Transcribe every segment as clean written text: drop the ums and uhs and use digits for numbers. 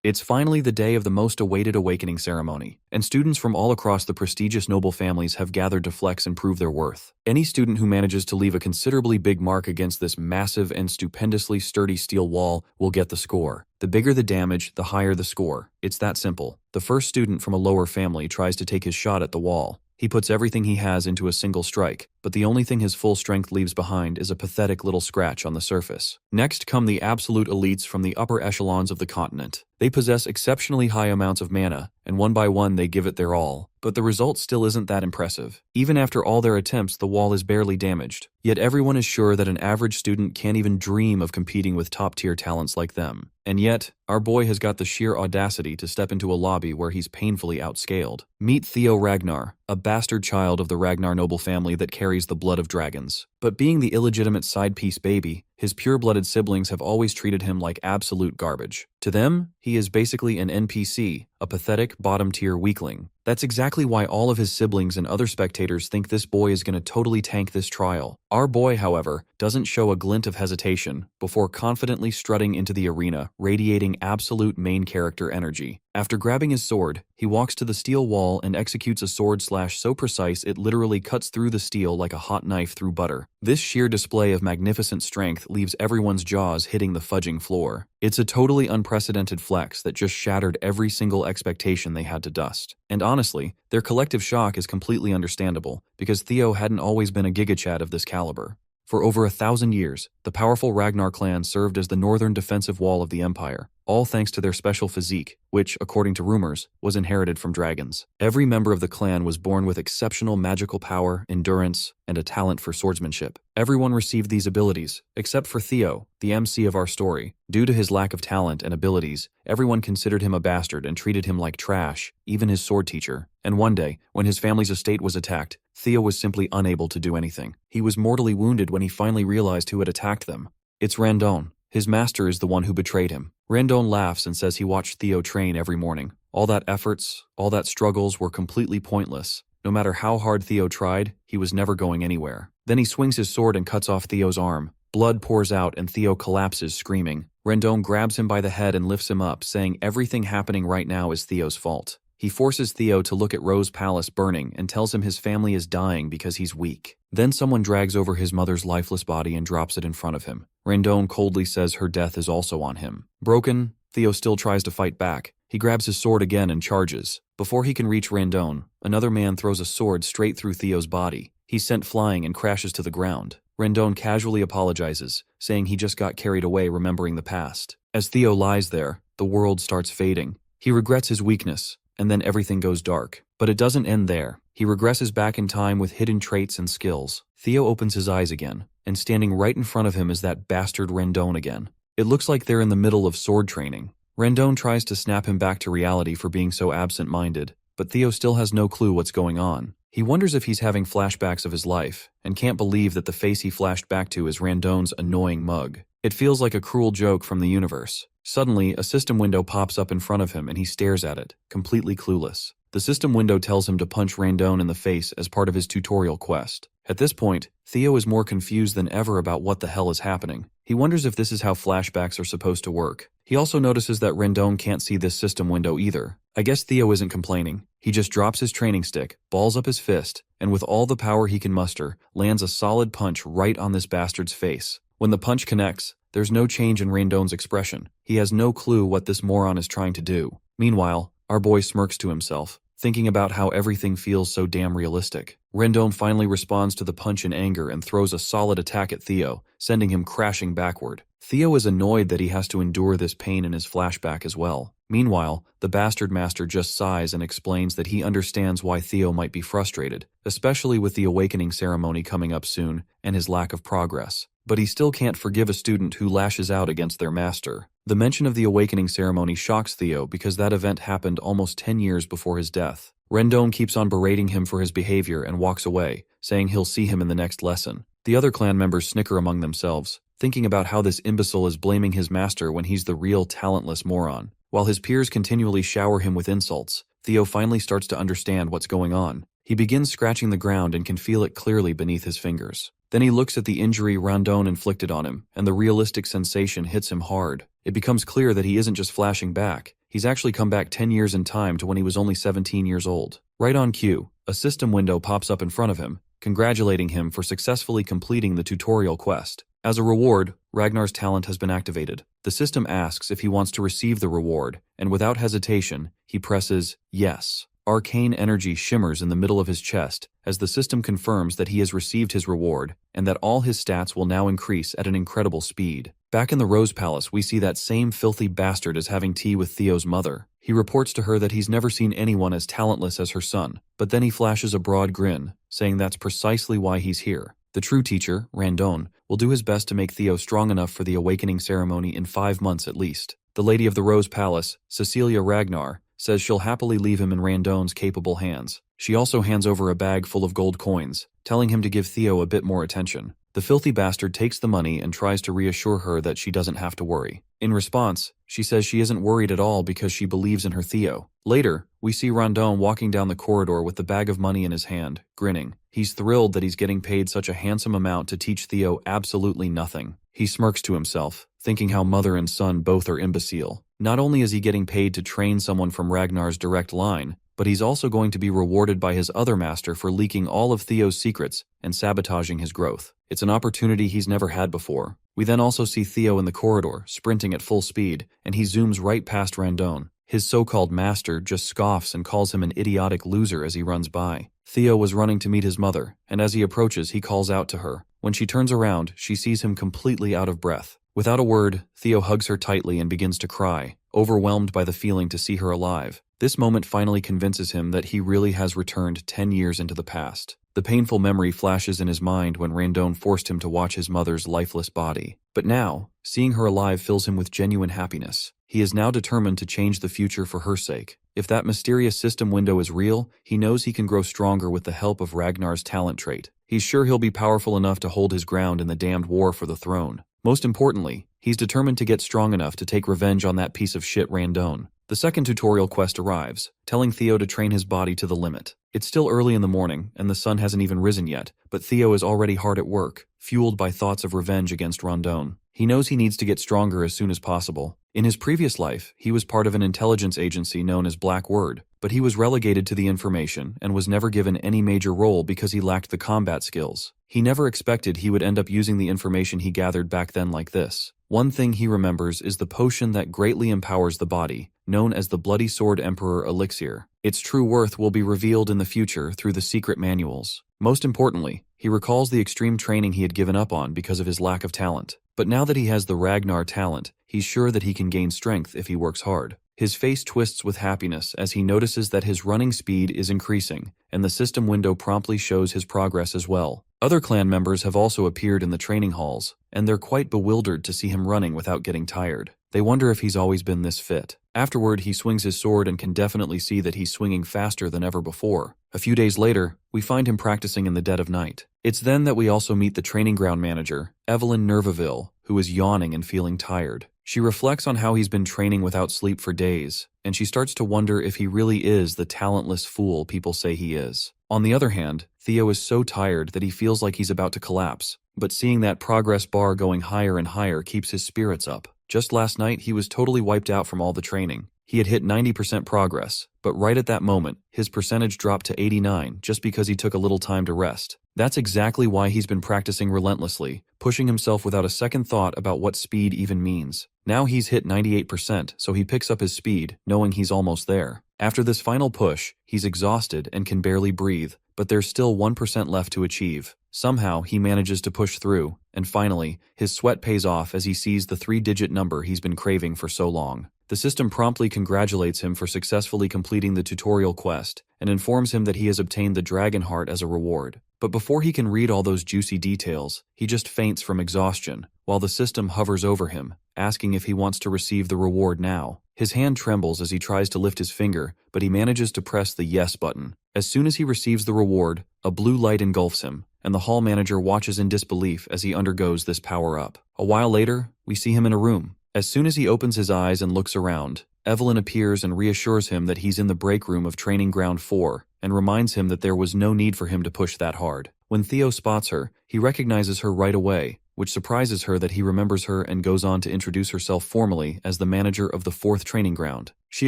It's finally the day of the most awaited awakening ceremony, and students from all across the prestigious noble families have gathered to flex and prove their worth. Any student who manages to leave a considerably big mark against this massive and stupendously sturdy steel wall will get the score. The bigger the damage, the higher the score. It's that simple. The first student from a lower family tries to take his shot at the wall. He puts everything he has into a single strike, but the only thing his full strength leaves behind is a pathetic little scratch on the surface. Next come the absolute elites from the upper echelons of the continent. They possess exceptionally high amounts of mana, and one by one they give it their all. But the result still isn't that impressive. Even after all their attempts, the wall is barely damaged. Yet everyone is sure that an average student can't even dream of competing with top-tier talents like them. And yet, our boy has got the sheer audacity to step into a lobby where he's painfully outscaled. Meet Theo Ragnar, a bastard child of the Ragnar noble family that carries the blood of dragons. But being the illegitimate side-piece baby, his pure-blooded siblings have always treated him like absolute garbage. To them, he is basically an NPC, a pathetic, bottom-tier weakling. That's exactly why all of his siblings and other spectators think this boy is going to totally tank this trial. Our boy, however, doesn't show a glint of hesitation before confidently strutting into the arena, radiating absolute main character energy. After grabbing his sword, he walks to the steel wall and executes a sword slash so precise it literally cuts through the steel like a hot knife through butter. This sheer display of magnificent strength leaves everyone's jaws hitting the fudging floor. It's a totally unprecedented flex that just shattered every single expectation they had to dust. And honestly, their collective shock is completely understandable, because Theo hadn't always been a gigachad of this caliber. For over 1,000 years, the powerful Ragnar clan served as the northern defensive wall of the empire, all thanks to their special physique, which, according to rumors, was inherited from dragons. Every member of the clan was born with exceptional magical power, endurance, and a talent for swordsmanship. Everyone received these abilities, except for Theo, the MC of our story. Due to his lack of talent and abilities, everyone considered him a bastard and treated him like trash, even his sword teacher. And one day, when his family's estate was attacked, Theo was simply unable to do anything. He was mortally wounded when he finally realized who had attacked them. It's Randon. His master is the one who betrayed him. Randon laughs and says he watched Theo train every morning. All that efforts, all that struggles were completely pointless. No matter how hard Theo tried, he was never going anywhere. Then he swings his sword and cuts off Theo's arm. Blood pours out and Theo collapses screaming. Randon grabs him by the head and lifts him up, saying everything happening right now is Theo's fault. He forces Theo to look at Rose Palace burning and tells him his family is dying because he's weak. Then someone drags over his mother's lifeless body and drops it in front of him. Randon coldly says her death is also on him. Broken, Theo still tries to fight back. He grabs his sword again and charges. Before he can reach Randon, another man throws a sword straight through Theo's body. He's sent flying and crashes to the ground. Randon casually apologizes, saying he just got carried away remembering the past. As Theo lies there, the world starts fading. He regrets his weakness, and then everything goes dark. But it doesn't end there. He regresses back in time with hidden traits and skills. Theo opens his eyes again, and standing right in front of him is that bastard Randon again. It looks like they're in the middle of sword training. Randon tries to snap him back to reality for being so absent-minded, but Theo still has no clue what's going on. He wonders if he's having flashbacks of his life, and can't believe that the face he flashed back to is Randon's annoying mug. It feels like a cruel joke from the universe. Suddenly, a system window pops up in front of him and he stares at it, completely clueless. The system window tells him to punch Randon in the face as part of his tutorial quest. At this point, Theo is more confused than ever about what the hell is happening. He wonders if this is how flashbacks are supposed to work. He also notices that Randon can't see this system window either. I guess Theo isn't complaining. He just drops his training stick, balls up his fist, and with all the power he can muster, lands a solid punch right on this bastard's face. When the punch connects, there's no change in Randon's expression. He has no clue what this moron is trying to do. Meanwhile, our boy smirks to himself, thinking about how everything feels so damn realistic. Randon finally responds to the punch in anger and throws a solid attack at Theo, sending him crashing backward. Theo is annoyed that he has to endure this pain in his flashback as well. Meanwhile, the bastard master just sighs and explains that he understands why Theo might be frustrated, especially with the awakening ceremony coming up soon and his lack of progress. But he still can't forgive a student who lashes out against their master. The mention of the awakening ceremony shocks Theo because that event happened almost 10 years before his death. Randon keeps on berating him for his behavior and walks away, saying he'll see him in the next lesson. The other clan members snicker among themselves, thinking about how this imbecile is blaming his master when he's the real talentless moron. While his peers continually shower him with insults, Theo finally starts to understand what's going on. He begins scratching the ground and can feel it clearly beneath his fingers. Then he looks at the injury Rondon inflicted on him, and the realistic sensation hits him hard. It becomes clear that he isn't just flashing back. He's actually come back 10 years in time to when he was only 17 years old. Right on cue, a system window pops up in front of him, congratulating him for successfully completing the tutorial quest. As a reward, Ragnar's talent has been activated. The system asks if he wants to receive the reward, and without hesitation, he presses yes. Arcane energy shimmers in the middle of his chest as the system confirms that he has received his reward and that all his stats will now increase at an incredible speed. Back in the Rose Palace, we see that same filthy bastard is having tea with Theo's mother. He reports to her that he's never seen anyone as talentless as her son, but then he flashes a broad grin, saying that's precisely why he's here. The true teacher, Rondon, will do his best to make Theo strong enough for the awakening ceremony in 5 months at least. The Lady of the Rose Palace, Cecilia Ragnar, says she'll happily leave him in Rondon's capable hands. She also hands over a bag full of gold coins, telling him to give Theo a bit more attention. The filthy bastard takes the money and tries to reassure her that she doesn't have to worry. In response, she says she isn't worried at all because she believes in her Theo. Later, we see Rondon walking down the corridor with the bag of money in his hand, grinning. He's thrilled that he's getting paid such a handsome amount to teach Theo absolutely nothing. He smirks to himself, thinking how mother and son both are imbecile. Not only is he getting paid to train someone from Ragnar's direct line, but he's also going to be rewarded by his other master for leaking all of Theo's secrets and sabotaging his growth. It's an opportunity he's never had before. We then also see Theo in the corridor, sprinting at full speed, and he zooms right past Rondon. His so-called master just scoffs and calls him an idiotic loser as he runs by. Theo was running to meet his mother, and as he approaches, he calls out to her. When she turns around, she sees him completely out of breath. Without a word, Theo hugs her tightly and begins to cry, overwhelmed by the feeling to see her alive. This moment finally convinces him that he really has returned 10 years into the past. The painful memory flashes in his mind when Rondon forced him to watch his mother's lifeless body. But now, seeing her alive fills him with genuine happiness. He is now determined to change the future for her sake. If that mysterious system window is real, he knows he can grow stronger with the help of Ragnar's talent trait. He's sure he'll be powerful enough to hold his ground in the damned war for the throne. Most importantly, he's determined to get strong enough to take revenge on that piece of shit Rondon. The second tutorial quest arrives, telling Theo to train his body to the limit. It's still early in the morning, and the sun hasn't even risen yet, but Theo is already hard at work, fueled by thoughts of revenge against Rondon. He knows he needs to get stronger as soon as possible. In his previous life, he was part of an intelligence agency known as Black Word, but he was relegated to the information and was never given any major role because he lacked the combat skills. He never expected he would end up using the information he gathered back then like this. One thing he remembers is the potion that greatly empowers the body, known as the Bloody Sword Emperor Elixir. Its true worth will be revealed in the future through the secret manuals. Most importantly, he recalls the extreme training he had given up on because of his lack of talent. But now that he has the Ragnar talent, he's sure that he can gain strength if he works hard. His face twists with happiness as he notices that his running speed is increasing, and the system window promptly shows his progress as well. Other clan members have also appeared in the training halls, and they're quite bewildered to see him running without getting tired. They wonder if he's always been this fit. Afterward, he swings his sword and can definitely see that he's swinging faster than ever before. A few days later, we find him practicing in the dead of night. It's then that we also meet the training ground manager, Evelyn Nervaville, who is yawning and feeling tired. She reflects on how he's been training without sleep for days, and she starts to wonder if he really is the talentless fool people say he is. On the other hand, Theo is so tired that he feels like he's about to collapse, but seeing that progress bar going higher and higher keeps his spirits up. Just last night, he was totally wiped out from all the training. He had hit 90% progress, but right at that moment, his percentage dropped to 89 just because he took a little time to rest. That's exactly why he's been practicing relentlessly, pushing himself without a second thought about what speed even means. Now he's hit 98%, so he picks up his speed, knowing he's almost there. After this final push, he's exhausted and can barely breathe, but there's still 1% left to achieve. Somehow, he manages to push through, and finally, his sweat pays off as he sees the 3-digit number he's been craving for so long. The system promptly congratulates him for successfully completing the tutorial quest and informs him that he has obtained the dragon heart as a reward. But before he can read all those juicy details, he just faints from exhaustion, while the system hovers over him, asking if he wants to receive the reward now. His hand trembles as he tries to lift his finger, but he manages to press the yes button. As soon as he receives the reward, a blue light engulfs him, and the hall manager watches in disbelief as he undergoes this power-up. A while later, we see him in a room. As soon as he opens his eyes and looks around, Evelyn appears and reassures him that he's in the break room of Training Ground 4, and reminds him that there was no need for him to push that hard. When Theo spots her, he recognizes her right away, which surprises her that he remembers her and goes on to introduce herself formally as the manager of the 4th training ground. She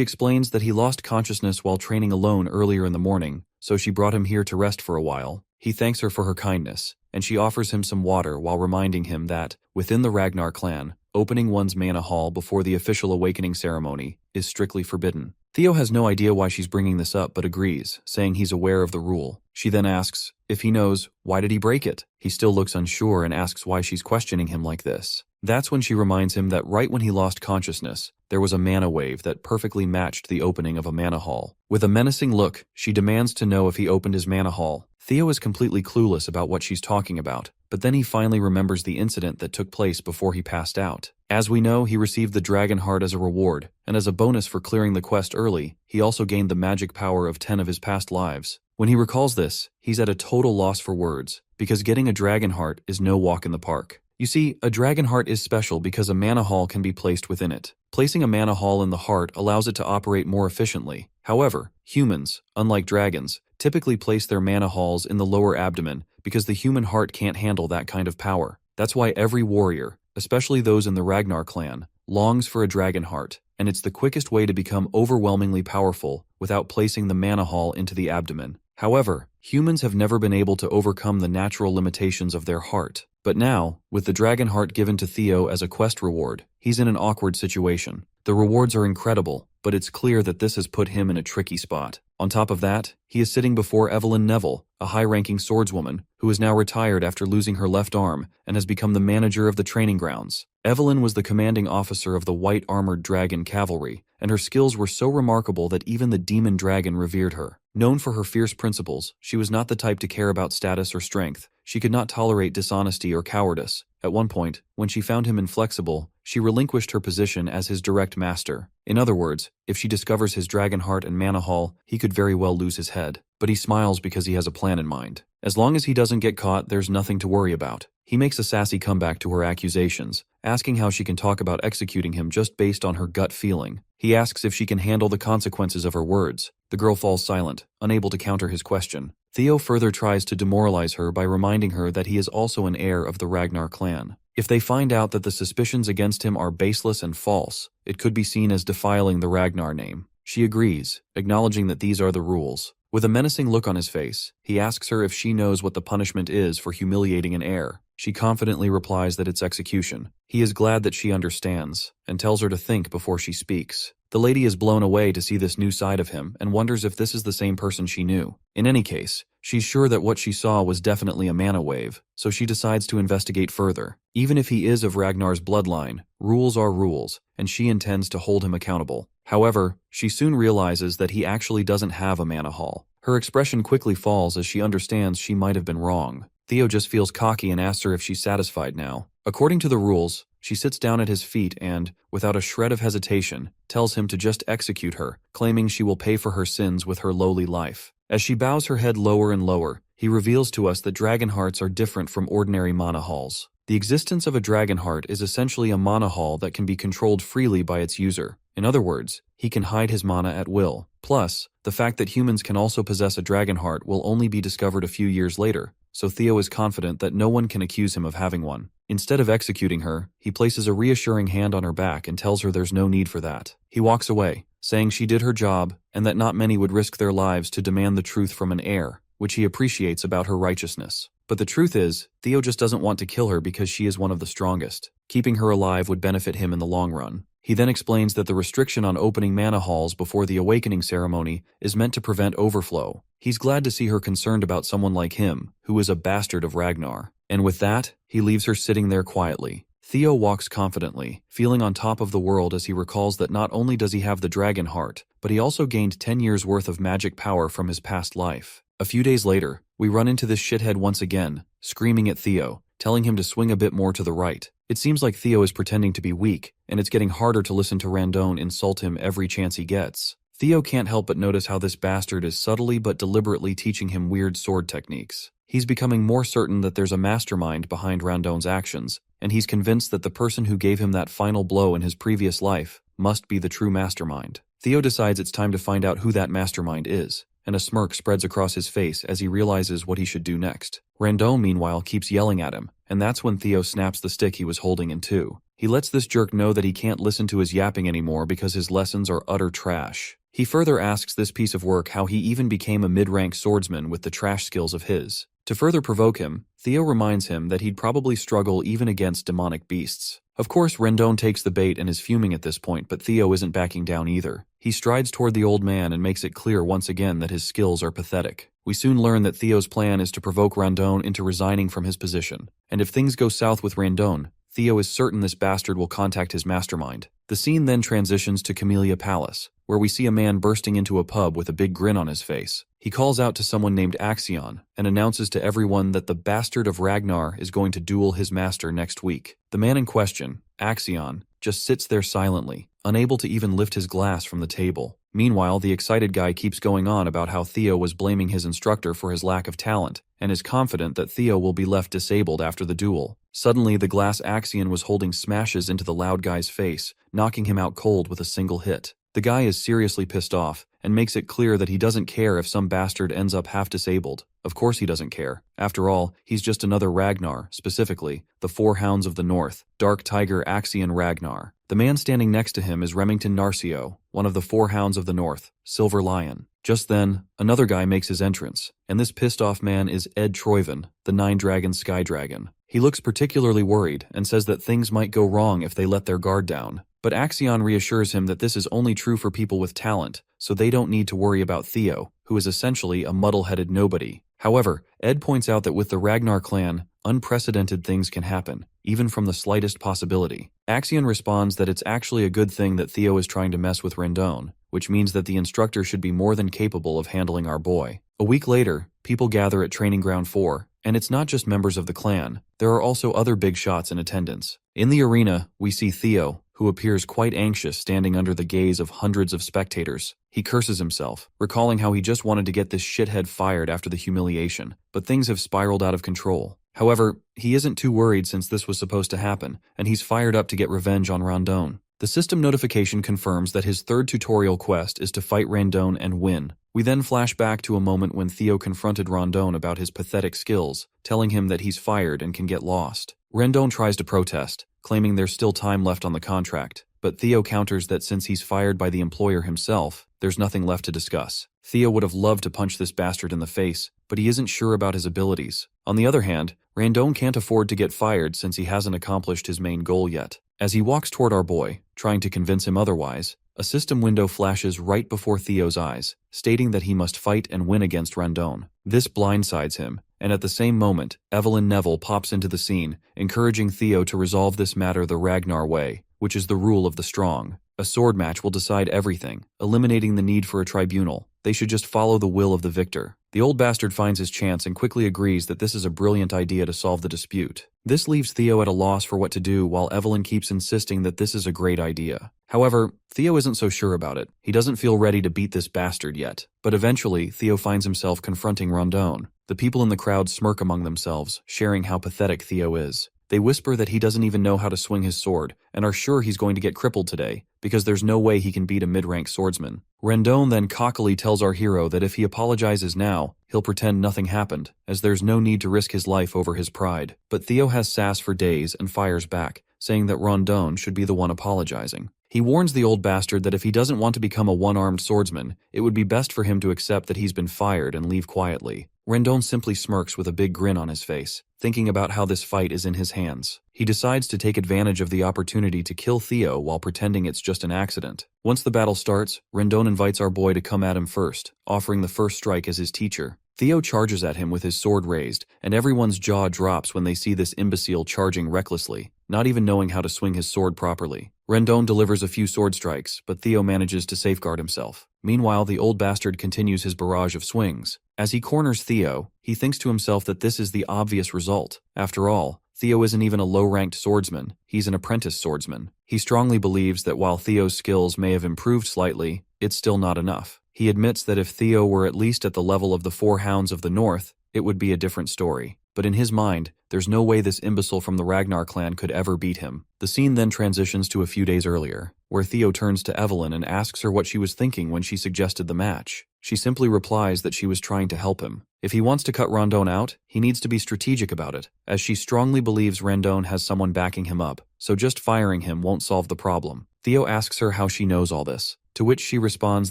explains that he lost consciousness while training alone earlier in the morning, so she brought him here to rest for a while. He thanks her for her kindness, and she offers him some water while reminding him that, within the Ragnar clan, opening one's mana hall before the official awakening ceremony is strictly forbidden. Theo has no idea why she's bringing this up but agrees, saying he's aware of the rule. She then asks if he knows why did he break it. He still looks unsure and asks why she's questioning him like this. That's when she reminds him that right when he lost consciousness, there was a mana wave that perfectly matched the opening of a mana hall. With a menacing look, she demands to know if he opened his mana hall. Theo is completely clueless about what she's talking about, but then he finally remembers the incident that took place before he passed out. As we know, he received the dragon heart as a reward, and as a bonus for clearing the quest early, he also gained the magic power of 10 of his past lives. When he recalls this, he's at a total loss for words, because getting a dragon heart is no walk in the park. You see, a dragon heart is special because a mana hall can be placed within it. Placing a mana hall in the heart allows it to operate more efficiently. However, humans, unlike dragons, typically place their mana halls in the lower abdomen because the human heart can't handle that kind of power. That's why every warrior, especially those in the Ragnar clan, longs for a dragon heart, and it's the quickest way to become overwhelmingly powerful without placing the mana hall into the abdomen. However, humans have never been able to overcome the natural limitations of their heart. But now, with the dragon heart given to Theo as a quest reward, he's in an awkward situation. The rewards are incredible, but it's clear that this has put him in a tricky spot. On top of that, he is sitting before Evelyn Neville, a high-ranking swordswoman, who is now retired after losing her left arm and has become the manager of the training grounds. Evelyn was the commanding officer of the white-armored dragon cavalry, and her skills were so remarkable that even the demon dragon revered her. Known for her fierce principles, she was not the type to care about status or strength. She could not tolerate dishonesty or cowardice. At one point, when she found him inflexible, she relinquished her position as his direct master. In other words, if she discovers his dragon heart and mana hall, he could very well lose his head. But he smiles because he has a plan in mind. As long as he doesn't get caught, there's nothing to worry about. He makes a sassy comeback to her accusations, asking how she can talk about executing him just based on her gut feeling. He asks if she can handle the consequences of her words. The girl falls silent, unable to counter his question. Theo further tries to demoralize her by reminding her that he is also an heir of the Ragnar clan. If they find out that the suspicions against him are baseless and false, it could be seen as defiling the Ragnar name. She agrees, acknowledging that these are the rules. With a menacing look on his face, he asks her if she knows what the punishment is for humiliating an heir. She confidently replies that it's execution. He is glad that she understands, and tells her to think before she speaks. The lady is blown away to see this new side of him and wonders if this is the same person she knew. In any case, she's sure that what she saw was definitely a mana wave, so she decides to investigate further. Even if he is of Ragnar's bloodline, rules are rules, and she intends to hold him accountable. However, she soon realizes that he actually doesn't have a mana hall. Her expression quickly falls as she understands she might have been wrong. Theo just feels cocky and asks her if she's satisfied now. According to the rules, she sits down at his feet and, without a shred of hesitation, tells him to just execute her, claiming she will pay for her sins with her lowly life. As she bows her head lower and lower, he reveals to us that dragon hearts are different from ordinary mana halls. The existence of a dragon heart is essentially a mana hall that can be controlled freely by its user. In other words, he can hide his mana at will. Plus, the fact that humans can also possess a dragon heart will only be discovered a few years later, so Theo is confident that no one can accuse him of having one. Instead of executing her, he places a reassuring hand on her back and tells her there's no need for that. He walks away, saying she did her job and that not many would risk their lives to demand the truth from an heir, which he appreciates about her righteousness. But the truth is, Theo just doesn't want to kill her because she is one of the strongest. Keeping her alive would benefit him in the long run. He then explains that the restriction on opening mana halls before the awakening ceremony is meant to prevent overflow. He's glad to see her concerned about someone like him, who is a bastard of Ragnar. And with that, he leaves her sitting there quietly. Theo walks confidently, feeling on top of the world as he recalls that not only does he have the dragon heart, but he also gained 10 years worth of magic power from his past life. A few days later, we run into this shithead once again, screaming at Theo, telling him to swing a bit more to the right. It seems like Theo is pretending to be weak, and it's getting harder to listen to Randone insult him every chance he gets. Theo can't help but notice how this bastard is subtly but deliberately teaching him weird sword techniques. He's becoming more certain that there's a mastermind behind Randone's actions, and he's convinced that the person who gave him that final blow in his previous life must be the true mastermind. Theo decides it's time to find out who that mastermind is. and a smirk spreads across his face as he realizes what he should do next. Randon, meanwhile, keeps yelling at him, and that's when Theo snaps the stick he was holding in two. He lets this jerk know that he can't listen to his yapping anymore because his lessons are utter trash. He further asks this piece of work how he even became a mid-rank swordsman with the trash skills of his. To further provoke him, Theo reminds him that he'd probably struggle even against demonic beasts. Of course, Randon takes the bait and is fuming at this point, but Theo isn't backing down either. He strides toward the old man and makes it clear once again that his skills are pathetic. We soon learn that Theo's plan is to provoke Randon into resigning from his position. And if things go south with Randon, Theo is certain this bastard will contact his mastermind. The scene then transitions to Camellia Palace, where we see a man bursting into a pub with a big grin on his face. He calls out to someone named Axion and announces to everyone that the bastard of Ragnar is going to duel his master next week. The man in question, Axion, just sits there silently, unable to even lift his glass from the table. Meanwhile, the excited guy keeps going on about how Theo was blaming his instructor for his lack of talent and is confident that Theo will be left disabled after the duel. Suddenly, the glass Axion was holding smashes into the loud guy's face, knocking him out cold with a single hit. The guy is seriously pissed off and makes it clear that he doesn't care if some bastard ends up half disabled. Of course he doesn't care. After all, he's just another Ragnar, specifically, the Four Hounds of the North, Dark Tiger Axion Ragnar. The man standing next to him is Remington Narcio, one of the Four Hounds of the North, Silver Lion. Just then, another guy makes his entrance, and this pissed-off man is Ed Troyven, the Nine-Dragon Sky Dragon. He looks particularly worried and says that things might go wrong if they let their guard down. But Axion reassures him that this is only true for people with talent, so they don't need to worry about Theo, who is essentially a muddle-headed nobody. However, Ed points out that with the Ragnar clan, unprecedented things can happen, even from the slightest possibility. Axion responds that it's actually a good thing that Theo is trying to mess with Randon, which means that the instructor should be more than capable of handling our boy. A week later, people gather at Training Ground 4, and it's not just members of the clan. There are also other big shots in attendance. In the arena, we see Theo, who appears quite anxious standing under the gaze of hundreds of spectators. He curses himself, recalling how he just wanted to get this shithead fired after the humiliation, but things have spiraled out of control. However, he isn't too worried since this was supposed to happen, and he's fired up to get revenge on Randon. The system notification confirms that his third tutorial quest is to fight Randon and win. We then flash back to a moment when Theo confronted Randon about his pathetic skills, telling him that he's fired and can get lost. Randon tries to protest, claiming there's still time left on the contract, but Theo counters that since he's fired by the employer himself, there's nothing left to discuss. Theo would have loved to punch this bastard in the face, but he isn't sure about his abilities. On the other hand, Randon can't afford to get fired since he hasn't accomplished his main goal yet. As he walks toward our boy, trying to convince him otherwise, a system window flashes right before Theo's eyes, stating that he must fight and win against Randon. This blindsides him, and at the same moment, Evelyn Neville pops into the scene, encouraging Theo to resolve this matter the Ragnar way, which is the rule of the strong. A sword match will decide everything, eliminating the need for a tribunal. They should just follow the will of the victor. The old bastard finds his chance and quickly agrees that this is a brilliant idea to solve the dispute. This leaves Theo at a loss for what to do while Evelyn keeps insisting that this is a great idea. However, Theo isn't so sure about it. He doesn't feel ready to beat this bastard yet. But eventually, Theo finds himself confronting Randon. The people in the crowd smirk among themselves, sharing how pathetic Theo is. They whisper that he doesn't even know how to swing his sword, and are sure he's going to get crippled today, because there's no way he can beat a mid-rank swordsman. Randon then cockily tells our hero that if he apologizes now, he'll pretend nothing happened, as there's no need to risk his life over his pride. But Theo has sass for days and fires back, saying that Randon should be the one apologizing. He warns the old bastard that if he doesn't want to become a one-armed swordsman, it would be best for him to accept that he's been fired and leave quietly. Randon simply smirks with a big grin on his face, thinking about how this fight is in his hands. He decides to take advantage of the opportunity to kill Theo while pretending it's just an accident. Once the battle starts, Randon invites our boy to come at him first, offering the first strike as his teacher. Theo charges at him with his sword raised, and everyone's jaw drops when they see this imbecile charging recklessly, not even knowing how to swing his sword properly. Randon delivers a few sword strikes, but Theo manages to safeguard himself. Meanwhile, the old bastard continues his barrage of swings. As he corners Theo, he thinks to himself that this is the obvious result. After all, Theo isn't even a low-ranked swordsman, he's an apprentice swordsman. He strongly believes that while Theo's skills may have improved slightly, it's still not enough. He admits that if Theo were at least at the level of the Four Hounds of the North, it would be a different story. But in his mind, there's no way this imbecile from the Ragnar clan could ever beat him. The scene then transitions to a few days earlier, where Theo turns to Evelyn and asks her what she was thinking when she suggested the match. She simply replies that she was trying to help him. If he wants to cut Rondon out, he needs to be strategic about it, as she strongly believes Rondon has someone backing him up, so just firing him won't solve the problem. Theo asks her how she knows all this, to which she responds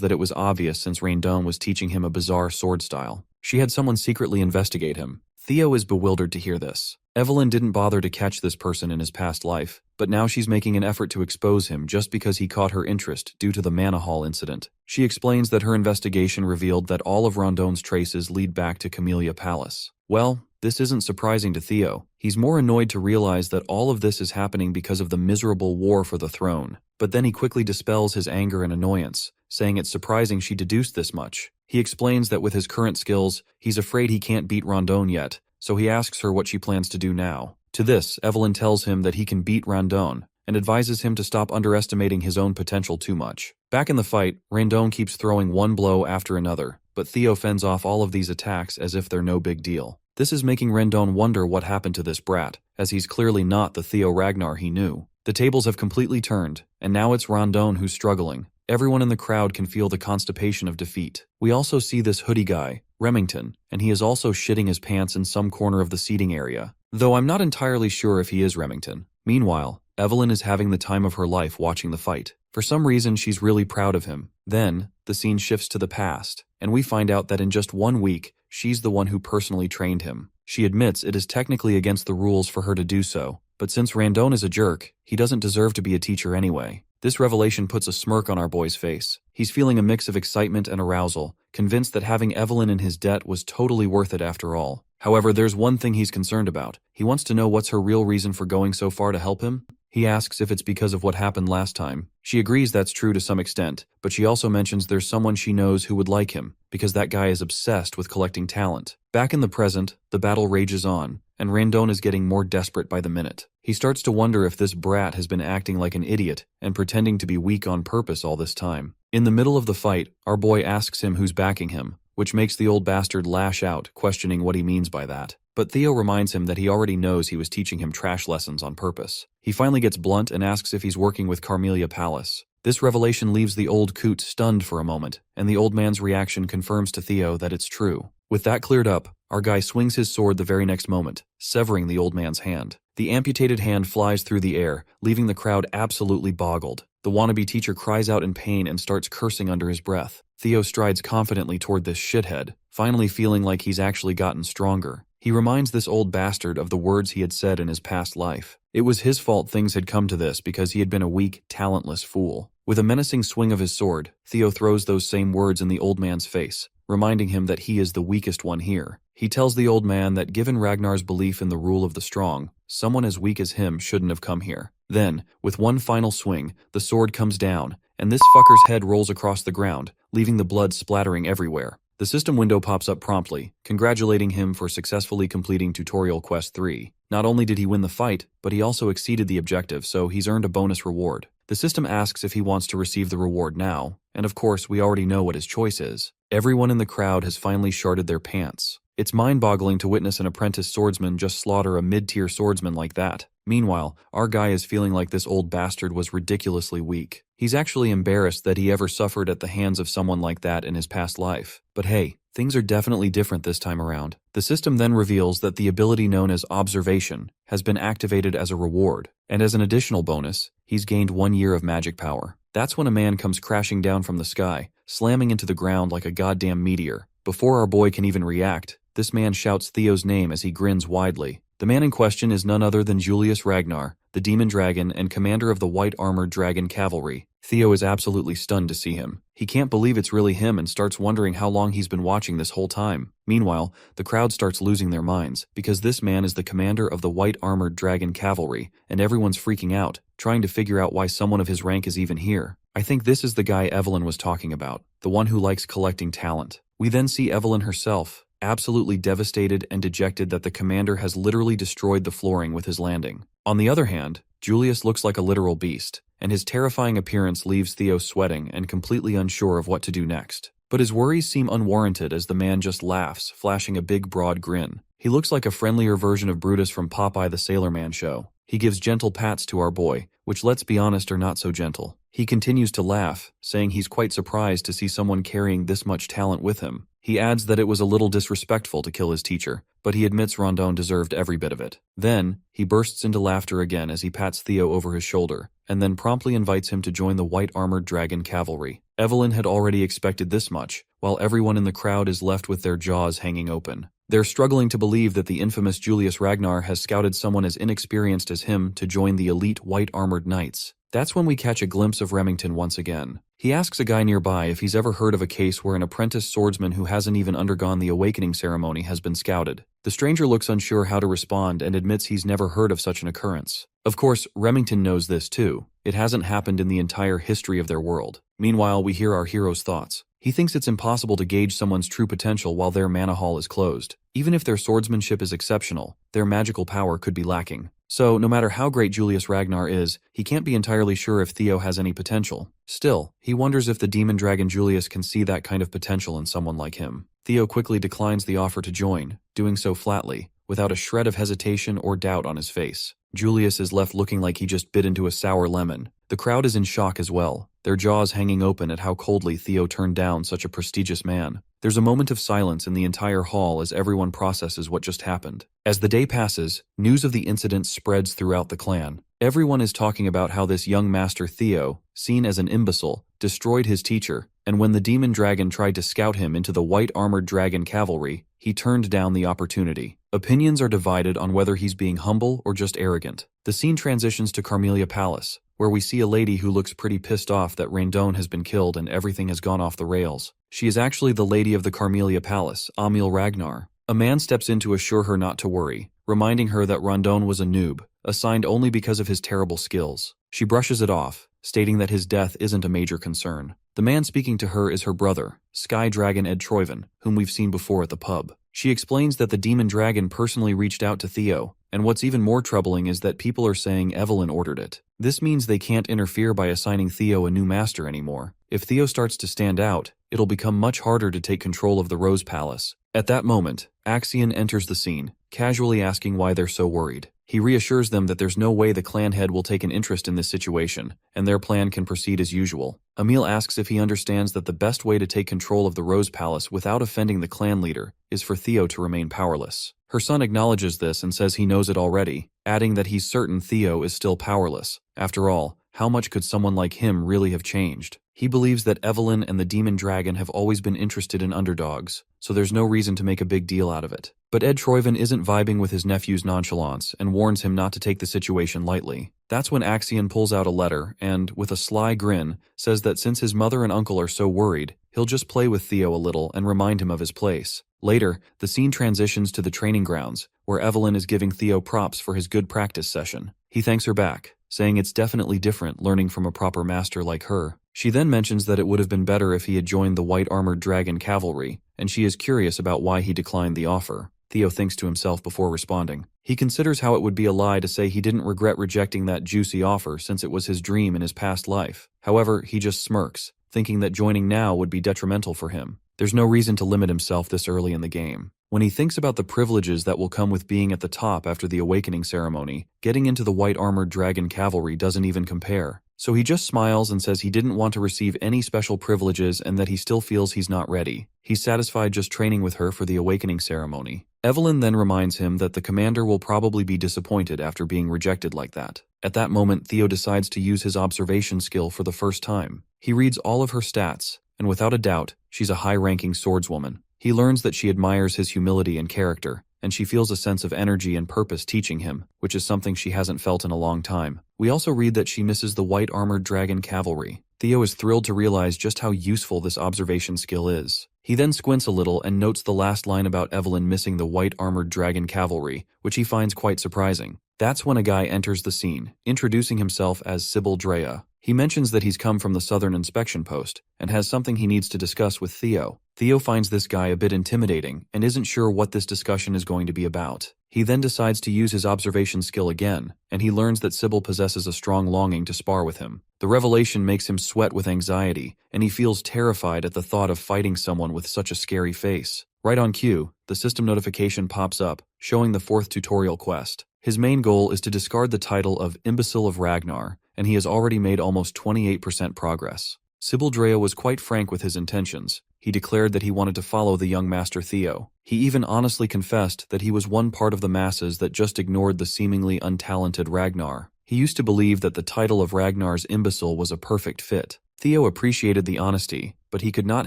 that it was obvious since Rondon was teaching him a bizarre sword style. She had someone secretly investigate him. Theo is bewildered to hear this. Evelyn didn't bother to catch this person in his past life, but now she's making an effort to expose him just because he caught her interest due to the Mana Hall incident. She explains that her investigation revealed that all of Rondon's traces lead back to Camellia Palace. Well, this isn't surprising to Theo. He's more annoyed to realize that all of this is happening because of the miserable war for the throne. But then he quickly dispels his anger and annoyance, saying it's surprising she deduced this much. He explains that with his current skills, he's afraid he can't beat Rondon yet, so he asks her what she plans to do now. To this, Evelyn tells him that he can beat Rondon, and advises him to stop underestimating his own potential too much. Back in the fight, Rondon keeps throwing one blow after another, but Theo fends off all of these attacks as if they're no big deal. This is making Rondon wonder what happened to this brat, as he's clearly not the Theo Ragnar he knew. The tables have completely turned, and now it's Rondon who's struggling. Everyone in the crowd can feel the constipation of defeat. We also see this hoodie guy, Remington, and he is also shitting his pants in some corner of the seating area, though I'm not entirely sure if he is Remington. Meanwhile, Evelyn is having the time of her life watching the fight. For some reason, she's really proud of him. Then, the scene shifts to the past, and we find out that in just 1 week, she's the one who personally trained him. She admits it is technically against the rules for her to do so, but since Rondon is a jerk, he doesn't deserve to be a teacher anyway. This revelation puts a smirk on our boy's face. He's feeling a mix of excitement and arousal, convinced that having Evelyn in his debt was totally worth it after all. However, there's one thing he's concerned about. He wants to know what's her real reason for going so far to help him. He asks if it's because of what happened last time. She agrees that's true to some extent, but she also mentions there's someone she knows who would like him, because that guy is obsessed with collecting talent. Back in the present, the battle rages on, and Rondon is getting more desperate by the minute. He starts to wonder if this brat has been acting like an idiot and pretending to be weak on purpose all this time. In the middle of the fight, our boy asks him who's backing him, which makes the old bastard lash out, questioning what he means by that. But Theo reminds him that he already knows he was teaching him trash lessons on purpose. He finally gets blunt and asks if he's working with Camellia Palace. This revelation leaves the old coot stunned for a moment, and the old man's reaction confirms to Theo that it's true. With that cleared up, our guy swings his sword the very next moment, severing the old man's hand. The amputated hand flies through the air, leaving the crowd absolutely boggled. The wannabe teacher cries out in pain and starts cursing under his breath. Theo strides confidently toward this shithead, finally feeling like he's actually gotten stronger. He reminds this old bastard of the words he had said in his past life. It was his fault things had come to this because he had been a weak, talentless fool. With a menacing swing of his sword, Theo throws those same words in the old man's face, reminding him that he is the weakest one here. He tells the old man that given Ragnar's belief in the rule of the strong, someone as weak as him shouldn't have come here. Then, with one final swing, the sword comes down, and this fucker's head rolls across the ground, leaving the blood splattering everywhere. The system window pops up promptly, congratulating him for successfully completing Tutorial Quest 3. Not only did he win the fight, but he also exceeded the objective, so he's earned a bonus reward. The system asks if he wants to receive the reward now, and of course we already know what his choice is. Everyone in the crowd has finally sharted their pants. It's mind-boggling to witness an apprentice swordsman just slaughter a mid-tier swordsman like that. Meanwhile, our guy is feeling like this old bastard was ridiculously weak. He's actually embarrassed that he ever suffered at the hands of someone like that in his past life. But hey, things are definitely different this time around. The system then reveals that the ability known as Observation has been activated as a reward, and as an additional bonus, he's gained 1 year of magic power. That's when a man comes crashing down from the sky, slamming into the ground like a goddamn meteor. Before our boy can even react, this man shouts Theo's name as he grins widely. The man in question is none other than Julius Ragnar, the demon dragon and commander of the white-armored dragon cavalry. Theo is absolutely stunned to see him. He can't believe it's really him and starts wondering how long he's been watching this whole time. Meanwhile, the crowd starts losing their minds, because this man is the commander of the white-armored dragon cavalry, and everyone's freaking out, trying to figure out why someone of his rank is even here. I think this is the guy Evelyn was talking about, the one who likes collecting talent. We then see Evelyn herself, absolutely devastated and dejected that the commander has literally destroyed the flooring with his landing. On the other hand, Julius looks like a literal beast, and his terrifying appearance leaves Theo sweating and completely unsure of what to do next. But his worries seem unwarranted as the man just laughs, flashing a big broad grin. He looks like a friendlier version of Brutus from Popeye the Sailor Man show. He gives gentle pats to our boy, which, let's be honest, are not so gentle. He continues to laugh, saying he's quite surprised to see someone carrying this much talent with him. He adds that it was a little disrespectful to kill his teacher, but he admits Rondon deserved every bit of it. Then, he bursts into laughter again as he pats Theo over his shoulder, and then promptly invites him to join the white-armored dragon cavalry. Evelyn had already expected this much, while everyone in the crowd is left with their jaws hanging open. They're struggling to believe that the infamous Julius Ragnar has scouted someone as inexperienced as him to join the elite white-armored knights. That's when we catch a glimpse of Remington once again. He asks a guy nearby if he's ever heard of a case where an apprentice swordsman who hasn't even undergone the awakening ceremony has been scouted. The stranger looks unsure how to respond and admits he's never heard of such an occurrence. Of course, Remington knows this too. It hasn't happened in the entire history of their world. Meanwhile, we hear our hero's thoughts. He thinks it's impossible to gauge someone's true potential while their mana hall is closed. Even if their swordsmanship is exceptional, their magical power could be lacking. So, no matter how great Julius Ragnar is, he can't be entirely sure if Theo has any potential. Still, he wonders if the demon dragon Julius can see that kind of potential in someone like him. Theo quickly declines the offer to join, doing so flatly, without a shred of hesitation or doubt on his face. Julius is left looking like he just bit into a sour lemon. The crowd is in shock as well, their jaws hanging open at how coldly Theo turned down such a prestigious man. There's a moment of silence in the entire hall as everyone processes what just happened. As the day passes, news of the incident spreads throughout the clan. Everyone is talking about how this young master Theo, seen as an imbecile, destroyed his teacher, and when the demon dragon tried to scout him into the white-armored dragon cavalry, he turned down the opportunity. Opinions are divided on whether he's being humble or just arrogant. The scene transitions to Carmelia Palace, where we see a lady who looks pretty pissed off that Rondon has been killed and everything has gone off the rails. She is actually the lady of the Carmelia Palace, Emil Ragnar. A man steps in to assure her not to worry, reminding her that Rondon was a noob, assigned only because of his terrible skills. She brushes it off, stating that his death isn't a major concern. The man speaking to her is her brother, Sky Dragon Ed Troyven, whom we've seen before at the pub. She explains that the demon dragon personally reached out to Theo, and what's even more troubling is that people are saying Evelyn ordered it. This means they can't interfere by assigning Theo a new master anymore. If Theo starts to stand out, it'll become much harder to take control of the Rose Palace. At that moment, Axion enters the scene, casually asking why they're so worried. He reassures them that there's no way the clan head will take an interest in this situation, and their plan can proceed as usual. Emil asks if he understands that the best way to take control of the Rose Palace without offending the clan leader is for Theo to remain powerless. Her son acknowledges this and says he knows it already, adding that he's certain Theo is still powerless. After all, how much could someone like him really have changed? He believes that Evelyn and the demon dragon have always been interested in underdogs, so there's no reason to make a big deal out of it. But Ed Troyven isn't vibing with his nephew's nonchalance and warns him not to take the situation lightly. That's when Axion pulls out a letter and, with a sly grin, says that since his mother and uncle are so worried, he'll just play with Theo a little and remind him of his place. Later, the scene transitions to the training grounds, where Evelyn is giving Theo props for his good practice session. He thanks her back, saying it's definitely different learning from a proper master like her. She then mentions that it would have been better if he had joined the white-armored dragon cavalry, and she is curious about why he declined the offer. Theo thinks to himself before responding. He considers how it would be a lie to say he didn't regret rejecting that juicy offer since it was his dream in his past life. However, he just smirks, thinking that joining now would be detrimental for him. There's no reason to limit himself this early in the game. When he thinks about the privileges that will come with being at the top after the awakening ceremony, getting into the white-armored dragon cavalry doesn't even compare. So he just smiles and says he didn't want to receive any special privileges and that he still feels he's not ready. He's satisfied just training with her for the awakening ceremony. Evelyn then reminds him that the commander will probably be disappointed after being rejected like that. At that moment, Theo decides to use his observation skill for the first time. He reads all of her stats, and without a doubt, she's a high-ranking swordswoman. He learns that she admires his humility and character, and she feels a sense of energy and purpose teaching him, which is something she hasn't felt in a long time. We also read that she misses the white-armored dragon cavalry. Theo is thrilled to realize just how useful this observation skill is. He then squints a little and notes the last line about Evelyn missing the white-armored dragon cavalry, which he finds quite surprising. That's when a guy enters the scene, introducing himself as Sybil Drea. He mentions that he's come from the Southern Inspection Post and has something he needs to discuss with Theo. Theo finds this guy a bit intimidating and isn't sure what this discussion is going to be about. He then decides to use his observation skill again, and he learns that Sybil possesses a strong longing to spar with him. The revelation makes him sweat with anxiety, and he feels terrified at the thought of fighting someone with such a scary face. Right on cue, the system notification pops up, showing the 4th tutorial quest. His main goal is to discard the title of Imbecile of Ragnar, and he has already made almost 28% progress. Sibildrea was quite frank with his intentions. He declared that he wanted to follow the young master Theo. He even honestly confessed that he was one part of the masses that just ignored the seemingly untalented Ragnar. He used to believe that the title of Ragnar's imbecile was a perfect fit. Theo appreciated the honesty, but he could not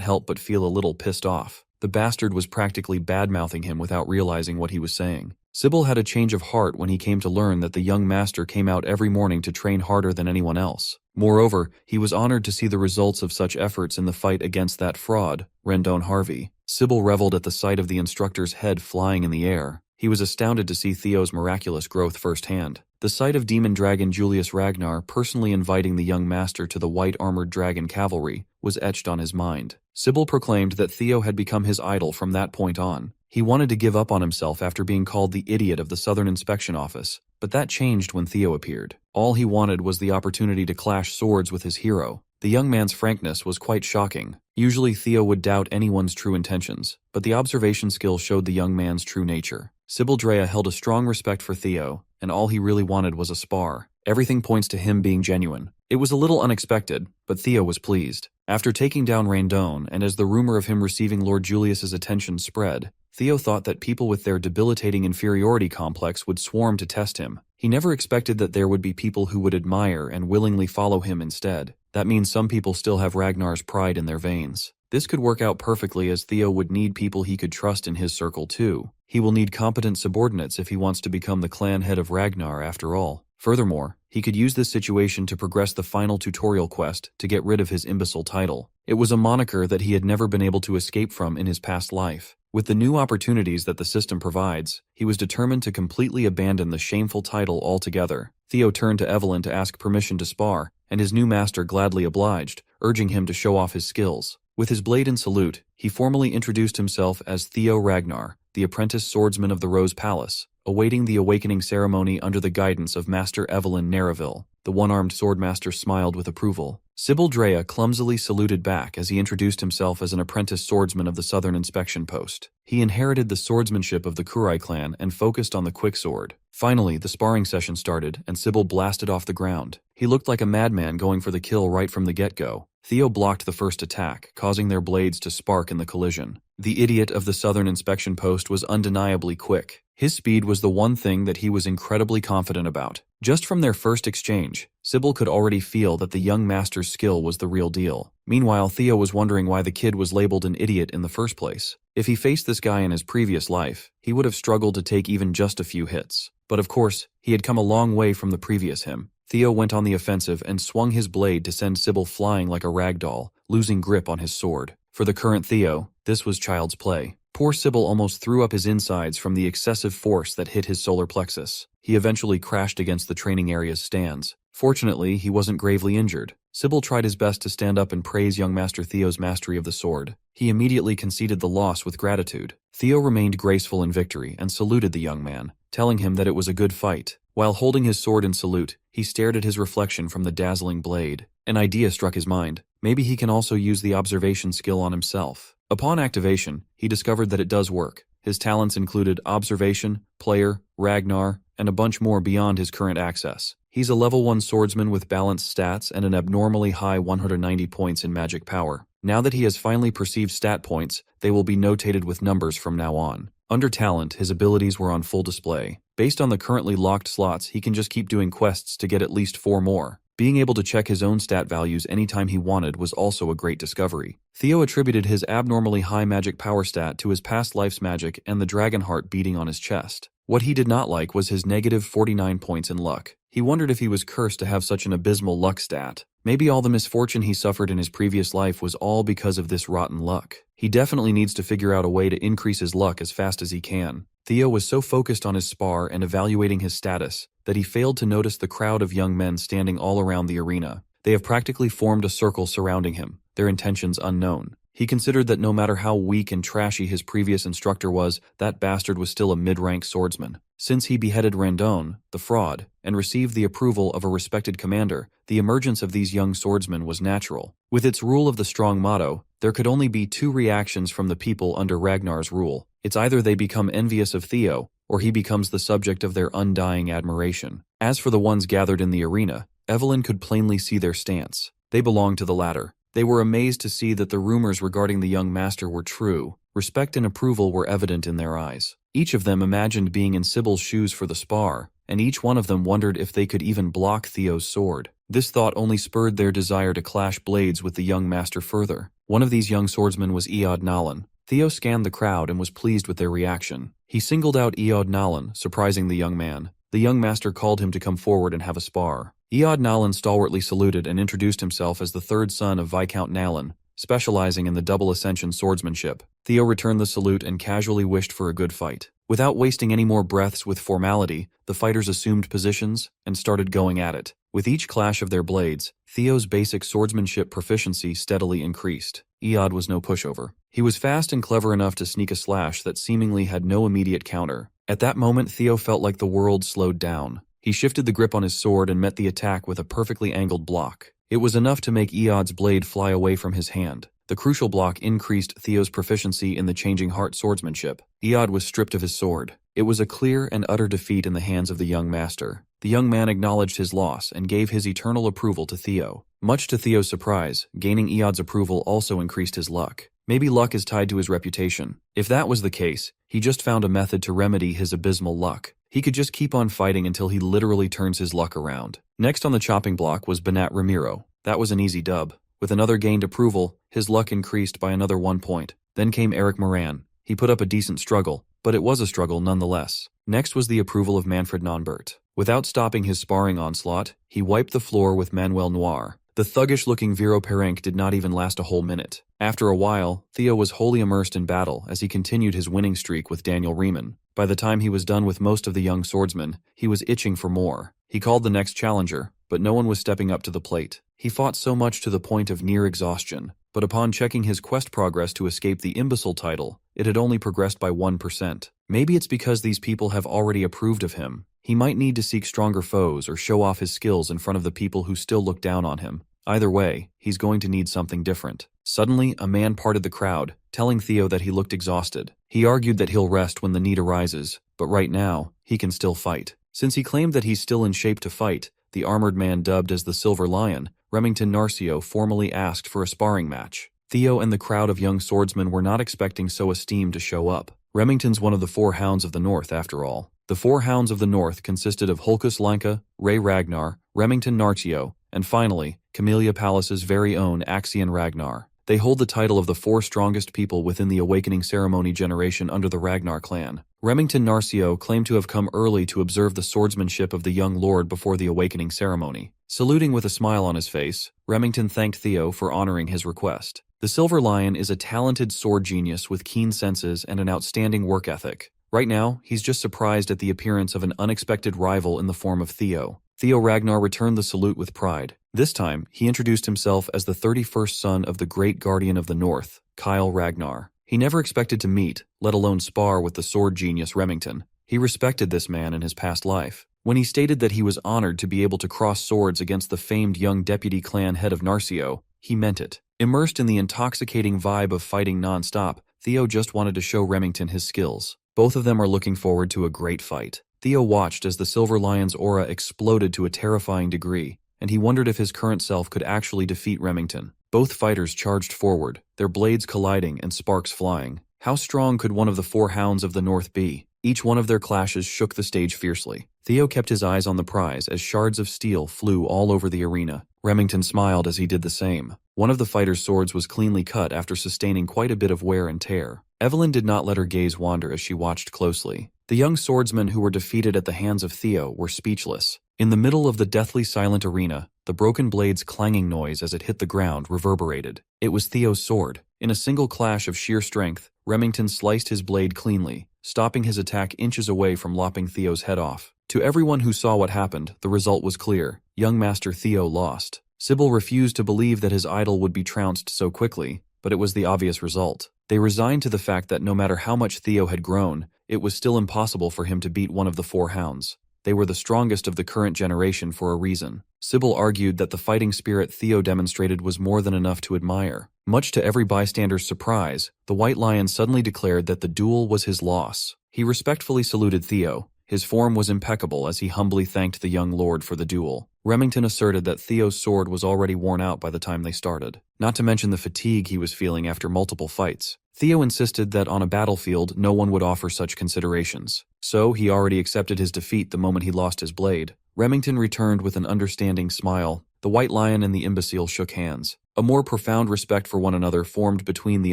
help but feel a little pissed off. The bastard was practically bad-mouthing him without realizing what he was saying. Sybil had a change of heart when he came to learn that the young master came out every morning to train harder than anyone else. Moreover, he was honored to see the results of such efforts in the fight against that fraud, Rendon Harvey. Sybil reveled at the sight of the instructor's head flying in the air. He was astounded to see Theo's miraculous growth firsthand. The sight of demon dragon Julius Ragnar personally inviting the young master to the white-armored dragon cavalry was etched on his mind. Sybil proclaimed that Theo had become his idol from that point on. He wanted to give up on himself after being called the idiot of the Southern Inspection Office, but that changed when Theo appeared. All he wanted was the opportunity to clash swords with his hero. The young man's frankness was quite shocking. Usually Theo would doubt anyone's true intentions, but the observation skill showed the young man's true nature. Sibildrea held a strong respect for Theo, and all he really wanted was a spar. Everything points to him being genuine. It was a little unexpected, but Theo was pleased. After taking down Rendon, and as the rumor of him receiving Lord Julius's attention spread, Theo thought that people with their debilitating inferiority complex would swarm to test him. He never expected that there would be people who would admire and willingly follow him instead. That means some people still have Ragnar's pride in their veins. This could work out perfectly, as Theo would need people he could trust in his circle too. He will need competent subordinates if he wants to become the clan head of Ragnar after all. Furthermore, he could use this situation to progress the final tutorial quest to get rid of his imbecile title. It was a moniker that he had never been able to escape from in his past life. With the new opportunities that the system provides, he was determined to completely abandon the shameful title altogether. Theo turned to Evelyn to ask permission to spar, and his new master gladly obliged, urging him to show off his skills. With his blade in salute, he formally introduced himself as Theo Ragnar, the apprentice swordsman of the Rose Palace, awaiting the awakening ceremony under the guidance of Master Evelyn Nareville. The one-armed swordmaster smiled with approval. Sibildrea clumsily saluted back as he introduced himself as an apprentice swordsman of the Southern Inspection Post. He inherited the swordsmanship of the Kurai clan and focused on the quicksword. Finally, the sparring session started, and Sybil blasted off the ground. He looked like a madman going for the kill right from the get-go. Theo blocked the first attack, causing their blades to spark in the collision. The idiot of the Southern Inspection Post was undeniably quick. His speed was the one thing that he was incredibly confident about. Just from their first exchange, Sybil could already feel that the young master's skill was the real deal. Meanwhile, Theo was wondering why the kid was labeled an idiot in the first place. If he faced this guy in his previous life, he would have struggled to take even just a few hits. But of course, he had come a long way from the previous him. Theo went on the offensive and swung his blade to send Sybil flying like a rag doll, losing grip on his sword. For the current Theo, this was child's play. Poor Sybil almost threw up his insides from the excessive force that hit his solar plexus. He eventually crashed against the training area's stands. Fortunately, he wasn't gravely injured. Sybil tried his best to stand up and praise young Master Theo's mastery of the sword. He immediately conceded the loss with gratitude. Theo remained graceful in victory and saluted the young man, telling him that it was a good fight. While holding his sword in salute, he stared at his reflection from the dazzling blade. An idea struck his mind. Maybe he can also use the observation skill on himself. Upon activation, he discovered that it does work. His talents included observation, player, Ragnar, and a bunch more beyond his current access. He's a level 1 swordsman with balanced stats and an abnormally high 190 points in magic power. Now that he has finally perceived stat points, they will be notated with numbers from now on. Under talent, his abilities were on full display. Based on the currently locked slots, he can just keep doing quests to get at least 4 more. Being able to check his own stat values anytime he wanted was also a great discovery. Theo attributed his abnormally high magic power stat to his past life's magic and the dragon heart beating on his chest. What he did not like was his negative 49 points in luck. He wondered if he was cursed to have such an abysmal luck stat. Maybe all the misfortune he suffered in his previous life was all because of this rotten luck. He definitely needs to figure out a way to increase his luck as fast as he can. Theo was so focused on his spar and evaluating his status that he failed to notice the crowd of young men standing all around the arena. They have practically formed a circle surrounding him, their intentions unknown. He considered that no matter how weak and trashy his previous instructor was, that bastard was still a mid-rank swordsman. Since he beheaded Randon, the fraud, and received the approval of a respected commander, the emergence of these young swordsmen was natural. With its rule of the strong motto, there could only be two reactions from the people under Ragnar's rule. It's either they become envious of Theo, or he becomes the subject of their undying admiration. As for the ones gathered in the arena, Evelyn could plainly see their stance. They belonged to the latter. They were amazed to see that the rumors regarding the young master were true. Respect and approval were evident in their eyes. Each of them imagined being in Sybil's shoes for the spar, and each one of them wondered if they could even block Theo's sword. This thought only spurred their desire to clash blades with the young master further. One of these young swordsmen was Eod Nalan. Theo scanned the crowd and was pleased with their reaction. He singled out Eod Nalan, surprising the young man. The young master called him to come forward and have a spar. Eod Nalan stalwartly saluted and introduced himself as the third son of Viscount Nalan, specializing in the double ascension swordsmanship. Theo returned the salute and casually wished for a good fight. Without wasting any more breaths with formality, the fighters assumed positions and started going at it. With each clash of their blades, Theo's basic swordsmanship proficiency steadily increased. Eod was no pushover. He was fast and clever enough to sneak a slash that seemingly had no immediate counter. At that moment, Theo felt like the world slowed down. He shifted the grip on his sword and met the attack with a perfectly angled block. It was enough to make Eod's blade fly away from his hand. The crucial block increased Theo's proficiency in the changing heart swordsmanship. Eod was stripped of his sword. It was a clear and utter defeat in the hands of the young master. The young man acknowledged his loss and gave his eternal approval to Theo. Much to Theo's surprise, gaining Eod's approval also increased his luck. Maybe luck is tied to his reputation. If that was the case, he just found a method to remedy his abysmal luck. He could just keep on fighting until he literally turns his luck around. Next on the chopping block was Benat Ramiro. That was an easy dub. With another gained approval, his luck increased by another 1 point. Then came Eric Moran. He put up a decent struggle, but it was a struggle nonetheless. Next was the approval of Manfred Nonbert. Without stopping his sparring onslaught, he wiped the floor with Manuel Noir. The thuggish-looking Vero Perenc did not even last a whole minute. After a while, Theo was wholly immersed in battle as he continued his winning streak with Daniel Riemann. By the time he was done with most of the young swordsmen, he was itching for more. He called the next challenger, but no one was stepping up to the plate. He fought so much to the point of near exhaustion, but upon checking his quest progress to escape the imbecile title, it had only progressed by 1%. Maybe it's because these people have already approved of him. He might need to seek stronger foes or show off his skills in front of the people who still look down on him. Either way, he's going to need something different. Suddenly, a man parted the crowd, telling Theo that he looked exhausted. He argued that he'll rest when the need arises, but right now, he can still fight. Since he claimed that he's still in shape to fight, the armored man dubbed as the Silver Lion, Remington Narcio, formally asked for a sparring match. Theo and the crowd of young swordsmen were not expecting so esteemed to show up. Remington's one of the 4 Hounds of the North, after all. The 4 Hounds of the North consisted of Hulkus Lanka, Ray Ragnar, Remington Narcio, and finally, Camellia Palace's very own Axion Ragnar. They hold the title of the 4 strongest people within the Awakening Ceremony generation under the Ragnar clan. Remington Narcio claimed to have come early to observe the swordsmanship of the young lord before the Awakening Ceremony. Saluting with a smile on his face, Remington thanked Theo for honoring his request. The Silver Lion is a talented sword genius with keen senses and an outstanding work ethic. Right now, he's just surprised at the appearance of an unexpected rival in the form of Theo. Theo Ragnar returned the salute with pride. This time, he introduced himself as the 31st son of the great guardian of the North, Kyle Ragnar. He never expected to meet, let alone spar with the sword genius Remington. He respected this man in his past life. When he stated that he was honored to be able to cross swords against the famed young deputy clan head of Narcio, he meant it. Immersed in the intoxicating vibe of fighting non-stop, Theo just wanted to show Remington his skills. Both of them are looking forward to a great fight. Theo watched as the Silver Lion's aura exploded to a terrifying degree, and he wondered if his current self could actually defeat Remington. Both fighters charged forward, their blades colliding and sparks flying. How strong could one of the 4 Hounds of the North be? Each one of their clashes shook the stage fiercely. Theo kept his eyes on the prize as shards of steel flew all over the arena. Remington smiled as he did the same. One of the fighters' swords was cleanly cut after sustaining quite a bit of wear and tear. Evelyn did not let her gaze wander as she watched closely. The young swordsmen who were defeated at the hands of Theo were speechless. In the middle of the deathly silent arena, the broken blade's clanging noise as it hit the ground reverberated. It was Theo's sword. In a single clash of sheer strength, Remington sliced his blade cleanly, stopping his attack inches away from lopping Theo's head off. To everyone who saw what happened, the result was clear. Young Master Theo lost. Sybil refused to believe that his idol would be trounced so quickly, but it was the obvious result. They resigned to the fact that no matter how much Theo had grown, it was still impossible for him to beat one of the 4 hounds. They were the strongest of the current generation for a reason. Sybil argued that the fighting spirit Theo demonstrated was more than enough to admire. Much to every bystander's surprise, the White Lion suddenly declared that the duel was his loss. He respectfully saluted Theo. His form was impeccable as he humbly thanked the young lord for the duel. Remington asserted that Theo's sword was already worn out by the time they started, not to mention the fatigue he was feeling after multiple fights. Theo insisted that on a battlefield no one would offer such considerations, so he already accepted his defeat the moment he lost his blade. Remington returned with an understanding smile. The White Lion and the imbecile shook hands. A more profound respect for one another formed between the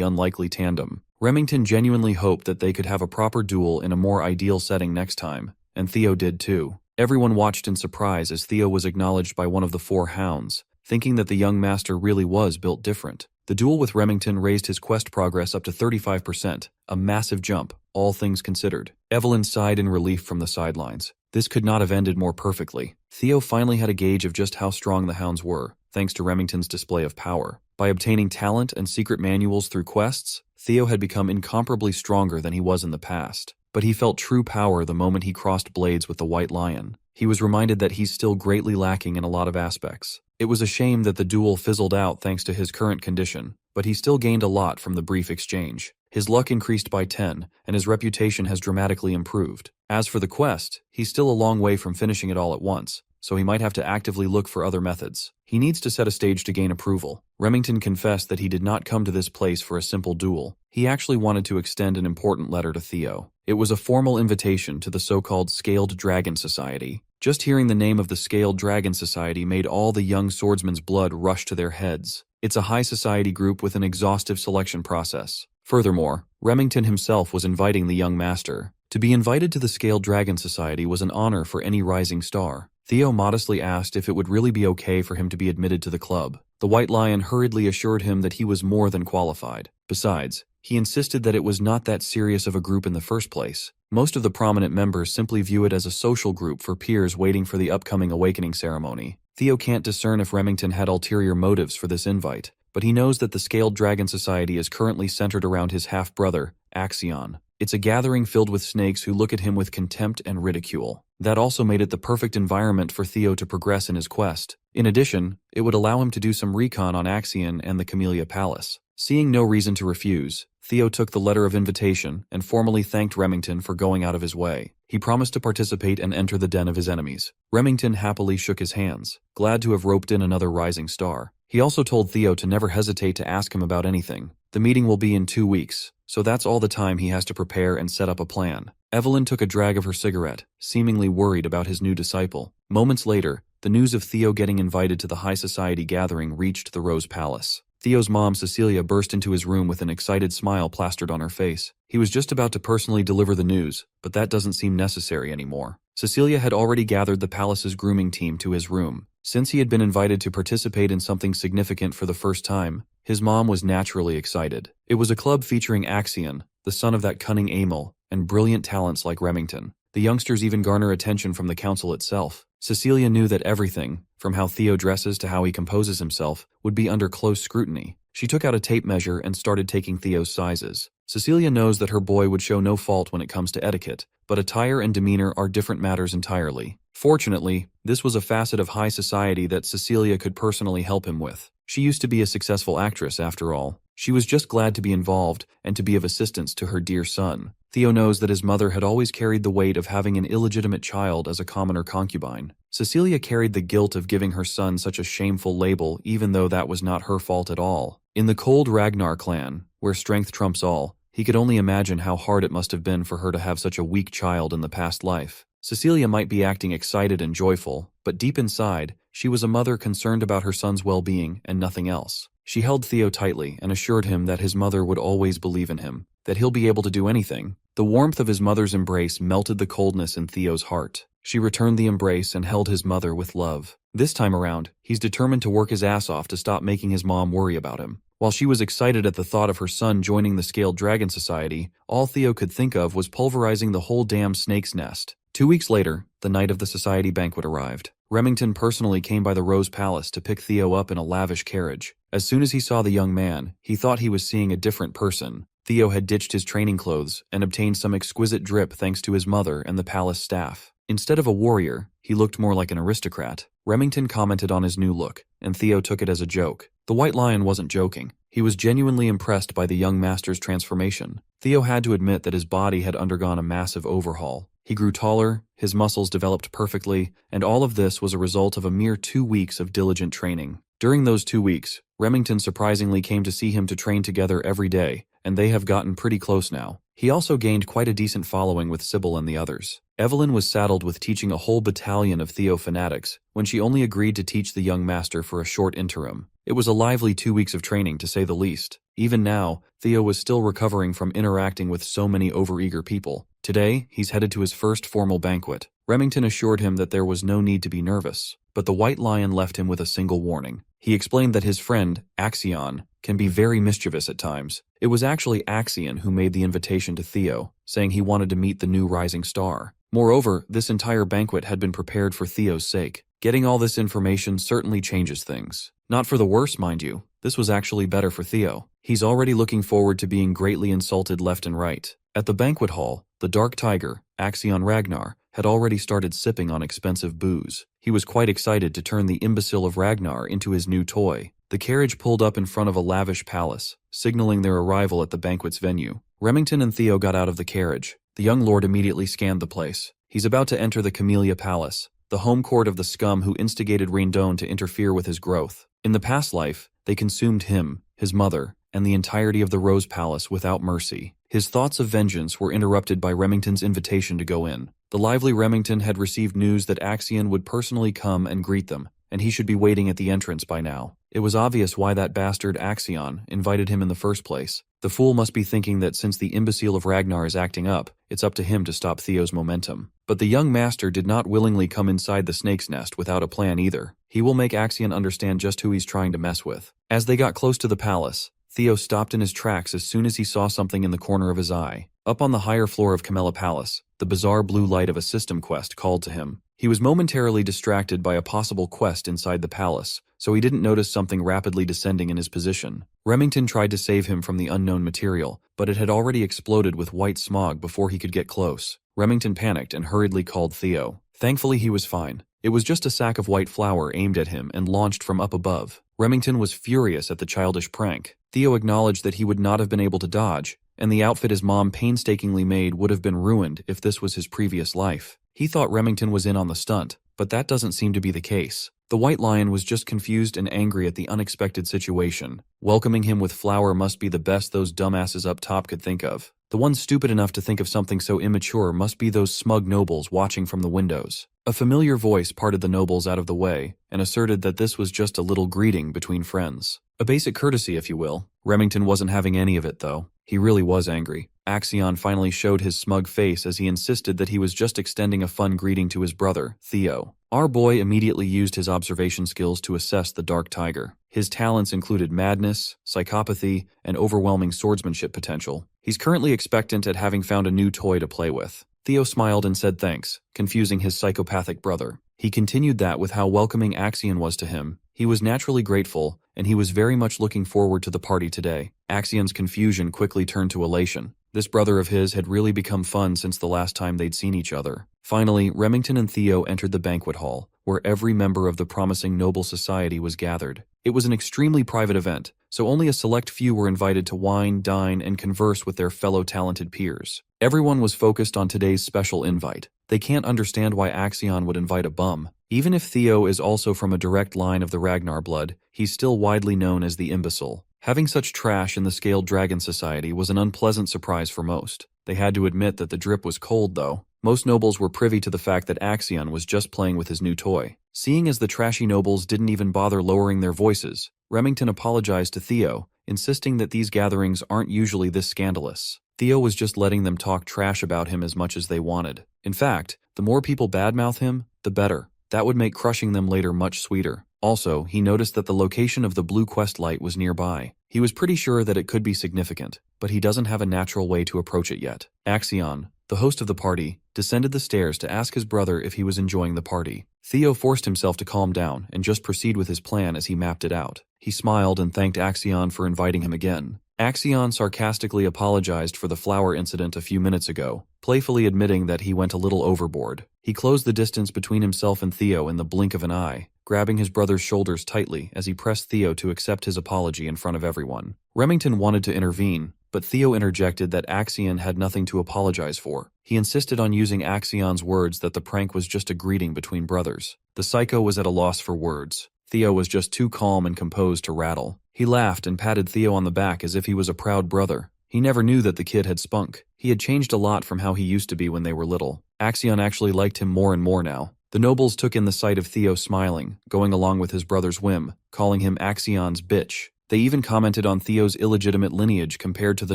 unlikely tandem. Remington genuinely hoped that they could have a proper duel in a more ideal setting next time, and Theo did too. Everyone watched in surprise as Theo was acknowledged by one of the 4 hounds, thinking that the young master really was built different. The duel with Remington raised his quest progress up to 35%, a massive jump, all things considered. Evelyn sighed in relief from the sidelines. This could not have ended more perfectly. Theo finally had a gauge of just how strong the hounds were, thanks to Remington's display of power. By obtaining talent and secret manuals through quests, Theo had become incomparably stronger than he was in the past. But he felt true power the moment he crossed blades with the White Lion. He was reminded that he's still greatly lacking in a lot of aspects. It was a shame that the duel fizzled out thanks to his current condition, but he still gained a lot from the brief exchange. His luck increased by 10, and his reputation has dramatically improved. As for the quest, he's still a long way from finishing it all at once, so he might have to actively look for other methods. He needs to set a stage to gain approval. Remington confessed that he did not come to this place for a simple duel. He actually wanted to extend an important letter to Theo. It was a formal invitation to the so-called Scaled Dragon Society. Just hearing the name of the Scaled Dragon Society made all the young swordsmen's blood rush to their heads. It's a high society group with an exhaustive selection process. Furthermore, Remington himself was inviting the young master. To be invited to the Scaled Dragon Society was an honor for any rising star. Theo modestly asked if it would really be okay for him to be admitted to the club. The White Lion hurriedly assured him that he was more than qualified. Besides, he insisted that it was not that serious of a group in the first place. Most of the prominent members simply view it as a social group for peers waiting for the upcoming awakening ceremony. Theo can't discern if Remington had ulterior motives for this invite, but he knows that the Scaled Dragon Society is currently centered around his half-brother, Axion. It's a gathering filled with snakes who look at him with contempt and ridicule. That also made it the perfect environment for Theo to progress in his quest. In addition, it would allow him to do some recon on Axion and the Camellia Palace. Seeing no reason to refuse, Theo took the letter of invitation and formally thanked Remington for going out of his way. He promised to participate and enter the den of his enemies. Remington happily shook his hands, glad to have roped in another rising star. He also told Theo to never hesitate to ask him about anything. The meeting will be in 2 weeks, so that's all the time he has to prepare and set up a plan. Evelyn took a drag of her cigarette, seemingly worried about his new disciple. Moments later, the news of Theo getting invited to the high society gathering reached the Rose Palace. Theo's mom, Cecilia, burst into his room with an excited smile plastered on her face. He was just about to personally deliver the news, but that doesn't seem necessary anymore. Cecilia had already gathered the palace's grooming team to his room. Since he had been invited to participate in something significant for the first time, his mom was naturally excited. It was a club featuring Axion, the son of that cunning Amel, and brilliant talents like Remington. The youngsters even garner attention from the council itself. Cecilia knew that everything, from how Theo dresses to how he composes himself, would be under close scrutiny. She took out a tape measure and started taking Theo's sizes. Cecilia knows that her boy would show no fault when it comes to etiquette, but attire and demeanor are different matters entirely. Fortunately, this was a facet of high society that Cecilia could personally help him with. She used to be a successful actress, after all. She was just glad to be involved and to be of assistance to her dear son. Theo knows that his mother had always carried the weight of having an illegitimate child as a commoner concubine. Cecilia carried the guilt of giving her son such a shameful label, even though that was not her fault at all. In the cold Ragnar clan, where strength trumps all, he could only imagine how hard it must have been for her to have such a weak child in the past life. Cecilia might be acting excited and joyful, but deep inside, she was a mother concerned about her son's well-being and nothing else. She held Theo tightly and assured him that his mother would always believe in him, that he'll be able to do anything. The warmth of his mother's embrace melted the coldness in Theo's heart. She returned the embrace and held his mother with love. This time around, he's determined to work his ass off to stop making his mom worry about him. While she was excited at the thought of her son joining the Scaled Dragon Society, all Theo could think of was pulverizing the whole damn snake's nest. 2 weeks later, the night of the society banquet arrived. Remington personally came by the Rose Palace to pick Theo up in a lavish carriage. As soon as he saw the young man, he thought he was seeing a different person. Theo had ditched his training clothes and obtained some exquisite drip thanks to his mother and the palace staff. Instead of a warrior, he looked more like an aristocrat. Remington commented on his new look, and Theo took it as a joke. The White Lion wasn't joking. He was genuinely impressed by the young master's transformation. Theo had to admit that his body had undergone a massive overhaul. He grew taller, his muscles developed perfectly, and all of this was a result of a mere 2 weeks of diligent training. During those 2 weeks, Remington surprisingly came to see him to train together every day, and they have gotten pretty close now. He also gained quite a decent following with Sybil and the others. Evelyn was saddled with teaching a whole battalion of Theo fanatics when she only agreed to teach the young master for a short interim. It was a lively 2 weeks of training, to say the least. Even now, Theo was still recovering from interacting with so many overeager people. Today, he's headed to his first formal banquet. Remington assured him that there was no need to be nervous, but the White Lion left him with a single warning. He explained that his friend, Axion, can be very mischievous at times. It was actually Axion who made the invitation to Theo, saying he wanted to meet the new rising star. Moreover, this entire banquet had been prepared for Theo's sake. Getting all this information certainly changes things. Not for the worse, mind you. This was actually better for Theo. He's already looking forward to being greatly insulted left and right. At the banquet hall, the Dark Tiger, Axion Ragnar, had already started sipping on expensive booze. He was quite excited to turn the imbecile of Ragnar into his new toy. The carriage pulled up in front of a lavish palace, signaling their arrival at the banquet's venue. Remington and Theo got out of the carriage. The young lord immediately scanned the place. He's about to enter the Camellia Palace, the home court of the scum who instigated Raindon to interfere with his growth. In the past life, they consumed him, his mother, and the entirety of the Rose Palace without mercy. His thoughts of vengeance were interrupted by Remington's invitation to go in. The lively Remington had received news that Axion would personally come and greet them, and he should be waiting at the entrance by now. It was obvious why that bastard Axion invited him in the first place. The fool must be thinking that since the imbecile of Ragnar is acting up, it's up to him to stop Theo's momentum. But the young master did not willingly come inside the snake's nest without a plan either. He will make Axion understand just who he's trying to mess with. As they got close to the palace, Theo stopped in his tracks as soon as he saw something in the corner of his eye. Up on the higher floor of Camellia Palace, the bizarre blue light of a system quest called to him. He was momentarily distracted by a possible quest inside the palace, so he didn't notice something rapidly descending in his position. Remington tried to save him from the unknown material, but it had already exploded with white smog before he could get close. Remington panicked and hurriedly called Theo. Thankfully he was fine. It was just a sack of white flour aimed at him and launched from up above. Remington was furious at the childish prank. Theo acknowledged that he would not have been able to dodge, and the outfit his mom painstakingly made would have been ruined if this was his previous life. He thought Remington was in on the stunt, but that doesn't seem to be the case. The White Lion was just confused and angry at the unexpected situation. Welcoming him with flour must be the best those dumbasses up top could think of. The one stupid enough to think of something so immature must be those smug nobles watching from the windows. A familiar voice parted the nobles out of the way and asserted that this was just a little greeting between friends. A basic courtesy, if you will. Remington wasn't having any of it, though. He really was angry. Axion finally showed his smug face as he insisted that he was just extending a fun greeting to his brother, Theo. Our boy immediately used his observation skills to assess the Dark Tiger. His talents included madness, psychopathy, and overwhelming swordsmanship potential. He's currently expectant at having found a new toy to play with. Theo smiled and said thanks, confusing his psychopathic brother. He continued that with how welcoming Axion was to him. He was naturally grateful, and he was very much looking forward to the party today. Axion's confusion quickly turned to elation. This brother of his had really become fun since the last time they'd seen each other. Finally, Remington and Theo entered the banquet hall, where every member of the promising noble society was gathered. It was an extremely private event, so only a select few were invited to wine, dine, and converse with their fellow talented peers. Everyone was focused on today's special invite. They can't understand why Axion would invite a bum. Even if Theo is also from a direct line of the Ragnar blood, he's still widely known as the imbecile. Having such trash in the Scaled Dragon Society was an unpleasant surprise for most. They had to admit that the drip was cold, though. Most nobles were privy to the fact that Axion was just playing with his new toy. Seeing as the trashy nobles didn't even bother lowering their voices, Remington apologized to Theo, insisting that these gatherings aren't usually this scandalous. Theo was just letting them talk trash about him as much as they wanted. In fact, the more people badmouth him, the better. That would make crushing them later much sweeter. Also, he noticed that the location of the blue quest light was nearby. He was pretty sure that it could be significant, but he doesn't have a natural way to approach it yet. Axion, the host of the party, descended the stairs to ask his brother if he was enjoying the party. Theo forced himself to calm down and just proceed with his plan as he mapped it out. He smiled and thanked Axion for inviting him again. Axion sarcastically apologized for the flower incident a few minutes ago, playfully admitting that he went a little overboard. He closed the distance between himself and Theo in the blink of an eye, grabbing his brother's shoulders tightly as he pressed Theo to accept his apology in front of everyone. Remington wanted to intervene, but Theo interjected that Axion had nothing to apologize for. He insisted on using Axion's words that the prank was just a greeting between brothers. The psycho was at a loss for words. Theo was just too calm and composed to rattle. He laughed and patted Theo on the back as if he was a proud brother. He never knew that the kid had spunk. He had changed a lot from how he used to be when they were little. Axion actually liked him more and more now. The nobles took in the sight of Theo smiling, going along with his brother's whim, calling him Axion's bitch. They even commented on Theo's illegitimate lineage compared to the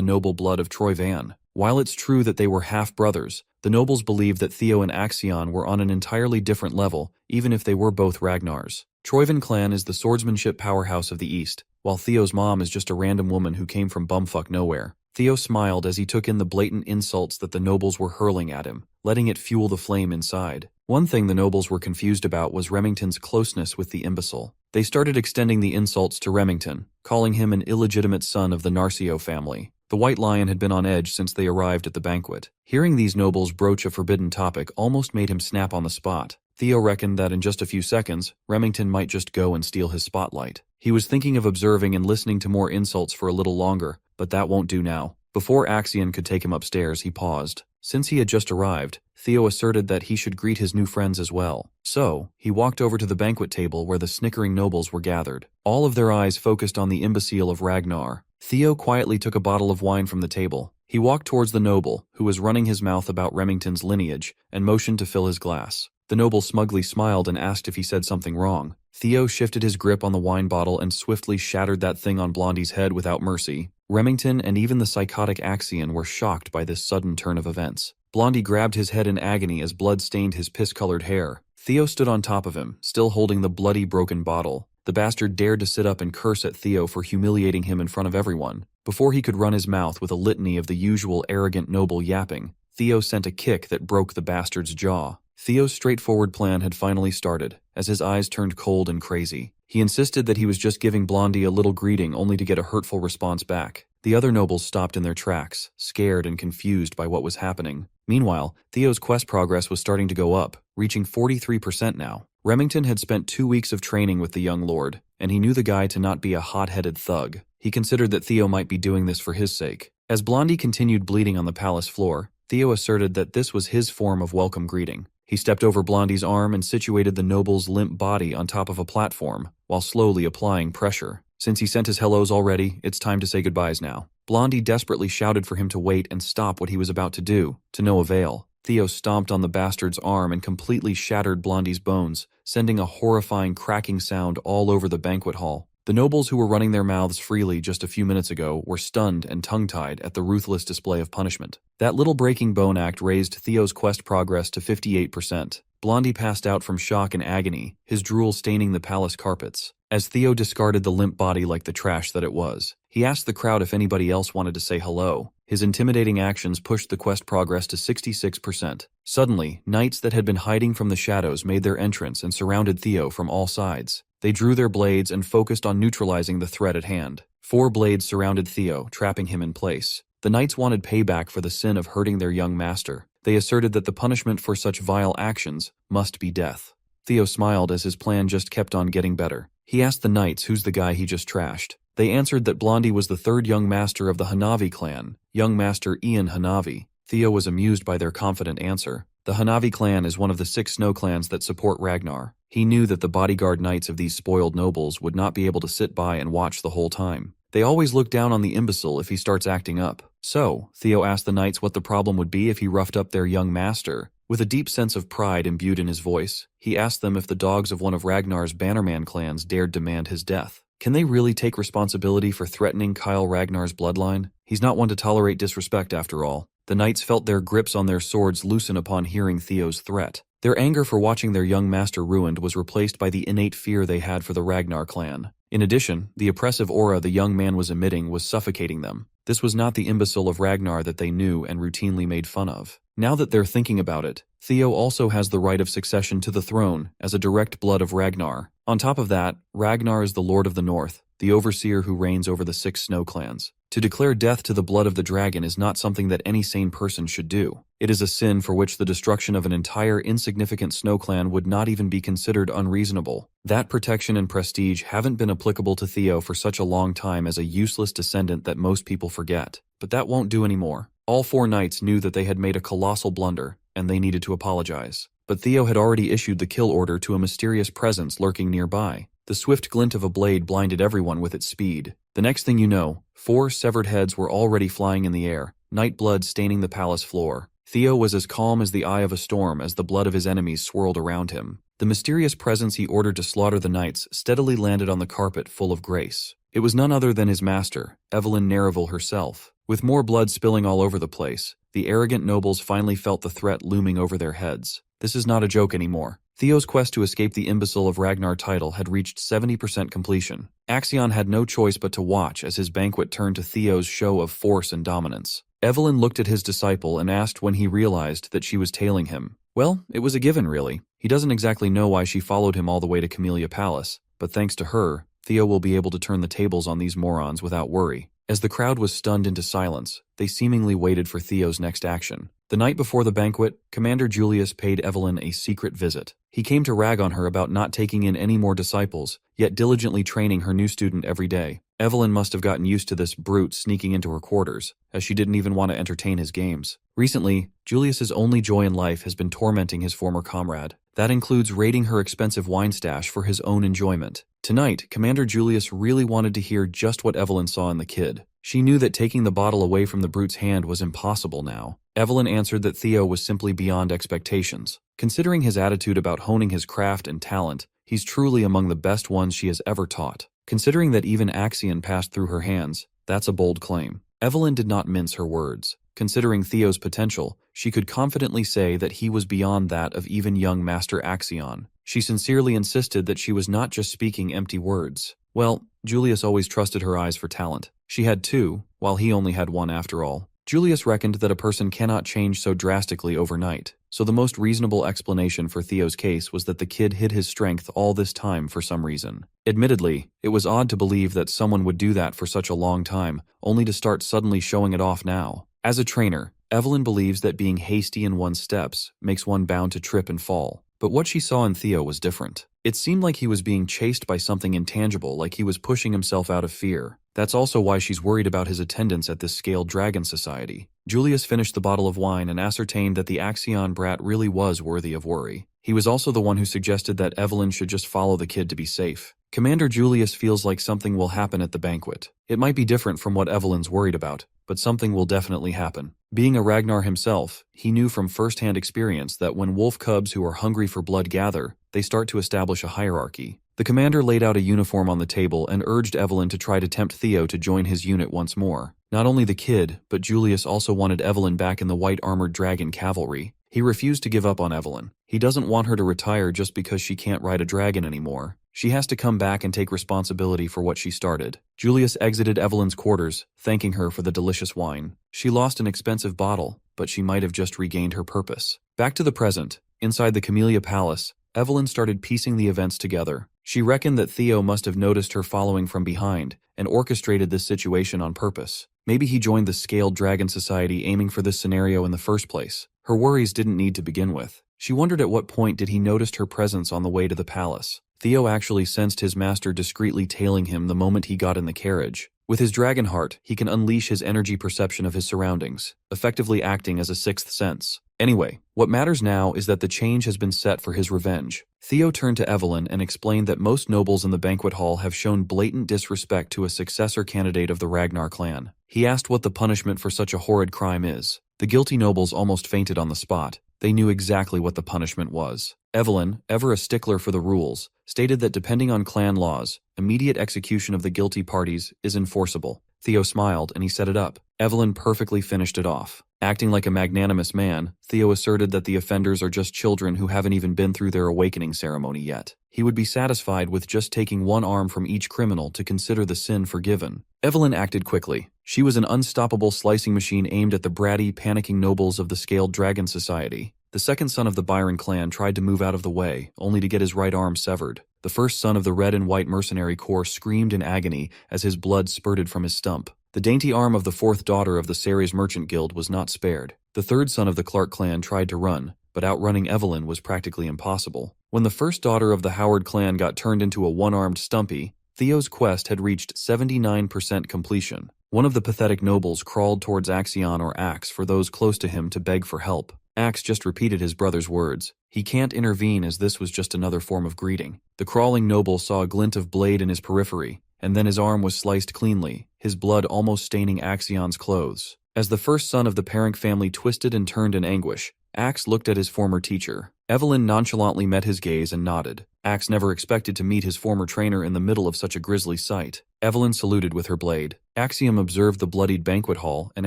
noble blood of Troy Van. While it's true that they were half-brothers, the nobles believed that Theo and Axion were on an entirely different level, even if they were both Ragnars. Troyvan clan is the swordsmanship powerhouse of the East, while Theo's mom is just a random woman who came from bumfuck nowhere. Theo smiled as he took in the blatant insults that the nobles were hurling at him, letting it fuel the flame inside. One thing the nobles were confused about was Remington's closeness with the imbecile. They started extending the insults to Remington, calling him an illegitimate son of the Narcio family. The White Lion had been on edge since they arrived at the banquet. Hearing these nobles broach a forbidden topic almost made him snap on the spot. Theo reckoned that in just a few seconds, Remington might just go and steal his spotlight. He was thinking of observing and listening to more insults for a little longer, but that won't do now. Before Axion could take him upstairs, he paused. Since he had just arrived, Theo asserted that he should greet his new friends as well. So, he walked over to the banquet table where the snickering nobles were gathered. All of their eyes focused on the imbecile of Ragnar. Theo quietly took a bottle of wine from the table. He walked towards the noble, who was running his mouth about Remington's lineage, and motioned to fill his glass. The noble smugly smiled and asked if he said something wrong. Theo shifted his grip on the wine bottle and swiftly shattered that thing on Blondie's head without mercy. Remington and even the psychotic Axion were shocked by this sudden turn of events. Blondie grabbed his head in agony as blood stained his piss-colored hair. Theo stood on top of him, still holding the bloody, broken bottle. The bastard dared to sit up and curse at Theo for humiliating him in front of everyone. Before he could run his mouth with a litany of the usual arrogant noble yapping, Theo sent a kick that broke the bastard's jaw. Theo's straightforward plan had finally started, as his eyes turned cold and crazy. He insisted that he was just giving Blondie a little greeting only to get a hurtful response back. The other nobles stopped in their tracks, scared and confused by what was happening. Meanwhile, Theo's quest progress was starting to go up, reaching 43% now. Remington had spent 2 weeks of training with the young lord, and he knew the guy to not be a hot-headed thug. He considered that Theo might be doing this for his sake. As Blondie continued bleeding on the palace floor, Theo asserted that this was his form of welcome greeting. He stepped over Blondie's arm and situated the noble's limp body on top of a platform, while slowly applying pressure. Since he sent his hellos already, it's time to say goodbyes now. Blondie desperately shouted for him to wait and stop what he was about to do, to no avail. Theo stomped on the bastard's arm and completely shattered Blondie's bones, sending a horrifying cracking sound all over the banquet hall. The nobles who were running their mouths freely just a few minutes ago were stunned and tongue-tied at the ruthless display of punishment. That little breaking bone act raised Theo's quest progress to 58%. Blondie passed out from shock and agony, his drool staining the palace carpets. As Theo discarded the limp body like the trash that it was, he asked the crowd if anybody else wanted to say hello. His intimidating actions pushed the quest progress to 66%. Suddenly, knights that had been hiding from the shadows made their entrance and surrounded Theo from all sides. They drew their blades and focused on neutralizing the threat at hand. 4 blades surrounded Theo, trapping him in place. The knights wanted payback for the sin of hurting their young master. They asserted that the punishment for such vile actions must be death. Theo smiled as his plan just kept on getting better. He asked the knights who's the guy he just trashed. They answered that Blondie was the 3rd young master of the Hanavi clan, young master Ian Hanavi. Theo was amused by their confident answer. The Hanavi clan is one of the 6 snow clans that support Ragnar. He knew that the bodyguard knights of these spoiled nobles would not be able to sit by and watch the whole time. They always look down on the imbecile if he starts acting up. So, Theo asked the knights what the problem would be if he roughed up their young master. With a deep sense of pride imbued in his voice, he asked them if the dogs of one of Ragnar's Bannerman clans dared demand his death. Can they really take responsibility for threatening Kyle Ragnar's bloodline? He's not one to tolerate disrespect after all. The knights felt their grips on their swords loosen upon hearing Theo's threat. Their anger for watching their young master ruined was replaced by the innate fear they had for the Ragnar clan. In addition, the oppressive aura the young man was emitting was suffocating them. This was not the imbecile of Ragnar that they knew and routinely made fun of. Now that they're thinking about it, Theo also has the right of succession to the throne as a direct blood of Ragnar. On top of that, Ragnar is the Lord of the North, the overseer who reigns over the 6 snow clans. To declare death to the blood of the dragon is not something that any sane person should do. It is a sin for which the destruction of an entire insignificant snow clan would not even be considered unreasonable. That protection and prestige haven't been applicable to Theo for such a long time as a useless descendant that most people forget. But that won't do anymore. All 4 knights knew that they had made a colossal blunder, and they needed to apologize. But Theo had already issued the kill order to a mysterious presence lurking nearby. The swift glint of a blade blinded everyone with its speed. The next thing you know, 4 severed heads were already flying in the air, night blood staining the palace floor. Theo was as calm as the eye of a storm as the blood of his enemies swirled around him. The mysterious presence he ordered to slaughter the knights steadily landed on the carpet full of grace. It was none other than his master, Evelyn Nereville herself. With more blood spilling all over the place, the arrogant nobles finally felt the threat looming over their heads. This is not a joke anymore. Theo's quest to escape the imbecile of Ragnar title had reached 70% completion. Axion had no choice but to watch as his banquet turned to Theo's show of force and dominance. Evelyn looked at his disciple and asked when he realized that she was tailing him. Well, it was a given, really. He doesn't exactly know why she followed him all the way to Camellia Palace, but thanks to her, Theo will be able to turn the tables on these morons without worry. As the crowd was stunned into silence, they seemingly waited for Theo's next action. The night before the banquet, Commander Julius paid Evelyn a secret visit. He came to rag on her about not taking in any more disciples, yet diligently training her new student every day. Evelyn must have gotten used to this brute sneaking into her quarters, as she didn't even want to entertain his games. Recently, Julius's only joy in life has been tormenting his former comrade. That includes raiding her expensive wine stash for his own enjoyment. Tonight, Commander Julius really wanted to hear just what Evelyn saw in the kid. She knew that taking the bottle away from the brute's hand was impossible now. Evelyn answered that Theo was simply beyond expectations. Considering his attitude about honing his craft and talent, he's truly among the best ones she has ever taught. Considering that even Axion passed through her hands, that's a bold claim. Evelyn did not mince her words. Considering Theo's potential, she could confidently say that he was beyond that of even young Master Axion. She sincerely insisted that she was not just speaking empty words. Well, Julius always trusted her eyes for talent. She had 2, while he only had 1 after all. Julius reckoned that a person cannot change so drastically overnight, so the most reasonable explanation for Theo's case was that the kid hid his strength all this time for some reason. Admittedly, it was odd to believe that someone would do that for such a long time, only to start suddenly showing it off now. As a trainer, Evelyn believes that being hasty in one's steps makes one bound to trip and fall. But what she saw in Theo was different. It seemed like he was being chased by something intangible, like he was pushing himself out of fear. That's also why she's worried about his attendance at this scaled dragon society. Julius finished the bottle of wine and ascertained that the Axion brat really was worthy of worry. He was also the one who suggested that Evelyn should just follow the kid to be safe. Commander Julius feels like something will happen at the banquet. It might be different from what Evelyn's worried about, but something will definitely happen. Being a Ragnar himself, he knew from first-hand experience that when wolf cubs who are hungry for blood gather, they start to establish a hierarchy. The commander laid out a uniform on the table and urged Evelyn to try to tempt Theo to join his unit once more. Not only the kid, but Julius also wanted Evelyn back in the white armored dragon cavalry. He refused to give up on Evelyn. He doesn't want her to retire just because she can't ride a dragon anymore. She has to come back and take responsibility for what she started. Julius exited Evelyn's quarters, thanking her for the delicious wine. She lost an expensive bottle, but she might have just regained her purpose. Back to the present. Inside the Camellia Palace, Evelyn started piecing the events together. She reckoned that Theo must have noticed her following from behind and orchestrated this situation on purpose. Maybe he joined the Scaled Dragon Society aiming for this scenario in the first place. Her worries didn't need to begin with. She wondered at what point did he notice her presence on the way to the palace. Theo actually sensed his master discreetly tailing him the moment he got in the carriage. With his dragon heart, he can unleash his energy perception of his surroundings, effectively acting as a sixth sense. Anyway, what matters now is that the change has been set for his revenge. Theo turned to Evelyn and explained that most nobles in the banquet hall have shown blatant disrespect to a successor candidate of the Ragnar clan. He asked what the punishment for such a horrid crime is. The guilty nobles almost fainted on the spot. They knew exactly what the punishment was. Evelyn, ever a stickler for the rules, stated that depending on clan laws, immediate execution of the guilty parties is enforceable. Theo smiled and he set it up. Evelyn perfectly finished it off. Acting like a magnanimous man, Theo asserted that the offenders are just children who haven't even been through their awakening ceremony yet. He would be satisfied with just taking one arm from each criminal to consider the sin forgiven. Evelyn acted quickly. She was an unstoppable slicing machine aimed at the bratty, panicking nobles of the Scaled Dragon Society. The second son of the Byron clan tried to move out of the way, only to get his right arm severed. The first son of the red and white mercenary corps screamed in agony as his blood spurted from his stump. The dainty arm of the fourth daughter of the Ceres Merchant Guild was not spared. The third son of the Clark clan tried to run, but outrunning Evelyn was practically impossible. When the first daughter of the Howard clan got turned into a one-armed Stumpy, Theo's quest had reached 79% completion. One of the pathetic nobles crawled towards Axion or Axe for those close to him to beg for help. Axe just repeated his brother's words. He can't intervene as this was just another form of greeting. The crawling noble saw a glint of blade in his periphery, and then his arm was sliced cleanly, his blood almost staining Axion's clothes. As the first son of the Parank family twisted and turned in anguish, Axe looked at his former teacher. Evelyn nonchalantly met his gaze and nodded. Axe never expected to meet his former trainer in the middle of such a grisly sight. Evelyn saluted with her blade. Axiom observed the bloodied banquet hall and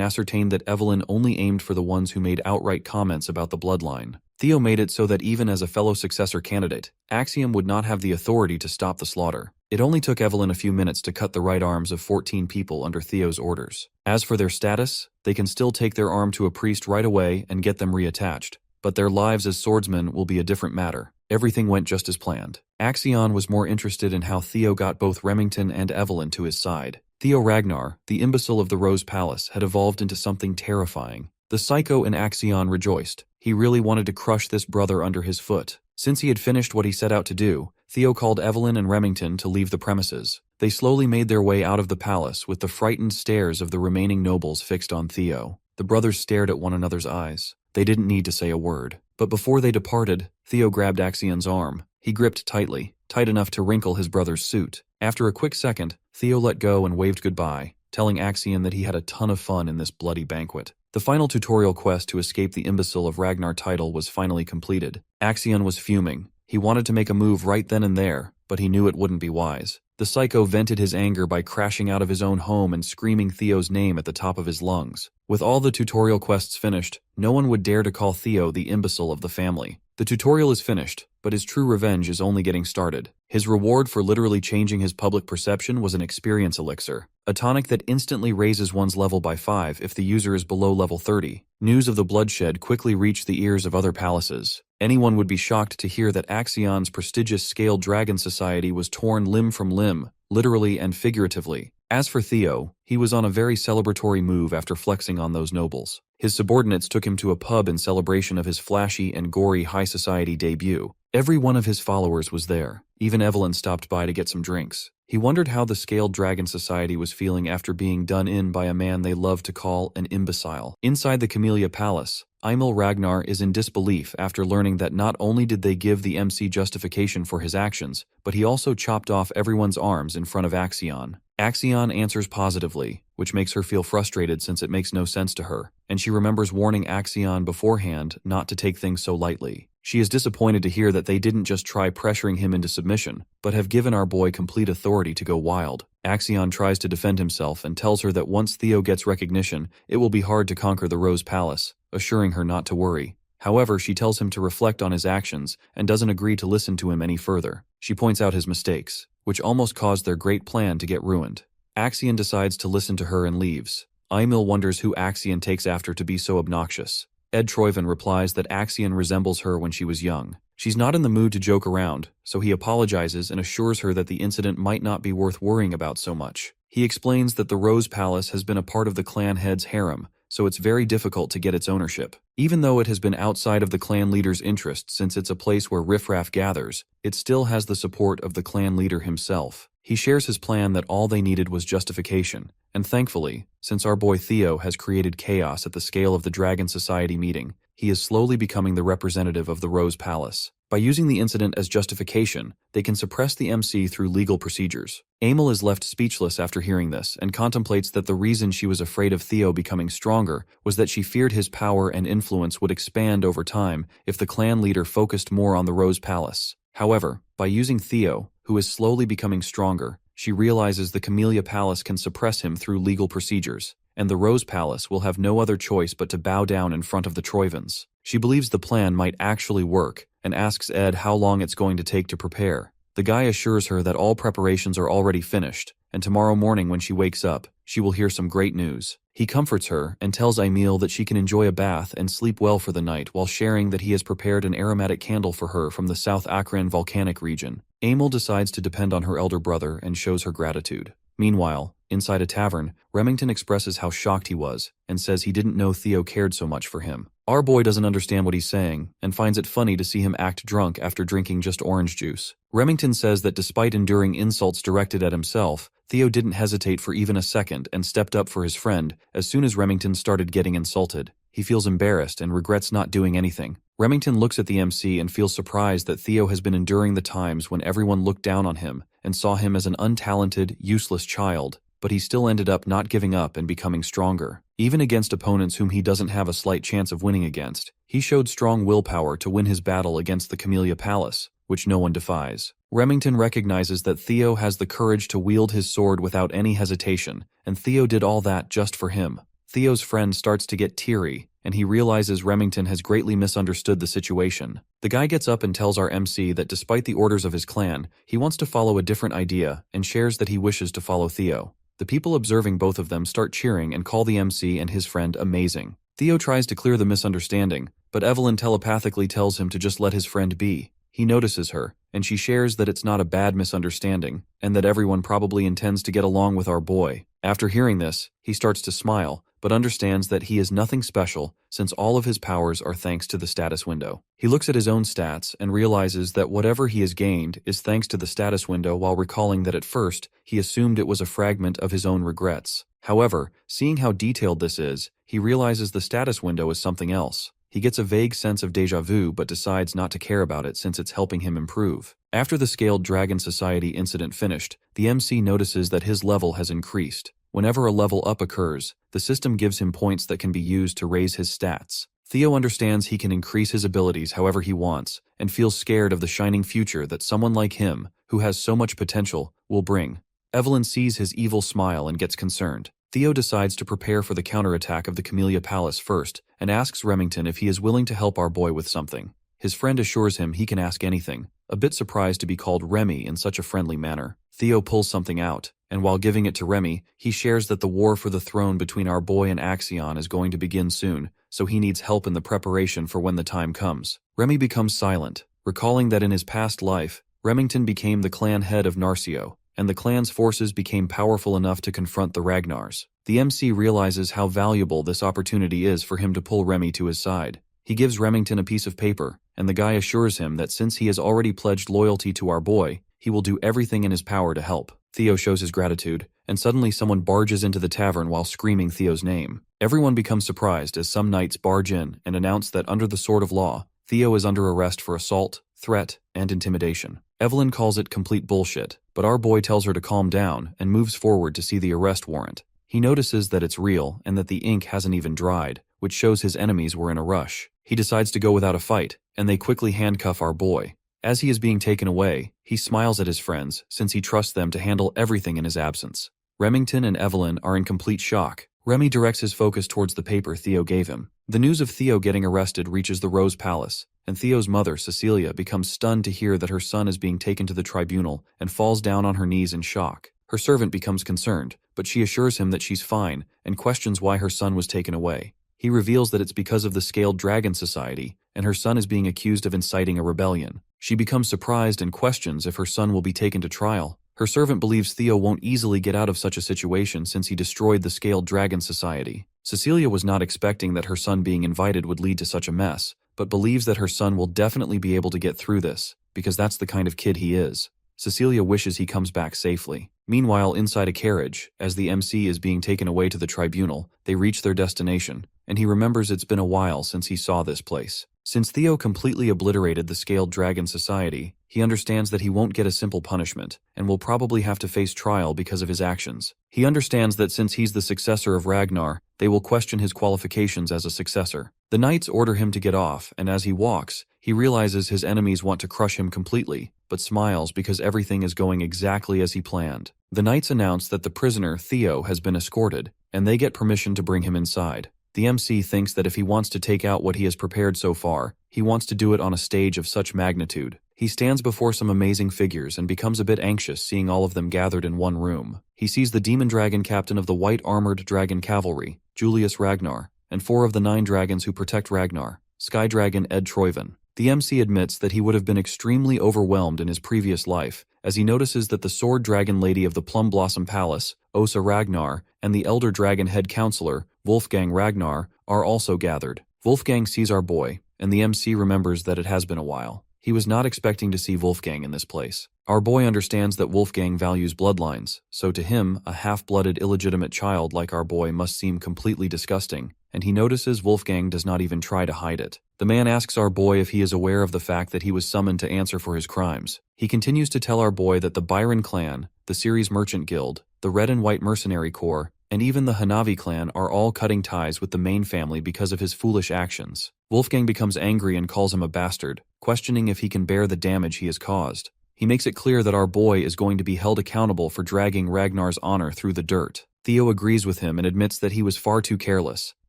ascertained that Evelyn only aimed for the ones who made outright comments about the bloodline. Theo made it so that even as a fellow successor candidate, Axiom would not have the authority to stop the slaughter. It only took Evelyn a few minutes to cut the right arms of 14 people under Theo's orders. As for their status, they can still take their arm to a priest right away and get them reattached, but their lives as swordsmen will be a different matter. Everything went just as planned. Axion was more interested in how Theo got both Remington and Evelyn to his side. Theo Ragnar, the imbecile of the Rose Palace, had evolved into something terrifying. The psycho in Axion rejoiced. He really wanted to crush this brother under his foot. Since he had finished what he set out to do, Theo called Evelyn and Remington to leave the premises. They slowly made their way out of the palace with the frightened stares of the remaining nobles fixed on Theo. The brothers stared at one another's eyes. They didn't need to say a word. But before they departed, Theo grabbed Axion's arm. He gripped tightly, tight enough to wrinkle his brother's suit. After a quick second, Theo let go and waved goodbye, telling Axion that he had a ton of fun in this bloody banquet. The final tutorial quest to escape the imbecile of Ragnar title was finally completed. Axion was fuming. He wanted to make a move right then and there, but he knew it wouldn't be wise. The psycho vented his anger by crashing out of his own home and screaming Theo's name at the top of his lungs. With all the tutorial quests finished, no one would dare to call Theo the imbecile of the family. The tutorial is finished, but his true revenge is only getting started. His reward for literally changing his public perception was an experience elixir, a tonic that instantly raises one's level by 5 if the user is below level 30. News of the bloodshed quickly reached the ears of other palaces. Anyone would be shocked to hear that Axion's prestigious scaled dragon society was torn limb from limb, literally and figuratively. As for Theo, he was on a very celebratory move after flexing on those nobles. His subordinates took him to a pub in celebration of his flashy and gory high society debut. Every one of his followers was there. Even Evelyn stopped by to get some drinks. He wondered how the Scaled Dragon Society was feeling after being done in by a man they loved to call an imbecile. Inside the Camellia Palace, Emil Ragnar is in disbelief after learning that not only did they give the MC justification for his actions, but he also chopped off everyone's arms in front of Axion. Axion answers positively, which makes her feel frustrated since it makes no sense to her, and she remembers warning Axion beforehand not to take things so lightly. She is disappointed to hear that they didn't just try pressuring him into submission, but have given our boy complete authority to go wild. Axion tries to defend himself and tells her that once Theo gets recognition, it will be hard to conquer the Rose Palace, assuring her not to worry. However, she tells him to reflect on his actions and doesn't agree to listen to him any further. She points out his mistakes, which almost caused their great plan to get ruined. Axion decides to listen to her and leaves. Emil wonders who Axion takes after to be so obnoxious. Ed Troyven replies that Axion resembles her when she was young. She's not in the mood to joke around, so he apologizes and assures her that the incident might not be worth worrying about so much. He explains that the Rose Palace has been a part of the clan head's harem, so it's very difficult to get its ownership. Even though it has been outside of the clan leader's interest since it's a place where riffraff gathers, it still has the support of the clan leader himself. He shares his plan that all they needed was justification, and thankfully, since our boy Theo has created chaos at the scale of the Dragon Society meeting, he is slowly becoming the representative of the Rose Palace. By using the incident as justification, they can suppress the MC through legal procedures. Emil is left speechless after hearing this and contemplates that the reason she was afraid of Theo becoming stronger was that she feared his power and influence would expand over time if the clan leader focused more on the Rose Palace. However, by using Theo, who is slowly becoming stronger, she realizes the Camellia Palace can suppress him through legal procedures, and the Rose Palace will have no other choice but to bow down in front of the Troyvens. She believes the plan might actually work, and asks Ed how long it's going to take to prepare. The guy assures her that all preparations are already finished, and tomorrow morning when she wakes up, she will hear some great news. He comforts her and tells Emil that she can enjoy a bath and sleep well for the night while sharing that he has prepared an aromatic candle for her from the South Akron volcanic region. Emil decides to depend on her elder brother and shows her gratitude. Meanwhile, Inside a tavern, Remington expresses how shocked he was and says he didn't know Theo cared so much for him. Our boy doesn't understand what he's saying and finds it funny to see him act drunk after drinking just orange juice. Remington says that despite enduring insults directed at himself, Theo didn't hesitate for even a second and stepped up for his friend as soon as Remington started getting insulted. He feels embarrassed and regrets not doing anything. Remington looks at the MC and feels surprised that Theo has been enduring the times when everyone looked down on him and saw him as an untalented, useless child, but he still ended up not giving up and becoming stronger. Even against opponents whom he doesn't have a slight chance of winning against, he showed strong willpower to win his battle against the Camellia Palace, which no one defies. Remington recognizes that Theo has the courage to wield his sword without any hesitation, and Theo did all that just for him. Theo's friend starts to get teary, and he realizes Remington has greatly misunderstood the situation. The guy gets up and tells our MC that despite the orders of his clan, he wants to follow a different idea and shares that he wishes to follow Theo. The people observing both of them start cheering and call the MC and his friend amazing. Theo tries to clear the misunderstanding, but Evelyn telepathically tells him to just let his friend be. He notices her, and she shares that it's not a bad misunderstanding, and that everyone probably intends to get along with our boy. After hearing this, he starts to smile, but understands that he is nothing special since all of his powers are thanks to the status window. He looks at his own stats and realizes that whatever he has gained is thanks to the status window, while recalling that at first he assumed it was a fragment of his own regrets. However, seeing how detailed this is, he realizes the status window is something else. He gets a vague sense of déjà vu but decides not to care about it since it's helping him improve. After the Scaled Dragon Society incident finished, the MC notices that his level has increased. Whenever a level up occurs, the system gives him points that can be used to raise his stats. Theo understands he can increase his abilities however he wants, and feels scared of the shining future that someone like him, who has so much potential, will bring. Evelyn sees his evil smile and gets concerned. Theo decides to prepare for the counterattack of the Camellia Palace first, and asks Remington if he is willing to help our boy with something. His friend assures him he can ask anything, a bit surprised to be called Remy in such a friendly manner. Theo pulls something out, and while giving it to Remy, he shares that the war for the throne between our boy and Axion is going to begin soon, so he needs help in the preparation for when the time comes. Remy becomes silent, recalling that in his past life, Remington became the clan head of Narcio, and the clan's forces became powerful enough to confront the Ragnars. The MC realizes how valuable this opportunity is for him to pull Remy to his side. He gives Remington a piece of paper, and the guy assures him that since he has already pledged loyalty to our boy, he will do everything in his power to help. Theo shows his gratitude, and suddenly someone barges into the tavern while screaming Theo's name. Everyone becomes surprised as some knights barge in and announce that under the sword of law, Theo is under arrest for assault, threat, and intimidation. Evelyn calls it complete bullshit, but our boy tells her to calm down and moves forward to see the arrest warrant. He notices that it's real and that the ink hasn't even dried, which shows his enemies were in a rush. He decides to go without a fight, and they quickly handcuff our boy. As he is being taken away, he smiles at his friends since he trusts them to handle everything in his absence. Remington and Evelyn are in complete shock. Remy directs his focus towards the paper Theo gave him. The news of Theo getting arrested reaches the Rose Palace, and Theo's mother, Cecilia, becomes stunned to hear that her son is being taken to the tribunal and falls down on her knees in shock. Her servant becomes concerned, but she assures him that she's fine and questions why her son was taken away. He reveals that it's because of the Scaled Dragon Society, and her son is being accused of inciting a rebellion. She becomes surprised and questions if her son will be taken to trial. Her servant believes Theo won't easily get out of such a situation since he destroyed the Scaled Dragon Society. Cecilia was not expecting that her son being invited would lead to such a mess, but believes that her son will definitely be able to get through this, because that's the kind of kid he is. Cecilia wishes he comes back safely. Meanwhile, inside a carriage, as the MC is being taken away to the tribunal, they reach their destination, and he remembers it's been a while since he saw this place. Since Theo completely obliterated the Scaled Dragon Society, he understands that he won't get a simple punishment, and will probably have to face trial because of his actions. He understands that since he's the successor of Ragnar, they will question his qualifications as a successor. The knights order him to get off, and as he walks, he realizes his enemies want to crush him completely, but smiles because everything is going exactly as he planned. The knights announce that the prisoner, Theo, has been escorted, and they get permission to bring him inside. The MC thinks that if he wants to take out what he has prepared so far, he wants to do it on a stage of such magnitude. He stands before some amazing figures and becomes a bit anxious seeing all of them gathered in one room. He sees the demon dragon captain of the white armored dragon cavalry, Julius Ragnar, and 4 of the 9 dragons who protect Ragnar, Sky Dragon Ed Troyven, The MC admits that he would have been extremely overwhelmed in his previous life, as he notices that the Sword Dragon Lady of the Plum Blossom Palace, Osa Ragnar, and the Elder Dragon Head Counselor, Wolfgang Ragnar, are also gathered. Wolfgang sees our boy, and the MC remembers that it has been a while. He was not expecting to see Wolfgang in this place. Our boy understands that Wolfgang values bloodlines, so to him, a half-blooded illegitimate child like our boy must seem completely disgusting, and he notices Wolfgang does not even try to hide it. The man asks our boy if he is aware of the fact that he was summoned to answer for his crimes. He continues to tell our boy that the Byron clan, the Ceres Merchant Guild, the Red and White Mercenary Corps, and even the Hanavi clan are all cutting ties with the main family because of his foolish actions. Wolfgang becomes angry and calls him a bastard, questioning if he can bear the damage he has caused. He makes it clear that our boy is going to be held accountable for dragging Ragnar's honor through the dirt. Theo agrees with him and admits that he was far too careless.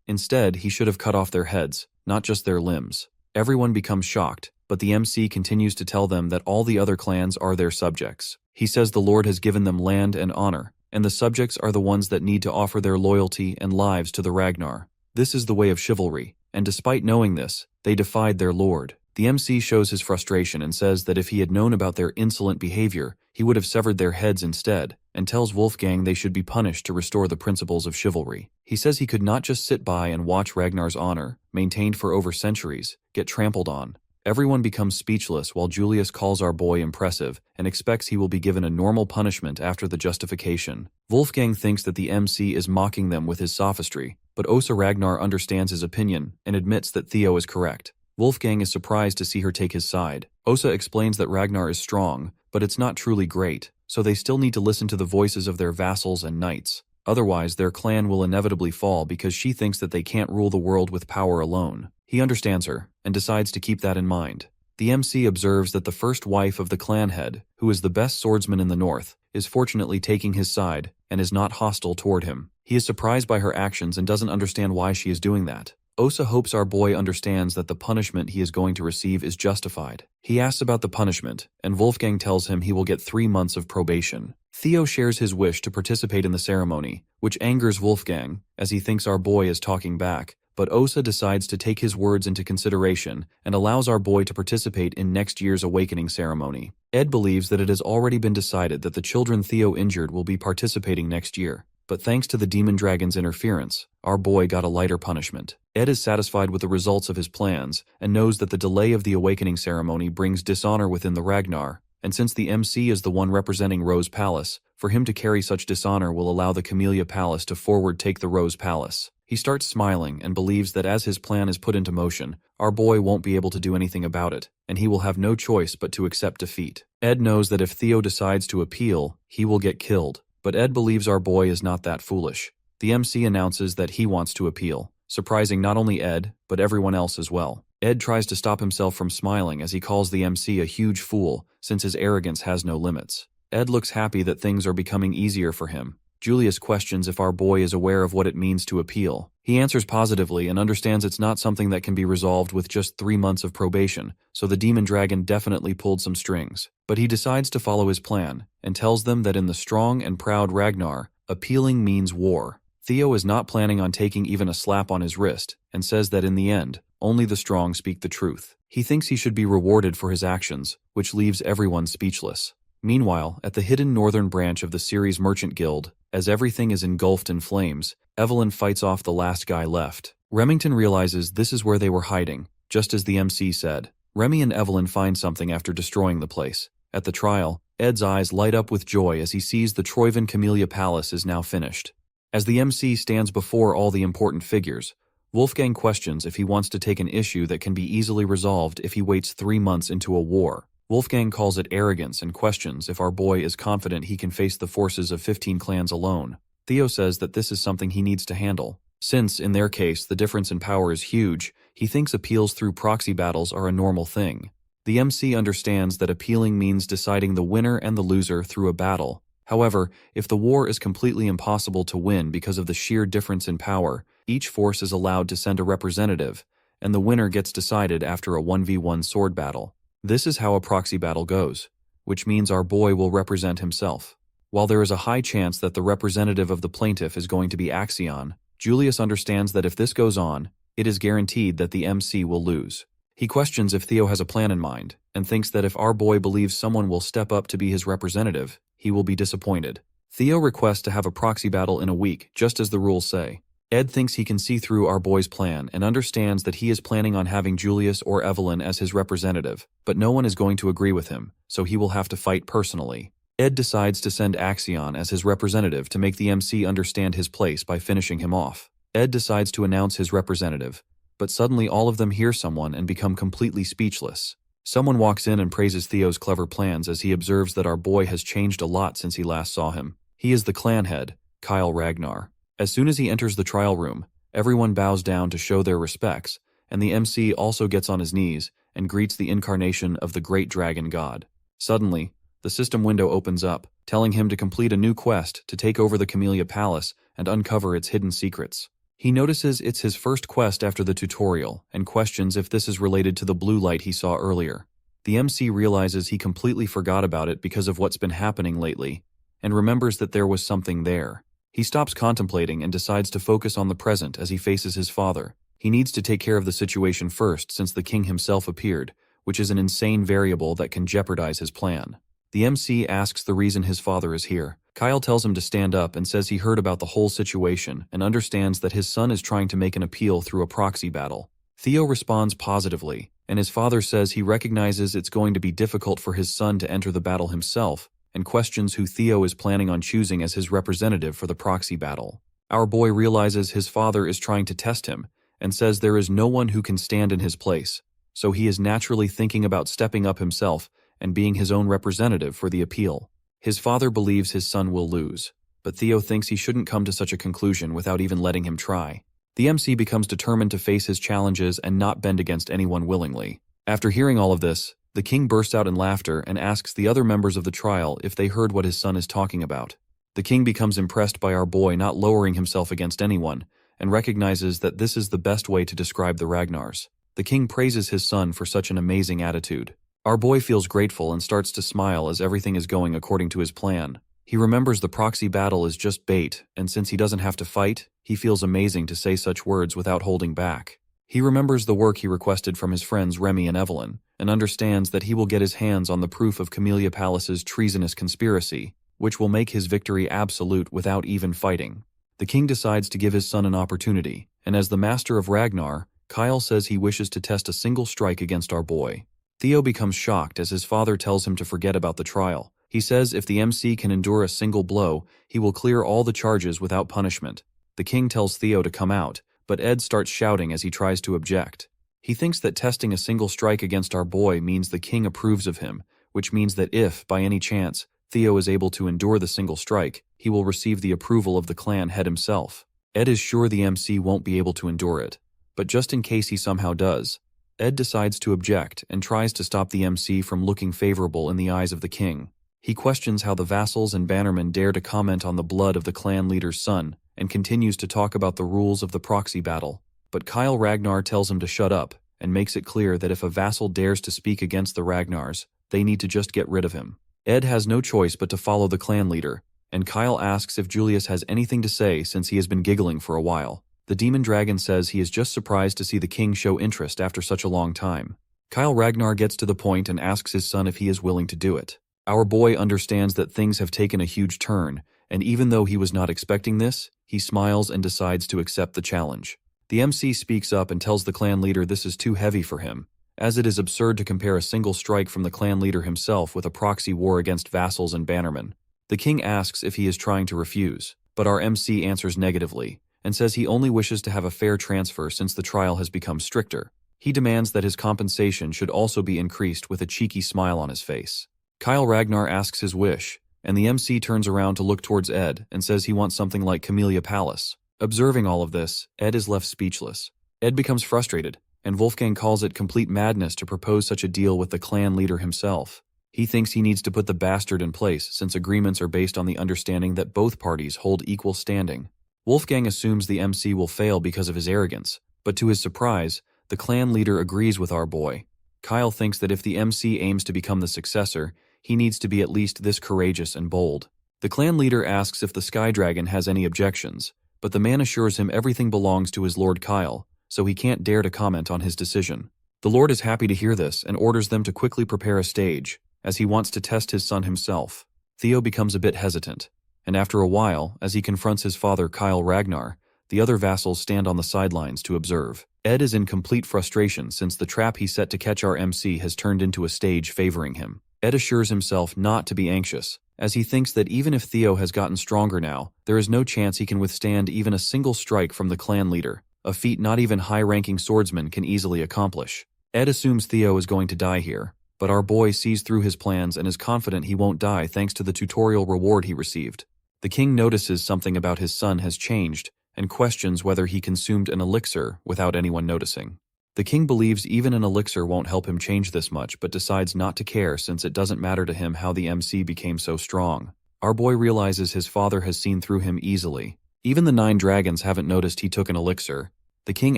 Instead, he should have cut off their heads, not just their limbs. Everyone becomes shocked, but the MC continues to tell them that all the other clans are their subjects. He says the Lord has given them land and honor, and the subjects are the ones that need to offer their loyalty and lives to the Ragnar. This is the way of chivalry, and despite knowing this, they defied their lord. The MC shows his frustration and says that if he had known about their insolent behavior, he would have severed their heads instead, and tells Wolfgang they should be punished to restore the principles of chivalry. He says he could not just sit by and watch Ragnar's honor, maintained for over centuries, get trampled on. Everyone becomes speechless while Julius calls our boy impressive and expects he will be given a normal punishment after the justification. Wolfgang thinks that the MC is mocking them with his sophistry, but Osa Ragnar understands his opinion and admits that Theo is correct. Wolfgang is surprised to see her take his side. Osa explains that Ragnar is strong, but it's not truly great, so they still need to listen to the voices of their vassals and knights. Otherwise, their clan will inevitably fall because she thinks that they can't rule the world with power alone. He understands her, and decides to keep that in mind. The MC observes that the first wife of the clan head, who is the best swordsman in the north, is fortunately taking his side, and is not hostile toward him. He is surprised by her actions and doesn't understand why she is doing that. Osa hopes our boy understands that the punishment he is going to receive is justified. He asks about the punishment, and Wolfgang tells him he will get 3 months of probation. Theo shares his wish to participate in the ceremony, which angers Wolfgang, as he thinks our boy is talking back, but Osa decides to take his words into consideration and allows our boy to participate in next year's awakening ceremony. Ed believes that it has already been decided that the children Theo injured will be participating next year, but thanks to the demon dragon's interference, our boy got a lighter punishment. Ed is satisfied with the results of his plans and knows that the delay of the awakening ceremony brings dishonor within the Ragnar, and since the MC is the one representing Rose Palace, for him to carry such dishonor will allow the Camellia Palace to forward take the Rose Palace. He starts smiling and believes that as his plan is put into motion, our boy won't be able to do anything about it, and he will have no choice but to accept defeat. Ed knows that if Theo decides to appeal, he will get killed, but Ed believes our boy is not that foolish. The MC announces that he wants to appeal, surprising not only Ed, but everyone else as well. Ed tries to stop himself from smiling as he calls the MC a huge fool, since his arrogance has no limits. Ed looks happy that things are becoming easier for him. Julius questions if our boy is aware of what it means to appeal. He answers positively and understands it's not something that can be resolved with just 3 months of probation, so the demon dragon definitely pulled some strings. But he decides to follow his plan, and tells them that in the strong and proud Ragnar, appealing means war. Theo is not planning on taking even a slap on his wrist, and says that in the end, only the strong speak the truth. He thinks he should be rewarded for his actions, which leaves everyone speechless. Meanwhile, at the hidden northern branch of the Ceres Merchant Guild, as everything is engulfed in flames, Evelyn fights off the last guy left. Remington realizes this is where they were hiding, just as the MC said. Remy and Evelyn find something after destroying the place. At the trial, Ed's eyes light up with joy as he sees the Troyvan Camellia Palace is now finished. As the MC stands before all the important figures, Wolfgang questions if he wants to take an issue that can be easily resolved if he waits 3 months into a war. Wolfgang calls it arrogance and questions if our boy is confident he can face the forces of 15 clans alone. Theo says that this is something he needs to handle. Since, in their case, the difference in power is huge, he thinks appeals through proxy battles are a normal thing. The MC understands that appealing means deciding the winner and the loser through a battle. However, if the war is completely impossible to win because of the sheer difference in power, each force is allowed to send a representative, and the winner gets decided after a 1v1 sword battle. This is how a proxy battle goes, which means our boy will represent himself. While there is a high chance that the representative of the plaintiff is going to be Axion, Julius understands that if this goes on, it is guaranteed that the MC will lose. He questions if Theo has a plan in mind, and thinks that if our boy believes someone will step up to be his representative, he will be disappointed. Theo requests to have a proxy battle in a week, just as the rules say. Ed thinks he can see through our boy's plan and understands that he is planning on having Julius or Evelyn as his representative, but no one is going to agree with him, so he will have to fight personally. Ed decides to send Axion as his representative to make the MC understand his place by finishing him off. Ed decides to announce his representative, but suddenly all of them hear someone and become completely speechless. Someone walks in and praises Theo's clever plans as he observes that our boy has changed a lot since he last saw him. He is the clan head, Kyle Ragnar. As soon as he enters the trial room, everyone bows down to show their respects, and the MC also gets on his knees and greets the incarnation of the great dragon god. Suddenly, the system window opens up, telling him to complete a new quest to take over the Camellia Palace and uncover its hidden secrets. He notices it's his first quest after the tutorial and questions if this is related to the blue light he saw earlier. The MC realizes he completely forgot about it because of what's been happening lately, and remembers that there was something there. He stops contemplating and decides to focus on the present as he faces his father. He needs to take care of the situation first since the king himself appeared, which is an insane variable that can jeopardize his plan. The MC asks the reason his father is here. Kyle tells him to stand up and says he heard about the whole situation and understands that his son is trying to make an appeal through a proxy battle. Theo responds positively, and his father says he recognizes it's going to be difficult for his son to enter the battle himself, and questions who Theo is planning on choosing as his representative for the proxy battle. Our boy realizes his father is trying to test him, and says there is no one who can stand in his place, so he is naturally thinking about stepping up himself and being his own representative for the appeal. His father believes his son will lose, but Theo thinks he shouldn't come to such a conclusion without even letting him try. The MC becomes determined to face his challenges and not bend against anyone willingly. After hearing all of this, the king bursts out in laughter and asks the other members of the trial if they heard what his son is talking about. The king becomes impressed by our boy not lowering himself against anyone, and recognizes that this is the best way to describe the Ragnars. The king praises his son for such an amazing attitude. Our boy feels grateful and starts to smile as everything is going according to his plan. He remembers the proxy battle is just bait, and since he doesn't have to fight, he feels amazing to say such words without holding back. He remembers the work he requested from his friends Remy and Evelyn, and understands that he will get his hands on the proof of Camellia Palace's treasonous conspiracy, which will make his victory absolute without even fighting. The king decides to give his son an opportunity, and as the master of Ragnar, Kyle says he wishes to test a single strike against our boy. Theo becomes shocked as his father tells him to forget about the trial. He says if the MC can endure a single blow, he will clear all the charges without punishment. The king tells Theo to come out, but Ed starts shouting as he tries to object. He thinks that testing a single strike against our boy means the king approves of him, which means that if, by any chance, Theo is able to endure the single strike, he will receive the approval of the clan head himself. Ed is sure the MC won't be able to endure it, but just in case he somehow does, Ed decides to object and tries to stop the MC from looking favorable in the eyes of the king. He questions how the vassals and bannermen dare to comment on the blood of the clan leader's son, and continues to talk about the rules of the proxy battle. But Kyle Ragnar tells him to shut up, and makes it clear that if a vassal dares to speak against the Ragnars, they need to just get rid of him. Ed has no choice but to follow the clan leader, and Kyle asks if Julius has anything to say since he has been giggling for a while. The demon dragon says he is just surprised to see the king show interest after such a long time. Kyle Ragnar gets to the point and asks his son if he is willing to do it. Our boy understands that things have taken a huge turn, and even though he was not expecting this, he smiles and decides to accept the challenge. The MC speaks up and tells the clan leader this is too heavy for him, as it is absurd to compare a single strike from the clan leader himself with a proxy war against vassals and bannermen. The king asks if he is trying to refuse, but our MC answers negatively, and says he only wishes to have a fair transfer since the trial has become stricter. He demands that his compensation should also be increased with a cheeky smile on his face. Kyle Ragnar asks his wish, and the MC turns around to look towards Ed and says he wants something like Camellia Palace. Observing all of this, Ed is left speechless. Ed becomes frustrated, and Wolfgang calls it complete madness to propose such a deal with the clan leader himself. He thinks he needs to put the bastard in place since agreements are based on the understanding that both parties hold equal standing. Wolfgang assumes the MC will fail because of his arrogance, but to his surprise, the clan leader agrees with our boy. Kyle thinks that if the MC aims to become the successor, he needs to be at least this courageous and bold. The clan leader asks if the Sky Dragon has any objections, but the man assures him everything belongs to his Lord Kyle, so he can't dare to comment on his decision. The Lord is happy to hear this and orders them to quickly prepare a stage, as he wants to test his son himself. Theo becomes a bit hesitant, and after a while, as he confronts his father Kyle Ragnar, the other vassals stand on the sidelines to observe. Ed is in complete frustration since the trap he set to catch our MC has turned into a stage favoring him. Ed assures himself not to be anxious, as he thinks that even if Theo has gotten stronger now, there is no chance he can withstand even a single strike from the clan leader, a feat not even high-ranking swordsmen can easily accomplish. Ed assumes Theo is going to die here, but our boy sees through his plans and is confident he won't die thanks to the tutorial reward he received. The king notices something about his son has changed and questions whether he consumed an elixir without anyone noticing. The king believes even an elixir won't help him change this much but decides not to care since it doesn't matter to him how the MC became so strong. Our boy realizes his father has seen through him easily. Even the 9 dragons haven't noticed he took an elixir. The king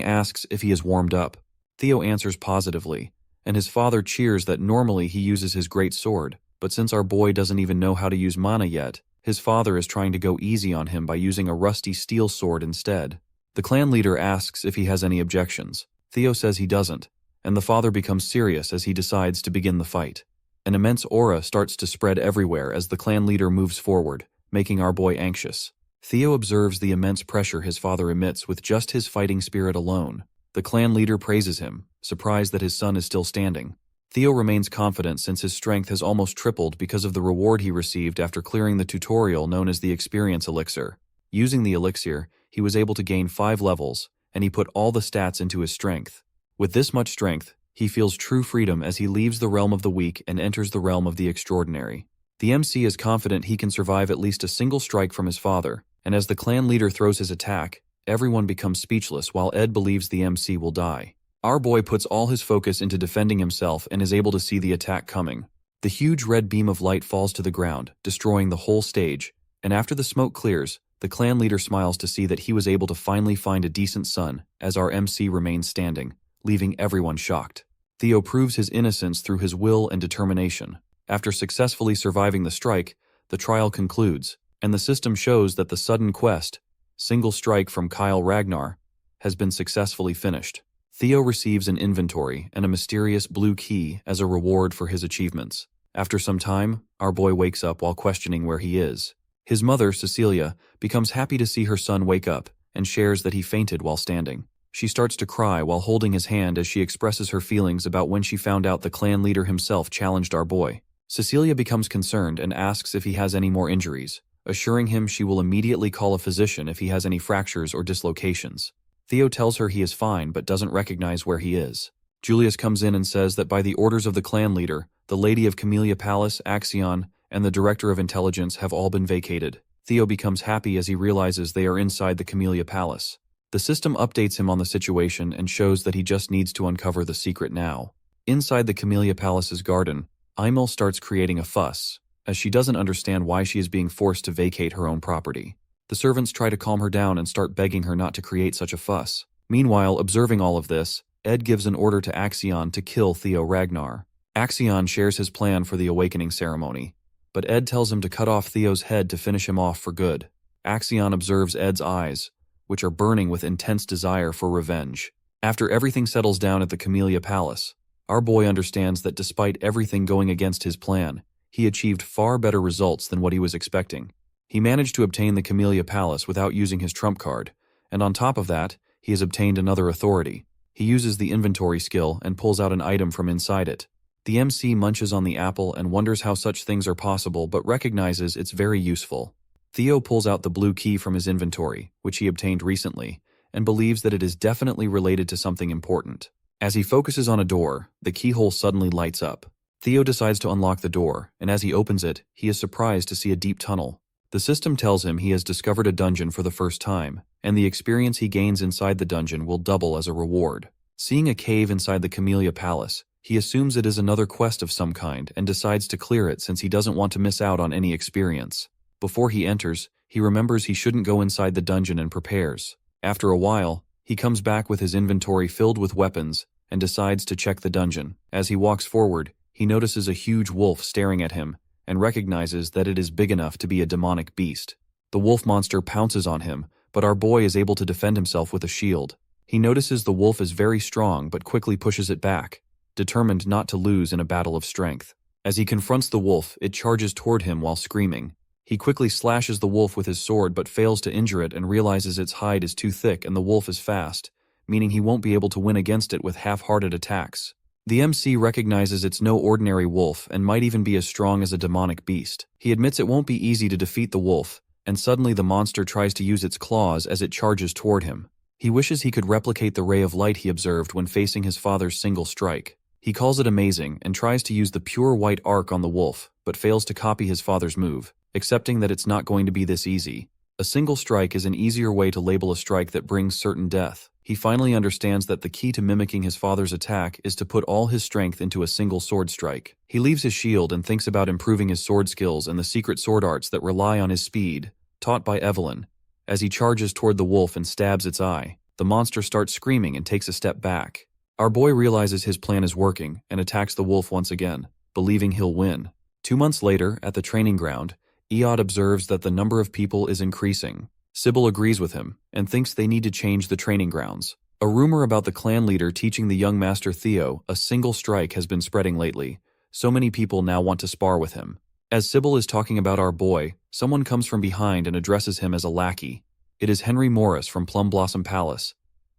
asks if he is warmed up. Theo answers positively, and his father cheers that normally he uses his great sword, but since our boy doesn't even know how to use mana yet, his father is trying to go easy on him by using a rusty steel sword instead. The clan leader asks if he has any objections. Theo says he doesn't, and the father becomes serious as he decides to begin the fight. An immense aura starts to spread everywhere as the clan leader moves forward, making our boy anxious. Theo observes the immense pressure his father emits with just his fighting spirit alone. The clan leader praises him, surprised that his son is still standing. Theo remains confident since his strength has almost tripled because of the reward he received after clearing the tutorial known as the Experience Elixir. Using the elixir, he was able to gain 5 levels, and he put all the stats into his strength. With this much strength, he feels true freedom as he leaves the realm of the weak and enters the realm of the extraordinary. The MC is confident he can survive at least a single strike from his father, and as the clan leader throws his attack, everyone becomes speechless while Ed believes the MC will die. Our boy puts all his focus into defending himself and is able to see the attack coming. The huge red beam of light falls to the ground, destroying the whole stage, and after the smoke clears, the clan leader smiles to see that he was able to finally find a decent son, as our MC remains standing, leaving everyone shocked. Theo proves his innocence through his will and determination. After successfully surviving the strike, the trial concludes, and the system shows that the sudden quest, Single Strike from Kyle Ragnar, has been successfully finished. Theo receives an inventory and a mysterious blue key as a reward for his achievements. After some time, our boy wakes up while questioning where he is. His mother, Cecilia, becomes happy to see her son wake up and shares that he fainted while standing. She starts to cry while holding his hand as she expresses her feelings about when she found out the clan leader himself challenged our boy. Cecilia becomes concerned and asks if he has any more injuries, assuring him she will immediately call a physician if he has any fractures or dislocations. Theo tells her he is fine but doesn't recognize where he is. Julius comes in and says that by the orders of the clan leader, the Lady of Camellia Palace, Axion, and the Director of Intelligence have all been vacated. Theo becomes happy as he realizes they are inside the Camellia Palace. The system updates him on the situation and shows that he just needs to uncover the secret now. Inside the Camellia Palace's garden, Imel starts creating a fuss, as she doesn't understand why she is being forced to vacate her own property. The servants try to calm her down and start begging her not to create such a fuss. Meanwhile, observing all of this, Ed gives an order to Axion to kill Theo Ragnar. Axion shares his plan for the awakening ceremony, but Ed tells him to cut off Theo's head to finish him off for good. Axion observes Ed's eyes, which are burning with intense desire for revenge. After everything settles down at the Camellia Palace, our boy understands that despite everything going against his plan, he achieved far better results than what he was expecting. He managed to obtain the Camellia Palace without using his trump card, and on top of that, he has obtained another authority. He uses the inventory skill and pulls out an item from inside it. The MC munches on the apple and wonders how such things are possible but recognizes it's very useful. Theo pulls out the blue key from his inventory, which he obtained recently, and believes that it is definitely related to something important. As he focuses on a door, the keyhole suddenly lights up. Theo decides to unlock the door, and as he opens it, he is surprised to see a deep tunnel. The system tells him he has discovered a dungeon for the first time, and the experience he gains inside the dungeon will double as a reward. Seeing a cave inside the Camellia Palace, he assumes it is another quest of some kind and decides to clear it since he doesn't want to miss out on any experience. Before he enters, he remembers he shouldn't go inside the dungeon and prepares. After a while, he comes back with his inventory filled with weapons and decides to check the dungeon. As he walks forward, he notices a huge wolf staring at him and recognizes that it is big enough to be a demonic beast. The wolf monster pounces on him, but our boy is able to defend himself with a shield. He notices the wolf is very strong but quickly pushes it back, determined not to lose in a battle of strength. As he confronts the wolf, it charges toward him while screaming. He quickly slashes the wolf with his sword but fails to injure it and realizes its hide is too thick and the wolf is fast, meaning he won't be able to win against it with half-hearted attacks. The MC recognizes it's no ordinary wolf and might even be as strong as a demonic beast. He admits it won't be easy to defeat the wolf, and suddenly the monster tries to use its claws as it charges toward him. He wishes he could replicate the ray of light he observed when facing his father's single strike. He calls it amazing and tries to use the pure white arc on the wolf, but fails to copy his father's move, accepting that it's not going to be this easy. A single strike is an easier way to label a strike that brings certain death. He finally understands that the key to mimicking his father's attack is to put all his strength into a single sword strike. He leaves his shield and thinks about improving his sword skills and the secret sword arts that rely on his speed, taught by Evelyn. As he charges toward the wolf and stabs its eye, the monster starts screaming and takes a step back. Our boy realizes his plan is working and attacks the wolf once again, believing he'll win. 2 months later, at the training ground, Eod observes that the number of people is increasing. Sybil agrees with him and thinks they need to change the training grounds. A rumor about the clan leader teaching the young master Theo a single strike has been spreading lately. So many people now want to spar with him. As Sybil is talking about our boy, someone comes from behind and addresses him as a lackey. It is Henry Morris from Plum Blossom Palace.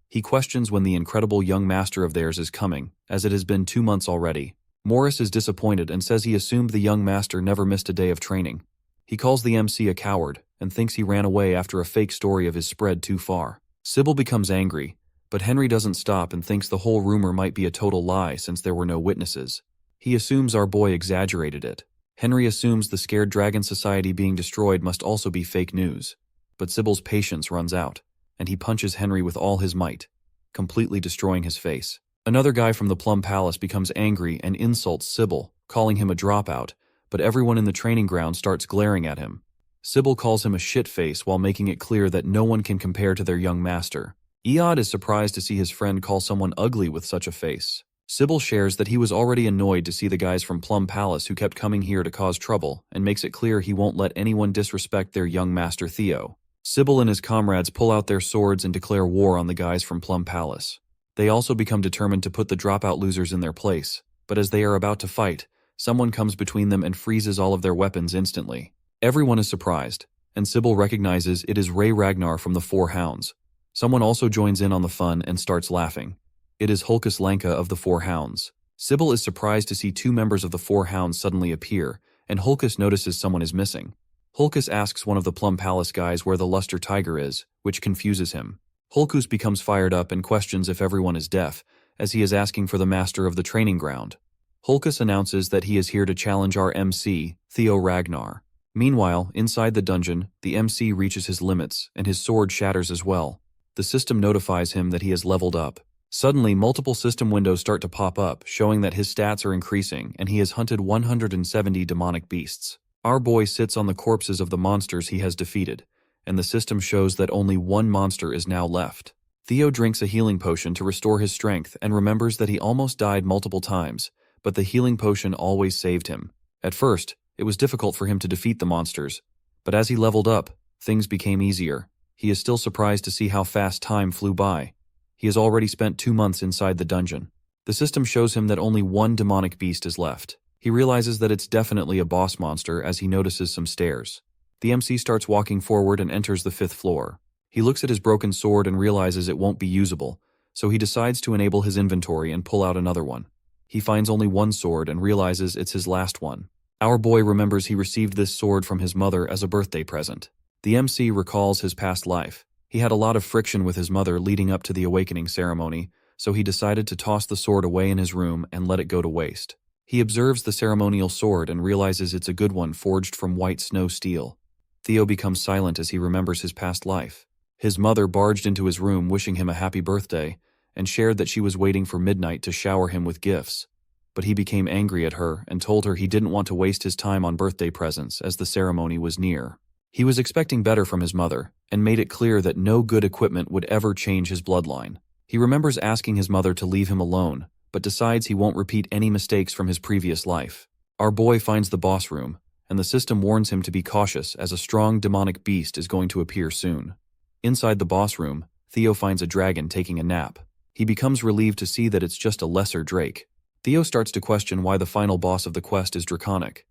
He questions when the incredible young master of theirs is coming, as it has been 2 months already. Morris is disappointed and says he assumed the young master never missed a day of training. He calls the MC a coward and thinks he ran away after a fake story of his spread too far. Sybil becomes angry, but Henry doesn't stop and thinks the whole rumor might be a total lie since there were no witnesses. He assumes our boy exaggerated it. Henry assumes the Scared Dragon Society being destroyed must also be fake news. But Sybil's patience runs out, and he punches Henry with all his might, completely destroying his face. Another guy from the Plum Palace becomes angry and insults Sybil, calling him a dropout, but everyone in the training ground starts glaring at him. Sybil calls him a shit-face while making it clear that no one can compare to their young master. Eod is surprised to see his friend call someone ugly with such a face. Sybil shares that he was already annoyed to see the guys from Plum Palace who kept coming here to cause trouble, and makes it clear he won't let anyone disrespect their young master Theo. Sybil and his comrades pull out their swords and declare war on the guys from Plum Palace. They also become determined to put the dropout losers in their place, but as they are about to fight, someone comes between them and freezes all of their weapons instantly. Everyone is surprised, and Sybil recognizes it is Ray Ragnar from the Four Hounds. Someone also joins in on the fun and starts laughing. It is Hulkus Lanka of the Four Hounds. Sybil is surprised to see 2 members of the Four Hounds suddenly appear, and Hulkus notices someone is missing. Hulkus asks one of the Plum Palace guys where the Luster Tiger is, which confuses him. Hulkus becomes fired up and questions if everyone is deaf, as he is asking for the master of the training ground. Hulkus announces that he is here to challenge our MC, Theo Ragnar. Meanwhile, inside the dungeon, the MC reaches his limits, and his sword shatters as well. The system notifies him that he has leveled up. Suddenly, multiple system windows start to pop up, showing that his stats are increasing, and he has hunted 170 demonic beasts. Our boy sits on the corpses of the monsters he has defeated, and the system shows that only 1 monster is now left. Theo drinks a healing potion to restore his strength and remembers that he almost died multiple times, but the healing potion always saved him. At first, it was difficult for him to defeat the monsters, but as he leveled up, things became easier. He is still surprised to see how fast time flew by. He has already spent 2 months inside the dungeon. The system shows him that only 1 demonic beast is left. He realizes that it's definitely a boss monster as he notices some stairs. The MC starts walking forward and enters the 5th floor. He looks at his broken sword and realizes it won't be usable, so he decides to enable his inventory and pull out another one. He finds only 1 sword and realizes it's his last one. Our boy remembers he received this sword from his mother as a birthday present. The MC recalls his past life. He had a lot of friction with his mother leading up to the awakening ceremony, so he decided to toss the sword away in his room and let it go to waste. He observes the ceremonial sword and realizes it's a good one forged from white snow steel. Theo becomes silent as he remembers his past life. His mother barged into his room wishing him a happy birthday and shared that she was waiting for midnight to shower him with gifts. But he became angry at her and told her he didn't want to waste his time on birthday presents as the ceremony was near. He was expecting better from his mother and made it clear that no good equipment would ever change his bloodline. He remembers asking his mother to leave him alone, but decides he won't repeat any mistakes from his previous life. Our boy finds the boss room, and the system warns him to be cautious as a strong demonic beast is going to appear soon. Inside the boss room, Theo finds a dragon taking a nap. He becomes relieved to see that it's just a lesser drake. Theo starts to question why the final boss of the quest is draconic.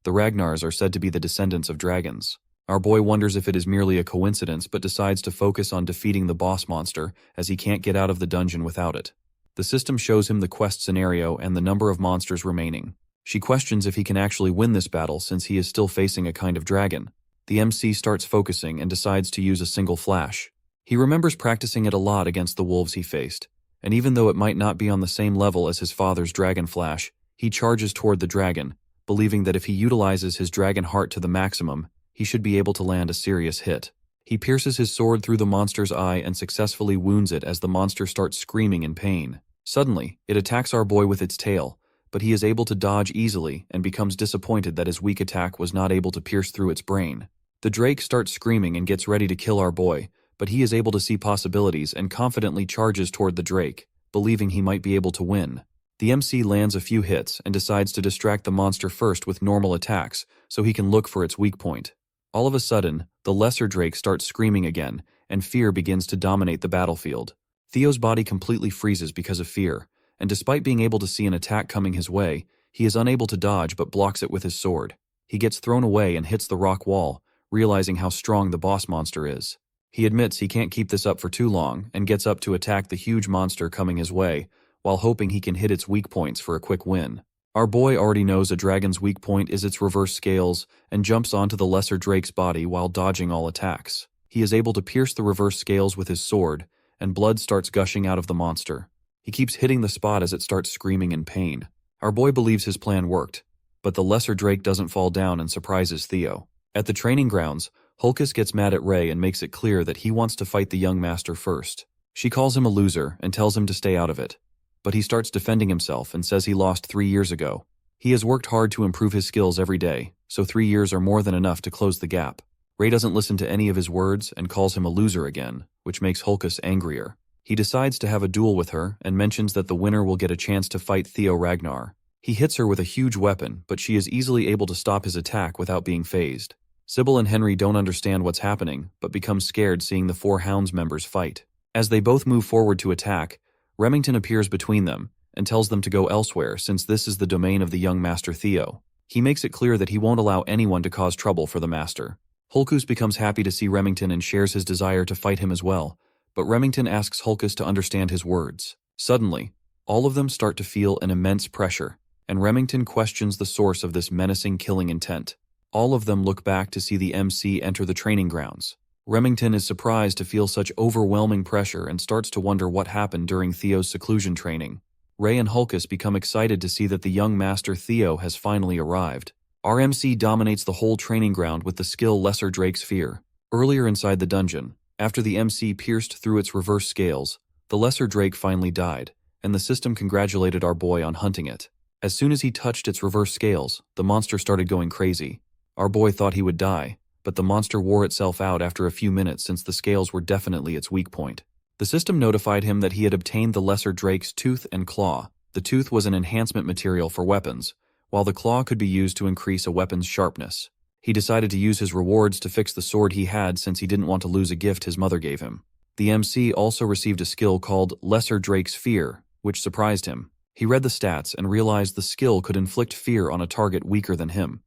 The Ragnars are said to be the descendants of dragons. Our boy wonders if it is merely a coincidence but decides to focus on defeating the boss monster as he can't get out of the dungeon without it. The system shows him the quest scenario and the number of monsters remaining. She questions if he can actually win this battle since he is still facing a kind of dragon. The MC starts focusing and decides to use a single flash. He remembers practicing it a lot against the wolves he faced, and even though it might not be on the same level as his father's dragon flash, he charges toward the dragon, believing that if he utilizes his dragon heart to the maximum, he should be able to land a serious hit. He pierces his sword through the monster's eye and successfully wounds it as the monster starts screaming in pain. Suddenly, it attacks our boy with its tail, but he is able to dodge easily and becomes disappointed that his weak attack was not able to pierce through its brain. The drake starts screaming and gets ready to kill our boy, but he is able to see possibilities and confidently charges toward the drake, believing he might be able to win. The MC lands a few hits and decides to distract the monster first with normal attacks so he can look for its weak point. All of a sudden, the lesser drake starts screaming again, and fear begins to dominate the battlefield. Theo's body completely freezes because of fear, and despite being able to see an attack coming his way, he is unable to dodge but blocks it with his sword. He gets thrown away and hits the rock wall, realizing how strong the boss monster is. He admits he can't keep this up for too long and gets up to attack the huge monster coming his way, while hoping he can hit its weak points for a quick win. Our boy already knows a dragon's weak point is its reverse scales and jumps onto the lesser drake's body while dodging all attacks. He is able to pierce the reverse scales with his sword, and blood starts gushing out of the monster. He keeps hitting the spot as it starts screaming in pain. Our boy believes his plan worked, but the lesser drake doesn't fall down and surprises Theo. At the training grounds, Hulkus gets mad at Ray and makes it clear that he wants to fight the young master first. She calls him a loser and tells him to stay out of it. But he starts defending himself and says he lost 3 years ago. He has worked hard to improve his skills every day, so 3 years are more than enough to close the gap. Ray doesn't listen to any of his words and calls him a loser again, which makes Hulkus angrier. He decides to have a duel with her and mentions that the winner will get a chance to fight Theo Ragnar. He hits her with a huge weapon, but she is easily able to stop his attack without being phased. Sybil and Henry don't understand what's happening, but become scared seeing the four Hounds members fight. As they both move forward to attack, Remington appears between them and tells them to go elsewhere since this is the domain of the young Master Theo. He makes it clear that he won't allow anyone to cause trouble for the Master. Hulkus becomes happy to see Remington and shares his desire to fight him as well, but Remington asks Hulkus to understand his words. Suddenly, all of them start to feel an immense pressure, and Remington questions the source of this menacing killing intent. All of them look back to see the MC enter the training grounds. Remington is surprised to feel such overwhelming pressure and starts to wonder what happened during Theo's seclusion training. Ray and Hulkus become excited to see that the young master Theo has finally arrived. Our MC dominates the whole training ground with the skill Lesser Drake's Fear. Earlier inside the dungeon, after the MC pierced through its reverse scales, the Lesser Drake finally died, and the system congratulated our boy on hunting it. As soon as he touched its reverse scales, the monster started going crazy. Our boy thought he would die, but the monster wore itself out after a few minutes since the scales were definitely its weak point. The system notified him that he had obtained the Lesser Drake's tooth and claw. The tooth was an enhancement material for weapons, while the claw could be used to increase a weapon's sharpness. He decided to use his rewards to fix the sword he had since he didn't want to lose a gift his mother gave him. The MC also received a skill called Lesser Drake's Fear, which surprised him. He read the stats and realized the skill could inflict fear on a target weaker than him.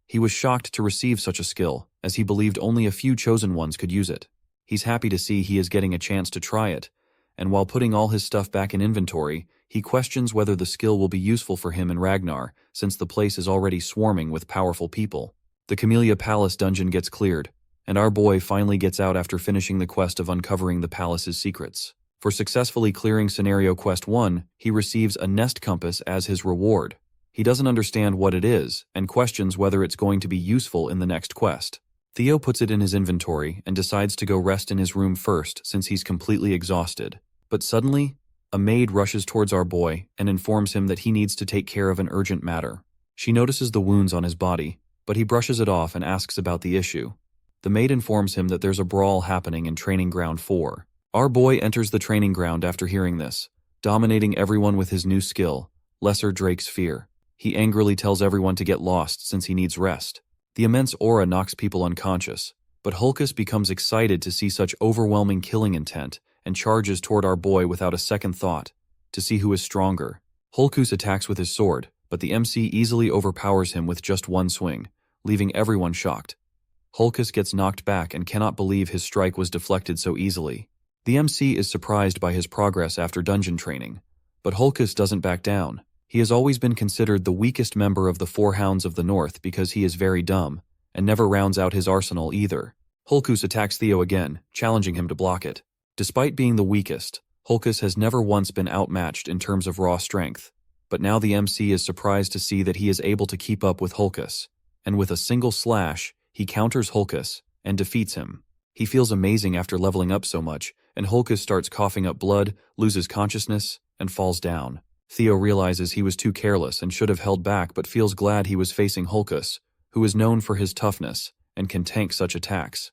He was shocked to receive such a skill, as he believed only a few chosen ones could use it. He's happy to see he is getting a chance to try it, and while putting all his stuff back in inventory, he questions whether the skill will be useful for him in Ragnar, since the place is already swarming with powerful people. The Camellia Palace dungeon gets cleared, and our boy finally gets out after finishing the quest of uncovering the palace's secrets. For successfully clearing Scenario Quest 1, he receives a nest compass as his reward. He doesn't understand what it is, and questions whether it's going to be useful in the next quest. Theo puts it in his inventory and decides to go rest in his room first since he's completely exhausted. But suddenly, a maid rushes towards our boy and informs him that he needs to take care of an urgent matter. She notices the wounds on his body, but he brushes it off and asks about the issue. The maid informs him that there's a brawl happening in Training Ground 4. Our boy enters the training ground after hearing this, dominating everyone with his new skill, Lesser Drake's Fear. He angrily tells everyone to get lost since he needs rest. The immense aura knocks people unconscious, but Hulkus becomes excited to see such overwhelming killing intent and charges toward our boy without a second thought, to see who is stronger. Holkus attacks with his sword, but the MC easily overpowers him with just one swing, leaving everyone shocked. Holkus gets knocked back and cannot believe his strike was deflected so easily. The MC is surprised by his progress after dungeon training, but Holkus doesn't back down. He has always been considered the weakest member of the Four Hounds of the North because he is very dumb, and never rounds out his arsenal either. Holkus attacks Theo again, challenging him to block it. Despite being the weakest, Holkus has never once been outmatched in terms of raw strength, but now the MC is surprised to see that he is able to keep up with Holkus, and with a single slash, he counters Holkus and defeats him. He feels amazing after leveling up so much, and Holkus starts coughing up blood, loses consciousness, and falls down. Theo realizes he was too careless and should have held back, but feels glad he was facing Holkus, who is known for his toughness and can tank such attacks.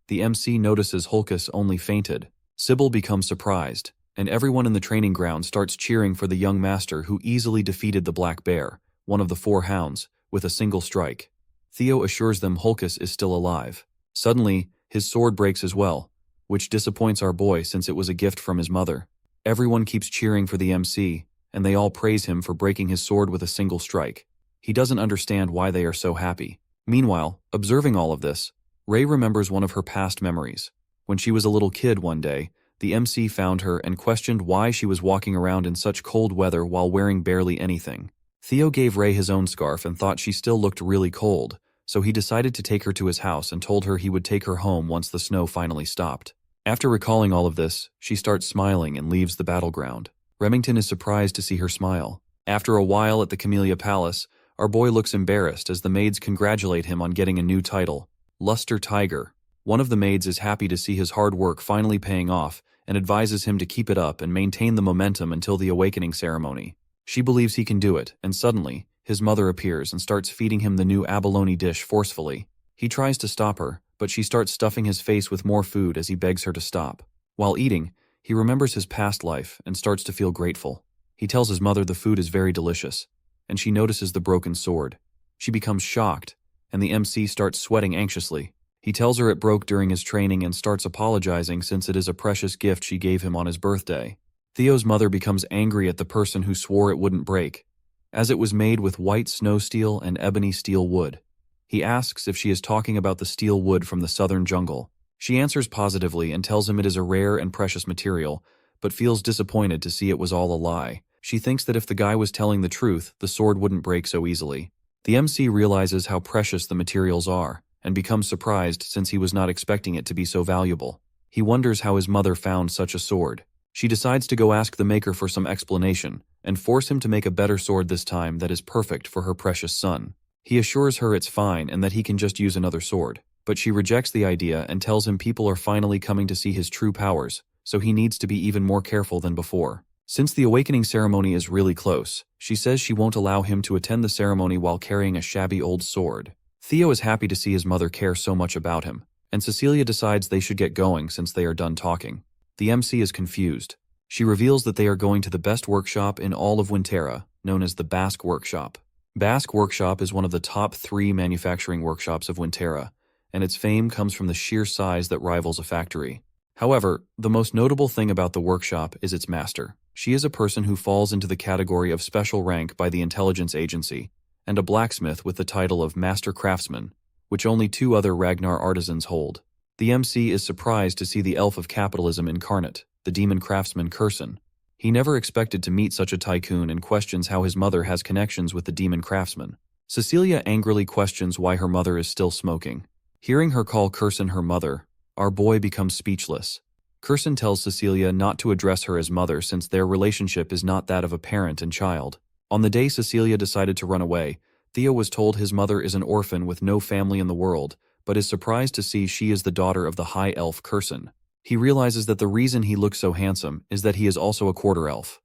The MC notices Holkus only fainted. Sybil becomes surprised, and everyone in the training ground starts cheering for the young master who easily defeated the Black Bear, one of the Four Hounds, with a single strike. Theo assures them Holkus is still alive. Suddenly, his sword breaks as well, which disappoints our boy since it was a gift from his mother. Everyone keeps cheering for the MC, and they all praise him for breaking his sword with a single strike. He doesn't understand why they are so happy. Meanwhile, observing all of this, Ray remembers one of her past memories. When she was a little kid one day, the MC found her and questioned why she was walking around in such cold weather while wearing barely anything. Theo gave Ray his own scarf and thought she still looked really cold, so he decided to take her to his house and told her he would take her home once the snow finally stopped. After recalling all of this, she starts smiling and leaves the battleground. Remington is surprised to see her smile. After a while at the Camellia Palace, our boy looks embarrassed as the maids congratulate him on getting a new title, Luster Tiger. One of the maids is happy to see his hard work finally paying off and advises him to keep it up and maintain the momentum until the awakening ceremony. She believes he can do it, and suddenly, his mother appears and starts feeding him the new abalone dish forcefully. He tries to stop her, but she starts stuffing his face with more food as he begs her to stop. While eating, he remembers his past life and starts to feel grateful. He tells his mother the food is very delicious, and she notices the broken sword. She becomes shocked, and the MC starts sweating anxiously. He tells her it broke during his training and starts apologizing since it is a precious gift she gave him on his birthday. Theo's mother becomes angry at the person who swore it wouldn't break, as it was made with white snow steel and ebony steel wood. He asks if she is talking about the steel wood from the southern jungle. She answers positively and tells him it is a rare and precious material, but feels disappointed to see it was all a lie. She thinks that if the guy was telling the truth, the sword wouldn't break so easily. The MC realizes how precious the materials are, and becomes surprised since he was not expecting it to be so valuable. He wonders how his mother found such a sword. She decides to go ask the maker for some explanation, and force him to make a better sword this time that is perfect for her precious son. He assures her it's fine and that he can just use another sword, but she rejects the idea and tells him people are finally coming to see his true powers, so he needs to be even more careful than before. Since the awakening ceremony is really close, she says she won't allow him to attend the ceremony while carrying a shabby old sword. Theo is happy to see his mother care so much about him, and Cecilia decides they should get going since they are done talking. The MC is confused. She reveals that they are going to the best workshop in all of Winterra, known as the Basque Workshop. Basque Workshop is one of the top 3 manufacturing workshops of Winterra, and its fame comes from the sheer size that rivals a factory. However, the most notable thing about the workshop is its master. She is a person who falls into the category of special rank by the intelligence agency, and a blacksmith with the title of Master Craftsman, which only 2 other Ragnar artisans hold. The MC is surprised to see the elf of capitalism incarnate, the demon craftsman Curson. He never expected to meet such a tycoon and questions how his mother has connections with the demon craftsman. Cecilia angrily questions why her mother is still smoking. Hearing her call Curson her mother, our boy becomes speechless. Curson tells Cecilia not to address her as mother since their relationship is not that of a parent and child. On the day Cecilia decided to run away, Theo was told his mother is an orphan with no family in the world, but is surprised to see she is the daughter of the high elf Curson. He realizes that the reason he looks so handsome is that he is also a quarter elf.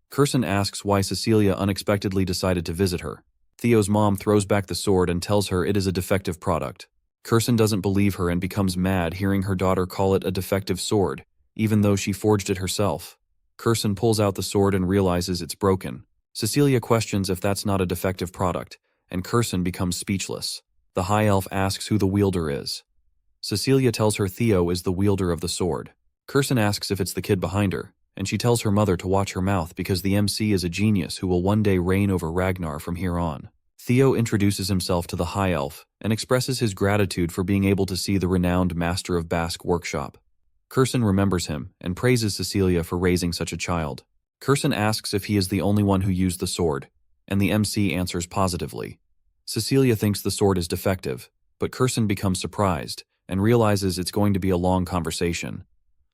Curson asks why Cecilia unexpectedly decided to visit her. Theo's mom throws back the sword and tells her it is a defective product. Curson doesn't believe her and becomes mad hearing her daughter call it a defective sword, even though she forged it herself. Curson pulls out the sword and realizes it's broken. Cecilia questions if that's not a defective product, and Curson becomes speechless. The high elf asks who the wielder is. Cecilia tells her Theo is the wielder of the sword. Kirsten asks if it's the kid behind her, and she tells her mother to watch her mouth because the MC is a genius who will one day reign over Ragnar from here on. Theo introduces himself to the High Elf and expresses his gratitude for being able to see the renowned Master of Basque workshop. Kirsten remembers him and praises Cecilia for raising such a child. Kirsten asks if he is the only one who used the sword, and the MC answers positively. Cecilia thinks the sword is defective, but Kirsten becomes surprised and realizes it's going to be a long conversation.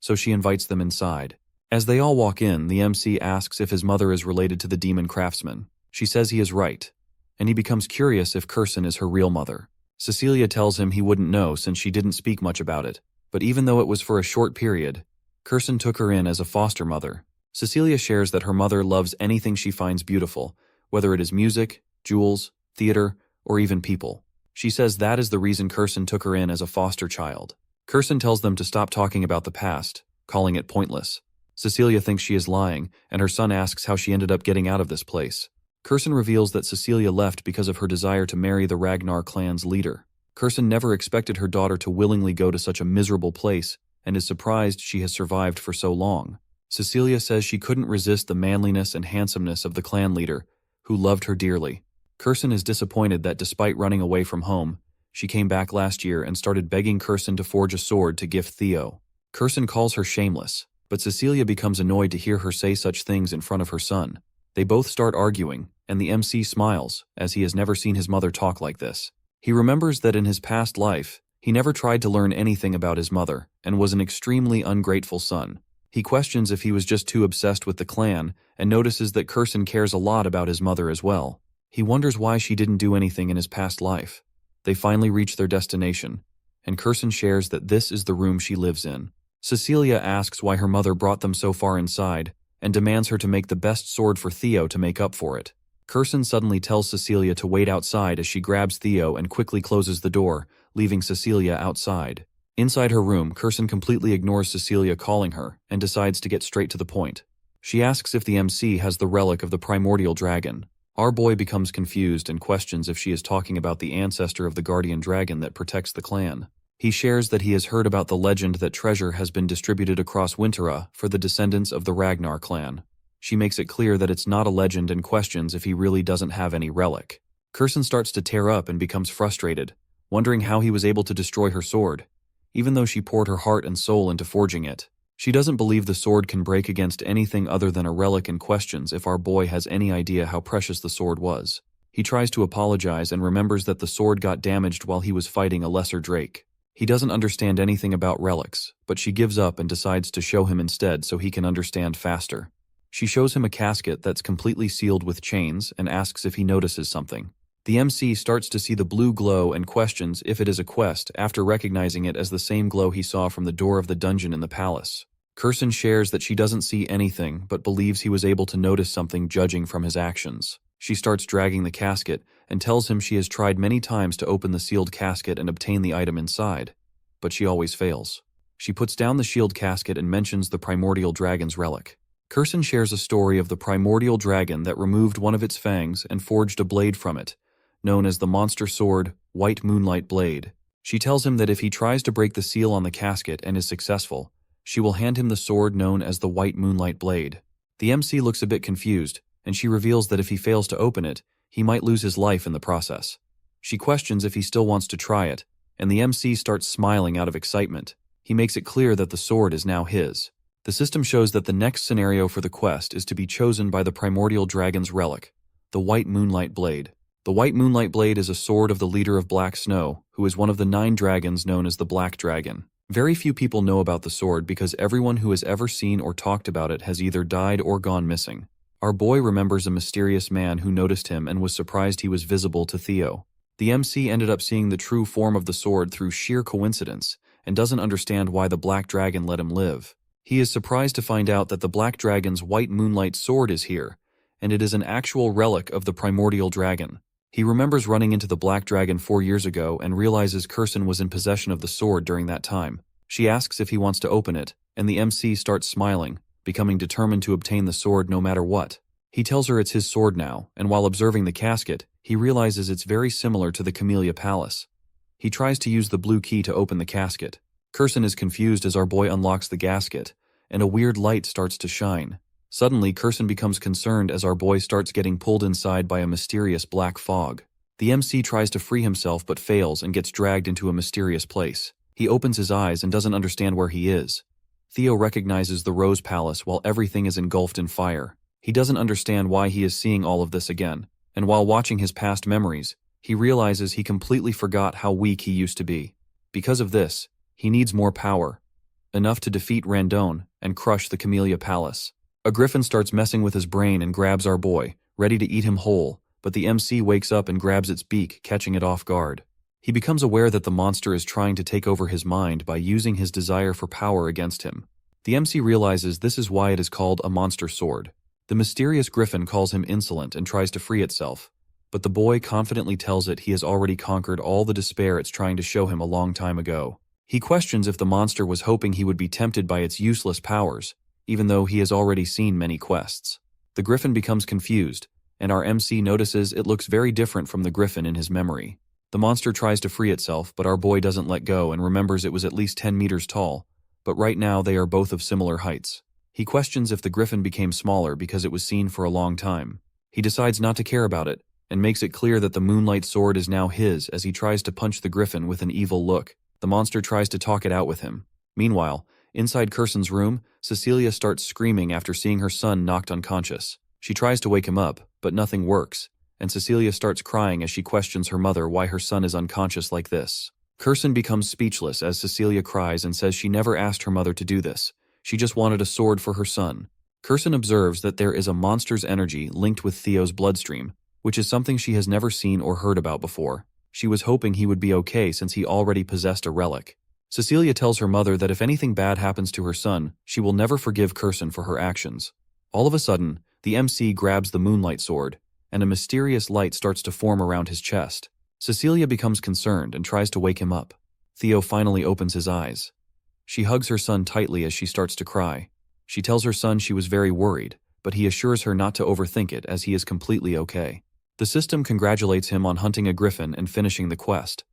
So she invites them inside. As they all walk in, the MC asks if his mother is related to the demon craftsman. She says he is right, and he becomes curious if Kirsten is her real mother. Cecilia tells him he wouldn't know since she didn't speak much about it, but even though it was for a short period, Kirsten took her in as a foster mother. Cecilia shares that her mother loves anything she finds beautiful, whether it is music, jewels, theater, or even people. She says that is the reason Kirsten took her in as a foster child. Kirsten tells them to stop talking about the past, calling it pointless. Cecilia thinks she is lying, and her son asks how she ended up getting out of this place. Kirsten reveals that Cecilia left because of her desire to marry the Ragnar clan's leader. Kirsten never expected her daughter to willingly go to such a miserable place and is surprised she has survived for so long. Cecilia says she couldn't resist the manliness and handsomeness of the clan leader, who loved her dearly. Kirsten is disappointed that despite running away from home, she came back last year and started begging Kirsten to forge a sword to gift Theo. Kirsten calls her shameless, but Cecilia becomes annoyed to hear her say such things in front of her son. They both start arguing, and the MC smiles, as he has never seen his mother talk like this. He remembers that in his past life, he never tried to learn anything about his mother, and was an extremely ungrateful son. He questions if he was just too obsessed with the clan, and notices that Kirsten cares a lot about his mother as well. He wonders why she didn't do anything in his past life. They finally reach their destination, and Kirsten shares that this is the room she lives in. Cecilia asks why her mother brought them so far inside, and demands her to make the best sword for Theo to make up for it. Kirsten suddenly tells Cecilia to wait outside as she grabs Theo and quickly closes the door, leaving Cecilia outside. Inside her room, Kirsten completely ignores Cecilia calling her and decides to get straight to the point. She asks if the MC has the relic of the primordial dragon. Our boy becomes confused and questions if she is talking about the ancestor of the guardian dragon that protects the clan. He shares that he has heard about the legend that treasure has been distributed across Wintera for the descendants of the Ragnar clan. She makes it clear that it's not a legend and questions if he really doesn't have any relic. Kirsten starts to tear up and becomes frustrated, wondering how he was able to destroy her sword, even though she poured her heart and soul into forging it. She doesn't believe the sword can break against anything other than a relic and questions if our boy has any idea how precious the sword was. He tries to apologize and remembers that the sword got damaged while he was fighting a lesser drake. He doesn't understand anything about relics, but she gives up and decides to show him instead so he can understand faster. She shows him a casket that's completely sealed with chains and asks if he notices something. The MC starts to see the blue glow and questions if it is a quest after recognizing it as the same glow he saw from the door of the dungeon in the palace. Kirsten shares that she doesn't see anything but believes he was able to notice something judging from his actions. She starts dragging the casket and tells him she has tried many times to open the sealed casket and obtain the item inside, but she always fails. She puts down the shield casket and mentions the primordial dragon's relic. Kirsten shares a story of the primordial dragon that removed one of its fangs and forged a blade from it, known as the monster sword, White Moonlight Blade. She tells him that if he tries to break the seal on the casket and is successful, she will hand him the sword known as the White Moonlight Blade. The MC looks a bit confused, and she reveals that if he fails to open it, he might lose his life in the process. She questions if he still wants to try it, and the MC starts smiling out of excitement. He makes it clear that the sword is now his. The system shows that the next scenario for the quest is to be chosen by the primordial dragon's relic, the White Moonlight Blade. The White Moonlight Blade is a sword of the leader of Black Snow, who is one of the 9 dragons known as the Black Dragon. Very few people know about the sword because everyone who has ever seen or talked about it has either died or gone missing. Our boy remembers a mysterious man who noticed him and was surprised he was visible to Theo. The MC ended up seeing the true form of the sword through sheer coincidence and doesn't understand why the Black Dragon let him live. He is surprised to find out that the Black Dragon's White Moonlight sword is here, and it is an actual relic of the primordial dragon. He remembers running into the Black Dragon 4 years ago and realizes Kirsten was in possession of the sword during that time. She asks if he wants to open it, and the MC starts smiling, becoming determined to obtain the sword no matter what. He tells her it's his sword now, and while observing the casket, he realizes it's very similar to the Camellia Palace. He tries to use the blue key to open the casket. Curson is confused as our boy unlocks the gasket, and a weird light starts to shine. Suddenly, Curson becomes concerned as our boy starts getting pulled inside by a mysterious black fog. The MC tries to free himself but fails and gets dragged into a mysterious place. He opens his eyes and doesn't understand where he is. Theo recognizes the Rose Palace while everything is engulfed in fire. He doesn't understand why he is seeing all of this again, and while watching his past memories, he realizes he completely forgot how weak he used to be. Because of this, he needs more power, enough to defeat Randone and crush the Camellia Palace. A griffin starts messing with his brain and grabs our boy, ready to eat him whole, but the MC wakes up and grabs its beak, catching it off guard. He becomes aware that the monster is trying to take over his mind by using his desire for power against him. The MC realizes this is why it is called a monster sword. The mysterious griffin calls him insolent and tries to free itself, but the boy confidently tells it he has already conquered all the despair it's trying to show him a long time ago. He questions if the monster was hoping he would be tempted by its useless powers, even though he has already seen many quests. The griffin becomes confused, and our MC notices it looks very different from the griffin in his memory. The monster tries to free itself, but our boy doesn't let go and remembers it was at least 10 meters tall, but right now they are both of similar heights. He questions if the griffin became smaller because it was seen for a long time. He decides not to care about it, and makes it clear that the Moonlight Sword is now his as he tries to punch the griffin with an evil look. The monster tries to talk it out with him. Meanwhile, inside Curson's room, Cecilia starts screaming after seeing her son knocked unconscious. She tries to wake him up, but nothing works, and Cecilia starts crying as she questions her mother why her son is unconscious like this. Curson becomes speechless as Cecilia cries and says she never asked her mother to do this. She just wanted a sword for her son. Curson observes that there is a monster's energy linked with Theo's bloodstream, which is something she has never seen or heard about before. She was hoping he would be okay since he already possessed a relic. Cecilia tells her mother that if anything bad happens to her son, she will never forgive Curson for her actions. All of a sudden, the MC grabs the Moonlight Sword, and a mysterious light starts to form around his chest. Cecilia becomes concerned and tries to wake him up. Theo finally opens his eyes. She hugs her son tightly as she starts to cry. She tells her son she was very worried, but he assures her not to overthink it as he is completely okay. The system congratulates him on hunting a griffin and finishing the quest.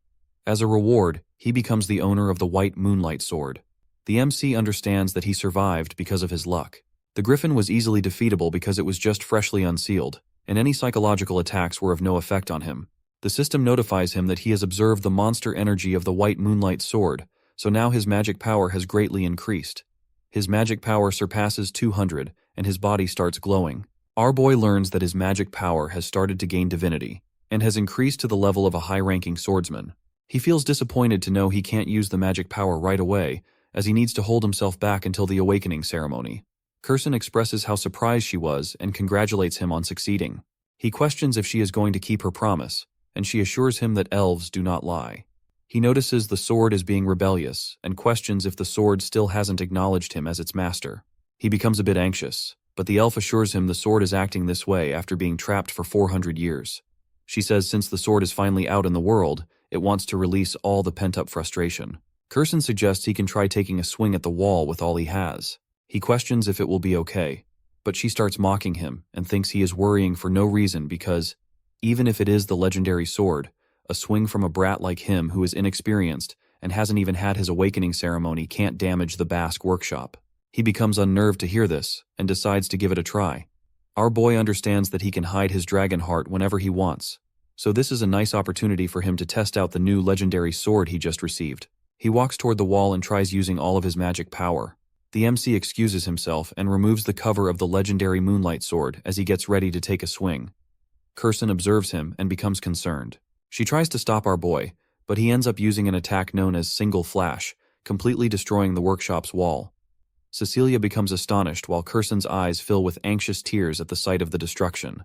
As a reward, he becomes the owner of the White Moonlight Sword. The MC understands that he survived because of his luck. The griffin was easily defeatable because it was just freshly unsealed, and any psychological attacks were of no effect on him. The system notifies him that he has observed the monster energy of the White Moonlight Sword, so now his magic power has greatly increased. His magic power surpasses 200, and his body starts glowing. Our boy learns that his magic power has started to gain divinity, and has increased to the level of a high-ranking swordsman. He feels disappointed to know he can't use the magic power right away, as he needs to hold himself back until the awakening ceremony. Curson expresses how surprised she was and congratulates him on succeeding. He questions if she is going to keep her promise, and she assures him that elves do not lie. He notices the sword is being rebellious and questions if the sword still hasn't acknowledged him as its master. He becomes a bit anxious, but the elf assures him the sword is acting this way after being trapped for 400 years. She says since the sword is finally out in the world, it wants to release all the pent-up frustration. Curson suggests he can try taking a swing at the wall with all he has. He questions if it will be okay, but she starts mocking him and thinks he is worrying for no reason because, even if it is the legendary sword, a swing from a brat like him who is inexperienced and hasn't even had his awakening ceremony can't damage the Basque workshop. He becomes unnerved to hear this and decides to give it a try. Our boy understands that he can hide his dragon heart whenever he wants, so this is a nice opportunity for him to test out the new legendary sword he just received. He walks toward the wall and tries using all of his magic power. The MC excuses himself and removes the cover of the legendary Moonlight Sword as he gets ready to take a swing. Curson observes him and becomes concerned. She tries to stop our boy, but he ends up using an attack known as Single Flash, completely destroying the workshop's wall. Cecilia becomes astonished while Curson's eyes fill with anxious tears at the sight of the destruction.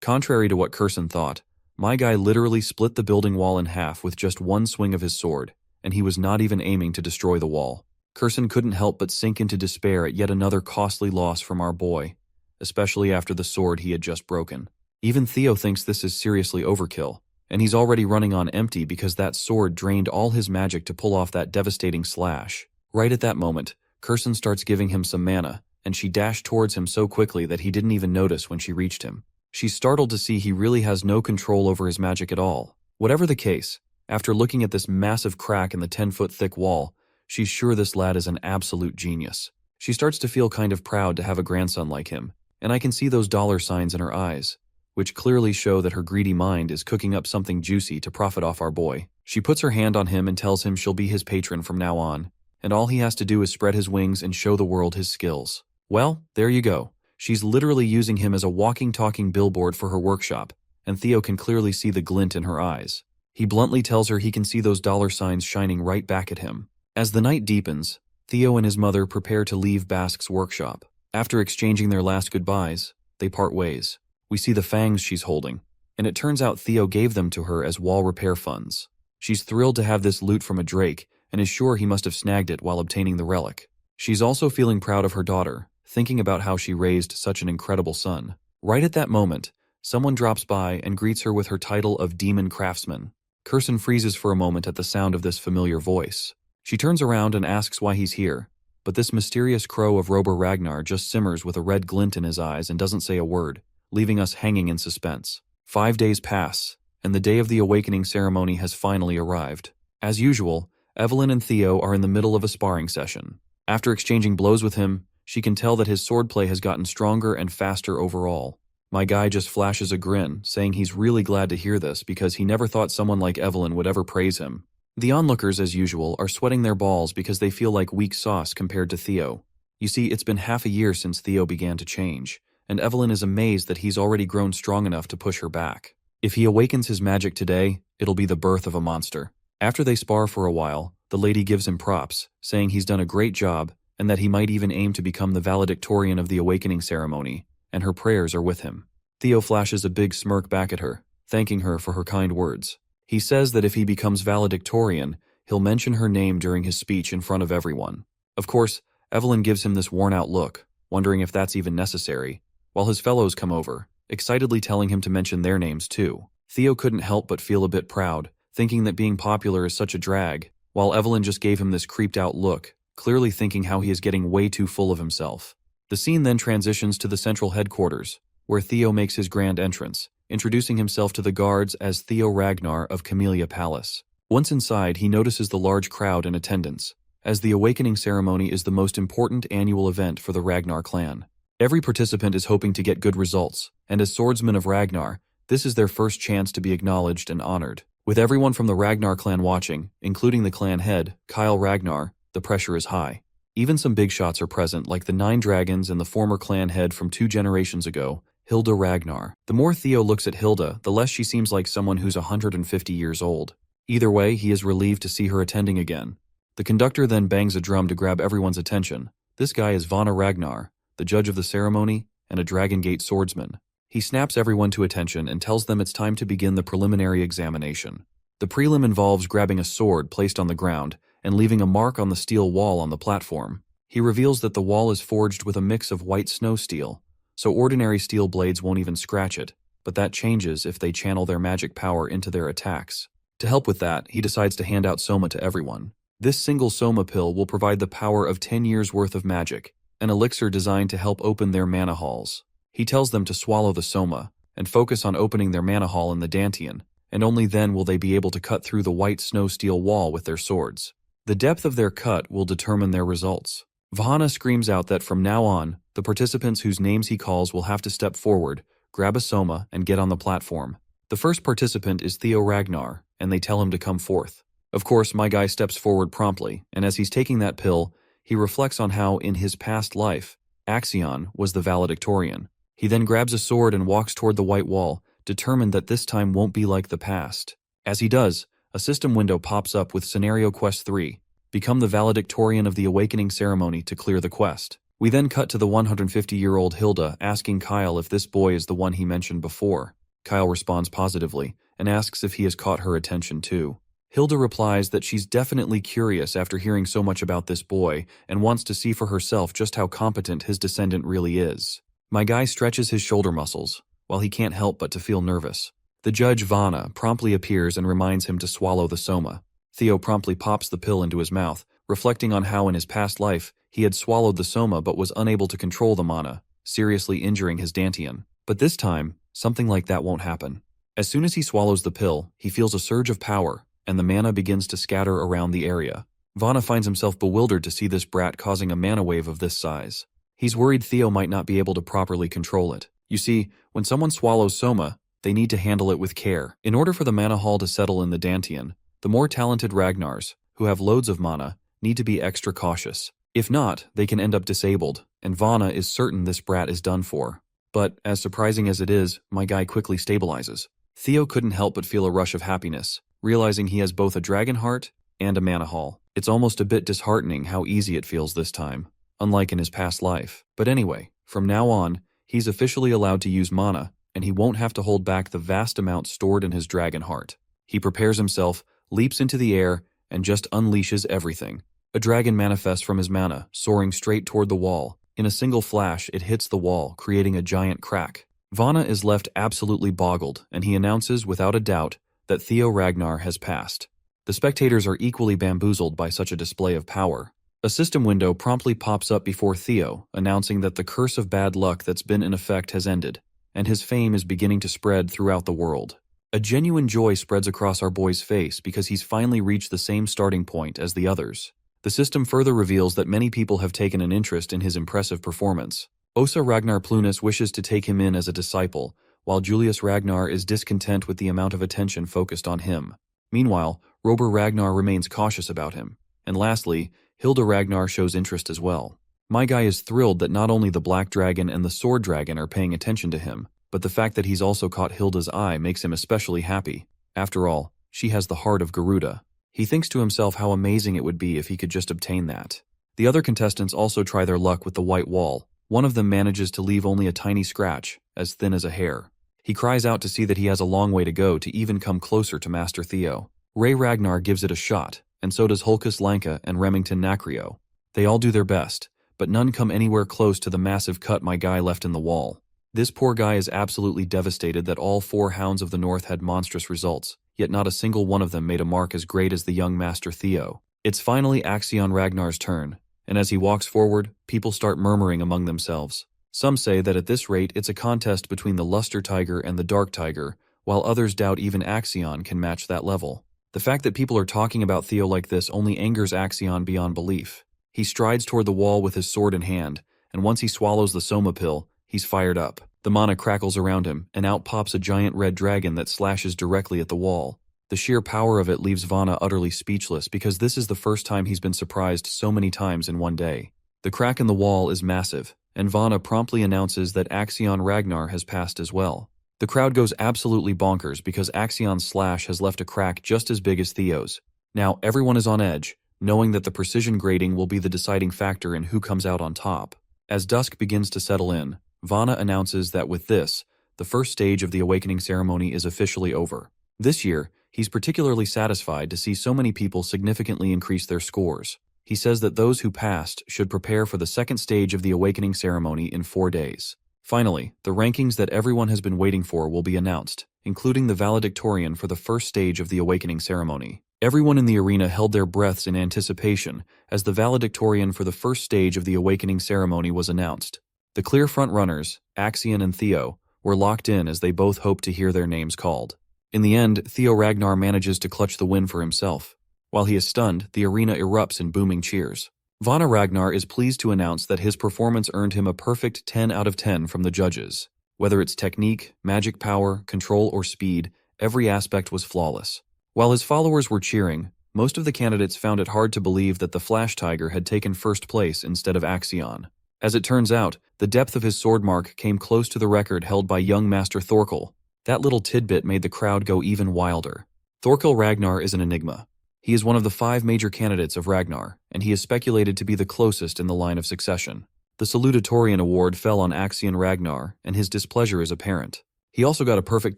Contrary to what Curson thought, my guy literally split the building wall in half with just one swing of his sword, and he was not even aiming to destroy the wall. Curson couldn't help but sink into despair at yet another costly loss from our boy, especially after the sword he had just broken. Even Theo thinks this is seriously overkill, and he's already running on empty because that sword drained all his magic to pull off that devastating slash. Right at that moment, Curson starts giving him some mana, and she dashed towards him so quickly that he didn't even notice when she reached him. She's startled to see he really has no control over his magic at all. Whatever the case, after looking at this massive crack in the 10-foot thick wall, She's sure this lad is an absolute genius. She starts to feel kind of proud to have a grandson like him, and I can see those dollar signs in her eyes, which clearly show that her greedy mind is cooking up something juicy to profit off our boy. She puts her hand on him and tells him she'll be his patron from now on, and all he has to do is spread his wings and show the world his skills. Well, there you go. She's literally using him as a walking, talking billboard for her workshop, and Theo can clearly see the glint in her eyes. He bluntly tells her he can see those dollar signs shining right back at him. As the night deepens, Theo and his mother prepare to leave Basque's workshop. After exchanging their last goodbyes, they part ways. We see the fangs she's holding, and it turns out Theo gave them to her as wall repair funds. She's thrilled to have this loot from a Drake and is sure he must have snagged it while obtaining the relic. She's also feeling proud of her daughter, thinking about how she raised such an incredible son. Right at that moment, someone drops by and greets her with her title of Demon Craftsman. Kirsten freezes for a moment at the sound of this familiar voice. She turns around and asks why he's here, but this mysterious crow of Rober Ragnar just simmers with a red glint in his eyes and doesn't say a word, leaving us hanging in suspense. 5 days pass, and the day of the awakening ceremony has finally arrived. As usual, Evelyn and Theo are in the middle of a sparring session. After exchanging blows with him, she can tell that his swordplay has gotten stronger and faster overall. My guy just flashes a grin, saying he's really glad to hear this because he never thought someone like Evelyn would ever praise him. The onlookers, as usual, are sweating their balls because they feel like weak sauce compared to Theo. You see, it's been half a year since Theo began to change, and Evelyn is amazed that he's already grown strong enough to push her back. If he awakens his magic today, it'll be the birth of a monster. After they spar for a while, the lady gives him props, saying he's done a great job and that he might even aim to become the valedictorian of the awakening ceremony, and her prayers are with him. Theo flashes a big smirk back at her, thanking her for her kind words. He says that if he becomes valedictorian, he'll mention her name during his speech in front of everyone. Of course, Evelyn gives him this worn-out look, wondering if that's even necessary, while his fellows come over, excitedly telling him to mention their names too. Theo couldn't help but feel a bit proud, thinking that being popular is such a drag, while Evelyn just gave him this creeped-out look, clearly thinking how he is getting way too full of himself. The scene then transitions to the central headquarters, where Theo makes his grand entrance, introducing himself to the guards as Theo Ragnar of Camellia Palace. Once inside, he notices the large crowd in attendance, as the awakening ceremony is the most important annual event for the Ragnar clan. Every participant is hoping to get good results, and as swordsmen of Ragnar, this is their first chance to be acknowledged and honored. With everyone from the Ragnar clan watching, including the clan head, Kyle Ragnar, the pressure is high. Even some big shots are present, like the 9 dragons and the former clan head from 2 generations ago, Hilda Ragnar. The more Theo looks at Hilda, the less she seems like someone who's 150 years old. Either way, he is relieved to see her attending again. The conductor then bangs a drum to grab everyone's attention. This guy is Vana Ragnar, the judge of the ceremony, and a Dragon Gate swordsman. He snaps everyone to attention and tells them it's time to begin the preliminary examination. The prelim involves grabbing a sword placed on the ground and leaving a mark on the steel wall on the platform. He reveals that the wall is forged with a mix of white snow steel, so ordinary steel blades won't even scratch it, but that changes if they channel their magic power into their attacks. To help with that, he decides to hand out Soma to everyone. This single Soma pill will provide the power of 10 years worth of magic, an elixir designed to help open their mana halls. He tells them to swallow the Soma and focus on opening their mana hall in the Dantian, and only then will they be able to cut through the white snow steel wall with their swords. The depth of their cut will determine their results. Vahana screams out that from now on, the participants whose names he calls will have to step forward, grab a Soma, and get on the platform. The first participant is Theo Ragnar, and they tell him to come forth. Of course, my guy steps forward promptly, and as he's taking that pill, he reflects on how, in his past life, Axion was the valedictorian. He then grabs a sword and walks toward the white wall, determined that this time won't be like the past. As he does, a system window pops up with Scenario Quest 3, become the valedictorian of the awakening ceremony to clear the quest. We then cut to the 150-year-old Hilda asking Kyle if this boy is the one he mentioned before. Kyle responds positively and asks if he has caught her attention too. Hilda replies that she's definitely curious after hearing so much about this boy and wants to see for herself just how competent his descendant really is. My guy stretches his shoulder muscles, while he can't help but to feel nervous. The judge, Vana, promptly appears and reminds him to swallow the Soma. Theo promptly pops the pill into his mouth, reflecting on how in his past life he had swallowed the Soma but was unable to control the mana, seriously injuring his Dantian. But this time, something like that won't happen. As soon as he swallows the pill, he feels a surge of power, and the mana begins to scatter around the area. Vana finds himself bewildered to see this brat causing a mana wave of this size. He's worried Theo might not be able to properly control it. You see, when someone swallows Soma, they need to handle it with care. In order for the mana hall to settle in the Dantian, the more talented Ragnars, who have loads of mana, need to be extra cautious. If not, they can end up disabled, and Vana is certain this brat is done for. But, as surprising as it is, my guy quickly stabilizes. Theo couldn't help but feel a rush of happiness, realizing he has both a dragon heart and a mana hall. It's almost a bit disheartening how easy it feels this time, unlike in his past life. But anyway, from now on, he's officially allowed to use mana, and he won't have to hold back the vast amount stored in his dragon heart. He prepares himself, leaps into the air, and just unleashes everything. A dragon manifests from his mana, soaring straight toward the wall. In a single flash, it hits the wall, creating a giant crack. Vana is left absolutely boggled, and he announces without a doubt that Theo Ragnar has passed. The spectators are equally bamboozled by such a display of power. A system window promptly pops up before Theo, announcing that the curse of bad luck that's been in effect has ended, and his fame is beginning to spread throughout the world. A genuine joy spreads across our boy's face because he's finally reached the same starting point as the others. The system further reveals that many people have taken an interest in his impressive performance. Osa Ragnar Plunus wishes to take him in as a disciple, while Julius Ragnar is discontent with the amount of attention focused on him. Meanwhile, Rober Ragnar remains cautious about him. And lastly, Hilda Ragnar shows interest as well. My guy is thrilled that not only the Black Dragon and the Sword Dragon are paying attention to him, but the fact that he's also caught Hilda's eye makes him especially happy. After all, she has the heart of Garuda. He thinks to himself how amazing it would be if he could just obtain that. The other contestants also try their luck with the white wall. One of them manages to leave only a tiny scratch, as thin as a hair. He cries out to see that he has a long way to go to even come closer to Master Theo. Ray Ragnar gives it a shot, and so does Hulkus Lanka and Remington Nacrio. They all do their best, but none come anywhere close to the massive cut my guy left in the wall. This poor guy is absolutely devastated that all 4 Hounds of the North had monstrous results, yet not a single one of them made a mark as great as the young Master Theo. It's finally Axion Ragnar's turn, and as he walks forward, people start murmuring among themselves. Some say that at this rate it's a contest between the Luster Tiger and the Dark Tiger, while others doubt even Axion can match that level. The fact that people are talking about Theo like this only angers Axion beyond belief. He strides toward the wall with his sword in hand, and once he swallows the Soma pill, he's fired up. The mana crackles around him, and out pops a giant red dragon that slashes directly at the wall. The sheer power of it leaves Vana utterly speechless because this is the first time he's been surprised so many times in one day. The crack in the wall is massive, and Vana promptly announces that Axion Ragnar has passed as well. The crowd goes absolutely bonkers because Axion's slash has left a crack just as big as Theo's. Now everyone is on edge, knowing that the precision grading will be the deciding factor in who comes out on top. As dusk begins to settle in, Vana announces that with this, the first stage of the awakening ceremony is officially over. This year, he's particularly satisfied to see so many people significantly increase their scores. He says that those who passed should prepare for the second stage of the awakening ceremony in 4 days. Finally, the rankings that everyone has been waiting for will be announced, including the valedictorian for the first stage of the awakening ceremony. Everyone in the arena held their breaths in anticipation as the valedictorian for the first stage of the awakening ceremony was announced. The clear front-runners, Axion and Theo, were locked in as they both hoped to hear their names called. In the end, Theo Ragnar manages to clutch the win for himself. While he is stunned, the arena erupts in booming cheers. Vana Ragnar is pleased to announce that his performance earned him a perfect 10 out of 10 from the judges. Whether it's technique, magic power, control, or speed, every aspect was flawless. While his followers were cheering, most of the candidates found it hard to believe that the Flash Tiger had taken first place instead of Axion. As it turns out, the depth of his sword mark came close to the record held by young Master Thorkel. That little tidbit made the crowd go even wilder. Thorkel Ragnar is an enigma. He is one of the 5 major candidates of Ragnar, and he is speculated to be the closest in the line of succession. The Salutatorian award fell on Axion Ragnar, and his displeasure is apparent. He also got a perfect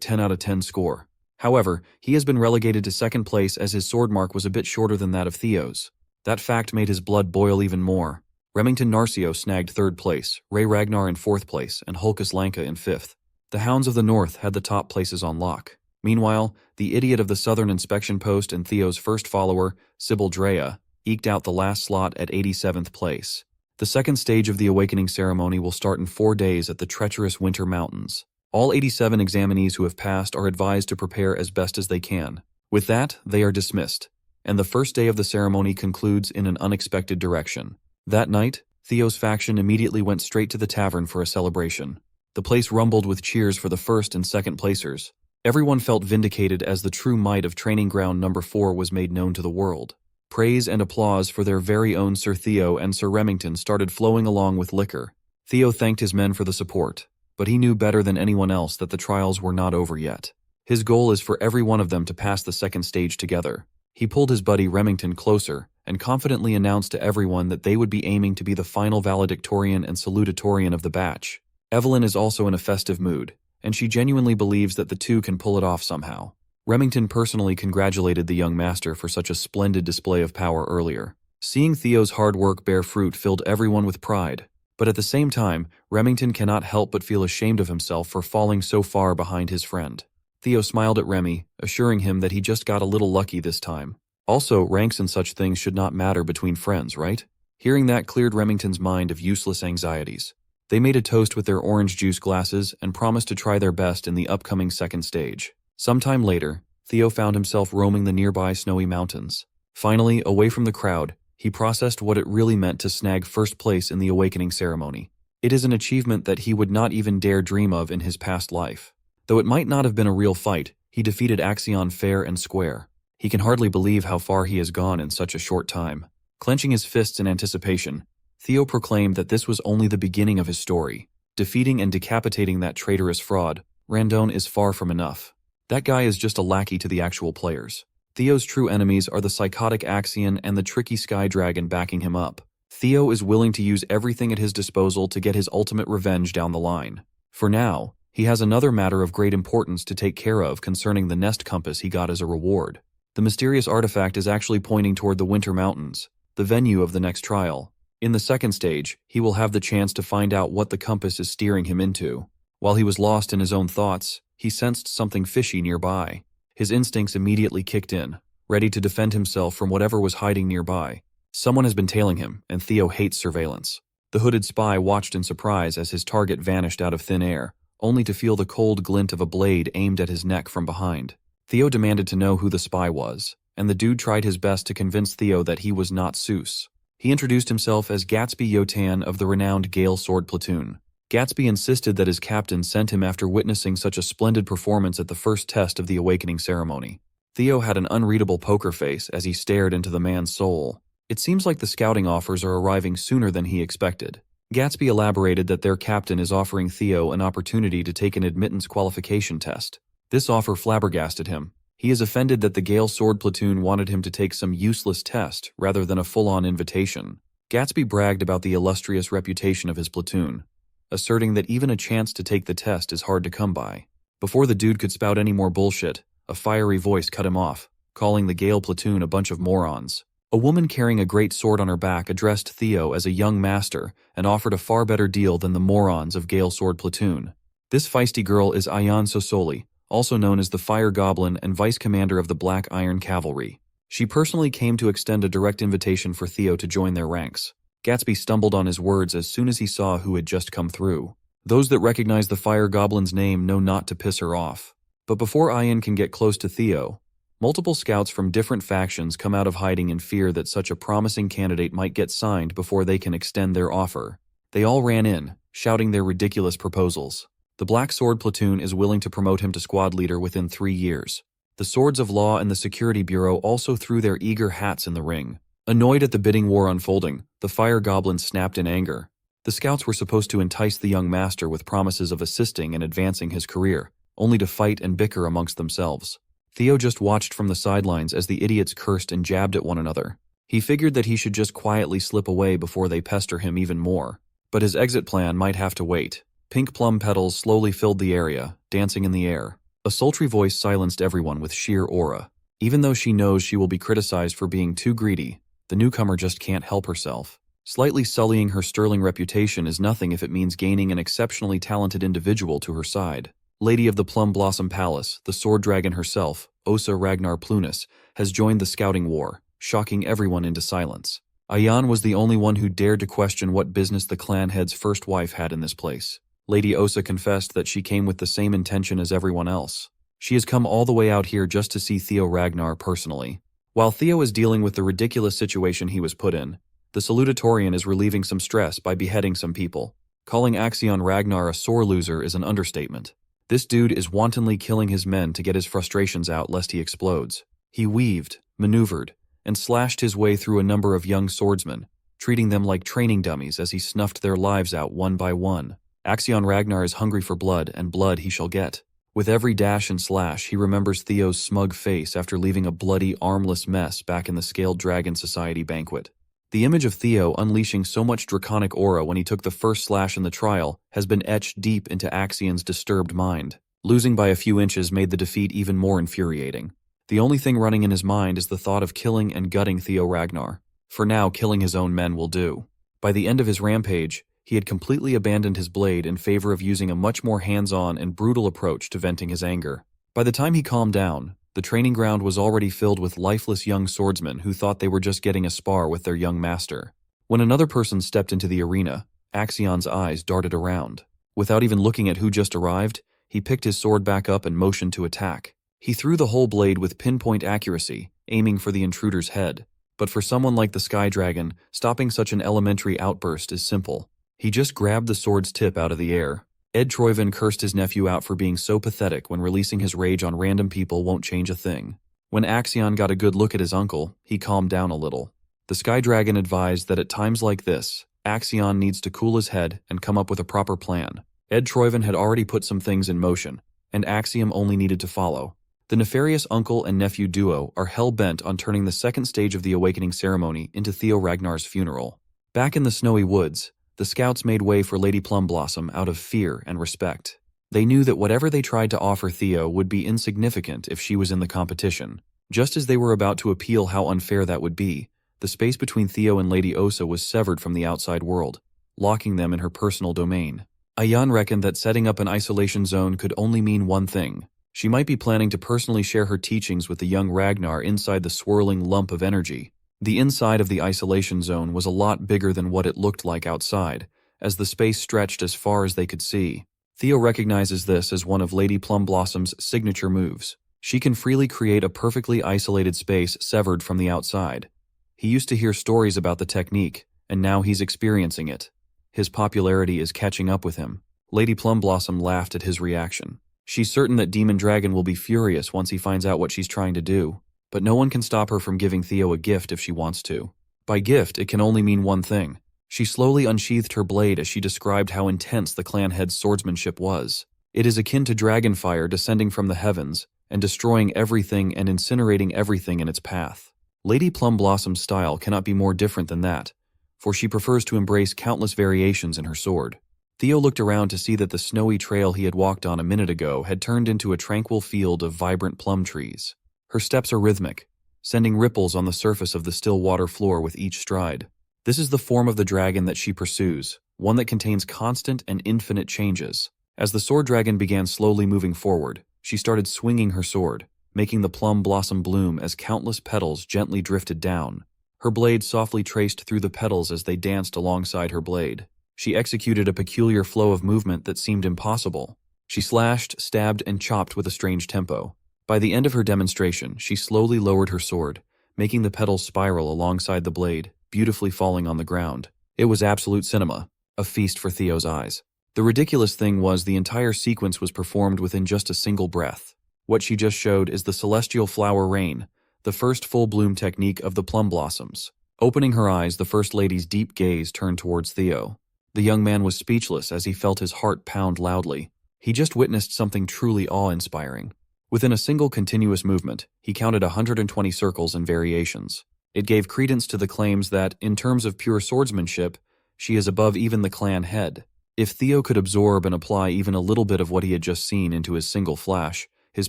10 out of 10 score. However, he has been relegated to second place as his sword mark was a bit shorter than that of Theo's. That fact made his blood boil even more. Remington Narcio snagged 3rd place, Ray Ragnar in 4th place, and Hulkus Lanka in 5th. The Hounds of the North had the top places on lock. Meanwhile, the idiot of the Southern Inspection Post and Theo's first follower, Sybil Drea, eked out the last slot at 87th place. The second stage of the awakening ceremony will start in 4 days at the treacherous Winter Mountains. All 87 examinees who have passed are advised to prepare as best as they can. With that, they are dismissed. and the first day of the ceremony concludes in an unexpected direction. That night, Theo's faction immediately went straight to the tavern for a celebration. The place rumbled with cheers for the first and second placers. Everyone felt vindicated as the true might of Training Ground Number 4 was made known to the world. Praise and applause for their very own Sir Theo and Sir Remington started flowing along with liquor. Theo thanked his men for the support, but he knew better than anyone else that the trials were not over yet. His goal is for every one of them to pass the second stage together. He pulled his buddy Remington closer and confidently announced to everyone that they would be aiming to be the final valedictorian and salutatorian of the batch. Evelyn is also in a festive mood, and she genuinely believes that the two can pull it off somehow. Remington personally congratulated the young master for such a splendid display of power earlier. Seeing Theo's hard work bear fruit filled everyone with pride, but at the same time, Remington cannot help but feel ashamed of himself for falling so far behind his friend. Theo smiled at Remy, assuring him that he just got a little lucky this time. Also, ranks and such things should not matter between friends, right? Hearing that cleared Remington's mind of useless anxieties. They made a toast with their orange juice glasses and promised to try their best in the upcoming second stage. Sometime later, Theo found himself roaming the nearby snowy mountains. Finally, away from the crowd, he processed what it really meant to snag first place in the awakening ceremony. It is an achievement that he would not even dare dream of in his past life. Though it might not have been a real fight, he defeated Axion fair and square. He can hardly believe how far he has gone in such a short time. Clenching his fists in anticipation, Theo proclaimed that this was only the beginning of his story. Defeating and decapitating that traitorous fraud, Randone is far from enough. That guy is just a lackey to the actual players. Theo's true enemies are the psychotic Axion and the tricky Sky Dragon backing him up. Theo is willing to use everything at his disposal to get his ultimate revenge down the line. For now, he has another matter of great importance to take care of concerning the nest compass he got as a reward. The mysterious artifact is actually pointing toward the Winter Mountains, the venue of the next trial. In the second stage, he will have the chance to find out what the compass is steering him into. While he was lost in his own thoughts, he sensed something fishy nearby. His instincts immediately kicked in, ready to defend himself from whatever was hiding nearby. Someone has been tailing him, and Theo hates surveillance. The hooded spy watched in surprise as his target vanished out of thin air, only to feel the cold glint of a blade aimed at his neck from behind. Theo demanded to know who the spy was, and the dude tried his best to convince Theo that he was not Seuss. He introduced himself as Gatsby Yotan of the renowned Gale Sword Platoon. Gatsby insisted that his captain sent him after witnessing such a splendid performance at the first test of the awakening ceremony. Theo had an unreadable poker face as he stared into the man's soul. It seems like the scouting offers are arriving sooner than he expected. Gatsby elaborated that their captain is offering Theo an opportunity to take an admittance qualification test. This offer flabbergasted him. He is offended that the Gale Sword Platoon wanted him to take some useless test rather than a full-on invitation. Gatsby bragged about the illustrious reputation of his platoon, asserting that even a chance to take the test is hard to come by. Before the dude could spout any more bullshit, a fiery voice cut him off, calling the Gale Platoon a bunch of morons. A woman carrying a great sword on her back addressed Theo as a young master and offered a far better deal than the morons of Gale Sword Platoon. This feisty girl is Ayan Sosoli, also known as the Fire Goblin and Vice Commander of the Black Iron Cavalry. She personally came to extend a direct invitation for Theo to join their ranks. Gatsby stumbled on his words as soon as he saw who had just come through. Those that recognize the Fire Goblin's name know not to piss her off. But before Ayan can get close to Theo, multiple scouts from different factions come out of hiding in fear that such a promising candidate might get signed before they can extend their offer. They all ran in, shouting their ridiculous proposals. The Black Sword Platoon is willing to promote him to squad leader within 3 years. The Swords of Law and the Security Bureau also threw their eager hats in the ring. Annoyed at the bidding war unfolding, the Fire Goblin snapped in anger. The scouts were supposed to entice the young master with promises of assisting and advancing his career, only to fight and bicker amongst themselves. Theo just watched from the sidelines as the idiots cursed and jabbed at one another. He figured that he should just quietly slip away before they pester him even more. But his exit plan might have to wait. Pink plum petals slowly filled the area, dancing in the air. A sultry voice silenced everyone with sheer aura. Even though she knows she will be criticized for being too greedy, the newcomer just can't help herself. Slightly sullying her sterling reputation is nothing if it means gaining an exceptionally talented individual to her side. Lady of the Plum Blossom Palace, the sword dragon herself, Osa Ragnar Plunis, has joined the scouting war, shocking everyone into silence. Ayan was the only one who dared to question what business the clan head's first wife had in this place. Lady Osa confessed that she came with the same intention as everyone else. She has come all the way out here just to see Theo Ragnar personally. While Theo is dealing with the ridiculous situation he was put in, the salutatorian is relieving some stress by beheading some people. Calling Axion Ragnar a sore loser is an understatement. This dude is wantonly killing his men to get his frustrations out lest he explodes. He weaved, maneuvered, and slashed his way through a number of young swordsmen, treating them like training dummies as he snuffed their lives out one by one. Axion Ragnar is hungry for blood, and blood he shall get. With every dash and slash, he remembers Theo's smug face after leaving a bloody, armless mess back in the Scaled Dragon Society banquet. The image of Theo unleashing so much draconic aura when he took the first slash in the trial has been etched deep into Axion's disturbed mind. Losing by a few inches made the defeat even more infuriating. The only thing running in his mind is the thought of killing and gutting Theo Ragnar. For now, killing his own men will do. By the end of his rampage, he had completely abandoned his blade in favor of using a much more hands-on and brutal approach to venting his anger. By the time he calmed down, the training ground was already filled with lifeless young swordsmen who thought they were just getting a spar with their young master. When another person stepped into the arena, Axion's eyes darted around. Without even looking at who just arrived, he picked his sword back up and motioned to attack. He threw the whole blade with pinpoint accuracy, aiming for the intruder's head. But for someone like the Sky Dragon, stopping such an elementary outburst is simple. He just grabbed the sword's tip out of the air. Ed Troyven cursed his nephew out for being so pathetic when releasing his rage on random people won't change a thing. When Axion got a good look at his uncle, he calmed down a little. The Sky Dragon advised that at times like this, Axion needs to cool his head and come up with a proper plan. Ed Troyven had already put some things in motion, and Axiom only needed to follow. The nefarious uncle and nephew duo are hell-bent on turning the second stage of the awakening ceremony into Theo Ragnar's funeral. Back in the snowy woods, the scouts made way for Lady Plumblossom out of fear and respect. They knew that whatever they tried to offer Theo would be insignificant if she was in the competition. Just as they were about to appeal how unfair that would be, the space between Theo and Lady Osa was severed from the outside world, locking them in her personal domain. Ayan reckoned that setting up an isolation zone could only mean one thing. She might be planning to personally share her teachings with the young Ragnar inside the swirling lump of energy. The inside of the isolation zone was a lot bigger than what it looked like outside, as the space stretched as far as they could see. Theo recognizes this as one of Lady Plumblossom's signature moves. She can freely create a perfectly isolated space severed from the outside. He used to hear stories about the technique, and now he's experiencing it. His popularity is catching up with him. Lady Plumblossom laughed at his reaction. She's certain that Demon Dragon will be furious once he finds out what she's trying to do, but no one can stop her from giving Theo a gift if she wants to. By gift, it can only mean one thing. She slowly unsheathed her blade as she described how intense the clan head's swordsmanship was. It is akin to dragonfire descending from the heavens and destroying everything and incinerating everything in its path. Lady Plumblossom's style cannot be more different than that, for she prefers to embrace countless variations in her sword. Theo looked around to see that the snowy trail he had walked on a minute ago had turned into a tranquil field of vibrant plum trees. Her steps are rhythmic, sending ripples on the surface of the still water floor with each stride. This is the form of the dragon that she pursues, one that contains constant and infinite changes. As the sword dragon began slowly moving forward, she started swinging her sword, making the plum blossom bloom as countless petals gently drifted down. Her blade softly traced through the petals as they danced alongside her blade. She executed a peculiar flow of movement that seemed impossible. She slashed, stabbed, and chopped with a strange tempo. By the end of her demonstration, she slowly lowered her sword, making the petals spiral alongside the blade, beautifully falling on the ground. It was absolute cinema, a feast for Theo's eyes. The ridiculous thing was the entire sequence was performed within just a single breath. What she just showed is the celestial flower rain, the first full bloom technique of the plum blossoms. Opening her eyes, the First Lady's deep gaze turned towards Theo. The young man was speechless as he felt his heart pound loudly. He just witnessed something truly awe-inspiring. Within a single continuous movement, he counted 120 circles and variations. It gave credence to the claims that, in terms of pure swordsmanship, she is above even the clan head. If Theo could absorb and apply even a little bit of what he had just seen into his single flash, his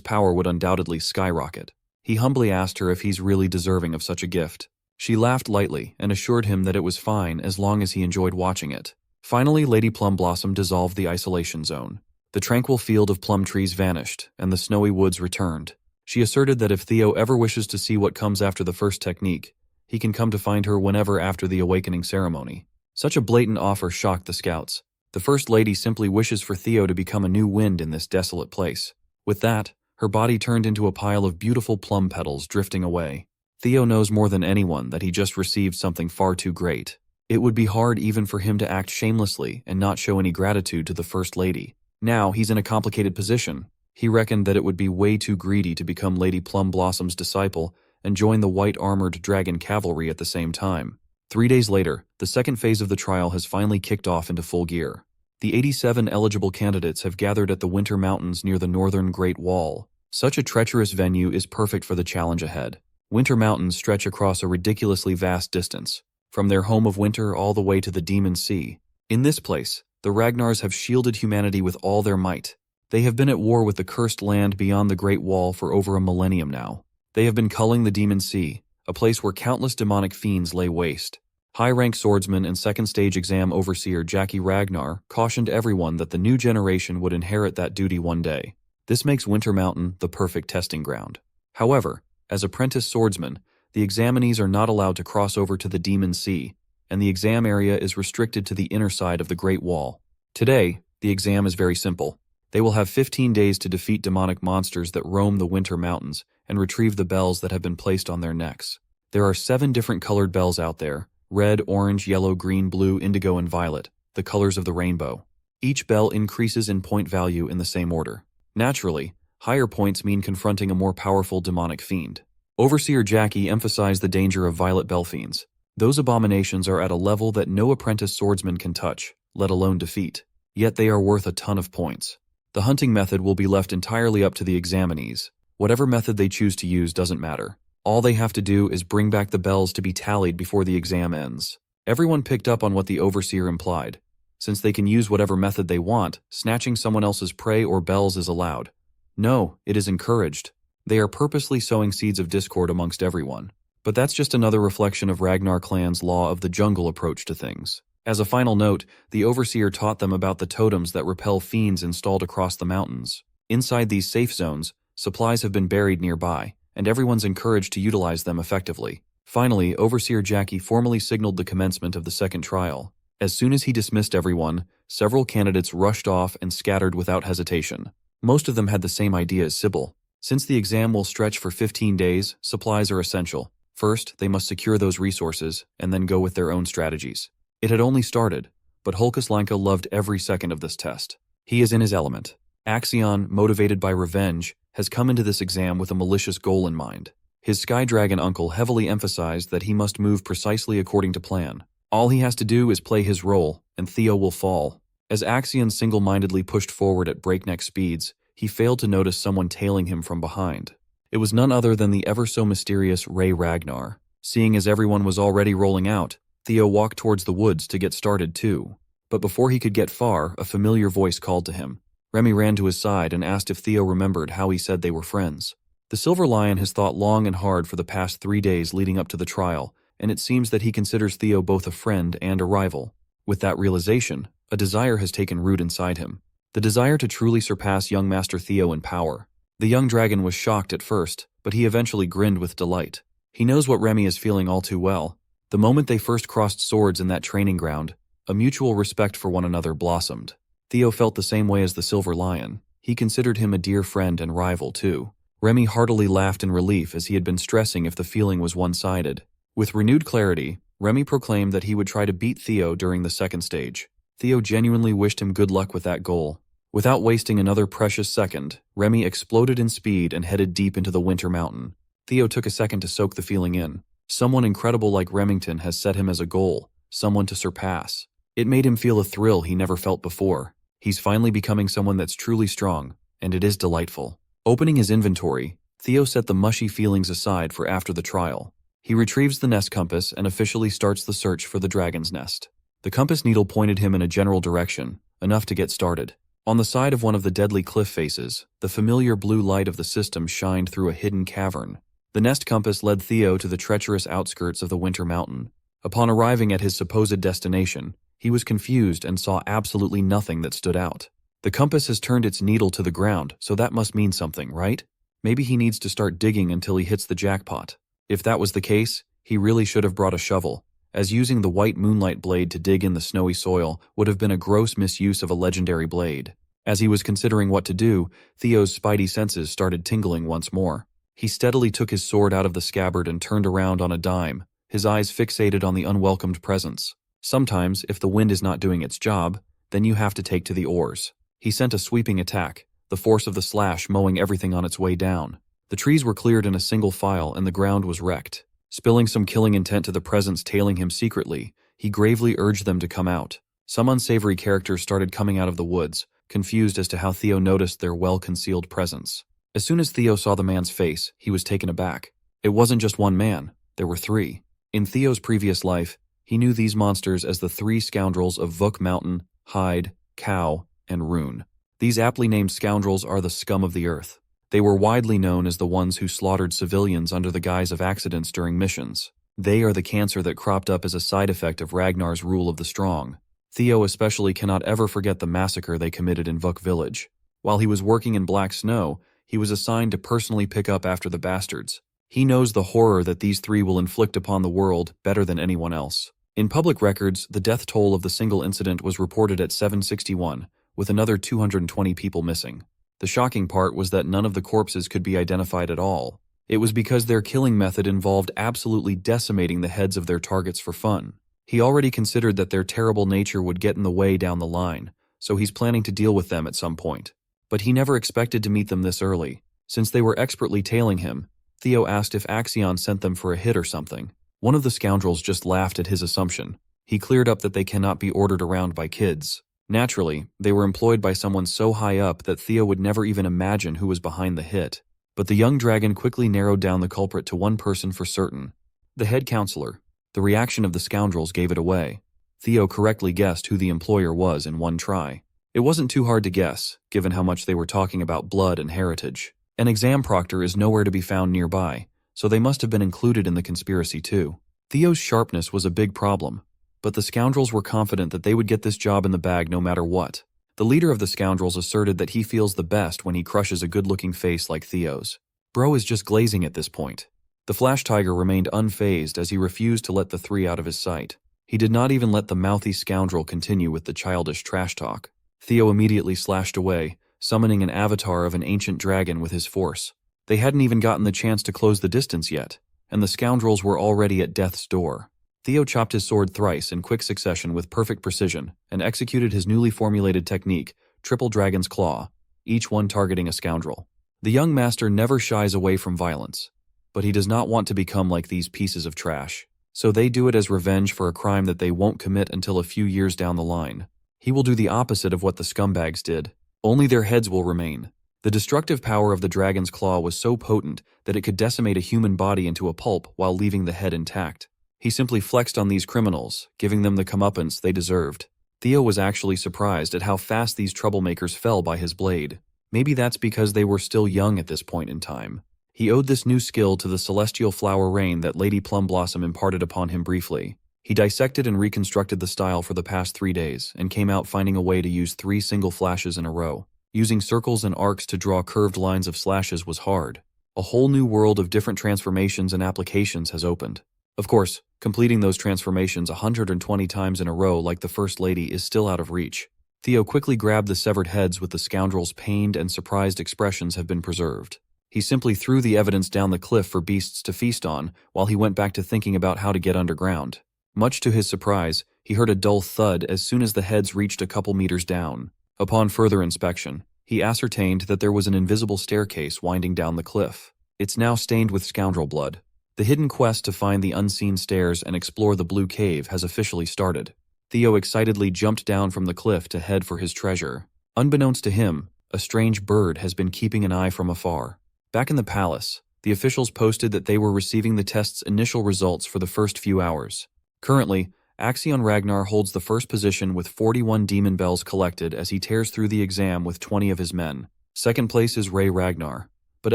power would undoubtedly skyrocket. He humbly asked her if he's really deserving of such a gift. She laughed lightly and assured him that it was fine as long as he enjoyed watching it. Finally, Lady Plumblossom dissolved the isolation zone. The tranquil field of plum trees vanished, and the snowy woods returned. She asserted that if Theo ever wishes to see what comes after the first technique, he can come to find her whenever after the awakening ceremony. Such a blatant offer shocked the scouts. The First Lady simply wishes for Theo to become a new wind in this desolate place. With that, her body turned into a pile of beautiful plum petals drifting away. Theo knows more than anyone that he just received something far too great. It would be hard even for him to act shamelessly and not show any gratitude to the First Lady. Now he's in a complicated position. He reckoned that it would be way too greedy to become Lady Plumbossom's disciple and join the white-armored dragon cavalry at the same time. 3 days later, the second phase of the trial has finally kicked off into full gear. The 87 eligible candidates have gathered at the Winter Mountains near the northern Great Wall. Such a treacherous venue is perfect for the challenge ahead. Winter Mountains stretch across a ridiculously vast distance, from their home of winter all the way to the Demon Sea. In this place, the Ragnars have shielded humanity with all their might. They have been at war with the cursed land beyond the Great Wall for over a millennium now. They have been culling the Demon Sea, a place where countless demonic fiends lay waste. High-rank swordsman and second-stage exam overseer Jackie Ragnar cautioned everyone that the new generation would inherit that duty one day. This makes Winter Mountain the perfect testing ground. However, as apprentice swordsmen, the examinees are not allowed to cross over to the Demon Sea, and the exam area is restricted to the inner side of the Great Wall. Today, the exam is very simple. They will have 15 days to defeat demonic monsters that roam the Winter Mountains and retrieve the bells that have been placed on their necks. There are 7 different colored bells out there: red, orange, yellow, green, blue, indigo, and violet, the colors of the rainbow. Each bell increases in point value in the same order. Naturally, higher points mean confronting a more powerful demonic fiend. Overseer Jackie emphasized the danger of violet bell fiends. Those abominations are at a level that no apprentice swordsman can touch, let alone defeat. Yet they are worth a ton of points. The hunting method will be left entirely up to the examinees. Whatever method they choose to use doesn't matter. All they have to do is bring back the bells to be tallied before the exam ends. Everyone picked up on what the overseer implied. Since they can use whatever method they want, snatching someone else's prey or bells is allowed. No, it is encouraged. They are purposely sowing seeds of discord amongst everyone. But that's just another reflection of Ragnar clan's law of the jungle approach to things. As a final note, the overseer taught them about the totems that repel fiends installed across the mountains. Inside these safe zones, supplies have been buried nearby, and everyone's encouraged to utilize them effectively. Finally, Overseer Jackie formally signaled the commencement of the second trial. As soon as he dismissed everyone, several candidates rushed off and scattered without hesitation. Most of them had the same idea as Sybil. Since the exam will stretch for 15 days, supplies are essential. First, they must secure those resources, and then go with their own strategies. It had only started, but Hulkus Lanka loved every second of this test. He is in his element. Axion, motivated by revenge, has come into this exam with a malicious goal in mind. His Sky Dragon uncle heavily emphasized that he must move precisely according to plan. All he has to do is play his role, and Theo will fall. As Axion single-mindedly pushed forward at breakneck speeds, he failed to notice someone tailing him from behind. It was none other than the ever-so-mysterious Ray Ragnar. Seeing as everyone was already rolling out, Theo walked towards the woods to get started too. But before he could get far, a familiar voice called to him. Remy ran to his side and asked if Theo remembered how he said they were friends. The Silver Lion has thought long and hard for the past 3 days leading up to the trial, and it seems that he considers Theo both a friend and a rival. With that realization, a desire has taken root inside him. The desire to truly surpass young Master Theo in power. The young dragon was shocked at first, but he eventually grinned with delight. He knows what Remy is feeling all too well. The moment they first crossed swords in that training ground, a mutual respect for one another blossomed. Theo felt the same way as the Silver Lion. He considered him a dear friend and rival too. Remy heartily laughed in relief as he had been stressing if the feeling was one-sided. With renewed clarity, Remy proclaimed that he would try to beat Theo during the second stage. Theo genuinely wished him good luck with that goal. Without wasting another precious second, Remy exploded in speed and headed deep into the Winter Mountain. Theo took a second to soak the feeling in. Someone incredible like Remington has set him as a goal, someone to surpass. It made him feel a thrill he never felt before. He's finally becoming someone that's truly strong, and it is delightful. Opening his inventory, Theo set the mushy feelings aside for after the trial. He retrieves the nest compass and officially starts the search for the dragon's nest. The compass needle pointed him in a general direction, enough to get started. On the side of one of the deadly cliff faces, the familiar blue light of the system shined through a hidden cavern. The nest compass led Theo to the treacherous outskirts of the Winter Mountain. Upon arriving at his supposed destination, he was confused and saw absolutely nothing that stood out. The compass has turned its needle to the ground, so that must mean something, right? Maybe he needs to start digging until he hits the jackpot. If that was the case, he really should have brought a shovel, as using the white moonlight blade to dig in the snowy soil would have been a gross misuse of a legendary blade. As he was considering what to do, Theo's spidey senses started tingling once more. He steadily took his sword out of the scabbard and turned around on a dime, his eyes fixated on the unwelcomed presence. Sometimes, if the wind is not doing its job, then you have to take to the oars. He sent a sweeping attack, the force of the slash mowing everything on its way down. The trees were cleared in a single file and the ground was wrecked. Spilling some killing intent to the presence tailing him secretly, he gravely urged them to come out. Some unsavory characters started coming out of the woods, confused as to how Theo noticed their well-concealed presence. As soon as Theo saw the man's face, he was taken aback. It wasn't just one man, there were three. In Theo's previous life, he knew these monsters as the three scoundrels of Vuk Mountain, Hyde, Cow, and Rune. These aptly named scoundrels are the scum of the earth. They were widely known as the ones who slaughtered civilians under the guise of accidents during missions. They are the cancer that cropped up as a side effect of Ragnar's rule of the strong. Theo especially cannot ever forget the massacre they committed in Vuk village. While he was working in Black Snow, he was assigned to personally pick up after the bastards. He knows the horror that these three will inflict upon the world better than anyone else. In public records, the death toll of the single incident was reported at 761, with another 220 people missing. The shocking part was that none of the corpses could be identified at all. It was because their killing method involved absolutely decimating the heads of their targets for fun. He already considered that their terrible nature would get in the way down the line, so he's planning to deal with them at some point. But he never expected to meet them this early. Since they were expertly tailing him, Theo asked if Axion sent them for a hit or something. One of the scoundrels just laughed at his assumption. He cleared up that they cannot be ordered around by kids. Naturally, they were employed by someone so high up that Theo would never even imagine who was behind the hit. But the young dragon quickly narrowed down the culprit to one person for certain: the head counselor. The reaction of the scoundrels gave it away. Theo correctly guessed who the employer was in one try. It wasn't too hard to guess, given how much they were talking about blood and heritage. An exam proctor is nowhere to be found nearby, so they must have been included in the conspiracy too. Theo's sharpness was a big problem, but the scoundrels were confident that they would get this job in the bag no matter what. The leader of the scoundrels asserted that he feels the best when he crushes a good-looking face like Theo's. Bro is just glazing at this point. The Flash Tiger remained unfazed as he refused to let the three out of his sight. He did not even let the mouthy scoundrel continue with the childish trash talk. Theo immediately slashed away, summoning an avatar of an ancient dragon with his force. They hadn't even gotten the chance to close the distance yet, and the scoundrels were already at death's door. Theo chopped his sword thrice in quick succession with perfect precision and executed his newly formulated technique, Triple Dragon's Claw, each one targeting a scoundrel. The young master never shies away from violence, but he does not want to become like these pieces of trash, so they do it as revenge for a crime that they won't commit until a few years down the line. He will do the opposite of what the scumbags did. Only their heads will remain. The destructive power of the dragon's claw was so potent that it could decimate a human body into a pulp while leaving the head intact. He simply flexed on these criminals, giving them the comeuppance they deserved. Theo was actually surprised at how fast these troublemakers fell by his blade. Maybe that's because they were still young at this point in time. He owed this new skill to the celestial flower rain that Lady Plumblossom imparted upon him briefly. He dissected and reconstructed the style for the past 3 days and came out finding a way to use 3 single flashes in a row. Using circles and arcs to draw curved lines of slashes was hard. A whole new world of different transformations and applications has opened. Of course, completing those transformations 120 times in a row like the First Lady is still out of reach. Theo quickly grabbed the severed heads with the scoundrels' pained and surprised expressions have been preserved. He simply threw the evidence down the cliff for beasts to feast on while he went back to thinking about how to get underground. Much to his surprise, he heard a dull thud as soon as the heads reached a couple meters down. Upon further inspection, he ascertained that there was an invisible staircase winding down the cliff. It's now stained with scoundrel blood. The hidden quest to find the unseen stairs and explore the blue cave has officially started. Theo excitedly jumped down from the cliff to head for his treasure. Unbeknownst to him, a strange bird has been keeping an eye from afar. Back in the palace, the officials posted that they were receiving the test's initial results for the first few hours. Currently, Axion Ragnar holds the first position with 41 demon bells collected as he tears through the exam with 20 of his men. Second place is Ray Ragnar. But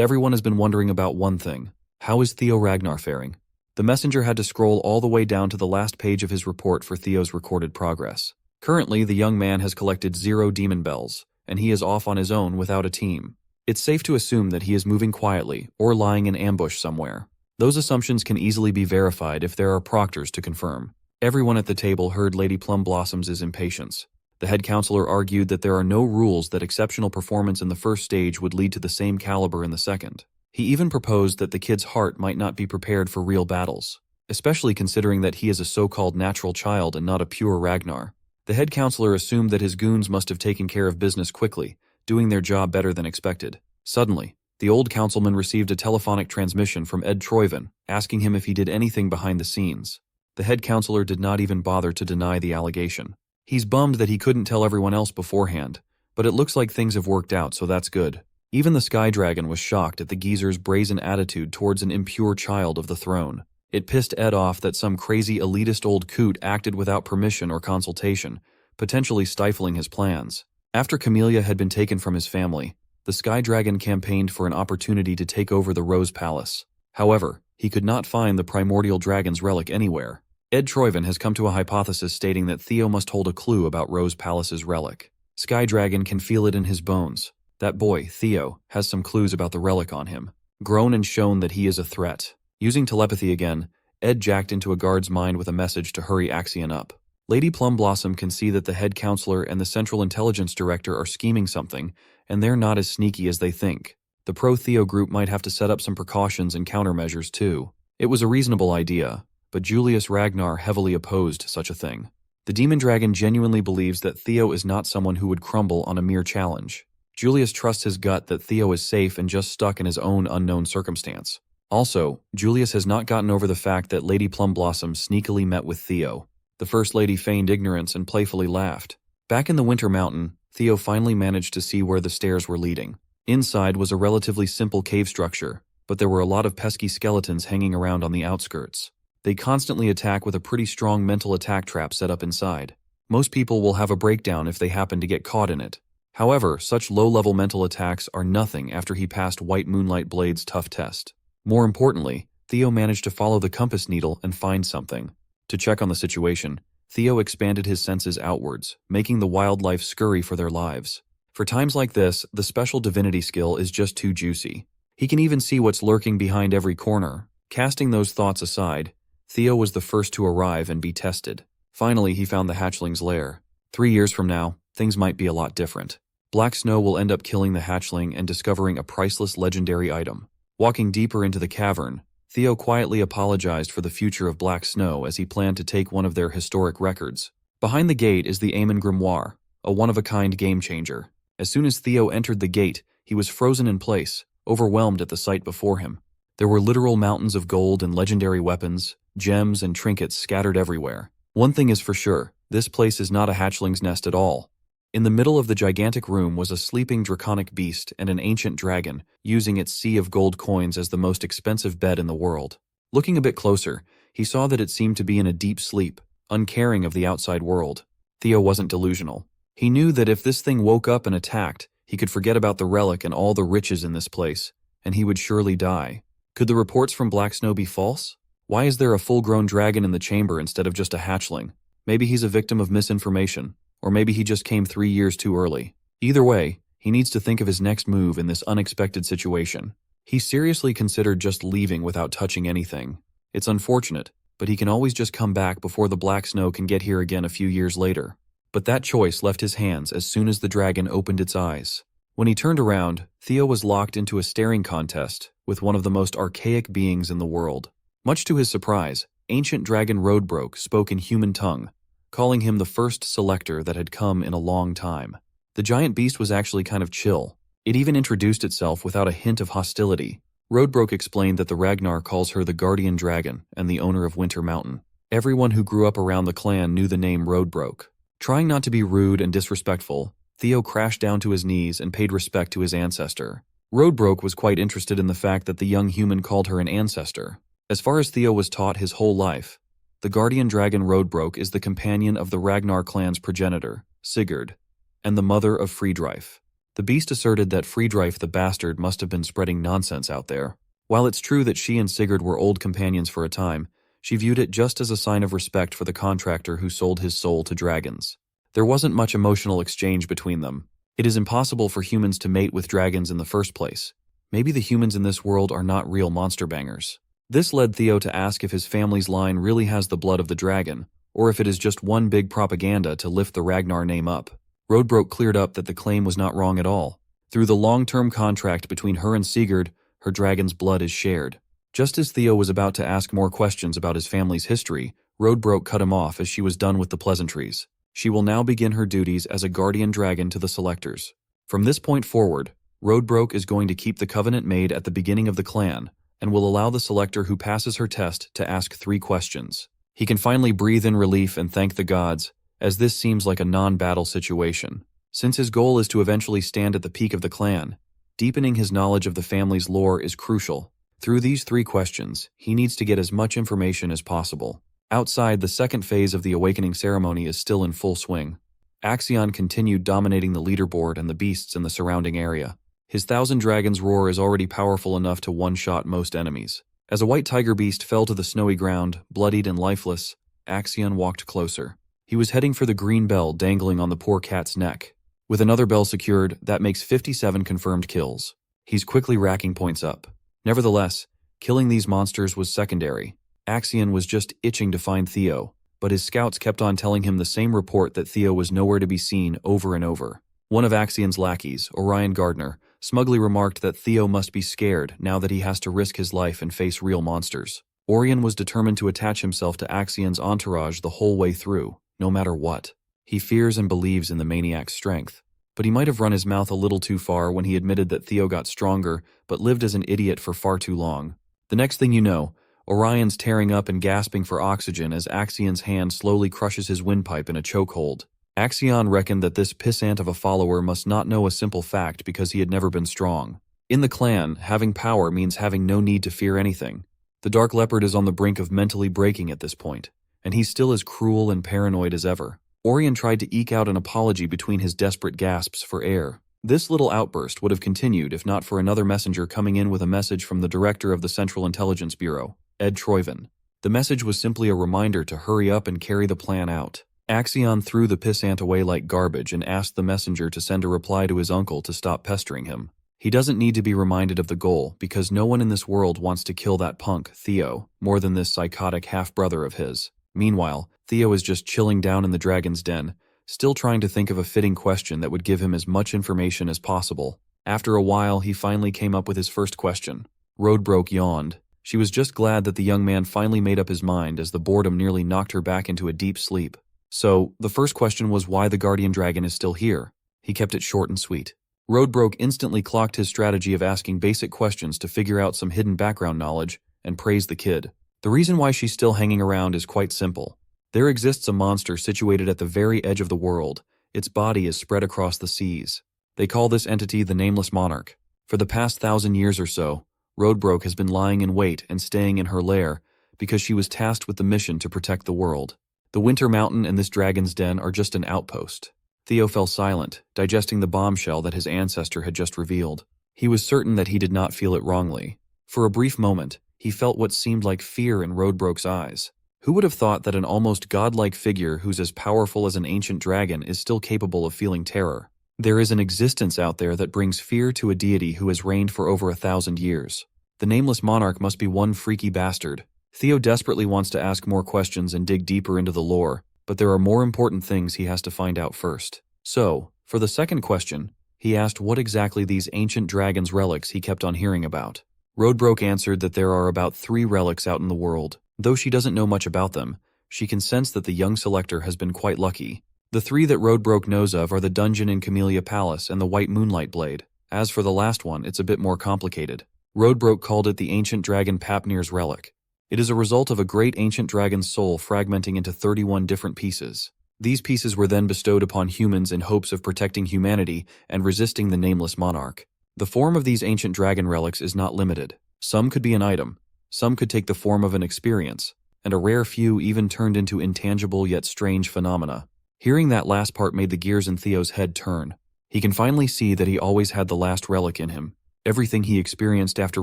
everyone has been wondering about one thing. How is Theo Ragnar faring? The messenger had to scroll all the way down to the last page of his report for Theo's recorded progress. Currently, the young man has collected 0 demon bells, and he is off on his own without a team. It's safe to assume that he is moving quietly or lying in ambush somewhere. Those assumptions can easily be verified if there are proctors to confirm. Everyone at the table heard Lady Plumblossom's impatience. The head counselor argued that there are no rules that exceptional performance in the first stage would lead to the same caliber in the second. He even proposed that the kid's heart might not be prepared for real battles, especially considering that he is a so-called natural child and not a pure Ragnar. The head counselor assumed that his goons must have taken care of business quickly, doing their job better than expected. Suddenly, the old councilman received a telephonic transmission from Ed Troyven, asking him if he did anything behind the scenes. The head counselor did not even bother to deny the allegation. He's bummed that he couldn't tell everyone else beforehand, but it looks like things have worked out, so that's good. Even the Sky Dragon was shocked at the geezer's brazen attitude towards an impure child of the throne. It pissed Ed off that some crazy elitist old coot acted without permission or consultation, potentially stifling his plans. After Camellia had been taken from his family, the Sky Dragon campaigned for an opportunity to take over the Rose Palace. However, he could not find the primordial dragon's relic anywhere. Ed Troyven has come to a hypothesis stating that Theo must hold a clue about Rose Palace's relic. Sky Dragon can feel it in his bones. That boy, Theo, has some clues about the relic on him. Grown and shown that he is a threat. Using telepathy again, Ed jacked into a guard's mind with a message to hurry Axion up. Lady Plumblossom can see that the head counselor and the Central Intelligence Director are scheming something, and they're not as sneaky as they think. The pro-Theo group might have to set up some precautions and countermeasures too. It was a reasonable idea, but Julius Ragnar heavily opposed such a thing. The Demon Dragon genuinely believes that Theo is not someone who would crumble on a mere challenge. Julius trusts his gut that Theo is safe and just stuck in his own unknown circumstance. Also, Julius has not gotten over the fact that Lady Plumblossom sneakily met with Theo. The First Lady feigned ignorance and playfully laughed. Back in the Winter Mountain, Theo finally managed to see where the stairs were leading. Inside was a relatively simple cave structure, but there were a lot of pesky skeletons hanging around on the outskirts. They constantly attack with a pretty strong mental attack trap set up inside. Most people will have a breakdown if they happen to get caught in it. However, such low-level mental attacks are nothing after he passed White Moonlight Blade's tough test. More importantly, Theo managed to follow the compass needle and find something. To check on the situation, Theo expanded his senses outwards, making the wildlife scurry for their lives. For times like this, the special divinity skill is just too juicy. He can even see what's lurking behind every corner. Casting those thoughts aside, Theo was the first to arrive and be tested. Finally, he found the hatchling's lair. 3 years from now, things might be a lot different. Black Snow will end up killing the hatchling and discovering a priceless legendary item. Walking deeper into the cavern, Theo quietly apologized for the future of Black Snow as he planned to take one of their historic records. Behind the gate is the Amon Grimoire, a one-of-a-kind game-changer. As soon as Theo entered the gate, he was frozen in place, overwhelmed at the sight before him. There were literal mountains of gold and legendary weapons, gems and trinkets scattered everywhere. One thing is for sure, this place is not a hatchling's nest at all. In the middle of the gigantic room was a sleeping draconic beast and an ancient dragon, using its sea of gold coins as the most expensive bed in the world. Looking a bit closer, he saw that it seemed to be in a deep sleep, uncaring of the outside world. Theo wasn't delusional. He knew that if this thing woke up and attacked, he could forget about the relic and all the riches in this place, and he would surely die. Could the reports from Black Snow be false? Why is there a full-grown dragon in the chamber instead of just a hatchling? Maybe he's a victim of misinformation. Or maybe he just came 3 years too early. Either way, he needs to think of his next move in this unexpected situation. He seriously considered just leaving without touching anything. It's unfortunate, but he can always just come back before the Black Snow can get here again a few years later. But that choice left his hands as soon as the dragon opened its eyes. When he turned around, Theo was locked into a staring contest with one of the most archaic beings in the world. Much to his surprise, ancient dragon Roadbroke spoke in human tongue, calling him the first selector that had come in a long time. The giant beast was actually kind of chill. It even introduced itself without a hint of hostility. Roadbroke explained that the Ragnar calls her the guardian dragon and the owner of Winter Mountain. Everyone who grew up around the clan knew the name Roadbroke. Trying not to be rude and disrespectful, Theo crashed down to his knees and paid respect to his ancestor. Roadbroke was quite interested in the fact that the young human called her an ancestor. As far as Theo was taught his whole life, the guardian dragon Roadbroke is the companion of the Ragnar clan's progenitor, Sigurd, and the mother of Friedreif. The beast asserted that Friedreif the bastard must have been spreading nonsense out there. While it's true that she and Sigurd were old companions for a time, she viewed it just as a sign of respect for the contractor who sold his soul to dragons. There wasn't much emotional exchange between them. It is impossible for humans to mate with dragons in the first place. Maybe the humans in this world are not real monster bangers. This led Theo to ask if his family's line really has the blood of the dragon, or if it is just one big propaganda to lift the Ragnar name up. Roadbroke cleared up that the claim was not wrong at all. Through the long-term contract between her and Sigurd, her dragon's blood is shared. Just as Theo was about to ask more questions about his family's history, Roadbroke cut him off as she was done with the pleasantries. She will now begin her duties as a guardian dragon to the selectors. From this point forward, Roadbroke is going to keep the covenant made at the beginning of the clan, and will allow the selector who passes her test to ask 3 questions. He can finally breathe in relief and thank the gods, as this seems like a non-battle situation. Since his goal is to eventually stand at the peak of the clan, deepening his knowledge of the family's lore is crucial. Through these 3 questions, he needs to get as much information as possible. Outside, the second phase of the awakening ceremony is still in full swing. Axion continued dominating the leaderboard and the beasts in the surrounding area. His 1,000 Dragons roar is already powerful enough to one-shot most enemies. As a white tiger beast fell to the snowy ground, bloodied and lifeless, Axion walked closer. He was heading for the green bell dangling on the poor cat's neck. With another bell secured, that makes 57 confirmed kills. He's quickly racking points up. Nevertheless, killing these monsters was secondary. Axion was just itching to find Theo, but his scouts kept on telling him the same report that Theo was nowhere to be seen over and over. One of Axion's lackeys, Orion Gardner, smugly remarked that Theo must be scared now that he has to risk his life and face real monsters. Orion was determined to attach himself to Axion's entourage the whole way through, no matter what. He fears and believes in the maniac's strength, but he might have run his mouth a little too far when he admitted that Theo got stronger but lived as an idiot for far too long. The next thing you know, Orion's tearing up and gasping for oxygen as Axion's hand slowly crushes his windpipe in a chokehold. Axion reckoned that this pissant of a follower must not know a simple fact because he had never been strong. In the clan, having power means having no need to fear anything. The Dark Leopard is on the brink of mentally breaking at this point, and he's still as cruel and paranoid as ever. Orion tried to eke out an apology between his desperate gasps for air. This little outburst would have continued if not for another messenger coming in with a message from the director of the Central Intelligence Bureau, Ed Troyven. The message was simply a reminder to hurry up and carry the plan out. Axion threw the pissant away like garbage and asked the messenger to send a reply to his uncle to stop pestering him. He doesn't need to be reminded of the goal because no one in this world wants to kill that punk, Theo, more than this psychotic half-brother of his. Meanwhile, Theo is just chilling down in the dragon's den, still trying to think of a fitting question that would give him as much information as possible. After a while, he finally came up with his first question. Roadbroke yawned. She was just glad that the young man finally made up his mind as the boredom nearly knocked her back into a deep sleep. So, the first question was why the guardian dragon is still here. He kept it short and sweet. Roadbroke instantly clocked his strategy of asking basic questions to figure out some hidden background knowledge and praised the kid. The reason why she's still hanging around is quite simple. There exists a monster situated at the very edge of the world. Its body is spread across the seas. They call this entity the Nameless Monarch. For the past 1,000 years or so, Roadbroke has been lying in wait and staying in her lair because she was tasked with the mission to protect the world. The Winter Mountain and this dragon's den are just an outpost. Theo fell silent, digesting the bombshell that his ancestor had just revealed. He was certain that he did not feel it wrongly. For a brief moment, he felt what seemed like fear in Roadbroke's eyes. Who would have thought that an almost godlike figure who's as powerful as an ancient dragon is still capable of feeling terror? There is an existence out there that brings fear to a deity who has reigned for over 1,000 years. The Nameless Monarch must be one freaky bastard. Theo desperately wants to ask more questions and dig deeper into the lore, but there are more important things he has to find out first. So, for the second question, he asked what exactly these ancient dragon's relics he kept on hearing about. Roadbroke answered that there are about 3 relics out in the world. Though she doesn't know much about them, she can sense that the young selector has been quite lucky. The 3 that Roadbroke knows of are the dungeon in Camellia Palace and the White Moonlight Blade. As for the last one, it's a bit more complicated. Roadbroke called it the ancient dragon Papnir's relic. It is a result of a great ancient dragon's soul fragmenting into 31 different pieces. These pieces were then bestowed upon humans in hopes of protecting humanity and resisting the Nameless Monarch. The form of these ancient dragon relics is not limited. Some could be an item, some could take the form of an experience, and a rare few even turned into intangible yet strange phenomena. Hearing that last part made the gears in Theo's head turn. He can finally see that he always had the last relic in him. Everything he experienced after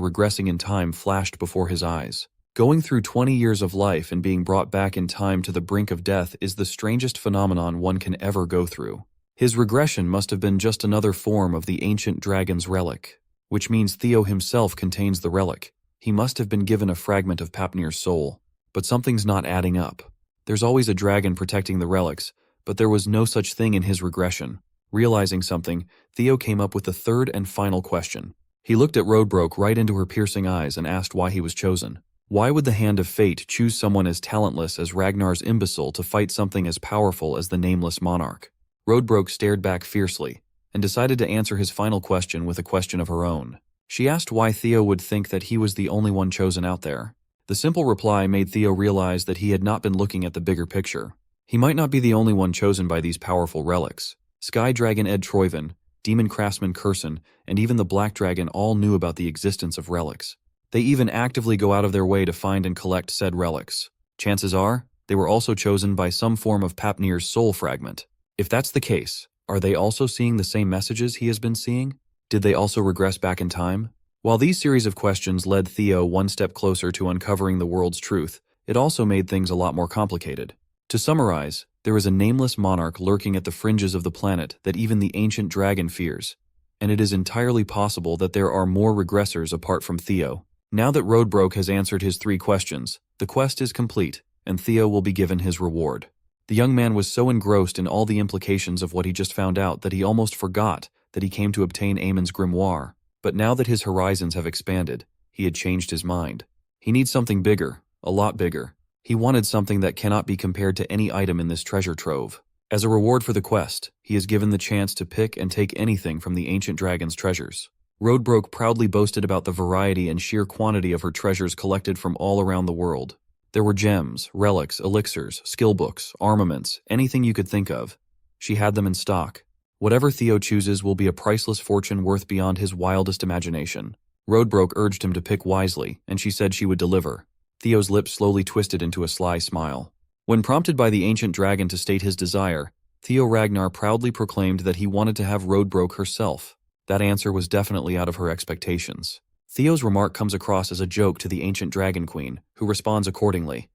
regressing in time flashed before his eyes. Going through 20 years of life and being brought back in time to the brink of death is the strangest phenomenon one can ever go through. His regression must have been just another form of the ancient dragon's relic, which means Theo himself contains the relic. He must have been given a fragment of Papnir's soul. But something's not adding up. There's always a dragon protecting the relics, but there was no such thing in his regression. Realizing something, Theo came up with the third and final question. He looked at Roadbroke right into her piercing eyes and asked why he was chosen. Why would the hand of fate choose someone as talentless as Ragnar's imbecile to fight something as powerful as the nameless monarch? Roadbroke stared back fiercely and decided to answer his final question with a question of her own. She asked why Theo would think that he was the only one chosen out there. The simple reply made Theo realize that he had not been looking at the bigger picture. He might not be the only one chosen by these powerful relics. Sky Dragon Ed Troyven, Demon Craftsman Curson, and even the Black Dragon all knew about the existence of relics. They even actively go out of their way to find and collect said relics. Chances are, they were also chosen by some form of Papnir's soul fragment. If that's the case, are they also seeing the same messages he has been seeing? Did they also regress back in time? While these series of questions led Theo one step closer to uncovering the world's truth, it also made things a lot more complicated. To summarize, there is a nameless monarch lurking at the fringes of the planet that even the ancient dragon fears, and it is entirely possible that there are more regressors apart from Theo. Now that Roadbroke has answered his 3 questions, the quest is complete, and Theo will be given his reward. The young man was so engrossed in all the implications of what he just found out that he almost forgot that he came to obtain Amon's grimoire. But now that his horizons have expanded, he had changed his mind. He needs something bigger, a lot bigger. He wanted something that cannot be compared to any item in this treasure trove. As a reward for the quest, he is given the chance to pick and take anything from the ancient dragon's treasures. Roadbroke proudly boasted about the variety and sheer quantity of her treasures collected from all around the world. There were gems, relics, elixirs, skill books, armaments, anything you could think of. She had them in stock. Whatever Theo chooses will be a priceless fortune worth beyond his wildest imagination. Roadbroke urged him to pick wisely, and she said she would deliver. Theo's lips slowly twisted into a sly smile. When prompted by the ancient dragon to state his desire, Theo Ragnar proudly proclaimed that he wanted to have Roadbroke herself. That answer was definitely out of her expectations. Theo's remark comes across as a joke to the ancient dragon queen, who responds accordingly.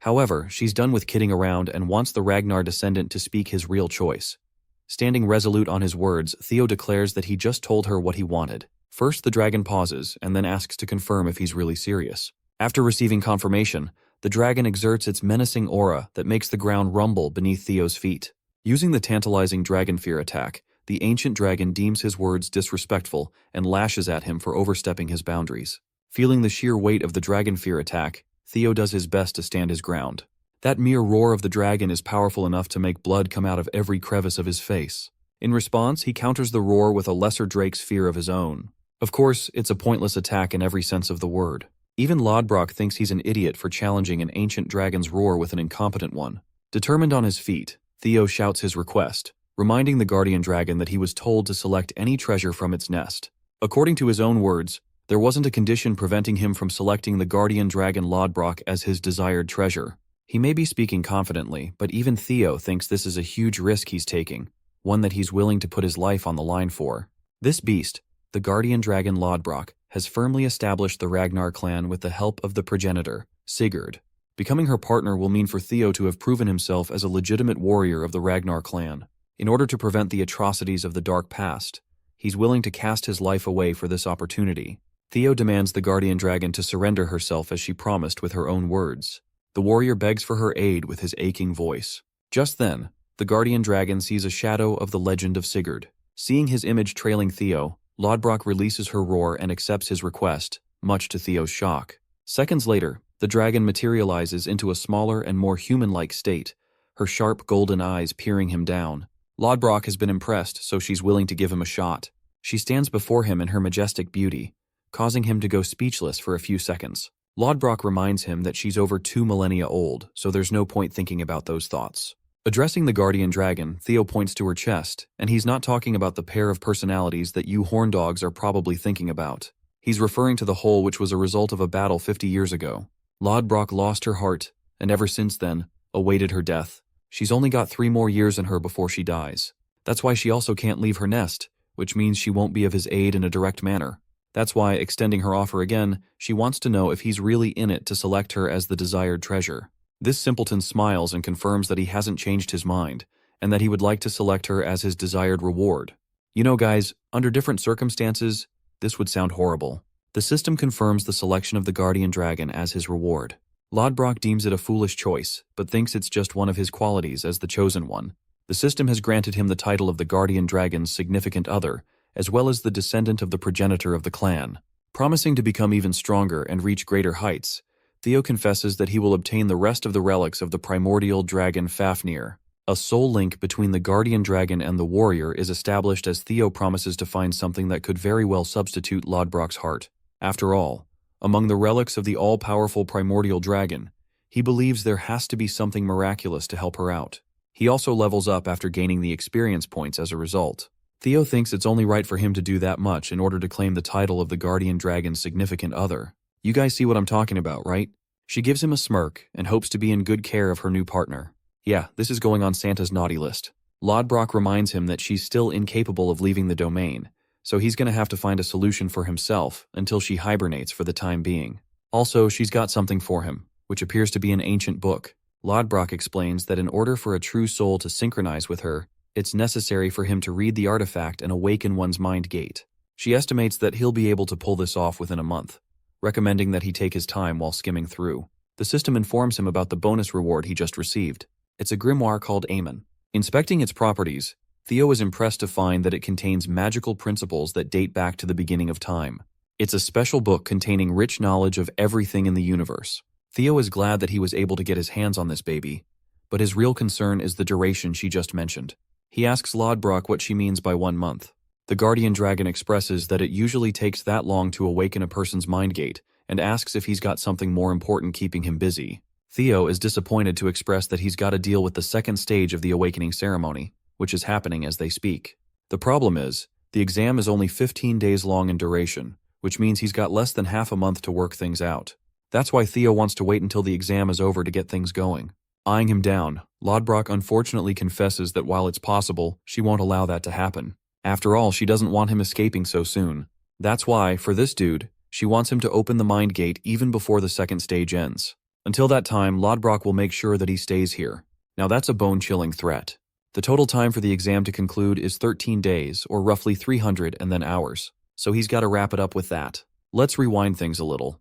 However, she's done with kidding around and wants the Ragnar descendant to speak his real choice. Standing resolute on his words, Theo declares that he just told her what he wanted. First, the dragon pauses and then asks to confirm if he's really serious. After receiving confirmation, the dragon exerts its menacing aura that makes the ground rumble beneath Theo's feet. Using the tantalizing dragon fear attack, the ancient dragon deems his words disrespectful and lashes at him for overstepping his boundaries. Feeling the sheer weight of the dragon fear attack, Theo does his best to stand his ground. That mere roar of the dragon is powerful enough to make blood come out of every crevice of his face. In response, he counters the roar with a lesser drake's fear of his own. Of course, it's a pointless attack in every sense of the word. Even Lodbrok thinks he's an idiot for challenging an ancient dragon's roar with an incompetent one. Determined on his feet, Theo shouts his request, reminding the guardian dragon that he was told to select any treasure from its nest. According to his own words, there wasn't a condition preventing him from selecting the guardian dragon Lodbrok as his desired treasure. He may be speaking confidently, but even Theo thinks this is a huge risk he's taking, one that he's willing to put his life on the line for. This beast, the guardian dragon Lodbrok, has firmly established the Ragnar clan with the help of the progenitor, Sigurd. Becoming her partner will mean for Theo to have proven himself as a legitimate warrior of the Ragnar clan. In order to prevent the atrocities of the dark past, he's willing to cast his life away for this opportunity. Theo demands the guardian dragon to surrender herself as she promised with her own words. The warrior begs for her aid with his aching voice. Just then, the guardian dragon sees a shadow of the legend of Sigurd. Seeing his image trailing Theo, Lodbrok releases her roar and accepts his request, much to Theo's shock. Seconds later, the dragon materializes into a smaller and more human-like state, her sharp golden eyes peering him down. Lodbrok has been impressed, so she's willing to give him a shot. She stands before him in her majestic beauty, causing him to go speechless for a few seconds. Lodbrok reminds him that she's over 2 millennia old, so there's no point thinking about those thoughts. Addressing the guardian dragon, Theo points to her chest, and he's not talking about the pair of personalities that you horn dogs are probably thinking about. He's referring to the hole which was a result of a battle 50 years ago. Lodbrok lost her heart, and ever since then, awaited her death. She's only got 3 more years in her before she dies. That's why she also can't leave her nest, which means she won't be of his aid in a direct manner. That's why, extending her offer again, she wants to know if he's really in it to select her as the desired treasure. This simpleton smiles and confirms that he hasn't changed his mind, and that he would like to select her as his desired reward. You know, guys, under different circumstances, this would sound horrible. The system confirms the selection of the guardian dragon as his reward. Lodbrok deems it a foolish choice, but thinks it's just one of his qualities as the chosen one. The system has granted him the title of the guardian dragon's significant other, as well as the descendant of the progenitor of the clan. Promising to become even stronger and reach greater heights, Theo confesses that he will obtain the rest of the relics of the primordial dragon Fafnir. A soul link between the guardian dragon and the warrior is established as Theo promises to find something that could very well substitute Lodbrok's heart. After all, among the relics of the all-powerful primordial dragon, he believes there has to be something miraculous to help her out. He also levels up after gaining the experience points as a result. Theo thinks it's only right for him to do that much in order to claim the title of the guardian dragon's significant other. You guys see what I'm talking about, right? She gives him a smirk and hopes to be in good care of her new partner. Yeah, this is going on Santa's naughty list. Lodbrok reminds him that she's still incapable of leaving the domain, so he's going to have to find a solution for himself until she hibernates for the time being. Also, she's got something for him, which appears to be an ancient book. Lodbrok explains that in order for a true soul to synchronize with her, it's necessary for him to read the artifact and awaken one's mind gate. She estimates that he'll be able to pull this off within a month, recommending that he take his time while skimming through. The system informs him about the bonus reward he just received. It's a grimoire called Amen. Inspecting its properties, Theo is impressed to find that it contains magical principles that date back to the beginning of time. It's a special book containing rich knowledge of everything in the universe. Theo is glad that he was able to get his hands on this baby, but his real concern is the duration she just mentioned. He asks Lodbrok what she means by 1 month. The guardian dragon expresses that it usually takes that long to awaken a person's mind gate, and asks if he's got something more important keeping him busy. Theo is disappointed to express that he's got to deal with the second stage of the awakening ceremony, which is happening as they speak. The problem is, the exam is only 15 days long in duration, which means he's got less than half a month to work things out. That's why Theo wants to wait until the exam is over to get things going. Eyeing him down, Lodbrok unfortunately confesses that while it's possible, she won't allow that to happen. After all, she doesn't want him escaping so soon. That's why, for this dude, she wants him to open the mind gate even before the second stage ends. Until that time, Lodbrok will make sure that he stays here. Now that's a bone-chilling threat. The total time for the exam to conclude is 13 days, or roughly 300 and then hours, so he's got to wrap it up with that. Let's rewind things a little.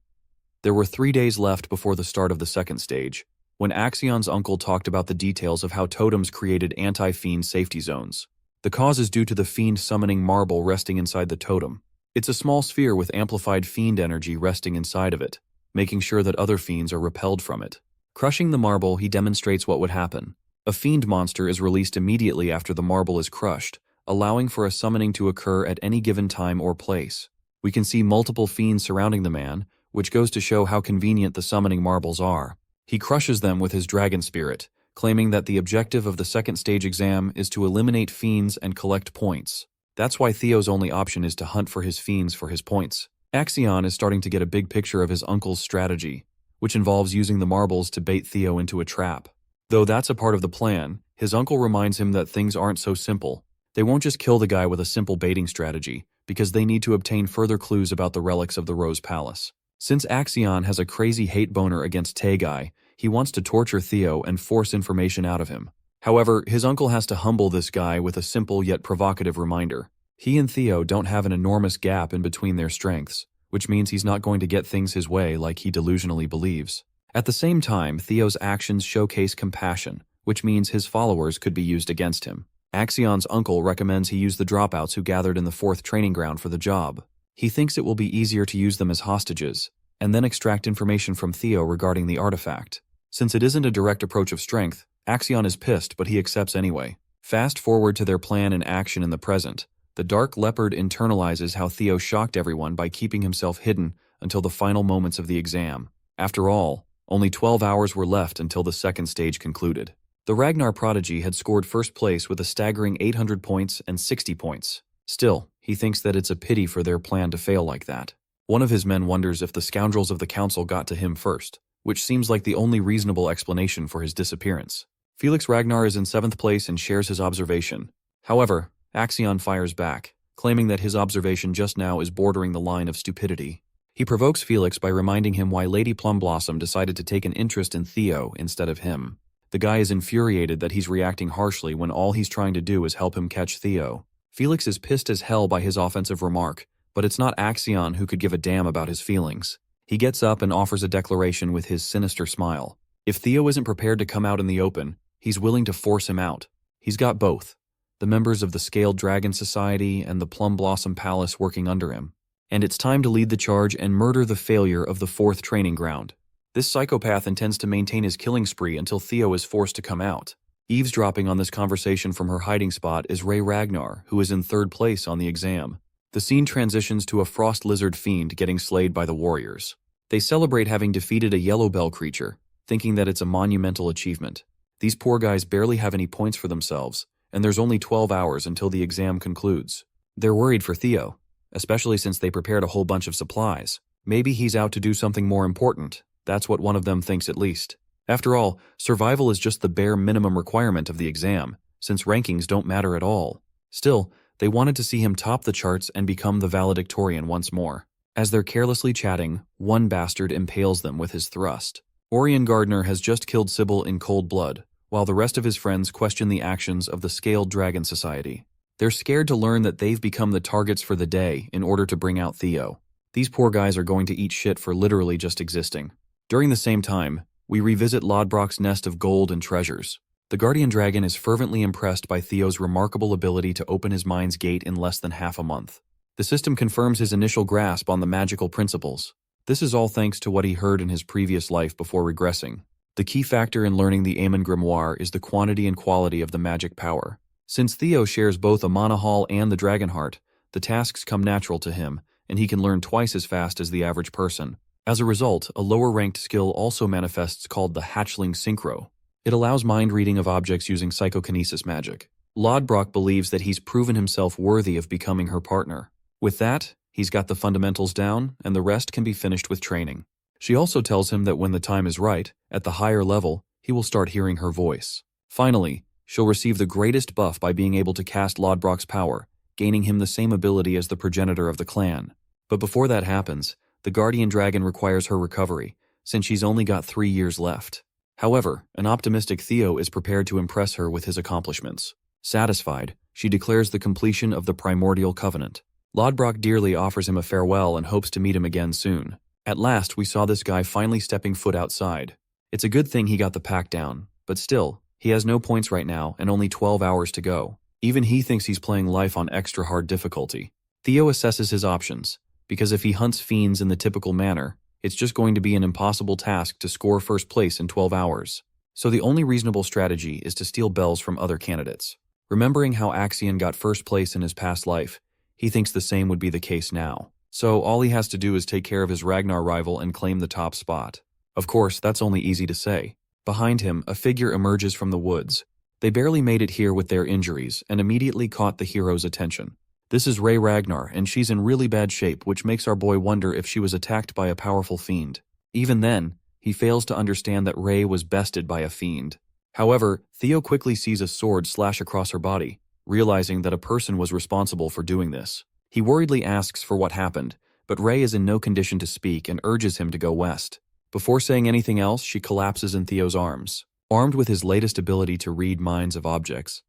There were 3 days left before the start of the second stage, when Axion's uncle talked about the details of how totems created anti-fiend safety zones. The cause is due to the fiend summoning marble resting inside the totem. It's a small sphere with amplified fiend energy resting inside of it, making sure that other fiends are repelled from it. Crushing the marble, he demonstrates what would happen. A fiend monster is released immediately after the marble is crushed, allowing for a summoning to occur at any given time or place. We can see multiple fiends surrounding the man, which goes to show how convenient the summoning marbles are. He crushes them with his dragon spirit, claiming that the objective of the second stage exam is to eliminate fiends and collect points. That's why Theo's only option is to hunt for his fiends for his points. Axion is starting to get a big picture of his uncle's strategy, which involves using the marbles to bait Theo into a trap. Though that's a part of the plan, his uncle reminds him that things aren't so simple. They won't just kill the guy with a simple baiting strategy, because they need to obtain further clues about the relics of the Rose Palace. Since Axion has a crazy hate boner against Taegai, he wants to torture Theo and force information out of him. However, his uncle has to humble this guy with a simple yet provocative reminder. He and Theo don't have an enormous gap in between their strengths, which means he's not going to get things his way like he delusionally believes. At the same time, Theo's actions showcase compassion, which means his followers could be used against him. Axion's uncle recommends he use the dropouts who gathered in the 4th training ground for the job. He thinks it will be easier to use them as hostages, and then extract information from Theo regarding the artifact. Since it isn't a direct approach of strength, Axion is pissed, but he accepts anyway. Fast forward to their plan in action in the present. The Dark Leopard internalizes how Theo shocked everyone by keeping himself hidden until the final moments of the exam. After all, only 12 hours were left until the second stage concluded. The Ragnar prodigy had scored first place with a staggering 800 points and 60 points. Still, he thinks that it's a pity for their plan to fail like that. One of his men wonders if the scoundrels of the council got to him first, which seems like the only reasonable explanation for his disappearance. Felix Ragnar is in 7th place and shares his observation. However, Axion fires back, claiming that his observation just now is bordering the line of stupidity. He provokes Felix by reminding him why Lady Plumblossom decided to take an interest in Theo instead of him. The guy is infuriated that he's reacting harshly when all he's trying to do is help him catch Theo. Felix is pissed as hell by his offensive remark, but it's not Axion who could give a damn about his feelings. He gets up and offers a declaration with his sinister smile. If Theo isn't prepared to come out in the open, he's willing to force him out. He's got both. the members of the Scaled Dragon Society and the Plum Blossom Palace working under him. And it's time to lead the charge and murder the failure of the 4th training ground. This psychopath intends to maintain his killing spree until Theo is forced to come out. Eavesdropping on this conversation from her hiding spot is Ray Ragnar, who is in 3rd place on the exam. The scene transitions to a frost lizard fiend getting slayed by the warriors. They celebrate having defeated a yellow bell creature, thinking that it's a monumental achievement. These poor guys barely have any points for themselves, and there's only 12 hours until the exam concludes. They're worried for Theo, especially since they prepared a whole bunch of supplies. Maybe he's out to do something more important. That's what one of them thinks at least. After all, survival is just the bare minimum requirement of the exam, since rankings don't matter at all. Still, they wanted to see him top the charts and become the valedictorian once more. As they're carelessly chatting, one bastard impales them with his thrust. Orion Gardner has just killed Sybil in cold blood, while the rest of his friends question the actions of the Scaled Dragon Society. They're scared to learn that they've become the targets for the day in order to bring out Theo. These poor guys are going to eat shit for literally just existing. During the same time, we revisit Lodbrok's nest of gold and treasures. The Guardian Dragon is fervently impressed by Theo's remarkable ability to open his mind's gate in less than half a month. The system confirms his initial grasp on the magical principles. This is all thanks to what he heard in his previous life before regressing. The key factor in learning the Aemon Grimoire is the quantity and quality of the magic power. Since Theo shares both a Mana Hall and the Dragon Heart, the tasks come natural to him, and he can learn twice as fast as the average person. As a result, a lower-ranked skill also manifests called the Hatchling Synchro. It allows mind reading of objects using psychokinesis magic. Lodbrok believes that he's proven himself worthy of becoming her partner. With that, he's got the fundamentals down, and the rest can be finished with training. She also tells him that when the time is right, at the higher level, he will start hearing her voice. Finally, she'll receive the greatest buff by being able to cast Lodbrok's power, gaining him the same ability as the progenitor of the clan. But before that happens, the Guardian Dragon requires her recovery, since she's only got 3 years left. However, an optimistic Theo is prepared to impress her with his accomplishments. Satisfied, she declares the completion of the Primordial Covenant. Lodbrok dearly offers him a farewell and hopes to meet him again soon. At last, we saw this guy finally stepping foot outside. It's a good thing he got the pack down, but still, he has no points right now and only 12 hours to go. Even he thinks he's playing life on extra hard difficulty. Theo assesses his options, because if he hunts fiends in the typical manner, it's just going to be an impossible task to score first place in 12 hours. So the only reasonable strategy is to steal bells from other candidates. Remembering how Axion got first place in his past life, he thinks the same would be the case now. So all he has to do is take care of his Ragnar rival and claim the top spot. Of course, that's only easy to say. Behind him, a figure emerges from the woods. They barely made it here with their injuries and immediately caught the hero's attention. This is Ray Ragnar, and she's in really bad shape, which makes our boy wonder if she was attacked by a powerful fiend. Even then, he fails to understand that Ray was bested by a fiend. However, Theo quickly sees a sword slash across her body, realizing that a person was responsible for doing this. He worriedly asks for what happened, but Ray is in no condition to speak and urges him to go west. Before saying anything else, she collapses in Theo's arms. Armed with his latest ability to read minds of objects,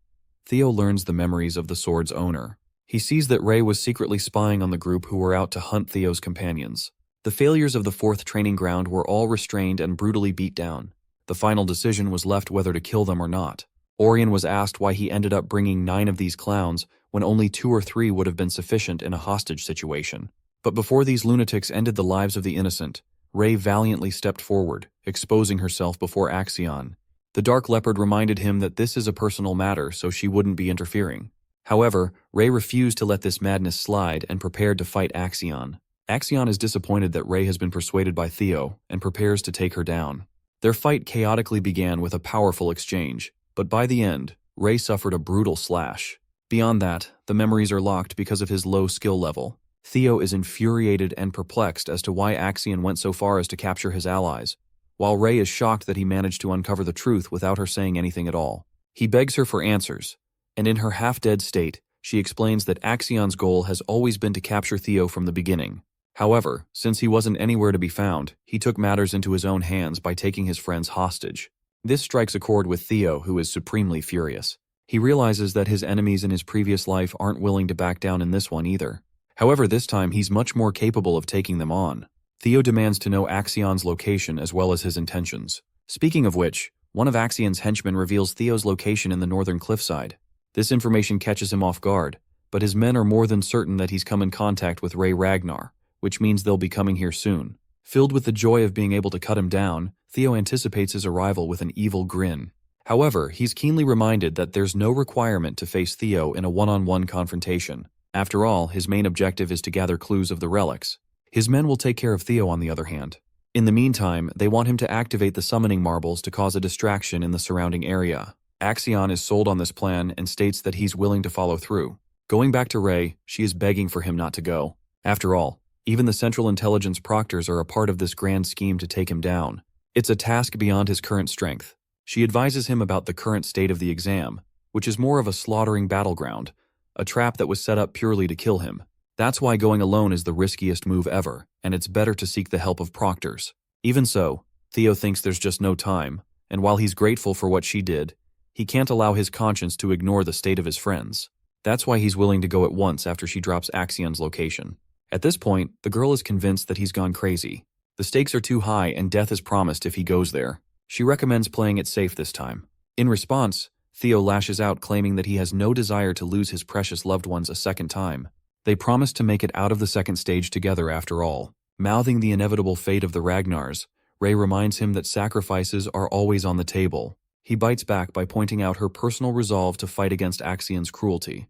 Theo learns the memories of the sword's owner. He sees that Ray was secretly spying on the group who were out to hunt Theo's companions. The failures of the 4th training ground were all restrained and brutally beat down. The final decision was left whether to kill them or not. Orion was asked why he ended up bringing 9 of these clowns when only 2 or 3 would have been sufficient in a hostage situation. But before these lunatics ended the lives of the innocent, Ray valiantly stepped forward, exposing herself before Axion. The Dark Leopard reminded him that this is a personal matter, so she wouldn't be interfering. However, Ray refused to let this madness slide and prepared to fight Axion. Axion is disappointed that Ray has been persuaded by Theo and prepares to take her down. Their fight chaotically began with a powerful exchange, but by the end, Ray suffered a brutal slash. Beyond that, the memories are locked because of his low skill level. Theo is infuriated and perplexed as to why Axion went so far as to capture his allies, while Ray is shocked that he managed to uncover the truth without her saying anything at all. He begs her for answers, and in her half-dead state, she explains that Axion's goal has always been to capture Theo from the beginning. However, since he wasn't anywhere to be found, he took matters into his own hands by taking his friends hostage. This strikes a chord with Theo, who is supremely furious. He realizes that his enemies in his previous life aren't willing to back down in this one either. However, this time he's much more capable of taking them on. Theo demands to know Axion's location as well as his intentions. Speaking of which, one of Axion's henchmen reveals Theo's location in the northern cliffside. This information catches him off guard, but his men are more than certain that he's come in contact with Ray Ragnar, which means they'll be coming here soon. Filled with the joy of being able to cut him down, Theo anticipates his arrival with an evil grin. However, he's keenly reminded that there's no requirement to face Theo in a one-on-one confrontation. After all, his main objective is to gather clues of the relics. His men will take care of Theo on the other hand. In the meantime, they want him to activate the summoning marbles to cause a distraction in the surrounding area. Axion is sold on this plan and states that he's willing to follow through. Going back to Ray, she is begging for him not to go. After all, even the Central Intelligence Proctors are a part of this grand scheme to take him down. It's a task beyond his current strength. She advises him about the current state of the exam, which is more of a slaughtering battleground, a trap that was set up purely to kill him. That's why going alone is the riskiest move ever, and it's better to seek the help of proctors. Even so, Theo thinks there's just no time, and while he's grateful for what she did, he can't allow his conscience to ignore the state of his friends. That's why he's willing to go at once after she drops Axion's location. At this point, the girl is convinced that he's gone crazy. The stakes are too high and death is promised if he goes there. She recommends playing it safe this time. In response, Theo lashes out claiming that he has no desire to lose his precious loved ones a second time. They promise to make it out of the second stage together after all. Mouthing the inevitable fate of the Ragnars, Ray reminds him that sacrifices are always on the table. He bites back by pointing out her personal resolve to fight against Axion's cruelty,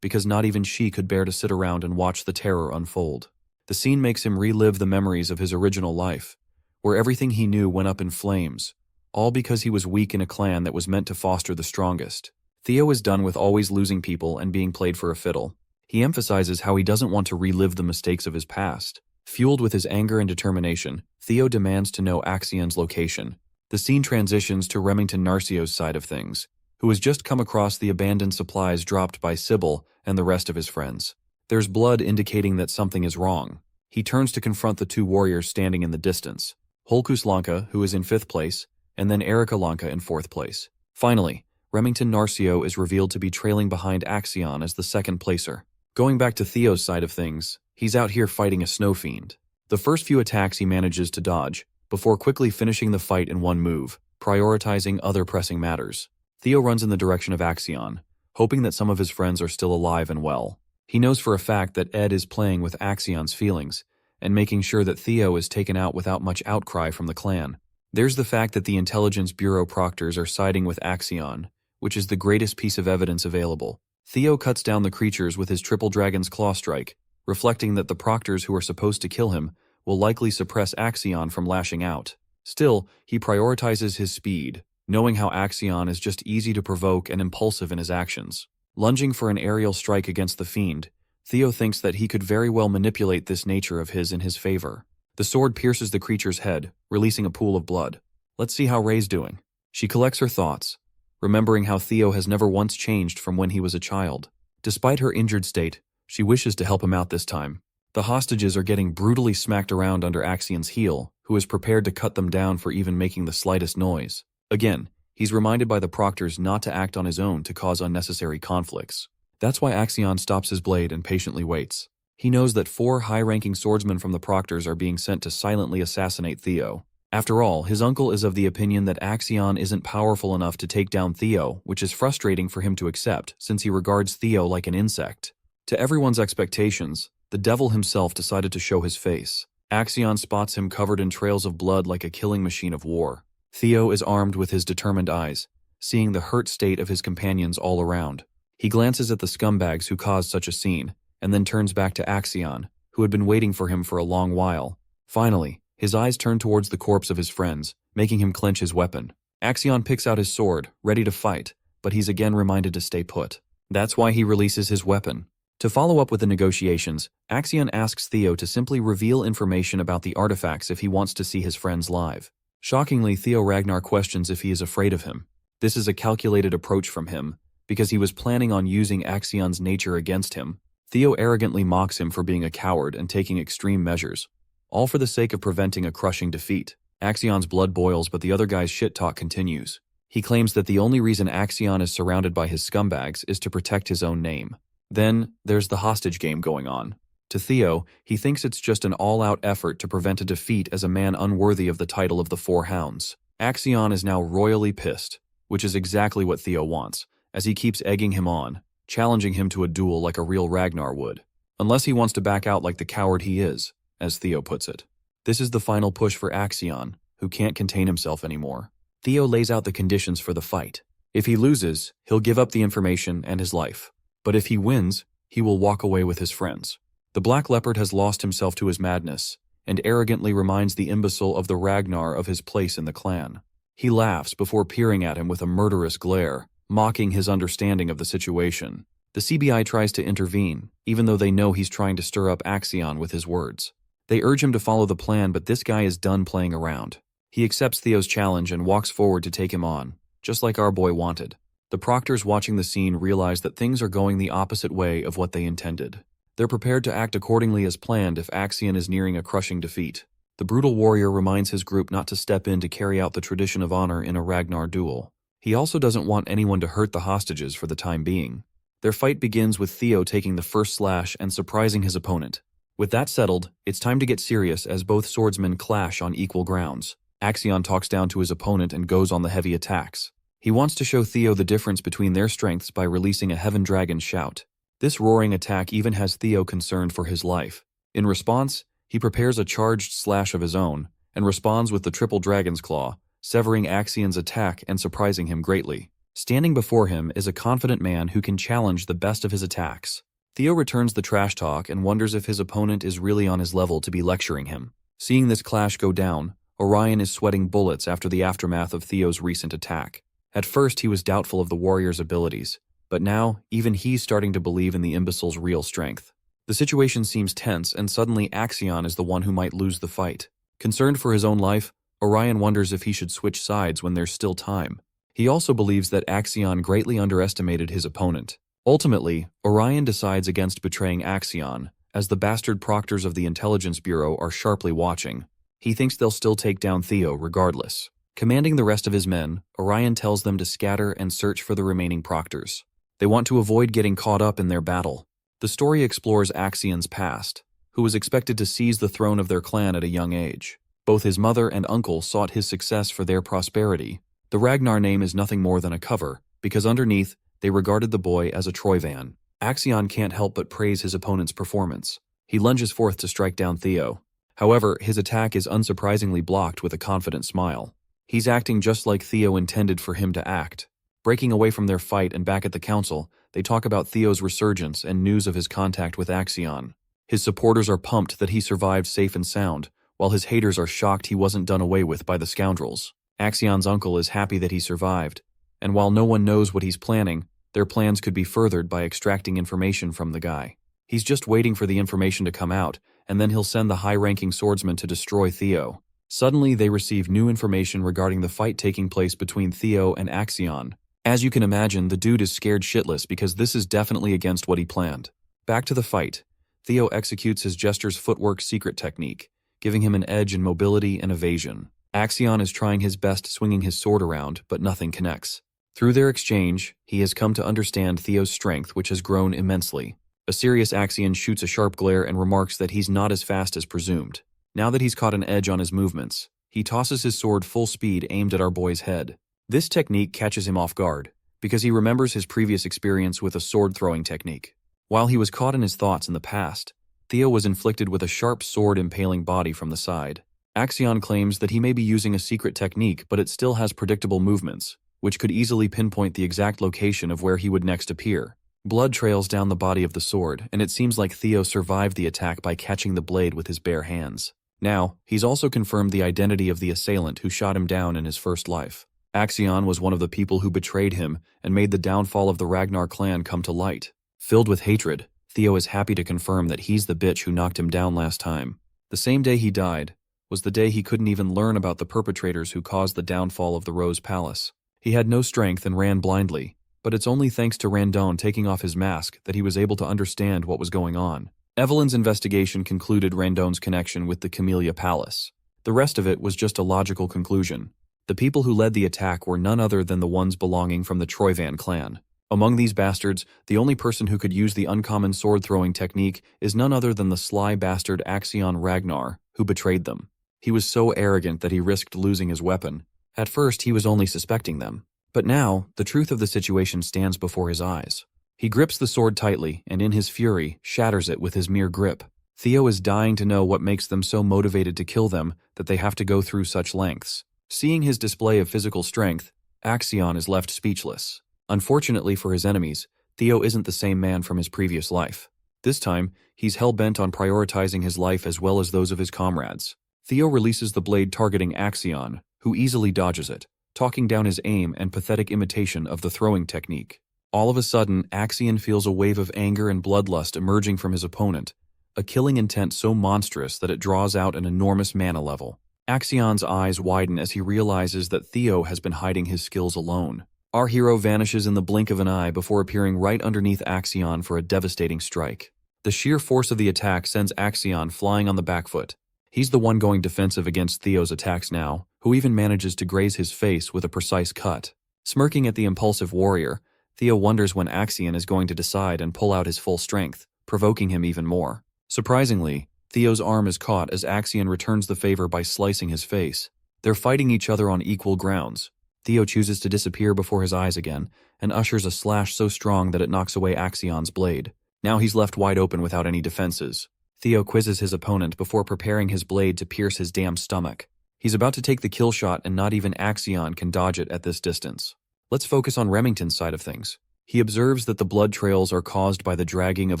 because not even she could bear to sit around and watch the terror unfold. The scene makes him relive the memories of his original life, where everything he knew went up in flames, all because he was weak in a clan that was meant to foster the strongest. Theo is done with always losing people and being played for a fiddle. He emphasizes how he doesn't want to relive the mistakes of his past. Fueled with his anger and determination, Theo demands to know Axion's location. The scene transitions to Remington Narcio's side of things, who has just come across the abandoned supplies dropped by Sybil and the rest of his friends. There's blood indicating that something is wrong. He turns to confront the two warriors standing in the distance, Holkus Lanka, who is in 5th place, and then Erica Lanka in 4th place. Finally, Remington Narcio is revealed to be trailing behind Axion as the 2nd placer. Going back to Theo's side of things, he's out here fighting a snow fiend. The first few attacks he manages to dodge, before quickly finishing the fight in one move, prioritizing other pressing matters. Theo runs in the direction of Axion, hoping that some of his friends are still alive and well. He knows for a fact that Ed is playing with Axion's feelings, and making sure that Theo is taken out without much outcry from the clan. There's the fact that the Intelligence Bureau proctors are siding with Axion, which is the greatest piece of evidence available. Theo cuts down the creatures with his Triple Dragon's Claw Strike, reflecting that the proctors who are supposed to kill him will likely suppress Axion from lashing out. Still, he prioritizes his speed, knowing how Axion is just easy to provoke and impulsive in his actions. Lunging for an aerial strike against the fiend, Theo thinks that he could very well manipulate this nature of his in his favor. The sword pierces the creature's head, releasing a pool of blood. Let's see how Ray's doing. She collects her thoughts, remembering how Theo has never once changed from when he was a child. Despite her injured state, she wishes to help him out this time. The hostages are getting brutally smacked around under Axion's heel, who is prepared to cut them down for even making the slightest noise. Again, he's reminded by the proctors not to act on his own to cause unnecessary conflicts. That's why Axion stops his blade and patiently waits. He knows that 4 high-ranking swordsmen from the proctors are being sent to silently assassinate Theo. After all, his uncle is of the opinion that Axion isn't powerful enough to take down Theo, which is frustrating for him to accept since he regards Theo like an insect. To everyone's expectations, the devil himself decided to show his face. Axion spots him covered in trails of blood like a killing machine of war. Theo is armed with his determined eyes, seeing the hurt state of his companions all around. He glances at the scumbags who caused such a scene, and then turns back to Axion, who had been waiting for him for a long while. Finally, his eyes turn towards the corpse of his friends, making him clench his weapon. Axion picks out his sword, ready to fight, but he's again reminded to stay put. That's why he releases his weapon. To follow up with the negotiations, Axion asks Theo to simply reveal information about the artifacts if he wants to see his friends live. Shockingly, Theo Ragnar questions if he is afraid of him. This is a calculated approach from him, because he was planning on using Axion's nature against him. Theo arrogantly mocks him for being a coward and taking extreme measures, all for the sake of preventing a crushing defeat. Axion's blood boils, but the other guy's shit talk continues. He claims that the only reason Axion is surrounded by his scumbags is to protect his own name. Then, there's the hostage game going on. To Theo, he thinks it's just an all-out effort to prevent a defeat as a man unworthy of the title of the Four Hounds. Axion is now royally pissed, which is exactly what Theo wants, as he keeps egging him on, challenging him to a duel like a real Ragnar would. Unless he wants to back out like the coward he is, as Theo puts it. This is the final push for Axion, who can't contain himself anymore. Theo lays out the conditions for the fight. If he loses, he'll give up the information and his life. But if he wins, he will walk away with his friends. The Black Leopard has lost himself to his madness, and arrogantly reminds the imbecile of the Ragnar of his place in the clan. He laughs before peering at him with a murderous glare, mocking his understanding of the situation. The CBI tries to intervene, even though they know he's trying to stir up Axion with his words. They urge him to follow the plan, but this guy is done playing around. He accepts Theo's challenge and walks forward to take him on, just like our boy wanted. The proctors watching the scene realize that things are going the opposite way of what they intended. They're prepared to act accordingly as planned if Axion is nearing a crushing defeat. The brutal warrior reminds his group not to step in to carry out the tradition of honor in a Ragnar duel. He also doesn't want anyone to hurt the hostages for the time being. Their fight begins with Theo taking the first slash and surprising his opponent. With that settled, it's time to get serious as both swordsmen clash on equal grounds. Axion talks down to his opponent and goes on the heavy attacks. He wants to show Theo the difference between their strengths by releasing a Heaven Dragon shout. This roaring attack even has Theo concerned for his life. In response, he prepares a charged slash of his own, and responds with the Triple Dragon's Claw, severing Axion's attack and surprising him greatly. Standing before him is a confident man who can challenge the best of his attacks. Theo returns the trash talk and wonders if his opponent is really on his level to be lecturing him. Seeing this clash go down, Orion is sweating bullets after the aftermath of Theo's recent attack. At first, he was doubtful of the warrior's abilities, but now, even he's starting to believe in the imbecile's real strength. The situation seems tense, and suddenly Axion is the one who might lose the fight. Concerned for his own life, Orion wonders if he should switch sides when there's still time. He also believes that Axion greatly underestimated his opponent. Ultimately, Orion decides against betraying Axion, as the bastard proctors of the Intelligence Bureau are sharply watching. He thinks they'll still take down Theo regardless. Commanding the rest of his men, Orion tells them to scatter and search for the remaining proctors. They want to avoid getting caught up in their battle. The story explores Axion's past, who was expected to seize the throne of their clan at a young age. Both his mother and uncle sought his success for their prosperity. The Ragnar name is nothing more than a cover, because underneath, they regarded the boy as a Troyvan. Axion can't help but praise his opponent's performance. He lunges forth to strike down Theo. However, his attack is unsurprisingly blocked with a confident smile. He's acting just like Theo intended for him to act. Breaking away from their fight and back at the council, they talk about Theo's resurgence and news of his contact with Axion. His supporters are pumped that he survived safe and sound, while his haters are shocked he wasn't done away with by the scoundrels. Axion's uncle is happy that he survived, and while no one knows what he's planning, their plans could be furthered by extracting information from the guy. He's just waiting for the information to come out, and then he'll send the high-ranking swordsman to destroy Theo. Suddenly, they receive new information regarding the fight taking place between Theo and Axion. As you can imagine, the dude is scared shitless because this is definitely against what he planned. Back to the fight. Theo executes his jester's footwork secret technique, giving him an edge in mobility and evasion. Axion is trying his best swinging his sword around, but nothing connects. Through their exchange, he has come to understand Theo's strength, which has grown immensely. A serious Axion shoots a sharp glare and remarks that he's not as fast as presumed. Now that he's caught an edge on his movements, he tosses his sword full speed aimed at our boy's head. This technique catches him off guard, because he remembers his previous experience with a sword-throwing technique. While he was caught in his thoughts in the past, Theo was inflicted with a sharp sword impaling body from the side. Axion claims that he may be using a secret technique, but it still has predictable movements, which could easily pinpoint the exact location of where he would next appear. Blood trails down the body of the sword, and it seems like Theo survived the attack by catching the blade with his bare hands. Now, he's also confirmed the identity of the assailant who shot him down in his first life. Axion was one of the people who betrayed him and made the downfall of the Ragnar clan come to light. Filled with hatred, Theo is happy to confirm that he's the bitch who knocked him down last time. The same day he died was the day he couldn't even learn about the perpetrators who caused the downfall of the Rose Palace. He had no strength and ran blindly, but it's only thanks to Randon taking off his mask that he was able to understand what was going on. Evelyn's investigation concluded Randon's connection with the Camellia Palace. The rest of it was just a logical conclusion. The people who led the attack were none other than the ones belonging from the Troyvan clan. Among these bastards, the only person who could use the uncommon sword-throwing technique is none other than the sly bastard Axion Ragnar, who betrayed them. He was so arrogant that he risked losing his weapon. At first, he was only suspecting them, But now, the truth of the situation stands before his eyes. He grips the sword tightly and in his fury, shatters it with his mere grip. Theo is dying to know what makes them so motivated to kill them that they have to go through such lengths. Seeing his display of physical strength, Axion is left speechless. Unfortunately for his enemies, Theo isn't the same man from his previous life. This time, he's hell-bent on prioritizing his life as well as those of his comrades. Theo releases the blade targeting Axion, who easily dodges it, talking down his aim and pathetic imitation of the throwing technique. All of a sudden, Axion feels a wave of anger and bloodlust emerging from his opponent, a killing intent so monstrous that it draws out an enormous mana level. Axion's eyes widen as he realizes that Theo has been hiding his skills alone. Our hero vanishes in the blink of an eye before appearing right underneath Axion for a devastating strike. The sheer force of the attack sends Axion flying on the back foot. He's the one going defensive against Theo's attacks now, who even manages to graze his face with a precise cut. Smirking at the impulsive warrior, Theo wonders when Axion is going to decide and pull out his full strength, provoking him even more. Surprisingly, Theo's arm is caught as Axion returns the favor by slicing his face. They're fighting each other on equal grounds. Theo chooses to disappear before his eyes again, and ushers a slash so strong that it knocks away Axion's blade. Now he's left wide open without any defenses. Theo quizzes his opponent before preparing his blade to pierce his damn stomach. He's about to take the kill shot and not even Axion can dodge it at this distance. Let's focus on Remington's side of things. He observes that the blood trails are caused by the dragging of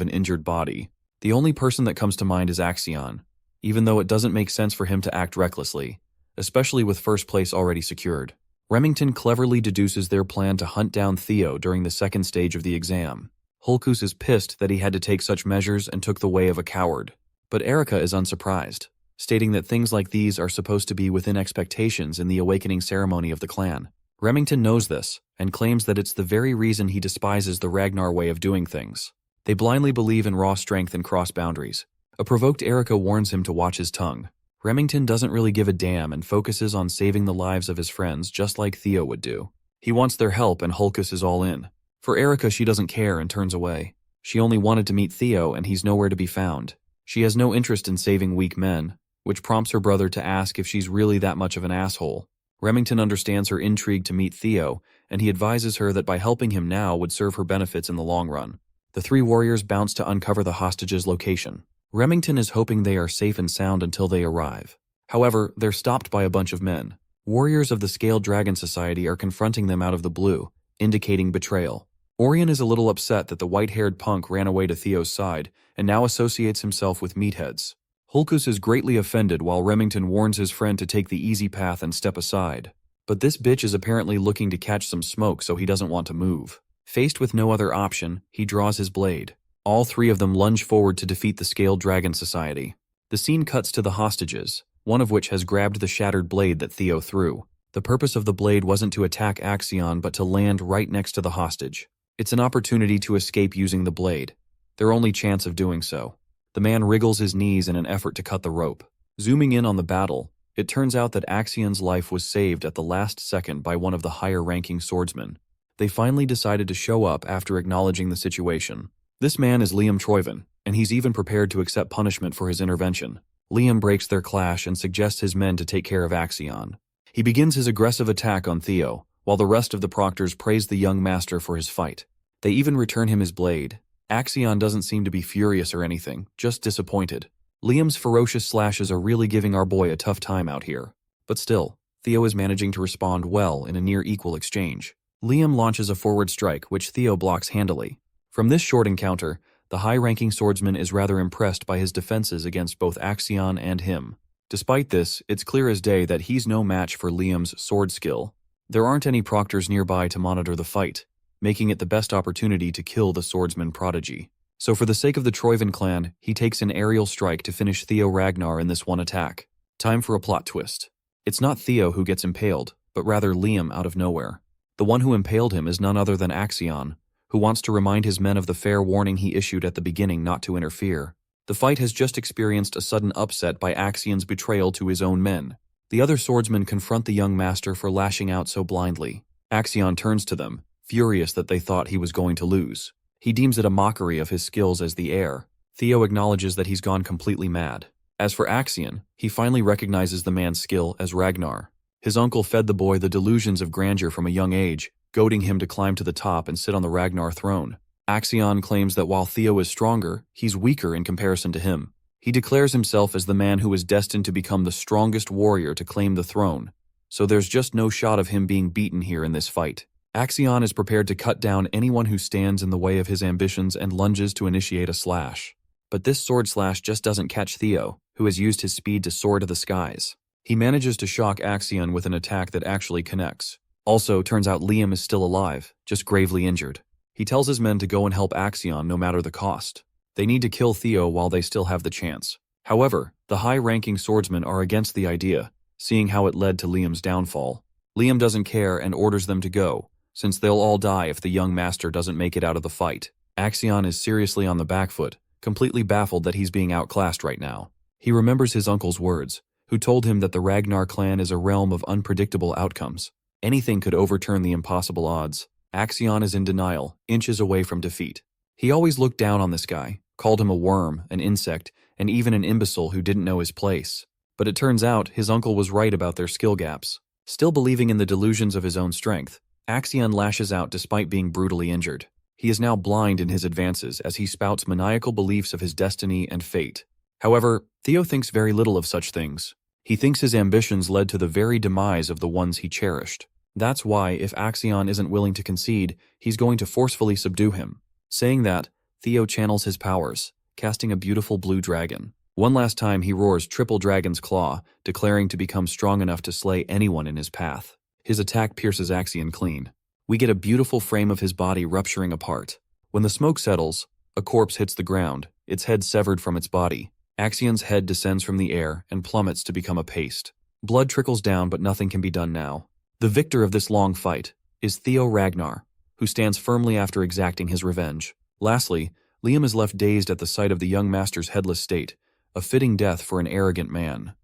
an injured body. The only person that comes to mind is Axion, even though it doesn't make sense for him to act recklessly, especially with first place already secured. Remington cleverly deduces their plan to hunt down Theo during the second stage of the exam. Hulkus is pissed that he had to take such measures and took the way of a coward. But Erica is unsurprised, stating that things like these are supposed to be within expectations in the awakening ceremony of the clan. Remington knows this, and claims that it's the very reason he despises the Ragnar way of doing things. They blindly believe in raw strength and cross boundaries. A provoked Erica warns him to watch his tongue. Remington doesn't really give a damn and focuses on saving the lives of his friends just like Theo would do. He wants their help and Hulkus is all in. For Erica, she doesn't care and turns away. She only wanted to meet Theo and he's nowhere to be found. She has no interest in saving weak men, which prompts her brother to ask if she's really that much of an asshole. Remington understands her intrigue to meet Theo, and he advises her that by helping him now would serve her benefits in the long run. The three warriors bounce to uncover the hostages' location. Remington is hoping they are safe and sound until they arrive. However, they're stopped by a bunch of men. Warriors of the Scaled Dragon Society are confronting them out of the blue, indicating betrayal. Orion is a little upset that the white-haired punk ran away to Theo's side and now associates himself with meatheads. Hulkus is greatly offended while Remington warns his friend to take the easy path and step aside. But this bitch is apparently looking to catch some smoke so he doesn't want to move. Faced with no other option, he draws his blade. All three of them lunge forward to defeat the Scaled Dragon Society. The scene cuts to the hostages, one of which has grabbed the shattered blade that Theo threw. The purpose of the blade wasn't to attack Axion but to land right next to the hostage. It's an opportunity to escape using the blade. Their only chance of doing so. The man wriggles his knees in an effort to cut the rope. Zooming in on the battle, it turns out that Axion's life was saved at the last second by one of the higher-ranking swordsmen. They finally decided to show up after acknowledging the situation. This man is Liam Troyven, and he's even prepared to accept punishment for his intervention. Liam breaks their clash and suggests his men to take care of Axion. He begins his aggressive attack on Theo, while the rest of the proctors praise the young master for his fight. They even return him his blade. Axion doesn't seem to be furious or anything, just disappointed. Liam's ferocious slashes are really giving our boy a tough time out here. But still, Theo is managing to respond well in a near-equal exchange. Liam launches a forward strike, which Theo blocks handily. From this short encounter, the high-ranking swordsman is rather impressed by his defenses against both Axion and him. Despite this, it's clear as day that he's no match for Liam's sword skill. There aren't any proctors nearby to monitor the fight, making it the best opportunity to kill the swordsman prodigy. So for the sake of the Troyven clan, he takes an aerial strike to finish Theo Ragnar in this one attack. Time for a plot twist. It's not Theo who gets impaled, but rather Liam out of nowhere. The one who impaled him is none other than Axion, who wants to remind his men of the fair warning he issued at the beginning not to interfere. The fight has just experienced a sudden upset by Axion's betrayal to his own men. The other swordsmen confront the young master for lashing out so blindly. Axion turns to them, furious that they thought he was going to lose. He deems it a mockery of his skills as the heir. Theo acknowledges that he's gone completely mad. As for Axion, he finally recognizes the man's skill as Ragnar. His uncle fed the boy the delusions of grandeur from a young age, goading him to climb to the top and sit on the Ragnar throne. Axion claims that while Theo is stronger, he's weaker in comparison to him. He declares himself as the man who is destined to become the strongest warrior to claim the throne, so there's just no shot of him being beaten here in this fight. Axion is prepared to cut down anyone who stands in the way of his ambitions and lunges to initiate a slash. But this sword slash just doesn't catch Theo, who has used his speed to soar to the skies. He manages to shock Axion with an attack that actually connects. Also, turns out Liam is still alive, just gravely injured. He tells his men to go and help Axion no matter the cost. They need to kill Theo while they still have the chance. However, the high-ranking swordsmen are against the idea, seeing how it led to Liam's downfall. Liam doesn't care and orders them to go, since they'll all die if the young master doesn't make it out of the fight. Axion is seriously on the back foot, completely baffled that he's being outclassed right now. He remembers his uncle's words, who told him that the Ragnar clan is a realm of unpredictable outcomes. Anything could overturn the impossible odds. Axion is in denial, inches away from defeat. He always looked down on this guy, called him a worm, an insect, and even an imbecile who didn't know his place. But it turns out his uncle was right about their skill gaps. Still believing in the delusions of his own strength, Axion lashes out despite being brutally injured. He is now blind in his advances as he spouts maniacal beliefs of his destiny and fate. However, Theo thinks very little of such things. He thinks his ambitions led to the very demise of the ones he cherished. That's why, if Axion isn't willing to concede, he's going to forcefully subdue him. Saying that, Theo channels his powers, casting a beautiful blue dragon. One last time he roars Triple Dragon's Claw, declaring to become strong enough to slay anyone in his path. His attack pierces Axion clean. We get a beautiful frame of his body rupturing apart. When the smoke settles, a corpse hits the ground, its head severed from its body. Axion's head descends from the air and plummets to become a paste. Blood trickles down, but nothing can be done now. The victor of this long fight is Theo Ragnar, who stands firmly after exacting his revenge. Lastly, Liam is left dazed at the sight of the young master's headless state, a fitting death for an arrogant man.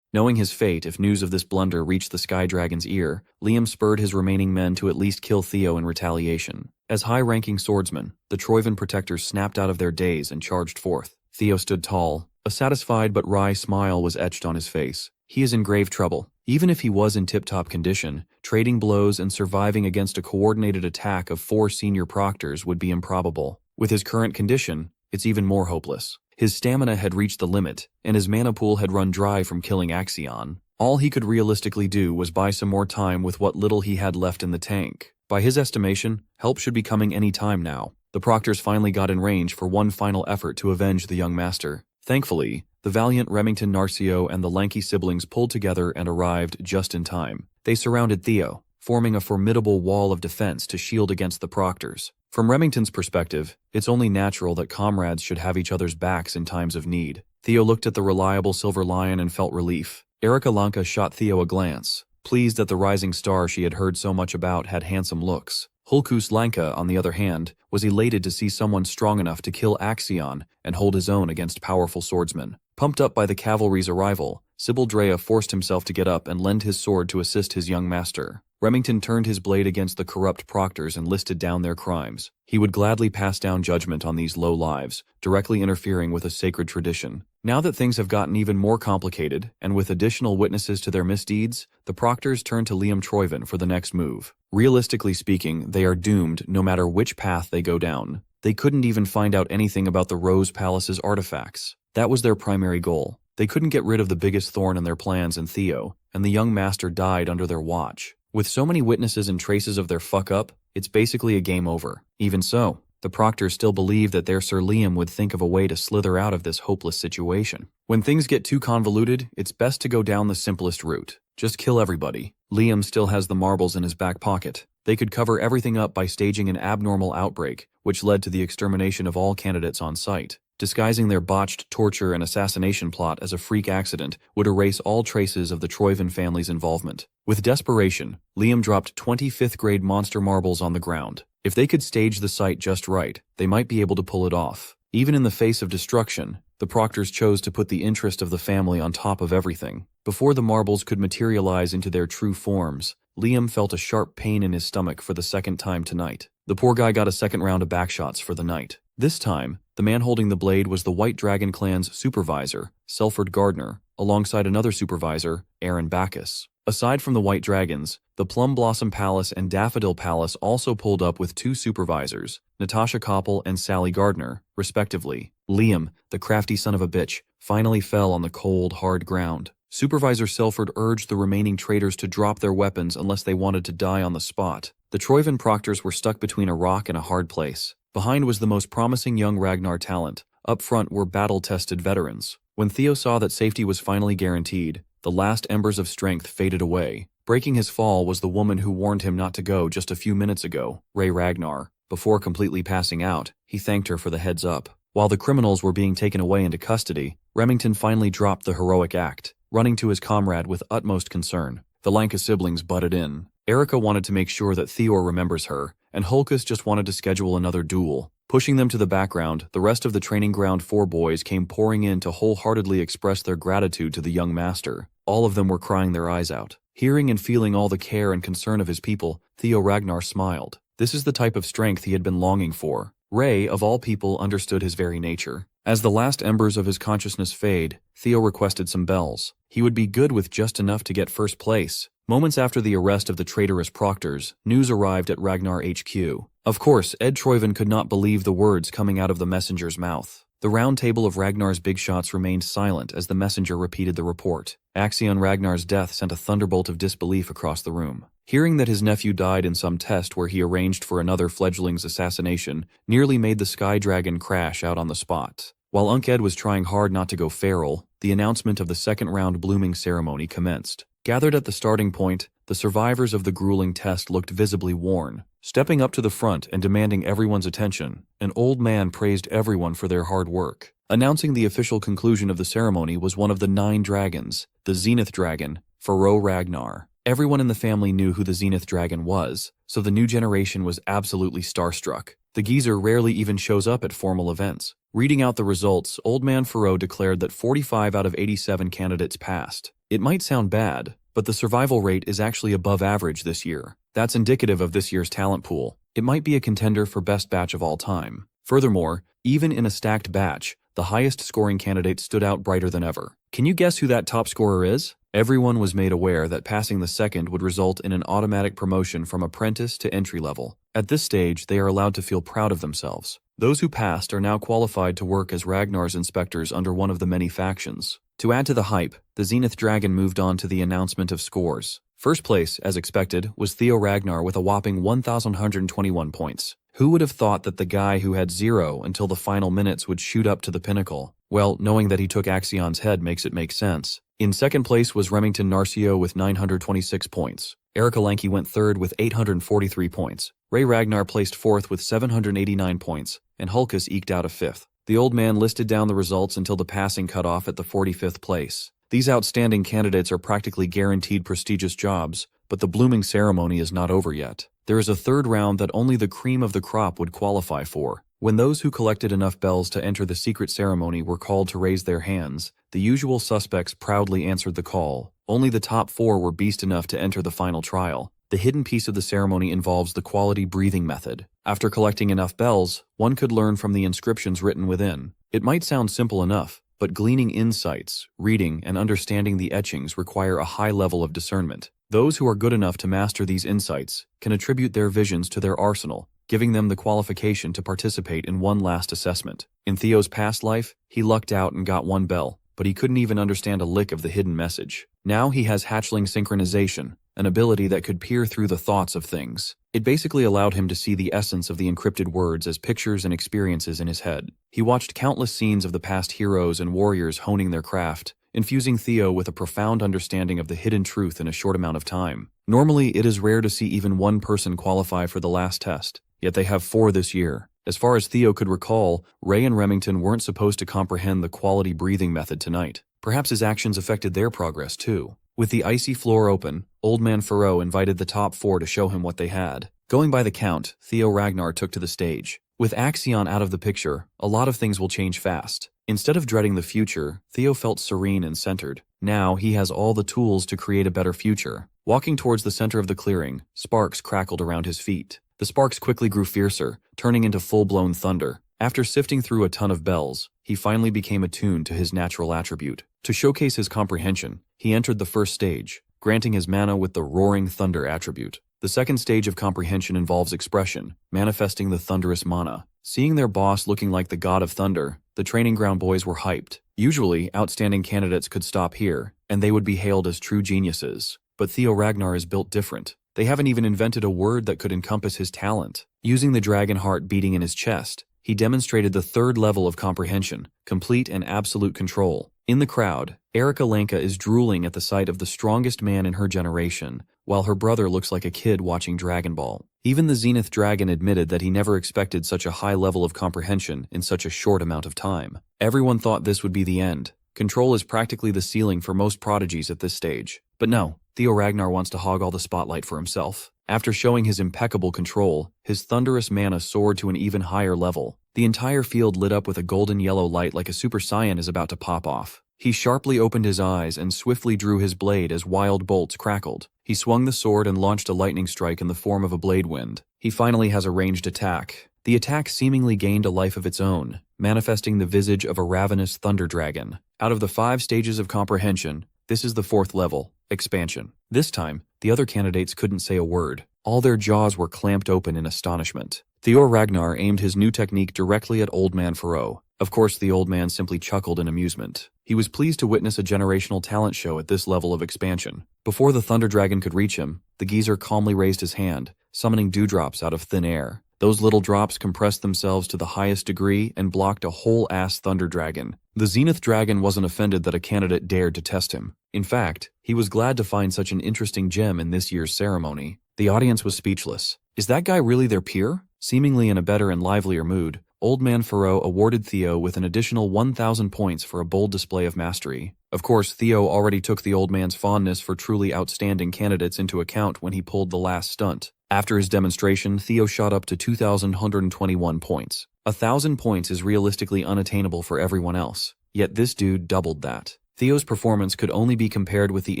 Knowing his fate if news of this blunder reached the Sky Dragon's ear, Liam spurred his remaining men to at least kill Theo in retaliation. As high-ranking swordsmen, the Troivan protectors snapped out of their daze and charged forth. Theo stood tall. A satisfied but wry smile was etched on his face. He is in grave trouble. Even if he was in tip-top condition, trading blows and surviving against a coordinated attack of 4 senior proctors would be improbable. With his current condition, it's even more hopeless. His stamina had reached the limit, and his mana pool had run dry from killing Axion. All he could realistically do was buy some more time with what little he had left in the tank. By his estimation, help should be coming any time now. The proctors finally got in range for one final effort to avenge the young master. Thankfully, the valiant Remington Narcio and the lanky siblings pulled together and arrived just in time. They surrounded Theo, forming a formidable wall of defense to shield against the proctors. From Remington's perspective, it's only natural that comrades should have each other's backs in times of need. Theo looked at the reliable Silver Lion and felt relief. Erika Lanka shot Theo a glance, pleased that the rising star she had heard so much about had handsome looks. Hulkus Lanka, on the other hand, was elated to see someone strong enough to kill Axion and hold his own against powerful swordsmen. Pumped up by the cavalry's arrival, Sybil Drea forced himself to get up and lend his sword to assist his young master. Remington turned his blade against the corrupt proctors and listed down their crimes. He would gladly pass down judgment on these low lives, directly interfering with a sacred tradition. Now that things have gotten even more complicated, and with additional witnesses to their misdeeds, the proctors turn to Liam Troivan for the next move. Realistically speaking, they are doomed no matter which path they go down. They couldn't even find out anything about the Rose Palace's artifacts. That was their primary goal. They couldn't get rid of the biggest thorn in their plans in Theo, and the young master died under their watch. With so many witnesses and traces of their fuck-up, it's basically a game over. Even so, the proctors still believe that their Sir Liam would think of a way to slither out of this hopeless situation. When things get too convoluted, it's best to go down the simplest route. Just kill everybody. Liam still has the marbles in his back pocket. They could cover everything up by staging an abnormal outbreak, which led to the extermination of all candidates on site. Disguising their botched torture and assassination plot as a freak accident would erase all traces of the Troivan family's involvement. With desperation, Liam dropped 25th grade monster marbles on the ground. If they could stage the site just right, they might be able to pull it off. Even in the face of destruction, the proctors chose to put the interest of the family on top of everything. Before the marbles could materialize into their true forms, Liam felt a sharp pain in his stomach for the second time tonight. The poor guy got a second round of backshots for the night. This time, the man holding the blade was the White Dragon clan's supervisor, Selford Gardner, alongside another supervisor, Aaron Bacchus. Aside from the White Dragons, the Plum Blossom Palace and Daffodil Palace also pulled up with 2 supervisors, Natasha Koppel and Sally Gardner, respectively. Liam, the crafty son of a bitch, finally fell on the cold, hard ground. Supervisor Selford urged the remaining traitors to drop their weapons unless they wanted to die on the spot. The Troyven proctors were stuck between a rock and a hard place. Behind was the most promising young Ragnar talent. Up front were battle-tested veterans. When Theo saw that safety was finally guaranteed, the last embers of strength faded away. Breaking his fall was the woman who warned him not to go just a few minutes ago, Ray Ragnar. Before completely passing out, he thanked her for the heads up. While the criminals were being taken away into custody, Remington finally dropped the heroic act, running to his comrade with utmost concern. The Lanka siblings butted in. Erica wanted to make sure that Theor remembers her, and Hulkus just wanted to schedule another duel. Pushing them to the background, the rest of the training ground 4 boys came pouring in to wholeheartedly express their gratitude to the young master. All of them were crying their eyes out. Hearing and feeling all the care and concern of his people, Theo Ragnar smiled. This is the type of strength he had been longing for. Ray, of all people, understood his very nature. As the last embers of his consciousness fade, Theo requested some bells. He would be good with just enough to get first place. Moments after the arrest of the traitorous proctors, news arrived at Ragnar HQ. Of course, Ed Troyven could not believe the words coming out of the messenger's mouth. The round table of Ragnar's big shots remained silent as the messenger repeated the report. Axion Ragnar's death sent a thunderbolt of disbelief across the room. Hearing that his nephew died in some test where he arranged for another fledgling's assassination nearly made the Sky Dragon crash out on the spot. While Unked was trying hard not to go feral, the announcement of the second-round blooming ceremony commenced. Gathered at the starting point, the survivors of the grueling test looked visibly worn. Stepping up to the front and demanding everyone's attention, an old man praised everyone for their hard work. Announcing the official conclusion of the ceremony was one of the 9 dragons, the Zenith Dragon, Pharaoh Ragnar. Everyone in the family knew who the Zenith Dragon was, so the new generation was absolutely starstruck. The geezer rarely even shows up at formal events. Reading out the results, Old Man Pharaoh declared that 45 out of 87 candidates passed. It might sound bad, but the survival rate is actually above average this year. That's indicative of this year's talent pool. It might be a contender for best batch of all time. Furthermore, even in a stacked batch, the highest scoring candidate stood out brighter than ever. Can you guess who that top scorer is? Everyone was made aware that passing the second would result in an automatic promotion from apprentice to entry level. At this stage, they are allowed to feel proud of themselves. Those who passed are now qualified to work as Ragnar's inspectors under one of the many factions. To add to the hype, the Zenith Dragon moved on to the announcement of scores. First place, as expected, was Theo Ragnar with a whopping 1,121 points. Who would have thought that the guy who had 0 until the final minutes would shoot up to the pinnacle? Well, knowing that he took Axion's head makes it make sense. In second place was Remington Narcio with 926 points. Erica Lanky went third with 843 points. Ray Ragnar placed fourth with 789 points, and Hulkus eked out a fifth. The old man listed down the results until the passing cutoff at the 45th place. These outstanding candidates are practically guaranteed prestigious jobs, but the blooming ceremony is not over yet. There is a third round that only the cream of the crop would qualify for. When those who collected enough bells to enter the secret ceremony were called to raise their hands, the usual suspects proudly answered the call. Only the top 4 were beast enough to enter the final trial. The hidden piece of the ceremony involves the quality breathing method. After collecting enough bells, one could learn from the inscriptions written within. It might sound simple enough, but gleaning insights, reading, and understanding the etchings require a high level of discernment. Those who are good enough to master these insights can attribute their visions to their arsenal, giving them the qualification to participate in one last assessment. In Theo's past life, he lucked out and got 1 bell, but he couldn't even understand a lick of the hidden message. Now he has hatchling synchronization, an ability that could peer through the thoughts of things. It basically allowed him to see the essence of the encrypted words as pictures and experiences in his head. He watched countless scenes of the past heroes and warriors honing their craft, infusing Theo with a profound understanding of the hidden truth in a short amount of time. Normally, it is rare to see even one person qualify for the last test, yet they have 4 this year. As far as Theo could recall, Ray and Remington weren't supposed to comprehend the quality breathing method tonight. Perhaps his actions affected their progress too. With the icy floor open, Old Man Pharaoh invited the top 4 to show him what they had. Going by the count, Theo Ragnar took to the stage. With Axion out of the picture, a lot of things will change fast. Instead of dreading the future, Theo felt serene and centered. Now he has all the tools to create a better future. Walking towards the center of the clearing, sparks crackled around his feet. The sparks quickly grew fiercer, turning into full-blown thunder. After sifting through a ton of bells, he finally became attuned to his natural attribute. To showcase his comprehension, he entered the first stage, granting his mana with the Roaring Thunder attribute. The second stage of comprehension involves expression, manifesting the thunderous mana. Seeing their boss looking like the god of thunder, the training ground boys were hyped. Usually, outstanding candidates could stop here, and they would be hailed as true geniuses. But Theo Ragnar is built different. They haven't even invented a word that could encompass his talent. Using the dragon heart beating in his chest, he demonstrated the third level of comprehension, complete and absolute control. In the crowd, Erika Lanka is drooling at the sight of the strongest man in her generation, while her brother looks like a kid watching Dragon Ball. Even the Zenith Dragon admitted that he never expected such a high level of comprehension in such a short amount of time. Everyone thought this would be the end. Control is practically the ceiling for most prodigies at this stage. But no, Theo Ragnar wants to hog all the spotlight for himself. After showing his impeccable control, his thunderous mana soared to an even higher level. The entire field lit up with a golden yellow light like a Super Saiyan is about to pop off. He sharply opened his eyes and swiftly drew his blade as wild bolts crackled. He swung the sword and launched a lightning strike in the form of a blade wind. He finally has a ranged attack. The attack seemingly gained a life of its own, manifesting the visage of a ravenous thunder dragon. Out of the 5 stages of comprehension, this is the 4th level, expansion. This time, the other candidates couldn't say a word. All their jaws were clamped open in astonishment. Theo Ragnar aimed his new technique directly at Old Man Pharaoh. Of course, the old man simply chuckled in amusement. He was pleased to witness a generational talent show at this level of expansion. Before the Thunder Dragon could reach him, the geezer calmly raised his hand, summoning dewdrops out of thin air. Those little drops compressed themselves to the highest degree and blocked a whole-ass Thunder Dragon. The Zenith Dragon wasn't offended that a candidate dared to test him. In fact, he was glad to find such an interesting gem in this year's ceremony. The audience was speechless. Is that guy really their peer? Seemingly in a better and livelier mood, Old Man Pharaoh awarded Theo with an additional 1,000 points for a bold display of mastery. Of course, Theo already took the old man's fondness for truly outstanding candidates into account when he pulled the last stunt. After his demonstration, Theo shot up to 2,121 points. 1,000 points is realistically unattainable for everyone else, yet this dude doubled that. Theo's performance could only be compared with the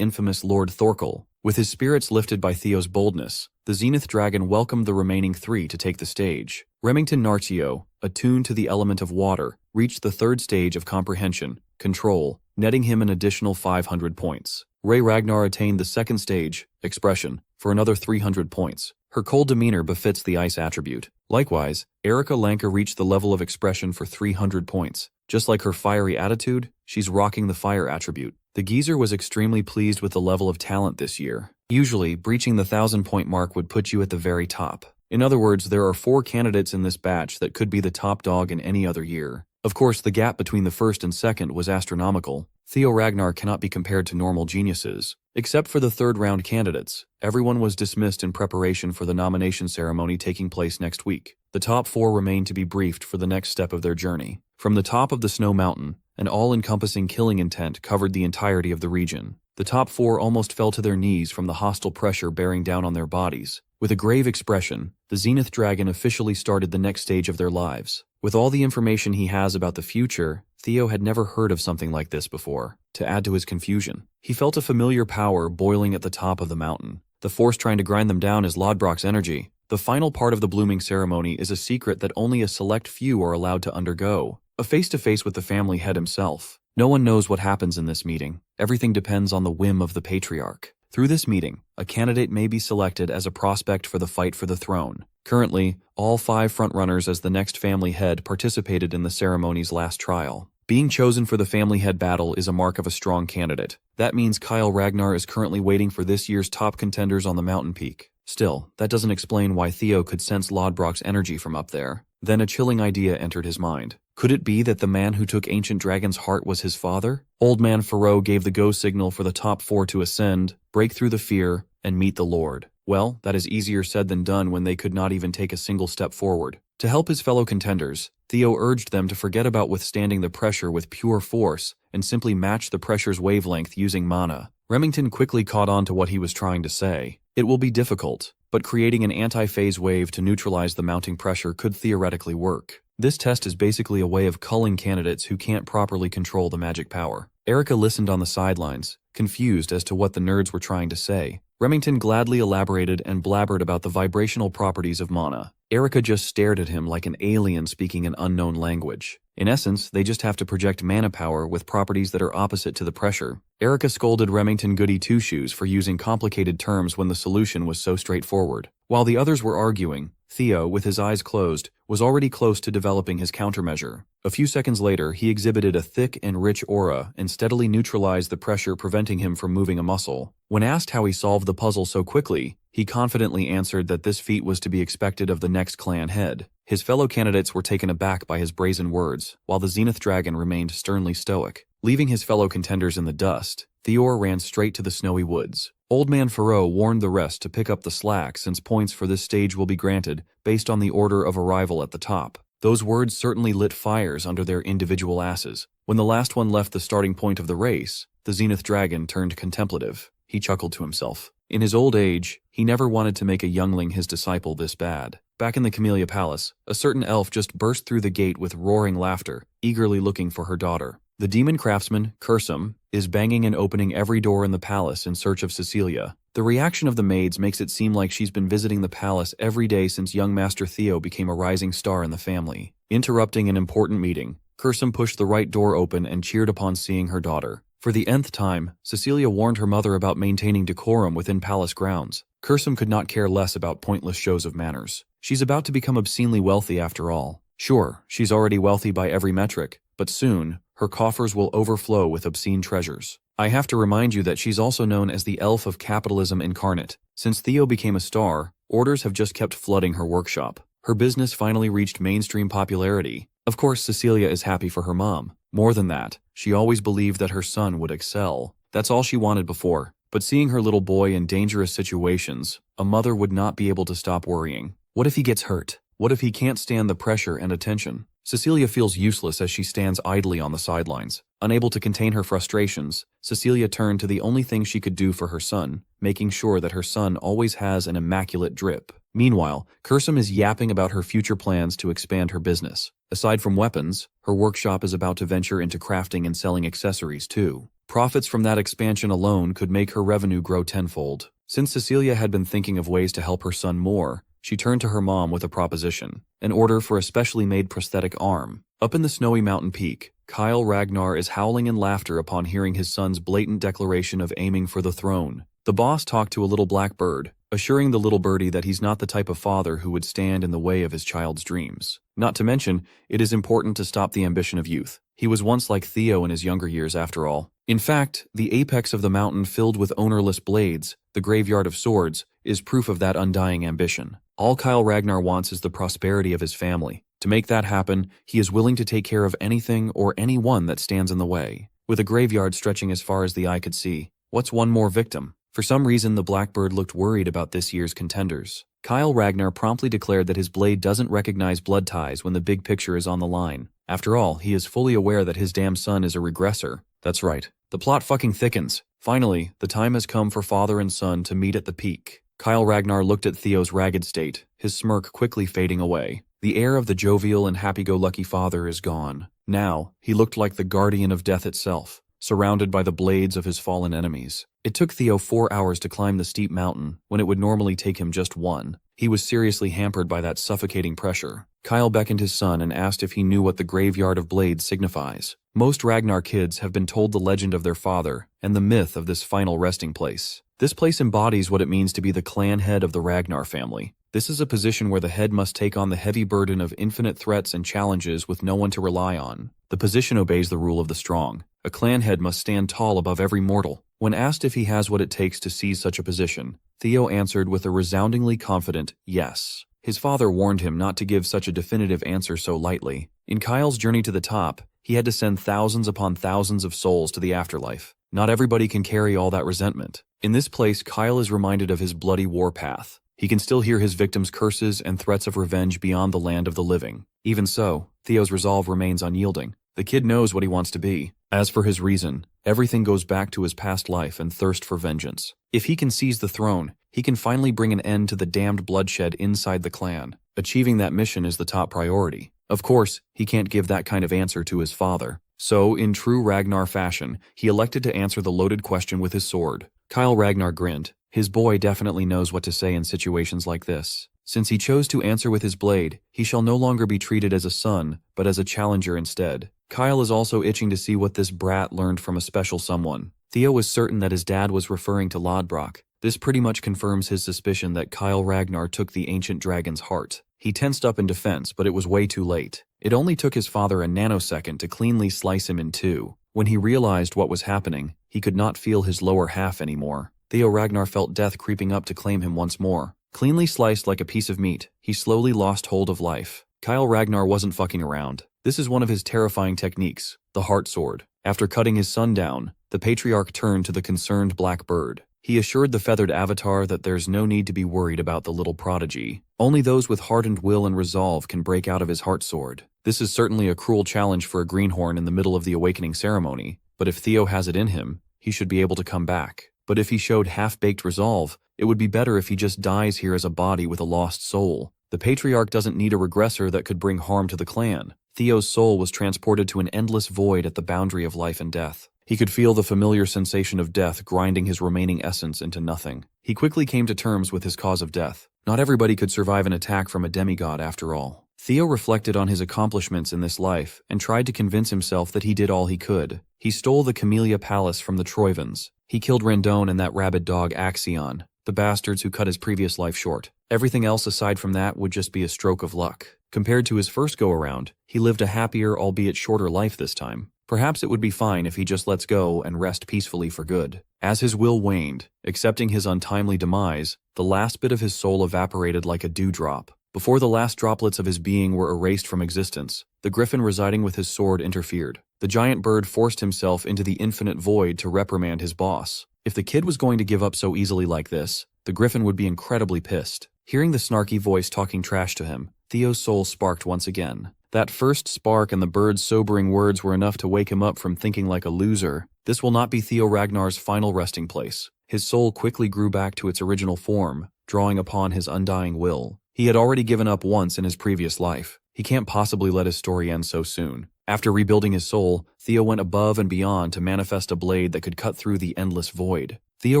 infamous Lord Thorkel. With his spirits lifted by Theo's boldness, the Zenith Dragon welcomed the remaining 3 to take the stage. Remington Nartio, attuned to the element of water, reached the 3rd stage of comprehension, control, netting him an additional 500 points. Ray Ragnar attained the 2nd stage, expression, for another 300 points. Her cold demeanor befits the ice attribute. Likewise, Erika Lanka reached the level of expression for 300 points. Just like her fiery attitude, she's rocking the fire attribute. The geezer was extremely pleased with the level of talent this year. Usually, breaching the 1,000-point mark would put you at the very top. In other words, there are 4 candidates in this batch that could be the top dog in any other year. Of course, the gap between the 1st and 2nd was astronomical. Theo Ragnar cannot be compared to normal geniuses. Except for the 3rd round candidates, everyone was dismissed in preparation for the nomination ceremony taking place next week. The top 4 remained to be briefed for the next step of their journey. From the top of the snow mountain, an all-encompassing killing intent covered the entirety of the region. The top 4 almost fell to their knees from the hostile pressure bearing down on their bodies. With a grave expression, the Zenith Dragon officially started the next stage of their lives. With all the information he has about the future, Theo had never heard of something like this before. To add to his confusion, he felt a familiar power boiling at the top of the mountain. The force trying to grind them down is Lodbrok's energy. The final part of the blooming ceremony is a secret that only a select few are allowed to undergo. A face-to-face with the family head himself. No one knows what happens in this meeting. Everything depends on the whim of the patriarch. Through this meeting, a candidate may be selected as a prospect for the fight for the throne. Currently, all 5 frontrunners as the next family head participated in the ceremony's last trial. Being chosen for the family head battle is a mark of a strong candidate. That means Kyle Ragnar is currently waiting for this year's top contenders on the mountain peak. Still, that doesn't explain why Theo could sense Lodbrok's energy from up there. Then a chilling idea entered his mind. Could it be that the man who took Ancient Dragon's heart was his father? Old Man Pharaoh gave the go signal for the top 4 to ascend, break through the fear, and meet the Lord. Well, that is easier said than done when they could not even take a single step forward. To help his fellow contenders, Theo urged them to forget about withstanding the pressure with pure force and simply match the pressure's wavelength using mana. Remington quickly caught on to what he was trying to say. It will be difficult, but creating an anti-phase wave to neutralize the mounting pressure could theoretically work. This test is basically a way of culling candidates who can't properly control the magic power. Erika listened on the sidelines, confused as to what the nerds were trying to say. Remington gladly elaborated and blabbered about the vibrational properties of mana. Erika just stared at him like an alien speaking an unknown language. In essence, they just have to project mana power with properties that are opposite to the pressure. Erica scolded Remington Goody Two-Shoes for using complicated terms when the solution was so straightforward. While the others were arguing, Theo, with his eyes closed, was already close to developing his countermeasure. A few seconds later, he exhibited a thick and rich aura and steadily neutralized the pressure preventing him from moving a muscle. When asked how he solved the puzzle so quickly, he confidently answered that this feat was to be expected of the next clan head. His fellow candidates were taken aback by his brazen words, while the Zenith Dragon remained sternly stoic. Leaving his fellow contenders in the dust, Theor ran straight to the snowy woods. Old Man Faro warned the rest to pick up the slack since points for this stage will be granted based on the order of arrival at the top. Those words certainly lit fires under their individual asses. When the last one left the starting point of the race, the Zenith Dragon turned contemplative. He chuckled to himself. In his old age, he never wanted to make a youngling his disciple this bad. Back in the Camellia Palace, a certain elf just burst through the gate with roaring laughter, eagerly looking for her daughter. The demon craftsman, Cursum, is banging and opening every door in the palace in search of Cecilia. The reaction of the maids makes it seem like she's been visiting the palace every day since young Master Theo became a rising star in the family. Interrupting an important meeting, Cursum pushed the right door open and cheered upon seeing her daughter. For the nth time, Cecilia warned her mother about maintaining decorum within palace grounds. Cursum could not care less about pointless shows of manners. She's about to become obscenely wealthy after all. Sure, she's already wealthy by every metric, but soon, her coffers will overflow with obscene treasures. I have to remind you that she's also known as the elf of capitalism incarnate. Since Theo became a star, orders have just kept flooding her workshop. Her business finally reached mainstream popularity. Of course, Cecilia is happy for her mom. More than that, she always believed that her son would excel. That's all she wanted before. But seeing her little boy in dangerous situations, a mother would not be able to stop worrying. What if he gets hurt? What if he can't stand the pressure and attention? Cecilia feels useless as she stands idly on the sidelines. Unable to contain her frustrations, Cecilia turned to the only thing she could do for her son, making sure that her son always has an immaculate drip. Meanwhile, Cursum is yapping about her future plans to expand her business. Aside from weapons, her workshop is about to venture into crafting and selling accessories too. Profits from that expansion alone could make her revenue grow tenfold. Since Cecilia had been thinking of ways to help her son more, she turned to her mom with a proposition, an order for a specially made prosthetic arm. Up in the snowy mountain peak, Kyle Ragnar is howling in laughter upon hearing his son's blatant declaration of aiming for the throne. The boss talked to a little black bird, assuring the little birdie that he's not the type of father who would stand in the way of his child's dreams. Not to mention, it is important to stop the ambition of youth. He was once like Theo in his younger years after all. In fact, the apex of the mountain filled with ownerless blades, the graveyard of swords, is proof of that undying ambition. All Kyle Ragnar wants is the prosperity of his family. To make that happen, he is willing to take care of anything or anyone that stands in the way. With a graveyard stretching as far as the eye could see, what's one more victim? For some reason, the blackbird looked worried about this year's contenders. Kyle Ragnar promptly declared that his blade doesn't recognize blood ties when the big picture is on the line. After all, he is fully aware that his damn son is a regressor. That's right. The plot fucking thickens. Finally, the time has come for father and son to meet at the peak. Kyle Ragnar looked at Theo's ragged state, his smirk quickly fading away. The air of the jovial and happy-go-lucky father is gone. Now, he looked like the guardian of death itself, surrounded by the blades of his fallen enemies. It took Theo 4 hours to climb the steep mountain, when it would normally take him just 1. He was seriously hampered by that suffocating pressure. Kyle beckoned his son and asked if he knew what the graveyard of blades signifies. Most Ragnar kids have been told the legend of their father and the myth of this final resting place. This place embodies what it means to be the clan head of the Ragnar family. This is a position where the head must take on the heavy burden of infinite threats and challenges with no one to rely on. The position obeys the rule of the strong. A clan head must stand tall above every mortal. When asked if he has what it takes to seize such a position, Theo answered with a resoundingly confident yes. His father warned him not to give such a definitive answer so lightly. In Kyle's journey to the top, he had to send thousands upon thousands of souls to the afterlife. Not everybody can carry all that resentment. In this place, Kyle is reminded of his bloody warpath. He can still hear his victims' curses and threats of revenge beyond the land of the living. Even so, Theo's resolve remains unyielding. The kid knows what he wants to be. As for his reason, everything goes back to his past life and thirst for vengeance. If he can seize the throne, he can finally bring an end to the damned bloodshed inside the clan. Achieving that mission is the top priority. Of course, he can't give that kind of answer to his father. So, in true Ragnar fashion, he elected to answer the loaded question with his sword. Kyle Ragnar grinned. His boy definitely knows what to say in situations like this. Since he chose to answer with his blade, he shall no longer be treated as a son, but as a challenger instead. Kyle is also itching to see what this brat learned from a special someone. Theo was certain that his dad was referring to Lodbrok. This pretty much confirms his suspicion that Kyle Ragnar took the ancient dragon's heart. He tensed up in defense, but it was way too late. It only took his father a nanosecond to cleanly slice him in two. When he realized what was happening, he could not feel his lower half anymore. Theo Ragnar felt death creeping up to claim him once more. Cleanly sliced like a piece of meat, he slowly lost hold of life. Kyle Ragnar wasn't fucking around. This is one of his terrifying techniques, the heart sword. After cutting his son down, the patriarch turned to the concerned black bird. He assured the feathered avatar that there's no need to be worried about the little prodigy. Only those with hardened will and resolve can break out of his heart sword. This is certainly a cruel challenge for a greenhorn in the middle of the awakening ceremony, but if Theo has it in him, he should be able to come back. But if he showed half-baked resolve, it would be better if he just dies here as a body with a lost soul. The patriarch doesn't need a regressor that could bring harm to the clan. Theo's soul was transported to an endless void at the boundary of life and death. He could feel the familiar sensation of death grinding his remaining essence into nothing. He quickly came to terms with his cause of death. Not everybody could survive an attack from a demigod after all. Theo reflected on his accomplishments in this life and tried to convince himself that he did all he could. He stole the Camellia Palace from the Troivans. He killed Rendon and that rabid dog Axion, the bastards who cut his previous life short. Everything else aside from that would just be a stroke of luck. Compared to his first go-around, he lived a happier, albeit shorter life this time. Perhaps it would be fine if he just lets go and rest peacefully for good. As his will waned, accepting his untimely demise, the last bit of his soul evaporated like a dewdrop. Before the last droplets of his being were erased from existence, the griffin residing with his sword interfered. The giant bird forced himself into the infinite void to reprimand his boss. If the kid was going to give up so easily like this, the griffin would be incredibly pissed. Hearing the snarky voice talking trash to him, Theo's soul sparked once again. That first spark and the bird's sobering words were enough to wake him up from thinking like a loser. This will not be Theo Ragnar's final resting place. His soul quickly grew back to its original form, drawing upon his undying will. He had already given up once in his previous life. He can't possibly let his story end so soon. After rebuilding his soul, Theo went above and beyond to manifest a blade that could cut through the endless void. Theo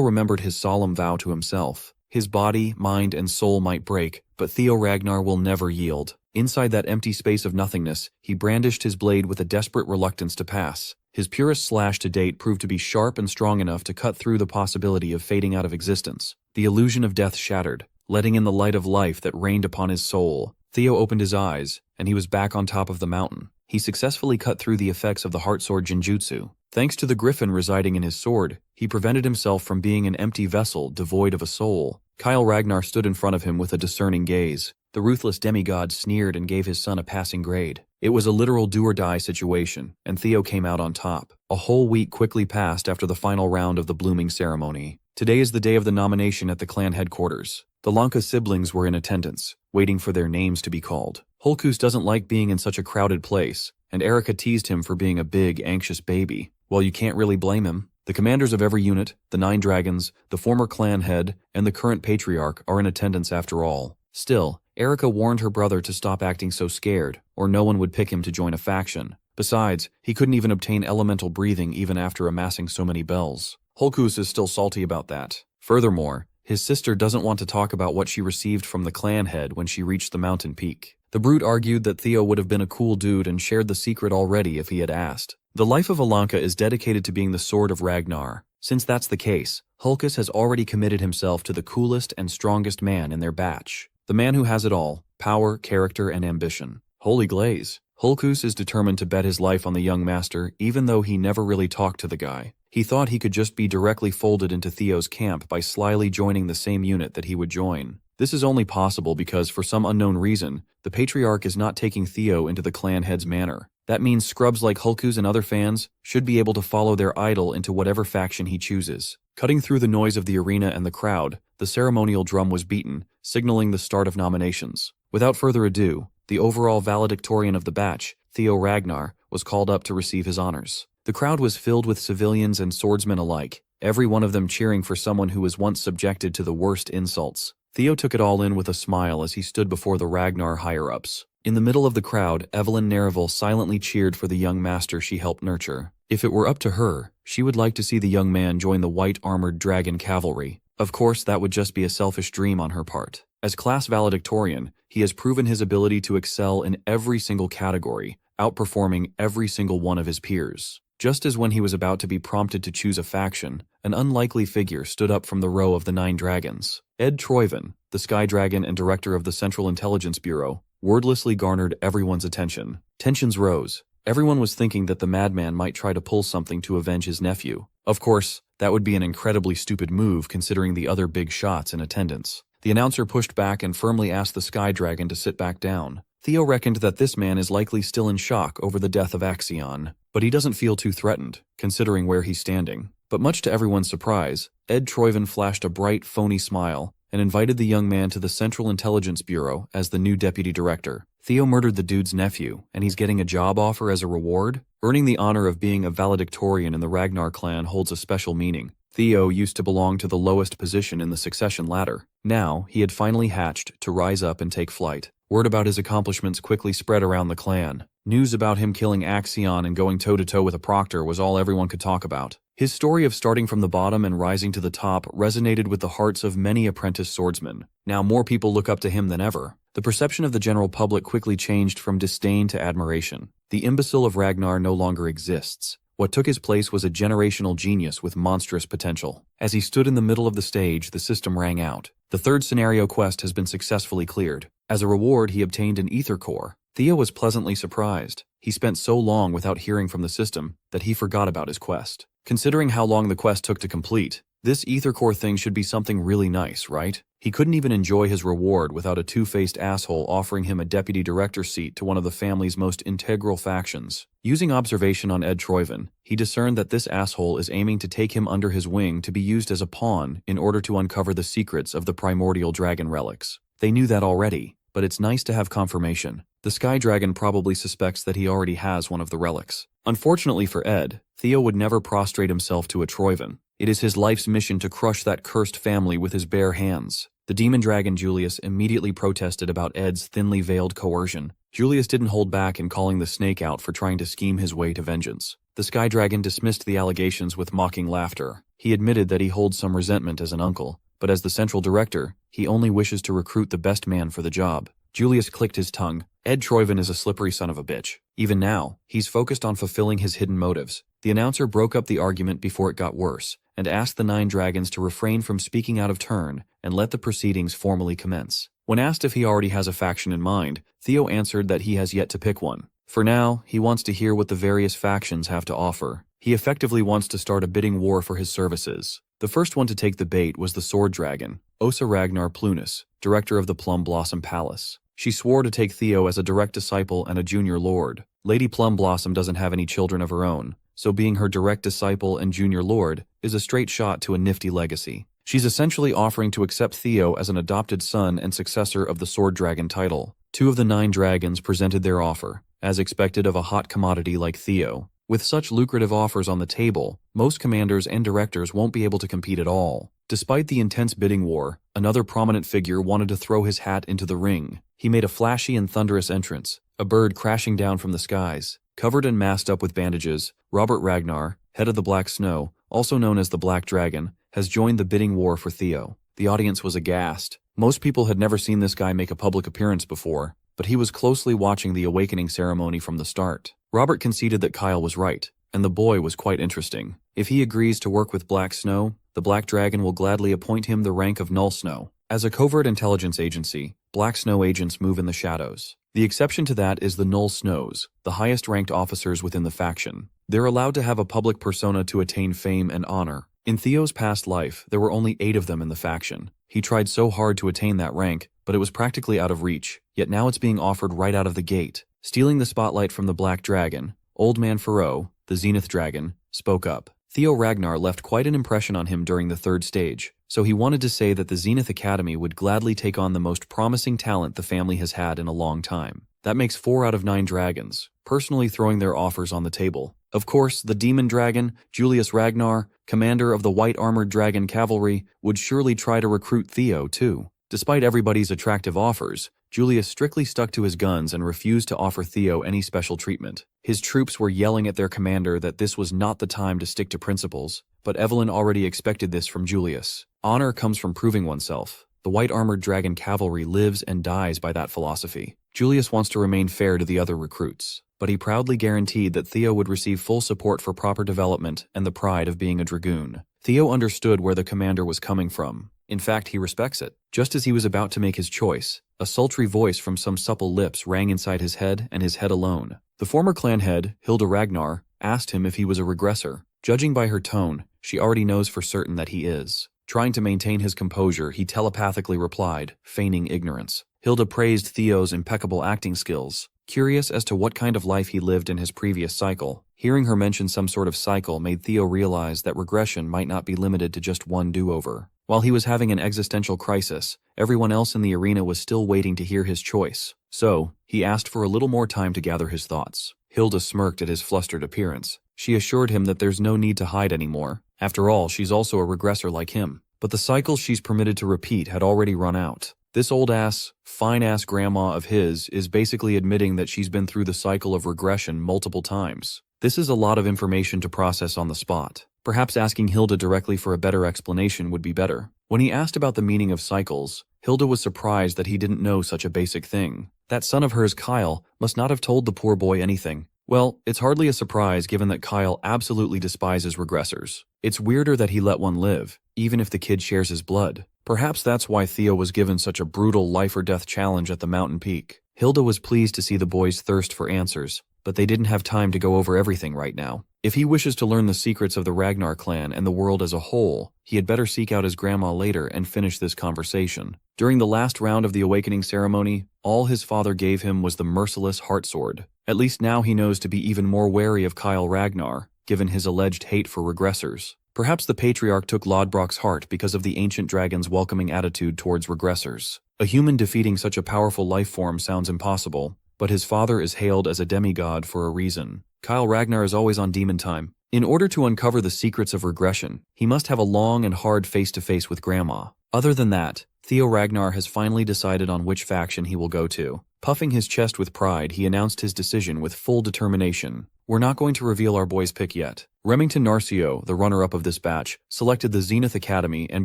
remembered his solemn vow to himself. His body, mind, and soul might break, but Theo Ragnar will never yield. Inside that empty space of nothingness, he brandished his blade with a desperate reluctance to pass. His purest slash to date proved to be sharp and strong enough to cut through the possibility of fading out of existence. The illusion of death shattered, letting in the light of life that rained upon his soul. Theo opened his eyes, and he was back on top of the mountain. He successfully cut through the effects of the heart sword Jinjutsu. Thanks to the griffin residing in his sword, he prevented himself from being an empty vessel devoid of a soul. Kyle Ragnar stood in front of him with a discerning gaze. The ruthless demigod sneered and gave his son a passing grade. It was a literal do-or-die situation, and Theo came out on top. A whole week quickly passed after the final round of the blooming ceremony. Today is the day of the nomination at the clan headquarters. The Lanka siblings were in attendance, waiting for their names to be called. Holkus doesn't like being in such a crowded place, and Erica teased him for being a big, anxious baby. Well, you can't really blame him. The commanders of every unit, the 9 dragons, the former clan head, and the current patriarch are in attendance after all. Still, Erica warned her brother to stop acting so scared, or no one would pick him to join a faction. Besides, he couldn't even obtain elemental breathing even after amassing so many bells. Holkus is still salty about that. Furthermore, his sister doesn't want to talk about what she received from the clan head when she reached the mountain peak. The brute argued that Theo would have been a cool dude and shared the secret already if he had asked. The life of Alanka is dedicated to being the sword of Ragnar. Since that's the case, Holkus has already committed himself to the coolest and strongest man in their batch. The man who has it all: power, character, and ambition. Holy glaze. Holkus is determined to bet his life on the young master, even though he never really talked to the guy. He thought he could just be directly folded into Theo's camp by slyly joining the same unit that he would join. This is only possible because, for some unknown reason, the patriarch is not taking Theo into the clan head's manor. That means scrubs like Holkus and other fans should be able to follow their idol into whatever faction he chooses. Cutting through the noise of the arena and the crowd, the ceremonial drum was beaten, signaling the start of nominations. Without further ado, the overall valedictorian of the batch, Theo Ragnar, was called up to receive his honors. The crowd was filled with civilians and swordsmen alike, every one of them cheering for someone who was once subjected to the worst insults. Theo took it all in with a smile as he stood before the Ragnar higher-ups. In the middle of the crowd, Evelyn Nereville silently cheered for the young master she helped nurture. If it were up to her, she would like to see the young man join the white-armored dragon cavalry. Of course, that would just be a selfish dream on her part. As class valedictorian, he has proven his ability to excel in every single category, outperforming every single one of his peers. Just as when he was about to be prompted to choose a faction, an unlikely figure stood up from the row of the 9 dragons. Ed Troyven, the Sky Dragon and director of the Central Intelligence Bureau, wordlessly garnered everyone's attention. Tensions rose. Everyone was thinking that the madman might try to pull something to avenge his nephew. Of course, that would be an incredibly stupid move considering the other big shots in attendance. The announcer pushed back and firmly asked the Sky Dragon to sit back down. Theo reckoned that this man is likely still in shock over the death of Axion, but he doesn't feel too threatened, considering where he's standing. But much to everyone's surprise, Ed Troyven flashed a bright, phony smile and invited the young man to the Central Intelligence Bureau as the new deputy director. Theo murdered the dude's nephew, and he's getting a job offer as a reward? Earning the honor of being a valedictorian in the Ragnar clan holds a special meaning. Theo used to belong to the lowest position in the succession ladder. Now, he had finally hatched to rise up and take flight. Word about his accomplishments quickly spread around the clan. News about him killing Axion and going toe-to-toe with a proctor was all everyone could talk about. His story of starting from the bottom and rising to the top resonated with the hearts of many apprentice swordsmen. Now more people look up to him than ever. The perception of the general public quickly changed from disdain to admiration. The imbecile of Ragnar no longer exists. What took his place was a generational genius with monstrous potential. As he stood in the middle of the stage, the system rang out. The third scenario quest has been successfully cleared. As a reward, he obtained an ether core. Theo was pleasantly surprised. He spent so long without hearing from the system that he forgot about his quest. Considering how long the quest took to complete, this ether core thing should be something really nice, right? He couldn't even enjoy his reward without a two-faced asshole offering him a deputy director seat to one of the family's most integral factions. Using observation on Ed Troyven, he discerned that this asshole is aiming to take him under his wing to be used as a pawn in order to uncover the secrets of the primordial dragon relics. They knew that already, but it's nice to have confirmation. The Sky Dragon probably suspects that he already has one of the relics. Unfortunately for Ed, Theo would never prostrate himself to a Troyven. It is his life's mission to crush that cursed family with his bare hands. The demon dragon Julius immediately protested about Ed's thinly veiled coercion. Julius didn't hold back in calling the snake out for trying to scheme his way to vengeance. The Sky Dragon dismissed the allegations with mocking laughter. He admitted that he holds some resentment as an uncle, but as the central director, he only wishes to recruit the best man for the job. Julius clicked his tongue. Ed Troyven is a slippery son of a bitch. Even now, he's focused on fulfilling his hidden motives. The announcer broke up the argument before it got worse, and asked the 9 dragons to refrain from speaking out of turn and let the proceedings formally commence. When asked if he already has a faction in mind, Theo answered that he has yet to pick one. For now, he wants to hear what the various factions have to offer. He effectively wants to start a bidding war for his services. The first one to take the bait was the Sword Dragon, Osa Ragnar Plunus, director of the Plum Blossom Palace. She swore to take Theo as a direct disciple and a junior lord. Lady Plum Blossom doesn't have any children of her own, so being her direct disciple and junior lord is a straight shot to a nifty legacy. She's essentially offering to accept Theo as an adopted son and successor of the Sword Dragon title. 2 of the 9 dragons presented their offer, as expected of a hot commodity like Theo. With such lucrative offers on the table, most commanders and directors won't be able to compete at all. Despite the intense bidding war, another prominent figure wanted to throw his hat into the ring. He made a flashy and thunderous entrance, a bird crashing down from the skies. Covered and masked up with bandages, Robert Ragnar, head of the Black Snow, also known as the Black Dragon, has joined the bidding war for Theo. The audience was aghast. Most people had never seen this guy make a public appearance before, but he was closely watching the awakening ceremony from the start. Robert conceded that Kyle was right, and the boy was quite interesting. If he agrees to work with Black Snow, the Black Dragon will gladly appoint him the rank of Null Snow. As a covert intelligence agency, Black Snow agents move in the shadows. The exception to that is the Null Snows, the highest-ranked officers within the faction. They're allowed to have a public persona to attain fame and honor. In Theo's past life, there were only 8 of them in the faction. He tried so hard to attain that rank, but it was practically out of reach, yet now it's being offered right out of the gate. Stealing the spotlight from the Black Dragon, Old Man Pharaoh, the Zenith Dragon, spoke up. Theo Ragnar left quite an impression on him during the 3rd stage, so he wanted to say that the Zenith Academy would gladly take on the most promising talent the family has had in a long time. That makes 4 out of 9 dragons, personally throwing their offers on the table. Of course, the Demon Dragon, Julius Ragnar, commander of the White Armored Dragon Cavalry, would surely try to recruit Theo too. Despite everybody's attractive offers, Julius strictly stuck to his guns and refused to offer Theo any special treatment. His troops were yelling at their commander that this was not the time to stick to principles, but Evelyn already expected this from Julius. Honor comes from proving oneself, The white-armored dragon cavalry lives and dies by that philosophy. Julius wants to remain fair to the other recruits, but he proudly guaranteed that Theo would receive full support for proper development and the pride of being a dragoon. Theo understood where the commander was coming from. In fact, he respects it. Just as he was about to make his choice, a sultry voice from some supple lips rang inside his head and his head alone. The former clan head, Hilda Ragnar, asked him if he was a regressor. Judging by her tone, she already knows for certain that he is. Trying to maintain his composure, he telepathically replied, feigning ignorance. Hilda praised Theo's impeccable acting skills, curious as to what kind of life he lived in his previous cycle. Hearing her mention some sort of cycle made Theo realize that regression might not be limited to just one do-over. While he was having an existential crisis, everyone else in the arena was still waiting to hear his choice. So, he asked for a little more time to gather his thoughts. Hilda smirked at his flustered appearance. She assured him that there's no need to hide anymore. After all, she's also a regressor like him. But the cycle she's permitted to repeat had already run out. This old-ass, fine-ass grandma of his is basically admitting that she's been through the cycle of regression multiple times. This is a lot of information to process on the spot. Perhaps asking Hilda directly for a better explanation would be better. When he asked about the meaning of cycles, Hilda was surprised that he didn't know such a basic thing. That son of hers, Kyle, must not have told the poor boy anything. Well, it's hardly a surprise given that Kyle absolutely despises regressors. It's weirder that he let one live, even if the kid shares his blood. Perhaps that's why Theo was given such a brutal life-or-death challenge at the mountain peak. Hilda was pleased to see the boy's thirst for answers, but they didn't have time to go over everything right now. If he wishes to learn the secrets of the Ragnar clan and the world as a whole, he had better seek out his grandma later and finish this conversation. During the last round of the awakening ceremony, all his father gave him was the merciless heartsword. At least now he knows to be even more wary of Kyle Ragnar, given his alleged hate for regressors. Perhaps the patriarch took Lodbrok's heart because of the ancient dragon's welcoming attitude towards regressors. A human defeating such a powerful life form sounds impossible, but his father is hailed as a demigod for a reason. Kyle Ragnar is always on demon time. In order to uncover the secrets of regression, he must have a long and hard face-to-face with Grandma. Other than that, Theo Ragnar has finally decided on which faction he will go to. Puffing his chest with pride, he announced his decision with full determination. We're not going to reveal our boy's pick yet. Remington Narcio, the runner-up of this batch, selected the Zenith Academy and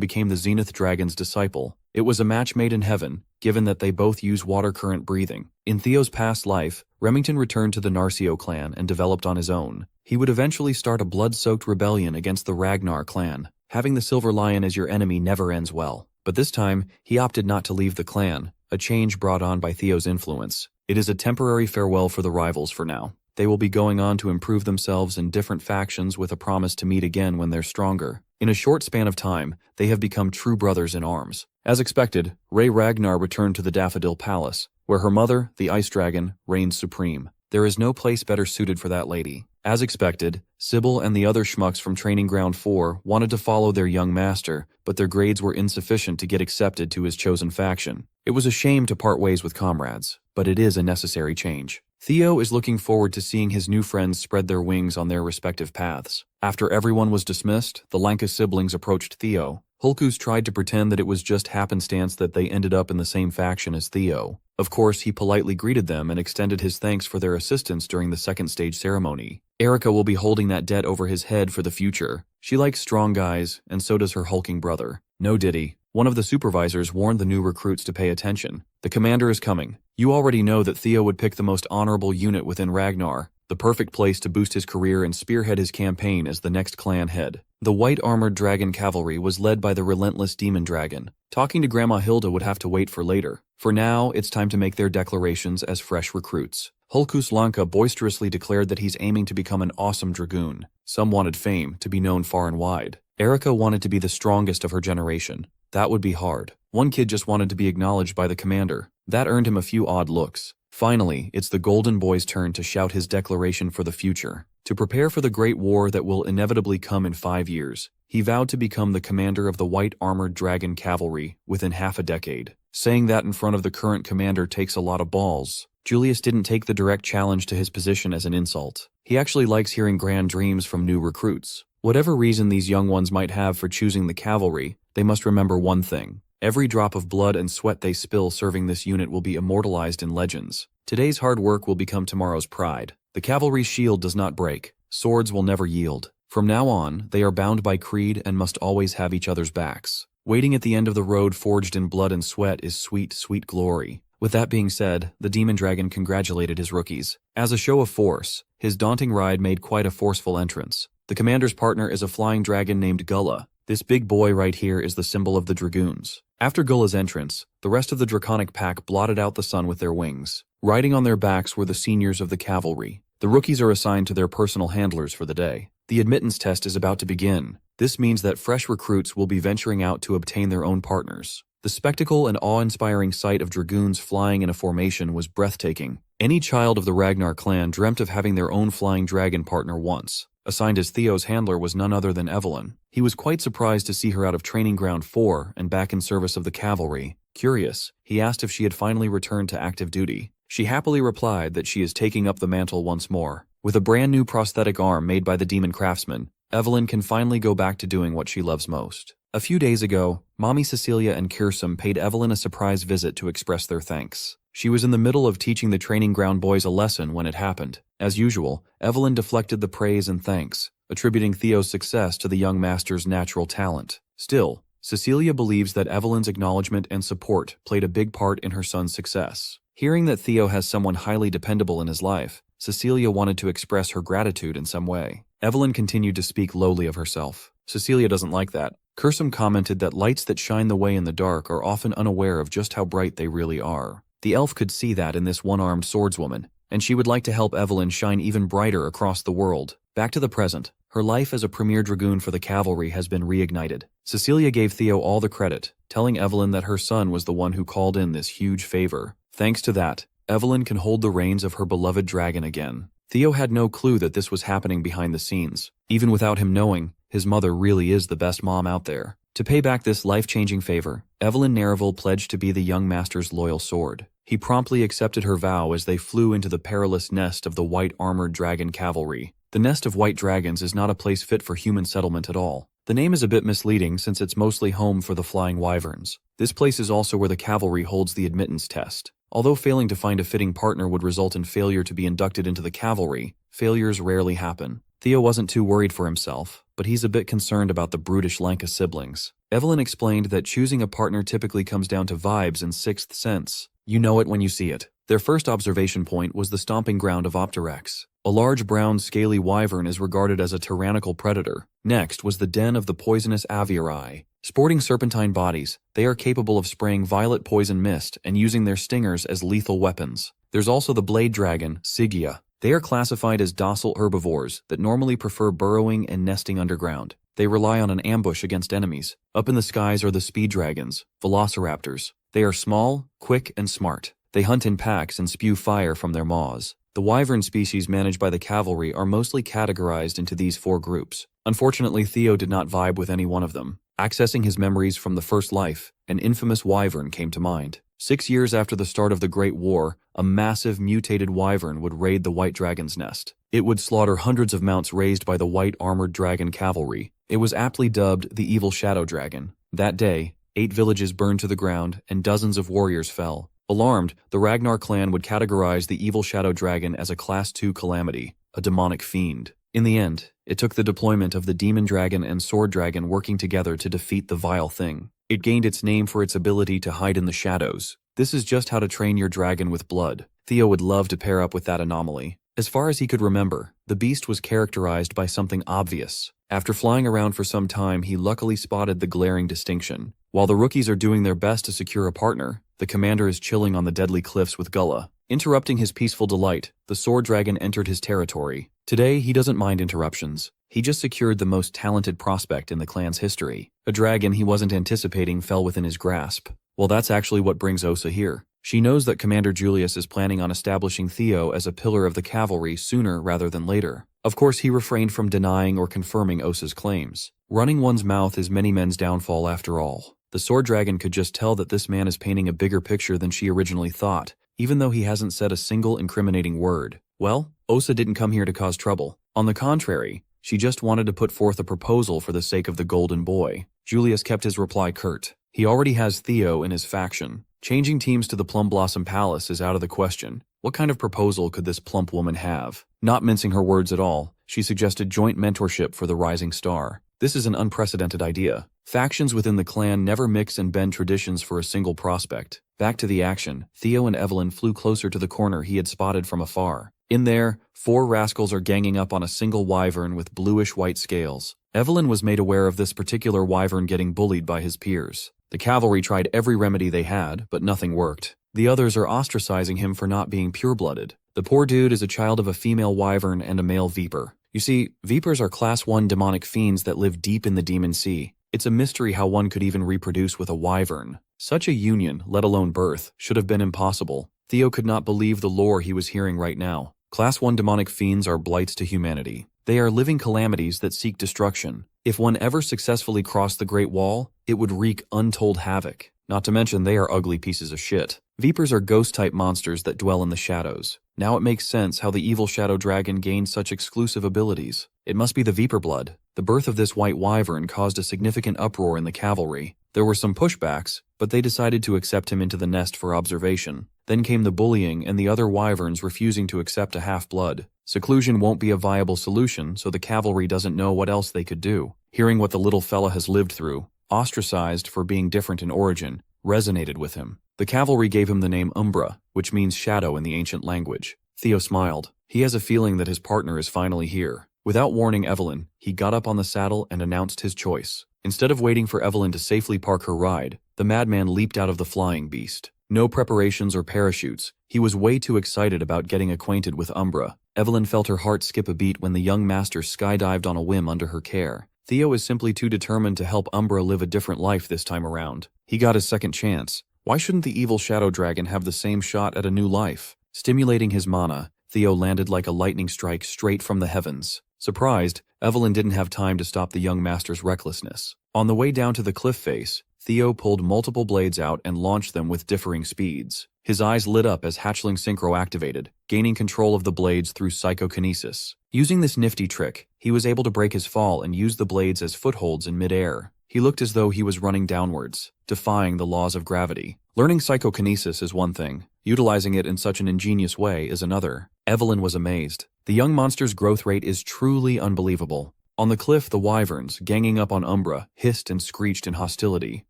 became the Zenith Dragon's disciple. It was a match made in heaven, given that they both use water current breathing. In Theo's past life, Remington returned to the Narcio clan and developed on his own. He would eventually start a blood-soaked rebellion against the Ragnar clan. Having the Silver Lion as your enemy never ends well. But this time, he opted not to leave the clan, a change brought on by Theo's influence. It is a temporary farewell for the rivals for now. They will be going on to improve themselves in different factions with a promise to meet again when they're stronger. In a short span of time, they have become true brothers in arms. As expected, Rey Ragnar returned to the Daffodil Palace, where her mother, the Ice Dragon, reigns supreme. There is no place better suited for that lady. As expected, Sybil and the other schmucks from Training Ground 4 wanted to follow their young master, but their grades were insufficient to get accepted to his chosen faction. It was a shame to part ways with comrades, but it is a necessary change. Theo is looking forward to seeing his new friends spread their wings on their respective paths. After everyone was dismissed, the Lanka siblings approached Theo. Hulkus tried to pretend that it was just happenstance that they ended up in the same faction as Theo. Of course, he politely greeted them and extended his thanks for their assistance during the second stage ceremony. Erica will be holding that debt over his head for the future. She likes strong guys, and so does her hulking brother. No Diddy. One of the supervisors warned the new recruits to pay attention. The commander is coming. You already know that Theo would pick the most honorable unit within Ragnar, the perfect place to boost his career and spearhead his campaign as the next clan head. The white-armored dragon cavalry was led by the relentless demon dragon. Talking to Grandma Hilda would have to wait for later. For now, it's time to make their declarations as fresh recruits. Hulkus Lanka boisterously declared that he's aiming to become an awesome dragoon. Some wanted fame, to be known far and wide. Erica wanted to be the strongest of her generation. That would be hard. One kid just wanted to be acknowledged by the commander. That earned him a few odd looks. Finally, it's the Golden Boy's turn to shout his declaration for the future. To prepare for the great war that will inevitably come in 5 years, he vowed to become the commander of the white-armored dragon cavalry within half a decade. Saying that in front of the current commander takes a lot of balls. Julius didn't take the direct challenge to his position as an insult. He actually likes hearing grand dreams from new recruits. Whatever reason these young ones might have for choosing the cavalry, they must remember one thing. Every drop of blood and sweat they spill serving this unit will be immortalized in legends. Today's hard work will become tomorrow's pride. The cavalry's shield does not break. Swords will never yield. From now on, they are bound by creed and must always have each other's backs. Waiting at the end of the road forged in blood and sweat is sweet, sweet glory. With that being said, the demon dragon congratulated his rookies. As a show of force, his daunting ride made quite a forceful entrance. The commander's partner is a flying dragon named Gullah. This big boy right here is the symbol of the dragoons. After Gullah's entrance, the rest of the draconic pack blotted out the sun with their wings. Riding on their backs were the seniors of the cavalry. The rookies are assigned to their personal handlers for the day. The admittance test is about to begin. This means that fresh recruits will be venturing out to obtain their own partners. The spectacle and awe-inspiring sight of dragoons flying in a formation was breathtaking. Any child of the Ragnar clan dreamt of having their own flying dragon partner once. Assigned as Theo's handler was none other than Evelyn. He was quite surprised to see her out of Training Ground 4 and back in service of the cavalry. Curious, he asked if she had finally returned to active duty. She happily replied that she is taking up the mantle once more. With a brand new prosthetic arm made by the demon craftsman, Evelyn can finally go back to doing what she loves most. A few days ago, Mommy Cecilia and Kirsum paid Evelyn a surprise visit to express their thanks. She was in the middle of teaching the Training Ground boys a lesson when it happened. As usual, Evelyn deflected the praise and thanks, attributing Theo's success to the young master's natural talent. Still, Cecilia believes that Evelyn's acknowledgement and support played a big part in her son's success. Hearing that Theo has someone highly dependable in his life, Cecilia wanted to express her gratitude in some way. Evelyn continued to speak lowly of herself. Cecilia doesn't like that. Kirsum commented that lights that shine the way in the dark are often unaware of just how bright they really are. The elf could see that in this one-armed swordswoman, and she would like to help Evelyn shine even brighter across the world. Back to the present, her life as a premier dragoon for the cavalry has been reignited. Cecilia gave Theo all the credit, telling Evelyn that her son was the one who called in this huge favor. Thanks to that, Evelyn can hold the reins of her beloved dragon again. Theo had no clue that this was happening behind the scenes. Even without him knowing, his mother really is the best mom out there. To pay back this life-changing favor, Evelyn Nereville pledged to be the young master's loyal sword. He promptly accepted her vow as they flew into the perilous nest of the white armored dragon cavalry. The nest of white dragons is not a place fit for human settlement at all. The name is a bit misleading since it's mostly home for the flying wyverns. This place is also where the cavalry holds the admittance test. Although failing to find a fitting partner would result in failure to be inducted into the cavalry, failures rarely happen. Theo wasn't too worried for himself, but he's a bit concerned about the brutish Lanka siblings. Evelyn explained that choosing a partner typically comes down to vibes and sixth sense. You know it when you see it. Their first observation point was the stomping ground of Opterex. A large brown scaly wyvern is regarded as a tyrannical predator. Next was the den of the poisonous aviarii. Sporting serpentine bodies, they are capable of spraying violet poison mist and using their stingers as lethal weapons. There's also the blade dragon, Sigia. They are classified as docile herbivores that normally prefer burrowing and nesting underground. They rely on an ambush against enemies. Up in the skies are the speed dragons, velociraptors. They are small, quick, and smart. They hunt in packs and spew fire from their maws. The wyvern species managed by the cavalry are mostly categorized into these four groups. Unfortunately, Theo did not vibe with any one of them. Accessing his memories from the first life, an infamous wyvern came to mind. 6 years after the start of the Great War, a massive mutated wyvern would raid the White Dragon's nest. It would slaughter hundreds of mounts raised by the White Armored Dragon cavalry. It was aptly dubbed the Evil Shadow Dragon. That day, 8 villages burned to the ground and dozens of warriors fell. Alarmed, the Ragnar clan would categorize the Evil Shadow Dragon as a Class 2 calamity, a demonic fiend. In the end, it took the deployment of the Demon Dragon and Sword Dragon working together to defeat the vile thing. It gained its name for its ability to hide in the shadows. This is just how to train your dragon with blood. Theo would love to pair up with that anomaly. As far as he could remember, the beast was characterized by something obvious. After flying around for some time, he luckily spotted the glaring distinction. While the rookies are doing their best to secure a partner, the commander is chilling on the deadly cliffs with Gullah. Interrupting his peaceful delight, the sword dragon entered his territory. Today, he doesn't mind interruptions. He just secured the most talented prospect in the clan's history. A dragon he wasn't anticipating fell within his grasp. Well, that's actually what brings Osa here. She knows that Commander Julius is planning on establishing Theo as a pillar of the cavalry sooner rather than later. Of course, he refrained from denying or confirming Osa's claims. Running one's mouth is many men's downfall after all. The sword dragon could just tell that this man is painting a bigger picture than she originally thought, even though he hasn't said a single incriminating word. Well, Osa didn't come here to cause trouble. On the contrary, she just wanted to put forth a proposal for the sake of the golden boy. Julius kept his reply curt. He already has Theo in his faction. Changing teams to the Plum Blossom Palace is out of the question. What kind of proposal could this plump woman have? Not mincing her words at all, she suggested joint mentorship for the rising star. This is an unprecedented idea. Factions within the clan never mix and bend traditions for a single prospect. Back to the action, Theo and Evelyn flew closer to the corner he had spotted from afar. In there, 4 rascals are ganging up on a single wyvern with bluish-white scales. Evelyn was made aware of this particular wyvern getting bullied by his peers. The cavalry tried every remedy they had, but nothing worked. The others are ostracizing him for not being pure-blooded. The poor dude is a child of a female wyvern and a male viper. You see, vipers are Class 1 demonic fiends that live deep in the demon sea. It's a mystery how one could even reproduce with a wyvern. Such a union, let alone birth, should have been impossible. Theo could not believe the lore he was hearing right now. Class 1 demonic fiends are blights to humanity. They are living calamities that seek destruction. If one ever successfully crossed the Great Wall, it would wreak untold havoc. Not to mention they are ugly pieces of shit. Vipers are ghost-type monsters that dwell in the shadows. Now it makes sense how the evil shadow dragon gained such exclusive abilities. It must be the viper blood. The birth of this white wyvern caused a significant uproar in the cavalry. There were some pushbacks, but they decided to accept him into the nest for observation. Then came the bullying and the other wyverns refusing to accept a half-blood. Seclusion won't be a viable solution, so the cavalry doesn't know what else they could do. Hearing what the little fella has lived through, ostracized for being different in origin, resonated with him. The cavalry gave him the name Umbra, which means shadow in the ancient language. Theo smiled. He has a feeling that his partner is finally here. Without warning Evelyn, he got up on the saddle and announced his choice. Instead of waiting for Evelyn to safely park her ride, the madman leaped out of the flying beast. No preparations or parachutes. He was way too excited about getting acquainted with Umbra. Evelyn felt her heart skip a beat when the young master skydived on a whim under her care. Theo is simply too determined to help Umbra live a different life this time around. He got his second chance. Why shouldn't the evil shadow dragon have the same shot at a new life? Stimulating his mana, Theo landed like a lightning strike straight from the heavens. Surprised, Evelyn didn't have time to stop the young master's recklessness. On the way down to the cliff face, Theo pulled multiple blades out and launched them with differing speeds. His eyes lit up as hatchling synchro activated, gaining control of the blades through psychokinesis. Using this nifty trick, he was able to break his fall and use the blades as footholds in midair. He looked as though he was running downwards, defying the laws of gravity. Learning psychokinesis is one thing. Utilizing it in such an ingenious way is another. Evelyn was amazed. The young monster's growth rate is truly unbelievable. On the cliff, the wyverns, ganging up on Umbra, hissed and screeched in hostility.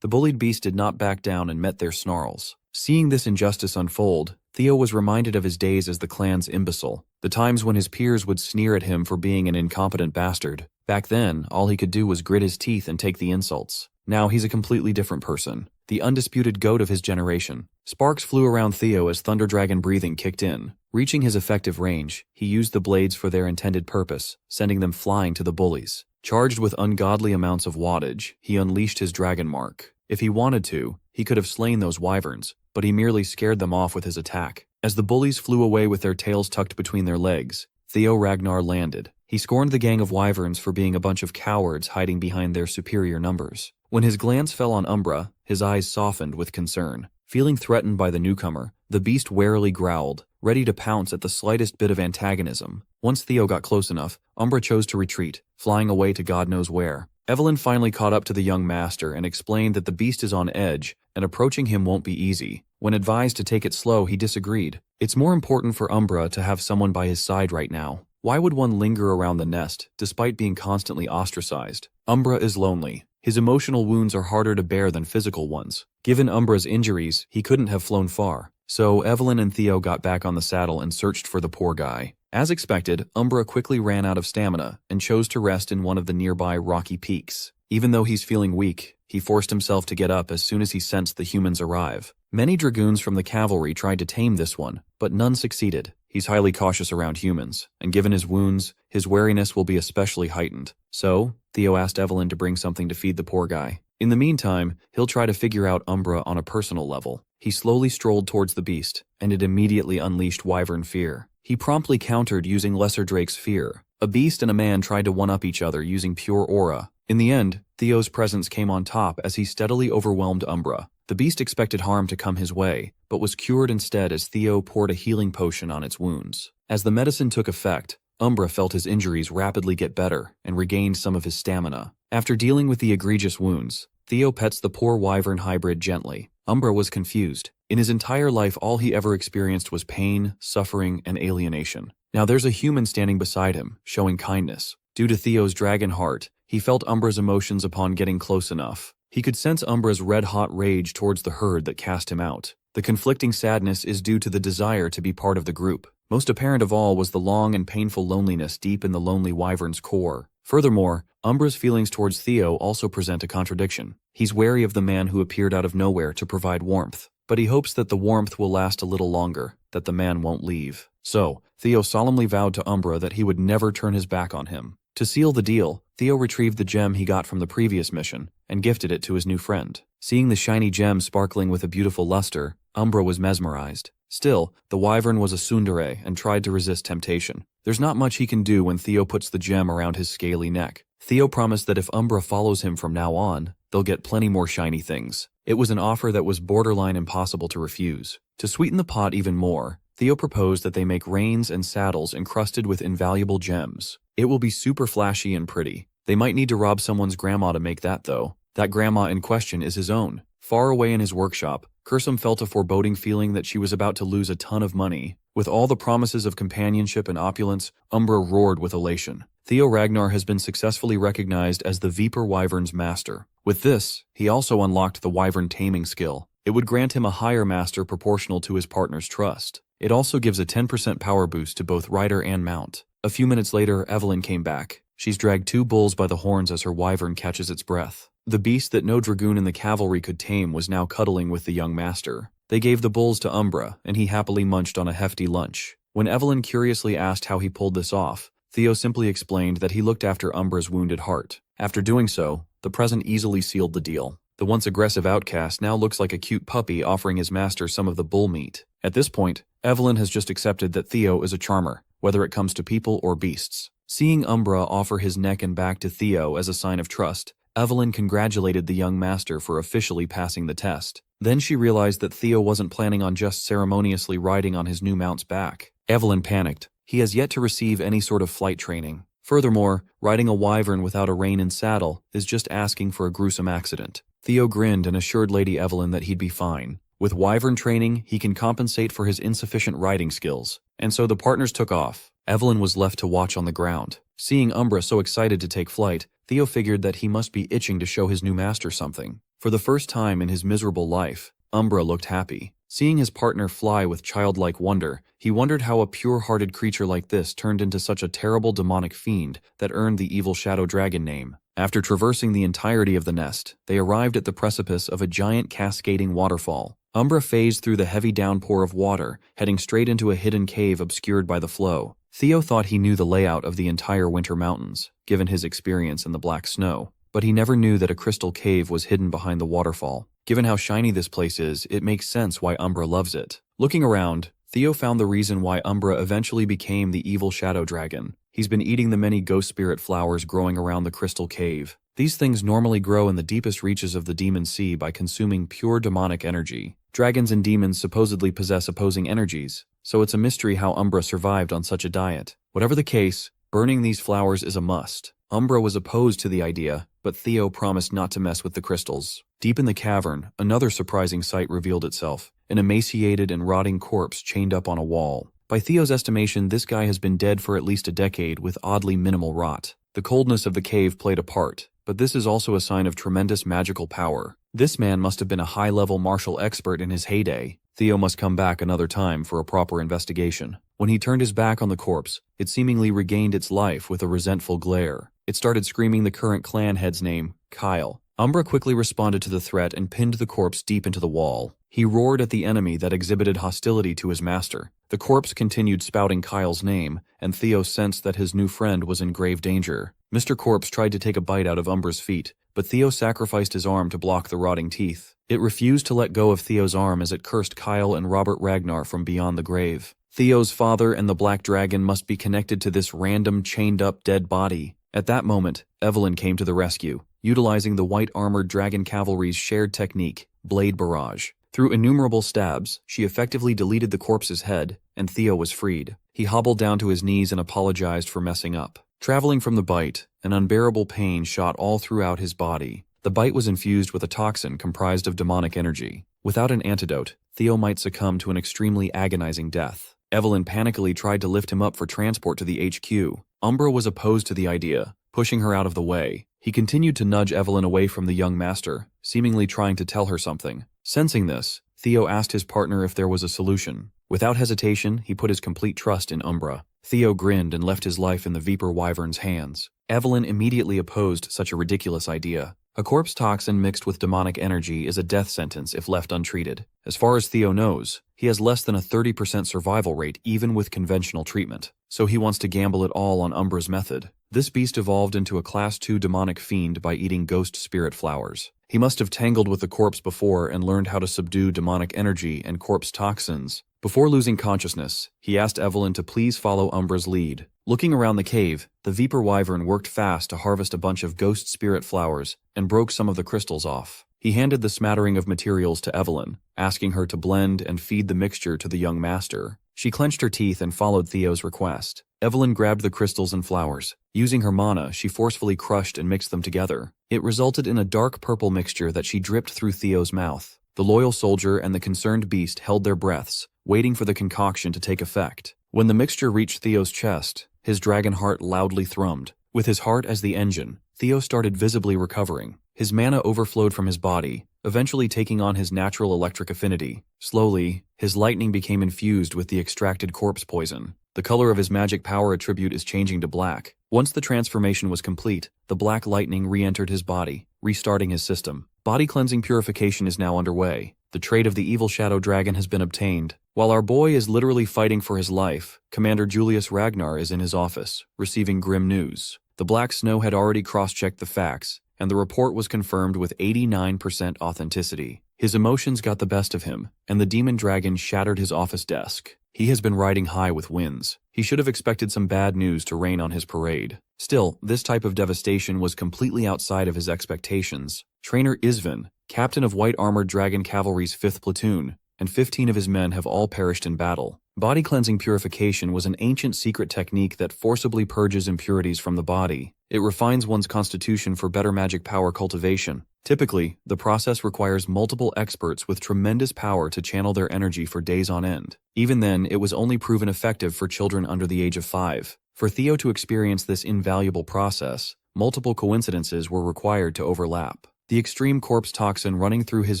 The bullied beast did not back down and met their snarls. Seeing this injustice unfold, Theo was reminded of his days as the clan's imbecile, the times when his peers would sneer at him for being an incompetent bastard. Back then, all he could do was grit his teeth and take the insults. Now he's a completely different person, the undisputed goat of his generation. Sparks flew around Theo as Thunder Dragon breathing kicked in. Reaching his effective range, he used the blades for their intended purpose, sending them flying to the bullies. Charged with ungodly amounts of wattage, he unleashed his dragon mark. If he wanted to, he could have slain those wyverns, but he merely scared them off with his attack. As the bullies flew away with their tails tucked between their legs, Theo Ragnar landed. He scorned the gang of wyverns for being a bunch of cowards hiding behind their superior numbers. When his glance fell on Umbra, his eyes softened with concern. Feeling threatened by the newcomer, the beast warily growled, ready to pounce at the slightest bit of antagonism. Once Theo got close enough, Umbra chose to retreat, flying away to God knows where. Evelyn finally caught up to the young master and explained that the beast is on edge, and approaching him won't be easy. When advised to take it slow, he disagreed. It's more important for Umbra to have someone by his side right now. Why would one linger around the nest, despite being constantly ostracized? Umbra is lonely. His emotional wounds are harder to bear than physical ones. Given Umbra's injuries, he couldn't have flown far. So Evelyn and Theo got back on the saddle and searched for the poor guy. As expected, Umbra quickly ran out of stamina and chose to rest in one of the nearby rocky peaks. Even though he's feeling weak, he forced himself to get up as soon as he sensed the humans arrive. Many dragoons from the cavalry tried to tame this one, but none succeeded. He's highly cautious around humans, and given his wounds, his wariness will be especially heightened. So, Theo asked Evelyn to bring something to feed the poor guy. In the meantime, he'll try to figure out Umbra on a personal level. He slowly strolled towards the beast, and it immediately unleashed wyvern fear. He promptly countered using Lesser Drake's fear. A beast and a man tried to one-up each other using pure aura. In the end, Theo's presence came on top as he steadily overwhelmed Umbra. The beast expected harm to come his way, but was cured instead as Theo poured a healing potion on its wounds. As the medicine took effect, Umbra felt his injuries rapidly get better and regained some of his stamina. After dealing with the egregious wounds, Theo pets the poor wyvern hybrid gently. Umbra was confused. In his entire life, all he ever experienced was pain, suffering, and alienation. Now there's a human standing beside him, showing kindness. Due to Theo's dragon heart, He felt Umbra's emotions upon getting close enough. He could sense Umbra's red-hot rage towards the herd that cast him out. The conflicting sadness is due to the desire to be part of the group. Most apparent of all was the long and painful loneliness deep in the lonely wyvern's core. Furthermore, Umbra's feelings towards Theo also present a contradiction. He's wary of the man who appeared out of nowhere to provide warmth, but he hopes that the warmth will last a little longer, that the man won't leave. So, Theo solemnly vowed to Umbra that he would never turn his back on him. To seal the deal, Theo retrieved the gem he got from the previous mission and gifted it to his new friend. Seeing the shiny gem sparkling with a beautiful luster, Umbra was mesmerized. Still, the wyvern was a tsundere and tried to resist temptation. There's not much he can do when Theo puts the gem around his scaly neck. Theo promised that if Umbra follows him from now on, they'll get plenty more shiny things. It was an offer that was borderline impossible to refuse. To sweeten the pot even more, Theo proposed that they make reins and saddles encrusted with invaluable gems. It will be super flashy and pretty. They might need to rob someone's grandma to make that though. That grandma in question is his own. Far away in his workshop, Kursum felt a foreboding feeling that she was about to lose a ton of money. With all the promises of companionship and opulence, Umbra roared with elation. Theo Ragnar has been successfully recognized as the Viper Wyvern's master. With this, he also unlocked the Wyvern taming skill. It would grant him a higher master proportional to his partner's trust. It also gives a 10% power boost to both rider and mount. A few minutes later, Evelyn came back. She's dragged 2 bulls by the horns as her wyvern catches its breath. The beast that no dragoon in the cavalry could tame was now cuddling with the young master. They gave the bulls to Umbra, and he happily munched on a hefty lunch. When Evelyn curiously asked how he pulled this off, Theo simply explained that he looked after Umbra's wounded heart. After doing so, the present easily sealed the deal. The once aggressive outcast now looks like a cute puppy offering his master some of the bull meat. At this point, Evelyn has just accepted that Theo is a charmer, whether it comes to people or beasts. Seeing Umbra offer his neck and back to Theo as a sign of trust, Evelyn congratulated the young master for officially passing the test. Then she realized that Theo wasn't planning on just ceremoniously riding on his new mount's back. Evelyn panicked. He has yet to receive any sort of flight training. Furthermore, riding a wyvern without a rein and saddle is just asking for a gruesome accident. Theo grinned and assured Lady Evelyn that he'd be fine. With wyvern training, he can compensate for his insufficient riding skills. And so the partners took off. Evelyn was left to watch on the ground. Seeing Umbra so excited to take flight, Theo figured that he must be itching to show his new master something. For the first time in his miserable life, Umbra looked happy. Seeing his partner fly with childlike wonder, he wondered how a pure-hearted creature like this turned into such a terrible demonic fiend that earned the evil shadow dragon name. After traversing the entirety of the nest, they arrived at the precipice of a giant cascading waterfall. Umbra phased through the heavy downpour of water, heading straight into a hidden cave obscured by the flow. Theo thought he knew the layout of the entire Winter Mountains, given his experience in the black snow, but he never knew that a crystal cave was hidden behind the waterfall. Given how shiny this place is, it makes sense why Umbra loves it. Looking around, Theo found the reason why Umbra eventually became the evil shadow dragon. He's been eating the many ghost spirit flowers growing around the crystal cave. These things normally grow in the deepest reaches of the demon sea by consuming pure demonic energy. Dragons and demons supposedly possess opposing energies, so it's a mystery how Umbra survived on such a diet. Whatever the case, burning these flowers is a must. Umbra was opposed to the idea, but Theo promised not to mess with the crystals. Deep in the cavern, another surprising sight revealed itself. An emaciated and rotting corpse chained up on a wall. By Theo's estimation, this guy has been dead for at least a decade with oddly minimal rot. The coldness of the cave played a part, but this is also a sign of tremendous magical power. This man must have been a high-level martial expert in his heyday. Theo must come back another time for a proper investigation. When he turned his back on the corpse, it seemingly regained its life with a resentful glare. It started screaming the current clan head's name, Kyle. Umbra quickly responded to the threat and pinned the corpse deep into the wall. He roared at the enemy that exhibited hostility to his master. The corpse continued spouting Kyle's name, and Theo sensed that his new friend was in grave danger. Mr. Corpse tried to take a bite out of Umbra's feet, but Theo sacrificed his arm to block the rotting teeth. It refused to let go of Theo's arm as it cursed Kyle and Robert Ragnar from beyond the grave. Theo's father and the Black Dragon must be connected to this random chained-up dead body. At that moment, Evelyn came to the rescue, utilizing the white-armored dragon cavalry's shared technique, Blade Barrage. Through innumerable stabs, she effectively deleted the corpse's head, and Theo was freed. He hobbled down to his knees and apologized for messing up. Traveling from the bite, an unbearable pain shot all throughout his body. The bite was infused with a toxin comprised of demonic energy. Without an antidote, Theo might succumb to an extremely agonizing death. Evelyn panically tried to lift him up for transport to the HQ. Umbra was opposed to the idea, pushing her out of the way. He continued to nudge Evelyn away from the young master, seemingly trying to tell her something. Sensing this, Theo asked his partner if there was a solution. Without hesitation, he put his complete trust in Umbra. Theo grinned and left his life in the Viper Wyvern's hands. Evelyn immediately opposed such a ridiculous idea. A corpse toxin mixed with demonic energy is a death sentence if left untreated. As far as Theo knows, he has less than a 30% survival rate even with conventional treatment, so he wants to gamble it all on Umbra's method. This beast evolved into a Class 2 demonic fiend by eating ghost spirit flowers. He must have tangled with the corpse before and learned how to subdue demonic energy and corpse toxins. Before losing consciousness, he asked Evelyn to please follow Umbra's lead. Looking around the cave, the Viper Wyvern worked fast to harvest a bunch of ghost spirit flowers and broke some of the crystals off. He handed the smattering of materials to Evelyn, asking her to blend and feed the mixture to the young master. She clenched her teeth and followed Theo's request. Evelyn grabbed the crystals and flowers. Using her mana, she forcefully crushed and mixed them together. It resulted in a dark purple mixture that she dripped through Theo's mouth. The loyal soldier and the concerned beast held their breaths, waiting for the concoction to take effect. When the mixture reached Theo's chest, his dragon heart loudly thrummed. With his heart as the engine, Theo started visibly recovering. His mana overflowed from his body, eventually taking on his natural electric affinity. Slowly, his lightning became infused with the extracted corpse poison. The color of his magic power attribute is changing to black. Once the transformation was complete, the black lightning re-entered his body, restarting his system. Body cleansing purification is now underway. The trait of the evil shadow dragon has been obtained. While our boy is literally fighting for his life, Commander Julius Ragnar is in his office, receiving grim news. The Black Snow had already cross-checked the facts, and the report was confirmed with 89% authenticity. His emotions got the best of him, and the demon dragon shattered his office desk. He has been riding high with winds. He should have expected some bad news to rain on his parade. Still, this type of devastation was completely outside of his expectations. Trainer Isvin, captain of White Armored Dragon Cavalry's 5th Platoon, and 15 of his men have all perished in battle. Body cleansing purification was an ancient secret technique that forcibly purges impurities from the body. It refines one's constitution for better magic power cultivation. Typically, the process requires multiple experts with tremendous power to channel their energy for days on end. Even then, it was only proven effective for children under the age of 5. For Theo to experience this invaluable process, multiple coincidences were required to overlap. The extreme corpse toxin running through his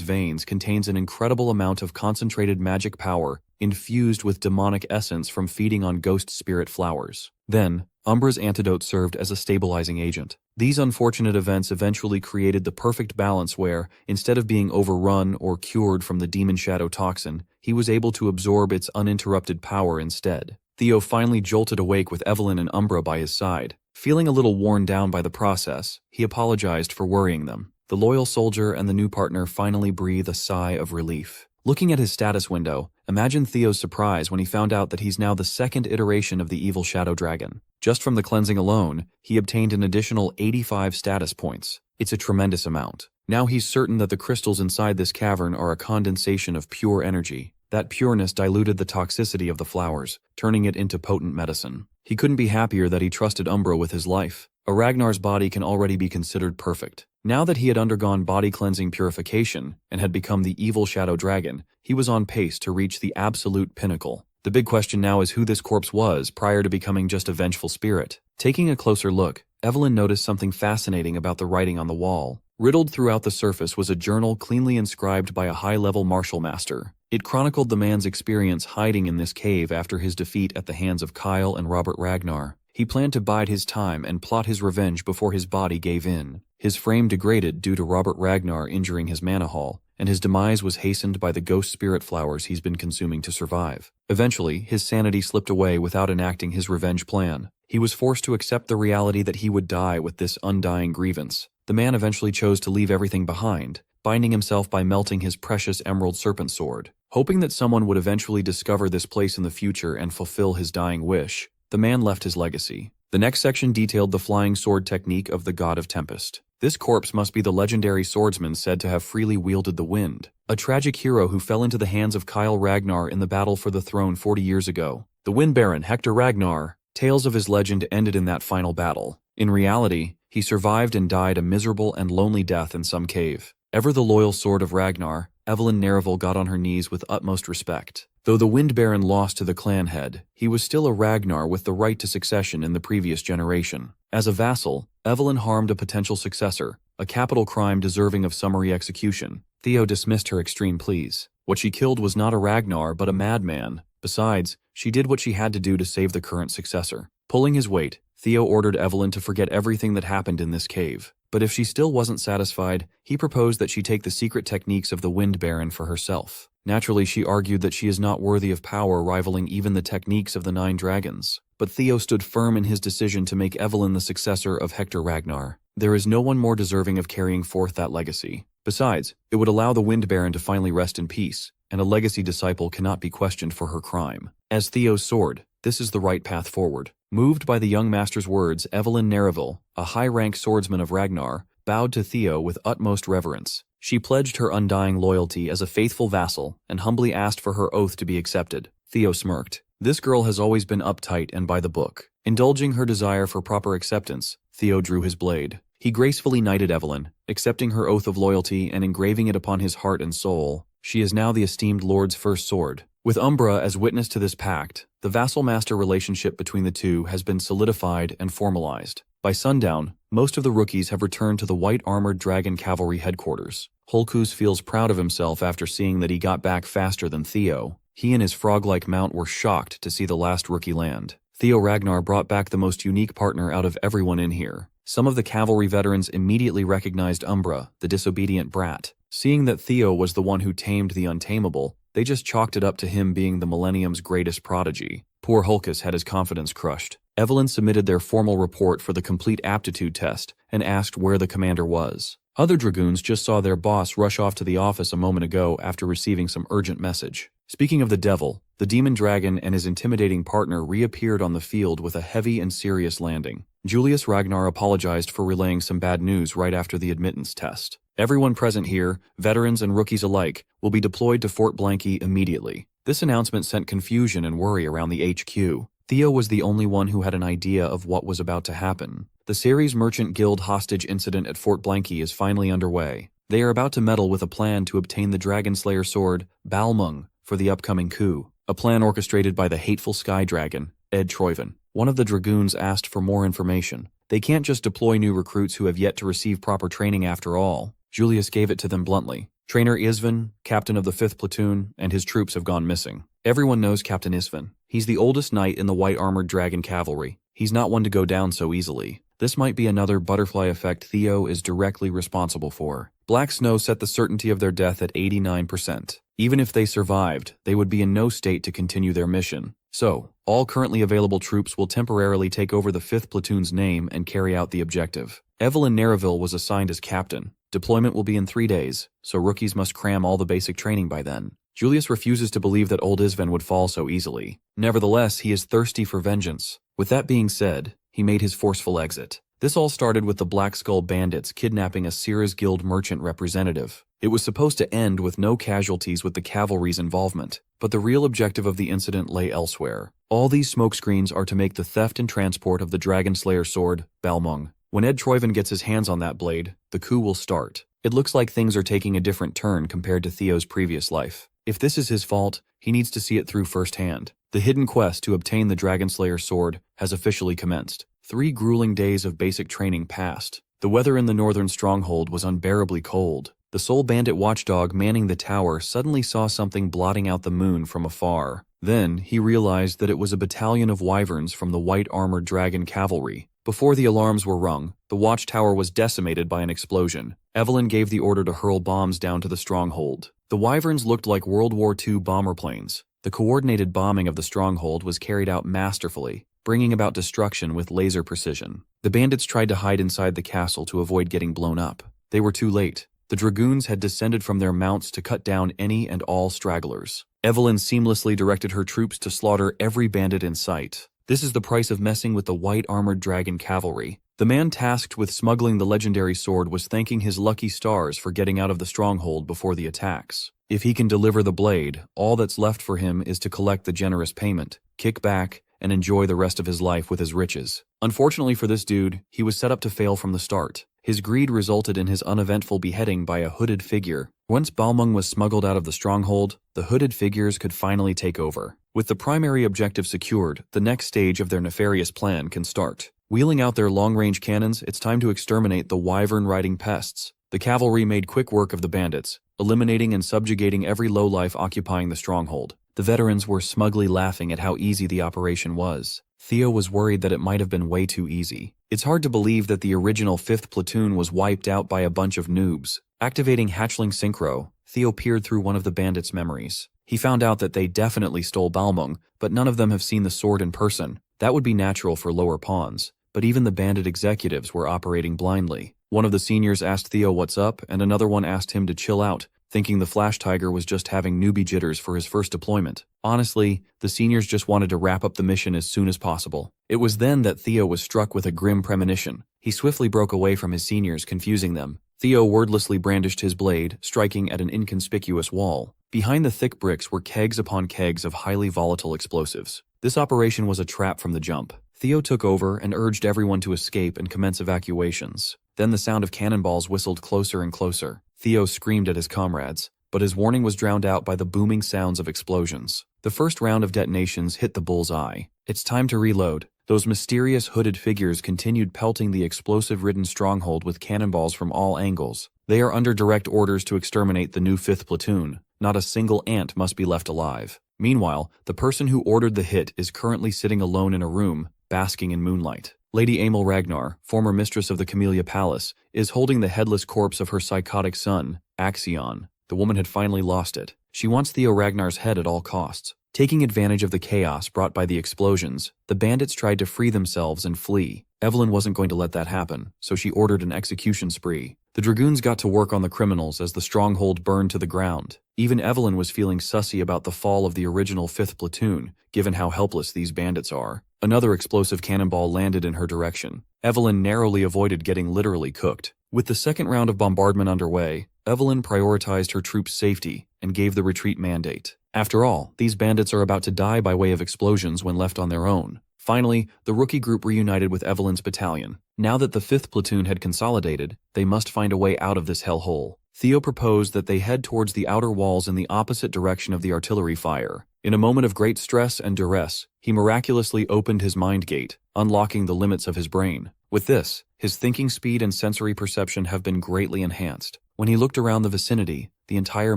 veins contains an incredible amount of concentrated magic power infused with demonic essence from feeding on ghost spirit flowers. Then, Umbra's antidote served as a stabilizing agent. These unfortunate events eventually created the perfect balance where, instead of being overrun or cured from the demon shadow toxin, he was able to absorb its uninterrupted power instead. Theo finally jolted awake with Evelyn and Umbra by his side. Feeling a little worn down by the process, he apologized for worrying them. The loyal soldier and the new partner finally breathe a sigh of relief. Looking at his status window, imagine Theo's surprise when he found out that he's now the second iteration of the evil shadow dragon. Just from the cleansing alone, he obtained an additional 85 status points. It's a tremendous amount. Now he's certain that the crystals inside this cavern are a condensation of pure energy. That pureness diluted the toxicity of the flowers, turning it into potent medicine. He couldn't be happier that he trusted Umbra with his life. A Ragnar's body can already be considered perfect. Now that he had undergone body cleansing purification and had become the evil shadow dragon, he was on pace to reach the absolute pinnacle. The big question now is who this corpse was prior to becoming just a vengeful spirit. Taking a closer look, Evelyn noticed something fascinating about the writing on the wall. Riddled throughout the surface was a journal cleanly inscribed by a high-level martial master. It chronicled the man's experience hiding in this cave after his defeat at the hands of Kyle and Robert Ragnar. He planned to bide his time and plot his revenge before his body gave in. His frame degraded due to Robert Ragnar injuring his mana hall, and his demise was hastened by the ghost spirit flowers he's been consuming to survive. Eventually, his sanity slipped away without enacting his revenge plan. He was forced to accept the reality that he would die with this undying grievance. The man eventually chose to leave everything behind, binding himself by melting his precious emerald serpent sword. Hoping that someone would eventually discover this place in the future and fulfill his dying wish, the man left his legacy. The next section detailed the flying sword technique of the God of Tempest. This corpse must be the legendary swordsman said to have freely wielded the wind, a tragic hero who fell into the hands of Kyle Ragnar in the battle for the throne 40 years ago. The Wind Baron Hector Ragnar, tales of his legend ended in that final battle. In reality, he survived and died a miserable and lonely death in some cave. Ever the loyal sword of Ragnar, Evelyn Nereville got on her knees with utmost respect. Though the Wind Baron lost to the clan head, he was still a Ragnar with the right to succession in the previous generation. As a vassal, Evelyn harmed a potential successor, a capital crime deserving of summary execution. Theo dismissed her extreme pleas. What she killed was not a Ragnar but a madman. Besides, she did what she had to do to save the current successor. Pulling his weight, Theo ordered Evelyn to forget everything that happened in this cave. But if she still wasn't satisfied, he proposed that she take the secret techniques of the Wind Baron for herself. Naturally, she argued that she is not worthy of power rivaling even the techniques of the 9 dragons. But Theo stood firm in his decision to make Evelyn the successor of Hector Ragnar. There is no one more deserving of carrying forth that legacy. Besides, it would allow the Wind Baron to finally rest in peace, and a legacy disciple cannot be questioned for her crime. As Theo's sword, this is the right path forward. Moved by the young master's words, Evelyn Nereville, a high-rank swordsman of Ragnar, bowed to Theo with utmost reverence. She pledged her undying loyalty as a faithful vassal and humbly asked for her oath to be accepted. Theo smirked. This girl has always been uptight and by the book. Indulging her desire for proper acceptance, Theo drew his blade. He gracefully knighted Evelyn, accepting her oath of loyalty and engraving it upon his heart and soul. She is now the esteemed lord's first sword. With Umbra as witness to this pact, the vassal-master relationship between the two has been solidified and formalized. By sundown, most of the rookies have returned to the white-armored dragon cavalry headquarters. Holkus feels proud of himself after seeing that he got back faster than Theo. He and his frog-like mount were shocked to see the last rookie land. Theo Ragnar brought back the most unique partner out of everyone in here. Some of the cavalry veterans immediately recognized Umbra, the disobedient brat. Seeing that Theo was the one who tamed the untamable, they just chalked it up to him being the Millennium's greatest prodigy. Poor Holkus had his confidence crushed. Evelyn submitted their formal report for the complete aptitude test and asked where the commander was. Other dragoons just saw their boss rush off to the office a moment ago after receiving some urgent message. Speaking of the devil, the demon dragon and his intimidating partner reappeared on the field with a heavy and serious landing. Julius Ragnar apologized for relaying some bad news right after the admittance test. Everyone present here, veterans and rookies alike, will be deployed to Fort Blanky immediately. This announcement sent confusion and worry around the HQ. Theo was the only one who had an idea of what was about to happen. The Ceres Merchant Guild hostage incident at Fort Blanky is finally underway. They are about to meddle with a plan to obtain the Dragon Slayer sword, Balmung, for the upcoming coup. A plan orchestrated by the hateful Sky Dragon, Ed Troyven. One of the dragoons asked for more information. They can't just deploy new recruits who have yet to receive proper training after all. Julius gave it to them bluntly. Trainer Isvan, captain of the 5th platoon, and his troops have gone missing. Everyone knows Captain Isvan. He's the oldest knight in the white-armored dragon cavalry. He's not one to go down so easily. This might be another butterfly effect Theo is directly responsible for. Black Snow set the certainty of their death at 89%. Even if they survived, they would be in no state to continue their mission. So, all currently available troops will temporarily take over the 5th platoon's name and carry out the objective. Evelyn Nereville was assigned as captain. Deployment will be in 3 days, so rookies must cram all the basic training by then. Julius refuses to believe that old Isvan would fall so easily. Nevertheless, he is thirsty for vengeance. With that being said, he made his forceful exit. This all started with the Black Skull bandits kidnapping a Ceres Guild merchant representative. It was supposed to end with no casualties with the cavalry's involvement, but the real objective of the incident lay elsewhere. All these smokescreens are to make the theft and transport of the Dragon Slayer sword, Balmung. When Ed Troyven gets his hands on that blade, the coup will start. It looks like things are taking a different turn compared to Theo's previous life. If this is his fault, he needs to see it through firsthand. The hidden quest to obtain the Dragon Slayer sword has officially commenced. 3 grueling days of basic training passed. The weather in the northern stronghold was unbearably cold. The sole bandit watchdog manning the tower suddenly saw something blotting out the moon from afar. Then, he realized that it was a battalion of wyverns from the white-armored dragon cavalry. Before the alarms were rung, the watchtower was decimated by an explosion. Evelyn gave the order to hurl bombs down to the stronghold. The wyverns looked like World War II bomber planes. The coordinated bombing of the stronghold was carried out masterfully, bringing about destruction with laser precision. The bandits tried to hide inside the castle to avoid getting blown up. They were too late. The dragoons had descended from their mounts to cut down any and all stragglers. Evelyn seamlessly directed her troops to slaughter every bandit in sight. This is the price of messing with the white-armored dragon cavalry. The man tasked with smuggling the legendary sword was thanking his lucky stars for getting out of the stronghold before the attacks. If he can deliver the blade, all that's left for him is to collect the generous payment, kick back, and enjoy the rest of his life with his riches. Unfortunately for this dude, he was set up to fail from the start. His greed resulted in his uneventful beheading by a hooded figure. Once Balmung was smuggled out of the stronghold, the hooded figures could finally take over. With the primary objective secured, the next stage of their nefarious plan can start. Wheeling out their long-range cannons, it's time to exterminate the wyvern-riding pests. The cavalry made quick work of the bandits, eliminating and subjugating every lowlife occupying the stronghold. The veterans were smugly laughing at how easy the operation was. Theo was worried that it might have been way too easy. It's hard to believe that the original 5th platoon was wiped out by a bunch of noobs. Activating hatchling synchro, Theo peered through one of the bandits' memories. He found out that they definitely stole Balmung, but none of them have seen the sword in person. That would be natural for lower pawns, but even the bandit executives were operating blindly. One of the seniors asked Theo what's up, and another one asked him to chill out, thinking the Flash Tiger was just having newbie jitters for his first deployment. Honestly, the seniors just wanted to wrap up the mission as soon as possible. It was then that Theo was struck with a grim premonition. He swiftly broke away from his seniors, confusing them. Theo wordlessly brandished his blade, striking at an inconspicuous wall. Behind the thick bricks were kegs upon kegs of highly volatile explosives. This operation was a trap from the jump. Theo took over and urged everyone to escape and commence evacuations. Then the sound of cannonballs whistled closer and closer. Theo screamed at his comrades, but his warning was drowned out by the booming sounds of explosions. The first round of detonations hit the bull's eye. It's time to reload. Those mysterious hooded figures continued pelting the explosive-ridden stronghold with cannonballs from all angles. They are under direct orders to exterminate the new 5th platoon. Not a single ant must be left alive. Meanwhile, the person who ordered the hit is currently sitting alone in a room, basking in moonlight. Lady Emil Ragnar, former mistress of the Camellia Palace, is holding the headless corpse of her psychotic son, Axion. The woman had finally lost it. She wants Theo Ragnar's head at all costs. Taking advantage of the chaos brought by the explosions, the bandits tried to free themselves and flee. Evelyn wasn't going to let that happen, so she ordered an execution spree. The dragoons got to work on the criminals as the stronghold burned to the ground. Even Evelyn was feeling sussy about the fall of the original 5th platoon, given how helpless these bandits are. Another explosive cannonball landed in her direction. Evelyn narrowly avoided getting literally cooked. With the second round of bombardment underway, Evelyn prioritized her troops' safety and gave the retreat mandate. After all, these bandits are about to die by way of explosions when left on their own. Finally, the rookie group reunited with Evelyn's battalion. Now that the 5th platoon had consolidated, they must find a way out of this hellhole. Theo proposed that they head towards the outer walls in the opposite direction of the artillery fire. In a moment of great stress and duress, he miraculously opened his mind gate, unlocking the limits of his brain. With this, his thinking speed and sensory perception have been greatly enhanced. When he looked around the vicinity, the entire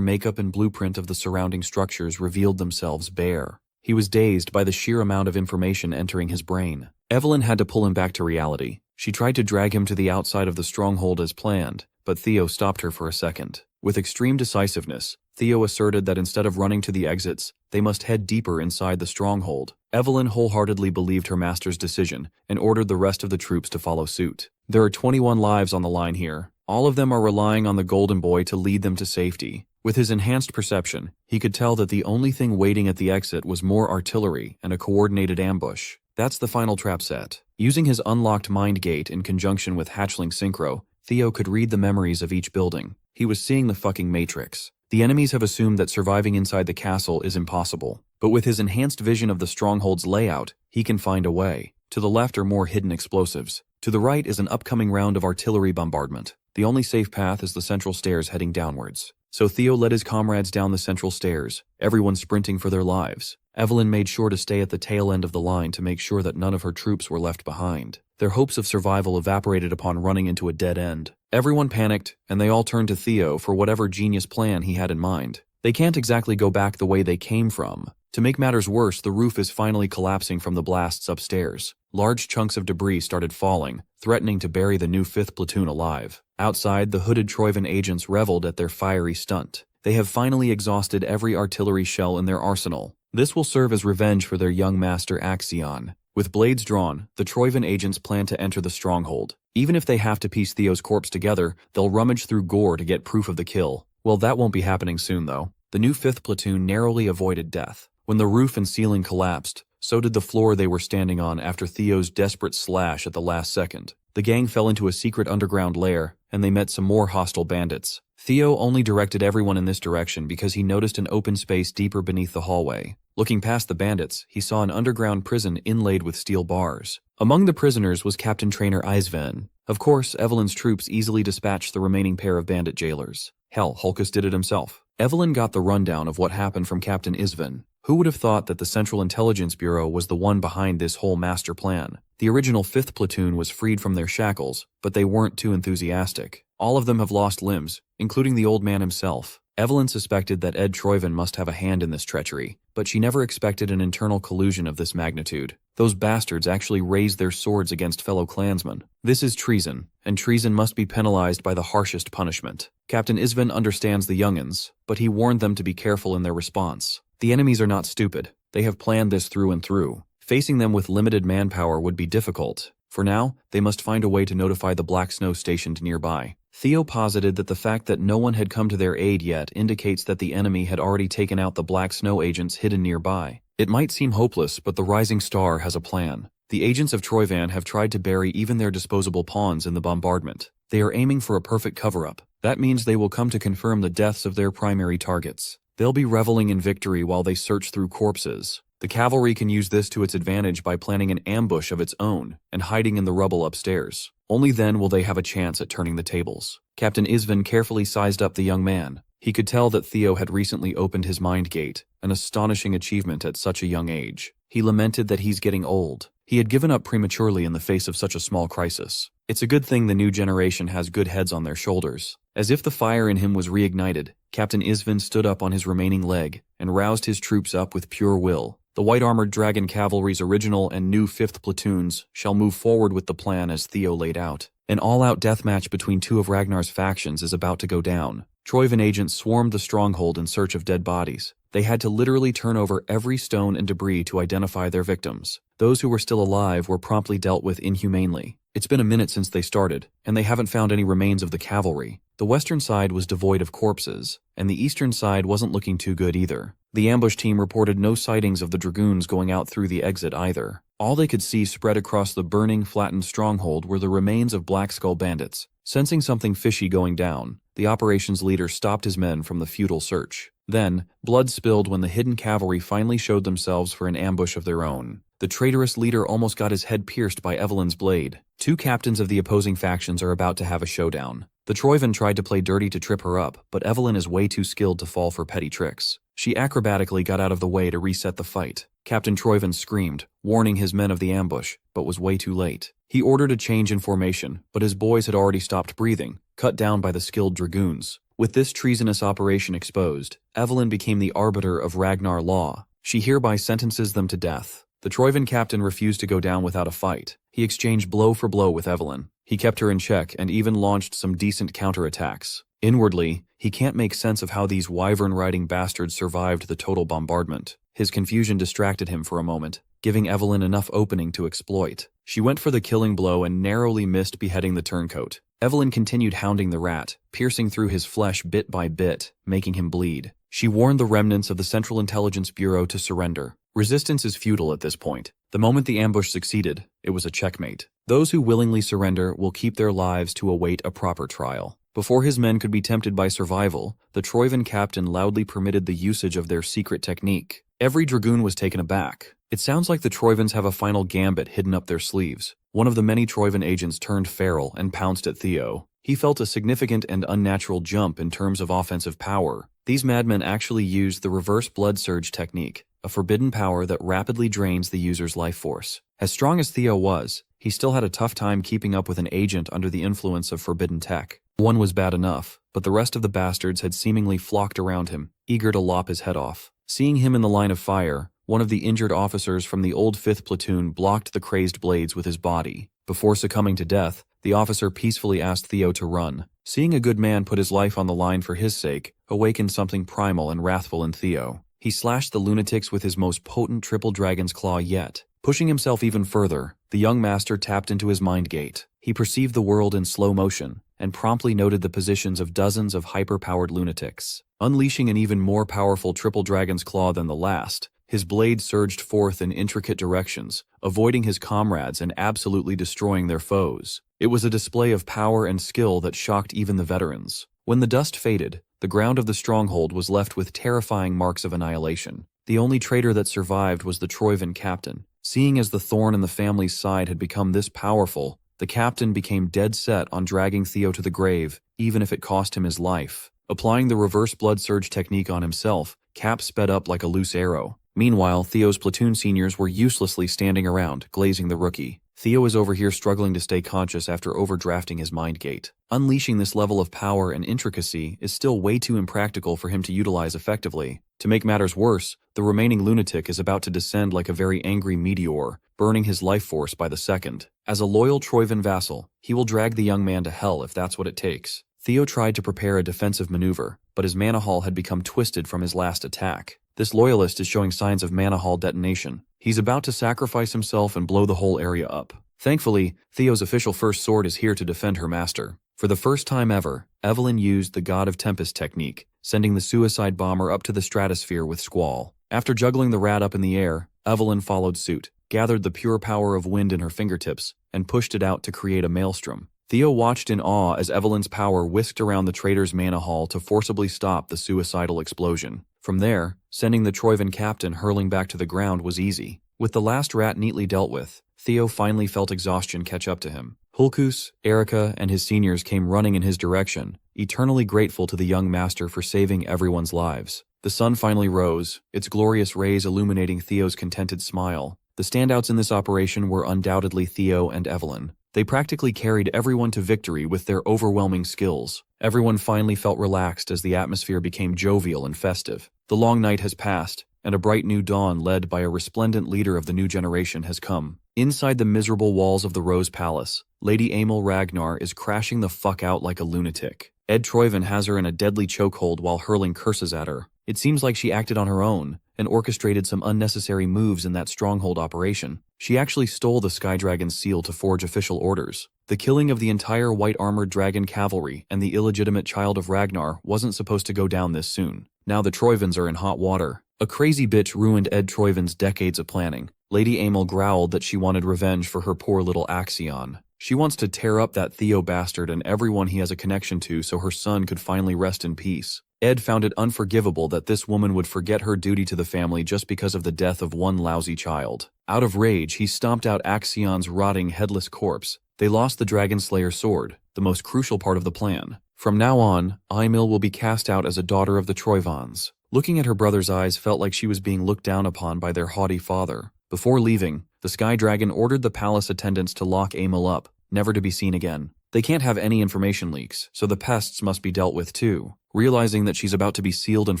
makeup and blueprint of the surrounding structures revealed themselves bare. He was dazed by the sheer amount of information entering his brain. Evelyn had to pull him back to reality. She tried to drag him to the outside of the stronghold as planned, but Theo stopped her for a second. With extreme decisiveness, Theo asserted that instead of running to the exits, they must head deeper inside the stronghold. Evelyn wholeheartedly believed her master's decision and ordered the rest of the troops to follow suit. There are 21 lives on the line here. All of them are relying on the Golden Boy to lead them to safety. With his enhanced perception, he could tell that the only thing waiting at the exit was more artillery and a coordinated ambush. That's the final trap set. Using his unlocked mind gate in conjunction with hatchling synchro, Theo could read the memories of each building. He was seeing the fucking Matrix. The enemies have assumed that surviving inside the castle is impossible, but with his enhanced vision of the stronghold's layout, he can find a way. To the left are more hidden explosives. To the right is an upcoming round of artillery bombardment. The only safe path is the central stairs heading downwards. So Theo led his comrades down the central stairs, everyone sprinting for their lives. Evelyn made sure to stay at the tail end of the line to make sure that none of her troops were left behind. Their hopes of survival evaporated upon running into a dead end. Everyone panicked, and they all turned to Theo for whatever genius plan he had in mind. They can't exactly go back the way they came from. To make matters worse, the roof is finally collapsing from the blasts upstairs. Large chunks of debris started falling, threatening to bury the new 5th platoon alive. Outside, the hooded Troivan agents reveled at their fiery stunt. They have finally exhausted every artillery shell in their arsenal. This will serve as revenge for their young master Axion. With blades drawn, the Troivan agents plan to enter the stronghold. Even if they have to piece Theo's corpse together, they'll rummage through gore to get proof of the kill. Well, that won't be happening soon, though. The new 5th platoon narrowly avoided death. When the roof and ceiling collapsed, so did the floor they were standing on after Theo's desperate slash at the last second. The gang fell into a secret underground lair, and they met some more hostile bandits. Theo only directed everyone in this direction because he noticed an open space deeper beneath the hallway. Looking past the bandits, he saw an underground prison inlaid with steel bars. Among the prisoners was Captain Trainer Eisven. Of course, Evelyn's troops easily dispatched the remaining pair of bandit jailers. Hell, Hulkus did it himself. Evelyn got the rundown of what happened from Captain Isven. Who would have thought that the Central Intelligence Bureau was the one behind this whole master plan? The original 5th platoon was freed from their shackles, but they weren't too enthusiastic. All of them have lost limbs, including the old man himself. Evelyn suspected that Ed Troyven must have a hand in this treachery, but she never expected an internal collusion of this magnitude. Those bastards actually raised their swords against fellow clansmen. This is treason, and treason must be penalized by the harshest punishment. Captain Isvan understands the young'uns, but he warned them to be careful in their response. The enemies are not stupid. They have planned this through and through. Facing them with limited manpower would be difficult. For now, they must find a way to notify the Black Snow stationed nearby. Theo posited that the fact that no one had come to their aid yet indicates that the enemy had already taken out the Black Snow agents hidden nearby. It might seem hopeless, but the Rising Star has a plan. The agents of Troyvan have tried to bury even their disposable pawns in the bombardment. They are aiming for a perfect cover-up. That means they will come to confirm the deaths of their primary targets. They'll be reveling in victory while they search through corpses. The cavalry can use this to its advantage by planning an ambush of its own and hiding in the rubble upstairs. Only then will they have a chance at turning the tables. Captain Isvan carefully sized up the young man. He could tell that Theo had recently opened his mind gate, an astonishing achievement at such a young age. He lamented that he's getting old. He had given up prematurely in the face of such a small crisis. It's a good thing the new generation has good heads on their shoulders. As if the fire in him was reignited, Captain Isvan stood up on his remaining leg and roused his troops up with pure will. The White-Armored Dragon Cavalry's original and new 5th platoons shall move forward with the plan as Theo laid out. An all-out deathmatch between two of Ragnar's factions is about to go down. Troyvan agents swarmed the stronghold in search of dead bodies. They had to literally turn over every stone and debris to identify their victims. Those who were still alive were promptly dealt with inhumanely. It's been a minute since they started, and they haven't found any remains of the cavalry. The western side was devoid of corpses, and the eastern side wasn't looking too good either. The ambush team reported no sightings of the dragoons going out through the exit either. All they could see spread across the burning, flattened stronghold were the remains of Black Skull bandits. Sensing something fishy going down, the operations leader stopped his men from the futile search. Then, blood spilled when the hidden cavalry finally showed themselves for an ambush of their own. The traitorous leader almost got his head pierced by Evelyn's blade. Two captains of the opposing factions are about to have a showdown. The Troyvan tried to play dirty to trip her up, but Evelyn is way too skilled to fall for petty tricks. She acrobatically got out of the way to reset the fight. Captain Troyvan screamed, warning his men of the ambush, but was way too late. He ordered a change in formation, but his boys had already stopped breathing, cut down by the skilled dragoons. With this treasonous operation exposed, Evelyn became the arbiter of Ragnar law. She hereby sentences them to death. The Troyvan captain refused to go down without a fight. He exchanged blow for blow with Evelyn. He kept her in check and even launched some decent counterattacks. Inwardly, he can't make sense of how these wyvern-riding bastards survived the total bombardment. His confusion distracted him for a moment, giving Evelyn enough opening to exploit. She went for the killing blow and narrowly missed beheading the turncoat. Evelyn continued hounding the rat, piercing through his flesh bit by bit, making him bleed. She warned the remnants of the Central Intelligence Bureau to surrender. Resistance is futile at this point. The moment the ambush succeeded, it was a checkmate. Those who willingly surrender will keep their lives to await a proper trial. Before his men could be tempted by survival, the Troyvan captain loudly permitted the usage of their secret technique. Every dragoon was taken aback. It sounds like the Troyvans have a final gambit hidden up their sleeves. One of the many Troyvan agents turned feral and pounced at Theo. He felt a significant and unnatural jump in terms of offensive power. These madmen actually used the reverse blood surge technique, a forbidden power that rapidly drains the user's life force. As strong as Theo was, he still had a tough time keeping up with an agent under the influence of forbidden tech. One was bad enough, but the rest of the bastards had seemingly flocked around him, eager to lop his head off. Seeing him in the line of fire, one of the injured officers from the old 5th platoon blocked the crazed blades with his body. Before succumbing to death, the officer peacefully asked Theo to run. Seeing a good man put his life on the line for his sake awakened something primal and wrathful in Theo. He slashed the lunatics with his most potent triple dragon's claw yet. Pushing himself even further, the young master tapped into his mind gate. He perceived the world in slow motion, and promptly noted the positions of dozens of hyper-powered lunatics. Unleashing an even more powerful triple dragon's claw than the last, his blade surged forth in intricate directions, avoiding his comrades and absolutely destroying their foes. It was a display of power and skill that shocked even the veterans. When the dust faded, the ground of the stronghold was left with terrifying marks of annihilation. The only traitor that survived was the Troyvan captain. Seeing as the thorn in the family's side had become this powerful, the captain became dead set on dragging Theo to the grave, even if it cost him his life. Applying the reverse blood surge technique on himself, Cap sped up like a loose arrow. Meanwhile, Theo's platoon seniors were uselessly standing around, glazing the rookie. Theo is over here struggling to stay conscious after overdrafting his mind gate. Unleashing this level of power and intricacy is still way too impractical for him to utilize effectively. To make matters worse, the remaining lunatic is about to descend like a very angry meteor, burning his life force by the second. As a loyal Troivan vassal, he will drag the young man to hell if that's what it takes. Theo tried to prepare a defensive maneuver, but his mana hall had become twisted from his last attack. This loyalist is showing signs of mana hall detonation. He's about to sacrifice himself and blow the whole area up. Thankfully, Theo's official first sword is here to defend her master. For the first time ever, Evelyn used the God of Tempest technique, sending the suicide bomber up to the stratosphere with Squall. After juggling the rat up in the air, Evelyn followed suit, gathered the pure power of wind in her fingertips, and pushed it out to create a maelstrom. Theo watched in awe as Evelyn's power whisked around the traitor's mana hall to forcibly stop the suicidal explosion. From there, sending the Troivan captain hurling back to the ground was easy. With the last rat neatly dealt with, Theo finally felt exhaustion catch up to him. Hulkus, Erica, and his seniors came running in his direction, eternally grateful to the young master for saving everyone's lives. The sun finally rose, its glorious rays illuminating Theo's contented smile. The standouts in this operation were undoubtedly Theo and Evelyn. They practically carried everyone to victory with their overwhelming skills. Everyone finally felt relaxed as the atmosphere became jovial and festive. The long night has passed, and a bright new dawn led by a resplendent leader of the new generation has come. Inside the miserable walls of the Rose Palace, Lady Emil Ragnar is crashing the fuck out like a lunatic. Ed Troivan has her in a deadly chokehold while hurling curses at her. It seems like she acted on her own and orchestrated some unnecessary moves in that stronghold operation. She actually stole the Sky Dragon's seal to forge official orders. The killing of the entire white-armored dragon cavalry and the illegitimate child of Ragnar wasn't supposed to go down this soon. Now the Troivans are in hot water. A crazy bitch ruined Ed Troivan's decades of planning. Lady Emil growled that she wanted revenge for her poor little Axion. She wants to tear up that Theo bastard and everyone he has a connection to so her son could finally rest in peace. Ed found it unforgivable that this woman would forget her duty to the family just because of the death of one lousy child. Out of rage, he stomped out Axion's rotting, headless corpse. They lost the Dragon Slayer's sword, the most crucial part of the plan. From now on, Emil will be cast out as a daughter of the Troivans. Looking at her brother's eyes felt like she was being looked down upon by their haughty father. Before leaving, the Sky Dragon ordered the palace attendants to lock Emil up, never to be seen again. They can't have any information leaks, so the pests must be dealt with too. Realizing that she's about to be sealed and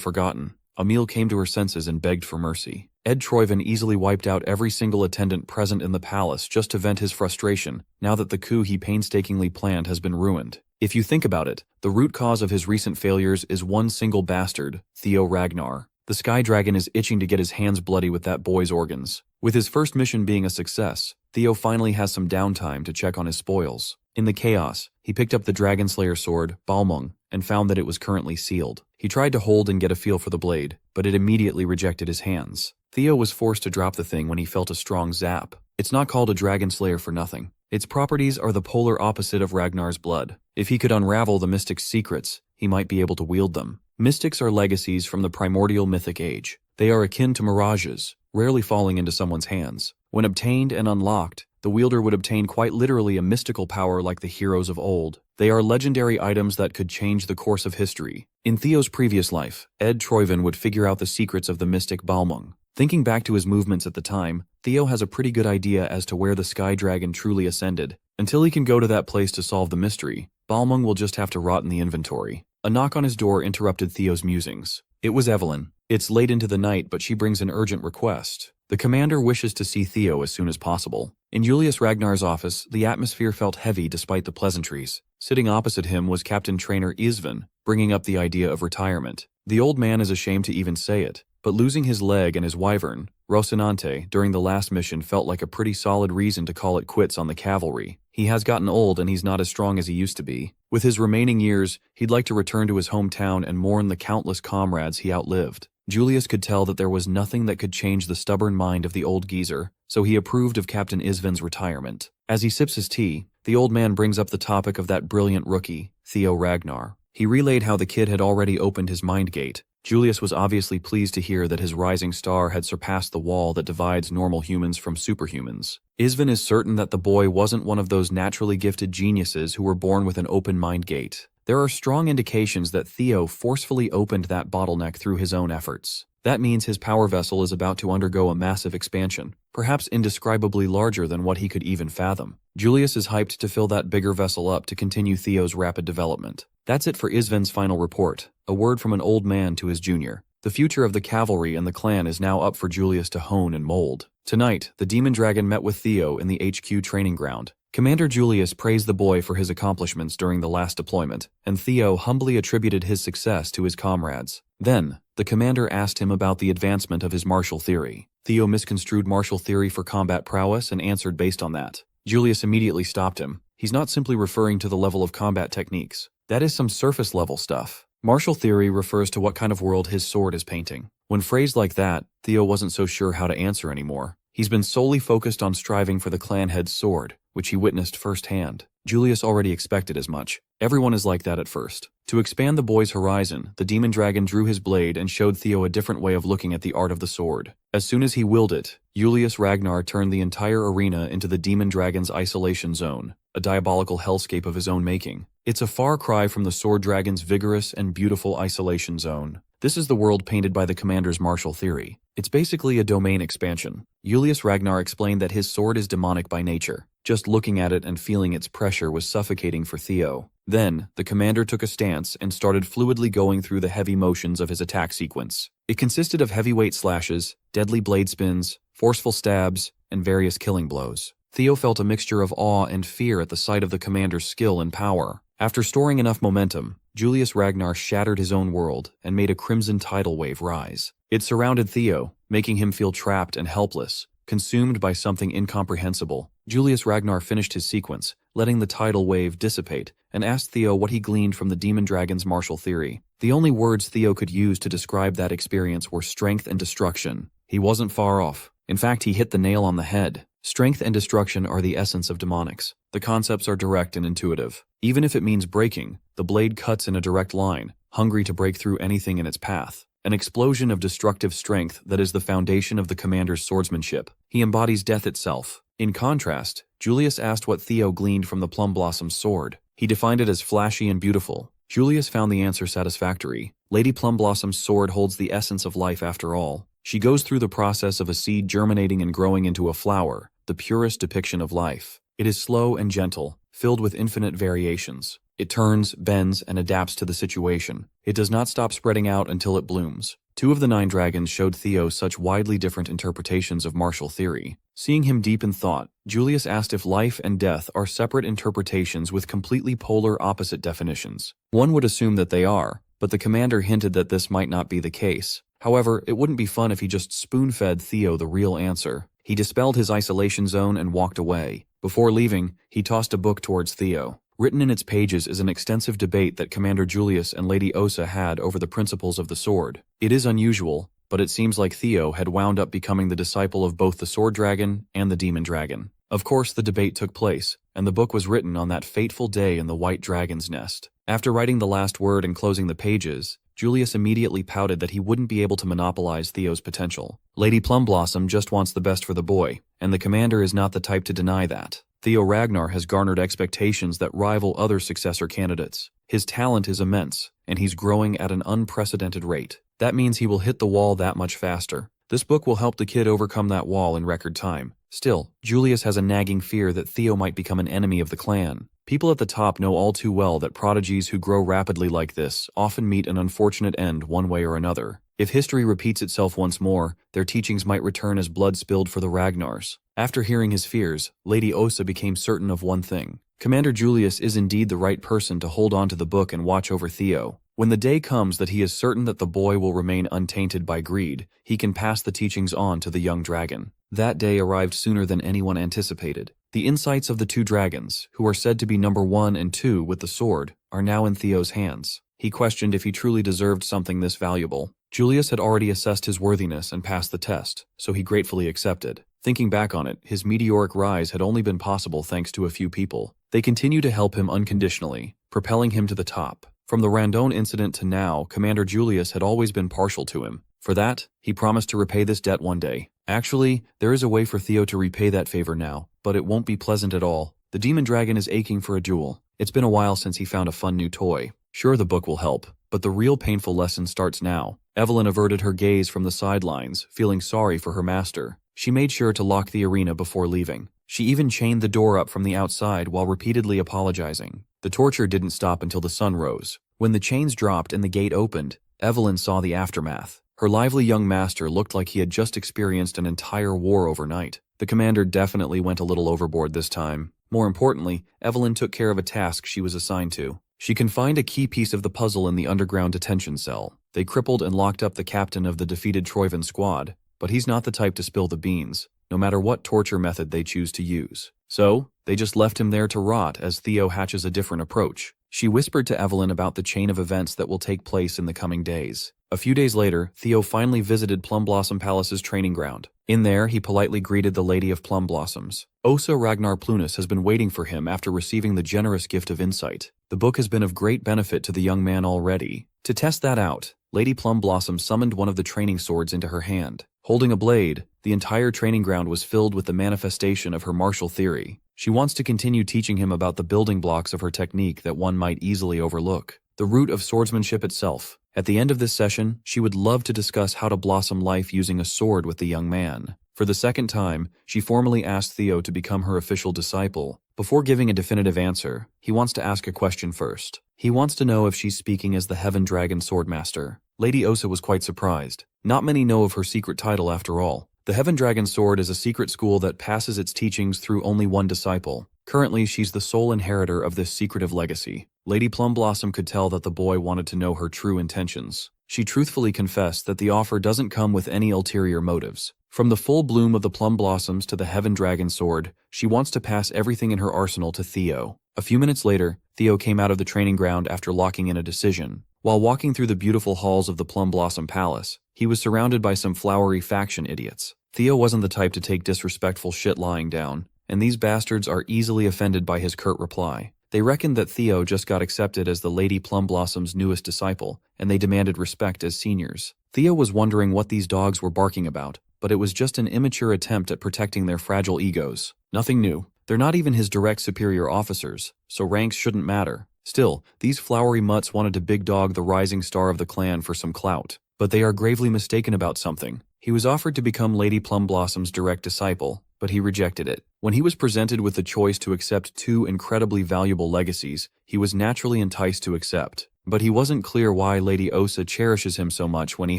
forgotten, Emil came to her senses and begged for mercy. Ed Troivan easily wiped out every single attendant present in the palace just to vent his frustration, now that the coup he painstakingly planned has been ruined. If you think about it, the root cause of his recent failures is one single bastard, Theo Ragnar. The Sky Dragon is itching to get his hands bloody with that boy's organs. With his first mission being a success, Theo finally has some downtime to check on his spoils. In the chaos, he picked up the Dragon Slayer sword, Balmung, and found that it was currently sealed. He tried to hold and get a feel for the blade, but it immediately rejected his hands. Theo was forced to drop the thing when he felt a strong zap. It's not called a Dragon Slayer for nothing. Its properties are the polar opposite of Ragnar's blood. If he could unravel the mystic's secrets, he might be able to wield them. Mystics are legacies from the primordial mythic age. They are akin to mirages, rarely falling into someone's hands. When obtained and unlocked, the wielder would obtain quite literally a mystical power like the heroes of old. They are legendary items that could change the course of history. In Theo's previous life, Ed Troivan would figure out the secrets of the mystic Balmung. Thinking back to his movements at the time, Theo has a pretty good idea as to where the Sky Dragon truly ascended. Until he can go to that place to solve the mystery, Balmung will just have to rot in the inventory. A knock on his door interrupted Theo's musings. It was Evelyn. It's late into the night, but she brings an urgent request. The commander wishes to see Theo as soon as possible. In Julius Ragnar's office, the atmosphere felt heavy despite the pleasantries. Sitting opposite him was Captain Trainer Isvan, bringing up the idea of retirement. The old man is ashamed to even say it, but losing his leg and his wyvern, Rocinante, during the last mission felt like a pretty solid reason to call it quits on the cavalry. He has gotten old and he's not as strong as he used to be. With his remaining years, he'd like to return to his hometown and mourn the countless comrades he outlived. Julius could tell that there was nothing that could change the stubborn mind of the old geezer, so he approved of Captain Isvan's retirement. As he sips his tea, the old man brings up the topic of that brilliant rookie, Theo Ragnar. He relayed how the kid had already opened his mind gate. Julius was obviously pleased to hear that his rising star had surpassed the wall that divides normal humans from superhumans. Isvan is certain that the boy wasn't one of those naturally gifted geniuses who were born with an open mind gate. There are strong indications that Theo forcefully opened that bottleneck through his own efforts. That means his power vessel is about to undergo a massive expansion, perhaps indescribably larger than what he could even fathom. Julius is hyped to fill that bigger vessel up to continue Theo's rapid development. That's it for Isven's final report, a word from an old man to his junior. The future of the cavalry and the clan is now up for Julius to hone and mold. Tonight, the Demon Dragon met with Theo in the HQ training ground. Commander Julius praised the boy for his accomplishments during the last deployment, and Theo humbly attributed his success to his comrades. Then, the commander asked him about the advancement of his martial theory. Theo misconstrued martial theory for combat prowess and answered based on that. Julius immediately stopped him. He's not simply referring to the level of combat techniques. That is some surface-level stuff. Martial theory refers to what kind of world his sword is painting. When phrased like that, Theo wasn't so sure how to answer anymore. He's been solely focused on striving for the clan head's sword, which he witnessed firsthand. Julius already expected as much. Everyone is like that at first. To expand the boy's horizon, the demon dragon drew his blade and showed Theo a different way of looking at the art of the sword. As soon as he willed it, Julius Ragnar turned the entire arena into the demon dragon's isolation zone, a diabolical hellscape of his own making. It's a far cry from the sword dragon's vigorous and beautiful isolation zone. This is the world painted by the commander's martial theory. It's basically a domain expansion. Julius Ragnar explained that his sword is demonic by nature. Just looking at it and feeling its pressure was suffocating for Theo. Then, the commander took a stance and started fluidly going through the heavy motions of his attack sequence. It consisted of heavyweight slashes, deadly blade spins, forceful stabs, and various killing blows. Theo felt a mixture of awe and fear at the sight of the commander's skill and power. After storing enough momentum, Julius Ragnar shattered his own world and made a crimson tidal wave rise. It surrounded Theo, making him feel trapped and helpless, consumed by something incomprehensible. Julius Ragnar finished his sequence, letting the tidal wave dissipate, and asked Theo what he gleaned from the demon dragon's martial theory. The only words Theo could use to describe that experience were strength and destruction. He wasn't far off. In fact, he hit the nail on the head. Strength and destruction are the essence of demonics. The concepts are direct and intuitive. Even if it means breaking, the blade cuts in a direct line, hungry to break through anything in its path. An explosion of destructive strength that is the foundation of the commander's swordsmanship. He embodies death itself. In contrast, Julius asked what Theo gleaned from the Plum Blossom's sword. He defined it as flashy and beautiful. Julius found the answer satisfactory. Lady Plum Blossom's sword holds the essence of life after all. She goes through the process of a seed germinating and growing into a flower, the purest depiction of life. It is slow and gentle, filled with infinite variations. It turns, bends, and adapts to the situation. It does not stop spreading out until it blooms. 2 of the 9 dragons showed Theo such widely different interpretations of martial theory. Seeing him deep in thought, Julius asked if life and death are separate interpretations with completely polar opposite definitions. One would assume that they are, but the commander hinted that this might not be the case. However, it wouldn't be fun if he just spoon-fed Theo the real answer. He dispelled his isolation zone and walked away. Before leaving, he tossed a book towards Theo. Written in its pages is an extensive debate that Commander Julius and Lady Osa had over the principles of the sword. It is unusual, but it seems like Theo had wound up becoming the disciple of both the sword dragon and the demon dragon. Of course, the debate took place, and the book was written on that fateful day in the White Dragon's Nest. After writing the last word and closing the pages, Julius immediately pouted that he wouldn't be able to monopolize Theo's potential. Lady Plum Blossom just wants the best for the boy, and the commander is not the type to deny that. Theo Ragnar has garnered expectations that rival other successor candidates. His talent is immense, and he's growing at an unprecedented rate. That means he will hit the wall that much faster. This book will help the kid overcome that wall in record time. Still, Julius has a nagging fear that Theo might become an enemy of the clan. People at the top know all too well that prodigies who grow rapidly like this often meet an unfortunate end one way or another. If history repeats itself once more, their teachings might return as blood spilled for the Ragnars. After hearing his fears, Lady Osa became certain of one thing. Commander Julius is indeed the right person to hold on to the book and watch over Theo. When the day comes that he is certain that the boy will remain untainted by greed, he can pass the teachings on to the young dragon. That day arrived sooner than anyone anticipated. The insights of the 2 dragons, who are said to be number 1 and 2 with the sword, are now in Theo's hands. He questioned if he truly deserved something this valuable. Julius had already assessed his worthiness and passed the test, so he gratefully accepted. Thinking back on it, his meteoric rise had only been possible thanks to a few people. They continue to help him unconditionally, propelling him to the top. From the Randon incident to now, Commander Julius had always been partial to him. For that, he promised to repay this debt one day. Actually, there is a way for Theo to repay that favor now, but it won't be pleasant at all. The demon dragon is aching for a jewel. It's been a while since he found a fun new toy. Sure, the book will help, But the real painful lesson starts now. Evelyn averted her gaze from the sidelines, feeling sorry for her master. She made sure to lock the arena before leaving. She even chained the door up from the outside while repeatedly apologizing. The torture didn't stop until the sun rose. When the chains dropped and the gate opened, Evelyn saw the aftermath. Her lively young master looked like he had just experienced an entire war overnight. The commander definitely went a little overboard this time. More importantly, Evelyn took care of a task she was assigned to. She confined a key piece of the puzzle in the underground detention cell. They crippled and locked up the captain of the defeated Troivan squad, but he's not the type to spill the beans, no matter what torture method they choose to use. So, they just left him there to rot as Theo hatches a different approach. She whispered to Evelyn about the chain of events that will take place in the coming days. A few days later, Theo finally visited Plum Blossom Palace's training ground. In there, he politely greeted the Lady of Plum Blossoms. Osa Ragnar Plunus has been waiting for him after receiving the generous gift of insight. The book has been of great benefit to the young man already. To test that out, Lady Plum Blossom summoned one of the training swords into her hand. Holding a blade, the entire training ground was filled with the manifestation of her martial theory. She wants to continue teaching him about the building blocks of her technique that one might easily overlook. The root of swordsmanship itself. At the end of this session, she would love to discuss how to blossom life using a sword with the young man. For the second time, she formally asked Theo to become her official disciple. Before giving a definitive answer, he wants to ask a question first. He wants to know if she's speaking as the Heaven Dragon Swordmaster. Lady Osa was quite surprised. Not many know of her secret title after all. The Heaven Dragon Sword is a secret school that passes its teachings through only one disciple. Currently, she's the sole inheritor of this secretive legacy. Lady Plum Blossom could tell that the boy wanted to know her true intentions. She truthfully confessed that the offer doesn't come with any ulterior motives. From the full bloom of the plum blossoms to the Heaven Dragon Sword, she wants to pass everything in her arsenal to Theo. A few minutes later, Theo came out of the training ground after locking in a decision. While walking through the beautiful halls of the Plum Blossom Palace, he was surrounded by some flowery faction idiots. Theo wasn't the type to take disrespectful shit lying down, and these bastards are easily offended by his curt reply. They reckoned that Theo just got accepted as the Lady Plum Blossom's newest disciple, and they demanded respect as seniors. Theo was wondering what these dogs were barking about, but it was just an immature attempt at protecting their fragile egos. Nothing new. They're not even his direct superior officers, so ranks shouldn't matter. Still, these flowery mutts wanted to big dog the rising star of the clan for some clout. But they are gravely mistaken about something. He was offered to become Lady Plum Blossom's direct disciple, but he rejected it. When he was presented with the choice to accept two incredibly valuable legacies, he was naturally enticed to accept. But he wasn't clear why Lady Osa cherishes him so much when he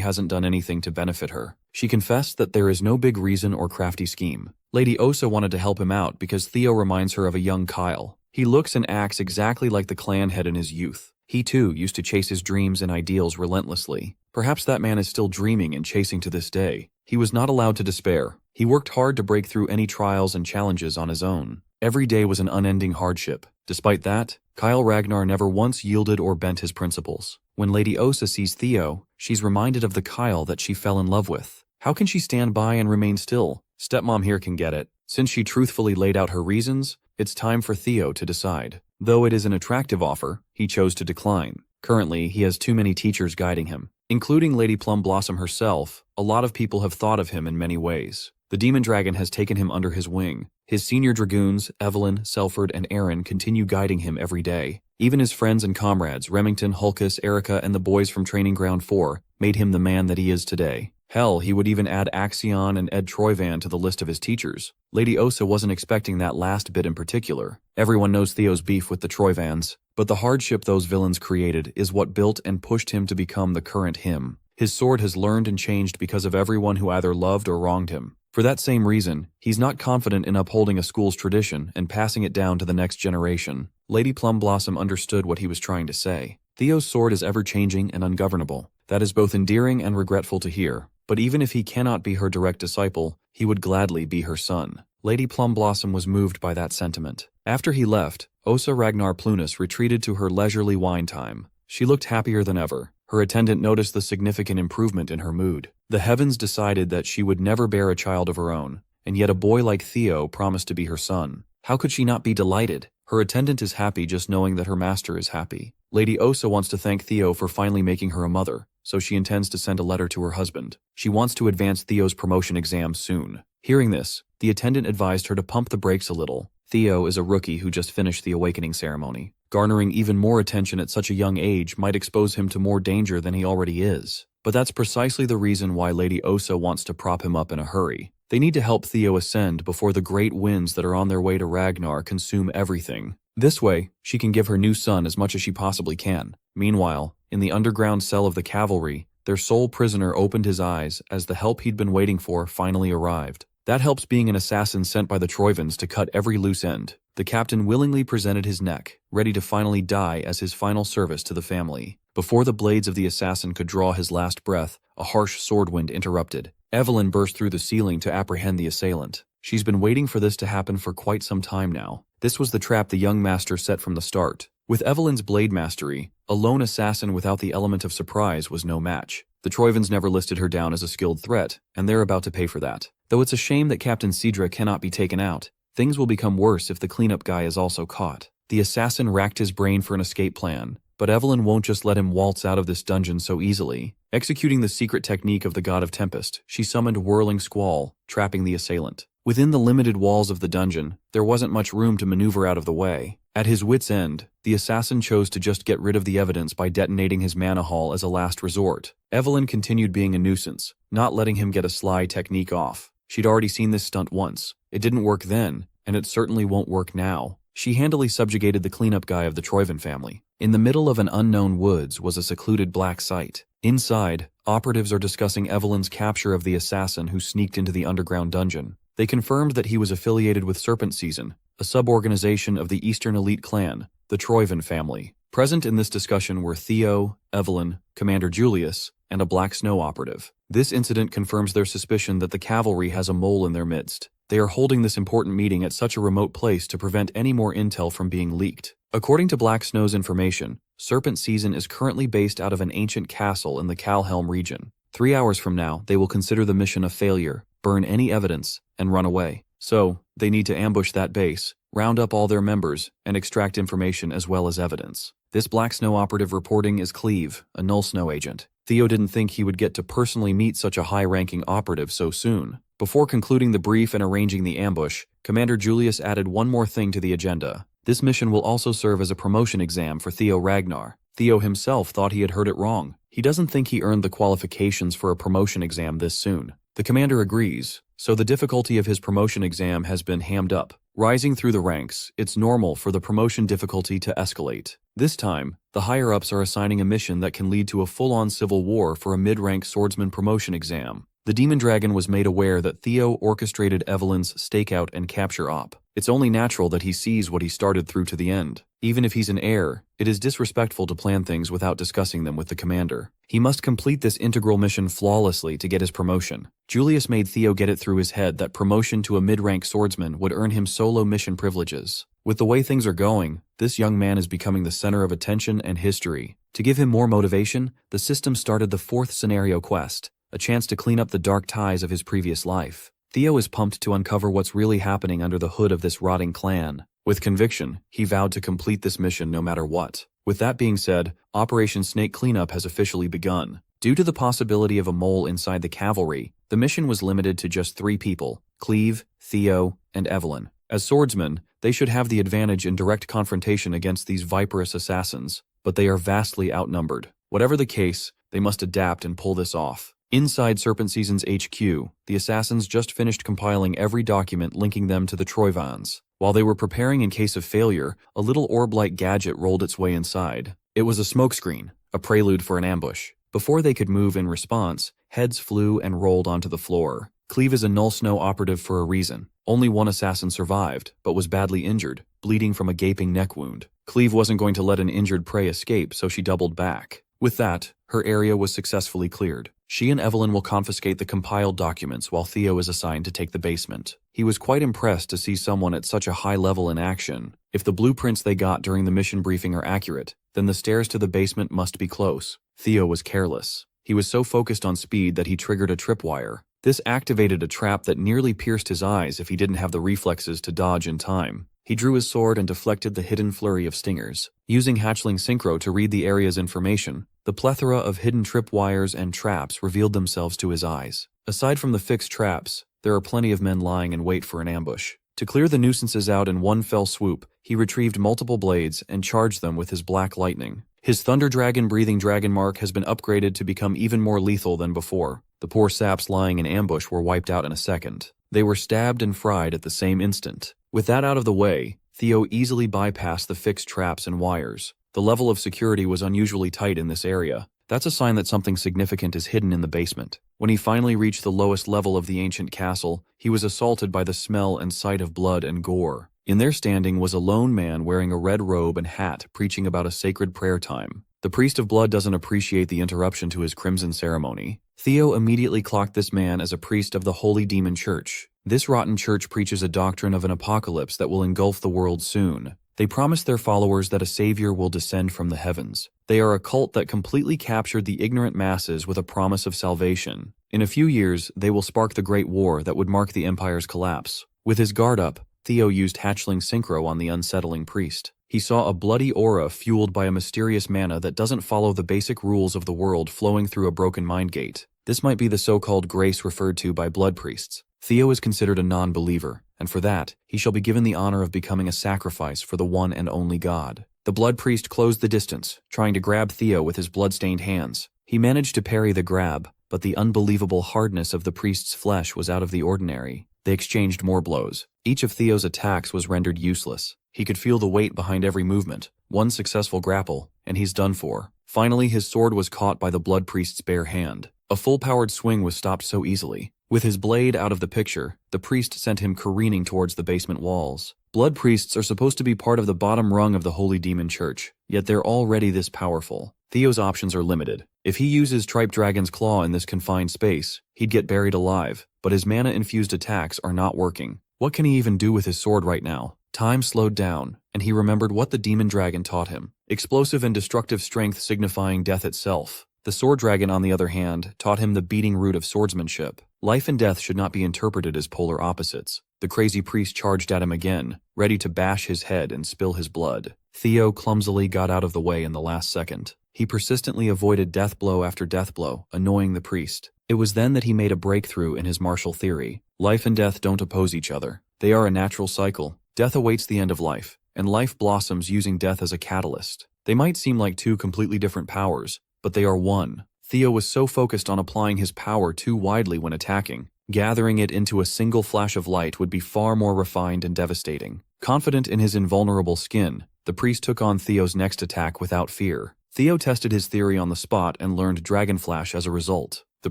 hasn't done anything to benefit her. She confessed that there is no big reason or crafty scheme. Lady Osa wanted to help him out because Theo reminds her of a young Kyle. He looks and acts exactly like the clan head in his youth. He too used to chase his dreams and ideals relentlessly. Perhaps that man is still dreaming and chasing to this day. He was not allowed to despair. He worked hard to break through any trials and challenges on his own. Every day was an unending hardship. Despite that, Kyle Ragnar never once yielded or bent his principles. When Lady Osa sees Theo, she's reminded of the Kyle that she fell in love with. How can she stand by and remain still? Stepmom here can get it. Since she truthfully laid out her reasons, it's time for Theo to decide. Though it is an attractive offer, he chose to decline. Currently, he has too many teachers guiding him. Including Lady Plum Blossom herself, a lot of people have thought of him in many ways. The Demon Dragon has taken him under his wing. His senior dragoons, Evelyn, Selford, and Aaron, continue guiding him every day. Even his friends and comrades, Remington, Hulkus, Erica, and the boys from Training Ground 4, made him the man that he is today. Hell, he would even add Axion and Ed Troivan to the list of his teachers. Lady Osa wasn't expecting that last bit in particular. Everyone knows Theo's beef with the Troivans, but the hardship those villains created is what built and pushed him to become the current him. His sword has learned and changed because of everyone who either loved or wronged him. For that same reason, he's not confident in upholding a school's tradition and passing it down to the next generation. Lady Plum Blossom understood what he was trying to say. Theo's sword is ever-changing and ungovernable. That is both endearing and regretful to hear. But even if he cannot be her direct disciple, he would gladly be her son. Lady Plum Blossom was moved by that sentiment. After he left, Osa Ragnar Plunus retreated to her leisurely wine time. She looked happier than ever. Her attendant noticed the significant improvement in her mood. The heavens decided that she would never bear a child of her own, and yet a boy like Theo promised to be her son. How could she not be delighted? Her attendant is happy just knowing that her master is happy. Lady Osa wants to thank Theo for finally making her a mother, so she intends to send a letter to her husband. She wants to advance Theo's promotion exam soon. Hearing this, the attendant advised her to pump the brakes a little. Theo is a rookie who just finished the awakening ceremony. Garnering even more attention at such a young age might expose him to more danger than he already is. But that's precisely the reason why Lady Osa wants to prop him up in a hurry. They need to help Theo ascend before the great winds that are on their way to Ragnar consume everything. This way, she can give her new son as much as she possibly can. Meanwhile, in the underground cell of the cavalry, their sole prisoner opened his eyes as the help he'd been waiting for finally arrived. That helps being an assassin sent by the Troivans to cut every loose end. The captain willingly presented his neck, ready to finally die as his final service to the family. Before the blades of the assassin could draw his last breath, a harsh sword wind interrupted. Evelyn burst through the ceiling to apprehend the assailant. She's been waiting for this to happen for quite some time now. This was the trap the young master set from the start. With Evelyn's blade mastery, a lone assassin without the element of surprise was no match. The Troivans never listed her down as a skilled threat, and they're about to pay for that. Though it's a shame that Captain Cedra cannot be taken out, things will become worse if the cleanup guy is also caught. The assassin racked his brain for an escape plan, but Evelyn won't just let him waltz out of this dungeon so easily. Executing the secret technique of the God of Tempest, she summoned Whirling Squall, trapping the assailant. Within the limited walls of the dungeon, there wasn't much room to maneuver out of the way. At his wit's end, the assassin chose to just get rid of the evidence by detonating his mana haul as a last resort. Evelyn continued being a nuisance, not letting him get a sly technique off. She'd already seen this stunt once. It didn't work then, and it certainly won't work now. She handily subjugated the cleanup guy of the Troivan family. In the middle of an unknown woods was a secluded black site. Inside, operatives are discussing Evelyn's capture of the assassin who sneaked into the underground dungeon. They confirmed that he was affiliated with Serpent Season, a sub-organization of the Eastern Elite clan, the Troivan family. Present in this discussion were Theo, Evelyn, Commander Julius, and a Black Snow operative. This incident confirms their suspicion that the cavalry has a mole in their midst. They are holding this important meeting at such a remote place to prevent any more intel from being leaked. According to Black Snow's information, Serpent Season is currently based out of an ancient castle in the Calhelm region. 3 hours from now, they will consider the mission a failure, burn any evidence, and run away. So, they need to ambush that base, round up all their members, and extract information as well as evidence. This Black Snow operative reporting is Cleve, a Null Snow agent. Theo didn't think he would get to personally meet such a high-ranking operative so soon. Before concluding the brief and arranging the ambush, Commander Julius added one more thing to the agenda. This mission will also serve as a promotion exam for Theo Ragnar. Theo himself thought he had heard it wrong. He doesn't think he earned the qualifications for a promotion exam this soon. The commander agrees, so the difficulty of his promotion exam has been hammed up. Rising through the ranks, it's normal for the promotion difficulty to escalate. This time, the higher-ups are assigning a mission that can lead to a full-on civil war for a mid-rank swordsman promotion exam. The Demon Dragon was made aware that Theo orchestrated Evelyn's stakeout and capture op. It's only natural that he sees what he started through to the end. Even if he's an heir, it is disrespectful to plan things without discussing them with the commander. He must complete this integral mission flawlessly to get his promotion. Julius made Theo get it through his head that promotion to a mid-rank swordsman would earn him solo mission privileges. With the way things are going, this young man is becoming the center of attention and history. To give him more motivation, the system started the 4th scenario quest, a chance to clean up the dark ties of his previous life. Theo is pumped to uncover what's really happening under the hood of this rotting clan. With conviction, he vowed to complete this mission no matter what. With that being said, Operation Snake Cleanup has officially begun. Due to the possibility of a mole inside the cavalry, the mission was limited to just 3 people, Cleve, Theo, and Evelyn. As swordsmen, they should have the advantage in direct confrontation against these viperous assassins, but they are vastly outnumbered. Whatever the case, they must adapt and pull this off. Inside Serpent Season's HQ, the assassins just finished compiling every document linking them to the Troivans. While they were preparing in case of failure, a little orb-like gadget rolled its way inside. It was a smokescreen, a prelude for an ambush. Before they could move in response, heads flew and rolled onto the floor. Cleve is a Null Snow operative for a reason. Only one assassin survived, but was badly injured, bleeding from a gaping neck wound. Cleve wasn't going to let an injured prey escape, so she doubled back. With that, her area was successfully cleared. She and Evelyn will confiscate the compiled documents while Theo is assigned to take the basement. He was quite impressed to see someone at such a high level in action. If the blueprints they got during the mission briefing are accurate, then the stairs to the basement must be close. Theo was careless. He was so focused on speed that he triggered a tripwire. This activated a trap that nearly pierced his eyes if he didn't have the reflexes to dodge in time. He drew his sword and deflected the hidden flurry of stingers. Using Hatchling Synchro to read the area's information, the plethora of hidden tripwires and traps revealed themselves to his eyes. Aside from the fixed traps, there are plenty of men lying in wait for an ambush. To clear the nuisances out in one fell swoop, he retrieved multiple blades and charged them with his black lightning. His Thunder Dragon breathing dragon mark has been upgraded to become even more lethal than before. The poor saps lying in ambush were wiped out in a second. They were stabbed and fried at the same instant. With that out of the way, Theo easily bypassed the fixed traps and wires. The level of security was unusually tight in this area. That's a sign that something significant is hidden in the basement. When he finally reached the lowest level of the ancient castle, he was assaulted by the smell and sight of blood and gore. In their standing was a lone man wearing a red robe and hat preaching about a sacred prayer time. The priest of blood doesn't appreciate the interruption to his crimson ceremony. Theo immediately clocked this man as a priest of the Holy Demon Church. This rotten church preaches a doctrine of an apocalypse that will engulf the world soon. They promise their followers that a savior will descend from the heavens. They are a cult that completely captured the ignorant masses with a promise of salvation. In a few years, they will spark the Great War that would mark the empire's collapse. With his guard up, Theo used hatchling synchro on the unsettling priest. He saw a bloody aura fueled by a mysterious mana that doesn't follow the basic rules of the world flowing through a broken mind gate. This might be the so-called grace referred to by blood priests. Theo is considered a non-believer, and for that, he shall be given the honor of becoming a sacrifice for the one and only God. The blood priest closed the distance, trying to grab Theo with his blood-stained hands. He managed to parry the grab, but the unbelievable hardness of the priest's flesh was out of the ordinary. They exchanged more blows. Each of Theo's attacks was rendered useless. He could feel the weight behind every movement. One successful grapple, and he's done for. Finally, his sword was caught by the blood priest's bare hand. A full-powered swing was stopped so easily. With his blade out of the picture, the priest sent him careening towards the basement walls. Blood priests are supposed to be part of the bottom rung of the Holy Demon Church, yet they're already this powerful. Theo's options are limited. If he uses Tripe Dragon's Claw in this confined space, he'd get buried alive, but his mana-infused attacks are not working. What can he even do with his sword right now? Time slowed down, and he remembered what the demon dragon taught him. Explosive and destructive strength signifying death itself. The sword dragon, on the other hand, taught him the beating root of swordsmanship. Life and death should not be interpreted as polar opposites. The crazy priest charged at him again, ready to bash his head and spill his blood. Theo clumsily got out of the way in the last second. He persistently avoided death blow after death blow, annoying the priest. It was then that he made a breakthrough in his martial theory. Life and death don't oppose each other. They are a natural cycle. Death awaits the end of life, and life blossoms using death as a catalyst. They might seem like two completely different powers, but they are one. Theo was so focused on applying his power too widely when attacking. Gathering it into a single flash of light would be far more refined and devastating. Confident in his invulnerable skin, the priest took on Theo's next attack without fear. Theo tested his theory on the spot and learned Dragon Flash as a result. The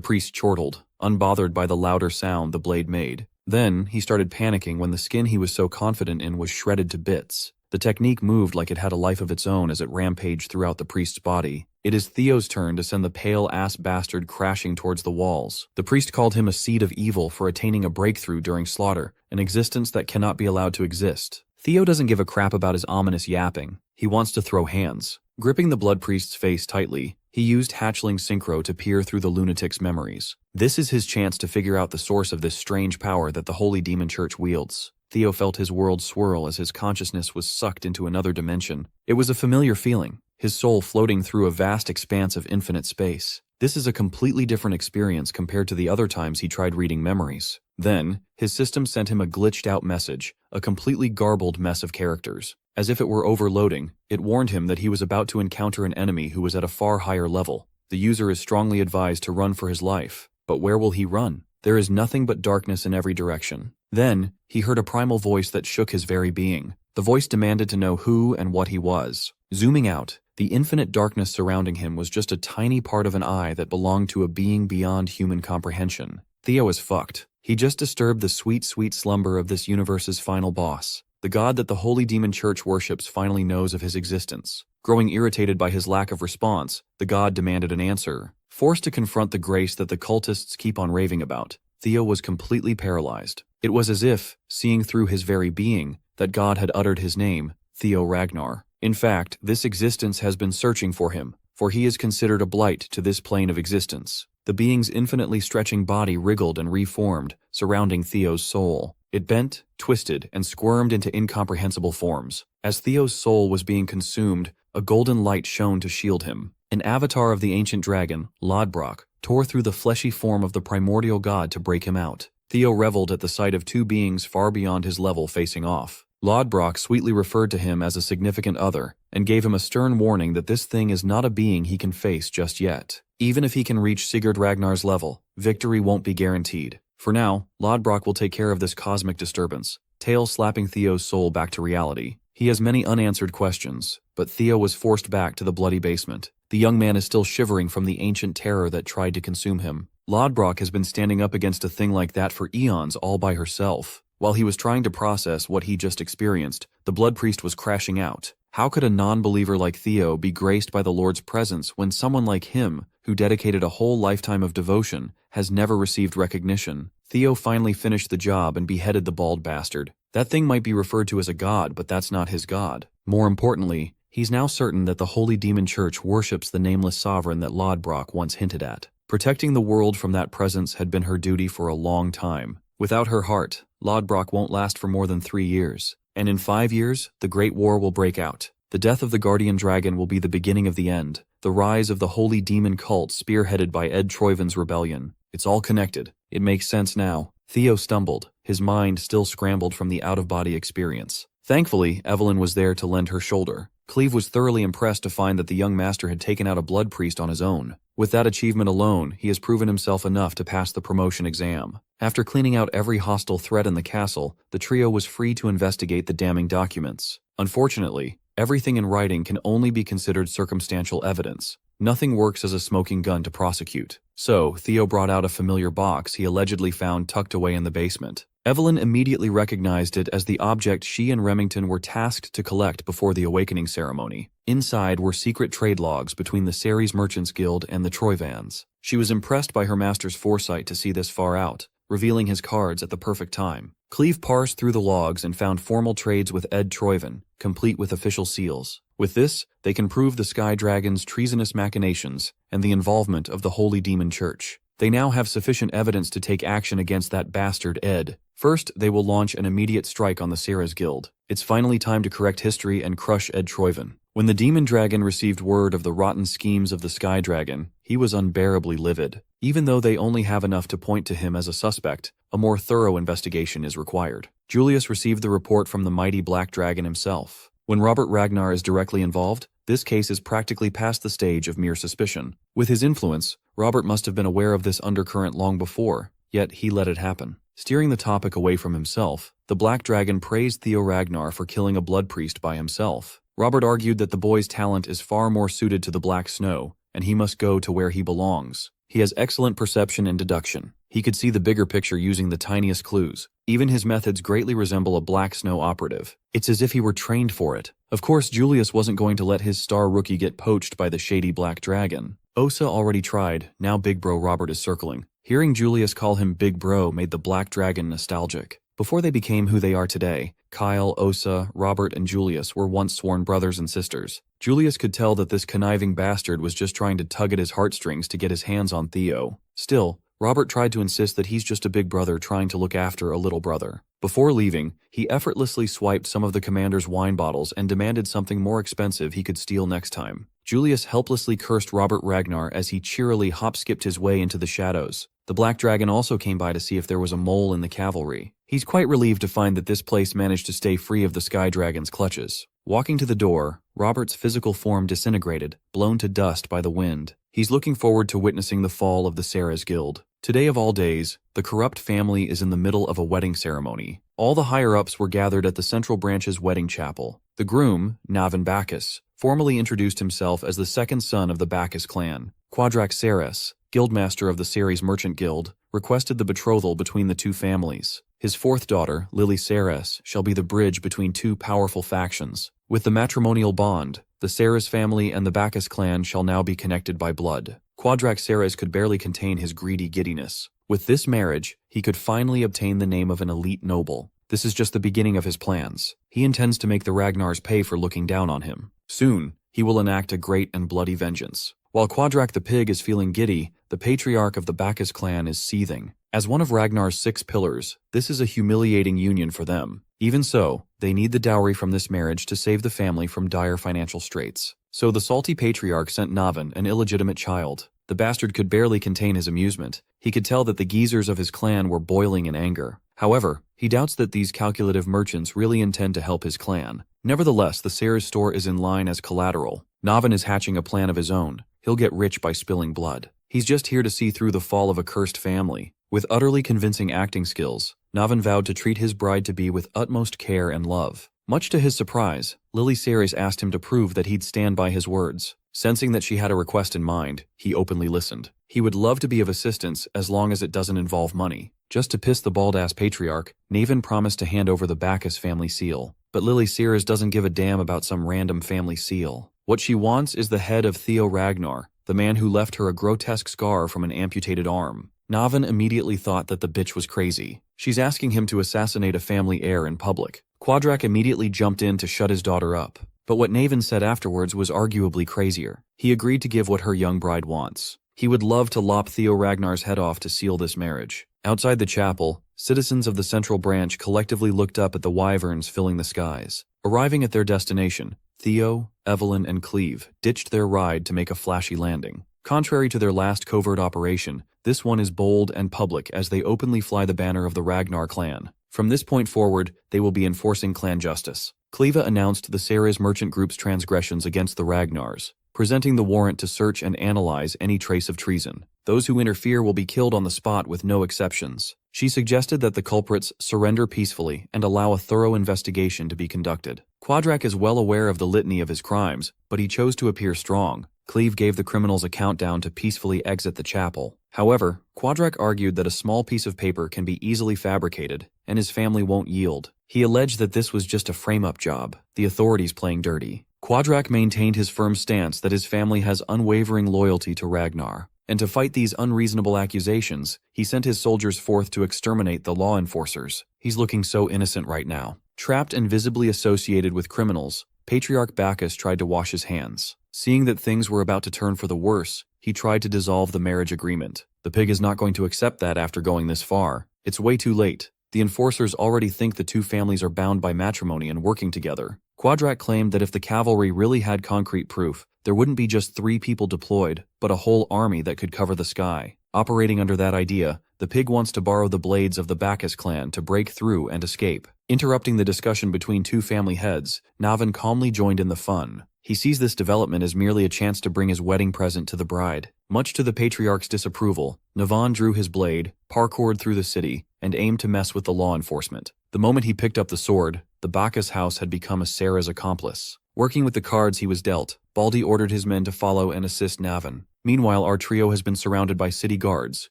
priest chortled, unbothered by the louder sound the blade made. Then, he started panicking when the skin he was so confident in was shredded to bits. The technique moved like it had a life of its own as it rampaged throughout the priest's body. It is Theo's turn to send the pale-ass bastard crashing towards the walls. The priest called him a seed of evil for attaining a breakthrough during slaughter, an existence that cannot be allowed to exist. Theo doesn't give a crap about his ominous yapping. He wants to throw hands. Gripping the blood priest's face tightly, he used hatchling synchro to peer through the lunatic's memories. This is his chance to figure out the source of this strange power that the Holy Demon Church wields. Theo felt his world swirl as his consciousness was sucked into another dimension. It was a familiar feeling, his soul floating through a vast expanse of infinite space. This is a completely different experience compared to the other times he tried reading memories. Then, his system sent him a glitched-out message, a completely garbled mess of characters. As if it were overloading, it warned him that he was about to encounter an enemy who was at a far higher level. The user is strongly advised to run for his life. But where will he run? There is nothing but darkness in every direction. Then, he heard a primal voice that shook his very being. The voice demanded to know who and what he was. Zooming out, the infinite darkness surrounding him was just a tiny part of an eye that belonged to a being beyond human comprehension. Theo is fucked. He just disturbed the sweet, sweet slumber of this universe's final boss. The god that the Holy Demon Church worships finally knows of his existence. Growing irritated by his lack of response, the god demanded an answer. Forced to confront the grace that the cultists keep on raving about, Theo was completely paralyzed. It was as if, seeing through his very being, that God had uttered his name, Theo Ragnar. In fact, this existence has been searching for him, for he is considered a blight to this plane of existence. The being's infinitely stretching body wriggled and reformed, surrounding Theo's soul. It bent, twisted, and squirmed into incomprehensible forms. As Theo's soul was being consumed, a golden light shone to shield him. An avatar of the ancient dragon, Lodbrok, tore through the fleshy form of the primordial god to break him out. Theo reveled at the sight of two beings far beyond his level facing off. Lodbrok sweetly referred to him as a significant other, and gave him a stern warning that this thing is not a being he can face just yet. Even if he can reach Sigurd Ragnar's level, victory won't be guaranteed. For now, Lodbrok will take care of this cosmic disturbance, tail slapping Theo's soul back to reality. He has many unanswered questions, but Theo was forced back to the bloody basement. The young man is still shivering from the ancient terror that tried to consume him. Lodbrok has been standing up against a thing like that for eons all by herself. While he was trying to process what he just experienced, the blood priest was crashing out. How could a non-believer like Theo be graced by the Lord's presence when someone like him, who dedicated a whole lifetime of devotion, has never received recognition? Theo finally finished the job and beheaded the bald bastard. That thing might be referred to as a god, but that's not his god. More importantly, he's now certain that the Holy Demon Church worships the nameless sovereign that Lodbrok once hinted at. Protecting the world from that presence had been her duty for a long time. Without her heart, Lodbrok won't last for more than 3 years. And in 5 years, the Great War will break out. The death of the Guardian Dragon will be the beginning of the end. The rise of the Holy Demon cult spearheaded by Ed Troiven's rebellion. It's all connected. It makes sense now. Theo stumbled, his mind still scrambled from the out-of-body experience. Thankfully, Evelyn was there to lend her shoulder. Cleve was thoroughly impressed to find that the young master had taken out a blood priest on his own. With that achievement alone, he has proven himself enough to pass the promotion exam. After cleaning out every hostile threat in the castle, the trio was free to investigate the damning documents. Unfortunately, everything in writing can only be considered circumstantial evidence. Nothing works as a smoking gun to prosecute. So, Theo brought out a familiar box he allegedly found tucked away in the basement. Evelyn immediately recognized it as the object she and Remington were tasked to collect before the awakening ceremony. Inside were secret trade logs between the Ceres Merchants Guild and the Troivans. She was impressed by her master's foresight to see this far out, revealing his cards at the perfect time. Cleve parsed through the logs and found formal trades with Ed Troivan, complete with official seals. With this, they can prove the Sky Dragon's treasonous machinations and the involvement of the Holy Demon Church. They now have sufficient evidence to take action against that bastard Ed. First, they will launch an immediate strike on the Ceres Guild. It's finally time to correct history and crush Ed Troivan. When the Demon Dragon received word of the rotten schemes of the Sky Dragon, he was unbearably livid. Even though they only have enough to point to him as a suspect, a more thorough investigation is required. Julius received the report from the mighty Black Dragon himself. When Robert Ragnar is directly involved, this case is practically past the stage of mere suspicion. With his influence, Robert must have been aware of this undercurrent long before, yet he let it happen. Steering the topic away from himself, the Black Dragon praised Theo Ragnar for killing a blood priest by himself. Robert argued that the boy's talent is far more suited to the Black Snow, and he must go to where he belongs. He has excellent perception and deduction. He could see the bigger picture using the tiniest clues. Even his methods greatly resemble a Black Snow operative. It's as if he were trained for it. Of course, Julius wasn't going to let his star rookie get poached by the shady Black Dragon. Osa already tried, now Big Bro Robert is circling. Hearing Julius call him Big Bro made the Black Dragon nostalgic. Before they became who they are today, Kyle, Osa, Robert, and Julius were once sworn brothers and sisters. Julius could tell that this conniving bastard was just trying to tug at his heartstrings to get his hands on Theo. Still, Robert tried to insist that he's just a big brother trying to look after a little brother. Before leaving, he effortlessly swiped some of the commander's wine bottles and demanded something more expensive he could steal next time. Julius helplessly cursed Robert Ragnar as he cheerily hop-skipped his way into the shadows. The Black Dragon also came by to see if there was a mole in the cavalry. He's quite relieved to find that this place managed to stay free of the Sky Dragon's clutches. Walking to the door, Robert's physical form disintegrated, blown to dust by the wind. He's looking forward to witnessing the fall of the Ceres Guild. Today of all days, the corrupt family is in the middle of a wedding ceremony. All the higher-ups were gathered at the Central Branch's wedding chapel. The groom, Navin Bacchus, formally introduced himself as the second son of the Bacchus clan. Quadrax Ceres, guildmaster of the Ceres Merchant Guild, requested the betrothal between the two families. His fourth daughter, Lily Ceres, shall be the bridge between two powerful factions. With the matrimonial bond, the Ceres family and the Bacchus clan shall now be connected by blood. Quadrax Ceres could barely contain his greedy giddiness. With this marriage, he could finally obtain the name of an elite noble. This is just the beginning of his plans. He intends to make the Ragnars pay for looking down on him. Soon, he will enact a great and bloody vengeance. While Quadrack the Pig is feeling giddy, the patriarch of the Bacchus clan is seething. As one of Ragnar's 6 pillars, this is a humiliating union for them. Even so, they need the dowry from this marriage to save the family from dire financial straits. So the salty patriarch sent Navin, an illegitimate child. The bastard could barely contain his amusement. He could tell that the geezers of his clan were boiling in anger. However, he doubts that these calculative merchants really intend to help his clan. Nevertheless, the Sarah's store is in line as collateral. Navan is hatching a plan of his own. He'll get rich by spilling blood. He's just here to see through the fall of a cursed family. With utterly convincing acting skills, Navan vowed to treat his bride-to-be with utmost care and love. Much to his surprise, Lily Saris asked him to prove that he'd stand by his words. Sensing that she had a request in mind, he openly listened. He would love to be of assistance as long as it doesn't involve money. Just to piss the bald-ass patriarch, Navan promised to hand over the Bacchus family seal. But Lily Saris doesn't give a damn about some random family seal. What she wants is the head of Theo Ragnar, the man who left her a grotesque scar from an amputated arm. Navan immediately thought that the bitch was crazy. She's asking him to assassinate a family heir in public. Quadrak immediately jumped in to shut his daughter up. But what Navan said afterwards was arguably crazier. He agreed to give what her young bride wants. He would love to lop Theo Ragnar's head off to seal this marriage. Outside the chapel, citizens of the central branch collectively looked up at the wyverns filling the skies. Arriving at their destination, Theo, Evelyn, and Cleve ditched their ride to make a flashy landing. Contrary to their last covert operation, this one is bold and public as they openly fly the banner of the Ragnar clan. From this point forward, they will be enforcing clan justice. Cleva announced the Ceres merchant group's transgressions against the Ragnars, presenting the warrant to search and analyze any trace of treason. Those who interfere will be killed on the spot with no exceptions. She suggested that the culprits surrender peacefully and allow a thorough investigation to be conducted. Quadrak is well aware of the litany of his crimes, but he chose to appear strong. Cleve gave the criminals a countdown to peacefully exit the chapel. However, Quadrak argued that a small piece of paper can be easily fabricated, and his family won't yield. He alleged that this was just a frame-up job, the authorities playing dirty. Quadrak maintained his firm stance that his family has unwavering loyalty to Ragnar, and to fight these unreasonable accusations, he sent his soldiers forth to exterminate the law enforcers. He's looking so innocent right now. Trapped and visibly associated with criminals, Patriarch Bacchus tried to wash his hands. Seeing that things were about to turn for the worse, he tried to dissolve the marriage agreement. The pig is not going to accept that after going this far. It's way too late. The enforcers already think the two families are bound by matrimony and working together. Quadrak claimed that if the cavalry really had concrete proof, there wouldn't be just 3 people deployed, but a whole army that could cover the sky. Operating under that idea, the pig wants to borrow the blades of the Bacchus clan to break through and escape. Interrupting the discussion between two family heads, Navan calmly joined in the fun. He sees this development as merely a chance to bring his wedding present to the bride. Much to the patriarch's disapproval, Navan drew his blade, parkoured through the city, and aimed to mess with the law enforcement. The moment he picked up the sword, the Bacchus house had become a Sarah's accomplice. Working with the cards he was dealt, Baldi ordered his men to follow and assist Navan. Meanwhile, our trio has been surrounded by city guards,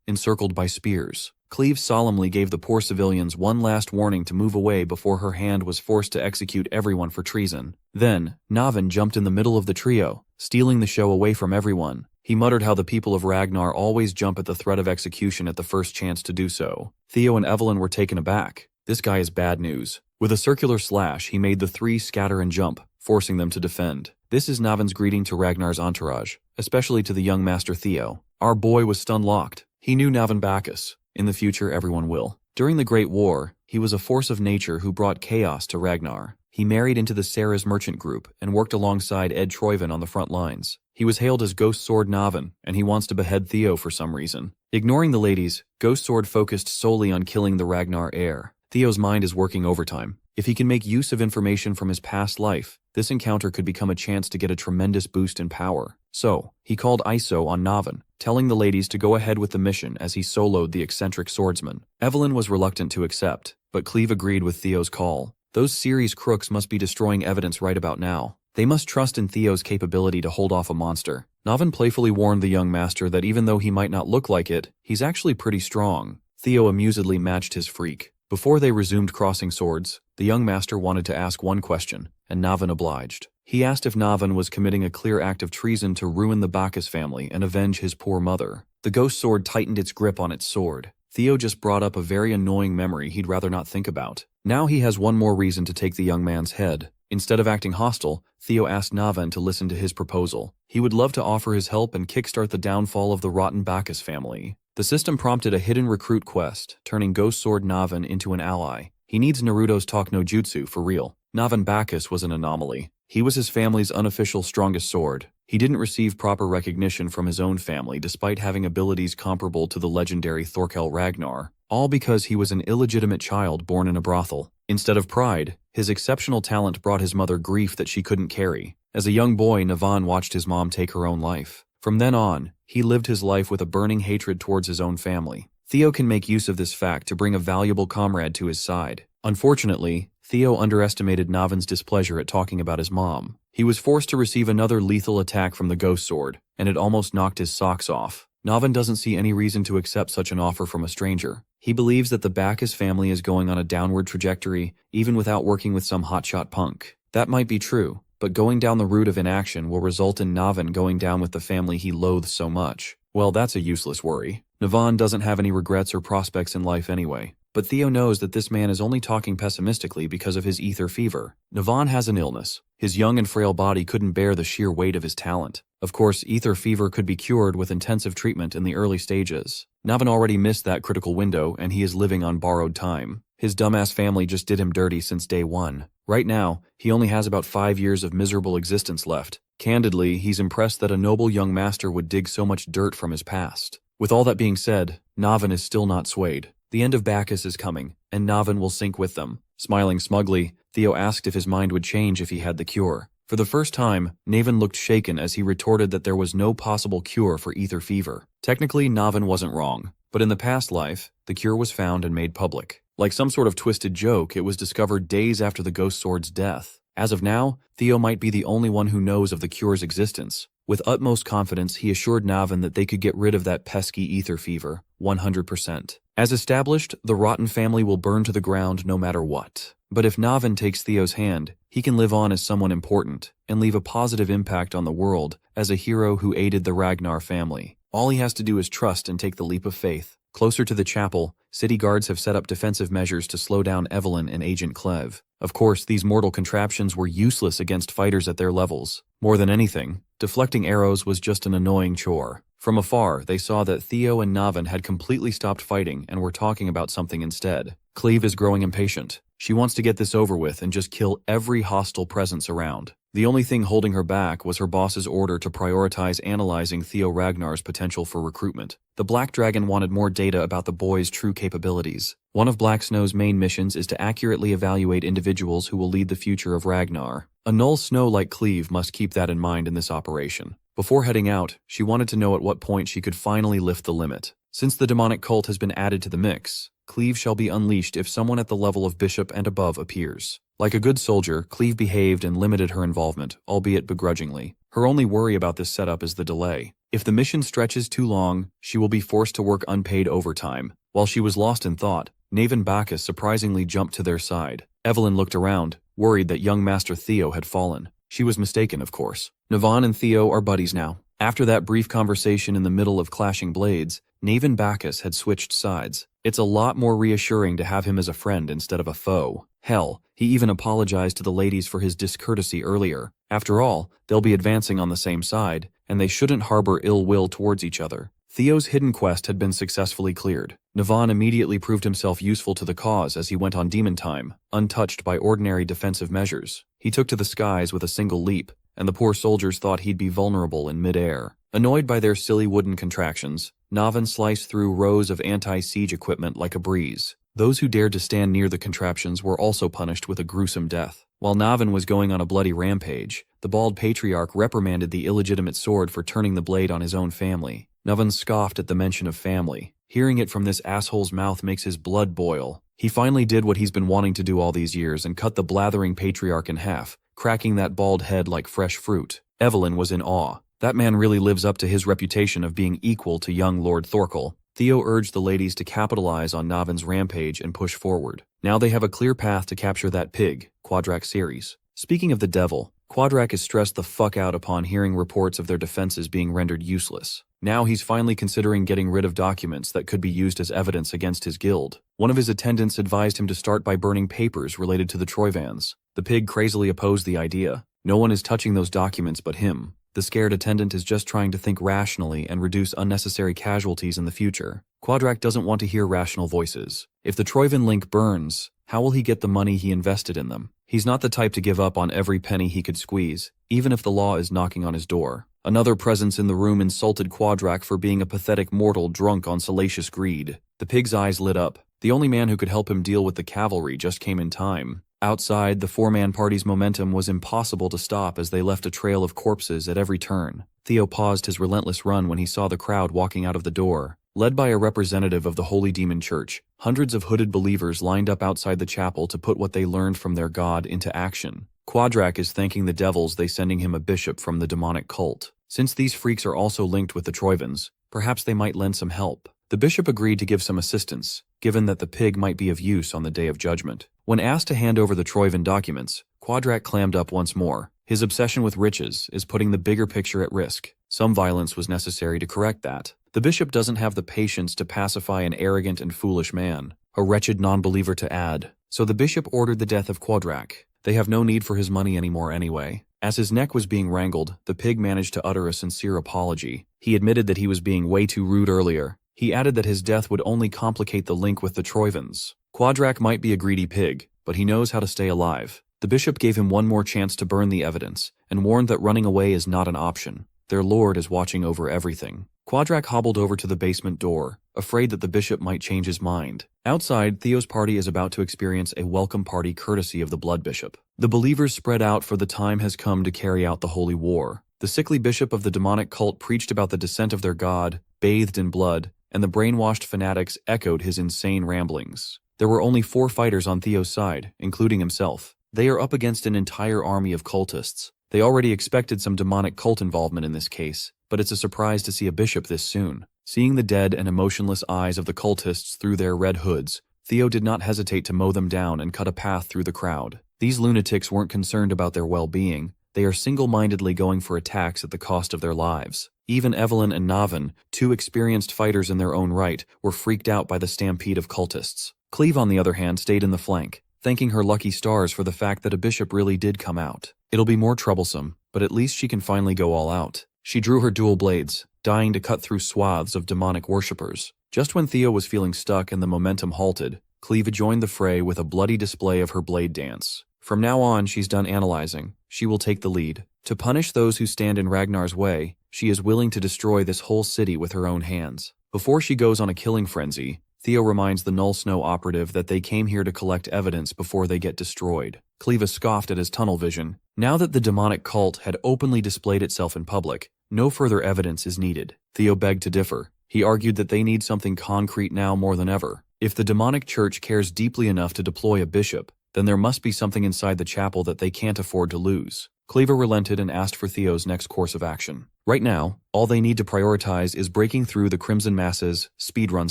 encircled by spears. Cleve solemnly gave the poor civilians one last warning to move away before her hand was forced to execute everyone for treason. Then, Navan jumped in the middle of the trio, stealing the show away from everyone. He muttered how the people of Ragnar always jump at the threat of execution at the first chance to do so. Theo and Evelyn were taken aback. This guy is bad news. With a circular slash, he made the 3 scatter and jump, forcing them to defend. This is Navan's greeting to Ragnar's entourage, especially to the young master Theo. Our boy was stun-locked. He knew Navan Bacchus. In the future, everyone will. During the Great War, he was a force of nature who brought chaos to Ragnar. He married into the Sarah's merchant group and worked alongside Ed Troyven on the front lines. He was hailed as Ghost Sword Navan, and he wants to behead Theo for some reason. Ignoring the ladies, Ghost Sword focused solely on killing the Ragnar heir. Theo's mind is working overtime. If he can make use of information from his past life, this encounter could become a chance to get a tremendous boost in power. So, he called ISO on Navan, telling the ladies to go ahead with the mission as he soloed the eccentric swordsman. Evelyn was reluctant to accept, but Cleve agreed with Theo's call. Those series crooks must be destroying evidence right about now. They must trust in Theo's capability to hold off a monster. Navan playfully warned the young master that even though he might not look like it, he's actually pretty strong. Theo amusedly matched his freak. Before they resumed crossing swords, the young master wanted to ask one question, and Navan obliged. He asked if Navan was committing a clear act of treason to ruin the Bacchus family and avenge his poor mother. The ghost sword tightened its grip on its sword. Theo just brought up a very annoying memory he'd rather not think about. Now he has one more reason to take the young man's head. Instead of acting hostile, Theo asked Navan to listen to his proposal. He would love to offer his help and kickstart the downfall of the rotten Bacchus family. The system prompted a hidden recruit quest, turning Ghost Sword Navan into an ally. He needs Naruto's Talk no Jutsu for real. Navan Bacchus was an anomaly. He was his family's unofficial strongest sword. He didn't receive proper recognition from his own family despite having abilities comparable to the legendary Thorkel Ragnar, all because he was an illegitimate child born in a brothel. Instead of pride, his exceptional talent brought his mother grief that she couldn't carry. As a young boy, Navan watched his mom take her own life. From then on, he lived his life with a burning hatred towards his own family. Theo can make use of this fact to bring a valuable comrade to his side. Unfortunately, Theo underestimated Navan's displeasure at talking about his mom. He was forced to receive another lethal attack from the ghost sword, and it almost knocked his socks off. Navan doesn't see any reason to accept such an offer from a stranger. He believes that the Bacchus family is going on a downward trajectory, even without working with some hotshot punk. That might be true, but going down the route of inaction will result in Navan going down with the family he loathes so much. Well, that's a useless worry. Navan doesn't have any regrets or prospects in life anyway. But Theo knows that this man is only talking pessimistically because of his ether fever. Navan has an illness. His young and frail body couldn't bear the sheer weight of his talent. Of course, ether fever could be cured with intensive treatment in the early stages. Navan already missed that critical window, and he is living on borrowed time. His dumbass family just did him dirty since day one. Right now, he only has about 5 years of miserable existence left. Candidly, he's impressed that a noble young master would dig so much dirt from his past. With all that being said, Navan is still not swayed. The end of Bacchus is coming, and Navan will sink with them. Smiling smugly, Theo asked if his mind would change if he had the cure. For the first time, Navan looked shaken as he retorted that there was no possible cure for ether fever. Technically, Navan wasn't wrong, but in the past life, the cure was found and made public. Like some sort of twisted joke, it was discovered days after the ghost sword's death. As of now, Theo might be the only one who knows of the cure's existence. With utmost confidence, he assured Navan that they could get rid of that pesky ether fever, 100%. As established, the rotten family will burn to the ground no matter what. But if Navan takes Theo's hand, he can live on as someone important and leave a positive impact on the world as a hero who aided the Ragnar family. All he has to do is trust and take the leap of faith. Closer to the chapel, city guards have set up defensive measures to slow down Evelyn and Agent Clev. Of course, these mortal contraptions were useless against fighters at their levels. More than anything, deflecting arrows was just an annoying chore. From afar, they saw that Theo and Navan had completely stopped fighting and were talking about something instead. Cleve is growing impatient. She wants to get this over with and just kill every hostile presence around. The only thing holding her back was her boss's order to prioritize analyzing Theo Ragnar's potential for recruitment. The Black Dragon wanted more data about the boy's true capabilities. One of Black Snow's main missions is to accurately evaluate individuals who will lead the future of Ragnar. A Null Snow like Cleve must keep that in mind in this operation. Before heading out, she wanted to know at what point she could finally lift the limit. Since the demonic cult has been added to the mix, Cleve shall be unleashed if someone at the level of bishop and above appears. Like a good soldier, Cleve behaved and limited her involvement, albeit begrudgingly. Her only worry about this setup is the delay. If the mission stretches too long, she will be forced to work unpaid overtime. While she was lost in thought, Navan Bacchus surprisingly jumped to their side. Evelyn looked around, worried that young Master Theo had fallen. She was mistaken, of course. Navan and Theo are buddies now. After that brief conversation in the middle of clashing blades, Navan Bacchus had switched sides. It's a lot more reassuring to have him as a friend instead of a foe. Hell, he even apologized to the ladies for his discourtesy earlier. After all, they'll be advancing on the same side, and they shouldn't harbor ill will towards each other. Theo's hidden quest had been successfully cleared. Navan immediately proved himself useful to the cause as he went on demon time, untouched by ordinary defensive measures. He took to the skies with a single leap, and the poor soldiers thought he'd be vulnerable in mid-air. Annoyed by their silly wooden contractions, Navan sliced through rows of anti-siege equipment like a breeze. Those who dared to stand near the contraptions were also punished with a gruesome death. While Navan was going on a bloody rampage, the bald patriarch reprimanded the illegitimate sword for turning the blade on his own family. Navan scoffed at the mention of family. Hearing it from this asshole's mouth makes his blood boil. He finally did what he's been wanting to do all these years and cut the blathering patriarch in half, cracking that bald head like fresh fruit. Evelyn was in awe. That man really lives up to his reputation of being equal to young Lord Thorkel. Theo urged the ladies to capitalize on Navan's rampage and push forward. Now they have a clear path to capture that pig, Quadrak Ceres. Speaking of the devil, Quadrak is stressed the fuck out upon hearing reports of their defenses being rendered useless. Now he's finally considering getting rid of documents that could be used as evidence against his guild. One of his attendants advised him to start by burning papers related to the Troivans. The pig crazily opposed the idea. No one is touching those documents but him. The scared attendant is just trying to think rationally and reduce unnecessary casualties in the future. Quadrak doesn't want to hear rational voices. If the Troivan link burns, how will he get the money he invested in them? He's not the type to give up on every penny he could squeeze, even if the law is knocking on his door. Another presence in the room insulted Quadrak for being a pathetic mortal drunk on salacious greed. The pig's eyes lit up. The only man who could help him deal with the cavalry just came in time. Outside, the four-man party's momentum was impossible to stop as they left a trail of corpses at every turn. Theo paused his relentless run when he saw the crowd walking out of the door. Led by a representative of the Holy Demon Church, hundreds of hooded believers lined up outside the chapel to put what they learned from their god into action. Quadrak is thanking the devils they sending him a bishop from the demonic cult. Since these freaks are also linked with the Troivans, perhaps they might lend some help. The bishop agreed to give some assistance, given that the pig might be of use on the Day of Judgment. When asked to hand over the Troivan documents, Quadrak clammed up once more. His obsession with riches is putting the bigger picture at risk. Some violence was necessary to correct that. The bishop doesn't have the patience to pacify an arrogant and foolish man, a wretched non-believer to add. So the bishop ordered the death of Quadrak. They have no need for his money anymore anyway. As his neck was being wrangled, the pig managed to utter a sincere apology. He admitted that he was being way too rude earlier. He added that his death would only complicate the link with the Troivans. Quadrak might be a greedy pig, but he knows how to stay alive. The bishop gave him one more chance to burn the evidence, and warned that running away is not an option. Their lord is watching over everything. Quadrak hobbled over to the basement door, afraid that the bishop might change his mind. Outside, Theo's party is about to experience a welcome party courtesy of the Blood Bishop. The believers spread out, for the time has come to carry out the holy war. The sickly bishop of the demonic cult preached about the descent of their god, bathed in blood, and the brainwashed fanatics echoed his insane ramblings. There were only 4 fighters on Theo's side, including himself. They are up against an entire army of cultists. They already expected some demonic cult involvement in this case, but it's a surprise to see a bishop this soon. Seeing the dead and emotionless eyes of the cultists through their red hoods, Theo did not hesitate to mow them down and cut a path through the crowd. These lunatics weren't concerned about their well-being. They are single-mindedly going for attacks at the cost of their lives. Even Evelyn and Navin, 2 experienced fighters in their own right, were freaked out by the stampede of cultists. Cleve, on the other hand, stayed in the flank, thanking her lucky stars for the fact that a bishop really did come out. It'll be more troublesome, but at least she can finally go all out. She drew her dual blades, dying to cut through swaths of demonic worshippers. Just when Theo was feeling stuck and the momentum halted, Cleve joined the fray with a bloody display of her blade dance. From now on, she's done analyzing. She will take the lead. To punish those who stand in Ragnar's way, she is willing to destroy this whole city with her own hands. Before she goes on a killing frenzy, Theo reminds the Null Snow operative that they came here to collect evidence before they get destroyed. Cleva scoffed at his tunnel vision. Now that the demonic cult had openly displayed itself in public, no further evidence is needed. Theo begged to differ. He argued that they need something concrete now more than ever. If the demonic church cares deeply enough to deploy a bishop, then there must be something inside the chapel that they can't afford to lose. Cleaver relented and asked for Theo's next course of action. Right now, all they need to prioritize is breaking through the Crimson Masses, speedrun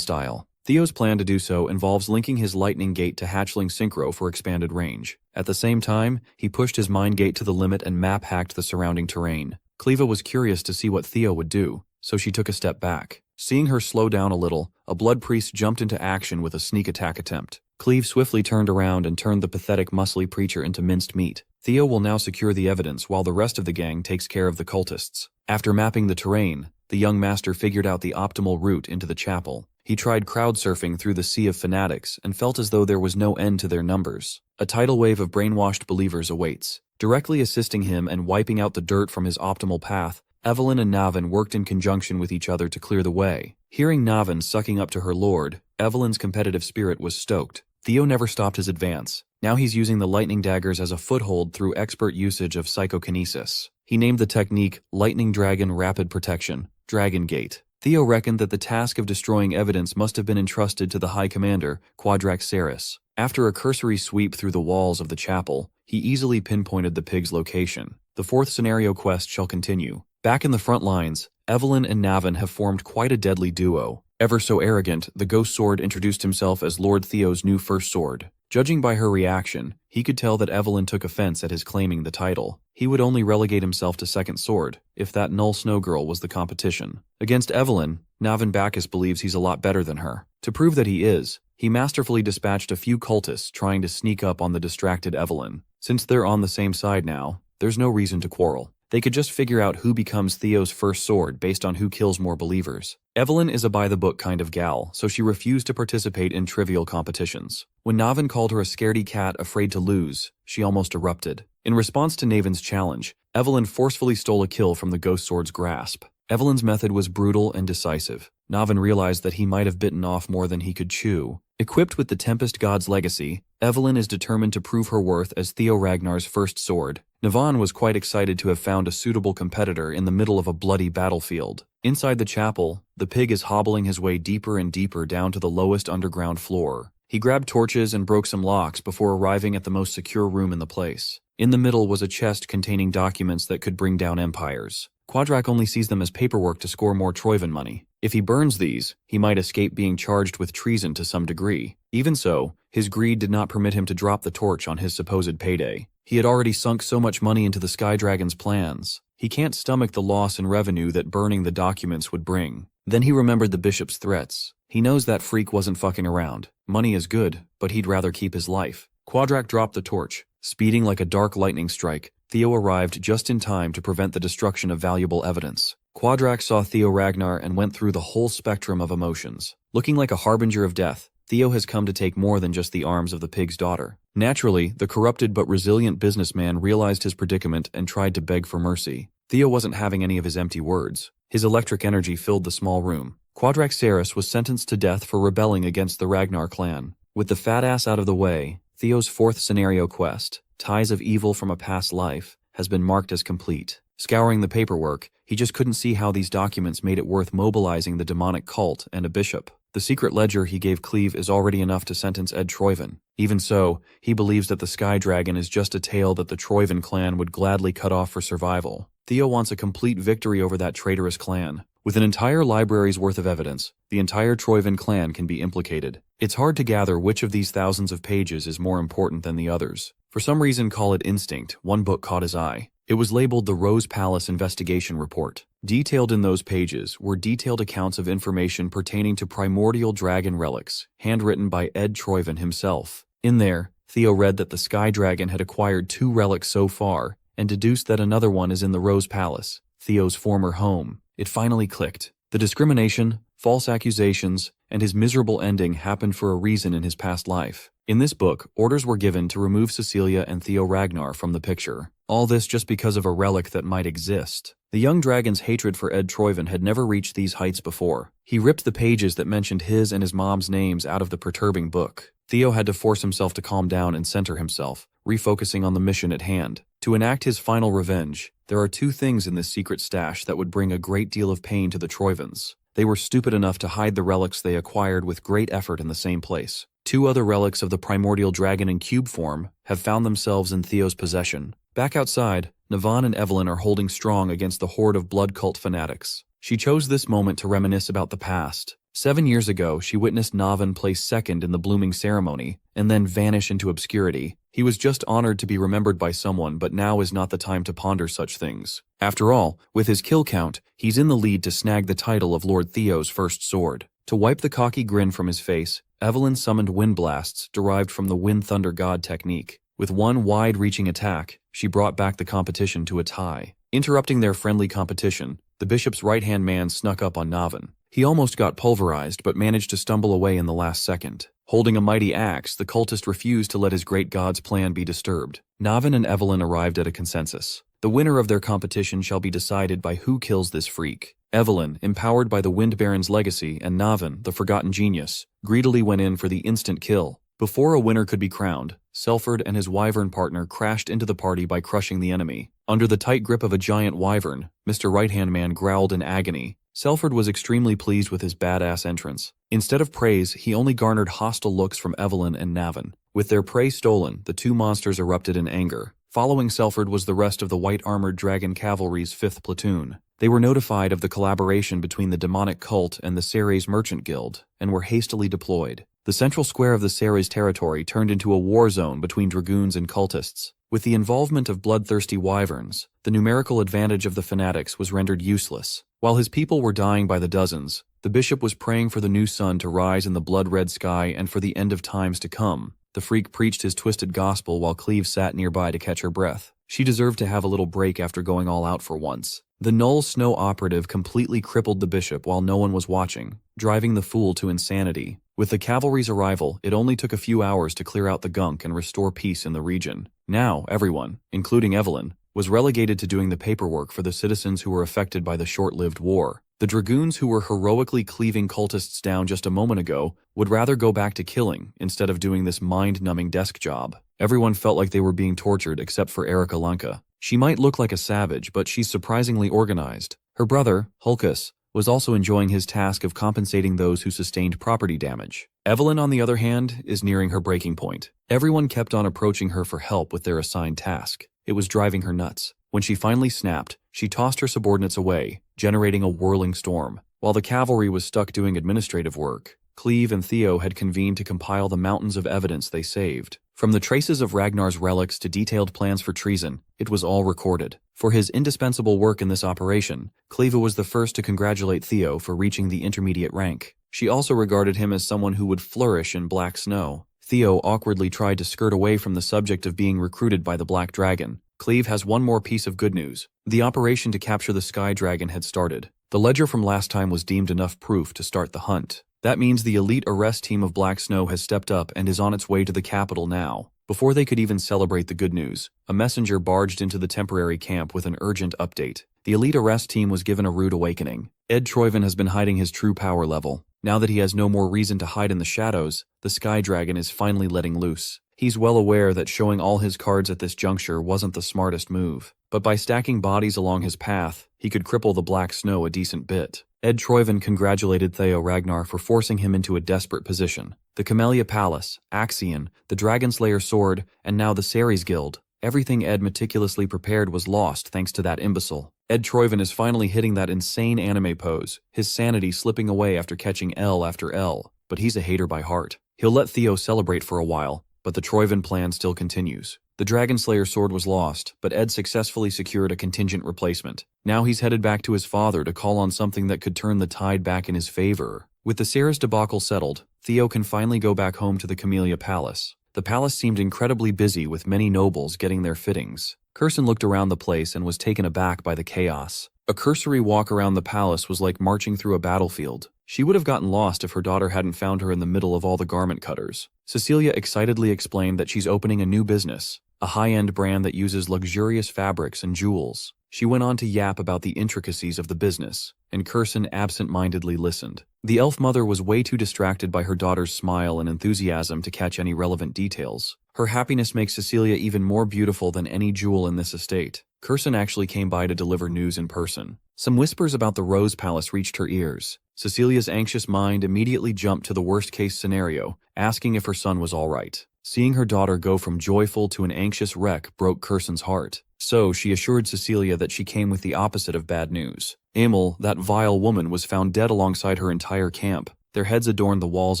style. Theo's plan to do so involves linking his lightning gate to hatchling synchro for expanded range. At the same time, he pushed his mind gate to the limit and map-hacked the surrounding terrain. Cleva was curious to see what Theo would do, so she took a step back. Seeing her slow down a little, a blood priest jumped into action with a sneak attack attempt. Cleve swiftly turned around and turned the pathetic muscly preacher into minced meat. Theo will now secure the evidence while the rest of the gang takes care of the cultists. After mapping the terrain, the young master figured out the optimal route into the chapel. He tried crowd surfing through the sea of fanatics and felt as though there was no end to their numbers. A tidal wave of brainwashed believers awaits. Directly assisting him and wiping out the dirt from his optimal path, Evelyn and Navin worked in conjunction with each other to clear the way. Hearing Navin sucking up to her lord, Evelyn's competitive spirit was stoked. Theo never stopped his advance. Now he's using the lightning daggers as a foothold through expert usage of psychokinesis. He named the technique Lightning Dragon Rapid Protection, Dragon Gate. Theo reckoned that the task of destroying evidence must have been entrusted to the High Commander, Quadraxaris. After a cursory sweep through the walls of the chapel, he easily pinpointed the pig's location. The 4th scenario quest shall continue. Back in the front lines, Evelyn and Navin have formed quite a deadly duo. Ever so arrogant, the Ghost Sword introduced himself as Lord Theo's new first sword. Judging by her reaction, he could tell that Evelyn took offense at his claiming the title. He would only relegate himself to second sword, if that Null Snow Girl was the competition. Against Evelyn, Navin Bacchus believes he's a lot better than her. To prove that he is, he masterfully dispatched a few cultists trying to sneak up on the distracted Evelyn. Since they're on the same side now, there's no reason to quarrel. They could just figure out who becomes Theo's first sword based on who kills more believers. Evelyn is a by-the-book kind of gal, so she refused to participate in trivial competitions. When Navin called her a scaredy cat afraid to lose, she almost erupted. In response to Navin's challenge, Evelyn forcefully stole a kill from the ghost sword's grasp. Evelyn's method was brutal and decisive. Navin realized that he might have bitten off more than he could chew. Equipped with the Tempest God's legacy, Evelyn is determined to prove her worth as Theo Ragnar's first sword. Navan was quite excited to have found a suitable competitor in the middle of a bloody battlefield. Inside the chapel, the pig is hobbling his way deeper and deeper down to the lowest underground floor. He grabbed torches and broke some locks before arriving at the most secure room in the place. In the middle was a chest containing documents that could bring down empires. Quadrak only sees them as paperwork to score more Troivan money. If he burns these, he might escape being charged with treason to some degree. Even so, his greed did not permit him to drop the torch on his supposed payday. He had already sunk so much money into the Sky Dragon's plans. He can't stomach the loss in revenue that burning the documents would bring. Then he remembered the bishop's threats. He knows that freak wasn't fucking around. Money is good, but he'd rather keep his life. Quadrak dropped the torch. Speeding like a dark lightning strike, Theo arrived just in time to prevent the destruction of valuable evidence. Quadrak saw Theo Ragnar and went through the whole spectrum of emotions. Looking like a harbinger of death, Theo has come to take more than just the arms of the pig's daughter. Naturally, the corrupted but resilient businessman realized his predicament and tried to beg for mercy. Theo wasn't having any of his empty words. His electric energy filled the small room. Quadrak Saris was sentenced to death for rebelling against the Ragnar clan. With the fat ass out of the way, Theo's fourth scenario quest, Ties of Evil from a Past Life, has been marked as complete. Scouring the paperwork, he just couldn't see how these documents made it worth mobilizing the demonic cult and a bishop. The secret ledger he gave Cleve is already enough to sentence Ed Troivan. Even so, he believes that the Sky Dragon is just a tale that the Troivan clan would gladly cut off for survival. Theo wants a complete victory over that traitorous clan. With an entire library's worth of evidence, the entire Troivan clan can be implicated. It's hard to gather which of these thousands of pages is more important than the others. For some reason, call it instinct, one book caught his eye. It was labeled the Rose Palace Investigation Report. Detailed in those pages were detailed accounts of information pertaining to primordial dragon relics, handwritten by Ed Troivan himself. In there, Theo read that the Sky Dragon had acquired 2 relics so far, and deduced that another one is in the Rose Palace, Theo's former home. It finally clicked. The discrimination, false accusations, and his miserable ending happened for a reason in his past life. In this book, orders were given to remove Cecilia and Theo Ragnar from the picture. All this just because of a relic that might exist. The young dragon's hatred for Ed Troivan had never reached these heights before. He ripped the pages that mentioned his and his mom's names out of the perturbing book. Theo had to force himself to calm down and center himself, refocusing on the mission at hand. To enact his final revenge, there are 2 things in this secret stash that would bring a great deal of pain to the Troivans. They were stupid enough to hide the relics they acquired with great effort in the same place. 2 other relics of the primordial dragon in cube form have found themselves in Theo's possession. Back outside, Navan and Evelyn are holding strong against the horde of blood cult fanatics. She chose this moment to reminisce about the past. 7 years ago, she witnessed Navan place second in the blooming ceremony, and then vanish into obscurity. He was just honored to be remembered by someone, but now is not the time to ponder such things. After all, with his kill count, he's in the lead to snag the title of Lord Theo's first sword. To wipe the cocky grin from his face, Evelyn summoned wind blasts derived from the Wind Thunder God technique. With one wide-reaching attack, she brought back the competition to a tie. Interrupting their friendly competition, the bishop's right-hand man snuck up on Navan. He almost got pulverized but managed to stumble away in the last second. Holding a mighty axe, the cultist refused to let his great god's plan be disturbed. Navan and Evelyn arrived at a consensus. The winner of their competition shall be decided by who kills this freak. Evelyn, empowered by the Wind Baron's legacy, and Navan, the forgotten genius, greedily went in for the instant kill. Before a winner could be crowned, Selford and his wyvern partner crashed into the party by crushing the enemy. Under the tight grip of a giant wyvern, Mr. Right-Hand Man growled in agony. Selford was extremely pleased with his badass entrance. Instead of praise, he only garnered hostile looks from Evelyn and Navan. With their prey stolen, the 2 monsters erupted in anger. Following Selford was the rest of the white-armored dragon cavalry's 5th platoon. They were notified of the collaboration between the demonic cult and the Ceres Merchant Guild, and were hastily deployed. The central square of the Ceres territory turned into a war zone between dragoons and cultists. With the involvement of bloodthirsty wyverns, the numerical advantage of the fanatics was rendered useless. While his people were dying by the dozens, the bishop was praying for the new sun to rise in the blood-red sky and for the end of times to come. The freak preached his twisted gospel while Cleve sat nearby to catch her breath. She deserved to have a little break after going all out for once. The Null Snow operative completely crippled the bishop while no one was watching, driving the fool to insanity. With the cavalry's arrival, it only took a few hours to clear out the gunk and restore peace in the region. Now, everyone, including Evelyn, was relegated to doing the paperwork for the citizens who were affected by the short-lived war. The dragoons who were heroically cleaving cultists down just a moment ago would rather go back to killing instead of doing this mind-numbing desk job. Everyone felt like they were being tortured except for Erika Lanka. She might look like a savage, but she's surprisingly organized. Her brother, Hulkus, was also enjoying his task of compensating those who sustained property damage. Evelyn, on the other hand, is nearing her breaking point. Everyone kept on approaching her for help with their assigned task. It was driving her nuts. When she finally snapped, she tossed her subordinates away, generating a whirling storm. While the cavalry was stuck doing administrative work, Cleve and Theo had convened to compile the mountains of evidence they saved. From the traces of Ragnar's relics to detailed plans for treason, it was all recorded. For his indispensable work in this operation, Cleve was the first to congratulate Theo for reaching the intermediate rank. She also regarded him as someone who would flourish in Black Snow. Theo awkwardly tried to skirt away from the subject of being recruited by the Black Dragon. Cleve has one more piece of good news. The operation to capture the Sky Dragon had started. The ledger from last time was deemed enough proof to start the hunt. That means the elite arrest team of Black Snow has stepped up and is on its way to the capital now. Before they could even celebrate the good news, a messenger barged into the temporary camp with an urgent update. The elite arrest team was given a rude awakening. Ed Troyven has been hiding his true power level. Now that he has no more reason to hide in the shadows, the Sky Dragon is finally letting loose. He's well aware that showing all his cards at this juncture wasn't the smartest move, but by stacking bodies along his path, he could cripple the Black Snow a decent bit. Ed Troyven congratulated Theo Ragnar for forcing him into a desperate position. The Camellia Palace, Axion, the Dragonslayer Sword, and now the Ceres Guild. Everything Ed meticulously prepared was lost thanks to that imbecile. Ed Troyven is finally hitting that insane anime pose, his sanity slipping away after catching L after L, but he's a hater by heart. He'll let Theo celebrate for a while, but the Troyven plan still continues. The Dragonslayer sword was lost, but Ed successfully secured a contingent replacement. Now he's headed back to his father to call on something that could turn the tide back in his favor. With the Ceres debacle settled, Theo can finally go back home to the Camellia Palace. The palace seemed incredibly busy with many nobles getting their fittings. Curson looked around the place and was taken aback by the chaos. A cursory walk around the palace was like marching through a battlefield. She would have gotten lost if her daughter hadn't found her in the middle of all the garment cutters. Cecilia excitedly explained that she's opening a new business, a high-end brand that uses luxurious fabrics and jewels. She went on to yap about the intricacies of the business, and Curson absent-mindedly listened. The elf mother was way too distracted by her daughter's smile and enthusiasm to catch any relevant details. Her happiness makes Cecilia even more beautiful than any jewel in this estate. Curson actually came by to deliver news in person. Some whispers about the Rose Palace reached her ears. Cecilia's anxious mind immediately jumped to the worst-case scenario, asking if her son was all right. Seeing her daughter go from joyful to an anxious wreck broke Curson's heart. So she assured Cecilia that she came with the opposite of bad news. Emil, that vile woman, was found dead alongside her entire camp. Their heads adorned the walls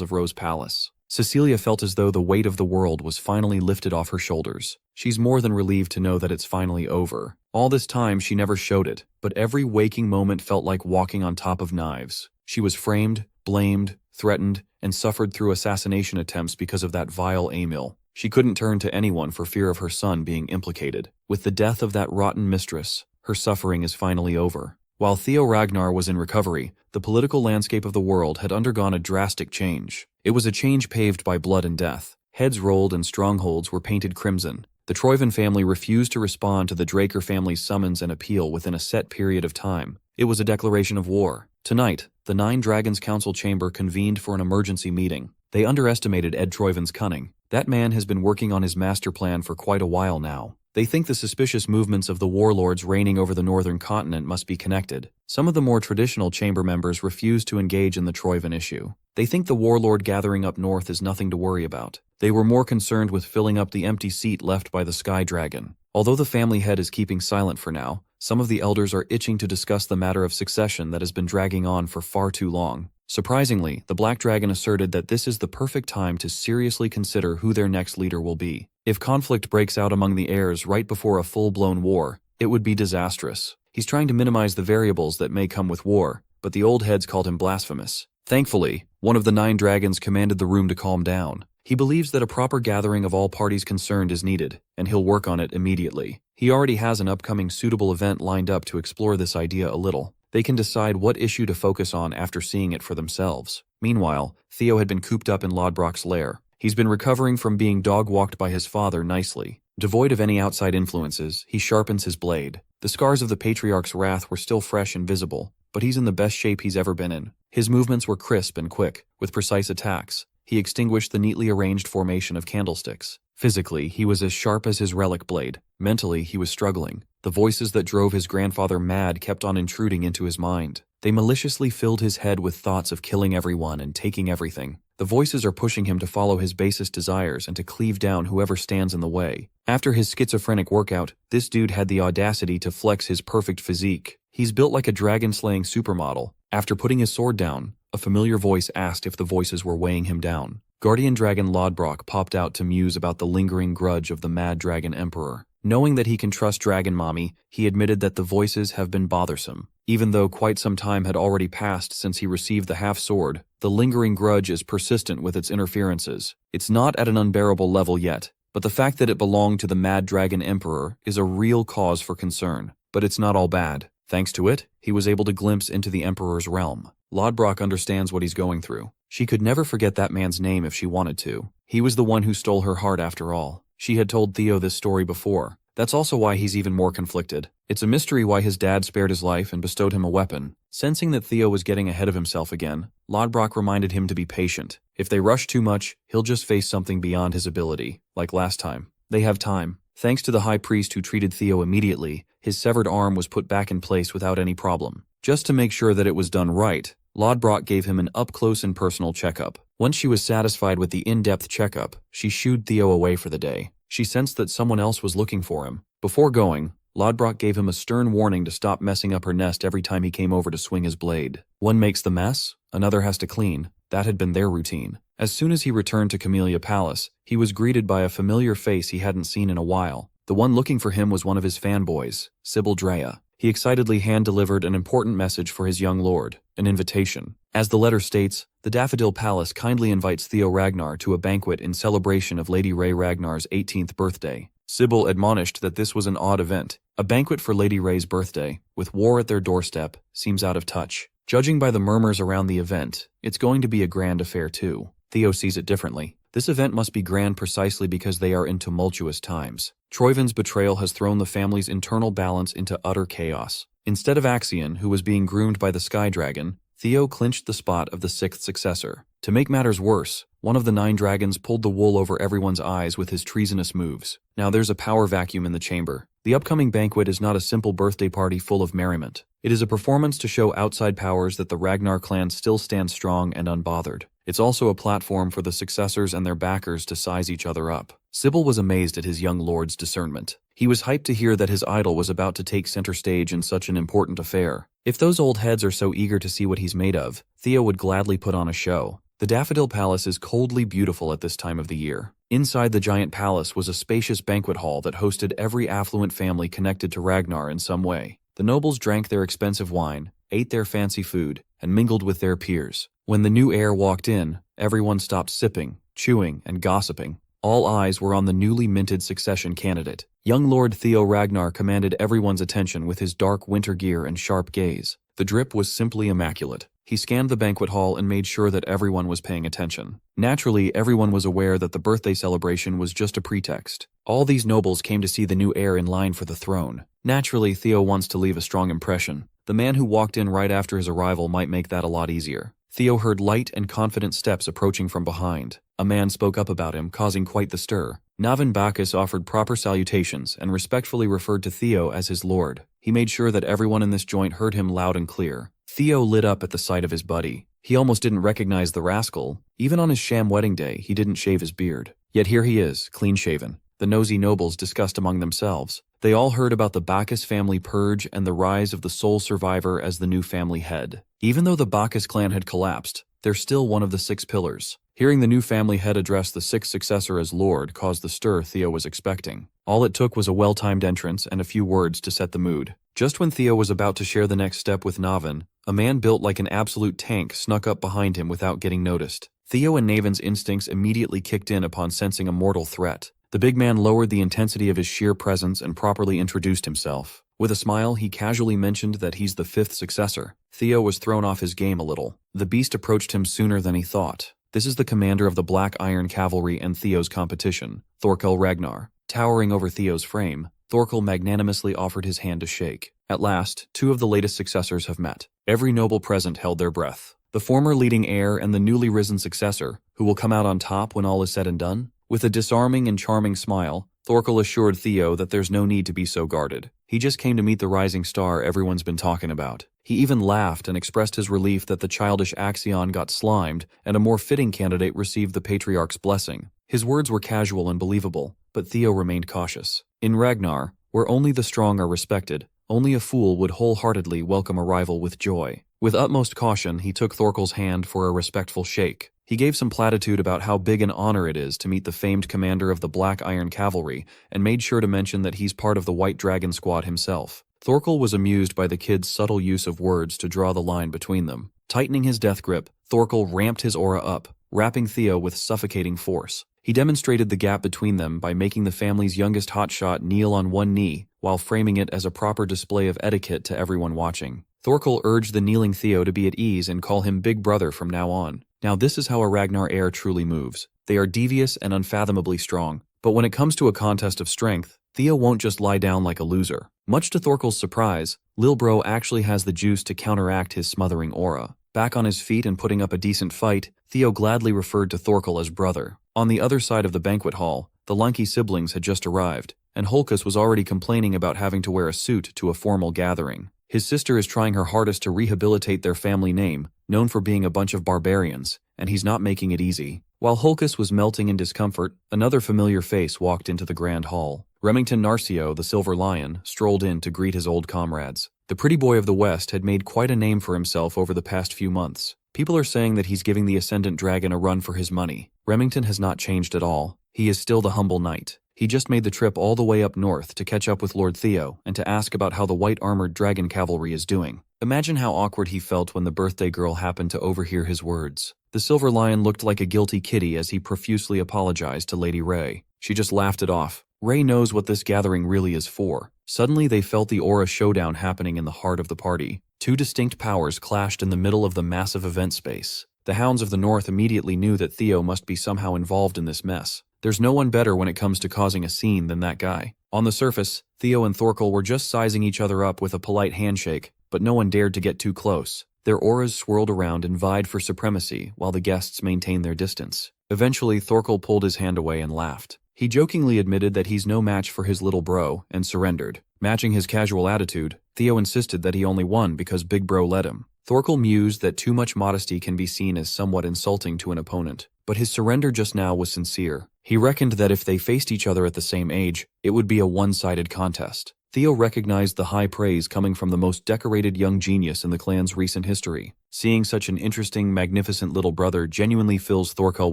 of Rose Palace. Cecilia felt as though the weight of the world was finally lifted off her shoulders. She's more than relieved to know that it's finally over. All this time she never showed it, but every waking moment felt like walking on top of knives. She was framed, blamed, threatened, and suffered through assassination attempts because of that vile Emil. She couldn't turn to anyone for fear of her son being implicated. With the death of that rotten mistress, her suffering is finally over. While Theo Ragnar was in recovery, the political landscape of the world had undergone a drastic change. It was a change paved by blood and death. Heads rolled and strongholds were painted crimson. The Troyven family refused to respond to the Draker family's summons and appeal within a set period of time. It was a declaration of war. Tonight, the Nine Dragons Council chamber convened for an emergency meeting. They underestimated Ed Troyven's cunning. That man has been working on his master plan for quite a while now. They think the suspicious movements of the warlords reigning over the northern continent must be connected. Some of the more traditional chamber members refuse to engage in the Troyven issue. They think the warlord gathering up north is nothing to worry about. They were more concerned with filling up the empty seat left by the Sky Dragon. Although the family head is keeping silent for now, some of the elders are itching to discuss the matter of succession that has been dragging on for far too long. Surprisingly, the Black Dragon asserted that this is the perfect time to seriously consider who their next leader will be. If conflict breaks out among the heirs right before a full-blown war, it would be disastrous. He's trying to minimize the variables that may come with war, but the old heads called him blasphemous. Thankfully, one of the 9 dragons commanded the room to calm down. He believes that a proper gathering of all parties concerned is needed, and he'll work on it immediately. He already has an upcoming suitable event lined up to explore this idea a little. They can decide what issue to focus on after seeing it for themselves. Meanwhile, Theo had been cooped up in Lodbrok's lair. He's been recovering from being dog-walked by his father nicely. Devoid of any outside influences, he sharpens his blade. The scars of the patriarch's wrath were still fresh and visible, but he's in the best shape he's ever been in. His movements were crisp and quick, with precise attacks. He extinguished the neatly arranged formation of candlesticks. Physically, he was as sharp as his relic blade. Mentally, he was struggling. The voices that drove his grandfather mad kept on intruding into his mind. They maliciously filled his head with thoughts of killing everyone and taking everything. The voices are pushing him to follow his basest desires and to cleave down whoever stands in the way. After his schizophrenic workout, this dude had the audacity to flex his perfect physique. He's built like a dragon-slaying supermodel. After putting his sword down, a familiar voice asked if the voices were weighing him down. Guardian Dragon Lodbrok popped out to muse about the lingering grudge of the Mad Dragon Emperor. Knowing that he can trust Dragon Mommy, he admitted that the voices have been bothersome. Even though quite some time had already passed since he received the half-sword, the lingering grudge is persistent with its interferences. It's not at an unbearable level yet, but the fact that it belonged to the Mad Dragon Emperor is a real cause for concern. But it's not all bad. Thanks to it, he was able to glimpse into the Emperor's realm. Lodbrok understands what he's going through. She could never forget that man's name if she wanted to. He was the one who stole her heart after all. She had told Theo this story before. That's also why he's even more conflicted. It's a mystery why his dad spared his life and bestowed him a weapon. Sensing that Theo was getting ahead of himself again, Lodbrok reminded him to be patient. If they rush too much, he'll just face something beyond his ability, like last time. They have time. Thanks to the high priest who treated Theo immediately, his severed arm was put back in place without any problem. Just to make sure that it was done right, Lodbrok gave him an up-close and personal checkup. Once she was satisfied with the in-depth checkup, she shooed Theo away for the day. She sensed that someone else was looking for him. Before going, Lodbrok gave him a stern warning to stop messing up her nest every time he came over to swing his blade. One makes the mess, another has to clean. That had been their routine. As soon as he returned to Camellia Palace, he was greeted by a familiar face he hadn't seen in a while. The one looking for him was one of his fanboys, Sybil Drea. He excitedly hand-delivered an important message for his young lord, an invitation. As the letter states, the Daffodil Palace kindly invites Theo Ragnar to a banquet in celebration of Lady Ray Ragnar's 18th birthday. Sybil admonished that this was an odd event. A banquet for Lady Ray's birthday, with war at their doorstep, seems out of touch. Judging by the murmurs around the event, it's going to be a grand affair too. Theo sees it differently. This event must be grand precisely because they are in tumultuous times. Troivan's betrayal has thrown the family's internal balance into utter chaos. Instead of Axion, who was being groomed by the Sky Dragon, Theo clinched the spot of the 6th successor. To make matters worse, one of the 9 dragons pulled the wool over everyone's eyes with his treasonous moves. Now there's a power vacuum in the chamber. The upcoming banquet is not a simple birthday party full of merriment. It is a performance to show outside powers that the Ragnar clan still stands strong and unbothered. It's also a platform for the successors and their backers to size each other up. Sybil was amazed at his young lord's discernment. He was hyped to hear that his idol was about to take center stage in such an important affair. If those old heads are so eager to see what he's made of, Theo would gladly put on a show. The Daffodil Palace is coldly beautiful at this time of the year. Inside the giant palace was a spacious banquet hall that hosted every affluent family connected to Ragnar in some way. The nobles drank their expensive wine, ate their fancy food, and mingled with their peers. When the new heir walked in, everyone stopped sipping, chewing, and gossiping. All eyes were on the newly minted succession candidate. Young Lord Theo Ragnar commanded everyone's attention with his dark winter gear and sharp gaze. The drip was simply immaculate. He scanned the banquet hall and made sure that everyone was paying attention. Naturally, everyone was aware that the birthday celebration was just a pretext. All these nobles came to see the new heir in line for the throne. Naturally, Theo wants to leave a strong impression. The man who walked in right after his arrival might make that a lot easier. Theo heard light and confident steps approaching from behind. A man spoke up about him, causing quite the stir. Navin Bacchus offered proper salutations and respectfully referred to Theo as his lord. He made sure that everyone in this joint heard him loud and clear. Theo lit up at the sight of his buddy. He almost didn't recognize the rascal. Even on his sham wedding day, he didn't shave his beard. Yet here he is, clean-shaven. The nosy nobles discussed among themselves. They all heard about the Bacchus family purge and the rise of the sole survivor as the new family head. Even though the Bacchus clan had collapsed, they're still one of the 6 pillars. Hearing the new family head address the 6th successor as Lord caused the stir Theo was expecting. All it took was a well-timed entrance and a few words to set the mood. Just when Theo was about to share the next step with Navin, a man built like an absolute tank snuck up behind him without getting noticed. Theo and Navin's instincts immediately kicked in upon sensing a mortal threat. The big man lowered the intensity of his sheer presence and properly introduced himself. With a smile, he casually mentioned that he's the 5th successor. Theo was thrown off his game a little. The beast approached him sooner than he thought. This is the commander of the Black Iron Cavalry and Theo's competition, Thorkel Ragnar. Towering over Theo's frame, Thorkel magnanimously offered his hand to shake. At last, 2 of the latest successors have met. Every noble present held their breath. The former leading heir and the newly risen successor, who will come out on top when all is said and done? With a disarming and charming smile, Thorkel assured Theo that there's no need to be so guarded. He just came to meet the rising star everyone's been talking about. He even laughed and expressed his relief that the childish Axion got slimed and a more fitting candidate received the patriarch's blessing. His words were casual and believable, but Theo remained cautious. In Ragnar, where only the strong are respected, only a fool would wholeheartedly welcome a rival with joy. With utmost caution, he took Thorkel's hand for a respectful shake. He gave some platitude about how big an honor it is to meet the famed commander of the Black Iron Cavalry, and made sure to mention that he's part of the White Dragon Squad himself. Thorkel was amused by the kid's subtle use of words to draw the line between them. Tightening his death grip, Thorkel ramped his aura up, wrapping Theo with suffocating force. He demonstrated the gap between them by making the family's youngest hotshot kneel on one knee, while framing it as a proper display of etiquette to everyone watching. Thorkel urged the kneeling Theo to be at ease and call him Big Brother from now on. Now this is how a Ragnar heir truly moves. They are devious and unfathomably strong, but when it comes to a contest of strength, Theo won't just lie down like a loser. Much to Thorkel's surprise, Lil Bro actually has the juice to counteract his smothering aura. Back on his feet and putting up a decent fight, Theo gladly referred to Thorkel as brother. On the other side of the banquet hall, the lanky siblings had just arrived, and Holkus was already complaining about having to wear a suit to a formal gathering. His sister is trying her hardest to rehabilitate their family name, known for being a bunch of barbarians, and he's not making it easy. While Holkus was melting in discomfort, another familiar face walked into the grand hall. Remington Narcio, the Silver Lion, strolled in to greet his old comrades. The pretty boy of the West had made quite a name for himself over the past few months. People are saying that he's giving the Ascendant Dragon a run for his money. Remington has not changed at all. He is still the humble knight. He just made the trip all the way up north to catch up with Lord Theo and to ask about how the white-armored dragon cavalry is doing. Imagine how awkward he felt when the birthday girl happened to overhear his words. The Silver Lion looked like a guilty kitty as he profusely apologized to Lady Ray. She just laughed it off. Ray knows what this gathering really is for. Suddenly they felt the aura showdown happening in the heart of the party. 2 distinct powers clashed in the middle of the massive event space. The Hounds of the North immediately knew that Theo must be somehow involved in this mess. There's no one better when it comes to causing a scene than that guy. On the surface, Theo and Thorkel were just sizing each other up with a polite handshake, but no one dared to get too close. Their auras swirled around and vied for supremacy while the guests maintained their distance. Eventually, Thorkel pulled his hand away and laughed. He jokingly admitted that he's no match for his little bro and surrendered. Matching his casual attitude, Theo insisted that he only won because Big Bro let him. Thorkel mused that too much modesty can be seen as somewhat insulting to an opponent, but his surrender just now was sincere. He reckoned that if they faced each other at the same age, it would be a one-sided contest. Theo recognized the high praise coming from the most decorated young genius in the clan's recent history. Seeing such an interesting, magnificent little brother genuinely fills Thorkel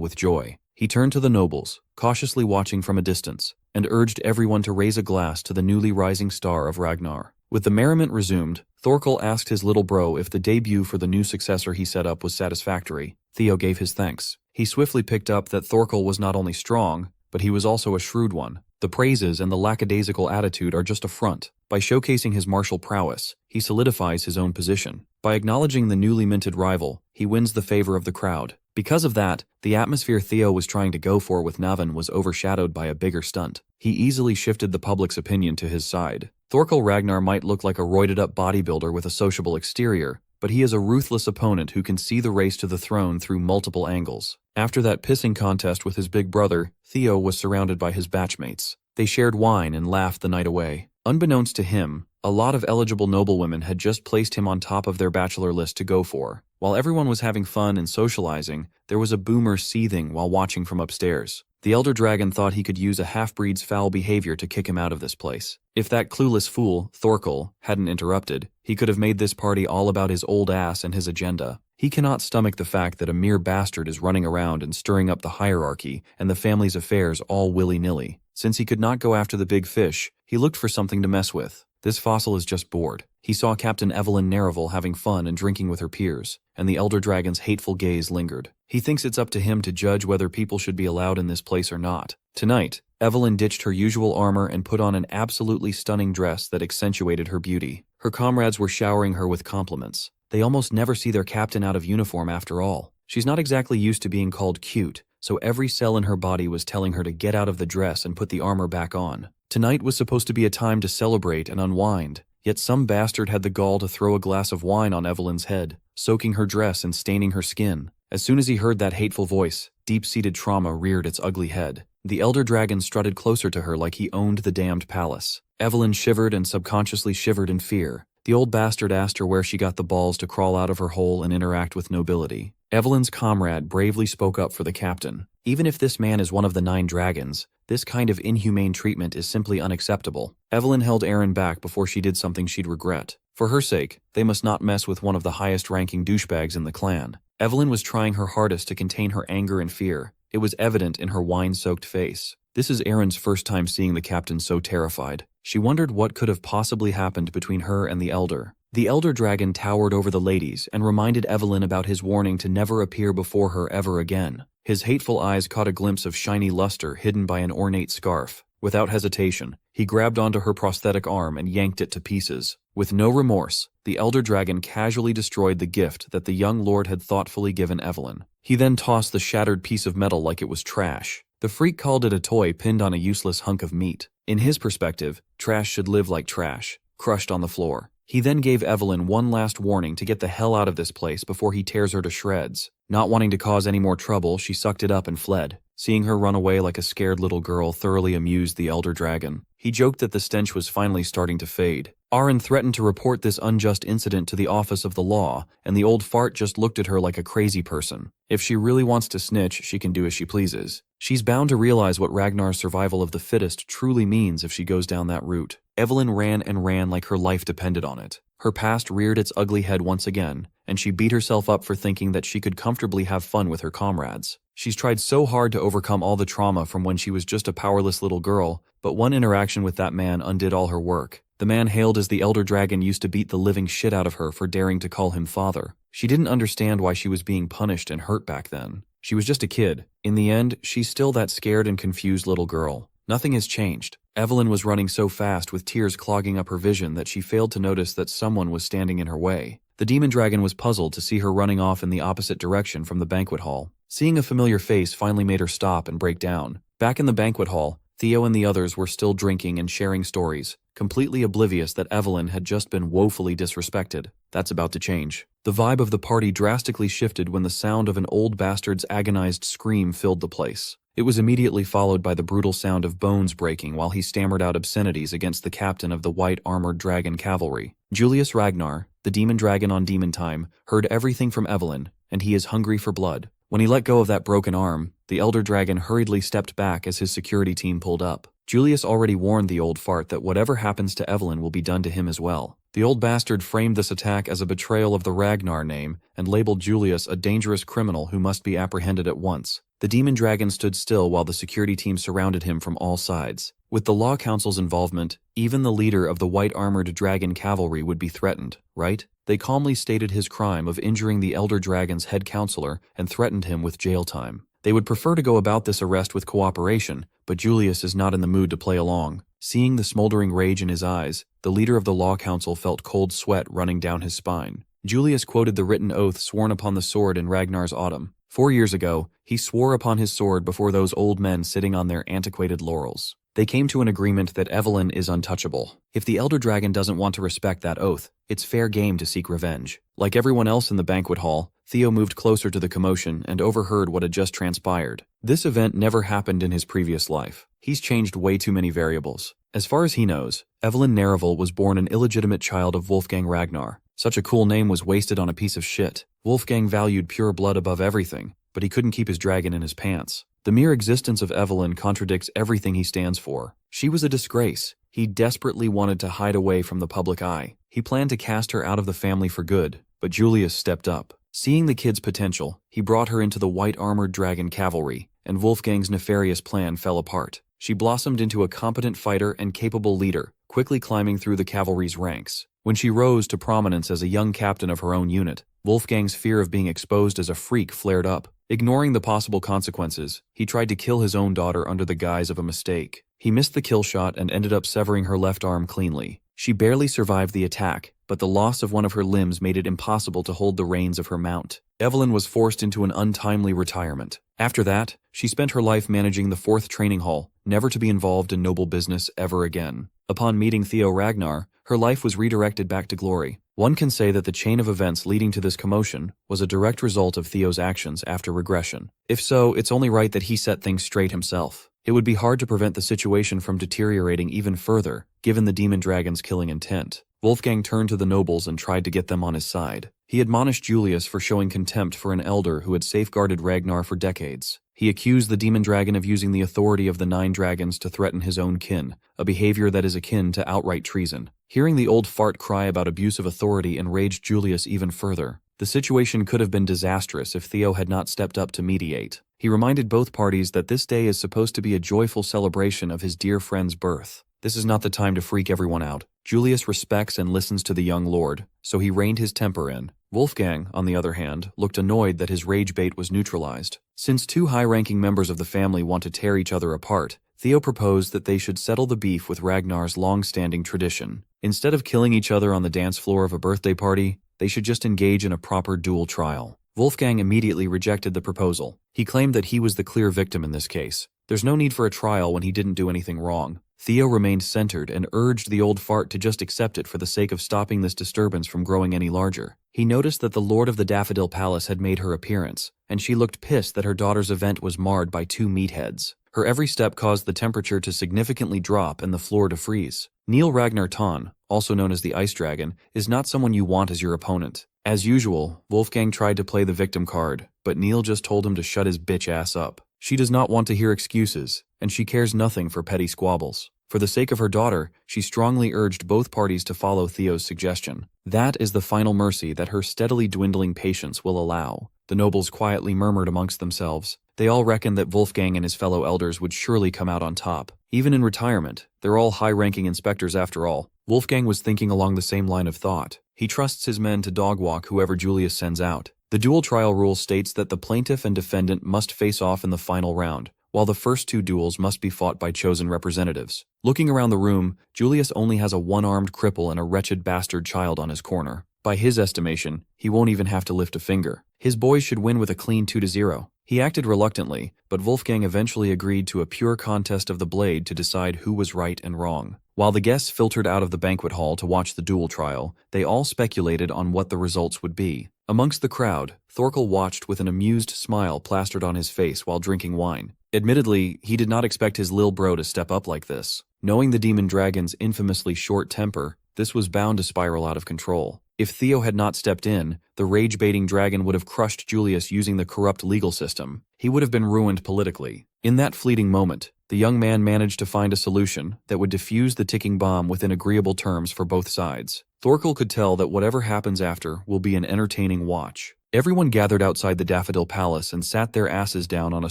with joy. He turned to the nobles, cautiously watching from a distance, and urged everyone to raise a glass to the newly rising star of Ragnar. With the merriment resumed, Thorkel asked his little bro if the debut for the new successor he set up was satisfactory. Theo gave his thanks. He swiftly picked up that Thorkel was not only strong, but he was also a shrewd one. The praises and the lackadaisical attitude are just a front. By showcasing his martial prowess, he solidifies his own position. By acknowledging the newly minted rival, he wins the favor of the crowd. Because of that, the atmosphere Theo was trying to go for with Navan was overshadowed by a bigger stunt. He easily shifted the public's opinion to his side. Thorkel Ragnar might look like a roided-up bodybuilder with a sociable exterior, but he is a ruthless opponent who can see the race to the throne through multiple angles. After that pissing contest with his big brother, Theo was surrounded by his batchmates. They shared wine and laughed the night away. Unbeknownst to him, a lot of eligible noblewomen had just placed him on top of their bachelor list to go for. While everyone was having fun and socializing, there was a boomer seething while watching from upstairs. The elder dragon thought he could use a half-breed's foul behavior to kick him out of this place. If that clueless fool, Thorkel, hadn't interrupted, he could have made this party all about his old ass and his agenda. He cannot stomach the fact that a mere bastard is running around and stirring up the hierarchy and the family's affairs all willy-nilly. Since he could not go after the big fish, he looked for something to mess with. This fossil is just bored. He saw Captain Evelyn Nereville having fun and drinking with her peers, and the elder dragon's hateful gaze lingered. He thinks it's up to him to judge whether people should be allowed in this place or not. Tonight, Evelyn ditched her usual armor and put on an absolutely stunning dress that accentuated her beauty. Her comrades were showering her with compliments. They almost never see their captain out of uniform after all. She's not exactly used to being called cute, so every cell in her body was telling her to get out of the dress and put the armor back on. Tonight was supposed to be a time to celebrate and unwind, yet some bastard had the gall to throw a glass of wine on Evelyn's head, soaking her dress and staining her skin. As soon as he heard that hateful voice, deep-seated trauma reared its ugly head. The elder dragon strutted closer to her like he owned the damned palace. Evelyn shivered and subconsciously shivered in fear. The old bastard asked her where she got the balls to crawl out of her hole and interact with nobility. Evelyn's comrade bravely spoke up for the captain. Even if this man is one of the 9 dragons, this kind of inhumane treatment is simply unacceptable. Evelyn held Aaron back before she did something she'd regret. For her sake, they must not mess with one of the highest-ranking douchebags in the clan. Evelyn was trying her hardest to contain her anger and fear. It was evident in her wine-soaked face. This is Aaron's first time seeing the captain so terrified. She wondered what could have possibly happened between her and the elder. The elder dragon towered over the ladies and reminded Evelyn about his warning to never appear before her ever again. His hateful eyes caught a glimpse of shiny luster hidden by an ornate scarf. Without hesitation, he grabbed onto her prosthetic arm and yanked it to pieces. With no remorse, the elder dragon casually destroyed the gift that the young lord had thoughtfully given Evelyn. He then tossed the shattered piece of metal like it was trash. The freak called it a toy pinned on a useless hunk of meat. In his perspective, trash should live like trash, crushed on the floor. He then gave Evelyn one last warning to get the hell out of this place before he tears her to shreds. Not wanting to cause any more trouble, she sucked it up and fled. Seeing her run away like a scared little girl thoroughly amused the elder dragon. He joked that the stench was finally starting to fade. Aaron threatened to report this unjust incident to the office of the law, and the old fart just looked at her like a crazy person. If she really wants to snitch, she can do as she pleases. She's bound to realize what Ragnar's survival of the fittest truly means if she goes down that route. Evelyn ran and ran like her life depended on it. Her past reared its ugly head once again, and she beat herself up for thinking that she could comfortably have fun with her comrades. She's tried so hard to overcome all the trauma from when she was just a powerless little girl, but one interaction with that man undid all her work. The man hailed as the elder dragon used to beat the living shit out of her for daring to call him father. She didn't understand why she was being punished and hurt back then. She was just a kid. In the end, she's still that scared and confused little girl. Nothing has changed. Evelyn was running so fast with tears clogging up her vision that she failed to notice that someone was standing in her way. The demon dragon was puzzled to see her running off in the opposite direction from the banquet hall. Seeing a familiar face finally made her stop and break down. Back in the banquet hall, Theo and the others were still drinking and sharing stories, completely oblivious that Evelyn had just been woefully disrespected. That's about to change. The vibe of the party drastically shifted when the sound of an old bastard's agonized scream filled the place. It was immediately followed by the brutal sound of bones breaking while he stammered out obscenities against the captain of the white-armored dragon cavalry. Julius Ragnar, the demon dragon on demon time, heard everything from Evelyn, and he is hungry for blood. When he let go of that broken arm, the elder dragon hurriedly stepped back as his security team pulled up. Julius already warned the old fart that whatever happens to Evelyn will be done to him as well. The old bastard framed this attack as a betrayal of the Ragnar name and labeled Julius a dangerous criminal who must be apprehended at once. The demon dragon stood still while the security team surrounded him from all sides. With the law council's involvement, even the leader of the white-armored dragon cavalry would be threatened, right? They calmly stated his crime of injuring the elder dragon's head counselor and threatened him with jail time. They would prefer to go about this arrest with cooperation, but Julius is not in the mood to play along. Seeing the smoldering rage in his eyes, the leader of the law council felt cold sweat running down his spine. Julius quoted the written oath sworn upon the sword in Ragnar's autumn. 4 years ago, he swore upon his sword before those old men sitting on their antiquated laurels. They came to an agreement that Evelyn is untouchable. If the elder dragon doesn't want to respect that oath, it's fair game to seek revenge. Like everyone else in the banquet hall, Theo moved closer to the commotion and overheard what had just transpired. This event never happened in his previous life. He's changed way too many variables. As far as he knows, Evelyn Narival was born an illegitimate child of Wolfgang Ragnar. Such a cool name was wasted on a piece of shit. Wolfgang valued pure blood above everything, but he couldn't keep his dragon in his pants. The mere existence of Evelyn contradicts everything he stands for. She was a disgrace. He desperately wanted to hide away from the public eye. He planned to cast her out of the family for good, but Julius stepped up. Seeing the kid's potential, he brought her into the white-armored dragon cavalry, and Wolfgang's nefarious plan fell apart. She blossomed into a competent fighter and capable leader, quickly climbing through the cavalry's ranks. When she rose to prominence as a young captain of her own unit, Wolfgang's fear of being exposed as a freak flared up. Ignoring the possible consequences, he tried to kill his own daughter under the guise of a mistake. He missed the kill shot and ended up severing her left arm cleanly. She barely survived the attack, but the loss of one of her limbs made it impossible to hold the reins of her mount. Evelyn was forced into an untimely retirement. After that, she spent her life managing the 4th training hall, never to be involved in noble business ever again. Upon meeting Theo Ragnar, her life was redirected back to glory. One can say that the chain of events leading to this commotion was a direct result of Theo's actions after regression. If so, it's only right that he set things straight himself. It would be hard to prevent the situation from deteriorating even further, given the demon dragon's killing intent. Wolfgang turned to the nobles and tried to get them on his side. He admonished Julius for showing contempt for an elder who had safeguarded Ragnar for decades. He accused the demon dragon of using the authority of the 9 dragons to threaten his own kin, a behavior that is akin to outright treason. Hearing the old fart cry about abuse of authority enraged Julius even further. The situation could have been disastrous if Theo had not stepped up to mediate. He reminded both parties that this day is supposed to be a joyful celebration of his dear friend's birth. This is not the time to freak everyone out. Julius respects and listens to the young lord, so he reined his temper in. Wolfgang, on the other hand, looked annoyed that his rage bait was neutralized. Since 2 high-ranking members of the family want to tear each other apart, Theo proposed that they should settle the beef with Ragnar's long-standing tradition. Instead of killing each other on the dance floor of a birthday party, they should just engage in a proper duel trial. Wolfgang immediately rejected the proposal. He claimed that he was the clear victim in this case. There's no need for a trial when he didn't do anything wrong. Theo remained centered and urged the old fart to just accept it for the sake of stopping this disturbance from growing any larger. He noticed that the Lord of the Daffodil Palace had made her appearance, and she looked pissed that her daughter's event was marred by 2 meatheads. Her every step caused the temperature to significantly drop and the floor to freeze. Neil Ragnar Ton, also known as the Ice Dragon, is not someone you want as your opponent. As usual, Wolfgang tried to play the victim card, but Neil just told him to shut his bitch ass up. She does not want to hear excuses, and she cares nothing for petty squabbles. For the sake of her daughter, she strongly urged both parties to follow Theo's suggestion. That is the final mercy that her steadily dwindling patience will allow. The nobles quietly murmured amongst themselves. They all reckoned that Wolfgang and his fellow elders would surely come out on top. Even in retirement, they're all high-ranking inspectors after all. Wolfgang was thinking along the same line of thought. He trusts his men to dogwalk whoever Julius sends out. The dual trial rule states that the plaintiff and defendant must face off in the final round, while the first 2 duels must be fought by chosen representatives. Looking around the room, Julius only has a 1-armed cripple and a wretched bastard child on his corner. By his estimation, he won't even have to lift a finger. His boys should win with a clean 2-0. He acted reluctantly, but Wolfgang eventually agreed to a pure contest of the blade to decide who was right and wrong. While the guests filtered out of the banquet hall to watch the duel trial, they all speculated on what the results would be. Amongst the crowd, Thorkel watched with an amused smile plastered on his face while drinking wine. Admittedly, he did not expect his lil bro to step up like this. Knowing the demon dragon's infamously short temper, this was bound to spiral out of control. If Theo had not stepped in, the rage-baiting dragon would have crushed Julius using the corrupt legal system. He would have been ruined politically. In that fleeting moment, the young man managed to find a solution that would defuse the ticking bomb within agreeable terms for both sides. Thorkel could tell that whatever happens after will be an entertaining watch. Everyone gathered outside the Daffodil Palace and sat their asses down on a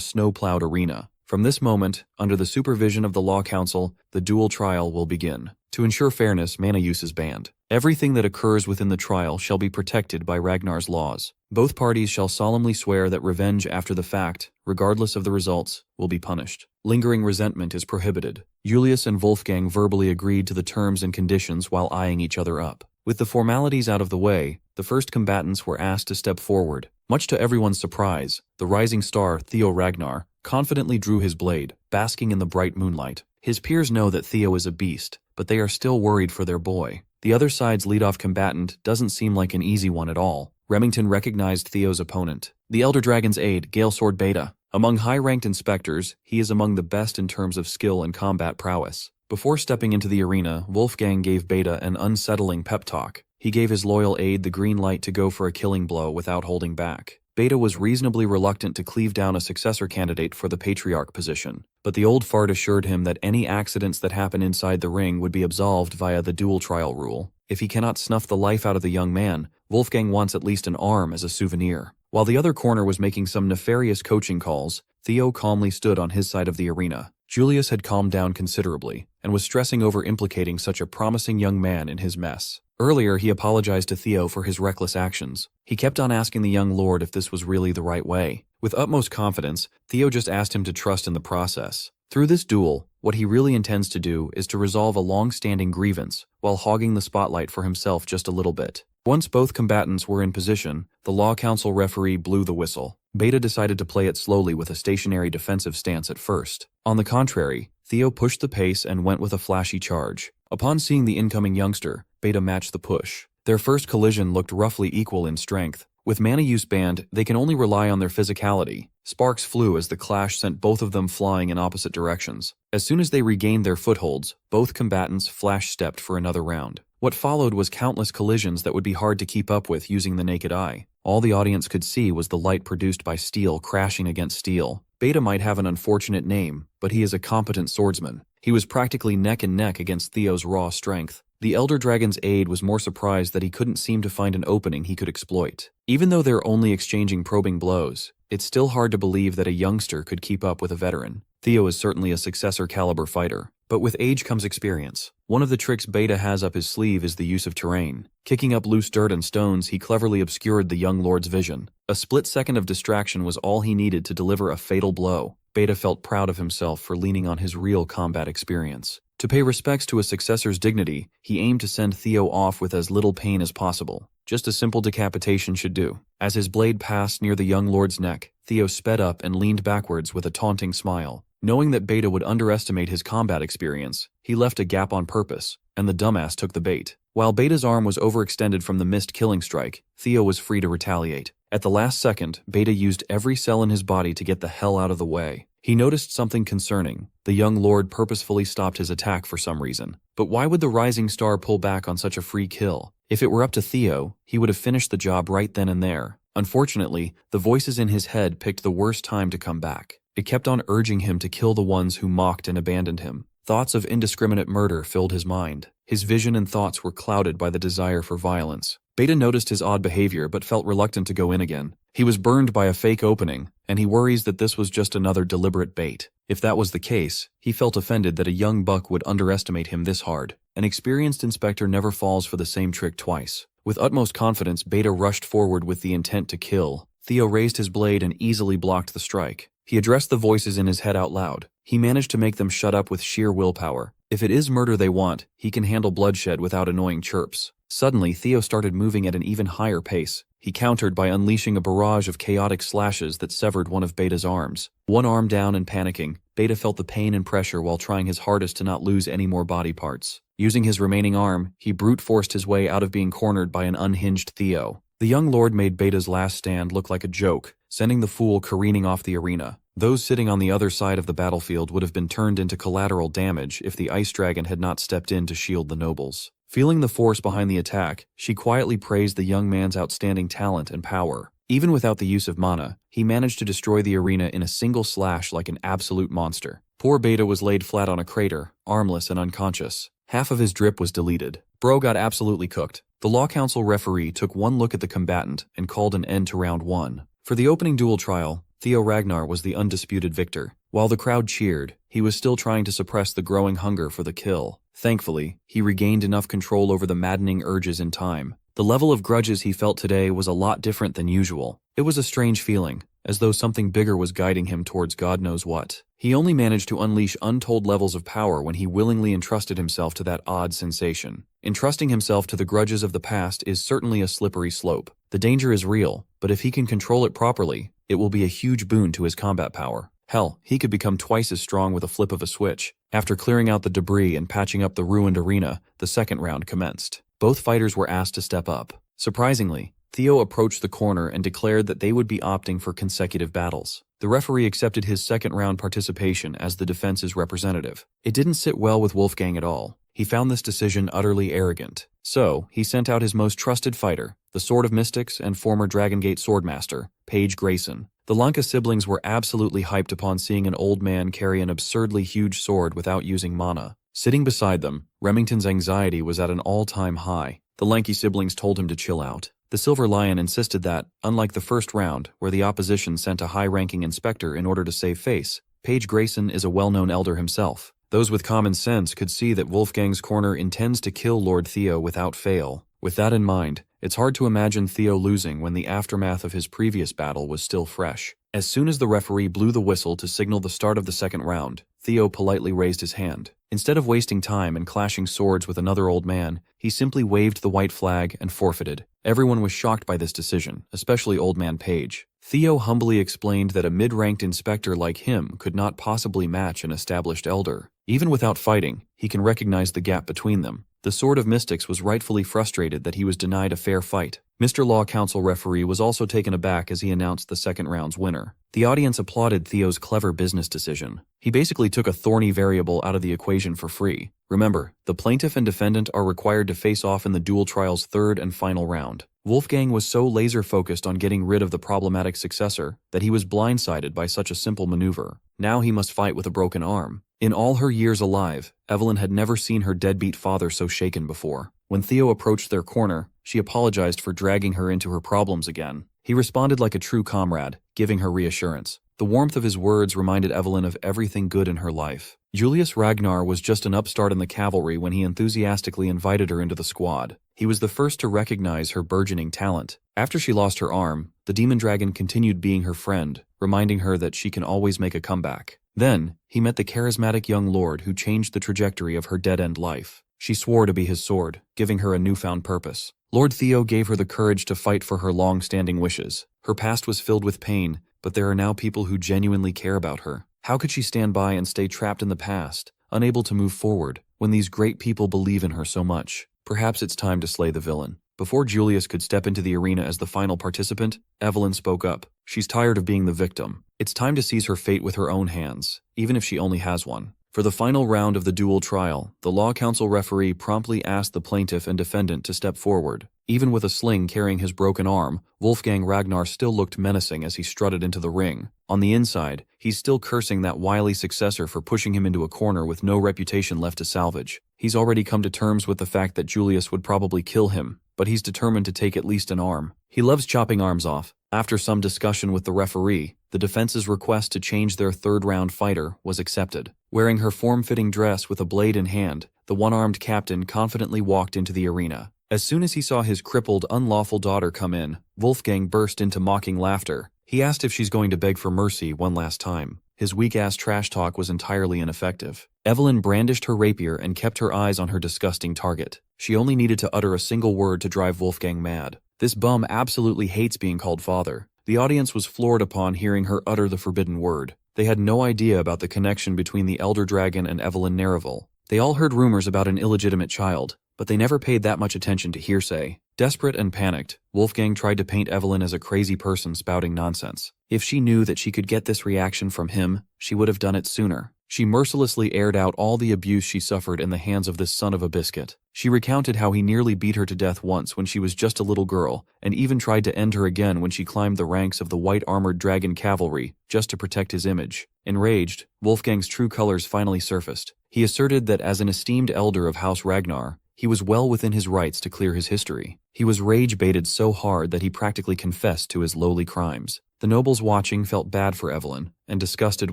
snow-plowed arena. From this moment, under the supervision of the Law Council, the dual trial will begin. To ensure fairness, mana use is banned. Everything that occurs within the trial shall be protected by Ragnar's laws. Both parties shall solemnly swear that revenge after the fact, regardless of the results, will be punished. Lingering resentment is prohibited. Julius and Wolfgang verbally agreed to the terms and conditions while eyeing each other up. With the formalities out of the way, the first combatants were asked to step forward. Much to everyone's surprise, the rising star Theo Ragnar confidently drew his blade, basking in the bright moonlight. His peers know that Theo is a beast, but they are still worried for their boy. The other side's lead-off combatant doesn't seem like an easy one at all. Remington recognized Theo's opponent, the Elder Dragon's aide, Galesword Beta. Among high-ranked inspectors, he is among the best in terms of skill and combat prowess. Before stepping into the arena, Wolfgang gave Beta an unsettling pep talk. He gave his loyal aide the green light to go for a killing blow without holding back. Beta was reasonably reluctant to cleave down a successor candidate for the Patriarch position, but the old fart assured him that any accidents that happen inside the ring would be absolved via the dual trial rule. If he cannot snuff the life out of the young man, Wolfgang wants at least an arm as a souvenir. While the other corner was making some nefarious coaching calls, Theo calmly stood on his side of the arena. Julius had calmed down considerably, and was stressing over implicating such a promising young man in his mess. Earlier, he apologized to Theo for his reckless actions. He kept on asking the young lord if this was really the right way. With utmost confidence, Theo just asked him to trust in the process. Through this duel, what he really intends to do is to resolve a long-standing grievance while hogging the spotlight for himself just a little bit. Once both combatants were in position, the Law Council referee blew the whistle. Beta decided to play it slowly with a stationary defensive stance at first. On the contrary, Theo pushed the pace and went with a flashy charge. Upon seeing the incoming youngster, Beta matched the push. Their first collision looked roughly equal in strength. With mana use banned, they can only rely on their physicality. Sparks flew as the clash sent both of them flying in opposite directions. As soon as they regained their footholds, both combatants flash-stepped for another round. What followed was countless collisions that would be hard to keep up with using the naked eye. All the audience could see was the light produced by steel crashing against steel. Beta might have an unfortunate name, but he is a competent swordsman. He was practically neck and neck against Theo's raw strength. The Elder Dragon's aide was more surprised that he couldn't seem to find an opening he could exploit. Even though they're only exchanging probing blows, it's still hard to believe that a youngster could keep up with a veteran. Theo is certainly a successor-caliber fighter, but with age comes experience. One of the tricks Beta has up his sleeve is the use of terrain. Kicking up loose dirt and stones, he cleverly obscured the young lord's vision. A split second of distraction was all he needed to deliver a fatal blow. Beta felt proud of himself for leaning on his real combat experience. To pay respects to a successor's dignity, he aimed to send Theo off with as little pain as possible. Just a simple decapitation should do. As his blade passed near the young lord's neck, Theo sped up and leaned backwards with a taunting smile. Knowing that Beta would underestimate his combat experience, he left a gap on purpose, and the dumbass took the bait. While Beta's arm was overextended from the missed killing strike, Theo was free to retaliate. At the last second, Beta used every cell in his body to get the hell out of the way. He noticed something concerning. The young lord purposefully stopped his attack for some reason. But why would the rising star pull back on such a free kill? If it were up to Theo, he would have finished the job right then and there. Unfortunately, the voices in his head picked the worst time to come back. It kept on urging him to kill the ones who mocked and abandoned him. Thoughts of indiscriminate murder filled his mind. His vision and thoughts were clouded by the desire for violence. Beta noticed his odd behavior but felt reluctant to go in again. He was burned by a fake opening, and he worries that this was just another deliberate bait. If that was the case, he felt offended that a young buck would underestimate him this hard. An experienced inspector never falls for the same trick twice. With utmost confidence, Beta rushed forward with the intent to kill. Theo raised his blade and easily blocked the strike. He addressed the voices in his head out loud. He managed to make them shut up with sheer willpower. If it is murder they want, he can handle bloodshed without annoying chirps. Suddenly, Theo started moving at an even higher pace. He countered by unleashing a barrage of chaotic slashes that severed one of Beta's arms. One arm down and panicking, Beta felt the pain and pressure while trying his hardest to not lose any more body parts. Using his remaining arm, he brute forced his way out of being cornered by an unhinged Theo. The young lord made Beta's last stand look like a joke, sending the fool careening off the arena. Those sitting on the other side of the battlefield would have been turned into collateral damage if the ice dragon had not stepped in to shield the nobles. Feeling the force behind the attack, she quietly praised the young man's outstanding talent and power. Even without the use of mana, he managed to destroy the arena in a single slash like an absolute monster. Poor Beta was laid flat on a crater, armless and unconscious. Half of his drip was deleted. Bro got absolutely cooked. The Law Council referee took one look at the combatant and called an end to round 1. For the opening duel trial, Theo Ragnar was the undisputed victor. While the crowd cheered, he was still trying to suppress the growing hunger for the kill. Thankfully, he regained enough control over the maddening urges in time. The level of grudges he felt today was a lot different than usual. It was a strange feeling, as though something bigger was guiding him towards God knows what. He only managed to unleash untold levels of power when he willingly entrusted himself to that odd sensation. Entrusting himself to the grudges of the past is certainly a slippery slope. The danger is real, but if he can control it properly, it will be a huge boon to his combat power. Hell, he could become twice as strong with a flip of a switch. After clearing out the debris and patching up the ruined arena, the second round commenced. Both fighters were asked to step up. Surprisingly, Theo approached the corner and declared that they would be opting for consecutive battles. The referee accepted his second round participation as the defense's representative. It didn't sit well with Wolfgang at all. He found this decision utterly arrogant. So, he sent out his most trusted fighter, the Sword of Mystics and former Dragon Gate Swordmaster, Paige Grayson. The Lanka siblings were absolutely hyped upon seeing an old man carry an absurdly huge sword without using mana. Sitting beside them, Remington's anxiety was at an all-time high. The lanky siblings told him to chill out. The Silver Lion insisted that, unlike the first round, where the opposition sent a high-ranking inspector in order to save face, Paige Grayson is a well-known elder himself. Those with common sense could see that Wolfgang's corner intends to kill Lord Theo without fail. With that in mind, it's hard to imagine Theo losing when the aftermath of his previous battle was still fresh. As soon as the referee blew the whistle to signal the start of the second round, Theo politely raised his hand. Instead of wasting time and clashing swords with another old man, he simply waved the white flag and forfeited. Everyone was shocked by this decision, especially Old Man Page. Theo humbly explained that a mid-ranked inspector like him could not possibly match an established elder. Even without fighting, he can recognize the gap between them. The Sword of Mystics was rightfully frustrated that he was denied a fair fight. Mr. Law Council referee was also taken aback as he announced the second round's winner. The audience applauded Theo's clever business decision. He basically took a thorny variable out of the equation for free. Remember, the plaintiff and defendant are required to face off in the dual trial's third and final round. Wolfgang was so laser-focused on getting rid of the problematic successor that he was blindsided by such a simple maneuver. Now he must fight with a broken arm. In all her years alive, Evelyn had never seen her deadbeat father so shaken before. When Theo approached their corner, she apologized for dragging her into her problems again. He responded like a true comrade, giving her reassurance. The warmth of his words reminded Evelyn of everything good in her life. Julius Ragnar was just an upstart in the cavalry when he enthusiastically invited her into the squad. He was the first to recognize her burgeoning talent. After she lost her arm, the demon dragon continued being her friend, reminding her that she can always make a comeback. Then, he met the charismatic young lord who changed the trajectory of her dead-end life. She swore to be his sword, giving her a newfound purpose. Lord Theo gave her the courage to fight for her long-standing wishes. Her past was filled with pain, but there are now people who genuinely care about her. How could she stand by and stay trapped in the past, unable to move forward, when these great people believe in her so much? Perhaps it's time to slay the villain. Before Julius could step into the arena as the final participant, Evelyn spoke up. She's tired of being the victim. It's time to seize her fate with her own hands, even if she only has one. For the final round of the dual trial, the Law Council referee promptly asked the plaintiff and defendant to step forward. Even with a sling carrying his broken arm, Wolfgang Ragnar still looked menacing as he strutted into the ring. On the inside, he's still cursing that wily successor for pushing him into a corner with no reputation left to salvage. He's already come to terms with the fact that Julius would probably kill him, but he's determined to take at least an arm. He loves chopping arms off. After some discussion with the referee, the defense's request to change their third-round fighter was accepted. Wearing her form-fitting dress with a blade in hand, the one-armed captain confidently walked into the arena. As soon as he saw his crippled, unlawful daughter come in, Wolfgang burst into mocking laughter. He asked if she's going to beg for mercy one last time. His weak-ass trash talk was entirely ineffective. Evelyn brandished her rapier and kept her eyes on her disgusting target. She only needed to utter a single word to drive Wolfgang mad. This bum absolutely hates being called father. The audience was floored upon hearing her utter the forbidden word. They had no idea about the connection between the Elder Dragon and Evelyn Nereville. They all heard rumors about an illegitimate child, but they never paid that much attention to hearsay. Desperate and panicked, Wolfgang tried to paint Evelyn as a crazy person spouting nonsense. If she knew that she could get this reaction from him, she would have done it sooner. She mercilessly aired out all the abuse she suffered in the hands of this son of a biscuit. She recounted how he nearly beat her to death once when she was just a little girl, and even tried to end her again when she climbed the ranks of the white-armored dragon cavalry just to protect his image. Enraged, Wolfgang's true colors finally surfaced. He asserted that as an esteemed elder of House Ragnar, he was well within his rights to clear his history. He was rage-baited so hard that he practically confessed to his lowly crimes. The nobles watching felt bad for Evelyn, and disgusted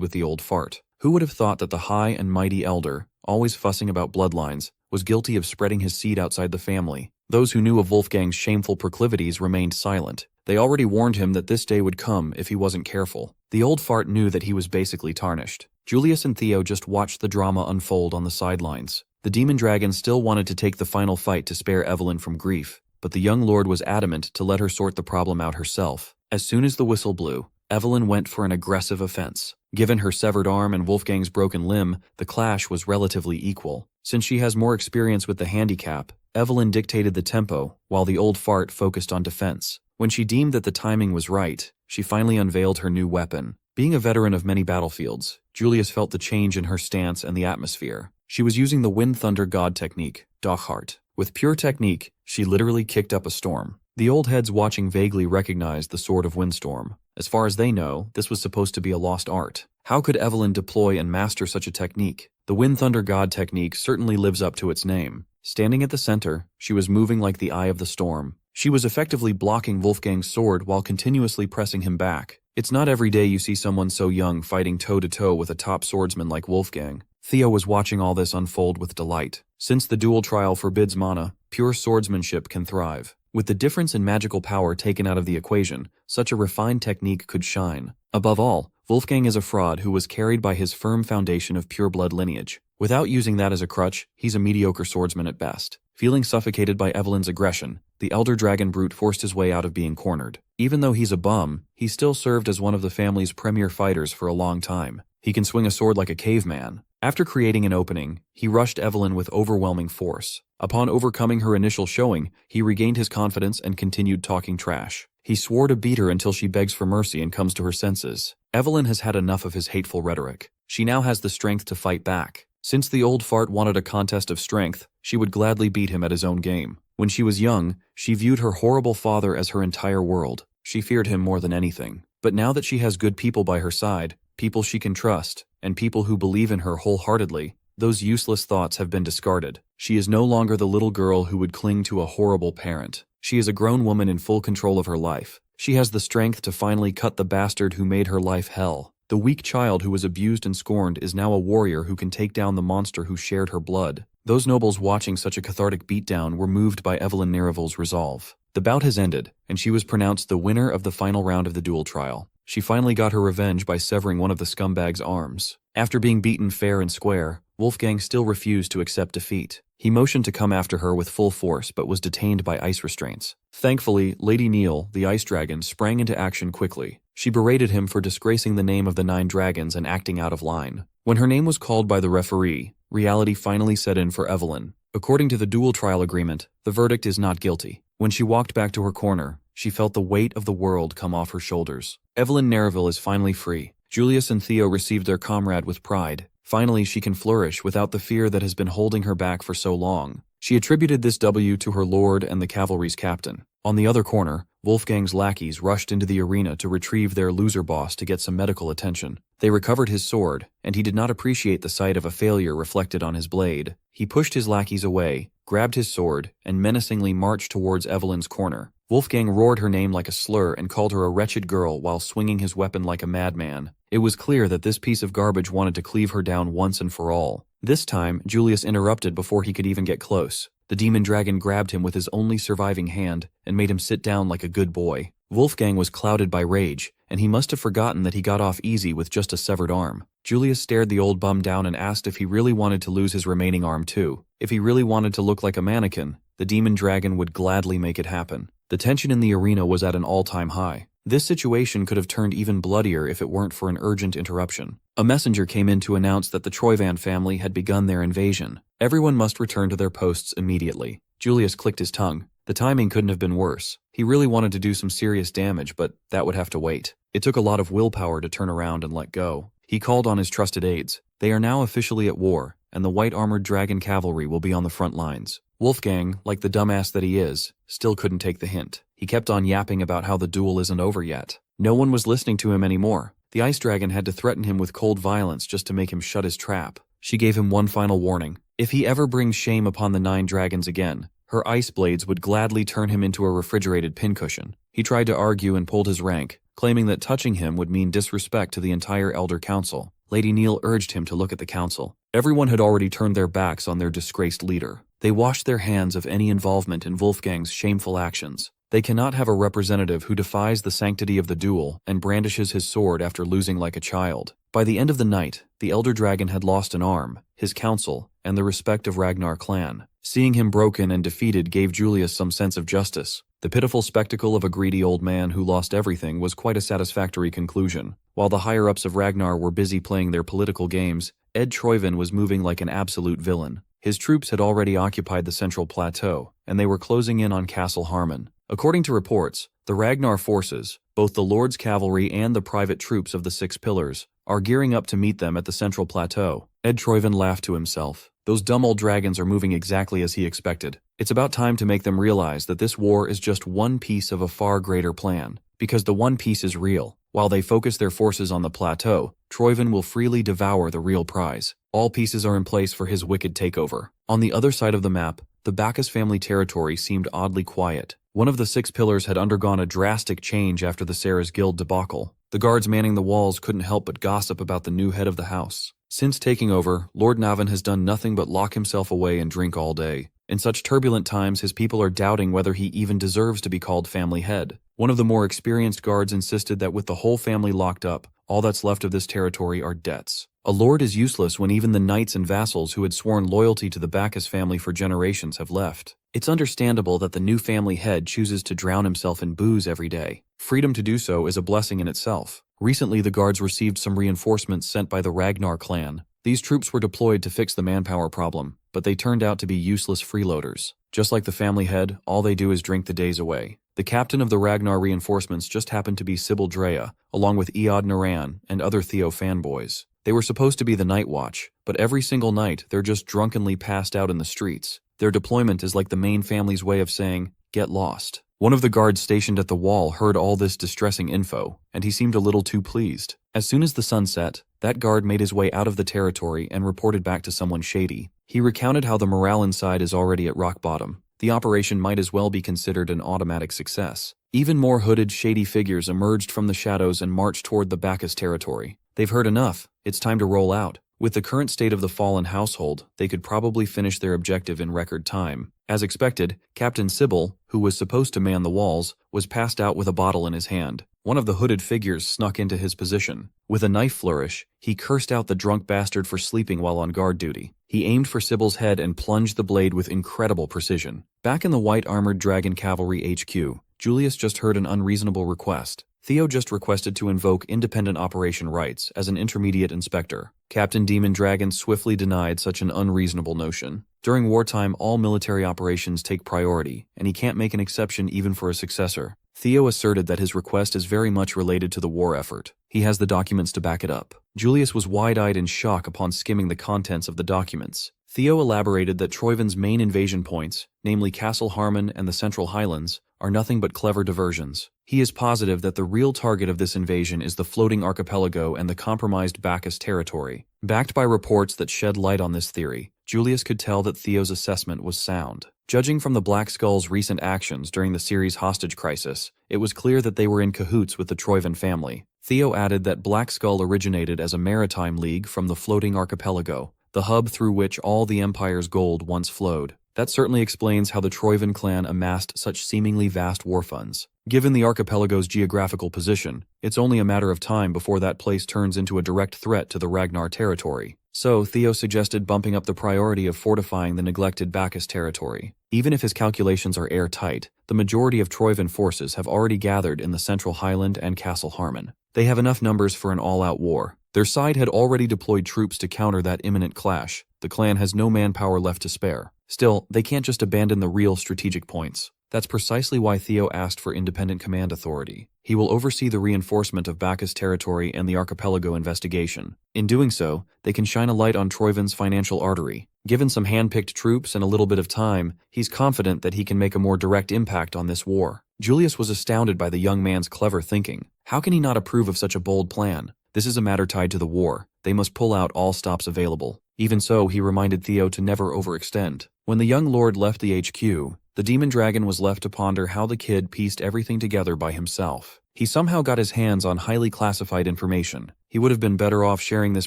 with the old fart. Who would have thought that the high and mighty elder, always fussing about bloodlines, was guilty of spreading his seed outside the family? Those who knew of Wolfgang's shameful proclivities remained silent. They already warned him that this day would come if he wasn't careful. The old fart knew that he was basically tarnished. Julius and Theo just watched the drama unfold on the sidelines. The demon dragon still wanted to take the final fight to spare Evelyn from grief, but the young lord was adamant to let her sort the problem out herself. As soon as the whistle blew, Evelyn went for an aggressive offense. Given her severed arm and Wolfgang's broken limb, the clash was relatively equal. Since she has more experience with the handicap, Evelyn dictated the tempo, while the old fart focused on defense. When she deemed that the timing was right, she finally unveiled her new weapon. Being a veteran of many battlefields, Julius felt the change in her stance and the atmosphere. She was using the Wind Thunder God technique, Dochart. With pure technique, she literally kicked up a storm. The old heads watching vaguely recognized the Sword of Windstorm. As far as they know, this was supposed to be a lost art. How could Evelyn deploy and master such a technique? The Wind Thunder God technique certainly lives up to its name. Standing at the center, she was moving like the eye of the storm. She was effectively blocking Wolfgang's sword while continuously pressing him back. It's not every day you see someone so young fighting toe-to-toe with a top swordsman like Wolfgang. Theo was watching all this unfold with delight. Since the duel trial forbids mana, pure swordsmanship can thrive. With the difference in magical power taken out of the equation, such a refined technique could shine. Above all, Wolfgang is a fraud who was carried by his firm foundation of pure blood lineage. Without using that as a crutch, he's a mediocre swordsman at best. Feeling suffocated by Evelyn's aggression, the elder dragon brute forced his way out of being cornered. Even though he's a bum, he still served as one of the family's premier fighters for a long time. He can swing a sword like a caveman. After creating an opening, he rushed Evelyn with overwhelming force. Upon overcoming her initial showing, he regained his confidence and continued talking trash. He swore to beat her until she begs for mercy and comes to her senses. Evelyn has had enough of his hateful rhetoric. She now has the strength to fight back. Since the old fart wanted a contest of strength, she would gladly beat him at his own game. When she was young, she viewed her horrible father as her entire world. She feared him more than anything. But now that she has good people by her side, people she can trust, and people who believe in her wholeheartedly, those useless thoughts have been discarded. She is no longer the little girl who would cling to a horrible parent. She is a grown woman in full control of her life. She has the strength to finally cut the bastard who made her life hell. The weak child who was abused and scorned is now a warrior who can take down the monster who shared her blood. Those nobles watching such a cathartic beatdown were moved by Evelyn Nerivel's resolve. The bout has ended, and she was pronounced the winner of the final round of the duel trial. She finally got her revenge by severing one of the scumbag's arms. After being beaten fair and square, Wolfgang still refused to accept defeat. He motioned to come after her with full force but was detained by ice restraints. Thankfully, Lady Neil, the ice dragon, sprang into action quickly. She berated him for disgracing the name of the 9 dragons and acting out of line. When her name was called by the referee, reality finally set in for Evelyn. According to the duel trial agreement, the verdict is not guilty. When she walked back to her corner, she felt the weight of the world come off her shoulders. Evelyn Nereville is finally free. Julius and Theo received their comrade with pride. Finally, she can flourish without the fear that has been holding her back for so long. She attributed this W to her lord and the cavalry's captain. On the other corner, Wolfgang's lackeys rushed into the arena to retrieve their loser boss to get some medical attention. They recovered his sword, and he did not appreciate the sight of a failure reflected on his blade. He pushed his lackeys away, grabbed his sword, and menacingly marched towards Evelyn's corner. Wolfgang roared her name like a slur and called her a wretched girl while swinging his weapon like a madman. It was clear that this piece of garbage wanted to cleave her down once and for all. This time, Julius interrupted before he could even get close. The demon dragon grabbed him with his only surviving hand and made him sit down like a good boy. Wolfgang was clouded by rage, and he must have forgotten that he got off easy with just a severed arm. Julius stared the old bum down and asked if he really wanted to lose his remaining arm too. If he really wanted to look like a mannequin, the demon dragon would gladly make it happen. The tension in the arena was at an all-time high. This situation could have turned even bloodier if it weren't for an urgent interruption. A messenger came in to announce that the Troyvan family had begun their invasion. Everyone must return to their posts immediately. Julius clicked his tongue. The timing couldn't have been worse. He really wanted to do some serious damage, but that would have to wait. It took a lot of willpower to turn around and let go. He called on his trusted aides. They are now officially at war, and the white-armored dragon cavalry will be on the front lines. Wolfgang, like the dumbass that he is, still couldn't take the hint. He kept on yapping about how the duel isn't over yet. No one was listening to him anymore. The ice dragon had to threaten him with cold violence just to make him shut his trap. She gave him one final warning. If he ever brings shame upon the 9 dragons again, her ice blades would gladly turn him into a refrigerated pincushion. He tried to argue and pulled his rank, claiming that touching him would mean disrespect to the entire Elder Council. Lady Neil urged him to look at the council. Everyone had already turned their backs on their disgraced leader. They washed their hands of any involvement in Wolfgang's shameful actions. They cannot have a representative who defies the sanctity of the duel and brandishes his sword after losing like a child. By the end of the night, the Elder Dragon had lost an arm, his council, and the respect of Ragnar clan. Seeing him broken and defeated gave Julius some sense of justice. The pitiful spectacle of a greedy old man who lost everything was quite a satisfactory conclusion. While the higher-ups of Ragnar were busy playing their political games, Ed Troyvan was moving like an absolute villain. His troops had already occupied the central plateau, and they were closing in on Castle Harmon. According to reports, the Ragnar forces, both the Lord's cavalry and the private troops of the 6 Pillars, are gearing up to meet them at the central plateau. Ed Troyvan laughed to himself. Those dumb old dragons are moving exactly as he expected. It's about time to make them realize that this war is just one piece of a far greater plan, because the one piece is real. While they focus their forces on the plateau, Troyvan will freely devour the real prize. All pieces are in place for his wicked takeover. On the other side of the map, the Bacchus family territory seemed oddly quiet. One of the 6 Pillars had undergone a drastic change after the Sarah's Guild debacle. The guards manning the walls couldn't help but gossip about the new head of the house. Since taking over, Lord Navan has done nothing but lock himself away and drink all day. In such turbulent times, his people are doubting whether he even deserves to be called family head. One of the more experienced guards insisted that with the whole family locked up, all that's left of this territory are debts. A lord is useless when even the knights and vassals who had sworn loyalty to the Bacchus family for generations have left. It's understandable that the new family head chooses to drown himself in booze every day. Freedom to do so is a blessing in itself. Recently, the guards received some reinforcements sent by the Ragnar clan. These troops were deployed to fix the manpower problem, but they turned out to be useless freeloaders. Just like the family head, all they do is drink the days away. The captain of the Ragnar reinforcements just happened to be Sybil Drea, along with Eod Naran and other Theo fanboys. They were supposed to be the night watch, but every single night they're just drunkenly passed out in the streets. Their deployment is like the main family's way of saying, get lost. One of the guards stationed at the wall heard all this distressing info, and he seemed a little too pleased. As soon as the sun set, that guard made his way out of the territory and reported back to someone shady. He recounted how the morale inside is already at rock bottom. The operation might as well be considered an automatic success. Even more hooded, shady figures emerged from the shadows and marched toward the Bacchus territory. They've heard enough. It's time to roll out. With the current state of the fallen household, they could probably finish their objective in record time. As expected, Captain Sybil, who was supposed to man the walls, was passed out with a bottle in his hand. One of the hooded figures snuck into his position. With a knife flourish, he cursed out the drunk bastard for sleeping while on guard duty. He aimed for Sybil's head and plunged the blade with incredible precision. Back in the White Armored Dragon Cavalry HQ, Julius just heard an unreasonable request. Theo just requested to invoke independent operation rights as an intermediate inspector. Captain Demon Dragon swiftly denied such an unreasonable notion. During wartime, all military operations take priority, and he can't make an exception even for a successor. Theo asserted that his request is very much related to the war effort. He has the documents to back it up. Julius was wide-eyed in shock upon skimming the contents of the documents. Theo elaborated that Troyven's main invasion points, namely Castle Harmon and the Central Highlands, are nothing but clever diversions. He is positive that the real target of this invasion is the floating archipelago and the compromised Bacchus territory. Backed by reports that shed light on this theory, Julius could tell that Theo's assessment was sound. Judging from the Black Skull's recent actions during the series' hostage crisis, it was clear that they were in cahoots with the Troyven family. Theo added that Black Skull originated as a maritime league from the floating archipelago, the hub through which all the Empire's gold once flowed. That certainly explains how the Troyven clan amassed such seemingly vast war funds. Given the archipelago's geographical position, it's only a matter of time before that place turns into a direct threat to the Ragnar territory. So, Theo suggested bumping up the priority of fortifying the neglected Bacchus territory. Even if his calculations are airtight, the majority of Troyven forces have already gathered in the Central Highland and Castle Harmon. They have enough numbers for an all-out war. Their side had already deployed troops to counter that imminent clash. The clan has no manpower left to spare. Still, they can't just abandon the real strategic points. That's precisely why Theo asked for independent command authority. He will oversee the reinforcement of Bacchus territory and the archipelago investigation. In doing so, they can shine a light on Troyven's financial artery. Given some hand-picked troops and a little bit of time, he's confident that he can make a more direct impact on this war. Julius was astounded by the young man's clever thinking. How can he not approve of such a bold plan? This is a matter tied to the war. They must pull out all stops available. Even so, he reminded Theo to never overextend. When the young lord left the HQ, the demon dragon was left to ponder how the kid pieced everything together by himself. He somehow got his hands on highly classified information. He would have been better off sharing this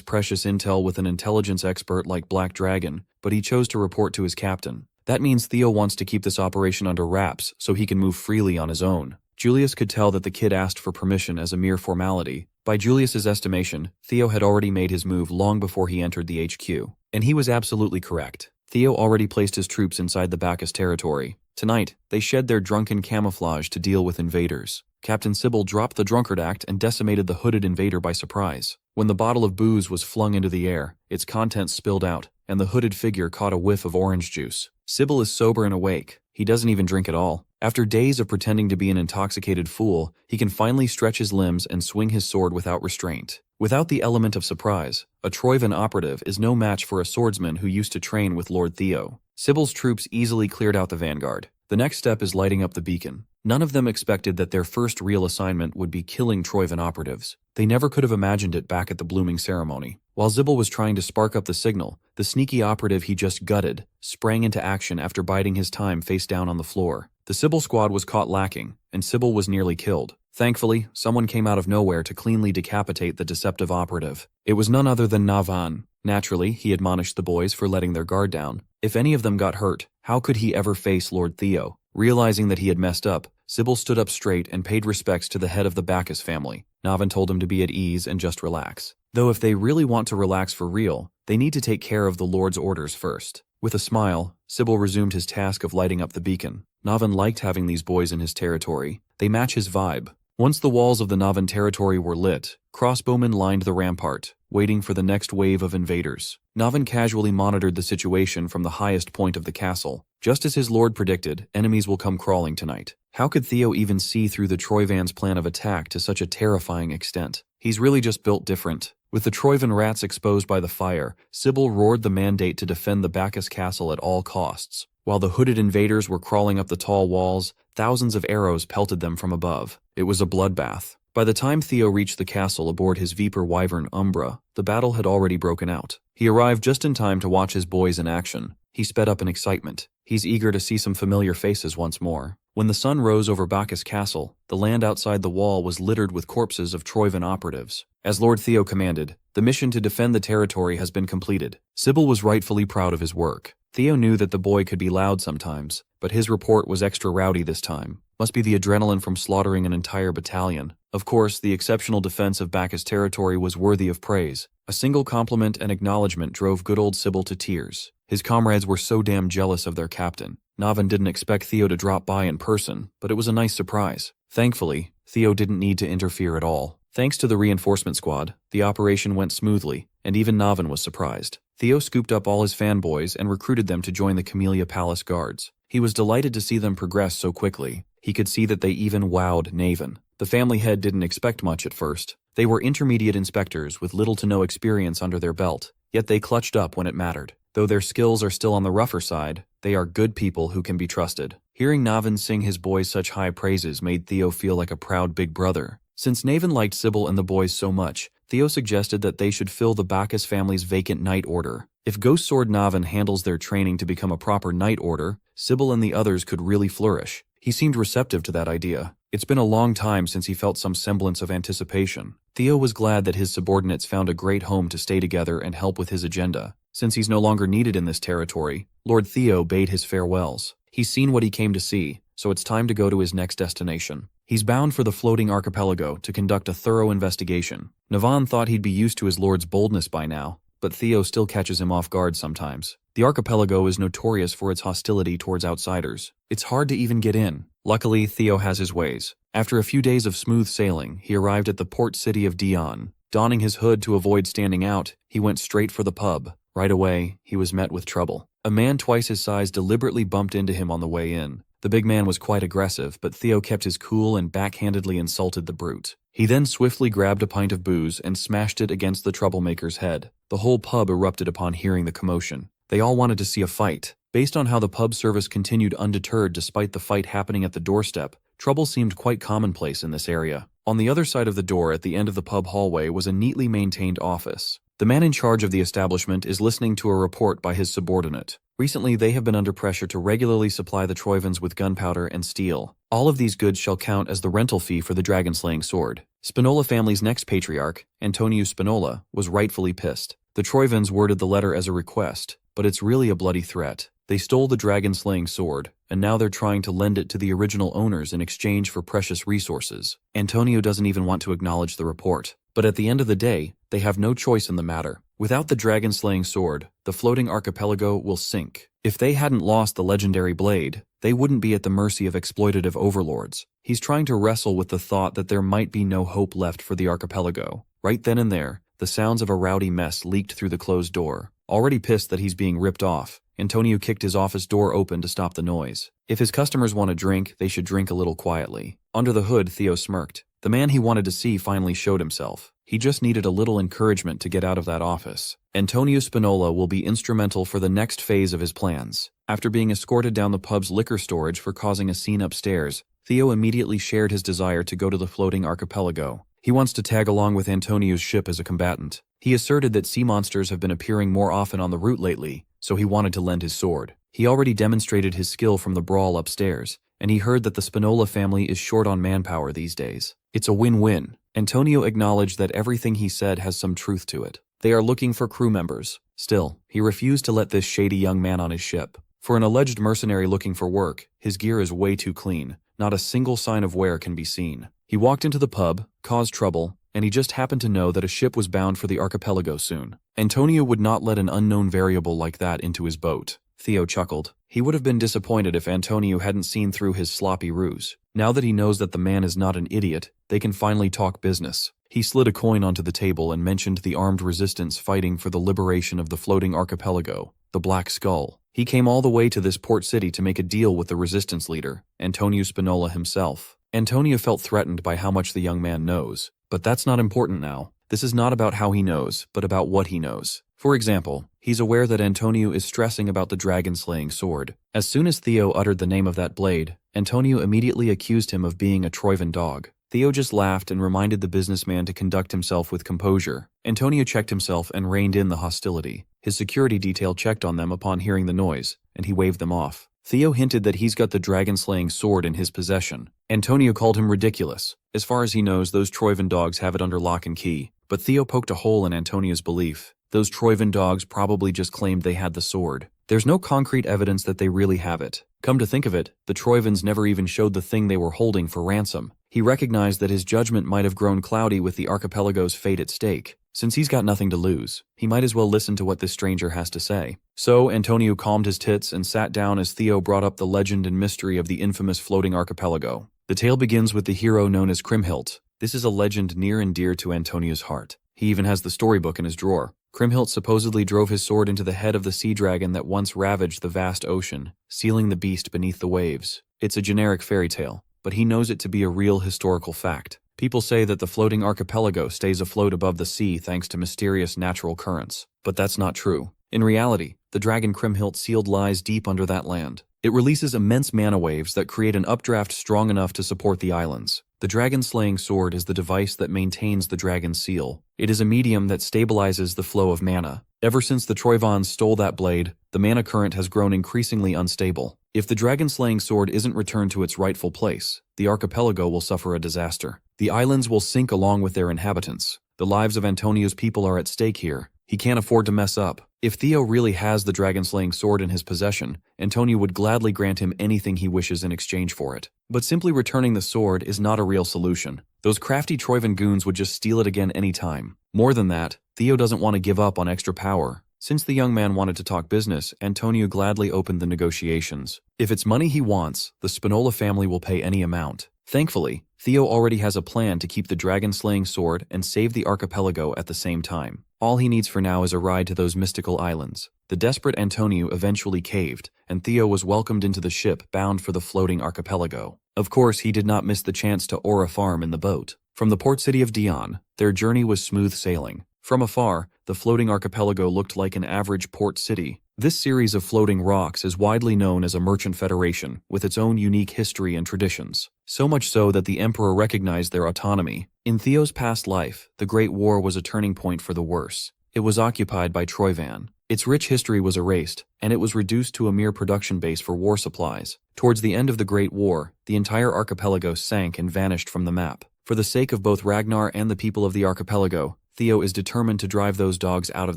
precious intel with an intelligence expert like Black Dragon, but he chose to report to his captain. That means Theo wants to keep this operation under wraps so he can move freely on his own. Julius could tell that the kid asked for permission as a mere formality. By Julius's estimation, Theo had already made his move long before he entered the HQ. And he was absolutely correct. Theo already placed his troops inside the Bacchus territory. Tonight, they shed their drunken camouflage to deal with invaders. Captain Sybil dropped the drunkard act and decimated the hooded invader by surprise. When the bottle of booze was flung into the air, its contents spilled out, and the hooded figure caught a whiff of orange juice. Sybil is sober and awake. He doesn't even drink at all. After days of pretending to be an intoxicated fool, he can finally stretch his limbs and swing his sword without restraint. Without the element of surprise, a Troyven operative is no match for a swordsman who used to train with Lord Theo. Sybil's troops easily cleared out the vanguard. The next step is lighting up the beacon. None of them expected that their first real assignment would be killing Troivan operatives. They never could have imagined it back at the blooming ceremony. While Zibble was trying to spark up the signal, the sneaky operative he just gutted sprang into action after biding his time face down on the floor. The Sybil squad was caught lacking, and Sybil was nearly killed. Thankfully, someone came out of nowhere to cleanly decapitate the deceptive operative. It was none other than Navan. Naturally, he admonished the boys for letting their guard down. If any of them got hurt, how could he ever face Lord Theo? Realizing that he had messed up, Sybil stood up straight and paid respects to the head of the Bacchus family. Navan told him to be at ease and just relax. Though if they really want to relax for real, they need to take care of the Lord's orders first. With a smile, Sybil resumed his task of lighting up the beacon. Navan liked having these boys in his territory. They match his vibe. Once the walls of the Navan territory were lit, crossbowmen lined the rampart, waiting for the next wave of invaders. Navan casually monitored the situation from the highest point of the castle. Just as his lord predicted, enemies will come crawling tonight. How could Theo even see through the Troivan's plan of attack to such a terrifying extent? He's really just built different. With the Troivan rats exposed by the fire, Sybil roared the mandate to defend the Bacchus castle at all costs. While the hooded invaders were crawling up the tall walls, thousands of arrows pelted them from above. It was a bloodbath. By the time Theo reached the castle aboard his Viper Wyvern Umbra, the battle had already broken out. He arrived just in time to watch his boys in action. He sped up in excitement. He's eager to see some familiar faces once more. When the sun rose over Bacchus Castle, the land outside the wall was littered with corpses of Troivan operatives. As Lord Theo commanded, the mission to defend the territory has been completed. Sybil was rightfully proud of his work. Theo knew that the boy could be loud sometimes, but his report was extra rowdy this time. Must be the adrenaline from slaughtering an entire battalion. Of course, the exceptional defense of Bacchus territory was worthy of praise. A single compliment and acknowledgement drove good old Sybil to tears. His comrades were so damn jealous of their captain. Navan didn't expect Theo to drop by in person, but it was a nice surprise. Thankfully, Theo didn't need to interfere at all. Thanks to the reinforcement squad, the operation went smoothly, and even Navan was surprised. Theo scooped up all his fanboys and recruited them to join the Camellia Palace Guards. He was delighted to see them progress so quickly. He could see that they even wowed Navan. The family head didn't expect much at first. They were intermediate inspectors with little to no experience under their belt, yet they clutched up when it mattered. Though their skills are still on the rougher side, they are good people who can be trusted. Hearing Navan sing his boys such high praises made Theo feel like a proud big brother. Since Navan liked Sybil and the boys so much, Theo suggested that they should fill the Bacchus family's vacant knight order. If Ghost Sword Navan handles their training to become a proper knight order, Sybil and the others could really flourish. He seemed receptive to that idea. It's been a long time since he felt some semblance of anticipation. Theo was glad that his subordinates found a great home to stay together and help with his agenda. Since he's no longer needed in this territory, Lord Theo bade his farewells. He's seen what he came to see, so it's time to go to his next destination. He's bound for the floating archipelago to conduct a thorough investigation. Navan thought he'd be used to his lord's boldness by now, but Theo still catches him off guard sometimes. The archipelago is notorious for its hostility towards outsiders. It's hard to even get in. Luckily, Theo has his ways. After a few days of smooth sailing, he arrived at the port city of Dion. Donning his hood to avoid standing out, he went straight for the pub. Right away, he was met with trouble. A man twice his size deliberately bumped into him on the way in. The big man was quite aggressive, but Theo kept his cool and backhandedly insulted the brute. He then swiftly grabbed a pint of booze and smashed it against the troublemaker's head. The whole pub erupted upon hearing the commotion. They all wanted to see a fight. Based on how the pub service continued undeterred despite the fight happening at the doorstep, trouble seemed quite commonplace in this area. On the other side of the door at the end of the pub hallway was a neatly maintained office. The man in charge of the establishment is listening to a report by his subordinate. Recently, they have been under pressure to regularly supply the Troivans with gunpowder and steel. All of these goods shall count as the rental fee for the dragon-slaying sword. Spinola family's next patriarch, Antonio Spinola, was rightfully pissed. The Troivans worded the letter as a request, but it's really a bloody threat. They stole the dragon-slaying sword, and now they're trying to lend it to the original owners in exchange for precious resources. Antonio doesn't even want to acknowledge the report. But at the end of the day, they have no choice in the matter. Without the dragon-slaying sword, the floating archipelago will sink. If they hadn't lost the legendary blade, they wouldn't be at the mercy of exploitative overlords. He's trying to wrestle with the thought that there might be no hope left for the archipelago. Right then and there, the sounds of a rowdy mess leaked through the closed door. Already pissed that he's being ripped off, Antonio kicked his office door open to stop the noise. If his customers want a drink, they should drink a little quietly. Under the hood, Theo smirked. The man he wanted to see finally showed himself. He just needed a little encouragement to get out of that office. Antonio Spinola will be instrumental for the next phase of his plans. After being escorted down the pub's liquor storage for causing a scene upstairs, Theo immediately shared his desire to go to the floating archipelago. He wants to tag along with Antonio's ship as a combatant. He asserted that sea monsters have been appearing more often on the route lately, so he wanted to lend his sword. He already demonstrated his skill from the brawl upstairs, and he heard that the Spinola family is short on manpower these days. It's a win-win. Antonio acknowledged that everything he said has some truth to it. They are looking for crew members. Still, he refused to let this shady young man on his ship. For an alleged mercenary looking for work, his gear is way too clean. Not a single sign of wear can be seen. He walked into the pub, caused trouble, and he just happened to know that a ship was bound for the archipelago soon. Antonio would not let an unknown variable like that into his boat. Theo chuckled. He would have been disappointed if Antonio hadn't seen through his sloppy ruse. Now that he knows that the man is not an idiot, they can finally talk business. He slid a coin onto the table and mentioned the armed resistance fighting for the liberation of the floating archipelago, the Black Skull. He came all the way to this port city to make a deal with the resistance leader, Antonio Spinola himself. Antonio felt threatened by how much the young man knows. But that's not important now. This is not about how he knows, but about what he knows. For example, he's aware that Antonio is stressing about the dragon-slaying sword. As soon as Theo uttered the name of that blade, Antonio immediately accused him of being a Troivan dog. Theo just laughed and reminded the businessman to conduct himself with composure. Antonio checked himself and reined in the hostility. His security detail checked on them upon hearing the noise, and he waved them off. Theo hinted that he's got the dragon-slaying sword in his possession. Antonio called him ridiculous. As far as he knows, those Troivan dogs have it under lock and key. But Theo poked a hole in Antonio's belief. Those Troivan dogs probably just claimed they had the sword. There's no concrete evidence that they really have it. Come to think of it, the Troivans never even showed the thing they were holding for ransom. He recognized that his judgment might have grown cloudy with the archipelago's fate at stake. Since he's got nothing to lose, he might as well listen to what this stranger has to say. So Antonio calmed his tits and sat down as Theo brought up the legend and mystery of the infamous floating archipelago. The tale begins with the hero known as Kriemhild. This is a legend near and dear to Antonio's heart. He even has the storybook in his drawer. Kriemhild supposedly drove his sword into the head of the sea dragon that once ravaged the vast ocean, sealing the beast beneath the waves. It's a generic fairy tale, but he knows it to be a real historical fact. People say that the floating archipelago stays afloat above the sea thanks to mysterious natural currents. But that's not true. In reality, the dragon Kriemhild sealed lies deep under that land. It releases immense mana waves that create an updraft strong enough to support the islands. The dragon-slaying sword is the device that maintains the dragon's seal. It is a medium that stabilizes the flow of mana. Ever since the Troivans stole that blade, the mana current has grown increasingly unstable. If the dragon-slaying sword isn't returned to its rightful place, the archipelago will suffer a disaster. The islands will sink along with their inhabitants. The lives of Antonio's people are at stake here. He can't afford to mess up. If Theo really has the dragon-slaying sword in his possession, Antonio would gladly grant him anything he wishes in exchange for it. But simply returning the sword is not a real solution. Those crafty Troivan goons would just steal it again any time. More than that, Theo doesn't want to give up on extra power. Since the young man wanted to talk business, Antonio gladly opened the negotiations. If it's money he wants, the Spinola family will pay any amount. Thankfully, Theo already has a plan to keep the dragon-slaying sword and save the archipelago at the same time. All he needs for now is a ride to those mystical islands. The desperate Antonio eventually caved, and Theo was welcomed into the ship bound for the floating archipelago. Of course, he did not miss the chance to oar a farm in the boat. From the port city of Dion, their journey was smooth sailing. From afar, the floating archipelago looked like an average port city. This series of floating rocks is widely known as a merchant federation, with its own unique history and traditions. So much so that the emperor recognized their autonomy. In Theo's past life, the Great War was a turning point for the worse. It was occupied by Troivan. Its rich history was erased, and it was reduced to a mere production base for war supplies. Towards the end of the Great War, the entire archipelago sank and vanished from the map. For the sake of both Ragnar and the people of the archipelago, Theo is determined to drive those dogs out of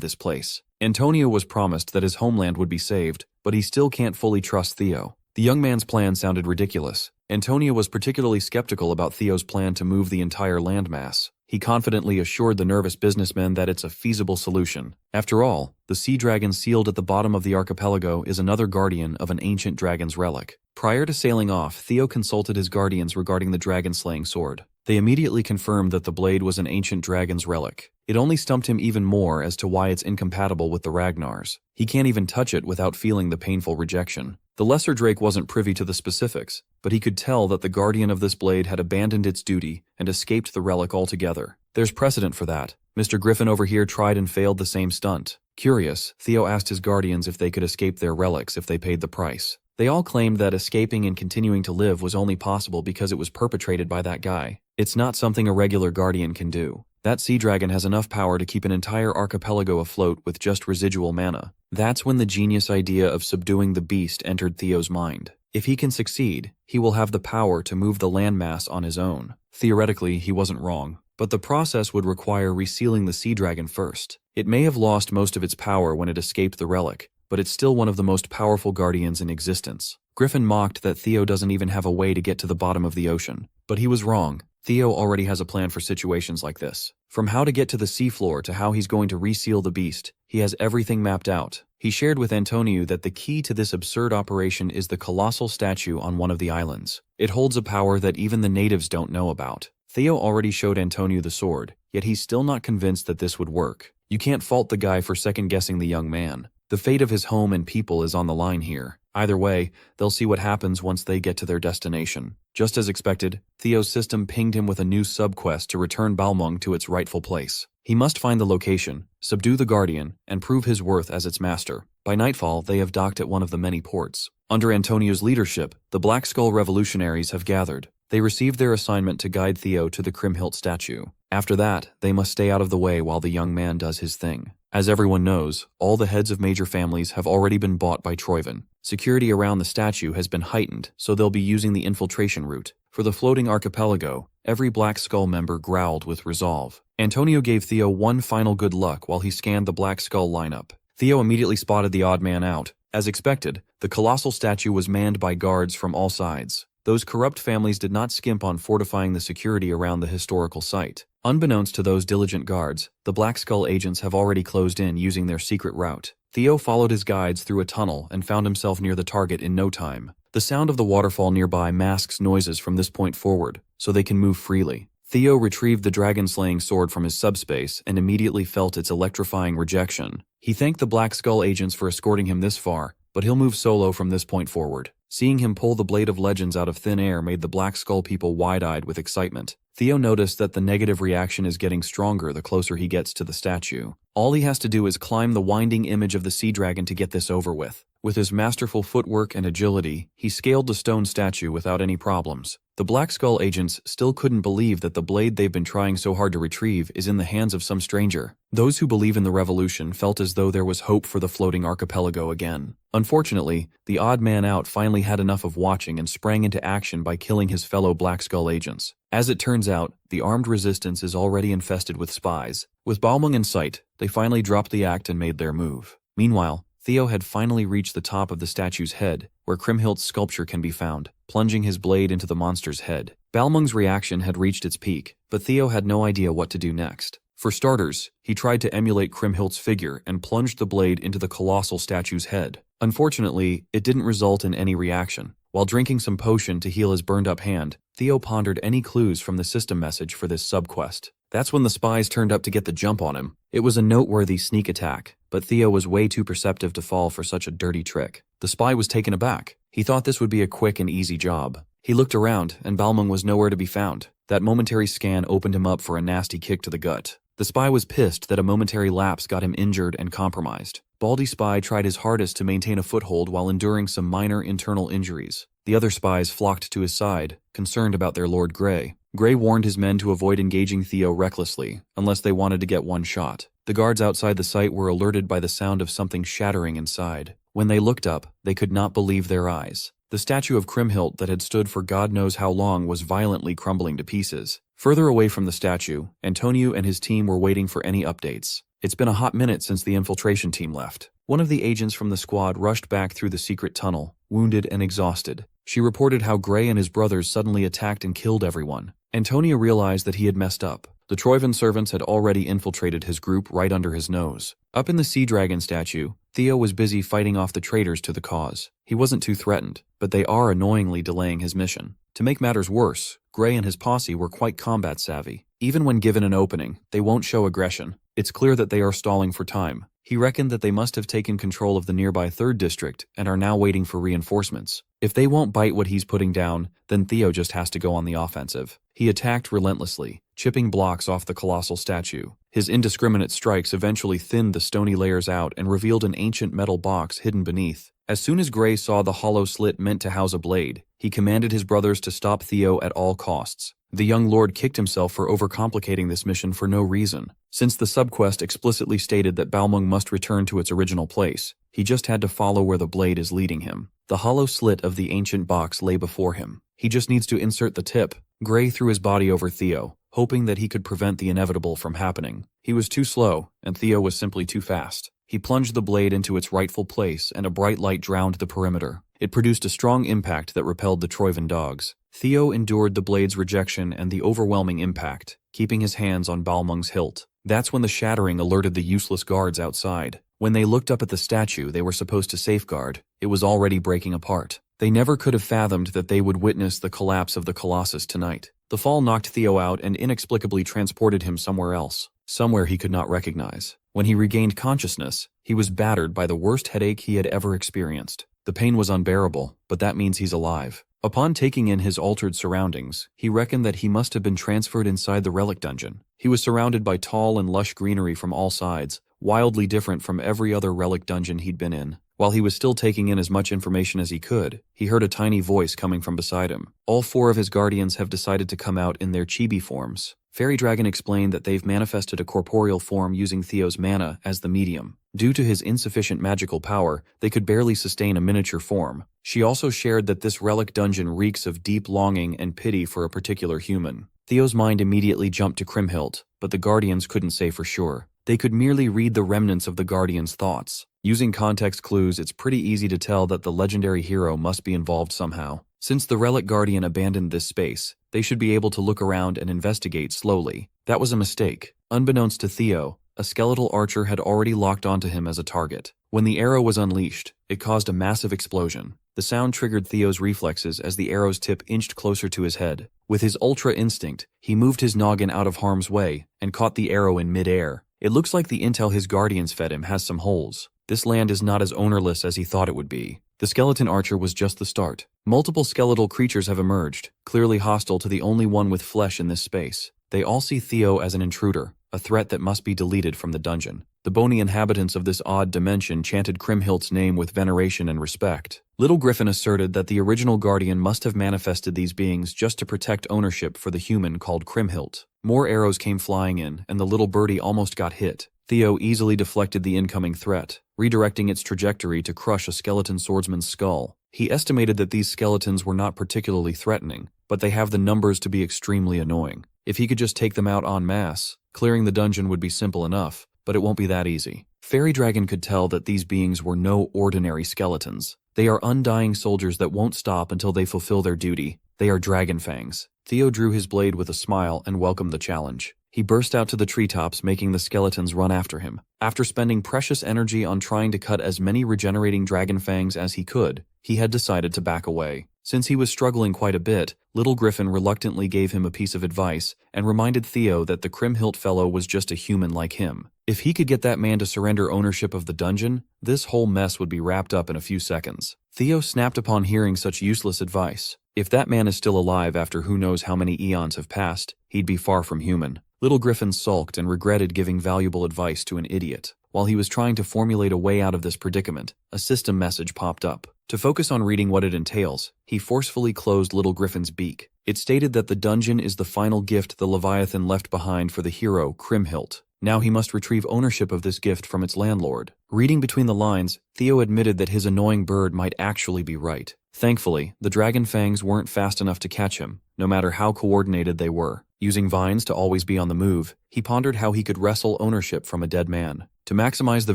this place. Antonio was promised that his homeland would be saved, but he still can't fully trust Theo. The young man's plan sounded ridiculous. Antonio was particularly skeptical about Theo's plan to move the entire landmass. He confidently assured the nervous businessman that it's a feasible solution. After all, the sea dragon sealed at the bottom of the archipelago is another guardian of an ancient dragon's relic. Prior to sailing off, Theo consulted his guardians regarding the dragon-slaying sword. They immediately confirmed that the blade was an ancient dragon's relic. It only stumped him even more as to why it's incompatible with the Ragnar's. He can't even touch it without feeling the painful rejection. The lesser Drake wasn't privy to the specifics, but he could tell that the guardian of this blade had abandoned its duty and escaped the relic altogether. There's precedent for that. Mr. Griffin over here tried and failed the same stunt. Curious, Theo asked his guardians if they could escape their relics if they paid the price. They all claimed that escaping and continuing to live was only possible because it was perpetrated by that guy. It's not something a regular guardian can do. That sea dragon has enough power to keep an entire archipelago afloat with just residual mana. That's when the genius idea of subduing the beast entered Theo's mind. If he can succeed, he will have the power to move the landmass on his own. Theoretically, he wasn't wrong, but the process would require resealing the sea dragon first. It may have lost most of its power when it escaped the relic, but it's still one of the most powerful guardians in existence. Griffin mocked that Theo doesn't even have a way to get to the bottom of the ocean, but he was wrong. Theo already has a plan for situations like this. From how to get to the seafloor to how he's going to reseal the beast, he has everything mapped out. He shared with Antonio that the key to this absurd operation is the colossal statue on one of the islands. It holds a power that even the natives don't know about. Theo already showed Antonio the sword, yet he's still not convinced that this would work. You can't fault the guy for second-guessing the young man. The fate of his home and people is on the line here. Either way, they'll see what happens once they get to their destination. Just as expected, Theo's system pinged him with a new subquest to return Balmung to its rightful place. He must find the location, subdue the Guardian, and prove his worth as its master. By nightfall, they have docked at one of the many ports. Under Antonio's leadership, the Black Skull revolutionaries have gathered. They received their assignment to guide Theo to the Kriemhild statue. After that, they must stay out of the way while the young man does his thing. As everyone knows, all the heads of major families have already been bought by Troyven. Security around the statue has been heightened, so they'll be using the infiltration route. For the floating archipelago, every Black Skull member growled with resolve. Antonio gave Theo one final good luck while he scanned the Black Skull lineup. Theo immediately spotted the odd man out. As expected, the colossal statue was manned by guards from all sides. Those corrupt families did not skimp on fortifying the security around the historical site. Unbeknownst to those diligent guards, the Black Skull agents have already closed in using their secret route. Theo followed his guides through a tunnel and found himself near the target in no time. The sound of the waterfall nearby masks noises from this point forward, so they can move freely. Theo retrieved the dragon-slaying sword from his subspace and immediately felt its electrifying rejection. He thanked the Black Skull agents for escorting him this far, but he'll move solo from this point forward. Seeing him pull the Blade of Legends out of thin air made the Black Skull people wide-eyed with excitement. Theo noticed that the negative reaction is getting stronger the closer he gets to the statue. All he has to do is climb the winding image of the sea dragon to get this over with. With his masterful footwork and agility, he scaled the stone statue without any problems. The Black Skull agents still couldn't believe that the blade they've been trying so hard to retrieve is in the hands of some stranger. Those who believe in the revolution felt as though there was hope for the floating archipelago again. Unfortunately, the odd man out finally had enough of watching and sprang into action by killing his fellow Black Skull agents. As it turns out, the armed resistance is already infested with spies. With Balmung in sight, they finally dropped the act and made their move. Meanwhile, Theo had finally reached the top of the statue's head, where Kriemhild's sculpture can be found, plunging his blade into the monster's head. Balmung's reaction had reached its peak, but Theo had no idea what to do next. For starters, he tried to emulate Kriemhild's figure and plunged the blade into the colossal statue's head. Unfortunately, it didn't result in any reaction. While drinking some potion to heal his burned-up hand, Theo pondered any clues from the system message for this subquest. That's when the spies turned up to get the jump on him. It was a noteworthy sneak attack, but Theo was way too perceptive to fall for such a dirty trick. The spy was taken aback. He thought this would be a quick and easy job. He looked around, and Balmung was nowhere to be found. That momentary scan opened him up for a nasty kick to the gut. The spy was pissed that a momentary lapse got him injured and compromised. Baldy Spy tried his hardest to maintain a foothold while enduring some minor internal injuries. The other spies flocked to his side, concerned about their Lord Grey. Grey warned his men to avoid engaging Theo recklessly, unless they wanted to get one shot. The guards outside the site were alerted by the sound of something shattering inside. When they looked up, they could not believe their eyes. The statue of Kriemhild that had stood for God knows how long was violently crumbling to pieces. Further away from the statue, Antonio and his team were waiting for any updates. It's been a hot minute since the infiltration team left. One of the agents from the squad rushed back through the secret tunnel, wounded and exhausted. She reported how Grey and his brothers suddenly attacked and killed everyone. Antonio realized that he had messed up. The Troyven servants had already infiltrated his group right under his nose. Up in the sea dragon statue, Theo was busy fighting off the traitors to the cause. He wasn't too threatened, but they are annoyingly delaying his mission. To make matters worse, Grey and his posse were quite combat savvy. Even when given an opening, they won't show aggression. It's clear that they are stalling for time. He reckoned that they must have taken control of the nearby 3rd district and are now waiting for reinforcements. If they won't bite what he's putting down, then Theo just has to go on the offensive. He attacked relentlessly, chipping blocks off the colossal statue. His indiscriminate strikes eventually thinned the stony layers out and revealed an ancient metal box hidden beneath. As soon as Gray saw the hollow slit meant to house a blade, he commanded his brothers to stop Theo at all costs. The young lord kicked himself for overcomplicating this mission for no reason. Since the subquest explicitly stated that Balmung must return to its original place, he just had to follow where the blade is leading him. The hollow slit of the ancient box lay before him. He just needs to insert the tip. Gray threw his body over Theo, hoping that he could prevent the inevitable from happening. He was too slow, and Theo was simply too fast. He plunged the blade into its rightful place, and a bright light drowned the perimeter. It produced a strong impact that repelled the Troivan dogs. Theo endured the blade's rejection and the overwhelming impact, keeping his hands on Balmung's hilt. That's when the shattering alerted the useless guards outside. When they looked up at the statue they were supposed to safeguard, it was already breaking apart. They never could have fathomed that they would witness the collapse of the Colossus tonight. The fall knocked Theo out and inexplicably transported him somewhere else, somewhere he could not recognize. When he regained consciousness, he was battered by the worst headache he had ever experienced. The pain was unbearable, but that means he's alive. Upon taking in his altered surroundings, he reckoned that he must have been transferred inside the relic dungeon. He was surrounded by tall and lush greenery from all sides, wildly different from every other relic dungeon he'd been in. While he was still taking in as much information as he could, he heard a tiny voice coming from beside him. All 4 of his guardians have decided to come out in their chibi forms. Fairy Dragon explained that they've manifested a corporeal form using Theo's mana as the medium. Due to his insufficient magical power, they could barely sustain a miniature form. She also shared that this relic dungeon reeks of deep longing and pity for a particular human. Theo's mind immediately jumped to Kriemhild, but the guardians couldn't say for sure. They could merely read the remnants of the guardian's thoughts. Using context clues, it's pretty easy to tell that the legendary hero must be involved somehow. Since the relic guardian abandoned this space, they should be able to look around and investigate slowly. That was a mistake. Unbeknownst to Theo, a skeletal archer had already locked onto him as a target. When the arrow was unleashed, it caused a massive explosion. The sound triggered Theo's reflexes as the arrow's tip inched closer to his head. With his ultra instinct, he moved his noggin out of harm's way and caught the arrow in mid-air. It looks like the intel his guardians fed him has some holes. This land is not as ownerless as he thought it would be. The skeleton archer was just the start. Multiple skeletal creatures have emerged, clearly hostile to the only one with flesh in this space. They all see Theo as an intruder, a threat that must be deleted from the dungeon. The bony inhabitants of this odd dimension chanted Kriemhild's name with veneration and respect. Little Griffin asserted that the original guardian must have manifested these beings just to protect ownership for the human called Kriemhild. More arrows came flying in, and the little birdie almost got hit. Theo easily deflected the incoming threat, redirecting its trajectory to crush a skeleton swordsman's skull. He estimated that these skeletons were not particularly threatening, but they have the numbers to be extremely annoying. If he could just take them out en masse, clearing the dungeon would be simple enough, but it won't be that easy. Fairy Dragon could tell that these beings were no ordinary skeletons. They are undying soldiers that won't stop until they fulfill their duty. They are dragon fangs. Theo drew his blade with a smile and welcomed the challenge. He burst out to the treetops, making the skeletons run after him. After spending precious energy on trying to cut as many regenerating dragon fangs as he could, he had decided to back away. Since he was struggling quite a bit, Little Griffin reluctantly gave him a piece of advice and reminded Theo that the Kriemhild fellow was just a human like him. If he could get that man to surrender ownership of the dungeon, this whole mess would be wrapped up in a few seconds. Theo snapped upon hearing such useless advice. If that man is still alive after who knows how many eons have passed, he'd be far from human. Little Griffin sulked and regretted giving valuable advice to an idiot. While he was trying to formulate a way out of this predicament, a system message popped up. To focus on reading what it entails, he forcefully closed Little Griffin's beak. It stated that the dungeon is the final gift the Leviathan left behind for the hero, Kriemhild. Now he must retrieve ownership of this gift from its landlord. Reading between the lines, Theo admitted that his annoying bird might actually be right. Thankfully, the dragon fangs weren't fast enough to catch him, no matter how coordinated they were. Using vines to always be on the move, he pondered how he could wrestle ownership from a dead man. To maximize the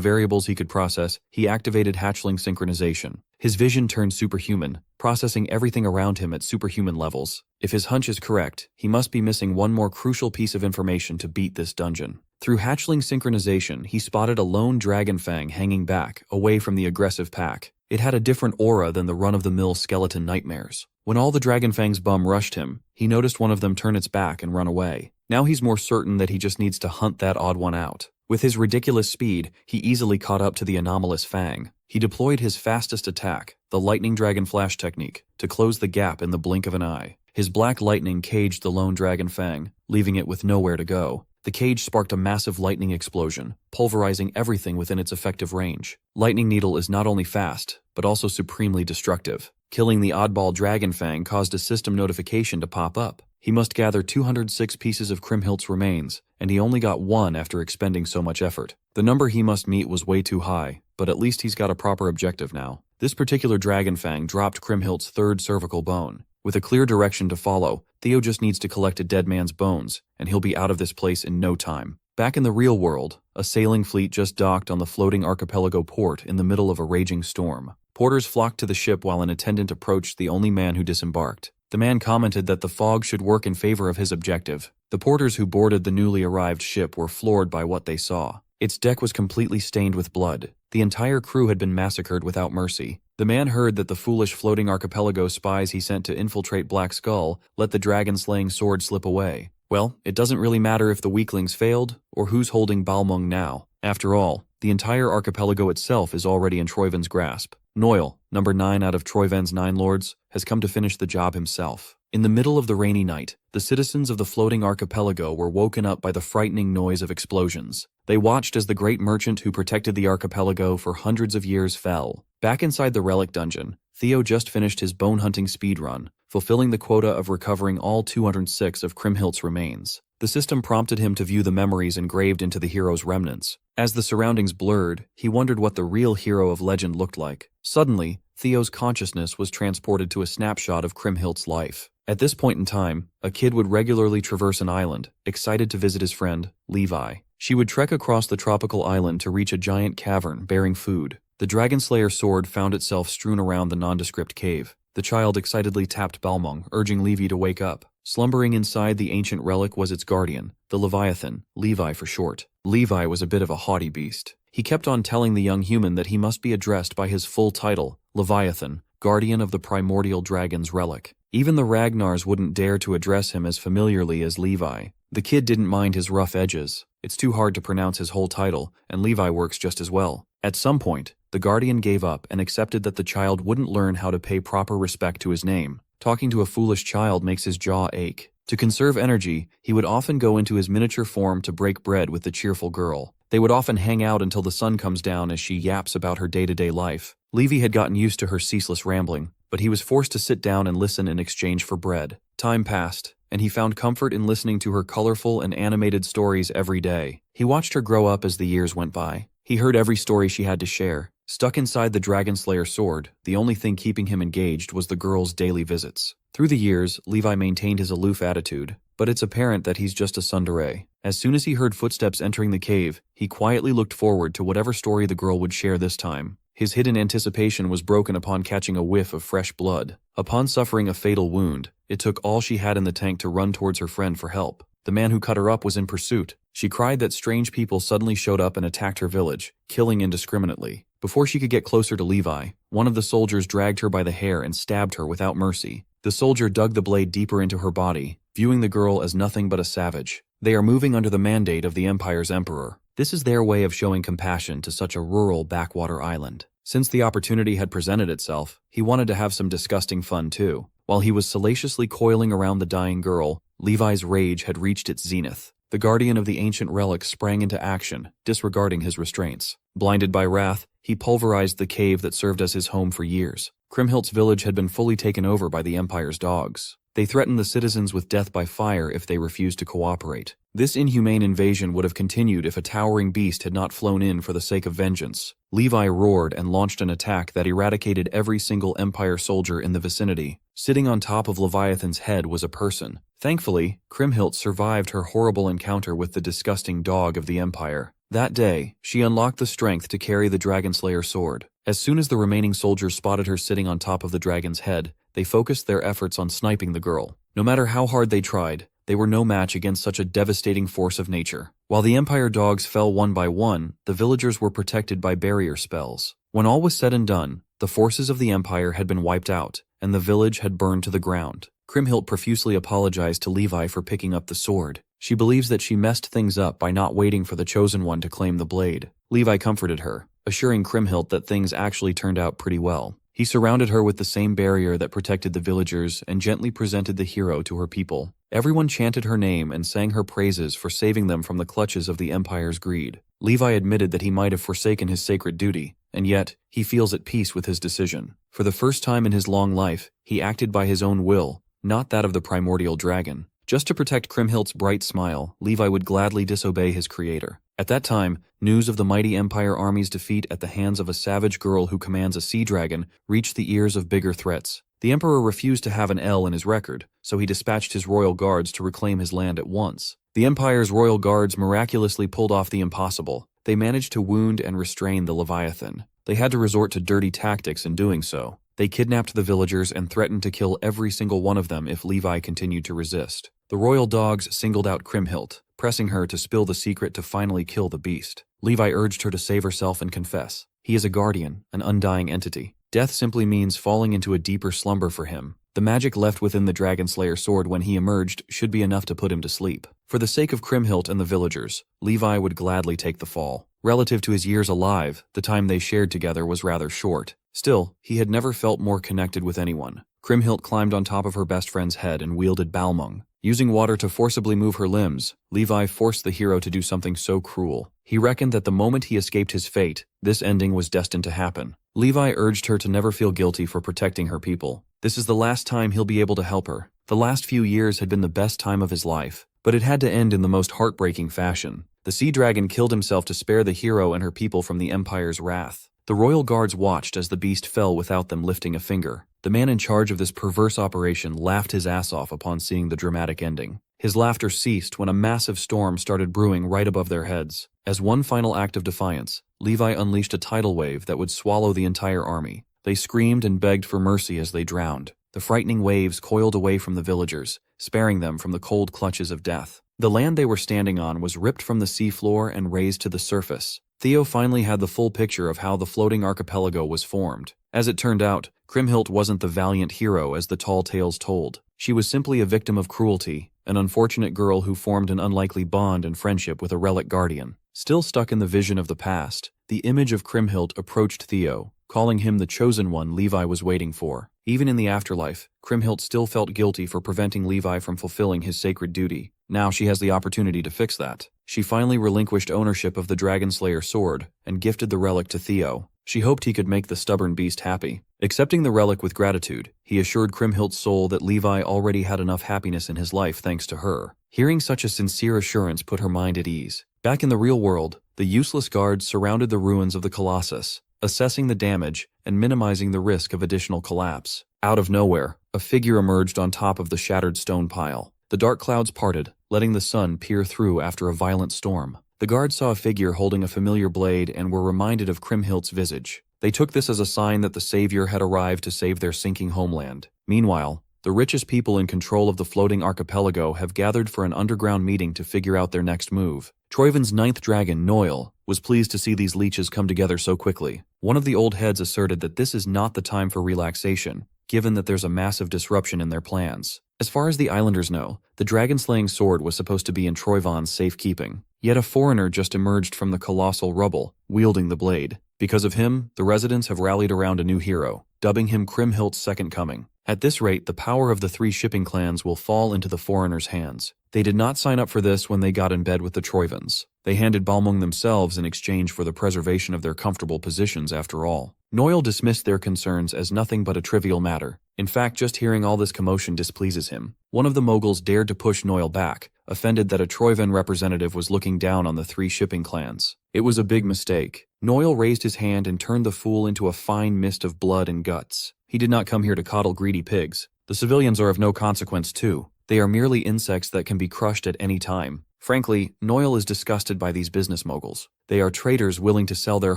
variables he could process, he activated hatchling synchronization. His vision turned superhuman, processing everything around him at superhuman levels. If his hunch is correct, he must be missing one more crucial piece of information to beat this dungeon. Through hatchling synchronization, he spotted a lone dragon fang hanging back, away from the aggressive pack. It had a different aura than the run-of-the-mill skeleton nightmares. When all the dragonfang's bum rushed him, he noticed one of them turn its back and run away. Now he's more certain that he just needs to hunt that odd one out. With his ridiculous speed, he easily caught up to the anomalous Fang. He deployed his fastest attack, the lightning dragon flash technique, to close the gap in the blink of an eye. His black lightning caged the lone dragon Fang, leaving it with nowhere to go. The cage sparked a massive lightning explosion, pulverizing everything within its effective range. Lightning Needle is not only fast, but also supremely destructive. Killing the oddball dragon Fang caused a system notification to pop up. He must gather 206 pieces of Kriemhildt's remains, and he only got one after expending so much effort. The number he must meet was way too high, but at least he's got a proper objective now. This particular dragon Fang dropped Kriemhildt's third cervical bone. With a clear direction to follow, Theo just needs to collect a dead man's bones, and he'll be out of this place in no time. Back in the real world, a sailing fleet just docked on the floating archipelago port in the middle of a raging storm. Porters flocked to the ship while an attendant approached the only man who disembarked. The man commented that the fog should work in favor of his objective. The porters who boarded the newly arrived ship were floored by what they saw. Its deck was completely stained with blood. The entire crew had been massacred without mercy. The man heard that the foolish floating archipelago spies he sent to infiltrate Black Skull let the dragon-slaying sword slip away. Well, it doesn't really matter if the weaklings failed, or who's holding Balmung now. After all, the entire archipelago itself is already in Troiven's grasp. Noil, number 9 out of Troiven's 9 lords, has come to finish the job himself. In the middle of the rainy night, the citizens of the floating archipelago were woken up by the frightening noise of explosions. They watched as the great merchant who protected the archipelago for hundreds of years fell. Back inside the relic dungeon, Theo just finished his bone-hunting speedrun, fulfilling the quota of recovering all 206 of Kriemhildt's remains. The system prompted him to view the memories engraved into the hero's remnants. As the surroundings blurred, he wondered what the real hero of legend looked like. Suddenly, Theo's consciousness was transported to a snapshot of Kriemhildt's life. At this point in time, a kid would regularly traverse an island, excited to visit his friend, Levi. She would trek across the tropical island to reach a giant cavern bearing food. The Dragonslayer sword found itself strewn around the nondescript cave. The child excitedly tapped Balmung, urging Levi to wake up. Slumbering inside the ancient relic was its guardian, the Leviathan, Levi for short. Levi was a bit of a haughty beast. He kept on telling the young human that he must be addressed by his full title, Leviathan, guardian of the primordial dragon's relic. Even the Ragnars wouldn't dare to address him as familiarly as Levi. The kid didn't mind his rough edges. It's too hard to pronounce his whole title, and Levi works just as well. At some point, the guardian gave up and accepted that the child wouldn't learn how to pay proper respect to his name. Talking to a foolish child makes his jaw ache. To conserve energy, he would often go into his miniature form to break bread with the cheerful girl. They would often hang out until the sun comes down as she yaps about her day-to-day life. Levi had gotten used to her ceaseless rambling, but he was forced to sit down and listen in exchange for bread. Time passed, and he found comfort in listening to her colorful and animated stories every day. He watched her grow up as the years went by. He heard every story she had to share. Stuck inside the Dragonslayer sword, the only thing keeping him engaged was the girl's daily visits. Through the years, Levi maintained his aloof attitude, but it's apparent that he's just a tsundere. As soon as he heard footsteps entering the cave, he quietly looked forward to whatever story the girl would share this time. His hidden anticipation was broken upon catching a whiff of fresh blood. Upon suffering a fatal wound, it took all she had in the tank to run towards her friend for help. The man who cut her up was in pursuit. She cried that strange people suddenly showed up and attacked her village, killing indiscriminately. Before she could get closer to Levi, one of the soldiers dragged her by the hair and stabbed her without mercy. The soldier dug the blade deeper into her body, viewing the girl as nothing but a savage. They are moving under the mandate of the Empire's emperor. This is their way of showing compassion to such a rural backwater island. Since the opportunity had presented itself, he wanted to have some disgusting fun too. While he was salaciously coiling around the dying girl, Levi's rage had reached its zenith. The guardian of the ancient relic sprang into action, disregarding his restraints. Blinded by wrath, he pulverized the cave that served as his home for years. Kriemhildt's village had been fully taken over by the Empire's dogs. They threatened the citizens with death by fire if they refused to cooperate. This inhumane invasion would have continued if a towering beast had not flown in for the sake of vengeance. Levi roared and launched an attack that eradicated every single Empire soldier in the vicinity. Sitting on top of Leviathan's head was a person. Thankfully, Kriemhildt survived her horrible encounter with the disgusting dog of the Empire. That day, she unlocked the strength to carry the Dragonslayer sword. As soon as the remaining soldiers spotted her sitting on top of the dragon's head, they focused their efforts on sniping the girl. No matter how hard they tried, they were no match against such a devastating force of nature. While the Empire dogs fell one by one, the villagers were protected by barrier spells. When all was said and done, the forces of the Empire had been wiped out, and the village had burned to the ground. Kriemhildt profusely apologized to Levi for picking up the sword. She believes that she messed things up by not waiting for the chosen one to claim the blade. Levi comforted her, assuring Kriemhild that things actually turned out pretty well. He surrounded her with the same barrier that protected the villagers and gently presented the hero to her people. Everyone chanted her name and sang her praises for saving them from the clutches of the Empire's greed. Levi admitted that he might have forsaken his sacred duty, and yet, he feels at peace with his decision. For the first time in his long life, he acted by his own will, not that of the primordial dragon. Just to protect Kriemhild's bright smile, Levi would gladly disobey his creator. At that time, news of the mighty Empire army's defeat at the hands of a savage girl who commands a sea dragon reached the ears of bigger threats. The Emperor refused to have an L in his record, so he dispatched his royal guards to reclaim his land at once. The Empire's royal guards miraculously pulled off the impossible. They managed to wound and restrain the Leviathan. They had to resort to dirty tactics in doing so. They kidnapped the villagers and threatened to kill every single one of them if Levi continued to resist. The royal dogs singled out Kriemhild, pressing her to spill the secret to finally kill the beast. Levi urged her to save herself and confess. He is a guardian, an undying entity. Death simply means falling into a deeper slumber for him. The magic left within the Dragon Slayer sword when he emerged should be enough to put him to sleep. For the sake of Kriemhild and the villagers, Levi would gladly take the fall. Relative to his years alive, the time they shared together was rather short. Still, he had never felt more connected with anyone. Kriemhild climbed on top of her best friend's head and wielded Balmung. Using water to forcibly move her limbs, Levi forced the hero to do something so cruel. He reckoned that the moment he escaped his fate, this ending was destined to happen. Levi urged her to never feel guilty for protecting her people. This is the last time he'll be able to help her. The last few years had been the best time of his life, but it had to end in the most heartbreaking fashion. The sea dragon killed himself to spare the hero and her people from the Empire's wrath. The royal guards watched as the beast fell without them lifting a finger. The man in charge of this perverse operation laughed his ass off upon seeing the dramatic ending. His laughter ceased when a massive storm started brewing right above their heads. As one final act of defiance, Levi unleashed a tidal wave that would swallow the entire army. They screamed and begged for mercy as they drowned. The frightening waves coiled away from the villagers, sparing them from the cold clutches of death. The land they were standing on was ripped from the seafloor and raised to the surface. Theo finally had the full picture of how the floating archipelago was formed. As it turned out, Kriemhild wasn't the valiant hero as the tall tales told. She was simply a victim of cruelty, an unfortunate girl who formed an unlikely bond and friendship with a relic guardian. Still stuck in the vision of the past, the image of Kriemhild approached Theo, calling him the chosen one Levi was waiting for. Even in the afterlife, Kriemhild still felt guilty for preventing Levi from fulfilling his sacred duty. Now she has the opportunity to fix that. She finally relinquished ownership of the Dragon Slayer sword and gifted the relic to Theo. She hoped he could make the stubborn beast happy. Accepting the relic with gratitude, he assured Kriemhild's soul that Levi already had enough happiness in his life thanks to her. Hearing such a sincere assurance put her mind at ease. Back in the real world, the useless guards surrounded the ruins of the Colossus, assessing the damage and minimizing the risk of additional collapse. Out of nowhere, a figure emerged on top of the shattered stone pile. The dark clouds parted, letting the sun peer through after a violent storm. The guards saw a figure holding a familiar blade and were reminded of Kriemhild's visage. They took this as a sign that the savior had arrived to save their sinking homeland. Meanwhile, the richest people in control of the floating archipelago have gathered for an underground meeting to figure out their next move. Troiven's ninth dragon, Noil, was pleased to see these leeches come together so quickly. One of the old heads asserted that this is not the time for relaxation, given that there's a massive disruption in their plans. As far as the islanders know, the dragon-slaying sword was supposed to be in Troiven's safekeeping. Yet a foreigner just emerged from the colossal rubble, wielding the blade. Because of him, the residents have rallied around a new hero, dubbing him Kriemhild's second coming. At this rate, the power of the three shipping clans will fall into the foreigners' hands. They did not sign up for this when they got in bed with the Troivens. They handed Balmung themselves in exchange for the preservation of their comfortable positions after all. Noil dismissed their concerns as nothing but a trivial matter. In fact, just hearing all this commotion displeases him. One of the moguls dared to push Noil back, offended that a Troiven representative was looking down on the three shipping clans. It was a big mistake. Noil raised his hand and turned the fool into a fine mist of blood and guts. He did not come here to coddle greedy pigs. The civilians are of no consequence too. They are merely insects that can be crushed at any time. Frankly, Noil is disgusted by these business moguls. They are traitors willing to sell their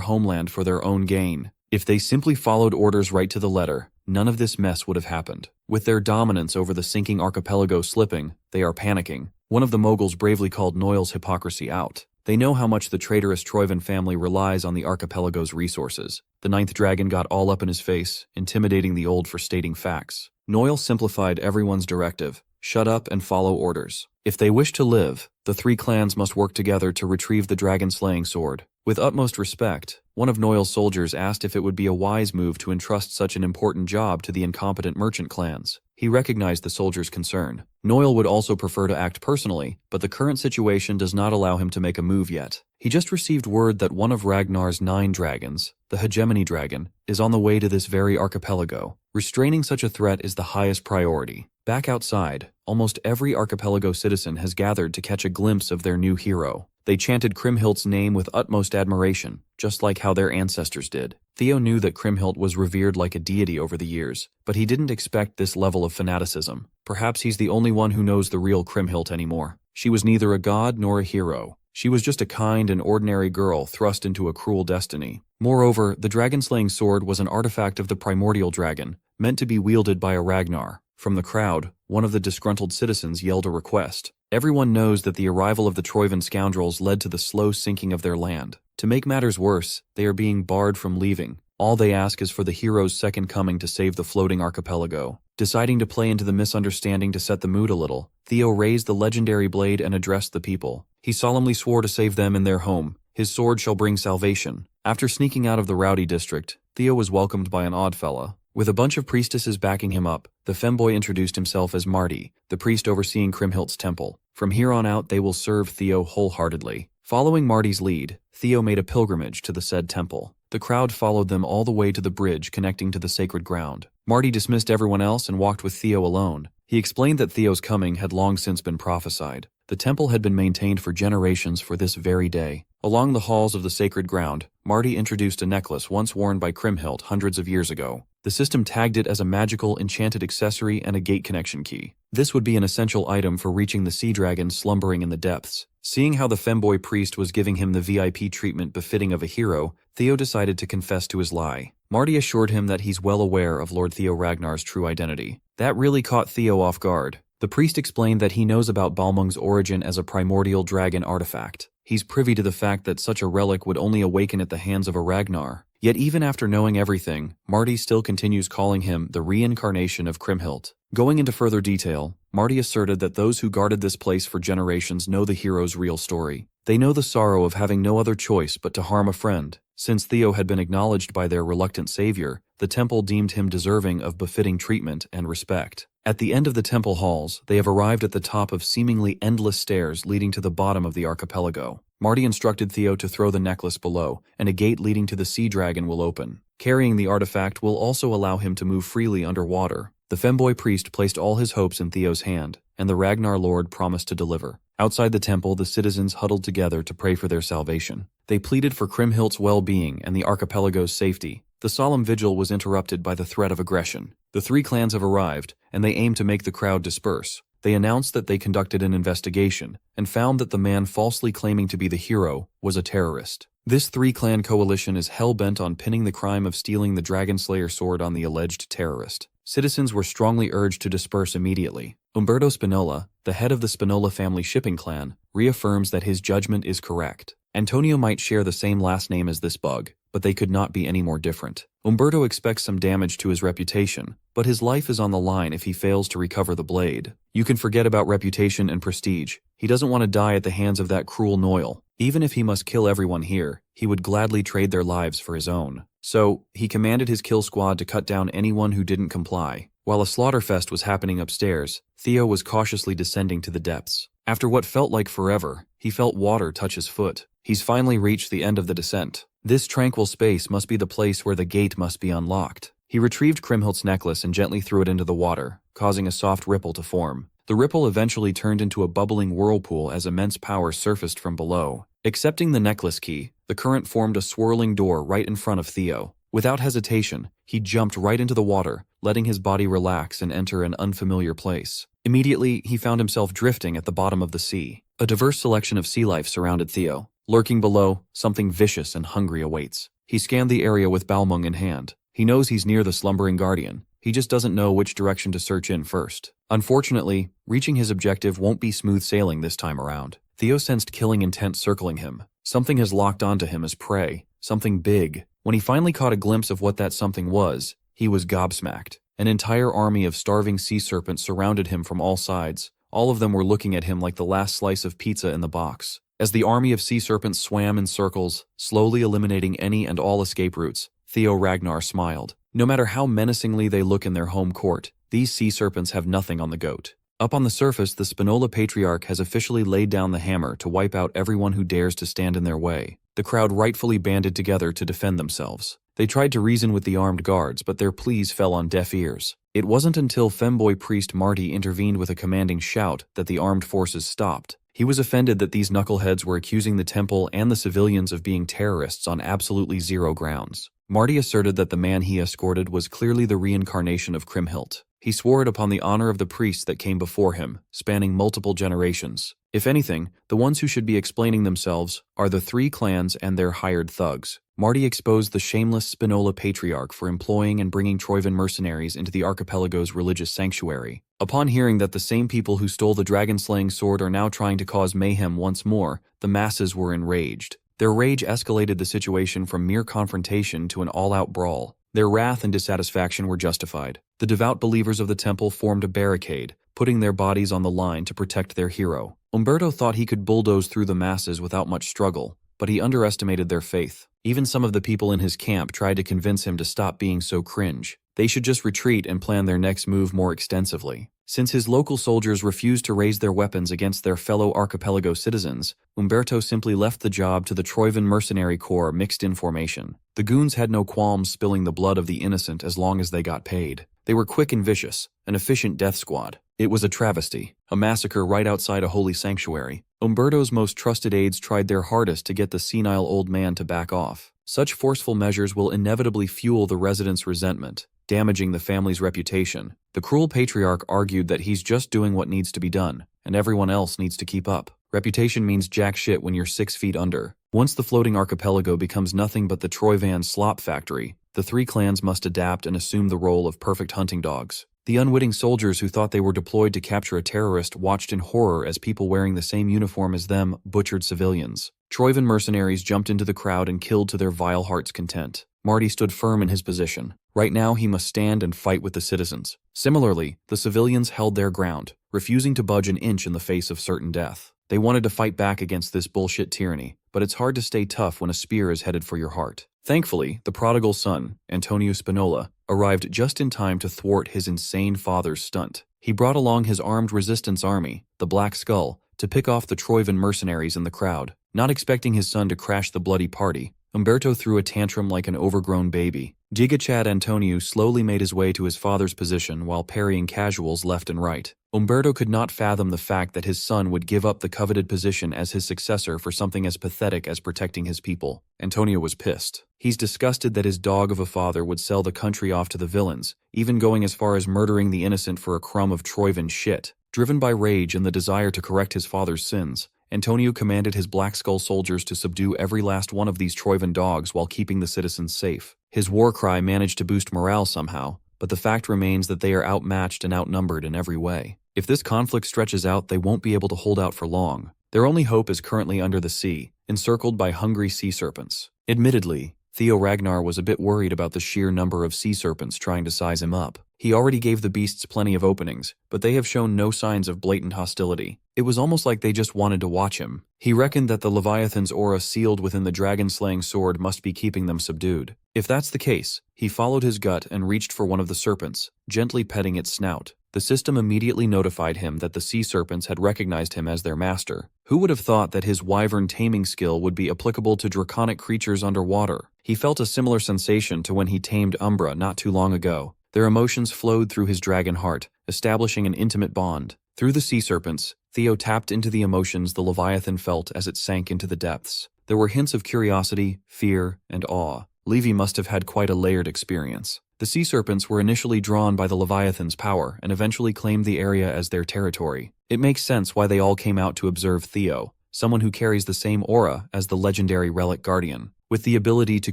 homeland for their own gain. If they simply followed orders right to the letter, none of this mess would have happened. With their dominance over the sinking archipelago slipping, they are panicking. One of the moguls bravely called Noil's hypocrisy out. They know how much the traitorous Troiven family relies on the archipelago's resources. The ninth dragon got all up in his face, intimidating the old for stating facts. Noil simplified everyone's directive: shut up and follow orders. If they wish to live, the three clans must work together to retrieve the dragon-slaying sword. With utmost respect, one of Noel's soldiers asked if it would be a wise move to entrust such an important job to the incompetent merchant clans. He recognized the soldier's concern. Noel would also prefer to act personally, but the current situation does not allow him to make a move yet. He just received word that one of Ragnar's 9 dragons, the hegemony dragon, is on the way to this very archipelago. Restraining such a threat is the highest priority. Back outside, almost every archipelago citizen has gathered to catch a glimpse of their new hero. They chanted Kriemhildt's name with utmost admiration, just like how their ancestors did. Theo knew that Kriemhild was revered like a deity over the years, but he didn't expect this level of fanaticism. Perhaps he's the only one who knows the real Kriemhild anymore. She was neither a god nor a hero. She was just a kind and ordinary girl thrust into a cruel destiny. Moreover, the dragon-slaying sword was an artifact of the primordial dragon, meant to be wielded by a Ragnar. From the crowd, one of the disgruntled citizens yelled a request. Everyone knows that the arrival of the Troivan scoundrels led to the slow sinking of their land. To make matters worse, they are being barred from leaving. All they ask is for the hero's second coming to save the floating archipelago. Deciding to play into the misunderstanding to set the mood a little, Theo raised the legendary blade and addressed the people. He solemnly swore to save them in their home. His sword shall bring salvation. After sneaking out of the rowdy district, Theo was welcomed by an odd fella. With a bunch of priestesses backing him up, the femboy introduced himself as Marty, the priest overseeing Kriemhildt's temple. From here on out they will serve Theo wholeheartedly. Following Marty's lead, Theo made a pilgrimage to the said temple. The crowd followed them all the way to the bridge connecting to the sacred ground. Marty dismissed everyone else and walked with Theo alone. He explained that Theo's coming had long since been prophesied. The temple had been maintained for generations for this very day. Along the halls of the sacred ground, Marty introduced a necklace once worn by Kriemhild hundreds of years ago. The system tagged it as a magical, enchanted accessory and a gate connection key. This would be an essential item for reaching the sea dragon slumbering in the depths. Seeing how the femboy priest was giving him the VIP treatment befitting of a hero, Theo decided to confess to his lie. Marty assured him that he's well aware of Lord Theo Ragnar's true identity. That really caught Theo off guard. The priest explained that he knows about Balmung's origin as a primordial dragon artifact. He's privy to the fact that such a relic would only awaken at the hands of a Ragnar. Yet even after knowing everything, Marty still continues calling him the reincarnation of Kriemhild. Going into further detail, Marty asserted that those who guarded this place for generations know the hero's real story. They know the sorrow of having no other choice but to harm a friend. Since Theo had been acknowledged by their reluctant savior, the temple deemed him deserving of befitting treatment and respect. At the end of the temple halls, they have arrived at the top of seemingly endless stairs leading to the bottom of the archipelago. Marty instructed Theo to throw the necklace below, and a gate leading to the sea dragon will open. Carrying the artifact will also allow him to move freely underwater. The femboy priest placed all his hopes in Theo's hand, and the Ragnar Lord promised to deliver. Outside the temple, the citizens huddled together to pray for their salvation. They pleaded for Kriemhildt's well-being and the archipelago's safety. The solemn vigil was interrupted by the threat of aggression. The three clans have arrived, and they aim to make the crowd disperse. They announced that they conducted an investigation and found that the man falsely claiming to be the hero was a terrorist. This three-clan coalition is hell-bent on pinning the crime of stealing the Dragon Slayer sword on the alleged terrorist. Citizens were strongly urged to disperse immediately. Umberto Spinola, the head of the Spinola family shipping clan, reaffirms that his judgment is correct. Antonio might share the same last name as this bug, but they could not be any more different. Umberto expects some damage to his reputation, but his life is on the line if he fails to recover the blade. You can forget about reputation and prestige. He doesn't want to die at the hands of that cruel Noel. Even if he must kill everyone here, he would gladly trade their lives for his own. So, he commanded his kill squad to cut down anyone who didn't comply. While a slaughterfest was happening upstairs, Theo was cautiously descending to the depths. After what felt like forever, he felt water touch his foot. He's finally reached the end of the descent. This tranquil space must be the place where the gate must be unlocked. He retrieved Kriemhildt's necklace and gently threw it into the water, causing a soft ripple to form. The ripple eventually turned into a bubbling whirlpool as immense power surfaced from below. Accepting the necklace key, the current formed a swirling door right in front of Theo. Without hesitation, he jumped right into the water, letting his body relax and enter an unfamiliar place. Immediately, he found himself drifting at the bottom of the sea. A diverse selection of sea life surrounded Theo. Lurking below, something vicious and hungry awaits. He scanned the area with Balmung in hand. He knows he's near the slumbering guardian. He just doesn't know which direction to search in first. Unfortunately, reaching his objective won't be smooth sailing this time around. Theo sensed killing intent circling him. Something has locked onto him as prey. Something big. When he finally caught a glimpse of what that something was, he was gobsmacked. An entire army of starving sea serpents surrounded him from all sides, All of them were looking at him like the last slice of pizza in the box. As the army of sea serpents swam in circles, slowly eliminating any and all escape routes, Theo Ragnar smiled. No matter how menacingly they look in their home court, these sea serpents have nothing on the goat. Up on the surface, the Spinola Patriarch has officially laid down the hammer to wipe out everyone who dares to stand in their way. The crowd rightfully banded together to defend themselves. They tried to reason with the armed guards, but their pleas fell on deaf ears. It wasn't until femboy priest Marty intervened with a commanding shout that the armed forces stopped. He was offended that these knuckleheads were accusing the temple and the civilians of being terrorists on absolutely zero grounds. Marty asserted that the man he escorted was clearly the reincarnation of Kriemhild. He swore it upon the honor of the priests that came before him, spanning multiple generations. If anything, the ones who should be explaining themselves are the three clans and their hired thugs. Marty exposed the shameless Spinola Patriarch for employing and bringing Troivan mercenaries into the archipelago's religious sanctuary. Upon hearing that the same people who stole the dragon-slaying sword are now trying to cause mayhem once more, the masses were enraged. Their rage escalated the situation from mere confrontation to an all-out brawl. Their wrath and dissatisfaction were justified. The devout believers of the temple formed a barricade, putting their bodies on the line to protect their hero. Umberto thought he could bulldoze through the masses without much struggle, but he underestimated their faith. Even some of the people in his camp tried to convince him to stop being so cringe. They should just retreat and plan their next move more extensively. Since his local soldiers refused to raise their weapons against their fellow archipelago citizens, Umberto simply left the job to the Troivan mercenary corps mixed in formation. The goons had no qualms spilling the blood of the innocent as long as they got paid. They were quick and vicious, an efficient death squad. It was a travesty, a massacre right outside a holy sanctuary. Umberto's most trusted aides tried their hardest to get the senile old man to back off. Such forceful measures will inevitably fuel the residents' resentment, damaging the family's reputation. The cruel patriarch argued that he's just doing what needs to be done, and everyone else needs to keep up. Reputation means jack shit when you're 6 feet under. Once the floating archipelago becomes nothing but the Troivan slop factory, the three clans must adapt and assume the role of perfect hunting dogs. The unwitting soldiers who thought they were deployed to capture a terrorist watched in horror as people wearing the same uniform as them butchered civilians. Troivan mercenaries jumped into the crowd and killed to their vile heart's content. Marty stood firm in his position. Right now, he must stand and fight with the citizens. Similarly, the civilians held their ground, refusing to budge an inch in the face of certain death. They wanted to fight back against this bullshit tyranny, but it's hard to stay tough when a spear is headed for your heart. Thankfully, the prodigal son, Antonio Spinola, arrived just in time to thwart his insane father's stunt. He brought along his armed resistance army, the Black Skull, to pick off the Troivan mercenaries in the crowd. Not expecting his son to crash the bloody party, Umberto threw a tantrum like an overgrown baby. Giga-Chad Antonio slowly made his way to his father's position while parrying casuals left and right. Umberto could not fathom the fact that his son would give up the coveted position as his successor for something as pathetic as protecting his people. Antonio was pissed. He's disgusted that his dog of a father would sell the country off to the villains, even going as far as murdering the innocent for a crumb of Troivan shit. Driven by rage and the desire to correct his father's sins, Antonio commanded his Black Skull soldiers to subdue every last one of these Troivan dogs while keeping the citizens safe. His war cry managed to boost morale somehow, but the fact remains that they are outmatched and outnumbered in every way. If this conflict stretches out, they won't be able to hold out for long. Their only hope is currently under the sea, encircled by hungry sea serpents. Admittedly, Theo Ragnar was a bit worried about the sheer number of sea serpents trying to size him up. He already gave the beasts plenty of openings, but they have shown no signs of blatant hostility. It was almost like they just wanted to watch him. He reckoned that the Leviathan's aura sealed within the dragon-slaying sword must be keeping them subdued. If that's the case, he followed his gut and reached for one of the serpents, gently petting its snout. The system immediately notified him that the sea serpents had recognized him as their master. Who would have thought that his wyvern taming skill would be applicable to draconic creatures underwater? He felt a similar sensation to when he tamed Umbra not too long ago. Their emotions flowed through his dragon heart, establishing an intimate bond. Through the sea serpents, Theo tapped into the emotions the Leviathan felt as it sank into the depths. There were hints of curiosity, fear, and awe. Levy must have had quite a layered experience. The sea serpents were initially drawn by the Leviathan's power and eventually claimed the area as their territory. It makes sense why they all came out to observe Theo, someone who carries the same aura as the legendary Relic Guardian. With the ability to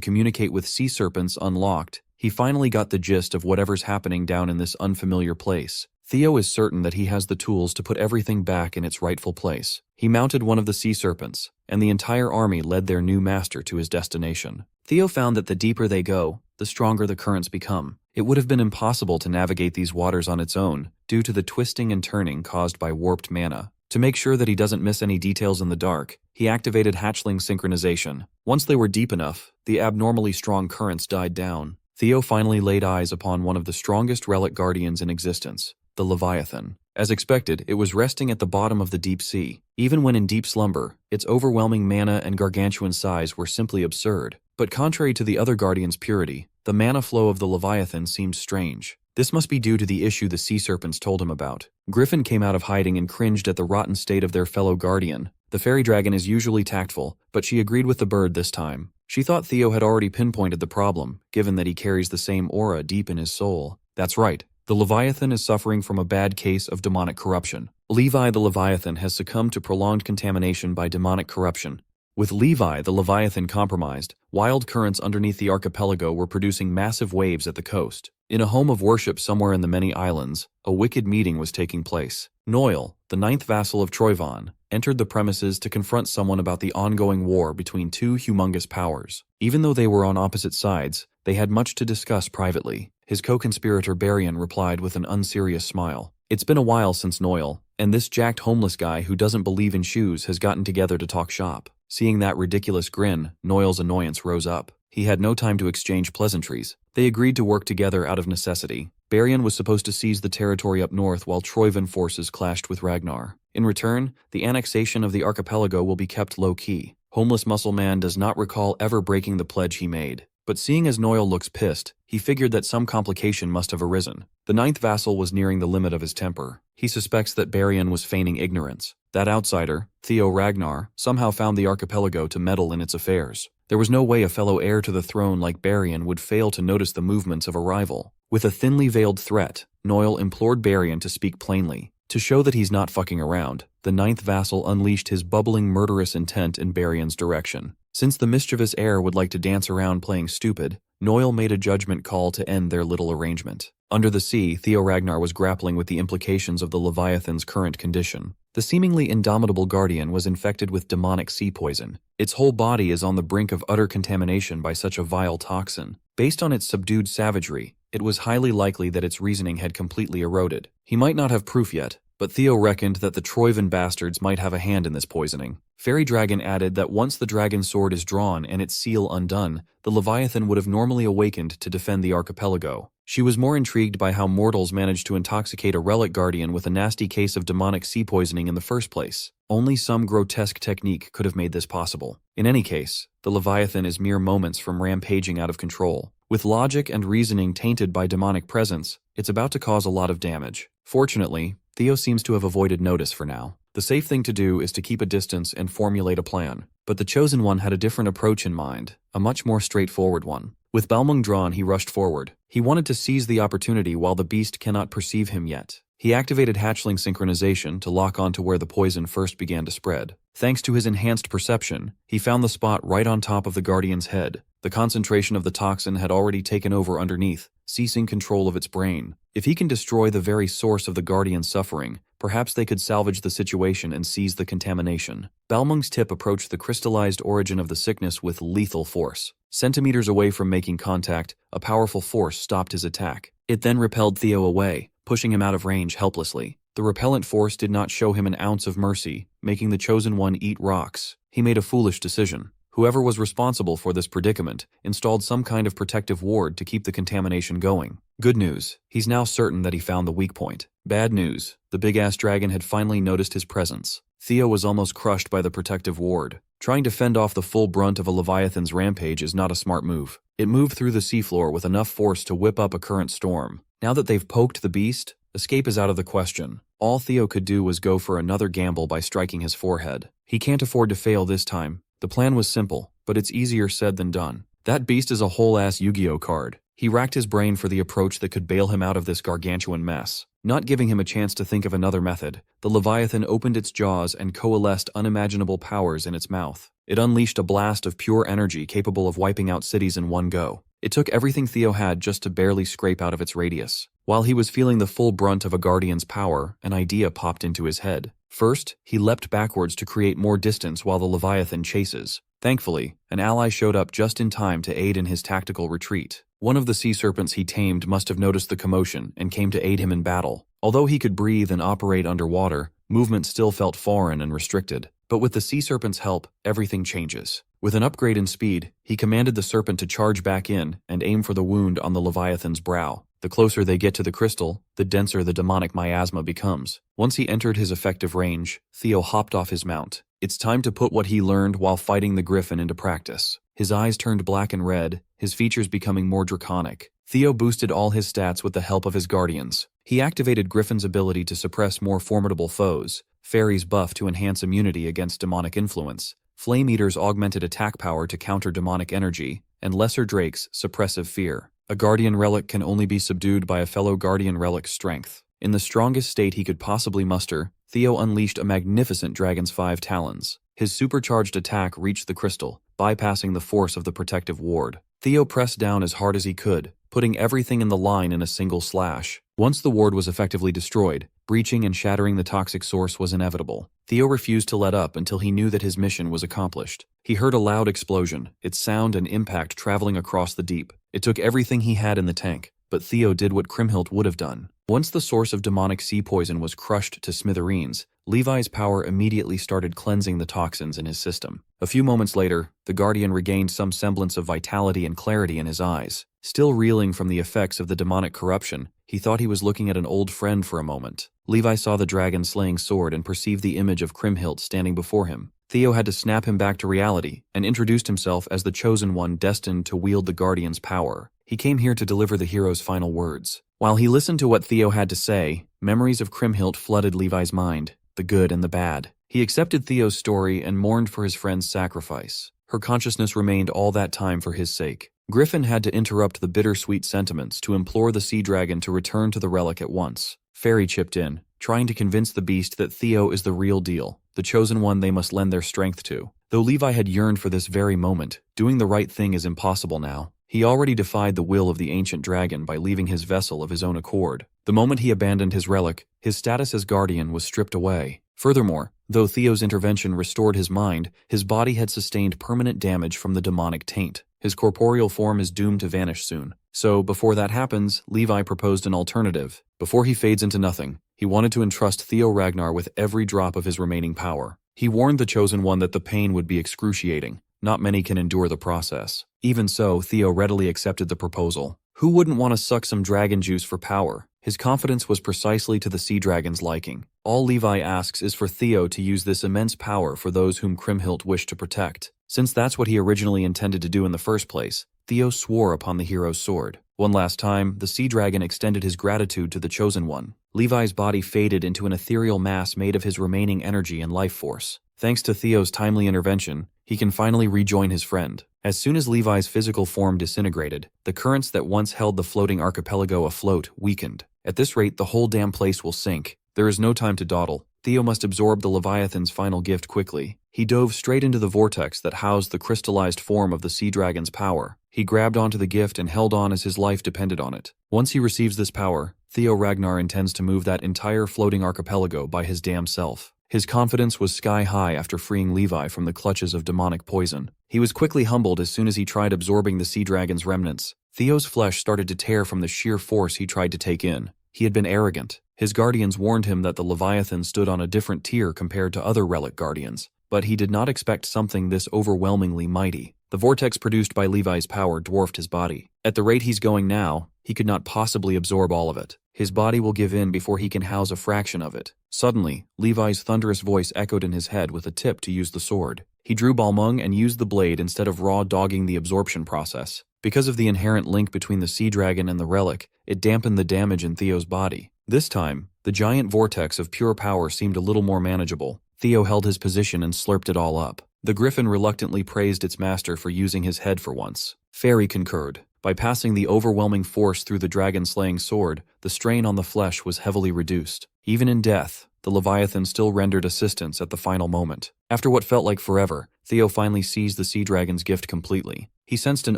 communicate with sea serpents unlocked, he finally got the gist of whatever's happening down in this unfamiliar place. Theo is certain that he has the tools to put everything back in its rightful place. He mounted one of the sea serpents, and the entire army led their new master to his destination. Theo found that the deeper they go, the stronger the currents become. It would have been impossible to navigate these waters on its own due to the twisting and turning caused by warped mana. To make sure that he doesn't miss any details in the dark, he activated hatchling synchronization. Once they were deep enough, the abnormally strong currents died down. Theo finally laid eyes upon one of the strongest relic guardians in existence, the Leviathan. As expected, it was resting at the bottom of the deep sea. Even when in deep slumber, its overwhelming mana and gargantuan size were simply absurd. But contrary to the other guardian's purity, the mana flow of the Leviathan seemed strange. This must be due to the issue the sea serpents told him about. Griffin came out of hiding and cringed at the rotten state of their fellow guardian. The fairy dragon is usually tactful, but she agreed with the bird this time. She thought Theo had already pinpointed the problem, given that he carries the same aura deep in his soul. That's right. The Leviathan is suffering from a bad case of demonic corruption. Levi the Leviathan has succumbed to prolonged contamination by demonic corruption. With Levi the Leviathan compromised, wild currents underneath the archipelago were producing massive waves at the coast. In a home of worship somewhere in the many islands, a wicked meeting was taking place. Noel, the ninth vassal of Troyvon, entered the premises to confront someone about the ongoing war between two humongous powers. Even though they were on opposite sides, they had much to discuss privately. His co-conspirator Barian replied with an unserious smile. It's been a while since Noel, and this jacked homeless guy who doesn't believe in shoes has gotten together to talk shop. Seeing that ridiculous grin, Noel's annoyance rose up. He had no time to exchange pleasantries. They agreed to work together out of necessity. Barian was supposed to seize the territory up north while Troyvon forces clashed with Ragnar. In return, the annexation of the archipelago will be kept low-key. Homeless Muscle Man does not recall ever breaking the pledge he made. But seeing as Noel looks pissed, he figured that some complication must have arisen. The ninth vassal was nearing the limit of his temper. He suspects that Barian was feigning ignorance. That outsider, Theo Ragnar, somehow found the archipelago to meddle in its affairs. There was no way a fellow heir to the throne like Barian would fail to notice the movements of a rival. With a thinly veiled threat, Noel implored Barian to speak plainly. To show that he's not fucking around, the ninth vassal unleashed his bubbling murderous intent in Barian's direction. Since the mischievous heir would like to dance around playing stupid, Noel made a judgment call to end their little arrangement. Under the sea, Theo Ragnar was grappling with the implications of the Leviathan's current condition. The seemingly indomitable guardian was infected with demonic sea poison. Its whole body is on the brink of utter contamination by such a vile toxin. Based on its subdued savagery, it was highly likely that its reasoning had completely eroded. He might not have proof yet, but Theo reckoned that the Troyvon bastards might have a hand in this poisoning. Fairy Dragon added that once the dragon sword is drawn and its seal undone, the Leviathan would have normally awakened to defend the archipelago. She was more intrigued by how mortals managed to intoxicate a relic guardian with a nasty case of demonic sea poisoning in the first place. Only some grotesque technique could have made this possible. In any case, the Leviathan is mere moments from rampaging out of control. With logic and reasoning tainted by demonic presence, it's about to cause a lot of damage. Fortunately, Theo seems to have avoided notice for now. The safe thing to do is to keep a distance and formulate a plan. But the Chosen One had a different approach in mind, a much more straightforward one. With Balmung drawn, he rushed forward. He wanted to seize the opportunity while the beast cannot perceive him yet. He activated hatchling synchronization to lock onto where the poison first began to spread. Thanks to his enhanced perception, he found the spot right on top of the Guardian's head. The concentration of the toxin had already taken over underneath, ceasing control of its brain. If he can destroy the very source of the Guardian's suffering, perhaps they could salvage the situation and seize the contamination. Balmung's tip approached the crystallized origin of the sickness with lethal force. Centimeters away from making contact, a powerful force stopped his attack. It then repelled Theo away, pushing him out of range helplessly. The repellent force did not show him an ounce of mercy, making the Chosen One eat rocks. He made a foolish decision. Whoever was responsible for this predicament installed some kind of protective ward to keep the contamination going. Good news, he's now certain that he found the weak point. Bad news, the big-ass dragon had finally noticed his presence. Theo was almost crushed by the protective ward. Trying to fend off the full brunt of a Leviathan's rampage is not a smart move. It moved through the seafloor with enough force to whip up a current storm. Now that they've poked the beast, escape is out of the question. All Theo could do was go for another gamble by striking his forehead. He can't afford to fail this time. The plan was simple, but it's easier said than done. That beast is a whole-ass Yu-Gi-Oh card. He racked his brain for the approach that could bail him out of this gargantuan mess. Not giving him a chance to think of another method, the Leviathan opened its jaws and coalesced unimaginable powers in its mouth. It unleashed a blast of pure energy capable of wiping out cities in one go. It took everything Theo had just to barely scrape out of its radius. While he was feeling the full brunt of a guardian's power, an idea popped into his head. First, he leapt backwards to create more distance while the Leviathan chases. Thankfully, an ally showed up just in time to aid in his tactical retreat. One of the sea serpents he tamed must have noticed the commotion and came to aid him in battle. Although he could breathe and operate underwater, movement still felt foreign and restricted. But with the sea serpent's help, everything changes. With an upgrade in speed, he commanded the serpent to charge back in and aim for the wound on the Leviathan's brow. The closer they get to the crystal, the denser the demonic miasma becomes. Once he entered his effective range, Theo hopped off his mount. It's time to put what he learned while fighting the griffin into practice. His eyes turned black and red, his features becoming more draconic. Theo boosted all his stats with the help of his guardians. He activated Griffin's ability to suppress more formidable foes, Fairy's buff to enhance immunity against demonic influence, Flame Eater's augmented attack power to counter demonic energy, and Lesser Drake's suppressive fear. A Guardian Relic can only be subdued by a fellow Guardian Relic's strength. In the strongest state he could possibly muster, Theo unleashed a magnificent Dragon's 5 talons. His supercharged attack reached the crystal, bypassing the force of the protective ward. Theo pressed down as hard as he could, putting everything in the line in a single slash. Once the ward was effectively destroyed, breaching and shattering the toxic source was inevitable. Theo refused to let up until he knew that his mission was accomplished. He heard a loud explosion, its sound and impact traveling across the deep. It took everything he had in the tank, but Theo did what Kriemhild would have done. Once the source of demonic sea poison was crushed to smithereens, Levi's power immediately started cleansing the toxins in his system. A few moments later, the Guardian regained some semblance of vitality and clarity in his eyes. Still reeling from the effects of the demonic corruption, he thought he was looking at an old friend for a moment. Levi saw the dragon-slaying sword and perceived the image of Kriemhild standing before him. Theo had to snap him back to reality and introduced himself as the chosen one destined to wield the Guardian's power. He came here to deliver the hero's final words. While he listened to what Theo had to say, memories of Kriemhild flooded Levi's mind, the good and the bad. He accepted Theo's story and mourned for his friend's sacrifice. Her consciousness remained all that time for his sake. Griffin had to interrupt the bittersweet sentiments to implore the sea dragon to return to the relic at once. Fairy chipped in, trying to convince the beast that Theo is the real deal, the chosen one they must lend their strength to. Though Levi had yearned for this very moment, doing the right thing is impossible now. He already defied the will of the ancient dragon by leaving his vessel of his own accord. The moment he abandoned his relic, his status as guardian was stripped away. Furthermore, though Theo's intervention restored his mind, his body had sustained permanent damage from the demonic taint. His corporeal form is doomed to vanish soon. So, before that happens, Levi proposed an alternative. Before he fades into nothing, he wanted to entrust Theo Ragnar with every drop of his remaining power. He warned the Chosen One that the pain would be excruciating. Not many can endure the process. Even so, Theo readily accepted the proposal. Who wouldn't want to suck some dragon juice for power? His confidence was precisely to the sea dragon's liking. All Levi asks is for Theo to use this immense power for those whom Kriemhild wished to protect. Since that's what he originally intended to do in the first place, Theo swore upon the hero's sword. One last time, the sea dragon extended his gratitude to the Chosen One. Levi's body faded into an ethereal mass made of his remaining energy and life force. Thanks to Theo's timely intervention, he can finally rejoin his friend. As soon as Levi's physical form disintegrated, the currents that once held the floating archipelago afloat weakened. At this rate, the whole damn place will sink. There is no time to dawdle. Theo must absorb the Leviathan's final gift quickly. He dove straight into the vortex that housed the crystallized form of the sea dragon's power. He grabbed onto the gift and held on as his life depended on it. Once he receives this power, Theo Ragnar intends to move that entire floating archipelago by his damn self. His confidence was sky high after freeing Levi from the clutches of demonic poison. He was quickly humbled as soon as he tried absorbing the sea dragon's remnants. Theo's flesh started to tear from the sheer force he tried to take in. He had been arrogant. His guardians warned him that the Leviathan stood on a different tier compared to other relic guardians, but he did not expect something this overwhelmingly mighty. The vortex produced by Levi's power dwarfed his body. At the rate he's going now, he could not possibly absorb all of it. His body will give in before he can house a fraction of it. Suddenly, Levi's thunderous voice echoed in his head with a tip to use the sword. He drew Balmung and used the blade instead of raw dogging the absorption process. Because of the inherent link between the sea dragon and the relic, it dampened the damage in Theo's body. This time, the giant vortex of pure power seemed a little more manageable. Theo held his position and slurped it all up. The griffin reluctantly praised its master for using his head for once. Fairy concurred. By passing the overwhelming force through the dragon-slaying sword, the strain on the flesh was heavily reduced. Even in death, the Leviathan still rendered assistance at the final moment. After what felt like forever, Theo finally seized the sea dragon's gift completely. He sensed an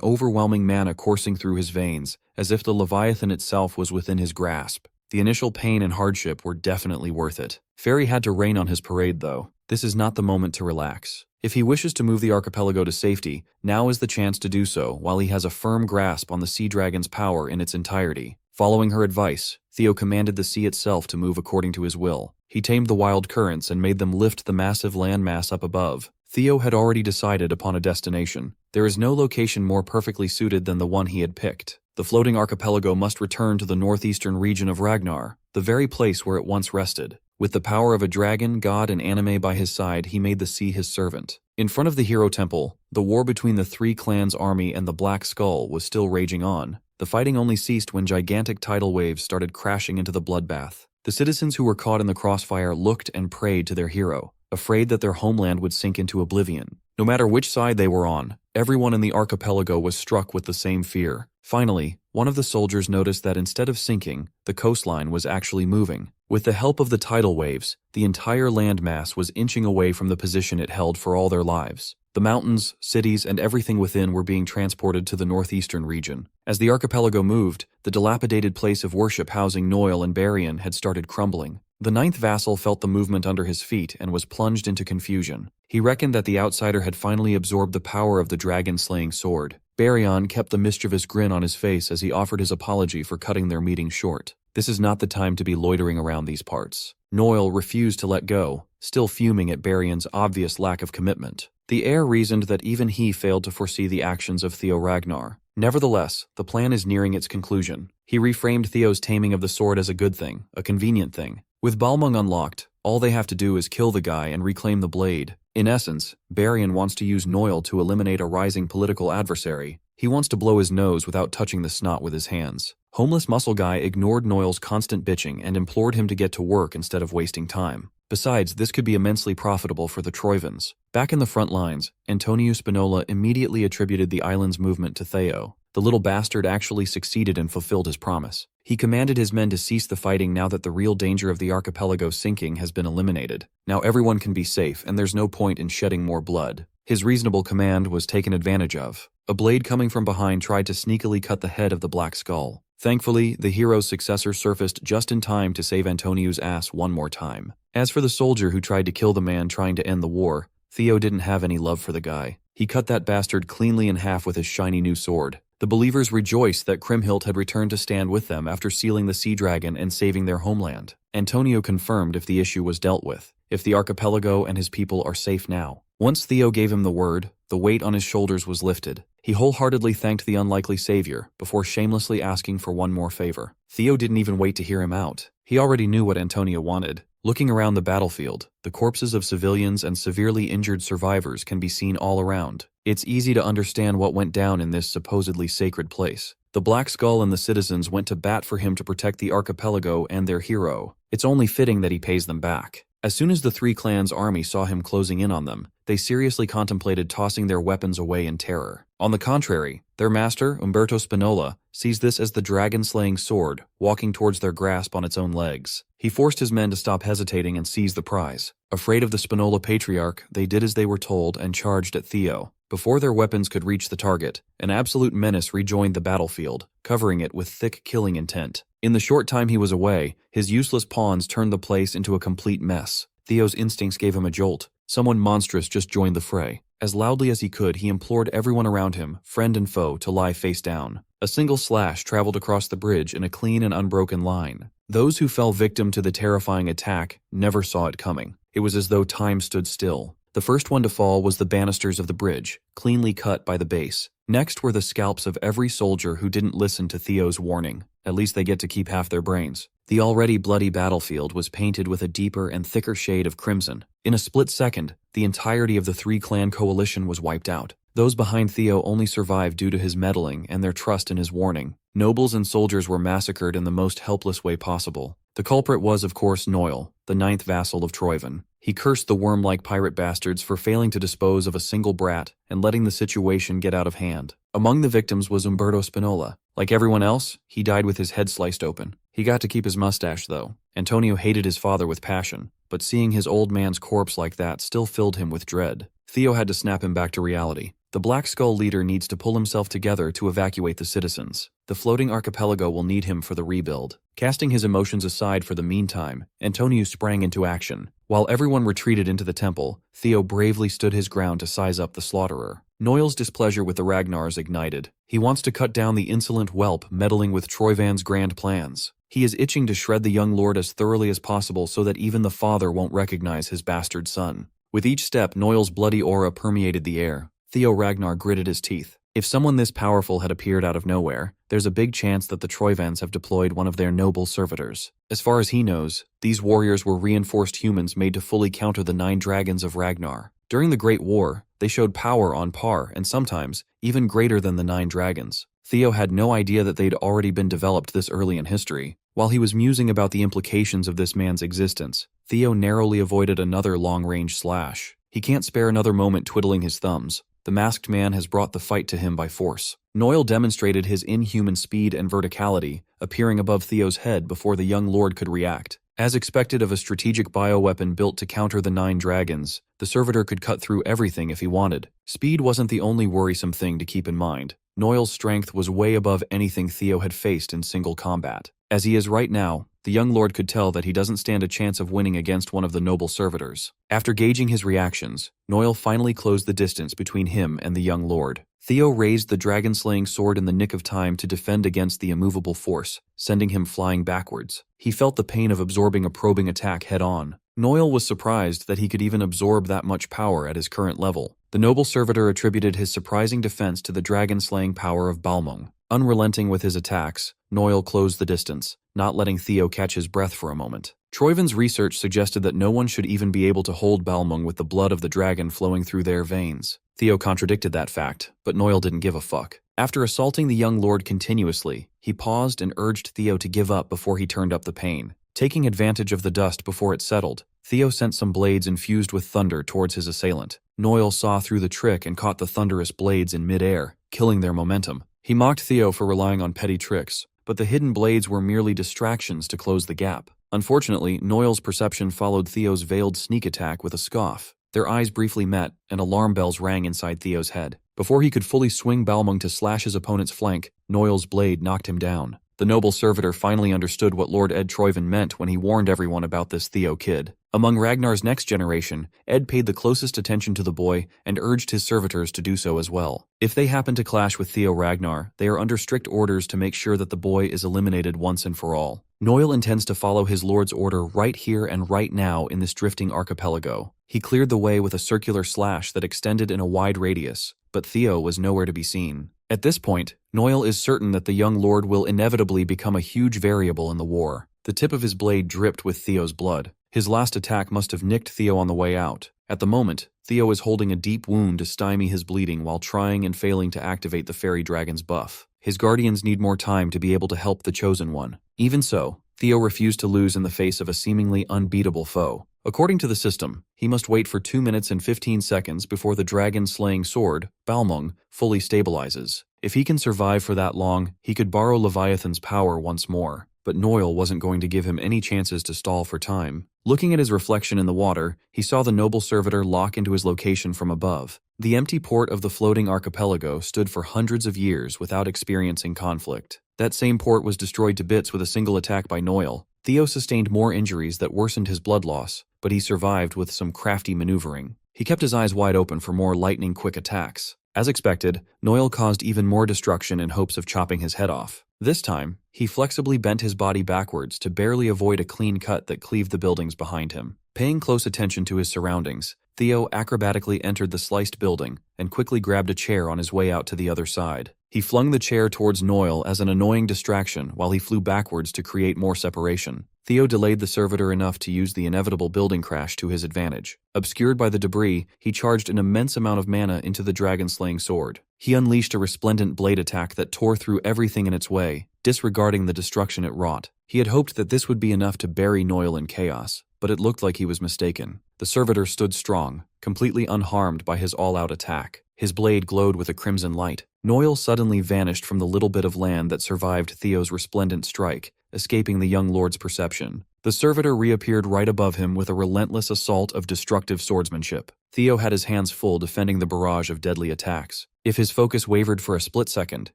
overwhelming mana coursing through his veins, as if the Leviathan itself was within his grasp. The initial pain and hardship were definitely worth it. Fairy had to rain on his parade, though. This is not the moment to relax. If he wishes to move the archipelago to safety, now is the chance to do so while he has a firm grasp on the sea dragon's power in its entirety. Following her advice, Theo commanded the sea itself to move according to his will. He tamed the wild currents and made them lift the massive landmass up above. Theo had already decided upon a destination. There is no location more perfectly suited than the one he had picked. The floating archipelago must return to the northeastern region of Ragnar, the very place where it once rested. With the power of a dragon, god, and anime by his side, he made the sea his servant. In front of the hero temple, the war between the three clans' army and the Black Skull was still raging on. The fighting only ceased when gigantic tidal waves started crashing into the bloodbath. The citizens who were caught in the crossfire looked and prayed to their hero, afraid that their homeland would sink into oblivion. No matter which side they were on, everyone in the archipelago was struck with the same fear. Finally, one of the soldiers noticed that instead of sinking, the coastline was actually moving. With the help of the tidal waves, the entire landmass was inching away from the position it held for all their lives. The mountains, cities, and everything within were being transported to the northeastern region. As the archipelago moved, the dilapidated place of worship housing Noel and Barian had started crumbling. The ninth vassal felt the movement under his feet and was plunged into confusion. He reckoned that the outsider had finally absorbed the power of the dragon-slaying sword. Barian kept the mischievous grin on his face as he offered his apology for cutting their meeting short. This is not the time to be loitering around these parts. Noel refused to let go, still fuming at Barian's obvious lack of commitment. The heir reasoned that even he failed to foresee the actions of Theo Ragnar. Nevertheless, the plan is nearing its conclusion. He reframed Theo's taming of the sword as a good thing, a convenient thing. With Balmung unlocked, all they have to do is kill the guy and reclaim the blade. In essence, Barian wants to use Noel to eliminate a rising political adversary. He wants to blow his nose without touching the snot with his hands. Homeless muscle guy ignored Noel's constant bitching and implored him to get to work instead of wasting time. Besides, this could be immensely profitable for the Troivans. Back in the front lines, Antonio Spinola immediately attributed the island's movement to Theo. The little bastard actually succeeded and fulfilled his promise. He commanded his men to cease the fighting now that the real danger of the archipelago sinking has been eliminated. Now everyone can be safe, and there's no point in shedding more blood. His reasonable command was taken advantage of. A blade coming from behind tried to sneakily cut the head of the Black Skull. Thankfully, the hero's successor surfaced just in time to save Antonio's ass one more time. As for the soldier who tried to kill the man trying to end the war, Theo didn't have any love for the guy. He cut that bastard cleanly in half with his shiny new sword. The believers rejoiced that Kriemhild had returned to stand with them after sealing the sea dragon and saving their homeland. Antonio confirmed if the issue was dealt with, if the archipelago and his people are safe now. Once Theo gave him the word, the weight on his shoulders was lifted. He wholeheartedly thanked the unlikely savior before shamelessly asking for one more favor. Theo didn't even wait to hear him out. He already knew what Antonio wanted. Looking around the battlefield, the corpses of civilians and severely injured survivors can be seen all around. It's easy to understand what went down in this supposedly sacred place. The Black Skull and the citizens went to bat for him to protect the archipelago and their hero. It's only fitting that he pays them back. As soon as the three clans' army saw him closing in on them, they seriously contemplated tossing their weapons away in terror. On the contrary, their master, Umberto Spinola, sees this as the dragon-slaying sword, walking towards their grasp on its own legs. He forced his men to stop hesitating and seize the prize. Afraid of the Spinola patriarch, they did as they were told and charged at Theo. Before their weapons could reach the target, an absolute menace rejoined the battlefield, covering it with thick killing intent. In the short time he was away, his useless pawns turned the place into a complete mess. Theo's instincts gave him a jolt. Someone monstrous just joined the fray. As loudly as he could, he implored everyone around him, friend and foe, to lie face down. A single slash traveled across the bridge in a clean and unbroken line. Those who fell victim to the terrifying attack never saw it coming. It was as though time stood still. The first one to fall was the banisters of the bridge, cleanly cut by the base. Next were the scalps of every soldier who didn't listen to Theo's warning. At least they get to keep half their brains. The already bloody battlefield was painted with a deeper and thicker shade of crimson. In a split second, the entirety of the three-clan coalition was wiped out. Those behind Theo only survived due to his meddling and their trust in his warning. Nobles and soldiers were massacred in the most helpless way possible. The culprit was, of course, Noel, the ninth vassal of Troivan. He cursed the worm-like pirate bastards for failing to dispose of a single brat and letting the situation get out of hand. Among the victims was Umberto Spinola. Like everyone else, he died with his head sliced open. He got to keep his mustache, though. Antonio hated his father with passion, but seeing his old man's corpse like that still filled him with dread. Theo had to snap him back to reality. The Black Skull leader needs to pull himself together to evacuate the citizens. The floating archipelago will need him for the rebuild. Casting his emotions aside for the meantime, Antonio sprang into action. While everyone retreated into the temple, Theo bravely stood his ground to size up the slaughterer. Noel's displeasure with the Ragnars ignited. He wants to cut down the insolent whelp meddling with Troyvan's grand plans. He is itching to shred the young lord as thoroughly as possible so that even the father won't recognize his bastard son. With each step, Noel's bloody aura permeated the air. Theo Ragnar gritted his teeth. If someone this powerful had appeared out of nowhere, there's a big chance that the Troyvans have deployed one of their noble servitors. As far as he knows, these warriors were reinforced humans made to fully counter the 9 dragons of Ragnar. During the Great War, they showed power on par and sometimes even greater than the 9 dragons. Theo had no idea that they'd already been developed this early in history. While he was musing about the implications of this man's existence, Theo narrowly avoided another long-range slash. He can't spare another moment twiddling his thumbs. The masked man has brought the fight to him by force. Noel demonstrated his inhuman speed and verticality, appearing above Theo's head before the young lord could react. As expected of a strategic bioweapon built to counter the 9 dragons, the servitor could cut through everything if he wanted. Speed wasn't the only worrisome thing to keep in mind. Noel's strength was way above anything Theo had faced in single combat. As he is right now, the young lord could tell that he doesn't stand a chance of winning against one of the noble servitors. After gauging his reactions, Noel finally closed the distance between him and the young lord. Theo raised the dragon-slaying sword in the nick of time to defend against the immovable force, sending him flying backwards. He felt the pain of absorbing a probing attack head-on. Noel was surprised that he could even absorb that much power at his current level. The noble servitor attributed his surprising defense to the dragon-slaying power of Balmung. Unrelenting with his attacks, Noel closed the distance, not letting Theo catch his breath for a moment. Troyvan's research suggested that no one should even be able to hold Balmung with the blood of the dragon flowing through their veins. Theo contradicted that fact, but Noel didn't give a fuck. After assaulting the young lord continuously, he paused and urged Theo to give up before he turned up the pain. Taking advantage of the dust before it settled, Theo sent some blades infused with thunder towards his assailant. Noel saw through the trick and caught the thunderous blades in mid-air, killing their momentum. He mocked Theo for relying on petty tricks, but the hidden blades were merely distractions to close the gap. Unfortunately, Noel's perception followed Theo's veiled sneak attack with a scoff. Their eyes briefly met, and alarm bells rang inside Theo's head. Before he could fully swing Balmung to slash his opponent's flank, Noel's blade knocked him down. The noble servitor finally understood what Lord Ed Troyvan meant when he warned everyone about this Theo kid. Among Ragnar's next generation, Ed paid the closest attention to the boy and urged his servitors to do so as well. If they happen to clash with Theo Ragnar, they are under strict orders to make sure that the boy is eliminated once and for all. Noel intends to follow his lord's order right here and right now in this drifting archipelago. He cleared the way with a circular slash that extended in a wide radius, but Theo was nowhere to be seen. At this point, Noel is certain that the young lord will inevitably become a huge variable in the war. The tip of his blade dripped with Theo's blood. His last attack must have nicked Theo on the way out. At the moment, Theo is holding a deep wound to stymie his bleeding while trying and failing to activate the fairy dragon's buff. His guardians need more time to be able to help the chosen one. Even so, Theo refused to lose in the face of a seemingly unbeatable foe. According to the system, he must wait for 2 minutes and 15 seconds before the dragon-slaying sword, Balmung, fully stabilizes. If he can survive for that long, he could borrow Leviathan's power once more. But Noel wasn't going to give him any chances to stall for time. Looking at his reflection in the water, he saw the noble servitor lock into his location from above. The empty port of the floating archipelago stood for hundreds of years without experiencing conflict. That same port was destroyed to bits with a single attack by Noel. Theo sustained more injuries that worsened his blood loss, but he survived with some crafty maneuvering. He kept his eyes wide open for more lightning-quick attacks. As expected, Noel caused even more destruction in hopes of chopping his head off. This time, he flexibly bent his body backwards to barely avoid a clean cut that cleaved the buildings behind him. Paying close attention to his surroundings, Theo acrobatically entered the sliced building and quickly grabbed a chair on his way out to the other side. He flung the chair towards Noel as an annoying distraction while he flew backwards to create more separation. Theo delayed the servitor enough to use the inevitable building crash to his advantage. Obscured by the debris, he charged an immense amount of mana into the dragon-slaying sword. He unleashed a resplendent blade attack that tore through everything in its way, disregarding the destruction it wrought. He had hoped that this would be enough to bury Noel in chaos, but it looked like he was mistaken. The servitor stood strong, completely unharmed by his all-out attack. His blade glowed with a crimson light. Noel suddenly vanished from the little bit of land that survived Theo's resplendent strike, escaping the young lord's perception. The servitor reappeared right above him with a relentless assault of destructive swordsmanship. Theo had his hands full defending the barrage of deadly attacks. If his focus wavered for a split second,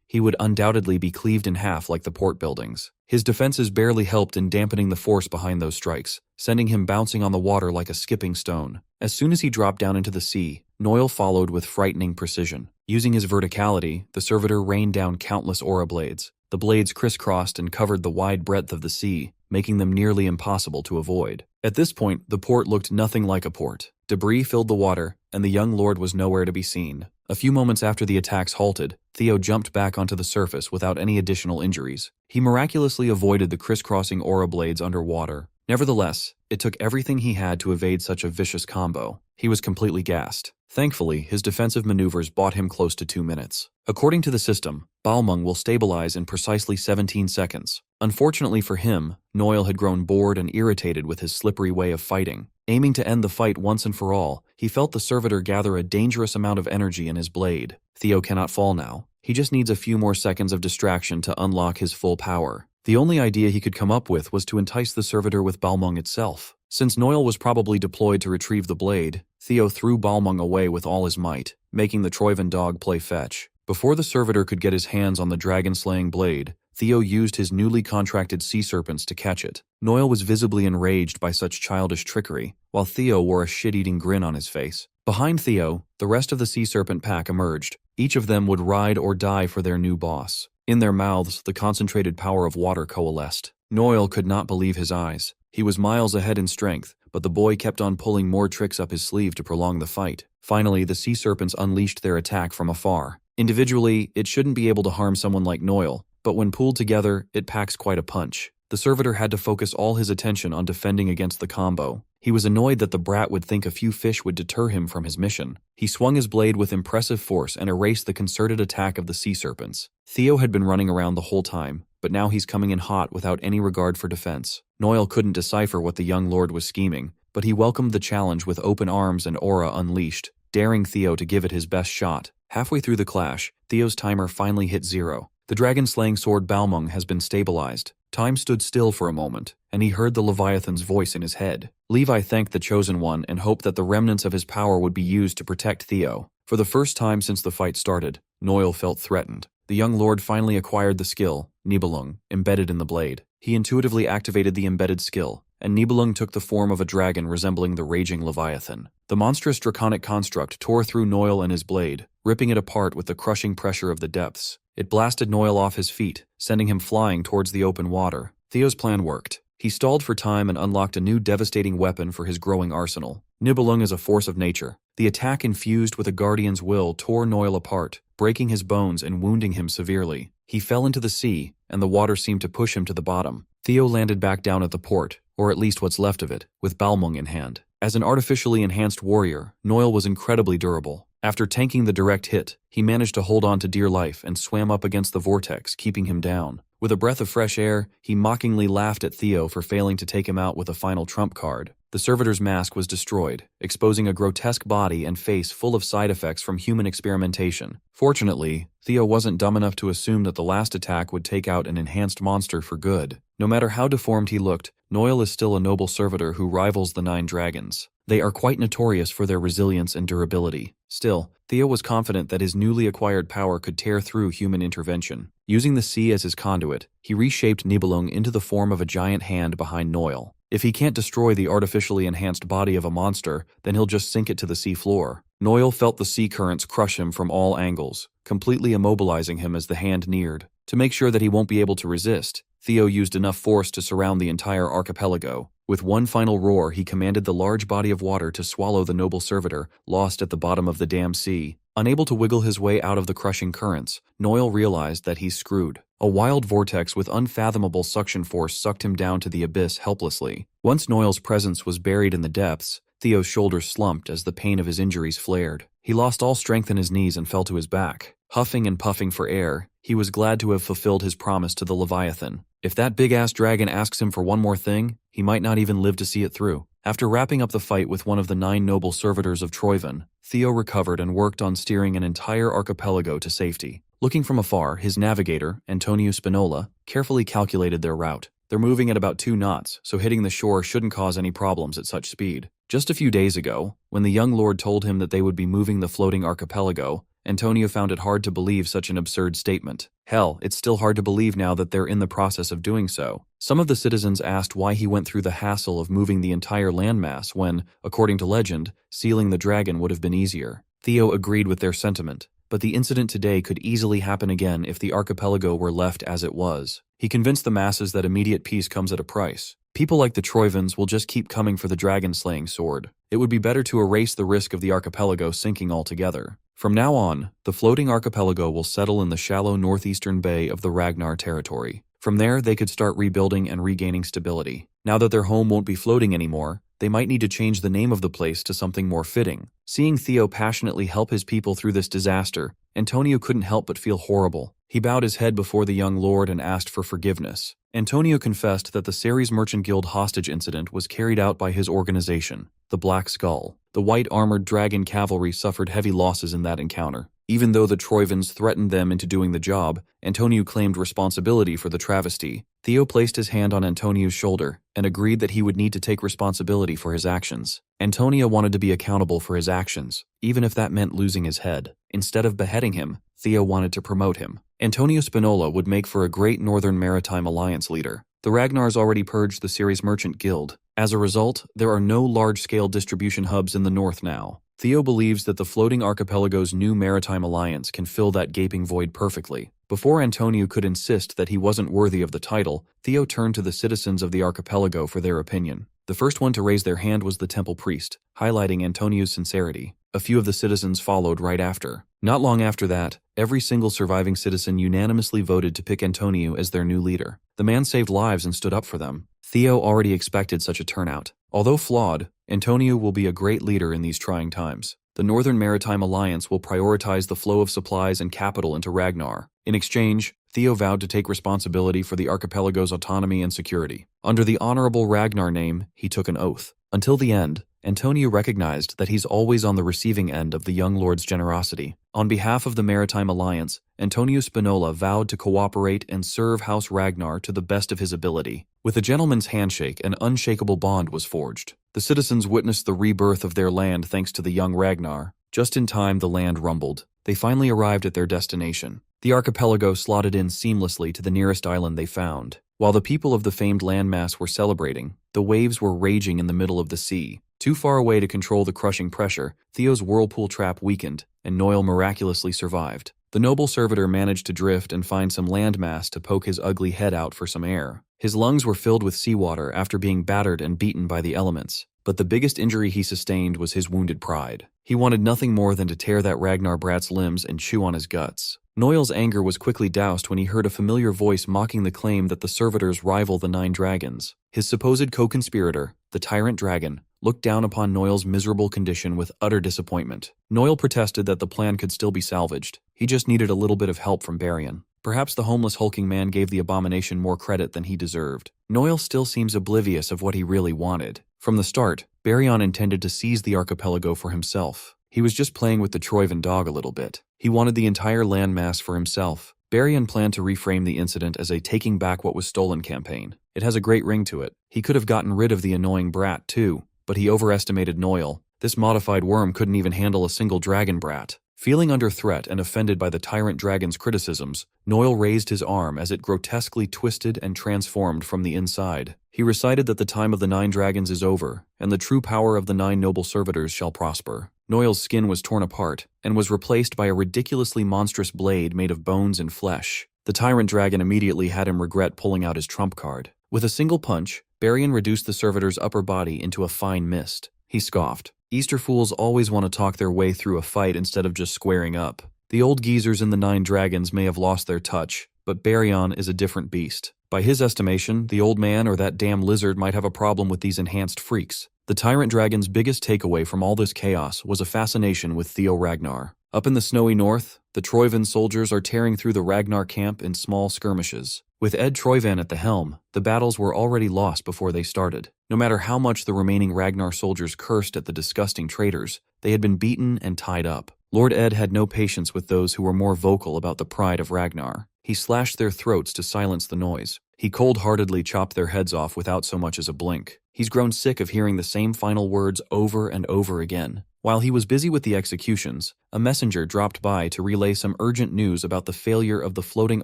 he would undoubtedly be cleaved in half like the port buildings. His defenses barely helped in dampening the force behind those strikes, sending him bouncing on the water like a skipping stone. As soon as he dropped down into the sea, Noil followed with frightening precision. Using his verticality, the servitor rained down countless aura blades. The blades crisscrossed and covered the wide breadth of the sea, making them nearly impossible to avoid. At this point, the port looked nothing like a port. Debris filled the water, and the young lord was nowhere to be seen. A few moments after the attacks halted, Theo jumped back onto the surface without any additional injuries. He miraculously avoided the crisscrossing aura blades underwater. Nevertheless, it took everything he had to evade such a vicious combo. He was completely gassed. Thankfully, his defensive maneuvers bought him close to 2 minutes. According to the system, Balmung will stabilize in precisely 17 seconds. Unfortunately for him, Noil had grown bored and irritated with his slippery way of fighting. Aiming to end the fight once and for all, he felt the servitor gather a dangerous amount of energy in his blade. Theo cannot fall now. He just needs a few more seconds of distraction to unlock his full power. The only idea he could come up with was to entice the servitor with Balmung itself. Since Noil was probably deployed to retrieve the blade, Theo threw Balmung away with all his might, making the Troivan dog play fetch. Before the servitor could get his hands on the dragon-slaying blade, Theo used his newly contracted sea serpents to catch it. Noil was visibly enraged by such childish trickery, while Theo wore a shit-eating grin on his face. Behind Theo, the rest of the sea serpent pack emerged. Each of them would ride or die for their new boss. In their mouths, the concentrated power of water coalesced. Noil could not believe his eyes. He was miles ahead in strength, but the boy kept on pulling more tricks up his sleeve to prolong the fight. Finally, the sea serpents unleashed their attack from afar. Individually, it shouldn't be able to harm someone like Noil, but when pulled together, it packs quite a punch. The servitor had to focus all his attention on defending against the combo. He was annoyed that the brat would think a few fish would deter him from his mission. He swung his blade with impressive force and erased the concerted attack of the sea serpents. Theo had been running around the whole time, but now he's coming in hot without any regard for defense. Noil couldn't decipher what the young lord was scheming, but he welcomed the challenge with open arms and aura unleashed, daring Theo to give it his best shot. Halfway through the clash, Theo's timer finally hit 0. The dragon-slaying sword Balmung has been stabilized. Time stood still for a moment, and he heard the Leviathan's voice in his head. Levi thanked the Chosen One and hoped that the remnants of his power would be used to protect Theo. For the first time since the fight started, Noil felt threatened. The young lord finally acquired the skill, Nibelung, embedded in the blade. He intuitively activated the embedded skill, and Nibelung took the form of a dragon resembling the raging Leviathan. The monstrous draconic construct tore through Noil and his blade, ripping it apart with the crushing pressure of the depths. It blasted Noil off his feet, sending him flying towards the open water. Theo's plan worked. He stalled for time and unlocked a new devastating weapon for his growing arsenal. Nibelung is a force of nature. The attack infused with a guardian's will tore Noil apart, breaking his bones and wounding him severely. He fell into the sea, and the water seemed to push him to the bottom. Theo landed back down at the port, or at least what's left of it, with Balmung in hand. As an artificially enhanced warrior, Noil was incredibly durable. After tanking the direct hit, he managed to hold on to dear life and swam up against the vortex, keeping him down. With a breath of fresh air, he mockingly laughed at Theo for failing to take him out with a final trump card. The servitor's mask was destroyed, exposing a grotesque body and face full of side effects from human experimentation. Fortunately, Theo wasn't dumb enough to assume that the last attack would take out an enhanced monster for good. No matter how deformed he looked, Noil is still a noble servitor who rivals the 9 dragons. They are quite notorious for their resilience and durability. Still, Theo was confident that his newly acquired power could tear through human intervention. Using the sea as his conduit, he reshaped Nibelung into the form of a giant hand behind Noil. If he can't destroy the artificially enhanced body of a monster, then he'll just sink it to the sea floor. Noil felt the sea currents crush him from all angles, completely immobilizing him as the hand neared. To make sure that he won't be able to resist, Theo used enough force to surround the entire archipelago. With one final roar, he commanded the large body of water to swallow the noble servitor, lost at the bottom of the damn sea. Unable to wiggle his way out of the crushing currents, Noil realized that he's screwed. A wild vortex with unfathomable suction force sucked him down to the abyss helplessly. Once Noil's presence was buried in the depths, Theo's shoulders slumped as the pain of his injuries flared. He lost all strength in his knees and fell to his back. Huffing and puffing for air, he was glad to have fulfilled his promise to the Leviathan. If that big-ass dragon asks him for one more thing, he might not even live to see it through. After wrapping up the fight with one of the 9 noble servitors of Troivan, Theo recovered and worked on steering an entire archipelago to safety. Looking from afar, his navigator, Antonio Spinola, carefully calculated their route. They're moving at about 2 knots, so hitting the shore shouldn't cause any problems at such speed. Just a few days ago, when the young lord told him that they would be moving the floating archipelago, Antonio found it hard to believe such an absurd statement. Hell, it's still hard to believe now that they're in the process of doing so. Some of the citizens asked why he went through the hassle of moving the entire landmass when, according to legend, sealing the dragon would have been easier. Theo agreed with their sentiment, but the incident today could easily happen again if the archipelago were left as it was. He convinced the masses that immediate peace comes at a price. People like the Troivans will just keep coming for the dragon-slaying sword. It would be better to erase the risk of the archipelago sinking altogether. From now on, the floating archipelago will settle in the shallow northeastern bay of the Ragnar territory. From there, they could start rebuilding and regaining stability. Now that their home won't be floating anymore, they might need to change the name of the place to something more fitting. Seeing Theo passionately help his people through this disaster, Antonio couldn't help but feel horrible. He bowed his head before the young lord and asked for forgiveness. Antonio confessed that the Ceres Merchant Guild hostage incident was carried out by his organization, the Black Skull. The white armored dragon cavalry suffered heavy losses in that encounter. Even though the Troivans threatened them into doing the job, Antonio claimed responsibility for the travesty. Theo placed his hand on Antonio's shoulder and agreed that he would need to take responsibility for his actions. Antonio wanted to be accountable for his actions, even if that meant losing his head. Instead of beheading him, Theo wanted to promote him. Antonio Spinola would make for a great Northern Maritime Alliance leader. The Ragnars already purged the Ceres Merchant Guild. As a result, there are no large-scale distribution hubs in the north now. Theo believes that the floating archipelago's new maritime alliance can fill that gaping void perfectly. Before Antonio could insist that he wasn't worthy of the title, Theo turned to the citizens of the archipelago for their opinion. The first one to raise their hand was the temple priest, highlighting Antonio's sincerity. A few of the citizens followed right after. Not long after that, every single surviving citizen unanimously voted to pick Antonio as their new leader. The man saved lives and stood up for them. Theo already expected such a turnout. Although flawed, Antonio will be a great leader in these trying times. The Northern Maritime Alliance will prioritize the flow of supplies and capital into Ragnar. In exchange, Theo vowed to take responsibility for the archipelago's autonomy and security. Under the honorable Ragnar name, he took an oath. Until the end, Antonio recognized that he's always on the receiving end of the young lord's generosity. On behalf of the Maritime Alliance, Antonio Spinola vowed to cooperate and serve House Ragnar to the best of his ability. With a gentleman's handshake, an unshakable bond was forged. The citizens witnessed the rebirth of their land thanks to the young Ragnar. Just in time, the land rumbled. They finally arrived at their destination. The archipelago slotted in seamlessly to the nearest island they found. While the people of the famed landmass were celebrating, the waves were raging in the middle of the sea. Too far away to control the crushing pressure, Theo's whirlpool trap weakened, and Noel miraculously survived. The noble servitor managed to drift and find some landmass to poke his ugly head out for some air. His lungs were filled with seawater after being battered and beaten by the elements. But the biggest injury he sustained was his wounded pride. He wanted nothing more than to tear that Ragnar brat's limbs and chew on his guts. Noel's anger was quickly doused when he heard a familiar voice mocking the claim that the servitors rival the 9 dragons. His supposed co-conspirator, the tyrant dragon, looked down upon Noel's miserable condition with utter disappointment. Noel protested that the plan could still be salvaged. He just needed a little bit of help from Baryon. Perhaps the homeless hulking man gave the abomination more credit than he deserved. Noel still seems oblivious of what he really wanted. From the start, Baryon intended to seize the archipelago for himself. He was just playing with the Troivan dog a little bit. He wanted the entire landmass for himself. Baryon planned to reframe the incident as a taking back what was stolen campaign. It has a great ring to it. He could have gotten rid of the annoying brat too, but he overestimated Noel. This modified worm couldn't even handle a single dragon brat. Feeling under threat and offended by the tyrant dragon's criticisms, Noel raised his arm as it grotesquely twisted and transformed from the inside. He recited that the time of the 9 dragons is over, and the true power of the 9 noble servitors shall prosper. Noel's skin was torn apart, and was replaced by a ridiculously monstrous blade made of bones and flesh. The tyrant dragon immediately had him regret pulling out his trump card. With a single punch, Baryon reduced the servitor's upper body into a fine mist. He scoffed. Easter fools always want to talk their way through a fight instead of just squaring up. The old geezers in the 9 dragons may have lost their touch, but Baryon is a different beast. By his estimation, the old man or that damn lizard might have a problem with these enhanced freaks. The tyrant dragon's biggest takeaway from all this chaos was a fascination with Theo Ragnar. Up in the snowy north, the Troivan soldiers are tearing through the Ragnar camp in small skirmishes. With Ed Troivan at the helm, the battles were already lost before they started. No matter how much the remaining Ragnar soldiers cursed at the disgusting traitors, they had been beaten and tied up. Lord Ed had no patience with those who were more vocal about the pride of Ragnar. He slashed their throats to silence the noise. He cold-heartedly chopped their heads off without so much as a blink. He's grown sick of hearing the same final words over and over again. While he was busy with the executions, a messenger dropped by to relay some urgent news about the failure of the floating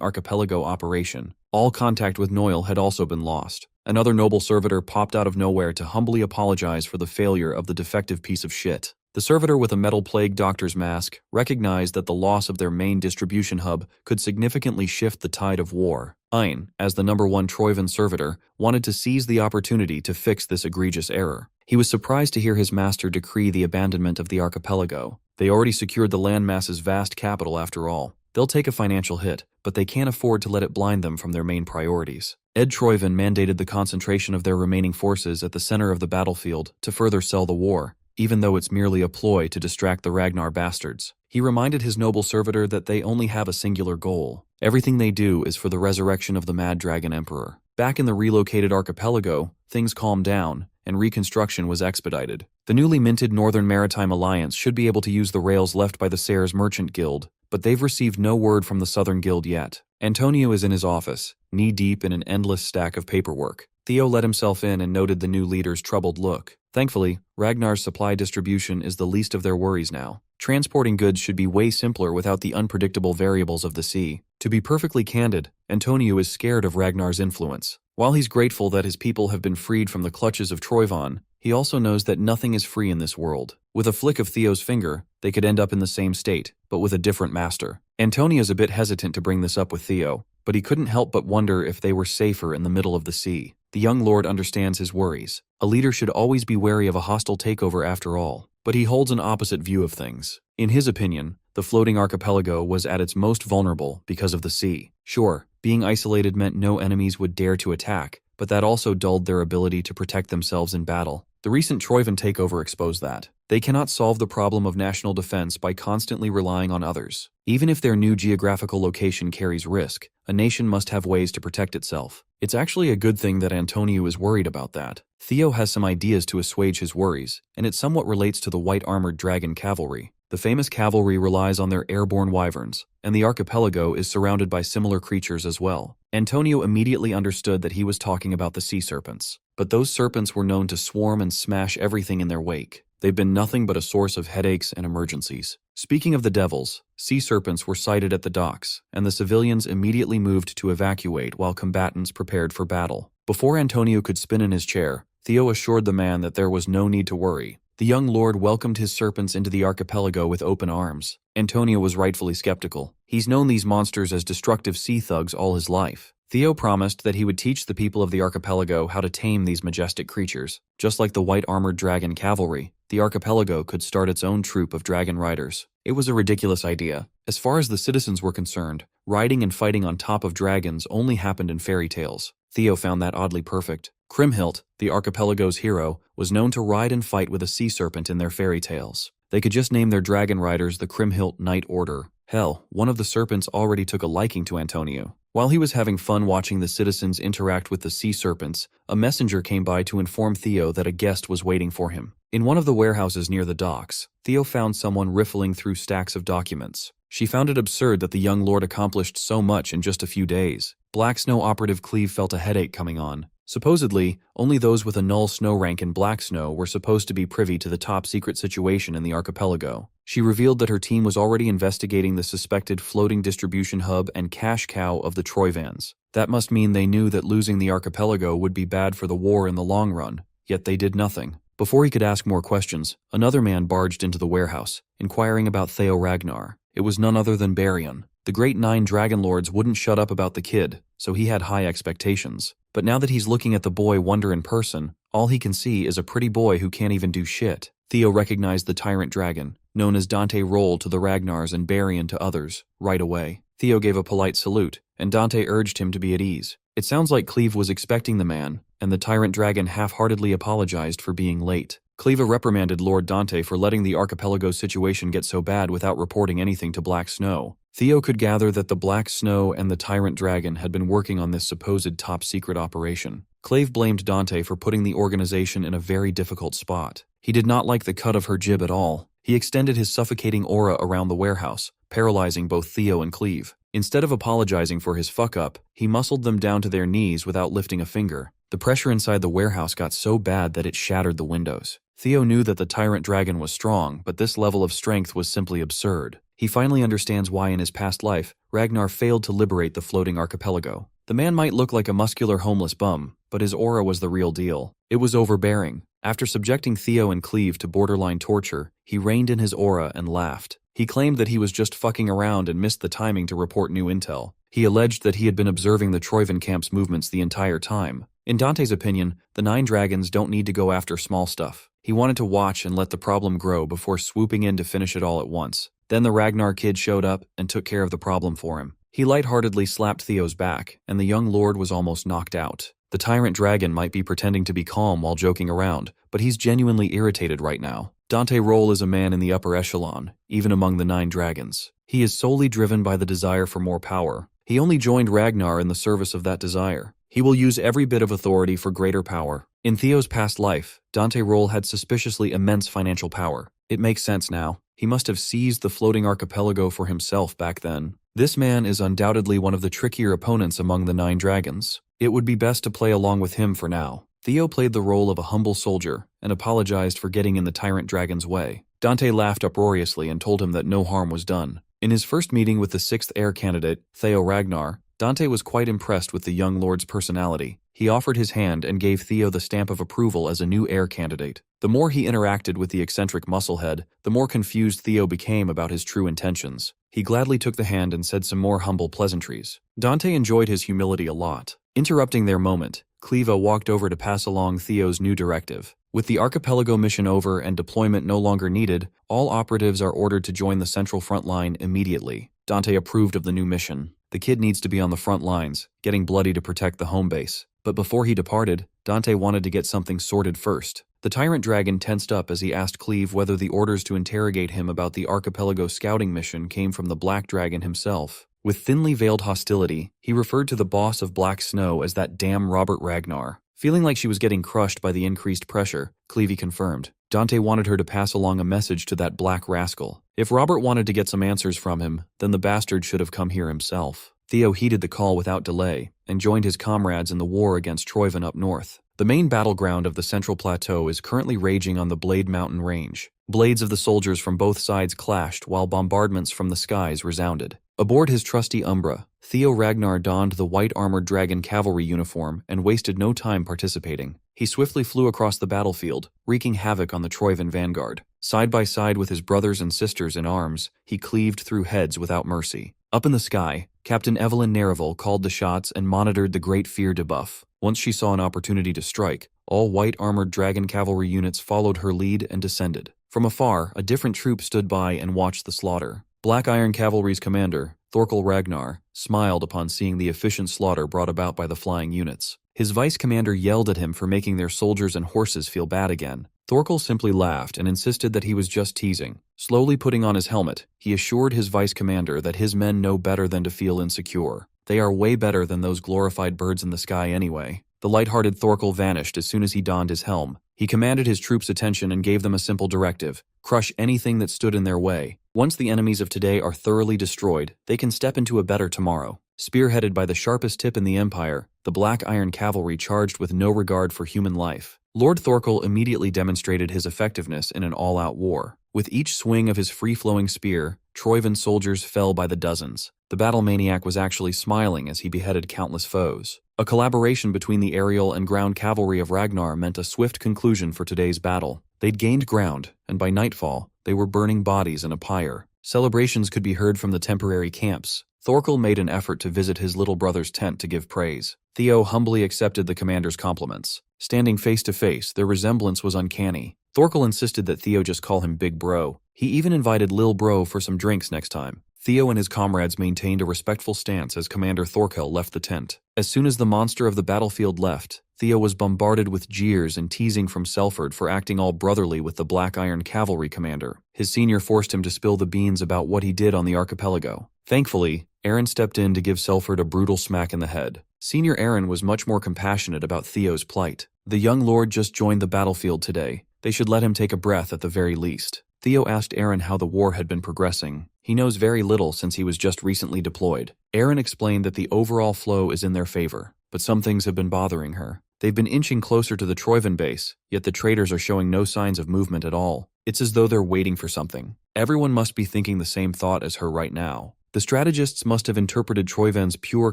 archipelago operation. All contact with Noel had also been lost. Another noble servitor popped out of nowhere to humbly apologize for the failure of the defective piece of shit. The servitor with a metal plague doctor's mask recognized that the loss of their main distribution hub could significantly shift the tide of war. Ein, as the #1 Troivan servitor, wanted to seize the opportunity to fix this egregious error. He was surprised to hear his master decree the abandonment of the archipelago. They already secured the landmass's vast capital after all. They'll take a financial hit, but they can't afford to let it blind them from their main priorities. Ed Troivan mandated the concentration of their remaining forces at the center of the battlefield to further sell the war, even though it's merely a ploy to distract the Ragnar bastards. He reminded his noble servitor that they only have a singular goal. Everything they do is for the resurrection of the Mad Dragon Emperor. Back in the relocated archipelago, things calmed down, and reconstruction was expedited. The newly minted Northern Maritime Alliance should be able to use the rails left by the Sayers Merchant Guild, but they've received no word from the Southern Guild yet. Antonio is in his office, knee-deep in an endless stack of paperwork. Theo let himself in and noted the new leader's troubled look. Thankfully, Ragnar's supply distribution is the least of their worries now. Transporting goods should be way simpler without the unpredictable variables of the sea. To be perfectly candid, Antonio is scared of Ragnar's influence. While he's grateful that his people have been freed from the clutches of Troivan, he also knows that nothing is free in this world. With a flick of Theo's finger, they could end up in the same state, but with a different master. Antonio's a bit hesitant to bring this up with Theo, but he couldn't help but wonder if they were safer in the middle of the sea. The young lord understands his worries. A leader should always be wary of a hostile takeover after all, but he holds an opposite view of things. In his opinion, the floating archipelago was at its most vulnerable because of the sea. Sure, being isolated meant no enemies would dare to attack, but that also dulled their ability to protect themselves in battle. The recent Troivan takeover exposed that. They cannot solve the problem of national defense by constantly relying on others. Even if their new geographical location carries risk, a nation must have ways to protect itself. It's actually a good thing that Antonio is worried about that. Theo has some ideas to assuage his worries, and it somewhat relates to the white-armored dragon cavalry. The famous cavalry relies on their airborne wyverns, and the archipelago is surrounded by similar creatures as well. Antonio immediately understood that he was talking about the sea serpents. But those serpents were known to swarm and smash everything in their wake. They've been nothing but a source of headaches and emergencies. Speaking of the devils, sea serpents were sighted at the docks, and the civilians immediately moved to evacuate while combatants prepared for battle. Before Antonio could spin in his chair, Theo assured the man that there was no need to worry. The young lord welcomed his serpents into the archipelago with open arms. Antonio was rightfully skeptical. He's known these monsters as destructive sea thugs all his life. Theo promised that he would teach the people of the archipelago how to tame these majestic creatures. Just like the white-armored dragon cavalry, the archipelago could start its own troop of dragon riders. It was a ridiculous idea. As far as the citizens were concerned, riding and fighting on top of dragons only happened in fairy tales. Theo found that oddly perfect. Kriemhild, the archipelago's hero, was known to ride and fight with a sea serpent in their fairy tales. They could just name their dragon riders the Kriemhild Knight Order. Hell, one of the serpents already took a liking to Antonio. While he was having fun watching the citizens interact with the sea serpents, a messenger came by to inform Theo that a guest was waiting for him. In one of the warehouses near the docks, Theo found someone riffling through stacks of documents. She found it absurd that the young lord accomplished so much in just a few days. Black Snow operative Cleve felt a headache coming on. Supposedly, only those with a null snow rank in Black Snow were supposed to be privy to the top-secret situation in the archipelago. She revealed that her team was already investigating the suspected floating distribution hub and cash cow of the Troivans. That must mean they knew that losing the archipelago would be bad for the war in the long run, yet they did nothing. Before he could ask more questions, another man barged into the warehouse, inquiring about Theo Ragnar. It was none other than Baryon. The great 9 dragon lords wouldn't shut up about the kid, so he had high expectations. But now that he's looking at the boy Wonder in person, all he can see is a pretty boy who can't even do shit. Theo recognized the tyrant dragon, known as Dante Roll to the Ragnars and Baryon to others, right away. Theo gave a polite salute, and Dante urged him to be at ease. It sounds like Cleve was expecting the man, and the tyrant dragon half-heartedly apologized for being late. Cleve reprimanded Lord Dante for letting the archipelago situation get so bad without reporting anything to Black Snow. Theo could gather that the Black Snow and the Tyrant Dragon had been working on this supposed top-secret operation. Cleve blamed Dante for putting the organization in a very difficult spot. He did not like the cut of her jib at all. He extended his suffocating aura around the warehouse, paralyzing both Theo and Cleve. Instead of apologizing for his fuck-up, he muscled them down to their knees without lifting a finger. The pressure inside the warehouse got so bad that it shattered the windows. Theo knew that the tyrant dragon was strong, but this level of strength was simply absurd. He finally understands why in his past life, Ragnar failed to liberate the floating archipelago. The man might look like a muscular homeless bum, but his aura was the real deal. It was overbearing. After subjecting Theo and Cleve to borderline torture, he reined in his aura and laughed. He claimed that he was just fucking around and missed the timing to report new intel. He alleged that he had been observing the Troivan camp's movements the entire time. In Dante's opinion, the 9 dragons don't need to go after small stuff. He wanted to watch and let the problem grow before swooping in to finish it all at once. Then the Ragnar kid showed up and took care of the problem for him. He lightheartedly slapped Theo's back, and the young lord was almost knocked out. The tyrant dragon might be pretending to be calm while joking around, but he's genuinely irritated right now. Dante Roll is a man in the upper echelon, even among the 9 dragons. He is solely driven by the desire for more power. He only joined Ragnar in the service of that desire. He will use every bit of authority for greater power. In Theo's past life, Dante Roll had suspiciously immense financial power. It makes sense now. He must have seized the floating archipelago for himself back then. This man is undoubtedly one of the trickier opponents among the 9 dragons. It would be best to play along with him for now. Theo played the role of a humble soldier and apologized for getting in the tyrant dragon's way. Dante laughed uproariously and told him that no harm was done. In his first meeting with the 6th heir candidate, Theo Ragnar, Dante was quite impressed with the young lord's personality. He offered his hand and gave Theo the stamp of approval as a new heir candidate. The more he interacted with the eccentric musclehead, the more confused Theo became about his true intentions. He gladly took the hand and said some more humble pleasantries. Dante enjoyed his humility a lot. Interrupting their moment, Cleva walked over to pass along Theo's new directive. With the archipelago mission over and deployment no longer needed, all operatives are ordered to join the central front line immediately. Dante approved of the new mission. The kid needs to be on the front lines, getting bloody to protect the home base. But before he departed, Dante wanted to get something sorted first. The tyrant dragon tensed up as he asked Cleve whether the orders to interrogate him about the archipelago scouting mission came from the Black Dragon himself. With thinly veiled hostility, he referred to the boss of Black Snow as that damn Robert Ragnar. Feeling like she was getting crushed by the increased pressure, Cleve confirmed. Dante wanted her to pass along a message to that black rascal. If Robert wanted to get some answers from him, then the bastard should have come here himself. Theo heeded the call without delay and joined his comrades in the war against Troivan up north. The main battleground of the Central Plateau is currently raging on the Blade Mountain Range. Blades of the soldiers from both sides clashed while bombardments from the skies resounded. Aboard his trusty Umbra, Theo Ragnar donned the white-armored dragon cavalry uniform and wasted no time participating. He swiftly flew across the battlefield, wreaking havoc on the Troivan vanguard. Side by side with his brothers and sisters in arms, he cleaved through heads without mercy. Up in the sky, Captain Evelyn Nereville called the shots and monitored the Great Fear debuff. Once she saw an opportunity to strike, all white-armored dragon cavalry units followed her lead and descended. From afar, a different troop stood by and watched the slaughter. Black Iron Cavalry's commander, Thorkel Ragnar, smiled upon seeing the efficient slaughter brought about by the flying units. His vice commander yelled at him for making their soldiers and horses feel bad again. Thorkel simply laughed and insisted that he was just teasing. Slowly putting on his helmet, he assured his vice commander that his men know better than to feel insecure. They are way better than those glorified birds in the sky anyway. The light-hearted Thorkel vanished as soon as he donned his helm. He commanded his troops' attention and gave them a simple directive: crush anything that stood in their way. Once the enemies of today are thoroughly destroyed, they can step into a better tomorrow. Spearheaded by the sharpest tip in the Empire, the Black Iron Cavalry charged with no regard for human life. Lord Thorkel immediately demonstrated his effectiveness in an all-out war. With each swing of his free-flowing spear, Troivan soldiers fell by the dozens. The battle maniac was actually smiling as he beheaded countless foes. A collaboration between the aerial and ground cavalry of Ragnar meant a swift conclusion for today's battle. They'd gained ground, and by nightfall, they were burning bodies in a pyre. Celebrations could be heard from the temporary camps. Thorkel made an effort to visit his little brother's tent to give praise. Theo humbly accepted the commander's compliments. Standing face to face, their resemblance was uncanny. Thorkel insisted that Theo just call him Big Bro. He even invited Lil Bro for some drinks next time. Theo and his comrades maintained a respectful stance as Commander Thorkel left the tent. As soon as the monster of the battlefield left, Theo was bombarded with jeers and teasing from Selford for acting all brotherly with the Black Iron Cavalry commander. His senior forced him to spill the beans about what he did on the archipelago. Thankfully, Aaron stepped in to give Selford a brutal smack in the head. Senior Aaron was much more compassionate about Theo's plight. The young lord just joined the battlefield today. They should let him take a breath at the very least. Theo asked Aaron how the war had been progressing. He knows very little since he was just recently deployed. Aaron explained that the overall flow is in their favor, but some things have been bothering her. They've been inching closer to the Troivan base, yet the traders are showing no signs of movement at all. It's as though they're waiting for something. Everyone must be thinking the same thought as her right now. The strategists must have interpreted Troivan's pure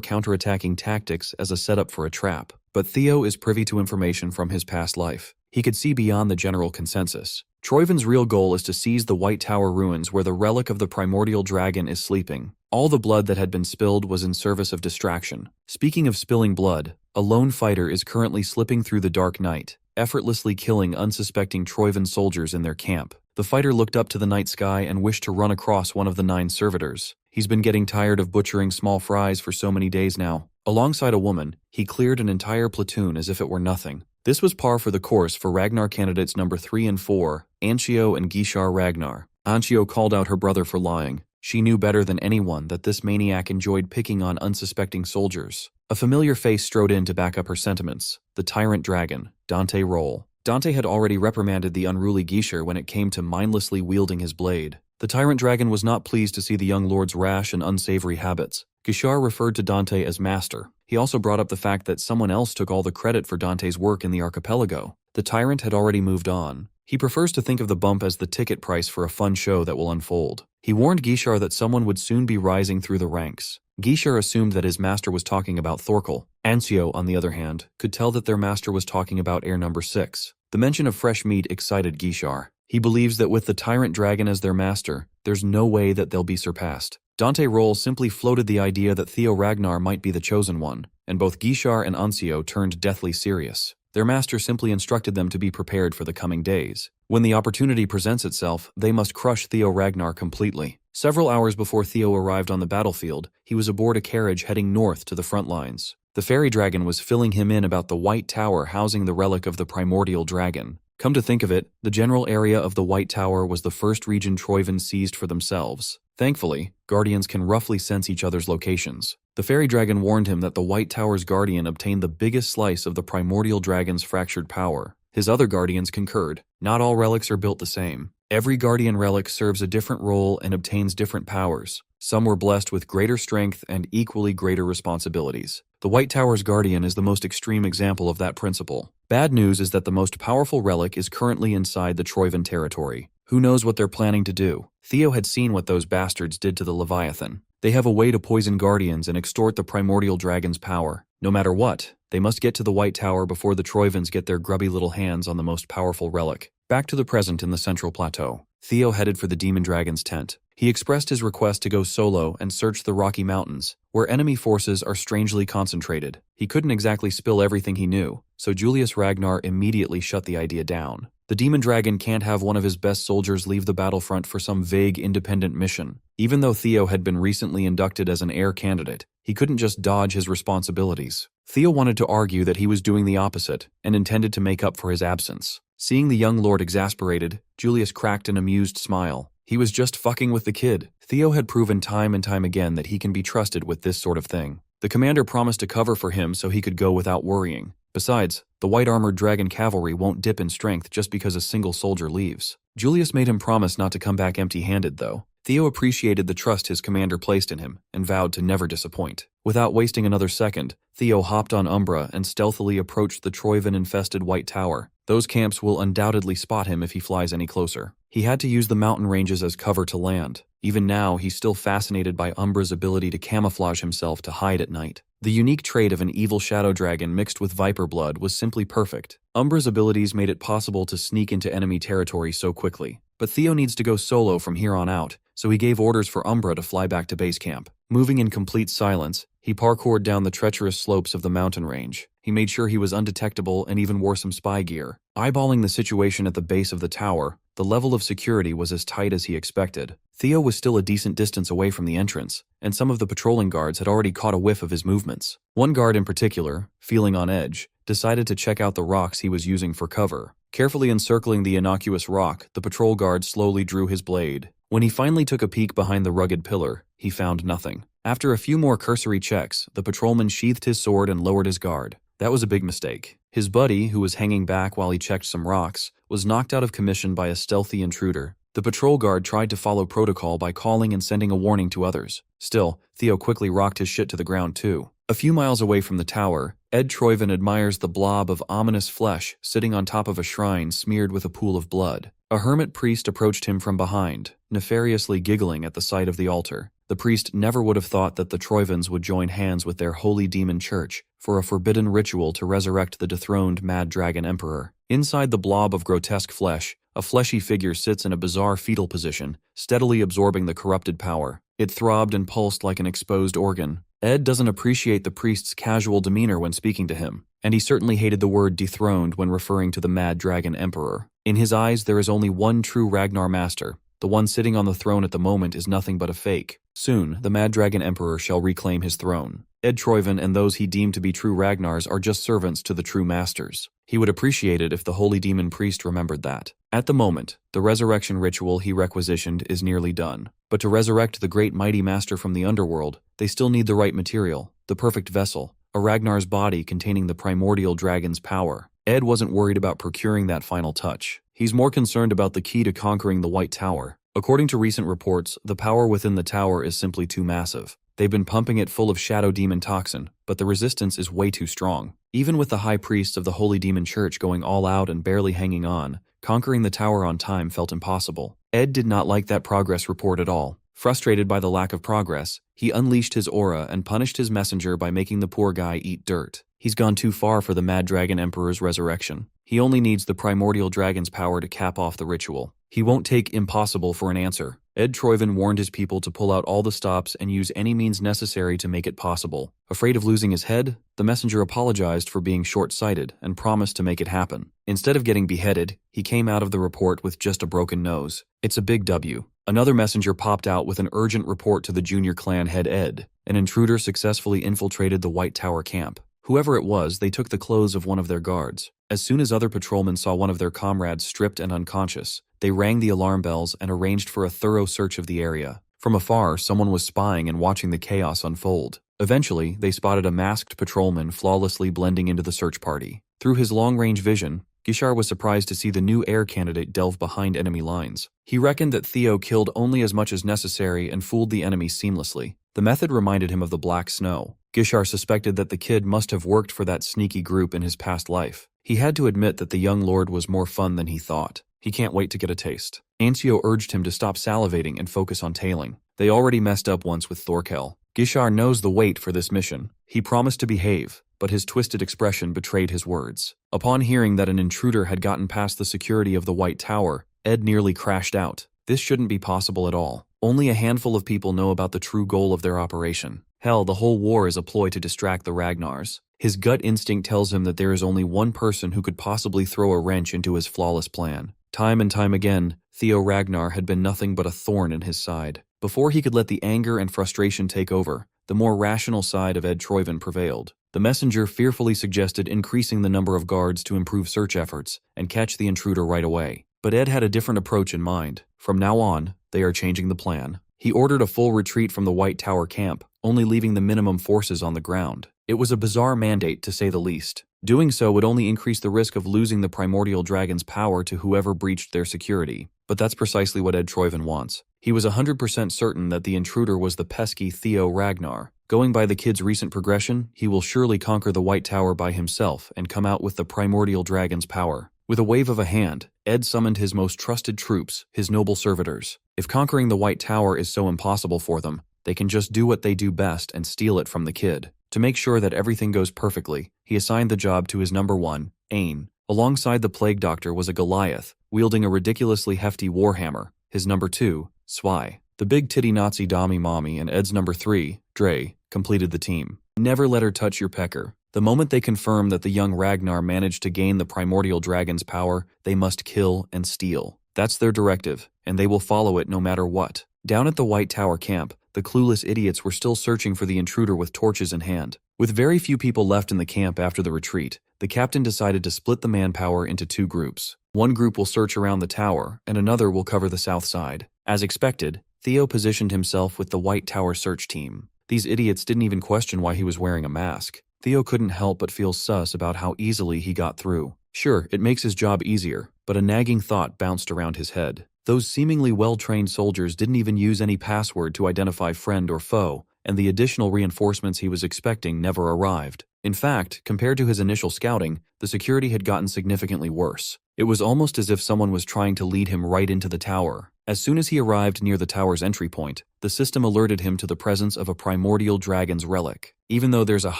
counterattacking tactics as a setup for a trap, but Theo is privy to information from his past life. He could see beyond the general consensus. Troivan's real goal is to seize the White Tower ruins where the relic of the primordial dragon is sleeping. All the blood that had been spilled was in service of distraction. Speaking of spilling blood, a lone fighter is currently slipping through the dark night, effortlessly killing unsuspecting Troivan soldiers in their camp. The fighter looked up to the night sky and wished to run across one of the 9 servitors. He's been getting tired of butchering small fries for so many days now. Alongside a woman, he cleared an entire platoon as if it were nothing. This was par for the course for Ragnar candidates number 3 and 4, Anchio and Gishar Ragnar. Anchio called out her brother for lying. She knew better than anyone that this maniac enjoyed picking on unsuspecting soldiers. A familiar face strode in to back up her sentiments. The tyrant dragon, Dante Roll. Dante had already reprimanded the unruly Gishar when it came to mindlessly wielding his blade. The tyrant dragon was not pleased to see the young lord's rash and unsavory habits. Gishar referred to Dante as master. He also brought up the fact that someone else took all the credit for Dante's work in the archipelago. The tyrant had already moved on. He prefers to think of the bump as the ticket price for a fun show that will unfold. He warned Gishar that someone would soon be rising through the ranks. Gishar assumed that his master was talking about Thorkel. Ancio, on the other hand, could tell that their master was talking about heir number 6. The mention of fresh meat excited Gishar. He believes that with the tyrant dragon as their master, there's no way that they'll be surpassed. Dante Roll simply floated the idea that Theo Ragnar might be the chosen one, and both Gishar and Ancio turned deathly serious. Their master simply instructed them to be prepared for the coming days. When the opportunity presents itself, they must crush Theo Ragnar completely. Several hours before Theo arrived on the battlefield, he was aboard a carriage heading north to the front lines. The fairy dragon was filling him in about the White Tower housing the relic of the primordial dragon. Come to think of it, the general area of the White Tower was the first region Troivan seized for themselves. Thankfully, guardians can roughly sense each other's locations. The fairy dragon warned him that the White Tower's guardian obtained the biggest slice of the primordial dragon's fractured power. His other guardians concurred. Not all relics are built the same. Every guardian relic serves a different role and obtains different powers. Some were blessed with greater strength and equally greater responsibilities. The White Tower's guardian is the most extreme example of that principle. Bad news is that the most powerful relic is currently inside the Troivan territory. Who knows what they're planning to do? Theo had seen what those bastards did to the Leviathan. They have a way to poison guardians and extort the primordial dragon's power. No matter what, they must get to the White Tower before the Troivans get their grubby little hands on the most powerful relic. Back to the present in the Central Plateau. Theo headed for the Demon Dragon's tent. He expressed his request to go solo and search the Rocky Mountains, where enemy forces are strangely concentrated. He couldn't exactly spill everything he knew, so Julius Ragnar immediately shut the idea down. The Demon Dragon can't have one of his best soldiers leave the battlefront for some vague independent mission. Even though Theo had been recently inducted as an heir candidate, he couldn't just dodge his responsibilities. Theo wanted to argue that he was doing the opposite and intended to make up for his absence. Seeing the young lord exasperated, Julius cracked an amused smile. He was just fucking with the kid. Theo had proven time and time again that he can be trusted with this sort of thing. The commander promised to cover for him so he could go without worrying. Besides, the white-armored dragon cavalry won't dip in strength just because a single soldier leaves. Julius made him promise not to come back empty-handed, though. Theo appreciated the trust his commander placed in him and vowed to never disappoint. Without wasting another second, Theo hopped on Umbra and stealthily approached the Troivan-infested White Tower. Those camps will undoubtedly spot him if he flies any closer. He had to use the mountain ranges as cover to land. Even now, he's still fascinated by Umbra's ability to camouflage himself to hide at night. The unique trait of an evil shadow dragon mixed with viper blood was simply perfect. Umbra's abilities made it possible to sneak into enemy territory so quickly. But Theo needs to go solo from here on out, so he gave orders for Umbra to fly back to base camp. Moving in complete silence, he parkoured down the treacherous slopes of the mountain range. He made sure he was undetectable and even wore some spy gear. Eyeballing the situation at the base of the tower, the level of security was as tight as he expected. Theo was still a decent distance away from the entrance, and some of the patrolling guards had already caught a whiff of his movements. One guard in particular, feeling on edge, decided to check out the rocks he was using for cover. Carefully encircling the innocuous rock, the patrol guard slowly drew his blade. When he finally took a peek behind the rugged pillar, he found nothing. After a few more cursory checks, the patrolman sheathed his sword and lowered his guard. That was a big mistake. His buddy, who was hanging back while he checked some rocks, was knocked out of commission by a stealthy intruder. The patrol guard tried to follow protocol by calling and sending a warning to others. Still, Theo quickly rocked his shit to the ground too. A few miles away from the tower, Ed Troyven admires the blob of ominous flesh sitting on top of a shrine smeared with a pool of blood. A hermit priest approached him from behind, nefariously giggling at the sight of the altar. The priest never would have thought that the Troyvens would join hands with their holy demon church for a forbidden ritual to resurrect the dethroned Mad Dragon Emperor. Inside the blob of grotesque flesh, a fleshy figure sits in a bizarre fetal position, steadily absorbing the corrupted power. It throbbed and pulsed like an exposed organ. Ed doesn't appreciate the priest's casual demeanor when speaking to him, and he certainly hated the word dethroned when referring to the Mad Dragon Emperor. In his eyes, there is only one true Ragnar Master. The one sitting on the throne at the moment is nothing but a fake. Soon, the Mad Dragon Emperor shall reclaim his throne. Ed Troyven and those he deemed to be true Ragnars are just servants to the true masters. He would appreciate it if the holy demon priest remembered that. At the moment, the resurrection ritual he requisitioned is nearly done. But to resurrect the great mighty master from the underworld, they still need the right material, the perfect vessel, a Ragnar's body containing the primordial dragon's power. Ed wasn't worried about procuring that final touch. He's more concerned about the key to conquering the White Tower. According to recent reports, the power within the tower is simply too massive. They've been pumping it full of shadow demon toxin, but the resistance is way too strong. Even with the high priest of the Holy Demon Church going all out and barely hanging on, conquering the tower on time felt impossible. Ed did not like that progress report at all. Frustrated by the lack of progress, he unleashed his aura and punished his messenger by making the poor guy eat dirt. He's gone too far for the Mad Dragon Emperor's resurrection. He only needs the primordial dragon's power to cap off the ritual. He won't take impossible for an answer. Ed Troyven warned his people to pull out all the stops and use any means necessary to make it possible. Afraid of losing his head, the messenger apologized for being short-sighted and promised to make it happen. Instead of getting beheaded, he came out of the report with just a broken nose. It's a big W. Another messenger popped out with an urgent report to the junior clan head Ed. An intruder successfully infiltrated the White Tower camp. Whoever it was, they took the clothes of one of their guards. As soon as other patrolmen saw one of their comrades stripped and unconscious, they rang the alarm bells and arranged for a thorough search of the area. From afar, someone was spying and watching the chaos unfold. Eventually, they spotted a masked patrolman flawlessly blending into the search party. Through his long-range vision, Gishar was surprised to see the new heir candidate delve behind enemy lines. He reckoned that Theo killed only as much as necessary and fooled the enemy seamlessly. The method reminded him of the Black Snow. Gishar suspected that the kid must have worked for that sneaky group in his past life. He had to admit that the young lord was more fun than he thought. He can't wait to get a taste. Ancio urged him to stop salivating and focus on tailing. They already messed up once with Thorkel. Gishar knows the weight for this mission. He promised to behave, but his twisted expression betrayed his words. Upon hearing that an intruder had gotten past the security of the White Tower, Ed nearly crashed out. This shouldn't be possible at all. Only a handful of people know about the true goal of their operation. Hell, the whole war is a ploy to distract the Ragnars. His gut instinct tells him that there is only one person who could possibly throw a wrench into his flawless plan. Time and time again, Theo Ragnar had been nothing but a thorn in his side. Before he could let the anger and frustration take over, the more rational side of Ed Troyven prevailed. The messenger fearfully suggested increasing the number of guards to improve search efforts and catch the intruder right away. But Ed had a different approach in mind. From now on, they are changing the plan. He ordered a full retreat from the White Tower camp, only leaving the minimum forces on the ground. It was a bizarre mandate, to say the least. Doing so would only increase the risk of losing the primordial dragon's power to whoever breached their security. But that's precisely what Ed Troyven wants. He was 100% certain that the intruder was the pesky Theo Ragnar. Going by the kid's recent progression, he will surely conquer the White Tower by himself and come out with the primordial dragon's power. With a wave of a hand, Ed summoned his most trusted troops, his noble servitors. If conquering the White Tower is so impossible for them, they can just do what they do best and steal it from the kid. To make sure that everything goes perfectly, he assigned the job to his number one, Ain. Alongside the Plague Doctor was a Goliath, wielding a ridiculously hefty warhammer. His number two, Zwei. The big titty Nazi Dami Mommy and Ed's number three, Dre, completed the team. Never let her touch your pecker. The moment they confirm that the young Ragnar managed to gain the primordial dragon's power, they must kill and steal. That's their directive, and they will follow it no matter what. Down at the White Tower camp, the clueless idiots were still searching for the intruder with torches in hand. With very few people left in the camp after the retreat, the captain decided to split the manpower into two groups. One group will search around the tower, and another will cover the south side. As expected, Theo positioned himself with the White Tower search team. These idiots didn't even question why he was wearing a mask. Theo couldn't help but feel sus about how easily he got through. Sure, it makes his job easier, but a nagging thought bounced around his head. Those seemingly well-trained soldiers didn't even use any password to identify friend or foe, and the additional reinforcements he was expecting never arrived. In fact, compared to his initial scouting, the security had gotten significantly worse. It was almost as if someone was trying to lead him right into the tower. As soon as he arrived near the tower's entry point, the system alerted him to the presence of a primordial dragon's relic. Even though there's a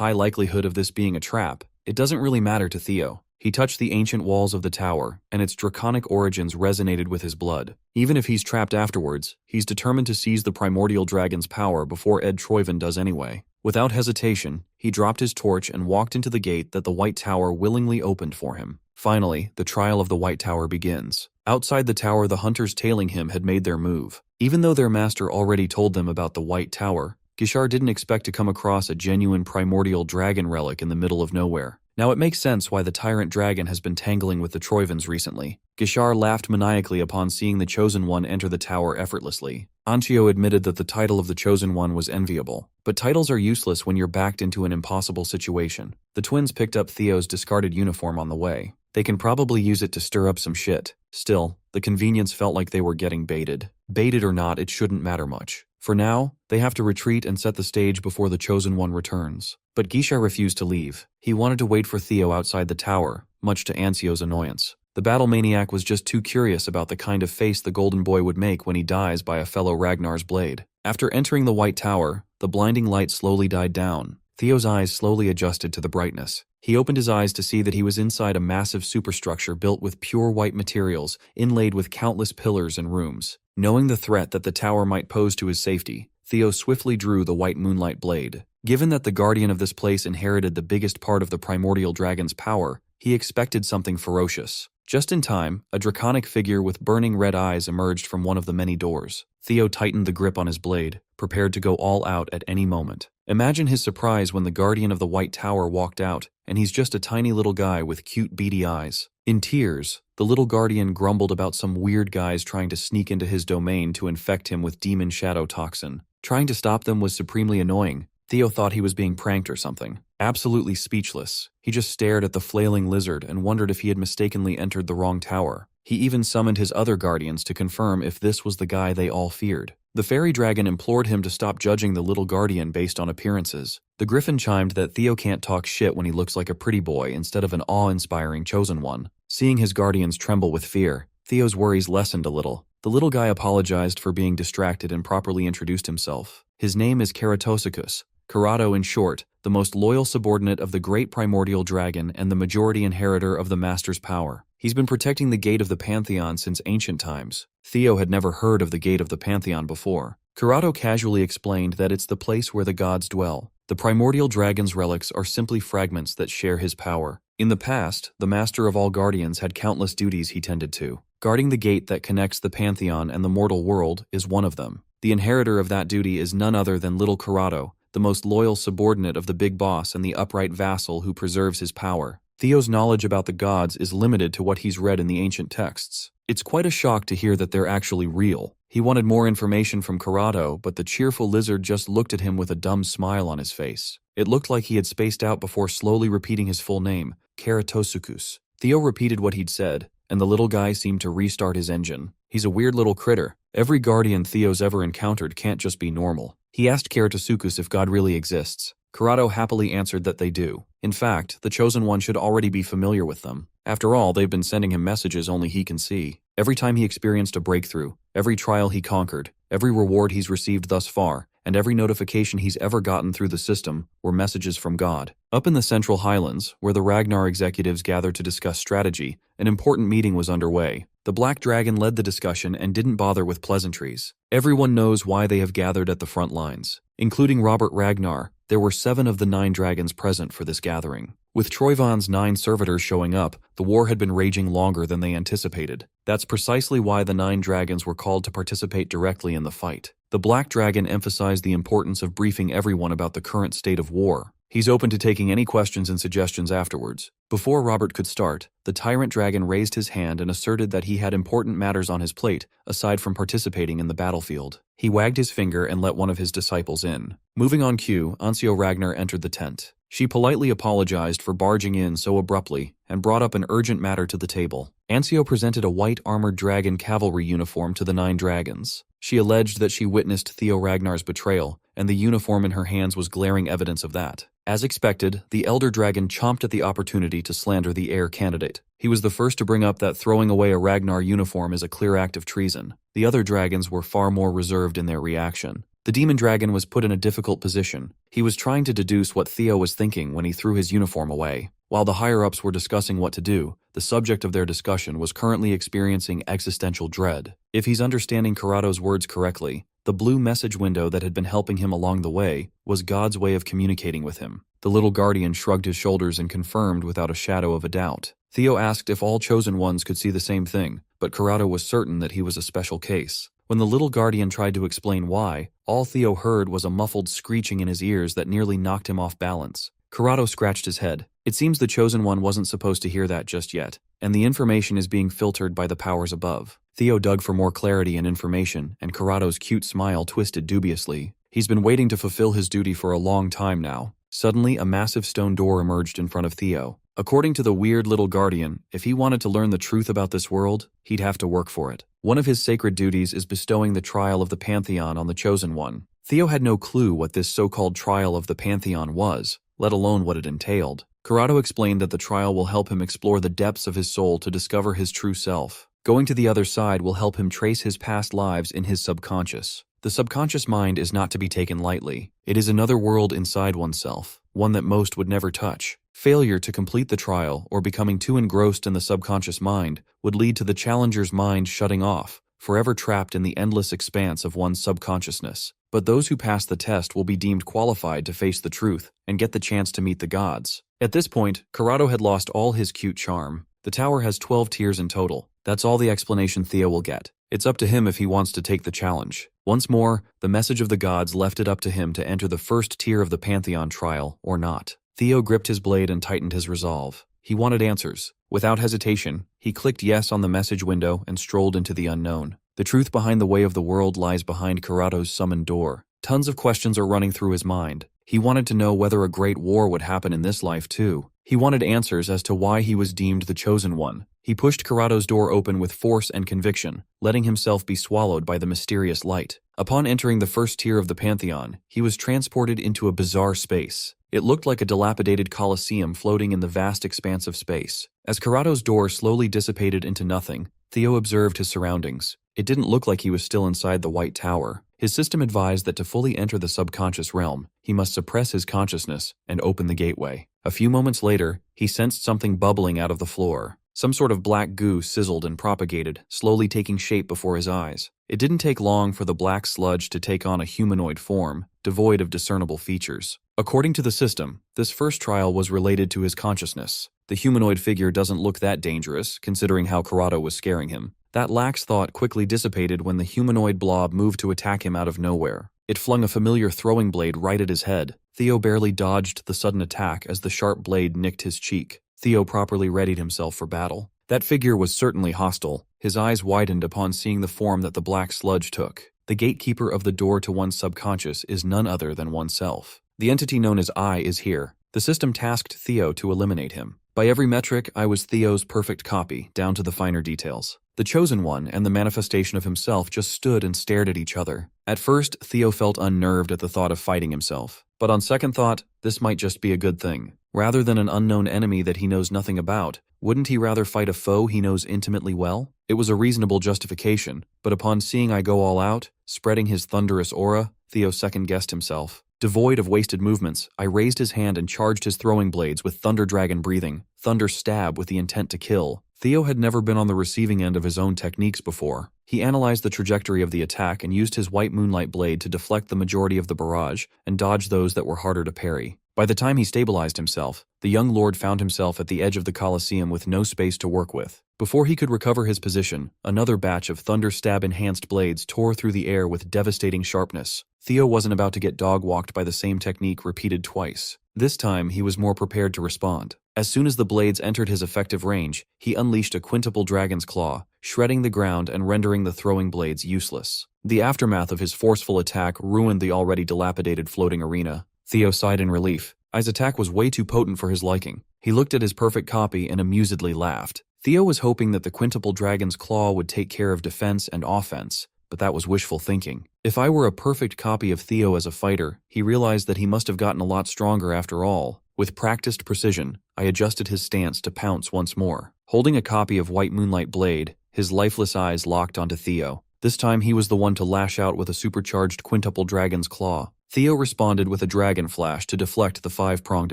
high likelihood of this being a trap, it doesn't really matter to Theo. He touched the ancient walls of the tower, and its draconic origins resonated with his blood. Even if he's trapped afterwards, he's determined to seize the primordial dragon's power before Ed Troyven does anyway. Without hesitation, he dropped his torch and walked into the gate that the White Tower willingly opened for him. Finally, the trial of the White Tower begins. Outside the tower, the hunters tailing him had made their move. Even though their master already told them about the White Tower, Gishar didn't expect to come across a genuine primordial dragon relic in the middle of nowhere. Now it makes sense why the tyrant dragon has been tangling with the Troivens recently. Gishar laughed maniacally upon seeing the Chosen One enter the tower effortlessly. Anchio admitted that the title of the Chosen One was enviable, but titles are useless when you're backed into an impossible situation. The twins picked up Theo's discarded uniform on the way. They can probably use it to stir up some shit. Still, the convenience felt like they were getting baited. Baited or not, it shouldn't matter much. For now, they have to retreat and set the stage before the Chosen One returns. But Gishar refused to leave. He wanted to wait for Theo outside the tower, much to Ansio's annoyance. The battle maniac was just too curious about the kind of face the Golden Boy would make when he dies by a fellow Ragnar's blade. After entering the White Tower, the blinding light slowly died down. Theo's eyes slowly adjusted to the brightness. He opened his eyes to see that he was inside a massive superstructure built with pure white materials, inlaid with countless pillars and rooms. Knowing the threat that the tower might pose to his safety, Theo swiftly drew the white moonlight blade. Given that the guardian of this place inherited the biggest part of the primordial dragon's power, he expected something ferocious. Just in time, a draconic figure with burning red eyes emerged from one of the many doors. Theo tightened the grip on his blade, prepared to go all out at any moment. Imagine his surprise when the guardian of the White Tower walked out, and he's just a tiny little guy with cute beady eyes. In tears, the little guardian grumbled about some weird guys trying to sneak into his domain to infect him with demon shadow toxin. Trying to stop them was supremely annoying. Theo thought he was being pranked or something. Absolutely speechless, he just stared at the flailing lizard and wondered if he had mistakenly entered the wrong tower. He even summoned his other guardians to confirm if this was the guy they all feared. The fairy dragon implored him to stop judging the little guardian based on appearances. The griffin chimed that Theo can't talk shit when he looks like a pretty boy instead of an awe-inspiring chosen one. Seeing his guardians tremble with fear, Theo's worries lessened a little. The little guy apologized for being distracted and properly introduced himself. His name is Keratosicus, Karato in short, the most loyal subordinate of the great primordial dragon and the majority inheritor of the master's power. He's been protecting the Gate of the Pantheon since ancient times. Theo had never heard of the Gate of the Pantheon before. Karato casually explained that it's the place where the gods dwell. The primordial dragon's relics are simply fragments that share his power. In the past, the Master of all Guardians had countless duties he tended to. Guarding the gate that connects the Pantheon and the mortal world is one of them. The inheritor of that duty is none other than little Karato, the most loyal subordinate of the big boss and the upright vassal who preserves his power. Theo's knowledge about the gods is limited to what he's read in the ancient texts. It's quite a shock to hear that they're actually real. He wanted more information from Karato, but the cheerful lizard just looked at him with a dumb smile on his face. It looked like he had spaced out before slowly repeating his full name, Keratosicus. Theo repeated what he'd said, and the little guy seemed to restart his engine. He's a weird little critter. Every guardian Theo's ever encountered can't just be normal. He asked Keratosicus if God really exists. Karato happily answered that they do. In fact, the Chosen One should already be familiar with them. After all, they've been sending him messages only he can see. Every time he experienced a breakthrough, every trial he conquered, every reward he's received thus far, and every notification he's ever gotten through the system were messages from God. Up in the Central Highlands, where the Ragnar executives gathered to discuss strategy, an important meeting was underway. The Black Dragon led the discussion and didn't bother with pleasantries. Everyone knows why they have gathered at the front lines. Including Robert Ragnar, there were 7 of the 9 dragons present for this gathering. With Troyvon's 9 servitors showing up, the war had been raging longer than they anticipated. That's precisely why the 9 dragons were called to participate directly in the fight. The Black Dragon emphasized the importance of briefing everyone about the current state of war. He's open to taking any questions and suggestions afterwards. Before Robert could start, the Tyrant Dragon raised his hand and asserted that he had important matters on his plate, aside from participating in the battlefield. He wagged his finger and let one of his disciples in. Moving on cue, Ancio Ragnar entered the tent. She politely apologized for barging in so abruptly and brought up an urgent matter to the table. Ancio presented a white armored dragon cavalry uniform to the 9 dragons. She alleged that she witnessed Theo Ragnar's betrayal, and the uniform in her hands was glaring evidence of that. As expected, the elder dragon chomped at the opportunity to slander the heir candidate. He was the first to bring up that throwing away a Ragnar uniform is a clear act of treason. The other dragons were far more reserved in their reaction. The demon dragon was put in a difficult position. He was trying to deduce what Theo was thinking when he threw his uniform away. While the higher-ups were discussing what to do, the subject of their discussion was currently experiencing existential dread. If he's understanding Karado's words correctly, the blue message window that had been helping him along the way was God's way of communicating with him. The little guardian shrugged his shoulders and confirmed without a shadow of a doubt. Theo asked if all chosen ones could see the same thing, but Karado was certain that he was a special case. When the little guardian tried to explain why, all Theo heard was a muffled screeching in his ears that nearly knocked him off balance. Karado scratched his head. It seems the chosen one wasn't supposed to hear that just yet, and the information is being filtered by the powers above. Theo dug for more clarity and information, and Karado's cute smile twisted dubiously. He's been waiting to fulfill his duty for a long time now. Suddenly, a massive stone door emerged in front of Theo. According to the weird little guardian, if he wanted to learn the truth about this world, he'd have to work for it. One of his sacred duties is bestowing the trial of the Pantheon on the chosen one. Theo had no clue what this so-called trial of the Pantheon was, let alone what it entailed. Karado explained that the trial will help him explore the depths of his soul to discover his true self. Going to the other side will help him trace his past lives in his subconscious. The subconscious mind is not to be taken lightly. It is another world inside oneself, one that most would never touch. Failure to complete the trial or becoming too engrossed in the subconscious mind would lead to the challenger's mind shutting off, forever trapped in the endless expanse of one's subconsciousness. But those who pass the test will be deemed qualified to face the truth and get the chance to meet the gods. At this point, Karado had lost all his cute charm. The tower has 12 tiers in total. That's all the explanation Theo will get. It's up to him if he wants to take the challenge. Once more, the message of the gods left it up to him to enter the first tier of the Pantheon trial or not. Theo gripped his blade and tightened his resolve. He wanted answers. Without hesitation, he clicked yes on the message window and strolled into the unknown. The truth behind the way of the world lies behind Karado's summoned door. Tons of questions are running through his mind. He wanted to know whether a great war would happen in this life too. He wanted answers as to why he was deemed the chosen one. He pushed Karado's door open with force and conviction, letting himself be swallowed by the mysterious light. Upon entering the first tier of the Pantheon, he was transported into a bizarre space. It looked like a dilapidated coliseum floating in the vast expanse of space. As Karado's door slowly dissipated into nothing, Theo observed his surroundings. It didn't look like he was still inside the White Tower. His system advised that to fully enter the subconscious realm, he must suppress his consciousness and open the gateway. A few moments later, he sensed something bubbling out of the floor. Some sort of black goo sizzled and propagated, slowly taking shape before his eyes. It didn't take long for the black sludge to take on a humanoid form, devoid of discernible features. According to the system, this first trial was related to his consciousness. The humanoid figure doesn't look that dangerous, considering how Karado was scaring him. That lax thought quickly dissipated when the humanoid blob moved to attack him out of nowhere. It flung a familiar throwing blade right at his head. Theo barely dodged the sudden attack as the sharp blade nicked his cheek. Theo properly readied himself for battle. That figure was certainly hostile. His eyes widened upon seeing the form that the black sludge took. The gatekeeper of the door to one's subconscious is none other than oneself. The entity known as I is here. The system tasked Theo to eliminate him. By every metric, I was Theo's perfect copy, down to the finer details. The chosen one and the manifestation of himself just stood and stared at each other. At first, Theo felt unnerved at the thought of fighting himself. But on second thought, this might just be a good thing. Rather than an unknown enemy that he knows nothing about, wouldn't he rather fight a foe he knows intimately well? It was a reasonable justification, but upon seeing I go all out, spreading his thunderous aura, Theo second-guessed himself. Devoid of wasted movements, I raised his hand and charged his throwing blades with Thunder Dragon breathing, Thunder Stab with the intent to kill. Theo had never been on the receiving end of his own techniques before. He analyzed the trajectory of the attack and used his white moonlight blade to deflect the majority of the barrage and dodge those that were harder to parry. By the time he stabilized himself, the young lord found himself at the edge of the Colosseum with no space to work with. Before he could recover his position, another batch of Thunder Stab-enhanced blades tore through the air with devastating sharpness. Theo wasn't about to get dog-walked by the same technique repeated twice. This time, he was more prepared to respond. As soon as the blades entered his effective range, he unleashed a quintuple dragon's claw, shredding the ground and rendering the throwing blades useless. The aftermath of his forceful attack ruined the already dilapidated floating arena. Theo sighed in relief. Ai's attack was way too potent for his liking. He looked at his perfect copy and amusedly laughed. Theo was hoping that the quintuple dragon's claw would take care of defense and offense, but that was wishful thinking. If I were a perfect copy of Theo as a fighter, he realized that he must have gotten a lot stronger after all. With practiced precision, I adjusted his stance to pounce once more. Holding a copy of White Moonlight Blade, his lifeless eyes locked onto Theo. This time he was the one to lash out with a supercharged quintuple dragon's claw. Theo responded with a dragon flash to deflect the 5-pronged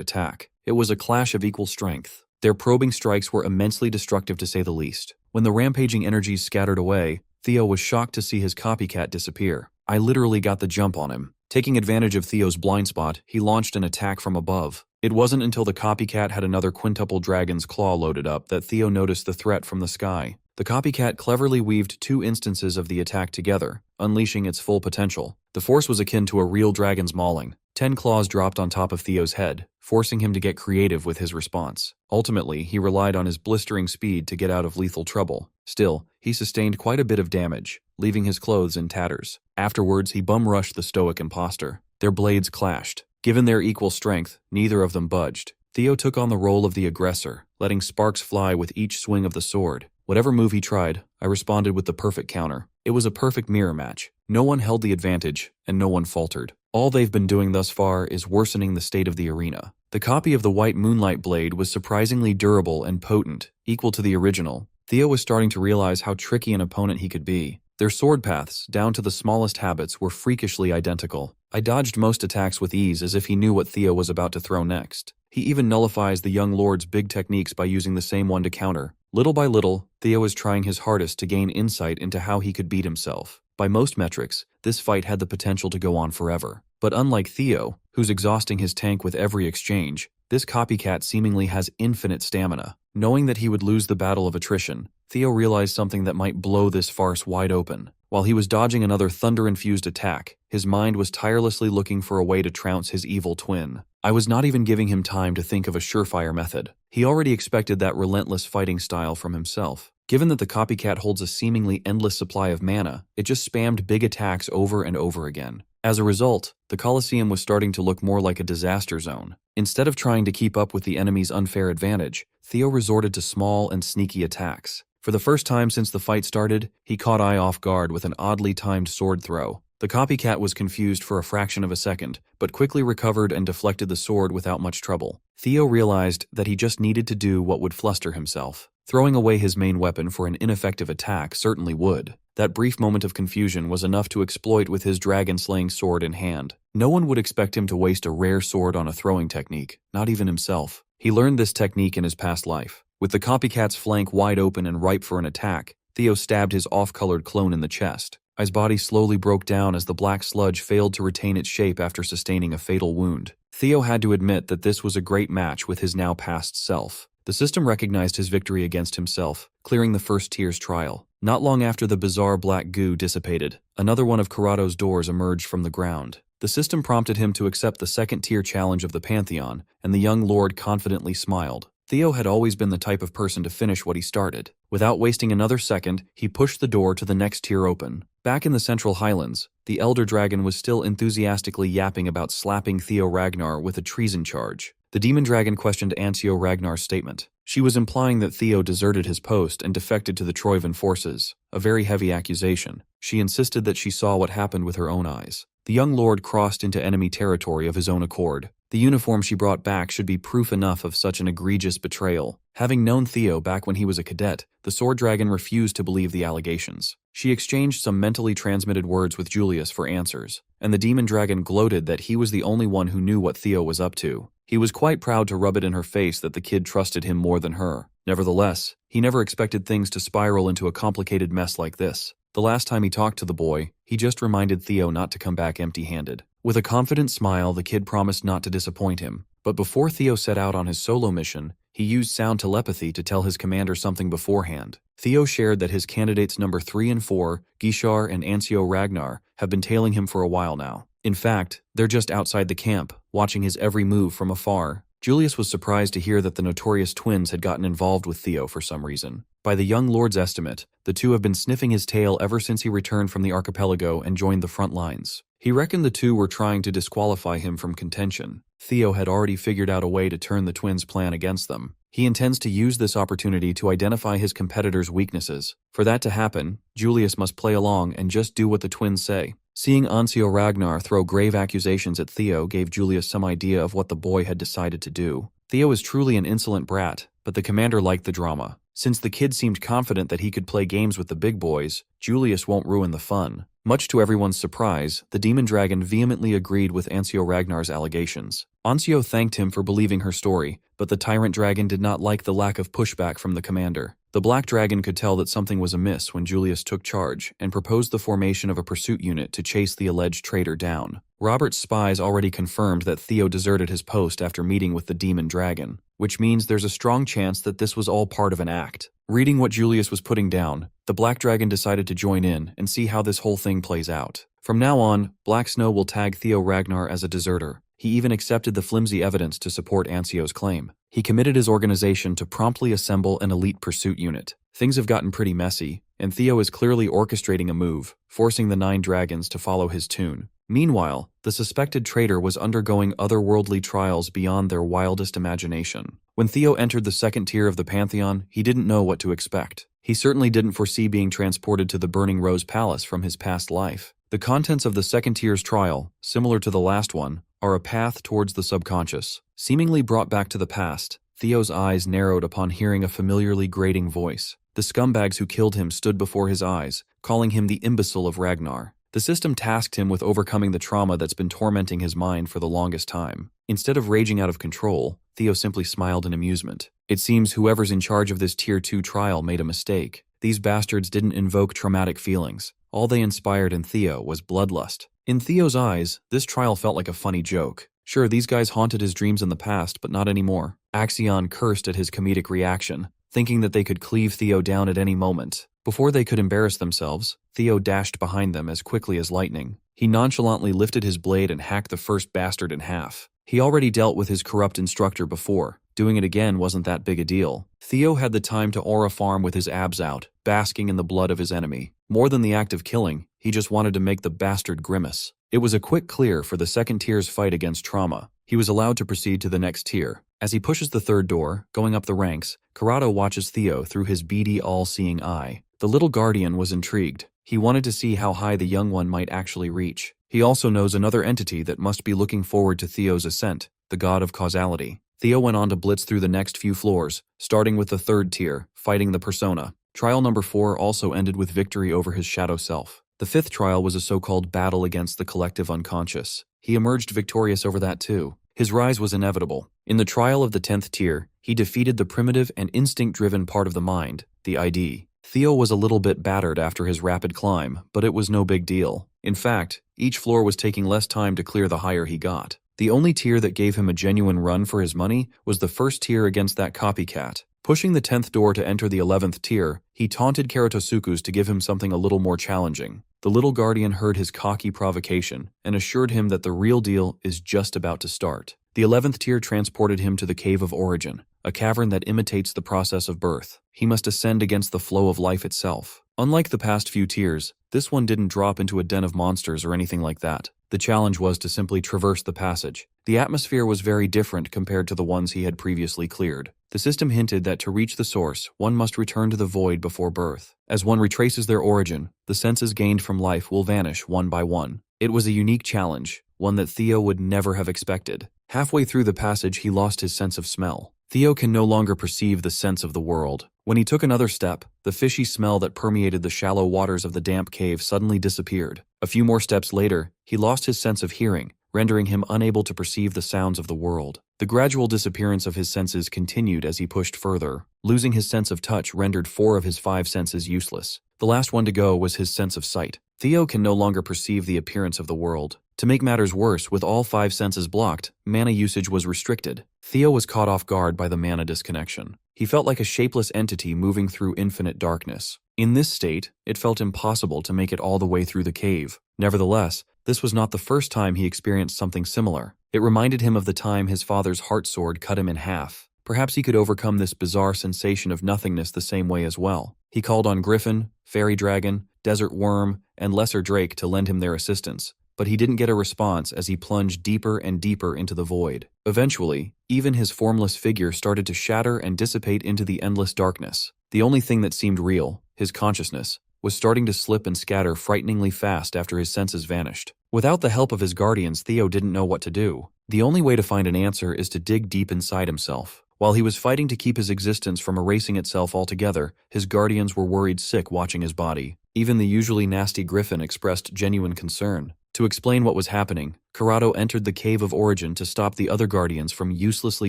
attack. It was a clash of equal strength. Their probing strikes were immensely destructive to say the least. When the rampaging energies scattered away, Theo was shocked to see his copycat disappear. I literally got the jump on him. Taking advantage of Theo's blind spot, he launched an attack from above. It wasn't until the copycat had another quintuple dragon's claw loaded up that Theo noticed the threat from the sky. The copycat cleverly weaved 2 instances of the attack together, unleashing its full potential. The force was akin to a real dragon's mauling. 10 claws dropped on top of Theo's head, forcing him to get creative with his response. Ultimately, he relied on his blistering speed to get out of lethal trouble. Still, he sustained quite a bit of damage, leaving his clothes in tatters. Afterwards, he bum-rushed the stoic imposter. Their blades clashed. Given their equal strength, neither of them budged. Theo took on the role of the aggressor, letting sparks fly with each swing of the sword. Whatever move he tried, I responded with the perfect counter. It was a perfect mirror match. No one held the advantage, and no one faltered. All they've been doing thus far is worsening the state of the arena. The copy of the White Moonlight Blade was surprisingly durable and potent, equal to the original. Theo was starting to realize how tricky an opponent he could be. Their sword paths, down to the smallest habits, were freakishly identical. I dodged most attacks with ease as if he knew what Theo was about to throw next. He even nullifies the young lord's big techniques by using the same one to counter. Little by little, Theo is trying his hardest to gain insight into how he could beat himself. By most metrics, this fight had the potential to go on forever. But unlike Theo, who's exhausting his tank with every exchange, this copycat seemingly has infinite stamina. Knowing that he would lose the battle of attrition, Theo realized something that might blow this farce wide open. While he was dodging another thunder-infused attack, his mind was tirelessly looking for a way to trounce his evil twin. I was not even giving him time to think of a surefire method. He already expected that relentless fighting style from himself. Given that the copycat holds a seemingly endless supply of mana, it just spammed big attacks over and over again. As a result, the Colosseum was starting to look more like a disaster zone. Instead of trying to keep up with the enemy's unfair advantage, Theo resorted to small and sneaky attacks. For the first time since the fight started, he caught Ai off guard with an oddly timed sword throw. The copycat was confused for a fraction of a second, but quickly recovered and deflected the sword without much trouble. Theo realized that he just needed to do what would fluster himself. Throwing away his main weapon for an ineffective attack certainly would. That brief moment of confusion was enough to exploit with his dragon-slaying sword in hand. No one would expect him to waste a rare sword on a throwing technique, not even himself. He learned this technique in his past life. With the copycat's flank wide open and ripe for an attack, Theo stabbed his off-colored clone in the chest. Ai's body slowly broke down as the black sludge failed to retain its shape after sustaining a fatal wound. Theo had to admit that this was a great match with his now past self. The system recognized his victory against himself, clearing the first tier's trial. Not long after the bizarre black goo dissipated, another one of Karado's doors emerged from the ground. The system prompted him to accept the second-tier challenge of the Pantheon, and the young lord confidently smiled. Theo had always been the type of person to finish what he started. Without wasting another second, he pushed the door to the next tier open. Back in the Central Highlands, the Elder Dragon was still enthusiastically yapping about slapping Theo Ragnar with a treason charge. The Demon Dragon questioned Ancio Ragnar's statement. She was implying that Theo deserted his post and defected to the Troivan forces, a very heavy accusation. She insisted that she saw what happened with her own eyes. The young lord crossed into enemy territory of his own accord. The uniform she brought back should be proof enough of such an egregious betrayal. Having known Theo back when he was a cadet, the Sword Dragon refused to believe the allegations. She exchanged some mentally transmitted words with Julius for answers, and the Demon Dragon gloated that he was the only one who knew what Theo was up to. He was quite proud to rub it in her face that the kid trusted him more than her. Nevertheless, he never expected things to spiral into a complicated mess like this. The last time he talked to the boy, he just reminded Theo not to come back empty-handed. With a confident smile, the kid promised not to disappoint him. But before Theo set out on his solo mission, he used sound telepathy to tell his commander something beforehand. Theo shared that his candidates number 3 and 4, Gishar and Ancio Ragnar, have been tailing him for a while now. In fact, they're just outside the camp, watching his every move from afar. Julius was surprised to hear that the notorious twins had gotten involved with Theo for some reason. By the young lord's estimate, the two have been sniffing his tail ever since he returned from the archipelago and joined the front lines. He reckoned the two were trying to disqualify him from contention. Theo had already figured out a way to turn the twins' plan against them. He intends to use this opportunity to identify his competitors' weaknesses. For that to happen, Julius must play along and just do what the twins say. Seeing Ansio Ragnar throw grave accusations at Theo gave Julius some idea of what the boy had decided to do. Theo is truly an insolent brat, but the commander liked the drama. Since the kid seemed confident that he could play games with the big boys, Julius won't ruin the fun. Much to everyone's surprise, the demon dragon vehemently agreed with Ansio Ragnar's allegations. Ansio thanked him for believing her story, but the tyrant dragon did not like the lack of pushback from the commander. The black dragon could tell that something was amiss when Julius took charge and proposed the formation of a pursuit unit to chase the alleged traitor down. Robert's spies already confirmed that Theo deserted his post after meeting with the demon dragon, which means there's a strong chance that this was all part of an act. Reading what Julius was putting down, the black dragon decided to join in and see how this whole thing plays out. From now on, Black Snow will tag Theo Ragnar as a deserter. He even accepted the flimsy evidence to support Ansio's claim. He committed his organization to promptly assemble an elite pursuit unit. Things have gotten pretty messy, and Theo is clearly orchestrating a move, forcing the 9 dragons to follow his tune. Meanwhile, the suspected traitor was undergoing otherworldly trials beyond their wildest imagination. When Theo entered the second tier of the Pantheon, he didn't know what to expect. He certainly didn't foresee being transported to the Burning Rose Palace from his past life. The contents of the second tier's trial, similar to the last one, are a path towards the subconscious. Seemingly brought back to the past, Theo's eyes narrowed upon hearing a familiarly grating voice. The scumbags who killed him stood before his eyes, calling him the imbecile of Ragnar. The system tasked him with overcoming the trauma that's been tormenting his mind for the longest time. Instead of raging out of control, Theo simply smiled in amusement. It seems whoever's in charge of this Tier 2 trial made a mistake. These bastards didn't invoke traumatic feelings. All they inspired in Theo was bloodlust. In Theo's eyes, this trial felt like a funny joke. Sure, these guys haunted his dreams in the past, but not anymore. Axion cursed at his comedic reaction, thinking that they could cleave Theo down at any moment. Before they could embarrass themselves, Theo dashed behind them as quickly as lightning. He nonchalantly lifted his blade and hacked the first bastard in half. He already dealt with his corrupt instructor before. Doing it again wasn't that big a deal. Theo had the time to aura farm with his abs out, basking in the blood of his enemy. More than the act of killing, he just wanted to make the bastard grimace. It was a quick clear for the second tier's fight against trauma. He was allowed to proceed to the next tier. As he pushes the third door, going up the ranks, Karato watches Theo through his beady, all-seeing eye. The little guardian was intrigued. He wanted to see how high the young one might actually reach. He also knows another entity that must be looking forward to Theo's ascent, the god of causality. Theo went on to blitz through the next few floors, starting with the third tier, fighting the persona. Trial number 4 also ended with victory over his shadow self. The fifth trial was a so-called battle against the collective unconscious. He emerged victorious over that too. His rise was inevitable. In the trial of the 10th tier, he defeated the primitive and instinct-driven part of the mind, the ID. Theo was a little bit battered after his rapid climb, but it was no big deal. In fact, each floor was taking less time to clear the higher he got. The only tier that gave him a genuine run for his money was the first tier against that copycat. Pushing the 10th door to enter the 11th tier, he taunted Karatosukus to give him something a little more challenging. The little guardian heard his cocky provocation and assured him that the real deal is just about to start. The 11th tier transported him to the Cave of Origin, a cavern that imitates the process of birth. He must ascend against the flow of life itself. Unlike the past few tiers, this one didn't drop into a den of monsters or anything like that. The challenge was to simply traverse the passage. The atmosphere was very different compared to the ones he had previously cleared. The system hinted that to reach the source, one must return to the void before birth. As one retraces their origin, the senses gained from life will vanish one by one. It was a unique challenge, one that Theo would never have expected. Halfway through the passage, he lost his sense of smell. Theo can no longer perceive the sense of the world. When he took another step, the fishy smell that permeated the shallow waters of the damp cave suddenly disappeared. A few more steps later, he lost his sense of hearing, rendering him unable to perceive the sounds of the world. The gradual disappearance of his senses continued as he pushed further. Losing his sense of touch rendered 4 of his 5 senses useless. The last one to go was his sense of sight. Theo can no longer perceive the appearance of the world. To make matters worse, with all 5 senses blocked, mana usage was restricted. Theo was caught off guard by the mana disconnection. He felt like a shapeless entity moving through infinite darkness. In this state, it felt impossible to make it all the way through the cave. Nevertheless, this was not the first time he experienced something similar. It reminded him of the time his father's heart sword cut him in half. Perhaps he could overcome this bizarre sensation of nothingness the same way as well. He called on Griffin, Fairy Dragon, Desert Worm, and Lesser Drake to lend him their assistance, but he didn't get a response as he plunged deeper and deeper into the void. Eventually, even his formless figure started to shatter and dissipate into the endless darkness. The only thing that seemed real, his consciousness, was starting to slip and scatter frighteningly fast after his senses vanished. Without the help of his guardians, Theo didn't know what to do. The only way to find an answer is to dig deep inside himself. While he was fighting to keep his existence from erasing itself altogether, his guardians were worried sick watching his body. Even the usually nasty Griffin expressed genuine concern. To explain what was happening, Corrado entered the Cave of Origin to stop the other guardians from uselessly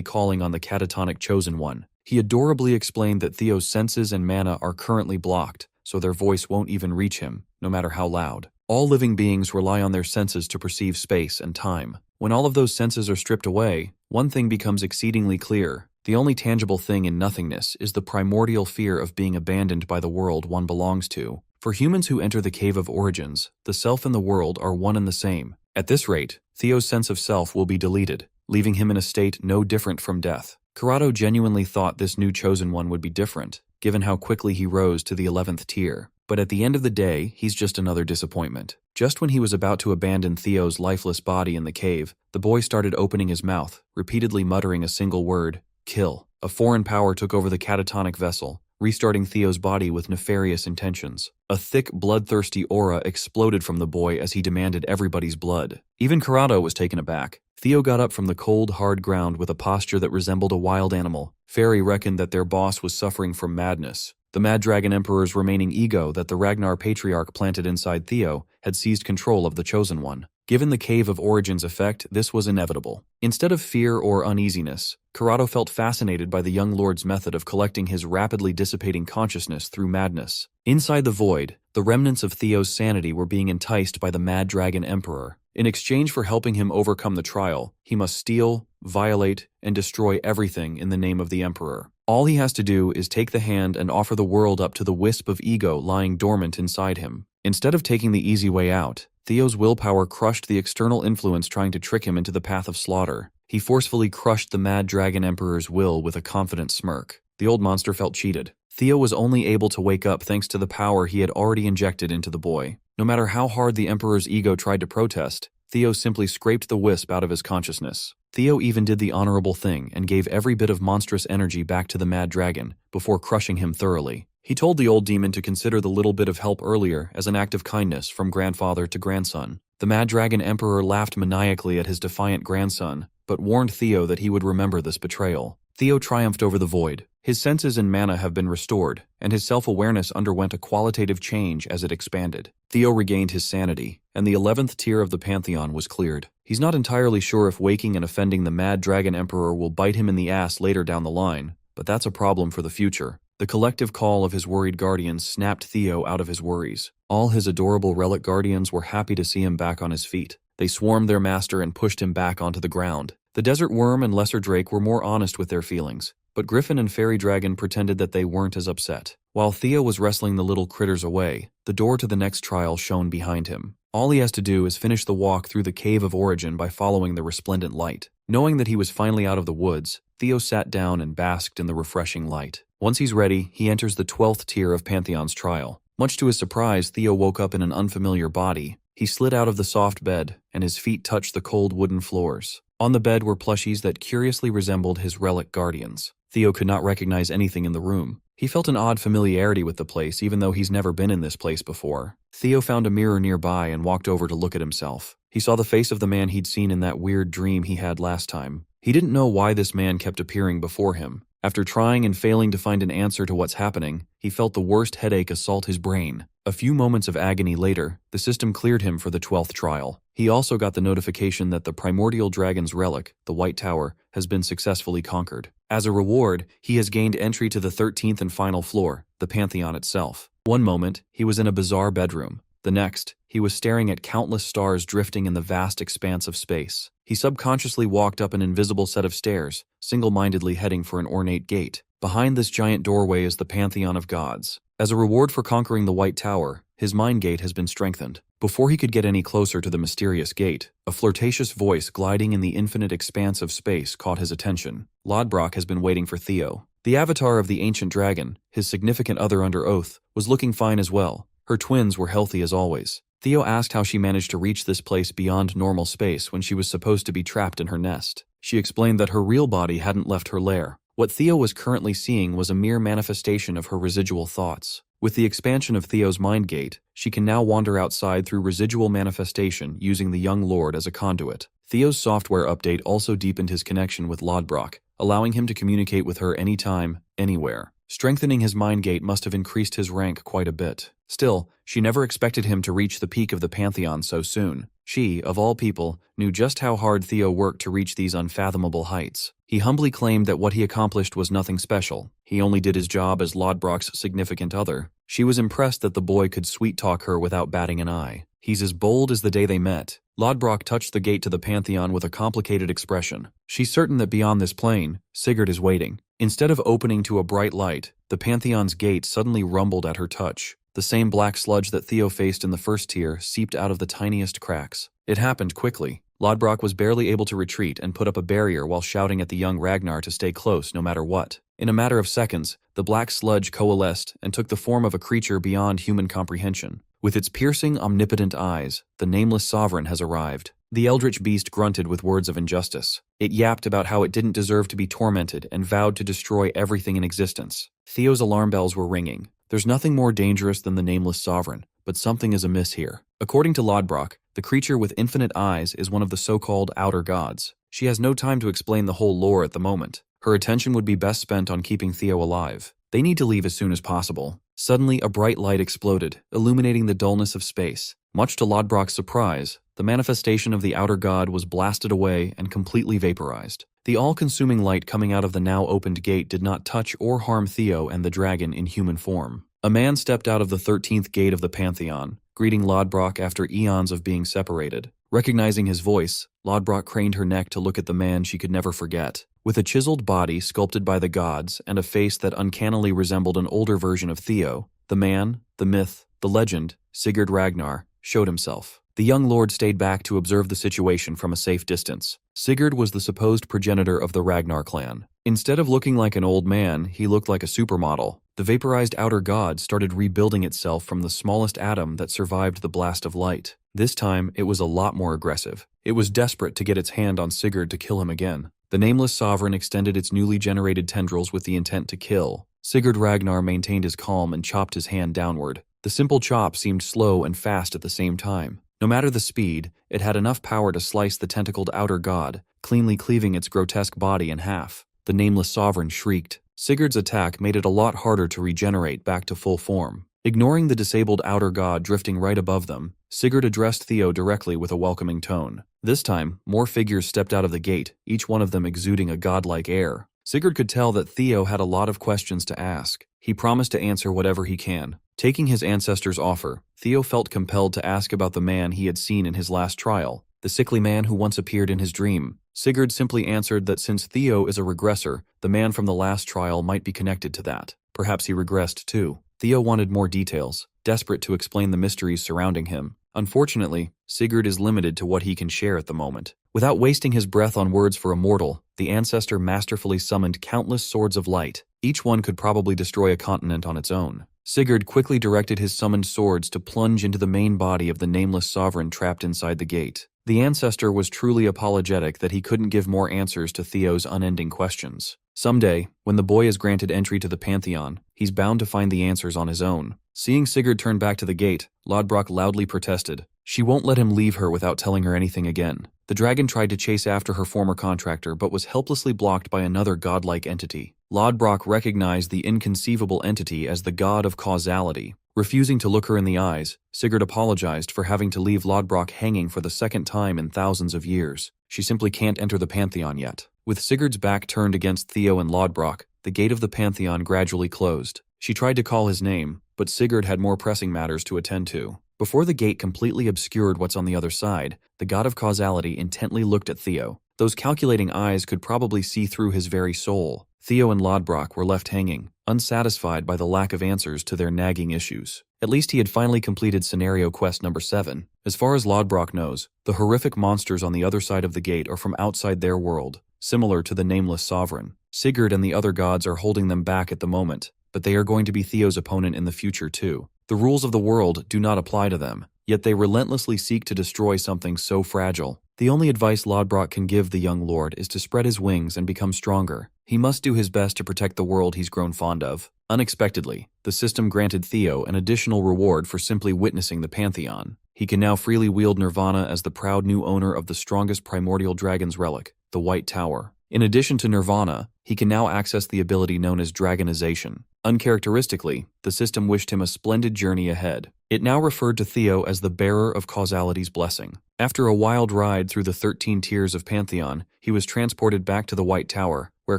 calling on the catatonic Chosen One. He adorably explained that Theo's senses and mana are currently blocked, so their voice won't even reach him, no matter how loud. All living beings rely on their senses to perceive space and time. When all of those senses are stripped away, one thing becomes exceedingly clear. The only tangible thing in nothingness is the primordial fear of being abandoned by the world one belongs to. For humans who enter the Cave of Origins, the self and the world are one and the same. At this rate, Theo's sense of self will be deleted, leaving him in a state no different from death. Corrado genuinely thought this new Chosen One would be different, given how quickly he rose to the 11th tier. But at the end of the day, he's just another disappointment. Just when he was about to abandon Theo's lifeless body in the cave, the boy started opening his mouth, repeatedly muttering a single word: kill. A foreign power took over the catatonic vessel, restarting Theo's body with nefarious intentions. A thick, bloodthirsty aura exploded from the boy as he demanded everybody's blood. Even Corrado was taken aback. Theo got up from the cold, hard ground with a posture that resembled a wild animal. Fairy reckoned that their boss was suffering from madness. The Mad Dragon Emperor's remaining ego that the Ragnar Patriarch planted inside Theo had seized control of the Chosen One. Given the Cave of Origins effect, this was inevitable. Instead of fear or uneasiness, Corrado felt fascinated by the young lord's method of collecting his rapidly dissipating consciousness through madness. Inside the void, the remnants of Theo's sanity were being enticed by the Mad Dragon Emperor. In exchange for helping him overcome the trial, he must steal, violate, and destroy everything in the name of the Emperor. All he has to do is take the hand and offer the world up to the wisp of ego lying dormant inside him. Instead of taking the easy way out, Theo's willpower crushed the external influence trying to trick him into the path of slaughter. He forcefully crushed the Mad Dragon Emperor's will with a confident smirk. The old monster felt cheated. Theo was only able to wake up thanks to the power he had already injected into the boy. No matter how hard the Emperor's ego tried to protest, Theo simply scraped the wisp out of his consciousness. Theo even did the honorable thing and gave every bit of monstrous energy back to the Mad Dragon before crushing him thoroughly. He told the old demon to consider the little bit of help earlier as an act of kindness from grandfather to grandson. The Mad Dragon Emperor laughed maniacally at his defiant grandson, but warned Theo that he would remember this betrayal. Theo triumphed over the void. His senses and mana have been restored, and his self-awareness underwent a qualitative change as it expanded. Theo regained his sanity, and the 11th tier of the Pantheon was cleared. He's not entirely sure if waking and offending the Mad Dragon Emperor will bite him in the ass later down the line, but that's a problem for the future. The collective call of his worried guardians snapped Theo out of his worries. All his adorable relic guardians were happy to see him back on his feet. They swarmed their master and pushed him back onto the ground. The Desert Worm and Lesser Drake were more honest with their feelings, but Griffin and Fairy Dragon pretended that they weren't as upset. While Theo was wrestling the little critters away, the door to the next trial shone behind him. All he has to do is finish the walk through the Cave of Origin by following the resplendent light. Knowing that he was finally out of the woods, Theo sat down and basked in the refreshing light. Once he's ready, he enters the 12th tier of Pantheon's trial. Much to his surprise, Theo woke up in an unfamiliar body. He slid out of the soft bed, and his feet touched the cold wooden floors. On the bed were plushies that curiously resembled his relic guardians. Theo could not recognize anything in the room. He felt an odd familiarity with the place even though he's never been in this place before. Theo found a mirror nearby and walked over to look at himself. He saw the face of the man he'd seen in that weird dream he had last time. He didn't know why this man kept appearing before him. After trying and failing to find an answer to what's happening, he felt the worst headache assault his brain. A few moments of agony later, the system cleared him for the 12th trial. He also got the notification that the primordial dragon's relic, the White Tower, has been successfully conquered. As a reward, he has gained entry to the 13th and final floor, the Pantheon itself. One moment, he was in a bizarre bedroom. The next, he was staring at countless stars drifting in the vast expanse of space. He subconsciously walked up an invisible set of stairs, single-mindedly heading for an ornate gate. Behind this giant doorway is the Pantheon of Gods. As a reward for conquering the White Tower, his mind gate has been strengthened. Before he could get any closer to the mysterious gate, a flirtatious voice gliding in the infinite expanse of space caught his attention. Lodbrok has been waiting for Theo. The avatar of the ancient dragon, his significant other under oath, was looking fine as well. Her twins were healthy as always. Theo asked how she managed to reach this place beyond normal space when she was supposed to be trapped in her nest. She explained that her real body hadn't left her lair. What Theo was currently seeing was a mere manifestation of her residual thoughts. With the expansion of Theo's mind gate, she can now wander outside through residual manifestation using the young lord as a conduit. Theo's software update also deepened his connection with Lodbrok, allowing him to communicate with her anytime, anywhere. Strengthening his mind gate must have increased his rank quite a bit. Still, she never expected him to reach the peak of the Pantheon so soon. She, of all people, knew just how hard Theo worked to reach these unfathomable heights. He humbly claimed that what he accomplished was nothing special. He only did his job as Lodbrok's significant other. She was impressed that the boy could sweet-talk her without batting an eye. He's as bold as the day they met. Lodbrok touched the gate to the Pantheon with a complicated expression. She's certain that beyond this plane, Sigurd is waiting. Instead of opening to a bright light, the Pantheon's gate suddenly rumbled at her touch. The same black sludge that Theo faced in the first tier seeped out of the tiniest cracks. It happened quickly. Lodbrok was barely able to retreat and put up a barrier while shouting at the young Ragnar to stay close no matter what. In a matter of seconds, the black sludge coalesced and took the form of a creature beyond human comprehension. With its piercing, omnipotent eyes, the nameless sovereign has arrived. The eldritch beast grunted with words of injustice. It yapped about how it didn't deserve to be tormented and vowed to destroy everything in existence. Theo's alarm bells were ringing. There's nothing more dangerous than the nameless sovereign, but something is amiss here. According to Lodbrok, the creature with infinite eyes is one of the so-called outer gods. She has no time to explain the whole lore at the moment. Her attention would be best spent on keeping Theo alive. They need to leave as soon as possible. Suddenly, a bright light exploded, illuminating the dullness of space. Much to Lodbrok's surprise, the manifestation of the outer god was blasted away and completely vaporized. The all-consuming light coming out of the now opened gate did not touch or harm Theo and the dragon in human form. A man stepped out of the 13th gate of the Pantheon, greeting Lodbrok after eons of being separated. Recognizing his voice, Lodbrok craned her neck to look at the man she could never forget. With a chiseled body sculpted by the gods and a face that uncannily resembled an older version of Theo, the man, the myth, the legend, Sigurd Ragnar, showed himself. The young lord stayed back to observe the situation from a safe distance. Sigurd was the supposed progenitor of the Ragnar clan. Instead of looking like an old man, he looked like a supermodel. The vaporized outer god started rebuilding itself from the smallest atom that survived the blast of light. This time, it was a lot more aggressive. It was desperate to get its hand on Sigurd to kill him again. The nameless sovereign extended its newly generated tendrils with the intent to kill. Sigurd Ragnar maintained his calm and chopped his hand downward. The simple chop seemed slow and fast at the same time. No matter the speed, it had enough power to slice the tentacled outer god, cleanly cleaving its grotesque body in half. The nameless sovereign shrieked. Sigurd's attack made it a lot harder to regenerate back to full form. Ignoring the disabled outer god drifting right above them, Sigurd addressed Theo directly with a welcoming tone. This time, more figures stepped out of the gate, each one of them exuding a godlike air. Sigurd could tell that Theo had a lot of questions to ask. He promised to answer whatever he can. Taking his ancestor's offer, Theo felt compelled to ask about the man he had seen in his last trial, the sickly man who once appeared in his dream. Sigurd simply answered that since Theo is a regressor, the man from the last trial might be connected to that. Perhaps he regressed too. Theo wanted more details, desperate to explain the mysteries surrounding him. Unfortunately, Sigurd is limited to what he can share at the moment. Without wasting his breath on words for a mortal, the ancestor masterfully summoned countless swords of light. Each one could probably destroy a continent on its own. Sigurd quickly directed his summoned swords to plunge into the main body of the nameless sovereign trapped inside the gate. The ancestor was truly apologetic that he couldn't give more answers to Theo's unending questions. Someday, when the boy is granted entry to the Pantheon, he's bound to find the answers on his own. Seeing Sigurd turn back to the gate, Lodbrok loudly protested. She won't let him leave her without telling her anything again. The dragon tried to chase after her former contractor but was helplessly blocked by another godlike entity. Lodbrok recognized the inconceivable entity as the god of causality. Refusing to look her in the eyes, Sigurd apologized for having to leave Lodbrok hanging for the second time in thousands of years. She simply can't enter the Pantheon yet. With Sigurd's back turned against Theo and Lodbrok, the gate of the Pantheon gradually closed. She tried to call his name, but Sigurd had more pressing matters to attend to. Before the gate completely obscured what's on the other side, the god of causality intently looked at Theo. Those calculating eyes could probably see through his very soul. Theo and Lodbrok were left hanging, unsatisfied by the lack of answers to their nagging issues. At least he had finally completed scenario quest number 7. As far as Lodbrok knows, the horrific monsters on the other side of the gate are from outside their world, similar to the nameless sovereign. Sigurd and the other gods are holding them back at the moment, but they are going to be Theo's opponent in the future too. The rules of the world do not apply to them. yet they relentlessly seek to destroy something so fragile. The only advice Lodbrok can give the young lord is to spread his wings and become stronger. He must do his best to protect the world he's grown fond of. Unexpectedly, the system granted Theo an additional reward for simply witnessing the Pantheon. He can now freely wield Nirvana as the proud new owner of the strongest primordial dragon's relic, the White Tower. In addition to Nirvana, he can now access the ability known as Dragonization. Uncharacteristically, the system wished him a splendid journey ahead. It now referred to Theo as the bearer of causality's blessing. After a wild ride through the 13 tiers of Pantheon, he was transported back to the White Tower, where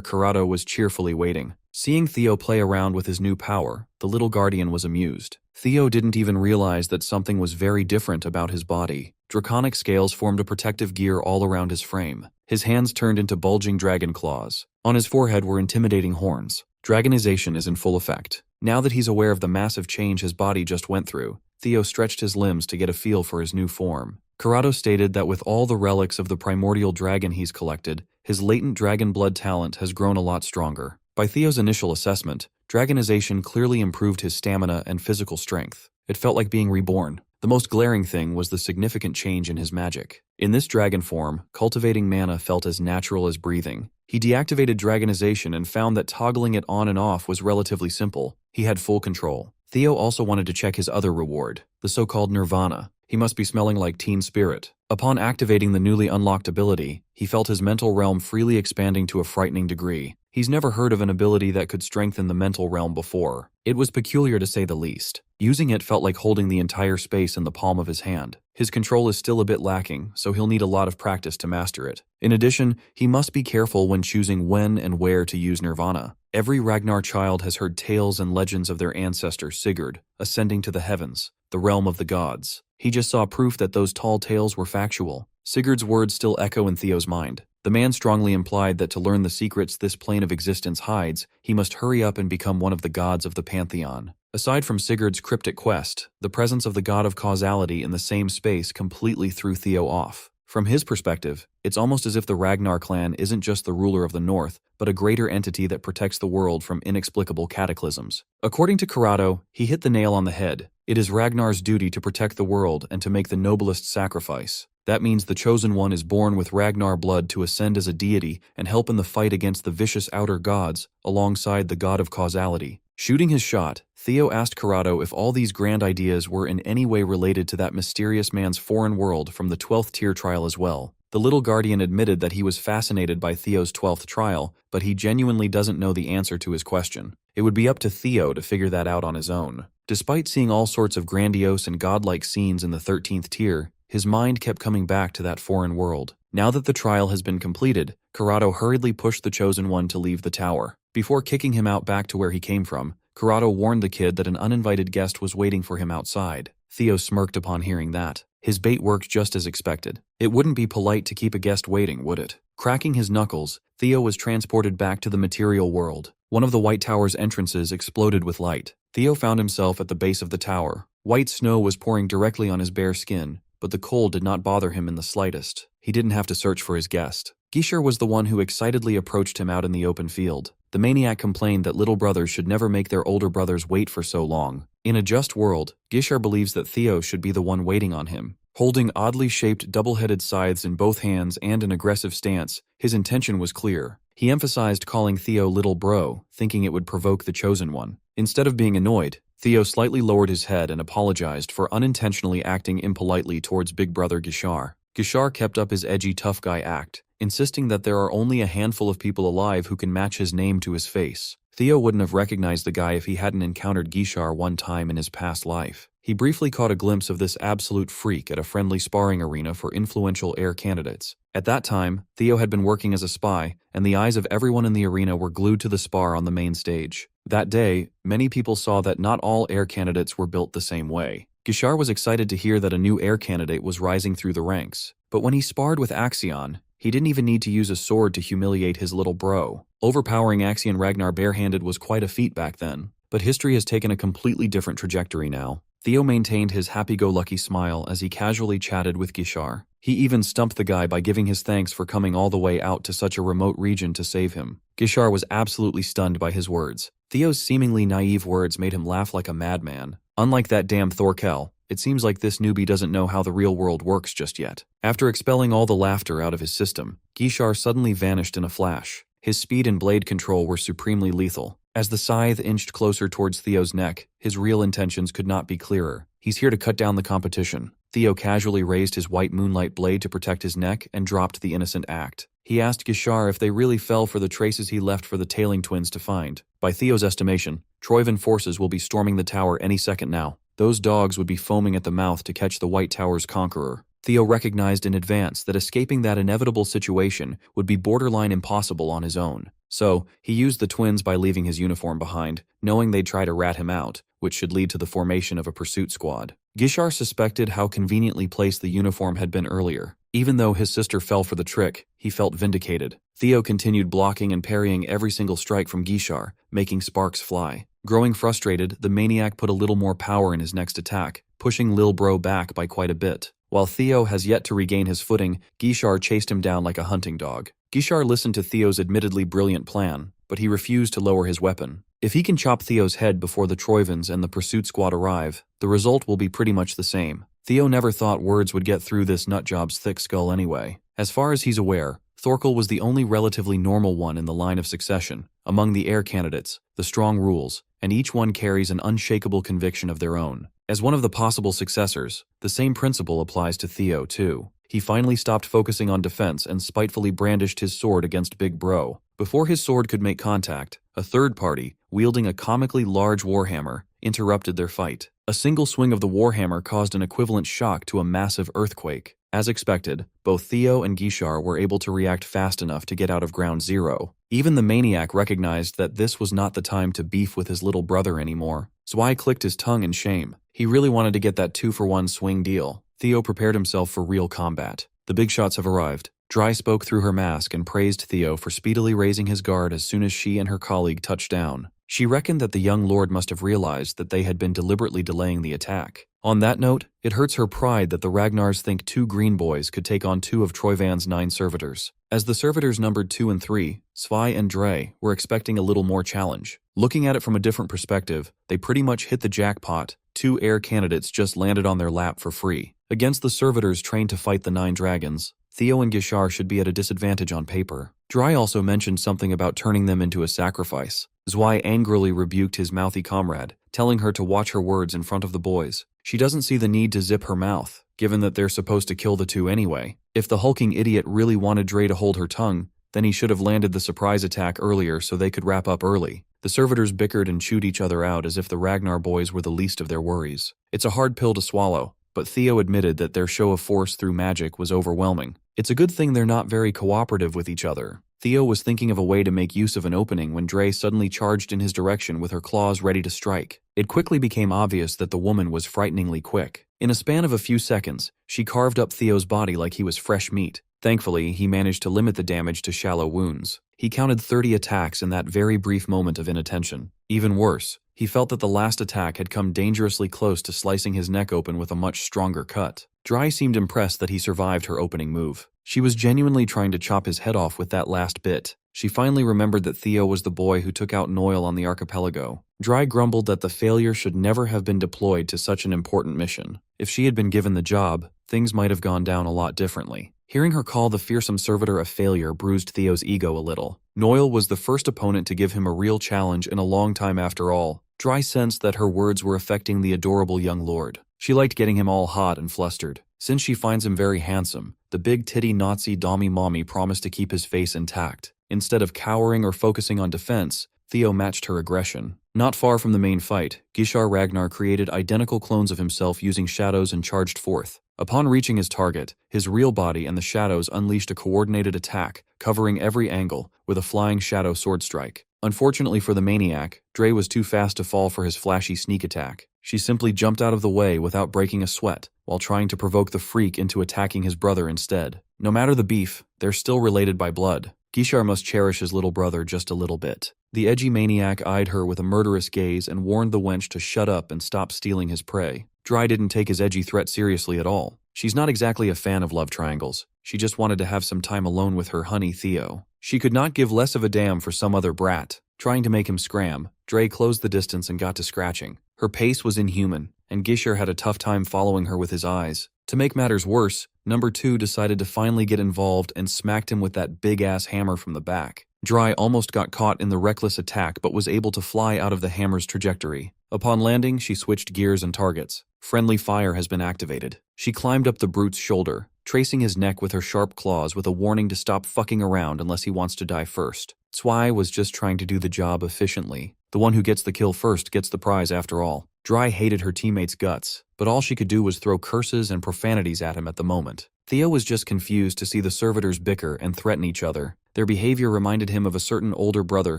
Corrado was cheerfully waiting. Seeing Theo play around with his new power, the little guardian was amused. Theo didn't even realize that something was very different about his body. Draconic scales formed a protective gear all around his frame. His hands turned into bulging dragon claws. On his forehead were intimidating horns. Dragonization is in full effect. Now that he's aware of the massive change his body just went through, Theo stretched his limbs to get a feel for his new form. Corrado stated that with all the relics of the primordial dragon he's collected, his latent dragon blood talent has grown a lot stronger. By Theo's initial assessment, Dragonization clearly improved his stamina and physical strength. It felt like being reborn. The most glaring thing was the significant change in his magic. In this dragon form, cultivating mana felt as natural as breathing. He deactivated Dragonization and found that toggling it on and off was relatively simple. He had full control. Theo also wanted to check his other reward, the so-called Nirvana. He must be smelling like teen spirit. Upon activating the newly unlocked ability, he felt his mental realm freely expanding to a frightening degree. He's never heard of an ability that could strengthen the mental realm before. It was peculiar to say the least. Using it felt like holding the entire space in the palm of his hand. His control is still a bit lacking, so he'll need a lot of practice to master it. In addition, he must be careful when choosing when and where to use Nirvana. Every Ragnar child has heard tales and legends of their ancestor Sigurd, ascending to the heavens, the realm of the gods. He just saw proof that those tall tales were factual. Sigurd's words still echo in Theo's mind. The man strongly implied that to learn the secrets this plane of existence hides, he must hurry up and become one of the gods of the Pantheon. Aside from Sigurd's cryptic quest, the presence of the god of causality in the same space completely threw Theo off. From his perspective, it's almost as if the Ragnar clan isn't just the ruler of the north, but a greater entity that protects the world from inexplicable cataclysms. According to Corrado, he hit the nail on the head. It is Ragnar's duty to protect the world and to make the noblest sacrifice. That means the Chosen One is born with Ragnar blood to ascend as a deity and help in the fight against the vicious outer gods, alongside the god of causality. Shooting his shot, Theo asked Corrado if all these grand ideas were in any way related to that mysterious man's foreign world from the 12th tier trial as well. The little guardian admitted that he was fascinated by Theo's 12th trial, but he genuinely doesn't know the answer to his question. It would be up to Theo to figure that out on his own. Despite seeing all sorts of grandiose and godlike scenes in the 13th tier, his mind kept coming back to that foreign world. Now that the trial has been completed, Corrado hurriedly pushed the Chosen One to leave the tower. Before kicking him out back to where he came from, Corrado warned the kid that an uninvited guest was waiting for him outside. Theo smirked upon hearing that. His bait worked just as expected. It wouldn't be polite to keep a guest waiting, would it? Cracking his knuckles, Theo was transported back to the material world. One of the White Tower's entrances exploded with light. Theo found himself at the base of the tower. White snow was pouring directly on his bare skin, but the cold did not bother him in the slightest. He didn't have to search for his guest. Gishar was the one who excitedly approached him out in the open field. The maniac complained that little brothers should never make their older brothers wait for so long. In a just world, Gishar believes that Theo should be the one waiting on him. Holding oddly shaped double-headed scythes in both hands and an aggressive stance, his intention was clear. He emphasized calling Theo little bro, thinking it would provoke the Chosen One. Instead of being annoyed, Theo slightly lowered his head and apologized for unintentionally acting impolitely towards big brother Gishar. Gishar kept up his edgy tough guy act, insisting that there are only a handful of people alive who can match his name to his face. Theo wouldn't have recognized the guy if he hadn't encountered Gishar one time in his past life. He briefly caught a glimpse of this absolute freak at a friendly sparring arena for influential heir candidates. At that time, Theo had been working as a spy, and the eyes of everyone in the arena were glued to the spar on the main stage. That day, many people saw that not all heir candidates were built the same way. Gishar was excited to hear that a new heir candidate was rising through the ranks. But when he sparred with Axion, he didn't even need to use a sword to humiliate his little bro. Overpowering Axion Ragnar barehanded was quite a feat back then. But history has taken a completely different trajectory now. Theo maintained his happy-go-lucky smile as he casually chatted with Gishar. He even stumped the guy by giving his thanks for coming all the way out to such a remote region to save him. Gishar was absolutely stunned by his words. Theo's seemingly naive words made him laugh like a madman. Unlike that damn Thorkel, It seems like this newbie doesn't know how the real world works just yet. After expelling all the laughter out of his system, Gishar suddenly vanished in a flash. His speed and blade control were supremely lethal. As the scythe inched closer towards Theo's neck, his real intentions could not be clearer. He's here to cut down the competition. Theo casually raised his white moonlight blade to protect his neck and dropped the innocent act. He asked Gishar if they really fell for the traces he left for the tailing twins to find. By Theo's estimation, Troivan forces will be storming the tower any second now. Those dogs would be foaming at the mouth to catch the White Tower's conqueror. Theo recognized in advance that escaping that inevitable situation would be borderline impossible on his own. So, he used the twins by leaving his uniform behind, knowing they'd try to rat him out, which should lead to the formation of a pursuit squad. Gishar suspected how conveniently placed the uniform had been earlier. Even though his sister fell for the trick, he felt vindicated. Theo continued blocking and parrying every single strike from Gishar, making sparks fly. Growing frustrated, the maniac put a little more power in his next attack, pushing Lil Bro back by quite a bit. While Theo has yet to regain his footing, Gishar chased him down like a hunting dog. Gishar listened to Theo's admittedly brilliant plan, but he refused to lower his weapon. If he can chop Theo's head before the Troivans and the pursuit squad arrive, the result will be pretty much the same. Theo never thought words would get through this nutjob's thick skull anyway. As far as he's aware, Thorkel was the only relatively normal one in the line of succession. Among the heir candidates, the strong rules, and each one carries an unshakable conviction of their own. As one of the possible successors, the same principle applies to Theo too. He finally stopped focusing on defense and spitefully brandished his sword against Big Bro. Before his sword could make contact, a third party, wielding a comically large warhammer, interrupted their fight. A single swing of the warhammer caused an equivalent shock to a massive earthquake. As expected, both Theo and Gishar were able to react fast enough to get out of ground zero. Even the maniac recognized that this was not the time to beef with his little brother anymore. Zwei clicked his tongue in shame. He really wanted to get that 2-for-1 swing deal. Theo prepared himself for real combat. The big shots have arrived. Dry spoke through her mask and praised Theo for speedily raising his guard as soon as she and her colleague touched down. She reckoned that the young lord must have realized that they had been deliberately delaying the attack. On that note, it hurts her pride that the Ragnars think 2 green boys could take on 2 of Troivan's 9 servitors. As the servitors numbered 2 and 3, Zwei and Dre were expecting a little more challenge. Looking at it from a different perspective, they pretty much hit the jackpot. 2 heir candidates just landed on their lap for free. Against the servitors trained to fight the 9 dragons, Theo and Gishar should be at a disadvantage on paper. Dry also mentioned something about turning them into a sacrifice. Zwei angrily rebuked his mouthy comrade, telling her to watch her words in front of the boys. She doesn't see the need to zip her mouth, given that they're supposed to kill the 2 anyway. If the hulking idiot really wanted Dre to hold her tongue, then he should have landed the surprise attack earlier so they could wrap up early. The servitors bickered and chewed each other out as if the Ragnar boys were the least of their worries. It's a hard pill to swallow, but Theo admitted that their show of force through magic was overwhelming. It's a good thing they're not very cooperative with each other. Theo was thinking of a way to make use of an opening when Dre suddenly charged in his direction with her claws ready to strike. It quickly became obvious that the woman was frighteningly quick. In a span of a few seconds, she carved up Theo's body like he was fresh meat. Thankfully, he managed to limit the damage to shallow wounds. He counted 30 attacks in that very brief moment of inattention. Even worse, he felt that the last attack had come dangerously close to slicing his neck open with a much stronger cut. Dry seemed impressed that he survived her opening move. She was genuinely trying to chop his head off with that last bit. She finally remembered that Theo was the boy who took out Noel on the archipelago. Dry grumbled that the failure should never have been deployed to such an important mission. If she had been given the job, things might have gone down a lot differently. Hearing her call the fearsome servitor a failure bruised Theo's ego a little. Noel was the first opponent to give him a real challenge in a long time after all. Dry sensed that her words were affecting the adorable young lord. She liked getting him all hot and flustered. Since she finds him very handsome, the big titty Nazi dommy mommy promised to keep his face intact. Instead of cowering or focusing on defense, Theo matched her aggression. Not far from the main fight, Gishar Ragnar created identical clones of himself using shadows and charged forth. Upon reaching his target, his real body and the shadows unleashed a coordinated attack, covering every angle, with a flying shadow sword strike. Unfortunately for the maniac, Dre was too fast to fall for his flashy sneak attack. She simply jumped out of the way without breaking a sweat, while trying to provoke the freak into attacking his brother instead. No matter the beef, they're still related by blood. Gishar must cherish his little brother just a little bit. The edgy maniac eyed her with a murderous gaze and warned the wench to shut up and stop stealing his prey. Dry didn't take his edgy threat seriously at all. She's not exactly a fan of love triangles. She just wanted to have some time alone with her honey Theo. She could not give less of a damn for some other brat. Trying to make him scram, Dre closed the distance and got to scratching. Her pace was inhuman, and Gishar had a tough time following her with his eyes. To make matters worse, number 2 decided to finally get involved and smacked him with that big-ass hammer from the back. Dry almost got caught in the reckless attack but was able to fly out of the hammer's trajectory. Upon landing, she switched gears and targets. Friendly fire has been activated. She climbed up the brute's shoulder, tracing his neck with her sharp claws with a warning to stop fucking around unless he wants to die first. Zwei was just trying to do the job efficiently. The one who gets the kill first gets the prize after all. Dry hated her teammates' guts, but all she could do was throw curses and profanities at him at the moment. Theo was just confused to see the servitors bicker and threaten each other. Their behavior reminded him of a certain older brother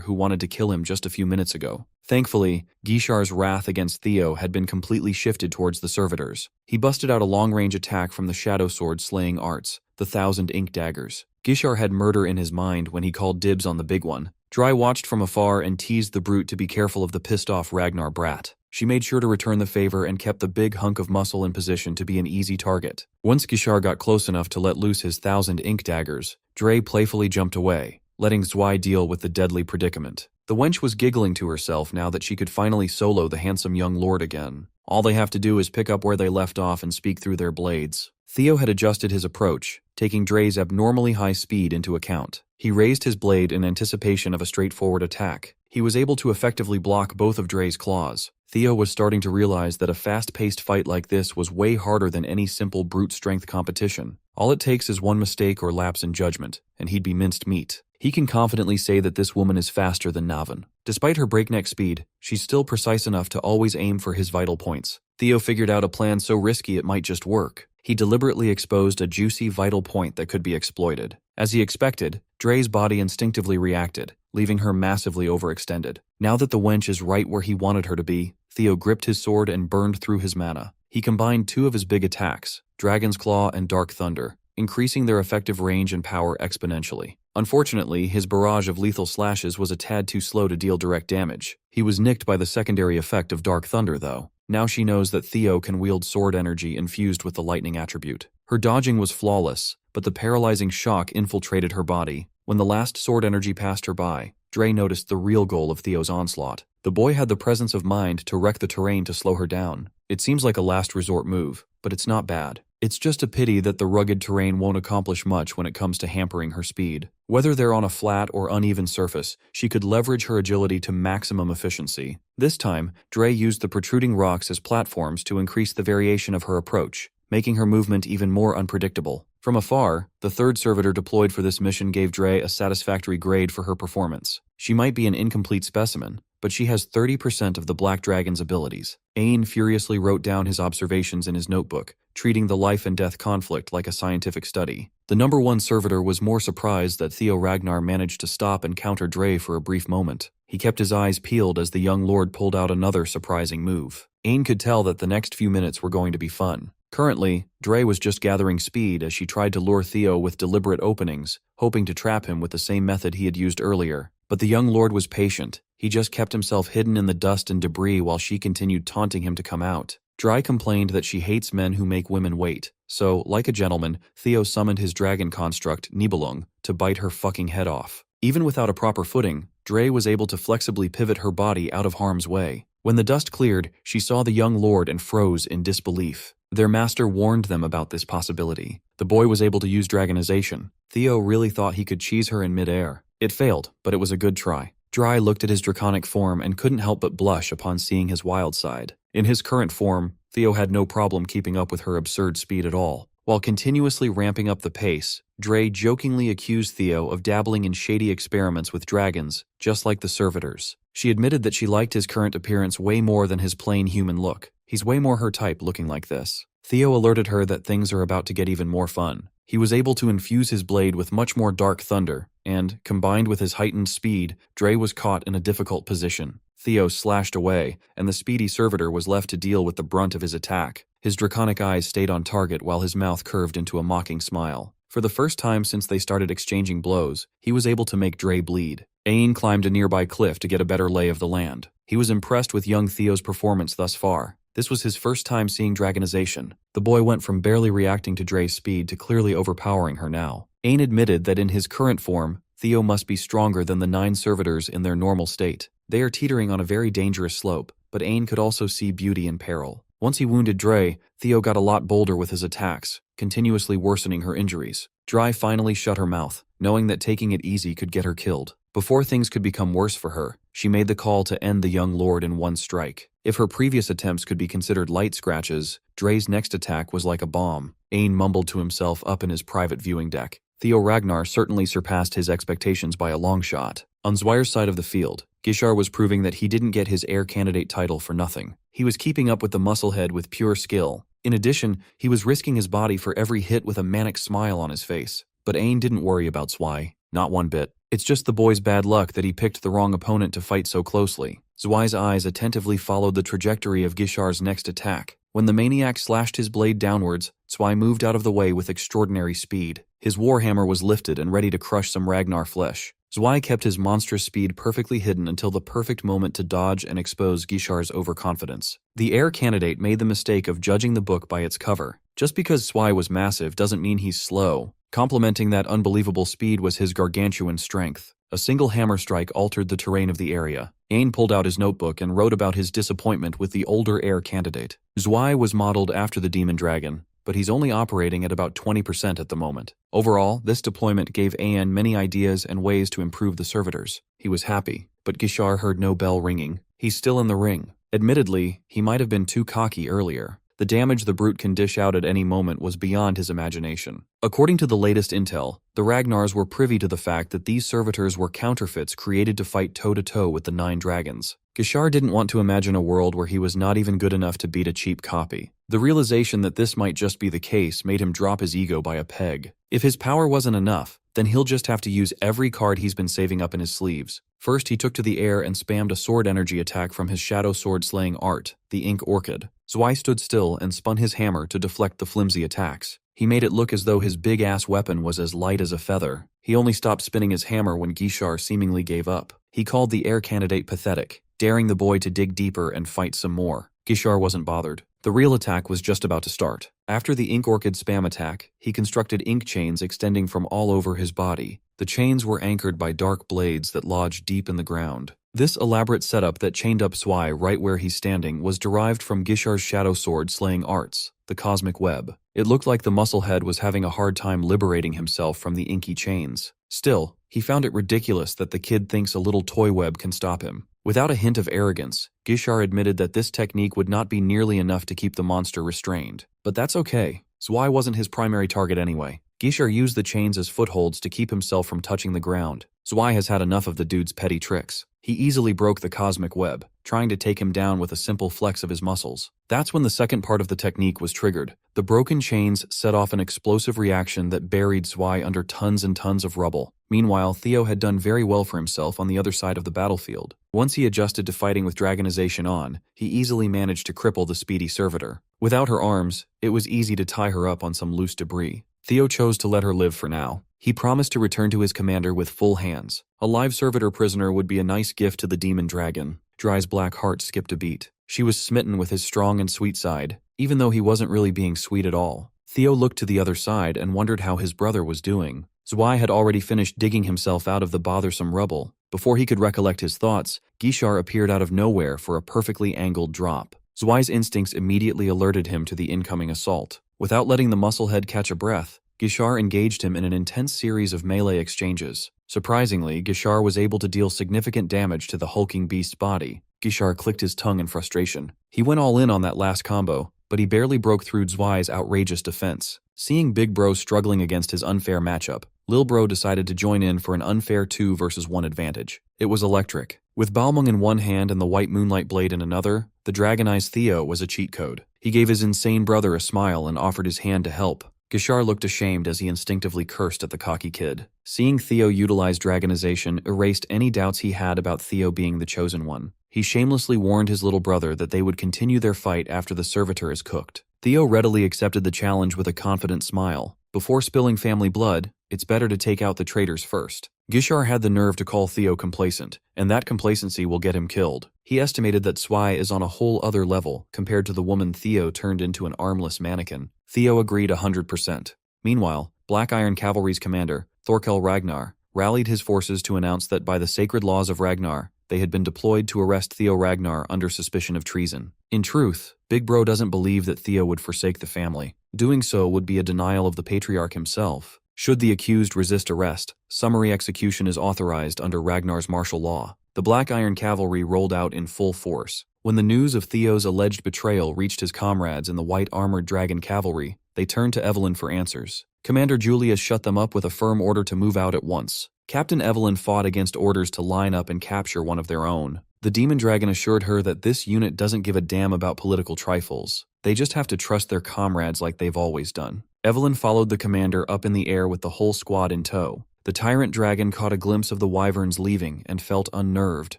who wanted to kill him just a few minutes ago. Thankfully, Gishar's wrath against Theo had been completely shifted towards the servitors. He busted out a long-range attack from the Shadow Sword slaying arts, the 1,000 ink daggers. Gishar had murder in his mind when he called dibs on the big one. Dry watched from afar and teased the brute to be careful of the pissed-off Ragnar brat. She made sure to return the favor and kept the big hunk of muscle in position to be an easy target. Once Gishar got close enough to let loose his 1,000 ink daggers, Dre playfully jumped away, letting Zwei deal with the deadly predicament. The wench was giggling to herself now that she could finally solo the handsome young lord again. All they have to do is pick up where they left off and speak through their blades. Theo had adjusted his approach, taking Dre's abnormally high speed into account. He raised his blade in anticipation of a straightforward attack. He was able to effectively block both of Dre's claws. Theo was starting to realize that a fast-paced fight like this was way harder than any simple brute strength competition. All it takes is one mistake or lapse in judgment, and he'd be minced meat. He can confidently say that this woman is faster than Navan. Despite her breakneck speed, she's still precise enough to always aim for his vital points. Theo figured out a plan so risky it might just work. He deliberately exposed a juicy vital point that could be exploited. As he expected, Dre's body instinctively reacted, leaving her massively overextended. Now that the wench is right where he wanted her to be, Theo gripped his sword and burned through his mana. He combined two of his big attacks, Dragon's Claw and Dark Thunder, increasing their effective range and power exponentially. Unfortunately, his barrage of lethal slashes was a tad too slow to deal direct damage. He was nicked by the secondary effect of Dark Thunder, though. Now she knows that Theo can wield sword energy infused with the lightning attribute. Her dodging was flawless, but the paralyzing shock infiltrated her body. When the last sword energy passed her by, Dre noticed the real goal of Theo's onslaught. The boy had the presence of mind to wreck the terrain to slow her down. It seems like a last resort move, but it's not bad. It's just a pity that the rugged terrain won't accomplish much when it comes to hampering her speed. Whether they're on a flat or uneven surface, she could leverage her agility to maximum efficiency. This time, Dre used the protruding rocks as platforms to increase the variation of her approach, making her movement even more unpredictable. From afar, the third servitor deployed for this mission gave Dre a satisfactory grade for her performance. She might be an incomplete specimen, but she has 30% of the Black Dragon's abilities. Ain furiously wrote down his observations in his notebook, treating the life and death conflict like a scientific study. The number one servitor was more surprised that Theo Ragnar managed to stop and counter Dre for a brief moment. He kept his eyes peeled as the young lord pulled out another surprising move. Ain could tell that the next few minutes were going to be fun. Currently, Dre was just gathering speed as she tried to lure Theo with deliberate openings, hoping to trap him with the same method he had used earlier. But the young lord was patient. He just kept himself hidden in the dust and debris while she continued taunting him to come out. Dry complained that she hates men who make women wait, so, like a gentleman, Theo summoned his dragon construct, Nibelung, to bite her fucking head off. Even without a proper footing, Dre was able to flexibly pivot her body out of harm's way. When the dust cleared, she saw the young lord and froze in disbelief. Their master warned them about this possibility. The boy was able to use dragonization. Theo really thought he could cheese her in midair. It failed, but it was a good try. Dry looked at his draconic form and couldn't help but blush upon seeing his wild side. In his current form, Theo had no problem keeping up with her absurd speed at all. While continuously ramping up the pace, Dre jokingly accused Theo of dabbling in shady experiments with dragons, just like the servitors. She admitted that she liked his current appearance way more than his plain human look. He's way more her type looking like this. Theo alerted her that things are about to get even more fun. He was able to infuse his blade with much more dark thunder, and, combined with his heightened speed, Dre was caught in a difficult position. Theo slashed away, and the speedy servitor was left to deal with the brunt of his attack. His draconic eyes stayed on target while his mouth curved into a mocking smile. For the first time since they started exchanging blows, he was able to make Dre bleed. Ain climbed a nearby cliff to get a better lay of the land. He was impressed with young Theo's performance thus far. This was his first time seeing dragonization. The boy went from barely reacting to Dre's speed to clearly overpowering her now. Ain admitted that in his current form, Theo must be stronger than the 9 servitors in their normal state. They are teetering on a very dangerous slope, but Ain could also see beauty in peril. Once he wounded Dre, Theo got a lot bolder with his attacks, continuously worsening her injuries. Dre finally shut her mouth, knowing that taking it easy could get her killed. Before things could become worse for her, she made the call to end the young lord in one strike. If her previous attempts could be considered light scratches, Dre's next attack was like a bomb. Ain mumbled to himself up in his private viewing deck. Theo Ragnar certainly surpassed his expectations by a long shot. On Zwire's side of the field, Gishar was proving that he didn't get his heir candidate title for nothing. He was keeping up with the musclehead with pure skill. In addition, he was risking his body for every hit with a manic smile on his face. But Ain didn't worry about Zwei, not one bit. It's just the boy's bad luck that he picked the wrong opponent to fight so closely. Zwei's eyes attentively followed the trajectory of Gishar's next attack. When the maniac slashed his blade downwards, Zwei moved out of the way with extraordinary speed. His warhammer was lifted and ready to crush some Ragnar flesh. Zwei kept his monstrous speed perfectly hidden until the perfect moment to dodge and expose Gishar's overconfidence. The heir candidate made the mistake of judging the book by its cover. Just because Zwei was massive doesn't mean he's slow. Complementing that unbelievable speed was his gargantuan strength. A single hammer strike altered the terrain of the area. Ain pulled out his notebook and wrote about his disappointment with the older heir candidate. Zwei was modeled after the demon dragon, but he's only operating at about 20% at the moment. Overall, this deployment gave Ain many ideas and ways to improve the servitors. He was happy, but Gishar heard no bell ringing. He's still in the ring. Admittedly, he might have been too cocky earlier. The damage the brute can dish out at any moment was beyond his imagination. According to the latest intel, the Ragnars were privy to the fact that these servitors were counterfeits created to fight toe-to-toe with the 9 dragons. Gishar didn't want to imagine a world where he was not even good enough to beat a cheap copy. The realization that this might just be the case made him drop his ego by a peg. If his power wasn't enough, then he'll just have to use every card he's been saving up in his sleeves. First, he took to the air and spammed a sword energy attack from his shadow sword slaying art, the Ink Orchid. Zwei stood still and spun his hammer to deflect the flimsy attacks. He made it look as though his big-ass weapon was as light as a feather. He only stopped spinning his hammer when Gishar seemingly gave up. He called the heir candidate pathetic, daring the boy to dig deeper and fight some more. Gishar wasn't bothered. The real attack was just about to start. After the Ink Orchid spam attack, he constructed ink chains extending from all over his body. The chains were anchored by dark blades that lodged deep in the ground. This elaborate setup that chained up Zwei right where he's standing was derived from Gishar's shadow sword slaying arts, the cosmic web. It looked like the musclehead was having a hard time liberating himself from the inky chains. Still, he found it ridiculous that the kid thinks a little toy web can stop him. Without a hint of arrogance, Gishar admitted that this technique would not be nearly enough to keep the monster restrained. But that's okay. Zwei wasn't his primary target anyway. Gishar used the chains as footholds to keep himself from touching the ground. Zwei has had enough of the dude's petty tricks. He easily broke the cosmic web, trying to take him down with a simple flex of his muscles. That's when the second part of the technique was triggered. The broken chains set off an explosive reaction that buried Zwei under tons and tons of rubble. Meanwhile, Theo had done very well for himself on the other side of the battlefield. Once he adjusted to fighting with Dragonization on, he easily managed to cripple the speedy servitor. Without her arms, it was easy to tie her up on some loose debris. Theo chose to let her live for now. He promised to return to his commander with full hands. A live servitor prisoner would be a nice gift to the demon dragon. Dry's black heart skipped a beat. She was smitten with his strong and sweet side, even though he wasn't really being sweet at all. Theo looked to the other side and wondered how his brother was doing. Zwei had already finished digging himself out of the bothersome rubble. Before he could recollect his thoughts, Gishar appeared out of nowhere for a perfectly angled drop. Zwei's instincts immediately alerted him to the incoming assault. Without letting the musclehead catch a breath, Gishar engaged him in an intense series of melee exchanges. Surprisingly, Gishar was able to deal significant damage to the hulking beast's body. Gishar clicked his tongue in frustration. He went all in on that last combo, but he barely broke through Zwei's outrageous defense. Seeing Big Bro struggling against his unfair matchup, Lil Bro decided to join in for an unfair 2 versus 1 advantage. It was electric. With Balmung in one hand and the white moonlight blade in another, the Dragonized Theo was a cheat code. He gave his insane brother a smile and offered his hand to help. Gishar looked ashamed as he instinctively cursed at the cocky kid. Seeing Theo utilize Dragonization erased any doubts he had about Theo being the chosen one. He shamelessly warned his little brother that they would continue their fight after the servitor is cooked. Theo readily accepted the challenge with a confident smile. Before spilling family blood, it's better to take out the traitors first. Gishar had the nerve to call Theo complacent, and that complacency will get him killed. He estimated that Zwei is on a whole other level compared to the woman Theo turned into an armless mannequin. Theo agreed 100%. Meanwhile, Black Iron Cavalry's commander, Thorkel Ragnar, rallied his forces to announce that by the sacred laws of Ragnar, they had been deployed to arrest Theo Ragnar under suspicion of treason. In truth, Big Bro doesn't believe that Theo would forsake the family. Doing so would be a denial of the patriarch himself. Should the accused resist arrest, summary execution is authorized under Ragnar's martial law. The Black Iron Cavalry rolled out in full force. When the news of Theo's alleged betrayal reached his comrades in the White Armored Dragon Cavalry, they turned to Evelyn for answers. Commander Julius shut them up with a firm order to move out at once. Captain Evelyn fought against orders to line up and capture one of their own. The Demon Dragon assured her that this unit doesn't give a damn about political trifles. They just have to trust their comrades like they've always done. Evelyn followed the commander up in the air with the whole squad in tow. The Tyrant Dragon caught a glimpse of the Wyverns leaving and felt unnerved.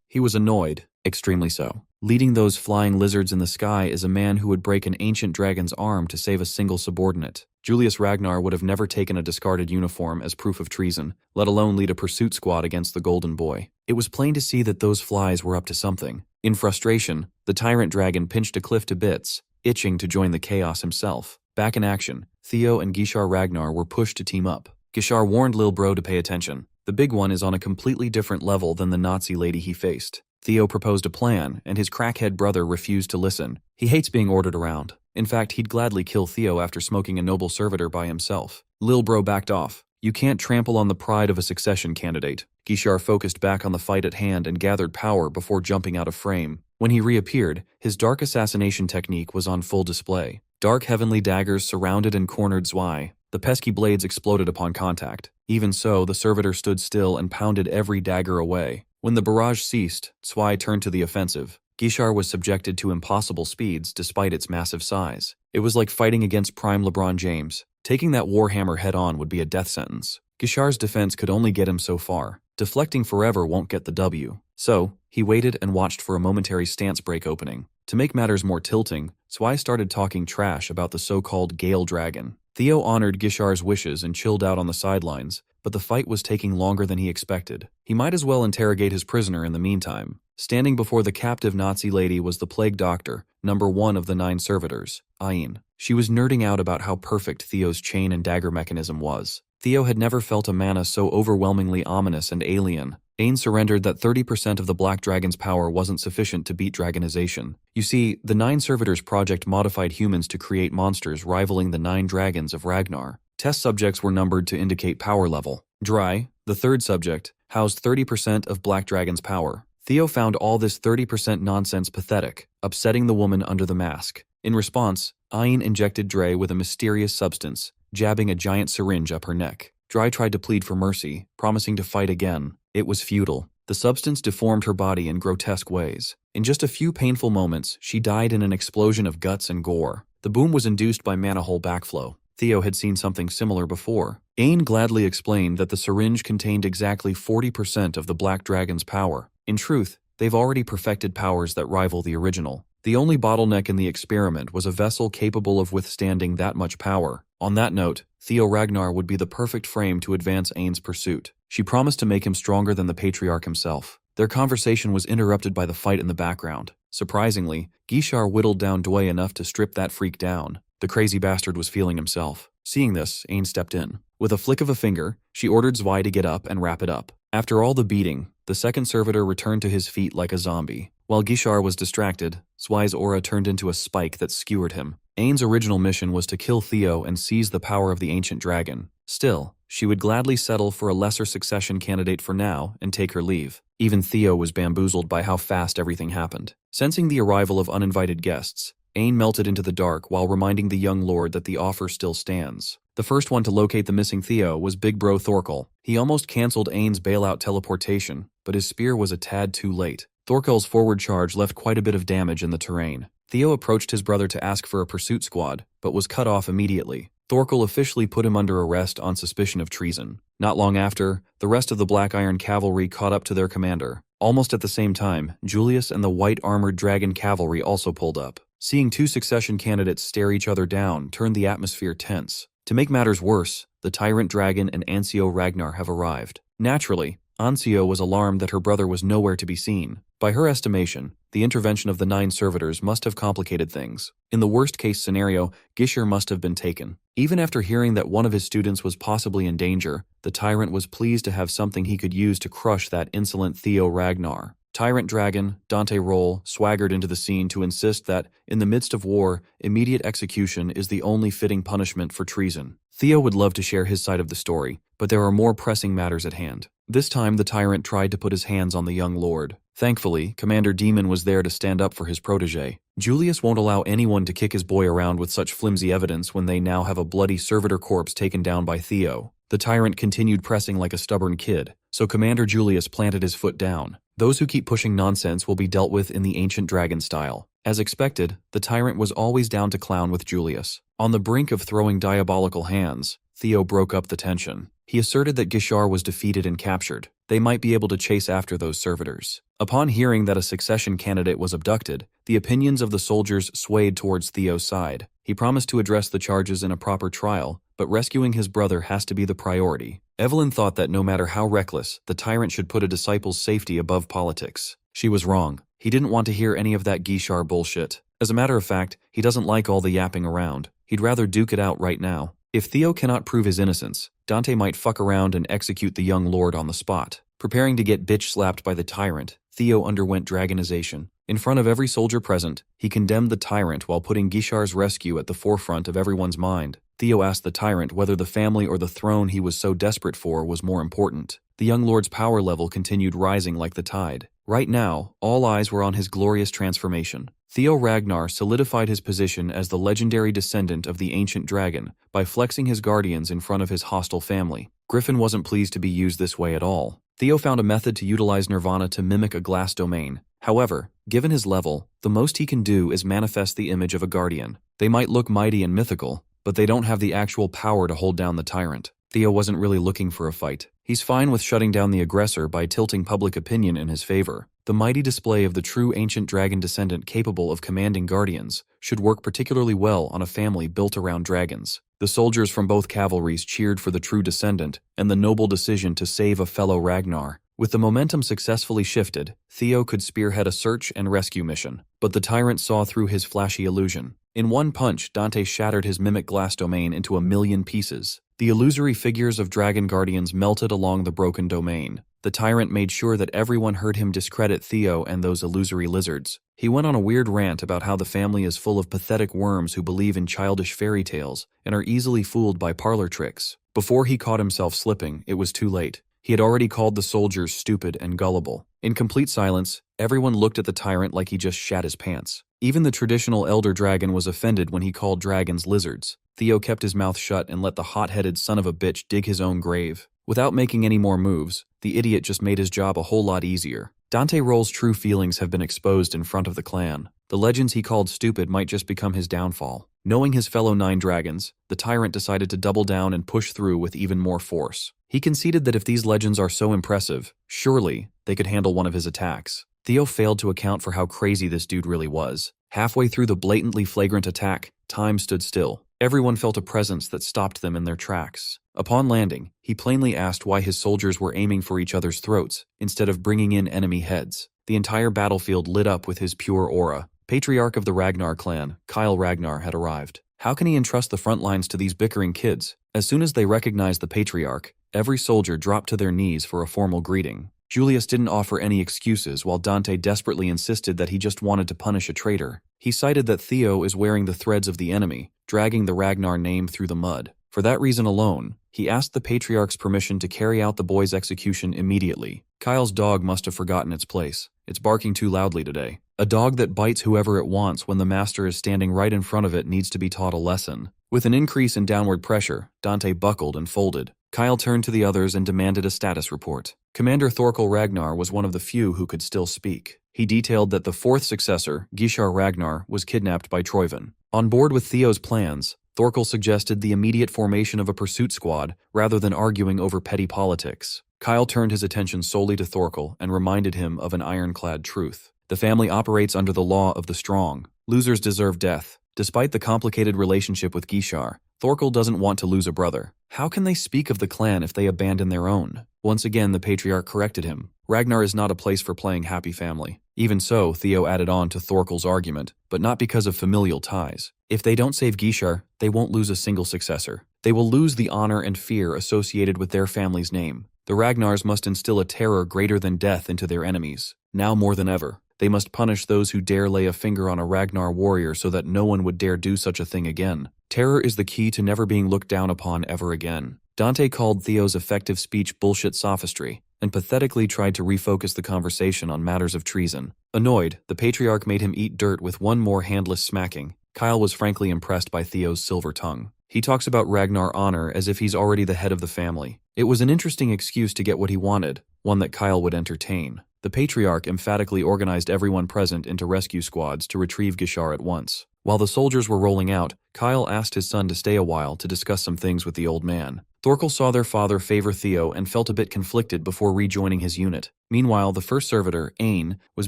He was annoyed, extremely so. Leading those flying lizards in the sky is a man who would break an ancient dragon's arm to save a single subordinate. Julius Ragnar would have never taken a discarded uniform as proof of treason, let alone lead a pursuit squad against the Golden Boy. It was plain to see that those flies were up to something. In frustration, the Tyrant Dragon pinched a cliff to bits, itching to join the chaos himself. Back in action, Theo and Gishar Ragnar were pushed to team up. Gishar warned Lil Bro to pay attention. The big one is on a completely different level than the Nazi lady he faced. Theo proposed a plan, and his crackhead brother refused to listen. He hates being ordered around. In fact, he'd gladly kill Theo after smoking a noble servitor by himself. Lil Bro backed off. You can't trample on the pride of a succession candidate. Gishar focused back on the fight at hand and gathered power before jumping out of frame. When he reappeared, his dark assassination technique was on full display. Dark heavenly daggers surrounded and cornered Zwei. The pesky blades exploded upon contact. Even so, the servitor stood still and pounded every dagger away. When the barrage ceased, Zwei turned to the offensive. Gishar was subjected to impossible speeds despite its massive size. It was like fighting against prime LeBron James. Taking that warhammer head-on would be a death sentence. Gishar's defense could only get him so far. Deflecting forever won't get the W. So, he waited and watched for a momentary stance break opening. To make matters more tilting, Zwei started talking trash about the so-called Gale Dragon. Theo honored Gishar's wishes and chilled out on the sidelines, but the fight was taking longer than he expected. He might as well interrogate his prisoner in the meantime. Standing before the captive Nazi lady was the Plague Doctor, number 1 of the 9 servitors, Ain. She was nerding out about how perfect Theo's chain and dagger mechanism was. Theo had never felt a mana so overwhelmingly ominous and alien. Ain surrendered that 30% of the Black Dragon's power wasn't sufficient to beat dragonization. You see, the 9 Servitors project modified humans to create monsters rivaling the 9 dragons of Ragnar. Test subjects were numbered to indicate power level. Dry, the 3rd subject, housed 30% of Black Dragon's power. Theo found all this 30% nonsense pathetic, upsetting the woman under the mask. In response, Ain injected Dre with a mysterious substance, jabbing a giant syringe up her neck. Dry tried to plead for mercy, promising to fight again. It was futile. The substance deformed her body in grotesque ways. In just a few painful moments, she died in an explosion of guts and gore. The boom was induced by mana hole backflow. Theo had seen something similar before. Ain gladly explained that the syringe contained exactly 40% of the Black Dragon's power. In truth, they've already perfected powers that rival the original. The only bottleneck in the experiment was a vessel capable of withstanding that much power. On that note, Theo Ragnar would be the perfect frame to advance Ain's pursuit. She promised to make him stronger than the patriarch himself. Their conversation was interrupted by the fight in the background. Surprisingly, Gishar whittled down Dway enough to strip that freak down. The crazy bastard was feeling himself. Seeing this, Ain stepped in. With a flick of a finger, she ordered Zwei to get up and wrap it up. After all the beating, the 2nd servitor returned to his feet like a zombie. While Gishar was distracted, Zwei's aura turned into a spike that skewered him. Ain's original mission was to kill Theo and seize the power of the ancient dragon. Still, she would gladly settle for a lesser succession candidate for now and take her leave. Even Theo was bamboozled by how fast everything happened. Sensing the arrival of uninvited guests, Ain melted into the dark while reminding the young lord that the offer still stands. The first one to locate the missing Theo was Big Bro Thorkel. He almost cancelled Ain's bailout teleportation, but his spear was a tad too late. Thorkel's forward charge left quite a bit of damage in the terrain. Theo approached his brother to ask for a pursuit squad, but was cut off immediately. Thorkel officially put him under arrest on suspicion of treason. Not long after, the rest of the Black Iron Cavalry caught up to their commander. Almost at the same time, Julius and the White Armored Dragon Cavalry also pulled up. Seeing 2 succession candidates stare each other down turned the atmosphere tense. To make matters worse, the Tyrant Dragon and Ancio Ragnar have arrived. Naturally, Ancio was alarmed that her brother was nowhere to be seen. By her estimation, the intervention of the 9 servitors must have complicated things. In the worst-case scenario, Gishar must have been taken. Even after hearing that one of his students was possibly in danger, the tyrant was pleased to have something he could use to crush that insolent Theo Ragnar. Tyrant Dragon, Dante Roll, swaggered into the scene to insist that, in the midst of war, immediate execution is the only fitting punishment for treason. Theo would love to share his side of the story, but there are more pressing matters at hand. This time the tyrant tried to put his hands on the young lord. Thankfully, Commander Demon was there to stand up for his protege. Julius won't allow anyone to kick his boy around with such flimsy evidence when they now have a bloody servitor corpse taken down by Theo. The tyrant continued pressing like a stubborn kid, so Commander Julius planted his foot down. Those who keep pushing nonsense will be dealt with in the ancient dragon style. As expected, the tyrant was always down to clown with Julius. On the brink of throwing diabolical hands, Theo broke up the tension. He asserted that Gishar was defeated and captured. They might be able to chase after those servitors. Upon hearing that a succession candidate was abducted, the opinions of the soldiers swayed towards Theo's side. He promised to address the charges in a proper trial, but rescuing his brother has to be the priority. Evelyn thought that no matter how reckless, the tyrant should put a disciple's safety above politics. She was wrong. He didn't want to hear any of that Gishar bullshit. As a matter of fact, he doesn't like all the yapping around. He'd rather duke it out right now. If Theo cannot prove his innocence, Dante might fuck around and execute the young lord on the spot. Preparing to get bitch-slapped by the tyrant, Theo underwent dragonization. In front of every soldier present, he condemned the tyrant while putting Gishar's rescue at the forefront of everyone's mind. Theo asked the tyrant whether the family or the throne he was so desperate for was more important. The young lord's power level continued rising like the tide. Right now, all eyes were on his glorious transformation. Theo Ragnar solidified his position as the legendary descendant of the ancient dragon by flexing his guardians in front of his hostile family. Griffin wasn't pleased to be used this way at all. Theo found a method to utilize Nirvana to mimic a glass domain. However, given his level, the most he can do is manifest the image of a guardian. They might look mighty and mythical, but they don't have the actual power to hold down the tyrant. Theo wasn't really looking for a fight. He's fine with shutting down the aggressor by tilting public opinion in his favor. The mighty display of the true ancient dragon descendant capable of commanding guardians should work particularly well on a family built around dragons. The soldiers from both cavalries cheered for the true descendant and the noble decision to save a fellow Ragnar. With the momentum successfully shifted, Theo could spearhead a search and rescue mission, but the tyrant saw through his flashy illusion. In one punch, Dante shattered his mimic glass domain into 1,000,000 pieces. The illusory figures of dragon guardians melted along the broken domain. The tyrant made sure that everyone heard him discredit Theo and those illusory lizards. He went on a weird rant about how the family is full of pathetic worms who believe in childish fairy tales and are easily fooled by parlor tricks. Before he caught himself slipping, it was too late. He had already called the soldiers stupid and gullible. In complete silence, everyone looked at the tyrant like he just shat his pants. Even the traditional elder dragon was offended when he called dragons lizards. Theo kept his mouth shut and let the hot-headed son of a bitch dig his own grave. Without making any more moves, the idiot just made his job a whole lot easier. Dante Roll's true feelings have been exposed in front of the clan. The legends he called stupid might just become his downfall. Knowing his fellow 9 dragons, the tyrant decided to double down and push through with even more force. He conceded that if these legends are so impressive, surely they could handle one of his attacks. Theo failed to account for how crazy this dude really was. Halfway through the blatantly flagrant attack, time stood still. Everyone felt a presence that stopped them in their tracks. Upon landing, he plainly asked why his soldiers were aiming for each other's throats instead of bringing in enemy heads. The entire battlefield lit up with his pure aura. Patriarch of the Ragnar clan, Kyle Ragnar, had arrived. How can he entrust the front lines to these bickering kids? As soon as they recognized the patriarch, every soldier dropped to their knees for a formal greeting. Julius didn't offer any excuses while Dante desperately insisted that he just wanted to punish a traitor. He cited that Theo is wearing the threads of the enemy, dragging the Ragnar name through the mud. For that reason alone, he asked the patriarch's permission to carry out the boy's execution immediately. Kyle's dog must have forgotten its place. It's barking too loudly today. A dog that bites whoever it wants when the master is standing right in front of it needs to be taught a lesson. With an increase in downward pressure, Dante buckled and folded. Kyle turned to the others and demanded a status report. Commander Thorkel Ragnar was one of the few who could still speak. He detailed that the 4th successor, Gishar Ragnar, was kidnapped by Troyvin. On board with Theo's plans, Thorkel suggested the immediate formation of a pursuit squad rather than arguing over petty politics. Kyle turned his attention solely to Thorkel and reminded him of an ironclad truth. The family operates under the law of the strong. Losers deserve death. Despite the complicated relationship with Gishar, Thorkel doesn't want to lose a brother. How can they speak of the clan if they abandon their own? Once again, the patriarch corrected him. Ragnar is not a place for playing happy family. Even so, Theo added on to Thorkel's argument, but not because of familial ties. If they don't save Gishar, they won't lose a single successor. They will lose the honor and fear associated with their family's name. The Ragnars must instill a terror greater than death into their enemies. Now more than ever, they must punish those who dare lay a finger on a Ragnar warrior so that no one would dare do such a thing again. Terror is the key to never being looked down upon ever again. Dante called Theo's effective speech bullshit sophistry, and pathetically tried to refocus the conversation on matters of treason. Annoyed, the patriarch made him eat dirt with one more handless smacking. Kyle was frankly impressed by Theo's silver tongue. He talks about Ragnar honor as if he's already the head of the family. It was an interesting excuse to get what he wanted, one that Kyle would entertain. The patriarch emphatically organized everyone present into rescue squads to retrieve Gishar at once. While the soldiers were rolling out, Kyle asked his son to stay a while to discuss some things with the old man. Thorkel saw their father favor Theo and felt a bit conflicted before rejoining his unit. Meanwhile, the first servitor, Ain, was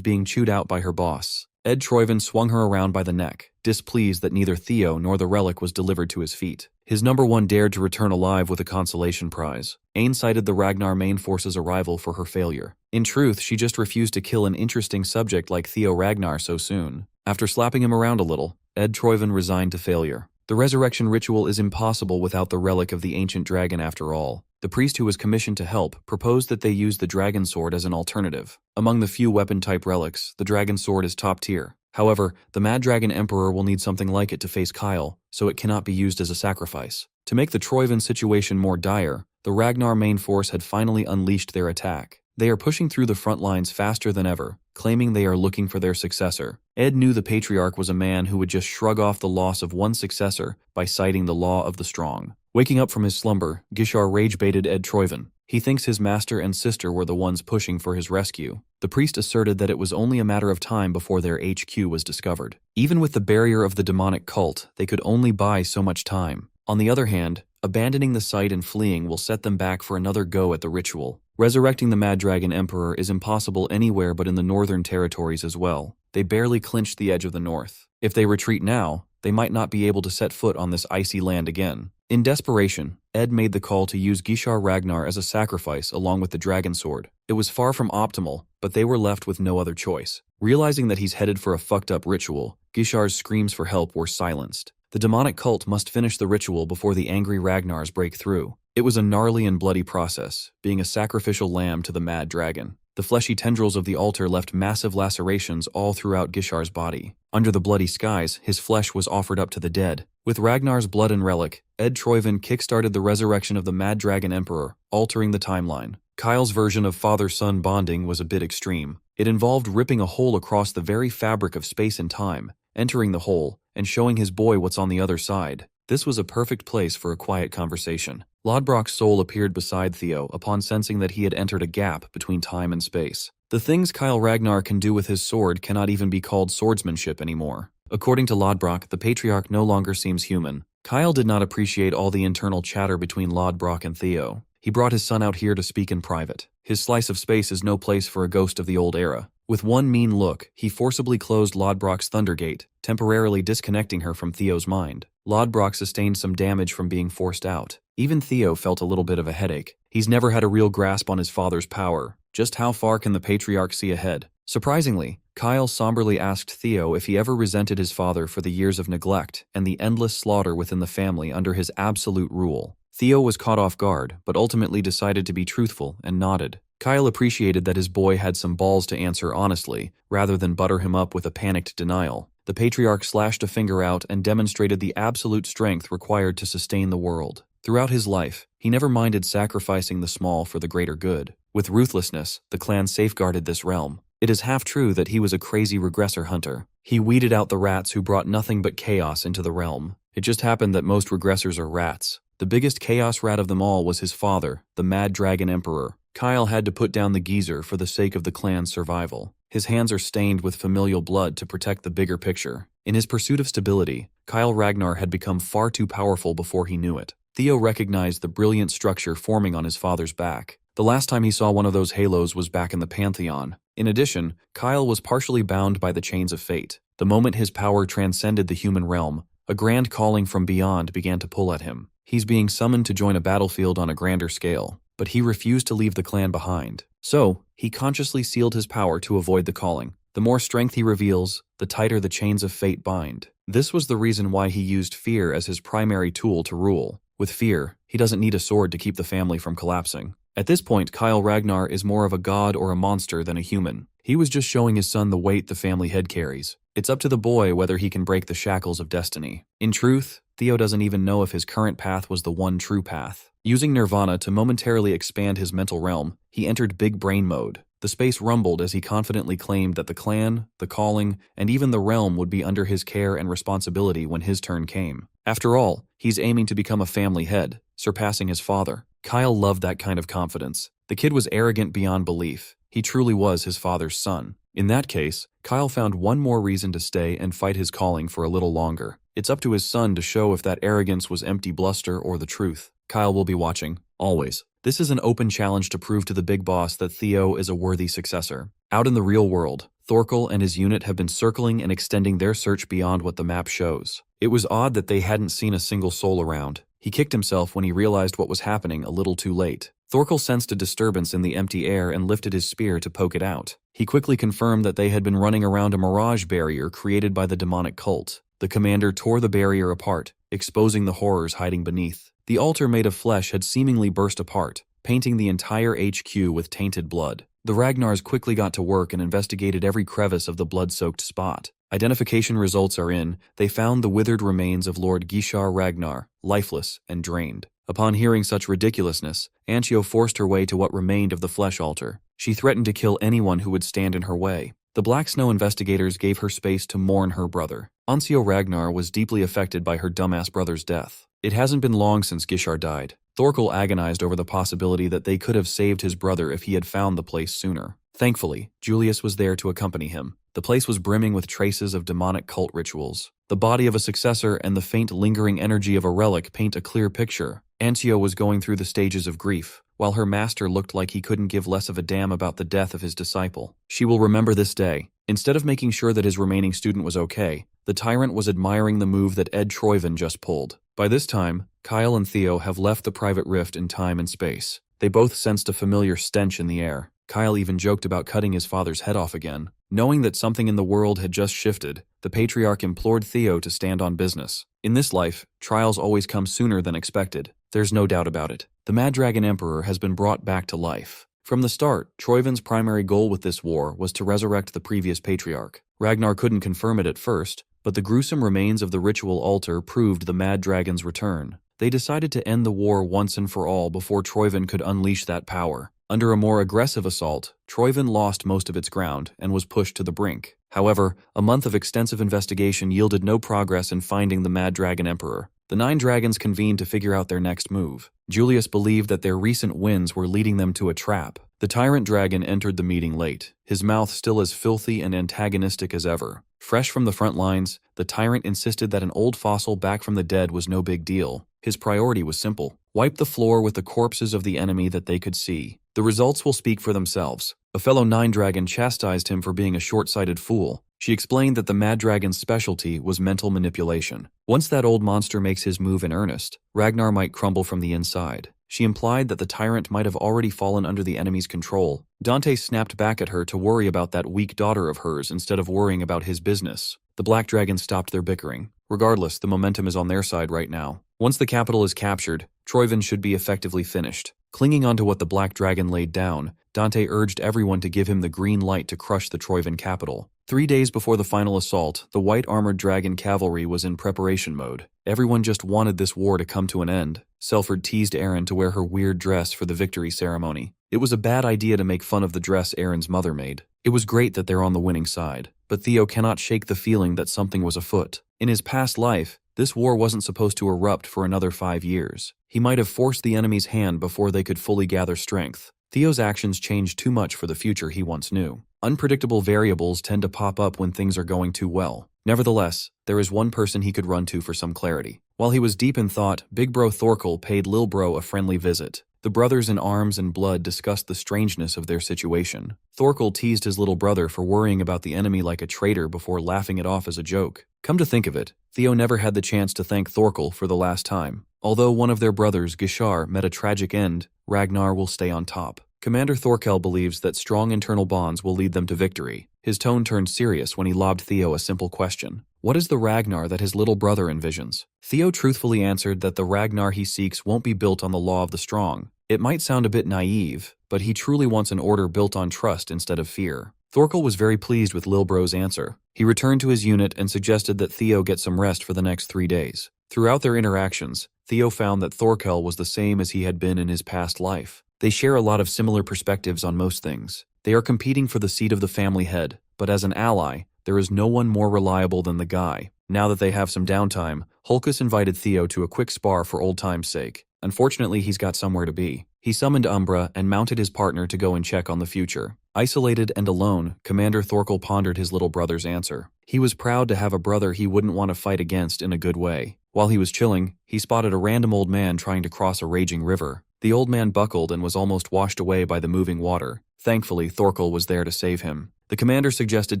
being chewed out by her boss. Ed Troyven swung her around by the neck, displeased that neither Theo nor the relic was delivered to his feet. His number one dared to return alive with a consolation prize. Ain cited the Ragnar main force's arrival for her failure. In truth, she just refused to kill an interesting subject like Theo Ragnar so soon. After slapping him around a little, Ed Troyven resigned to failure. The resurrection ritual is impossible without the relic of the ancient dragon after all. The priest who was commissioned to help proposed that they use the dragon sword as an alternative. Among the few weapon-type relics, the dragon sword is top tier. However, the Mad Dragon Emperor will need something like it to face Kyle, so it cannot be used as a sacrifice. To make the Troyven situation more dire, the Ragnar main force had finally unleashed their attack. They are pushing through the front lines faster than ever, claiming they are looking for their successor. Ed knew the patriarch was a man who would just shrug off the loss of one successor by citing the law of the strong. Waking up from his slumber, Gishar rage-baited Ed Troyven. He thinks his master and sister were the ones pushing for his rescue. The priest asserted that it was only a matter of time before their HQ was discovered. Even with the barrier of the demonic cult, they could only buy so much time. On the other hand, abandoning the site and fleeing will set them back for another go at the ritual. Resurrecting the Mad Dragon Emperor is impossible anywhere but in the northern territories as well. They barely clinched the edge of the north. If they retreat now, they might not be able to set foot on this icy land again. In desperation, Ed made the call to use Gishar Ragnar as a sacrifice along with the dragon sword. It was far from optimal, but they were left with no other choice. Realizing that he's headed for a fucked up ritual, Gishar's screams for help were silenced. The demonic cult must finish the ritual before the angry Ragnars break through. It was a gnarly and bloody process, being a sacrificial lamb to the mad dragon. The fleshy tendrils of the altar left massive lacerations all throughout Gishar's body. Under the bloody skies, his flesh was offered up to the dead. With Ragnar's blood and relic, Ed Troyven kickstarted the resurrection of the Mad Dragon Emperor, altering the timeline. Kyle's version of father-son bonding was a bit extreme. It involved ripping a hole across the very fabric of space and time, entering the hole, and showing his boy what's on the other side. This was a perfect place for a quiet conversation. Lodbrok's soul appeared beside Theo upon sensing that he had entered a gap between time and space. The things Kyle Ragnar can do with his sword cannot even be called swordsmanship anymore. According to Lodbrok, the patriarch no longer seems human. Kyle did not appreciate all the internal chatter between Lodbrok and Theo. He brought his son out here to speak in private. His slice of space is no place for a ghost of the old era. With one mean look, he forcibly closed Lodbrok's Thundergate, temporarily disconnecting her from Theo's mind. Lodbrok sustained some damage from being forced out. Even Theo felt a little bit of a headache. He's never had a real grasp on his father's power. Just how far can the patriarch see ahead? Surprisingly, Kyle somberly asked Theo if he ever resented his father for the years of neglect and the endless slaughter within the family under his absolute rule. Theo was caught off guard, but ultimately decided to be truthful and nodded. Kyle appreciated that his boy had some balls to answer honestly, rather than butter him up with a panicked denial. The patriarch slashed a finger out and demonstrated the absolute strength required to sustain the world. Throughout his life, he never minded sacrificing the small for the greater good. With ruthlessness, the clan safeguarded this realm. It is half true that he was a crazy regressor hunter. He weeded out the rats who brought nothing but chaos into the realm. It just happened that most regressors are rats. The biggest chaos rat of them all was his father, the Mad Dragon Emperor. Kyle had to put down the geezer for the sake of the clan's survival. His hands are stained with familial blood to protect the bigger picture. In his pursuit of stability, Kyle Ragnar had become far too powerful before he knew it. Theo recognized the brilliant structure forming on his father's back. The last time he saw one of those halos was back in the Pantheon. In addition, Kyle was partially bound by the chains of fate. The moment his power transcended the human realm, a grand calling from beyond began to pull at him. He's being summoned to join a battlefield on a grander scale, but he refused to leave the clan behind. So, he consciously sealed his power to avoid the calling. The more strength he reveals, the tighter the chains of fate bind. This was the reason why he used fear as his primary tool to rule. With fear, he doesn't need a sword to keep the family from collapsing. At this point, Kyle Ragnar is more of a god or a monster than a human. He was just showing his son the weight the family head carries. It's up to the boy whether he can break the shackles of destiny. In truth, Theo doesn't even know if his current path was the one true path. Using Nirvana to momentarily expand his mental realm, he entered big brain mode. The space rumbled as he confidently claimed that the clan, the calling, and even the realm would be under his care and responsibility when his turn came. After all, he's aiming to become a family head, surpassing his father. Kyle loved that kind of confidence. The kid was arrogant beyond belief. He truly was his father's son. In that case, Kyle found one more reason to stay and fight his calling for a little longer. It's up to his son to show if that arrogance was empty bluster or the truth. Kyle will be watching, always. This is an open challenge to prove to the big boss that Theo is a worthy successor. Out in the real world, Thorkel and his unit have been circling and extending their search beyond what the map shows. It was odd that they hadn't seen a single soul around. He kicked himself when he realized what was happening a little too late. Thorkel sensed a disturbance in the empty air and lifted his spear to poke it out. He quickly confirmed that they had been running around a mirage barrier created by the demonic cult. The commander tore the barrier apart, exposing the horrors hiding beneath. The altar made of flesh had seemingly burst apart, painting the entire HQ with tainted blood. The Ragnars quickly got to work and investigated every crevice of the blood-soaked spot. Identification results are in. They found the withered remains of Lord Gishar Ragnar, lifeless and drained. Upon hearing such ridiculousness, Anchio forced her way to what remained of the flesh altar. She threatened to kill anyone who would stand in her way. The Black Snow investigators gave her space to mourn her brother. Anchio Ragnar was deeply affected by her dumbass brother's death. It hasn't been long since Gishar died. Thorkel agonized over the possibility that they could have saved his brother if he had found the place sooner. Thankfully, Julius was there to accompany him. The place was brimming with traces of demonic cult rituals. The body of a successor and the faint lingering energy of a relic paint a clear picture. Anchio was going through the stages of grief, while her master looked like he couldn't give less of a damn about the death of his disciple. She will remember this day. Instead of making sure that his remaining student was okay, the tyrant was admiring the move that Ed Troyven just pulled. By this time, Kyle and Theo have left the private rift in time and space. They both sensed a familiar stench in the air. Kyle even joked about cutting his father's head off again. Knowing that something in the world had just shifted, the patriarch implored Theo to stand on business. In this life, trials always come sooner than expected. There's no doubt about it. The Mad Dragon Emperor has been brought back to life. From the start, Troyven's primary goal with this war was to resurrect the previous patriarch. Ragnar couldn't confirm it at first, but the gruesome remains of the ritual altar proved the Mad Dragon's return. They decided to end the war once and for all before Troyven could unleash that power. Under a more aggressive assault, Troyven lost most of its ground and was pushed to the brink. However, a month of extensive investigation yielded no progress in finding the Mad Dragon Emperor. The 9 dragons convened to figure out their next move. Julius believed that their recent wins were leading them to a trap. The tyrant dragon entered the meeting late, his mouth still as filthy and antagonistic as ever. Fresh from the front lines, the tyrant insisted that an old fossil back from the dead was no big deal. His priority was simple: wipe the floor with the corpses of the enemy that they could see. The results will speak for themselves. A fellow 9 dragon chastised him for being a short-sighted fool. She explained that the Mad Dragon's specialty was mental manipulation. Once that old monster makes his move in earnest, Ragnar might crumble from the inside. She implied that the tyrant might have already fallen under the enemy's control. Dante snapped back at her to worry about that weak daughter of hers instead of worrying about his business. The Black Dragon stopped their bickering. Regardless, the momentum is on their side right now. Once the capital is captured, Troyven should be effectively finished. Clinging onto what the Black Dragon laid down, Dante urged everyone to give him the green light to crush the Troyven capital. 3 days before the final assault, the white-armored dragon cavalry was in preparation mode. Everyone just wanted this war to come to an end. Selford teased Aaron to wear her weird dress for the victory ceremony. It was a bad idea to make fun of the dress Aaron's mother made. It was great that they're on the winning side, but Theo cannot shake the feeling that something was afoot. In his past life, this war wasn't supposed to erupt for another 5 years. He might have forced the enemy's hand before they could fully gather strength. Theo's actions changed too much for the future he once knew. Unpredictable variables tend to pop up when things are going too well. Nevertheless, there is one person he could run to for some clarity. While he was deep in thought, Big Bro Thorkel paid Lil Bro a friendly visit. The brothers in arms and blood discussed the strangeness of their situation. Thorkel teased his little brother for worrying about the enemy like a traitor before laughing it off as a joke. Come to think of it, Theo never had the chance to thank Thorkel for the last time. Although one of their brothers, Gishar, met a tragic end, Ragnar will stay on top. Commander Thorkel believes that strong internal bonds will lead them to victory. His tone turned serious when he lobbed Theo a simple question. What is the Ragnar that his little brother envisions? Theo truthfully answered that the Ragnar he seeks won't be built on the law of the strong. It might sound a bit naive, but he truly wants an order built on trust instead of fear. Thorkel was very pleased with Lil Bro's answer. He returned to his unit and suggested that Theo get some rest for the next 3 days. Throughout their interactions, Theo found that Thorkel was the same as he had been in his past life. They share a lot of similar perspectives on most things. They are competing for the seat of the family head, but as an ally, there is no one more reliable than the guy. Now that they have some downtime, Hulkus invited Theo to a quick spar for old time's sake. Unfortunately, he's got somewhere to be. He summoned Umbra and mounted his partner to go and check on the future. Isolated and alone, Commander Thorkel pondered his little brother's answer. He was proud to have a brother he wouldn't want to fight against in a good way. While he was chilling, he spotted a random old man trying to cross a raging river. The old man buckled and was almost washed away by the moving water. Thankfully, Thorkel was there to save him. The commander suggested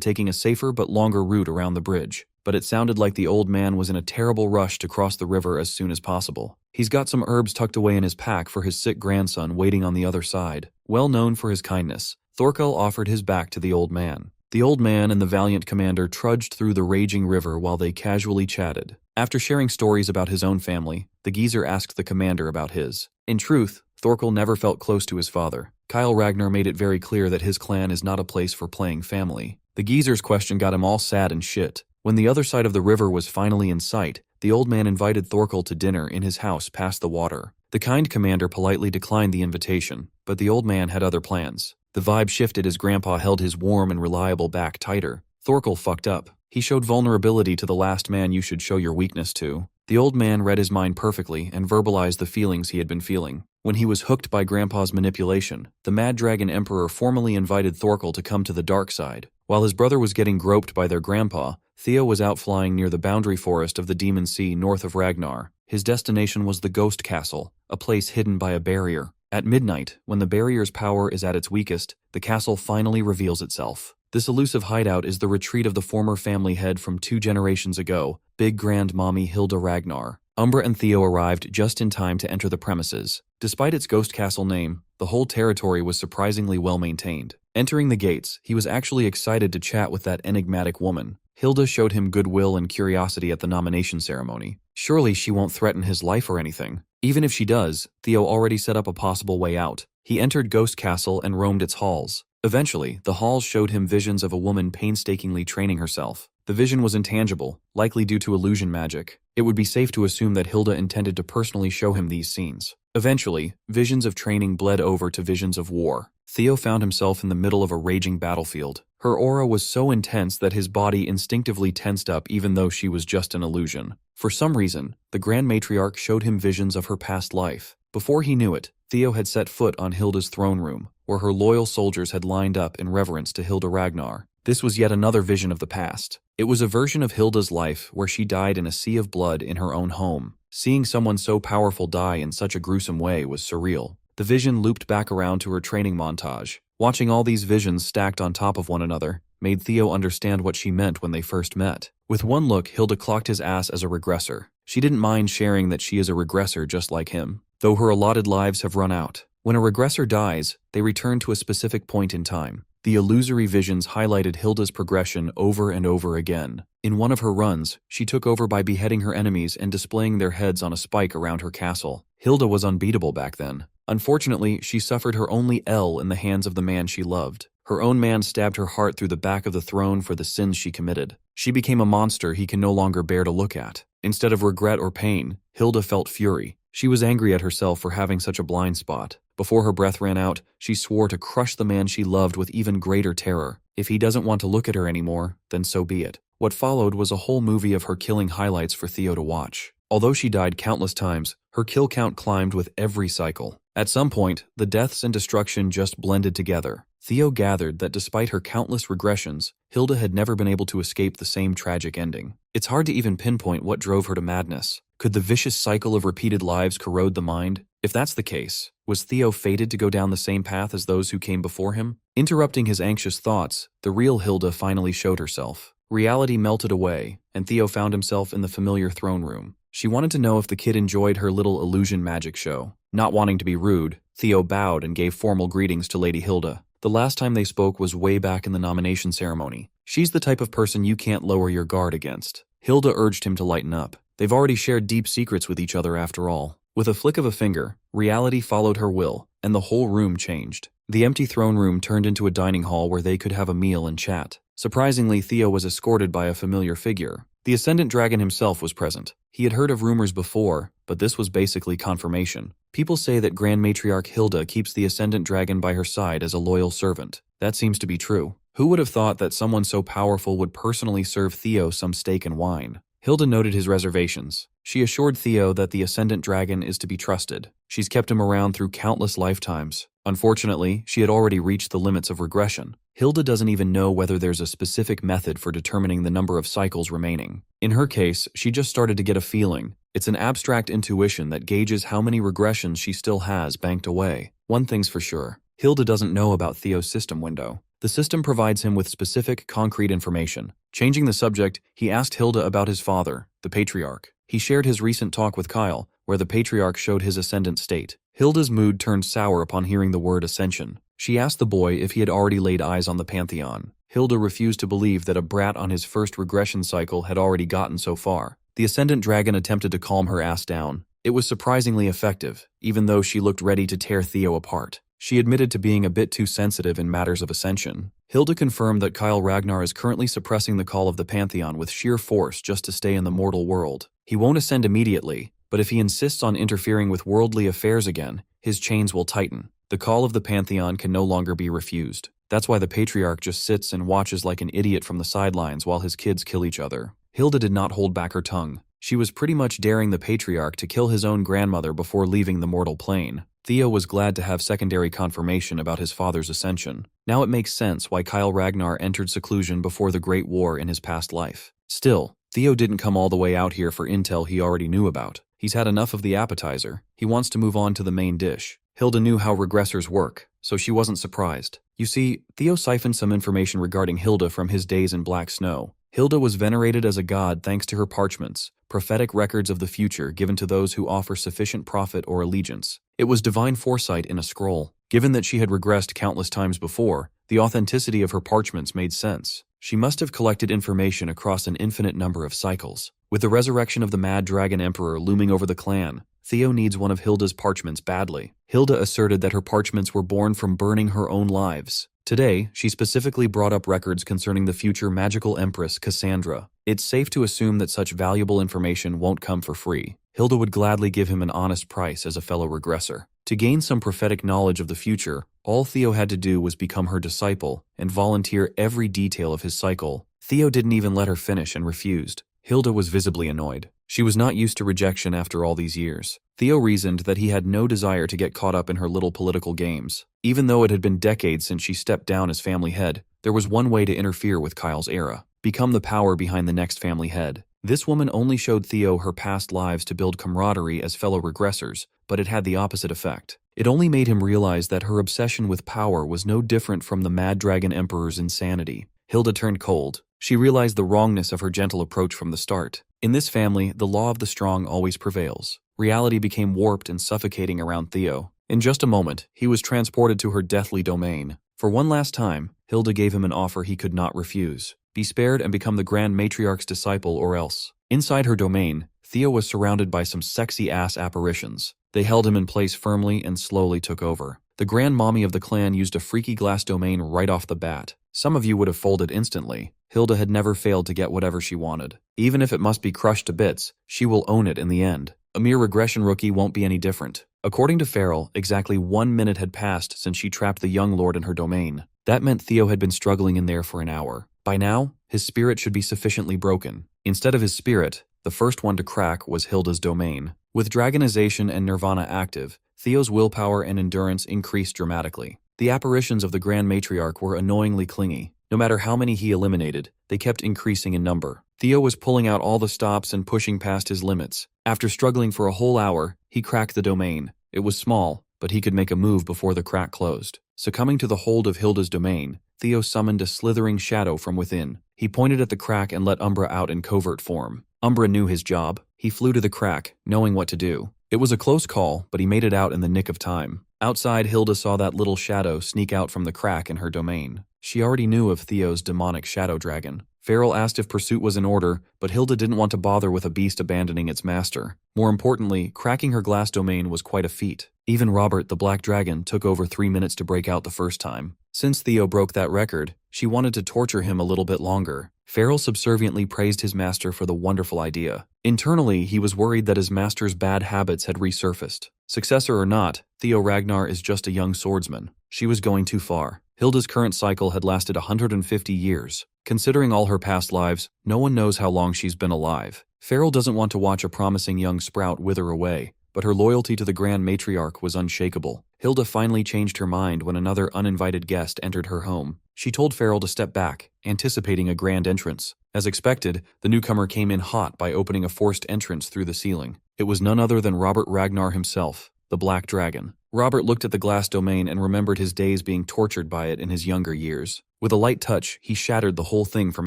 taking a safer but longer route around the bridge, but it sounded like the old man was in a terrible rush to cross the river as soon as possible. He's got some herbs tucked away in his pack for his sick grandson waiting on the other side. Well known for his kindness, Thorkel offered his back to the old man. The old man and the valiant commander trudged through the raging river while they casually chatted. After sharing stories about his own family, the geezer asked the commander about his. In truth, Thorkel never felt close to his father. Kyle Ragnar made it very clear that his clan is not a place for playing family. The geezer's question got him all sad and shit. When the other side of the river was finally in sight, the old man invited Thorkel to dinner in his house past the water. The kind commander politely declined the invitation, but the old man had other plans. The vibe shifted as Grandpa held his warm and reliable back tighter. Thorkel fucked up. He showed vulnerability to the last man you should show your weakness to. The old man read his mind perfectly and verbalized the feelings he had been feeling. When he was hooked by Grandpa's manipulation, the Mad Dragon Emperor formally invited Thorkel to come to the dark side. While his brother was getting groped by their grandpa, Theo was out flying near the boundary forest of the Demon Sea north of Ragnar. His destination was the Ghost Castle, a place hidden by a barrier. At midnight, when the barrier's power is at its weakest, the castle finally reveals itself. This elusive hideout is the retreat of the former family head from 2 generations ago, Big Grandmommy Hilda Ragnar. Umbra and Theo arrived just in time to enter the premises. Despite its Ghost Castle name, the whole territory was surprisingly well maintained. Entering the gates, he was actually excited to chat with that enigmatic woman. Hilda showed him goodwill and curiosity at the nomination ceremony. Surely she won't threaten his life or anything. Even if she does, Theo already set up a possible way out. He entered Ghost Castle and roamed its halls. Eventually, the halls showed him visions of a woman painstakingly training herself. The vision was intangible, likely due to illusion magic. It would be safe to assume that Hilda intended to personally show him these scenes. Eventually, visions of training bled over to visions of war. Theo found himself in the middle of a raging battlefield. Her aura was so intense that his body instinctively tensed up even though she was just an illusion. For some reason, the Grand Matriarch showed him visions of her past life. Before he knew it, Theo had set foot on Hilda's throne room, where her loyal soldiers had lined up in reverence to Hilda Ragnar. This was yet another vision of the past. It was a version of Hilda's life where she died in a sea of blood in her own home. Seeing someone so powerful die in such a gruesome way was surreal. The vision looped back around to her training montage. Watching all these visions stacked on top of one another made Theo understand what she meant when they first met. With one look, Hilda clocked his ass as a regressor. She didn't mind sharing that she is a regressor just like him, though her allotted lives have run out. When a regressor dies, they return to a specific point in time. The illusory visions highlighted Hilda's progression over and over again. In one of her runs, she took over by beheading her enemies and displaying their heads on a spike around her castle. Hilda was unbeatable back then. Unfortunately, she suffered her only L in the hands of the man she loved. Her own man stabbed her heart through the back of the throne for the sins she committed. She became a monster he can no longer bear to look at. Instead of regret or pain, Hilda felt fury. She was angry at herself for having such a blind spot. Before her breath ran out, she swore to crush the man she loved with even greater terror. If he doesn't want to look at her anymore, then so be it. What followed was a whole movie of her killing highlights for Theo to watch. Although she died countless times, her kill count climbed with every cycle. At some point, the deaths and destruction just blended together. Theo gathered that despite her countless regressions, Hilda had never been able to escape the same tragic ending. It's hard to even pinpoint what drove her to madness. Could the vicious cycle of repeated lives corrode the mind? If that's the case, was Theo fated to go down the same path as those who came before him? Interrupting his anxious thoughts, the real Hilda finally showed herself. Reality melted away, and Theo found himself in the familiar throne room. She wanted to know if the kid enjoyed her little illusion magic show. Not wanting to be rude, Theo bowed and gave formal greetings to Lady Hilda. The last time they spoke was way back in the nomination ceremony. She's the type of person you can't lower your guard against. Hilda urged him to lighten up. They've already shared deep secrets with each other after all. With a flick of a finger, reality followed her will, and the whole room changed. The empty throne room turned into a dining hall where they could have a meal and chat. Surprisingly, Theo was escorted by a familiar figure. The Ascendant Dragon himself was present. He had heard of rumors before, but this was basically confirmation. People say that Grand Matriarch Hilda keeps the Ascendant Dragon by her side as a loyal servant. That seems to be true. Who would have thought that someone so powerful would personally serve Theo some steak and wine? Hilda noted his reservations. She assured Theo that the Ascendant Dragon is to be trusted. She's kept him around through countless lifetimes. Unfortunately, she had already reached the limits of regression. Hilda doesn't even know whether there's a specific method for determining the number of cycles remaining. In her case, she just started to get a feeling. It's an abstract intuition that gauges how many regressions she still has banked away. One thing's for sure. Hilda doesn't know about Theo's system window. The system provides him with specific, concrete information. Changing the subject, he asked Hilda about his father, the Patriarch. He shared his recent talk with Kyle, where the Patriarch showed his ascendant state. Hilda's mood turned sour upon hearing the word ascension. She asked the boy if he had already laid eyes on the Pantheon. Hilda refused to believe that a brat on his first regression cycle had already gotten so far. The Ascendant Dragon attempted to calm her ass down. It was surprisingly effective, even though she looked ready to tear Theo apart. She admitted to being a bit too sensitive in matters of ascension. Hilda confirmed that Kyle Ragnar is currently suppressing the call of the Pantheon with sheer force just to stay in the mortal world. He won't ascend immediately, but if he insists on interfering with worldly affairs again, his chains will tighten. The call of the Pantheon can no longer be refused. That's why the Patriarch just sits and watches like an idiot from the sidelines while his kids kill each other. Hilda did not hold back her tongue. She was pretty much daring the Patriarch to kill his own grandmother before leaving the mortal plane. Theo was glad to have secondary confirmation about his father's ascension. Now it makes sense why Kyle Ragnar entered seclusion before the Great War in his past life. Still, Theo didn't come all the way out here for intel he already knew about. He's had enough of the appetizer. He wants to move on to the main dish. Hilda knew how regressors work, so she wasn't surprised. You see, Theo siphoned some information regarding Hilda from his days in Black Snow. Hilda was venerated as a god thanks to her parchments, prophetic records of the future given to those who offer sufficient profit or allegiance. It was divine foresight in a scroll. Given that she had regressed countless times before, the authenticity of her parchments made sense. She must have collected information across an infinite number of cycles. With the resurrection of the Mad Dragon Emperor looming over the clan, Theo needs one of Hilda's parchments badly. Hilda asserted that her parchments were born from burning her own lives. Today, she specifically brought up records concerning the future magical empress Cassandra. It's safe to assume that such valuable information won't come for free. Hilda would gladly give him an honest price as a fellow regressor. To gain some prophetic knowledge of the future, all Theo had to do was become her disciple and volunteer every detail of his cycle. Theo didn't even let her finish and refused. Hilda was visibly annoyed. She was not used to rejection after all these years. Theo reasoned that he had no desire to get caught up in her little political games. Even though it had been decades since she stepped down as family head, there was one way to interfere with Kyle's era: become the power behind the next family head. This woman only showed Theo her past lives to build camaraderie as fellow regressors, but it had the opposite effect. It only made him realize that her obsession with power was no different from the Mad Dragon Emperor's insanity. Hilda turned cold. She realized the wrongness of her gentle approach from the start. In this family, the law of the strong always prevails. Reality became warped and suffocating around Theo. In just a moment, he was transported to her deathly domain. For one last time, Hilda gave him an offer he could not refuse. Be spared and become the Grand Matriarch's disciple or else. Inside her domain, Theo was surrounded by some sexy-ass apparitions. They held him in place firmly and slowly took over. The Grand Mommy of the clan used a freaky glass domain right off the bat. Some of you would have folded instantly. Hilda had never failed to get whatever she wanted. Even if it must be crushed to bits, she will own it in the end. A mere regression rookie won't be any different. According to Farrell, exactly 1 minute had passed since she trapped the young lord in her domain. That meant Theo had been struggling in there for an hour. By now, his spirit should be sufficiently broken. Instead of his spirit, the first one to crack was Hilda's domain. With Dragonization and Nirvana active, Theo's willpower and endurance increased dramatically. The apparitions of the Grand Matriarch were annoyingly clingy. No matter how many he eliminated, they kept increasing in number. Theo was pulling out all the stops and pushing past his limits. After struggling for a whole hour, he cracked the domain. It was small, but he could make a move before the crack closed. Succumbing to the hold of Hilda's domain, Theo summoned a slithering shadow from within. He pointed at the crack and let Umbra out in covert form. Umbra knew his job. He flew to the crack, knowing what to do. It was a close call, but he made it out in the nick of time. Outside, Hilda saw that little shadow sneak out from the crack in her domain. She already knew of Theo's demonic shadow dragon. Farrell asked if pursuit was in order, but Hilda didn't want to bother with a beast abandoning its master. More importantly, cracking her glass domain was quite a feat. Even Robert the Black Dragon took over 3 minutes to break out the first time. Since Theo broke that record, she wanted to torture him a little bit longer. Farrell subserviently praised his master for the wonderful idea. Internally, he was worried that his master's bad habits had resurfaced. Successor or not, Theo Ragnar is just a young swordsman. She was going too far. Hilda's current cycle had lasted 150 years. Considering all her past lives, no one knows how long she's been alive. Farrell doesn't want to watch a promising young sprout wither away, but her loyalty to the Grand Matriarch was unshakable. Hilda finally changed her mind when another uninvited guest entered her home. She told Farrell to step back, anticipating a grand entrance. As expected, the newcomer came in hot by opening a forced entrance through the ceiling. It was none other than Robert Ragnar himself, the Black Dragon. Robert looked at the glass domain and remembered his days being tortured by it in his younger years. With a light touch, he shattered the whole thing from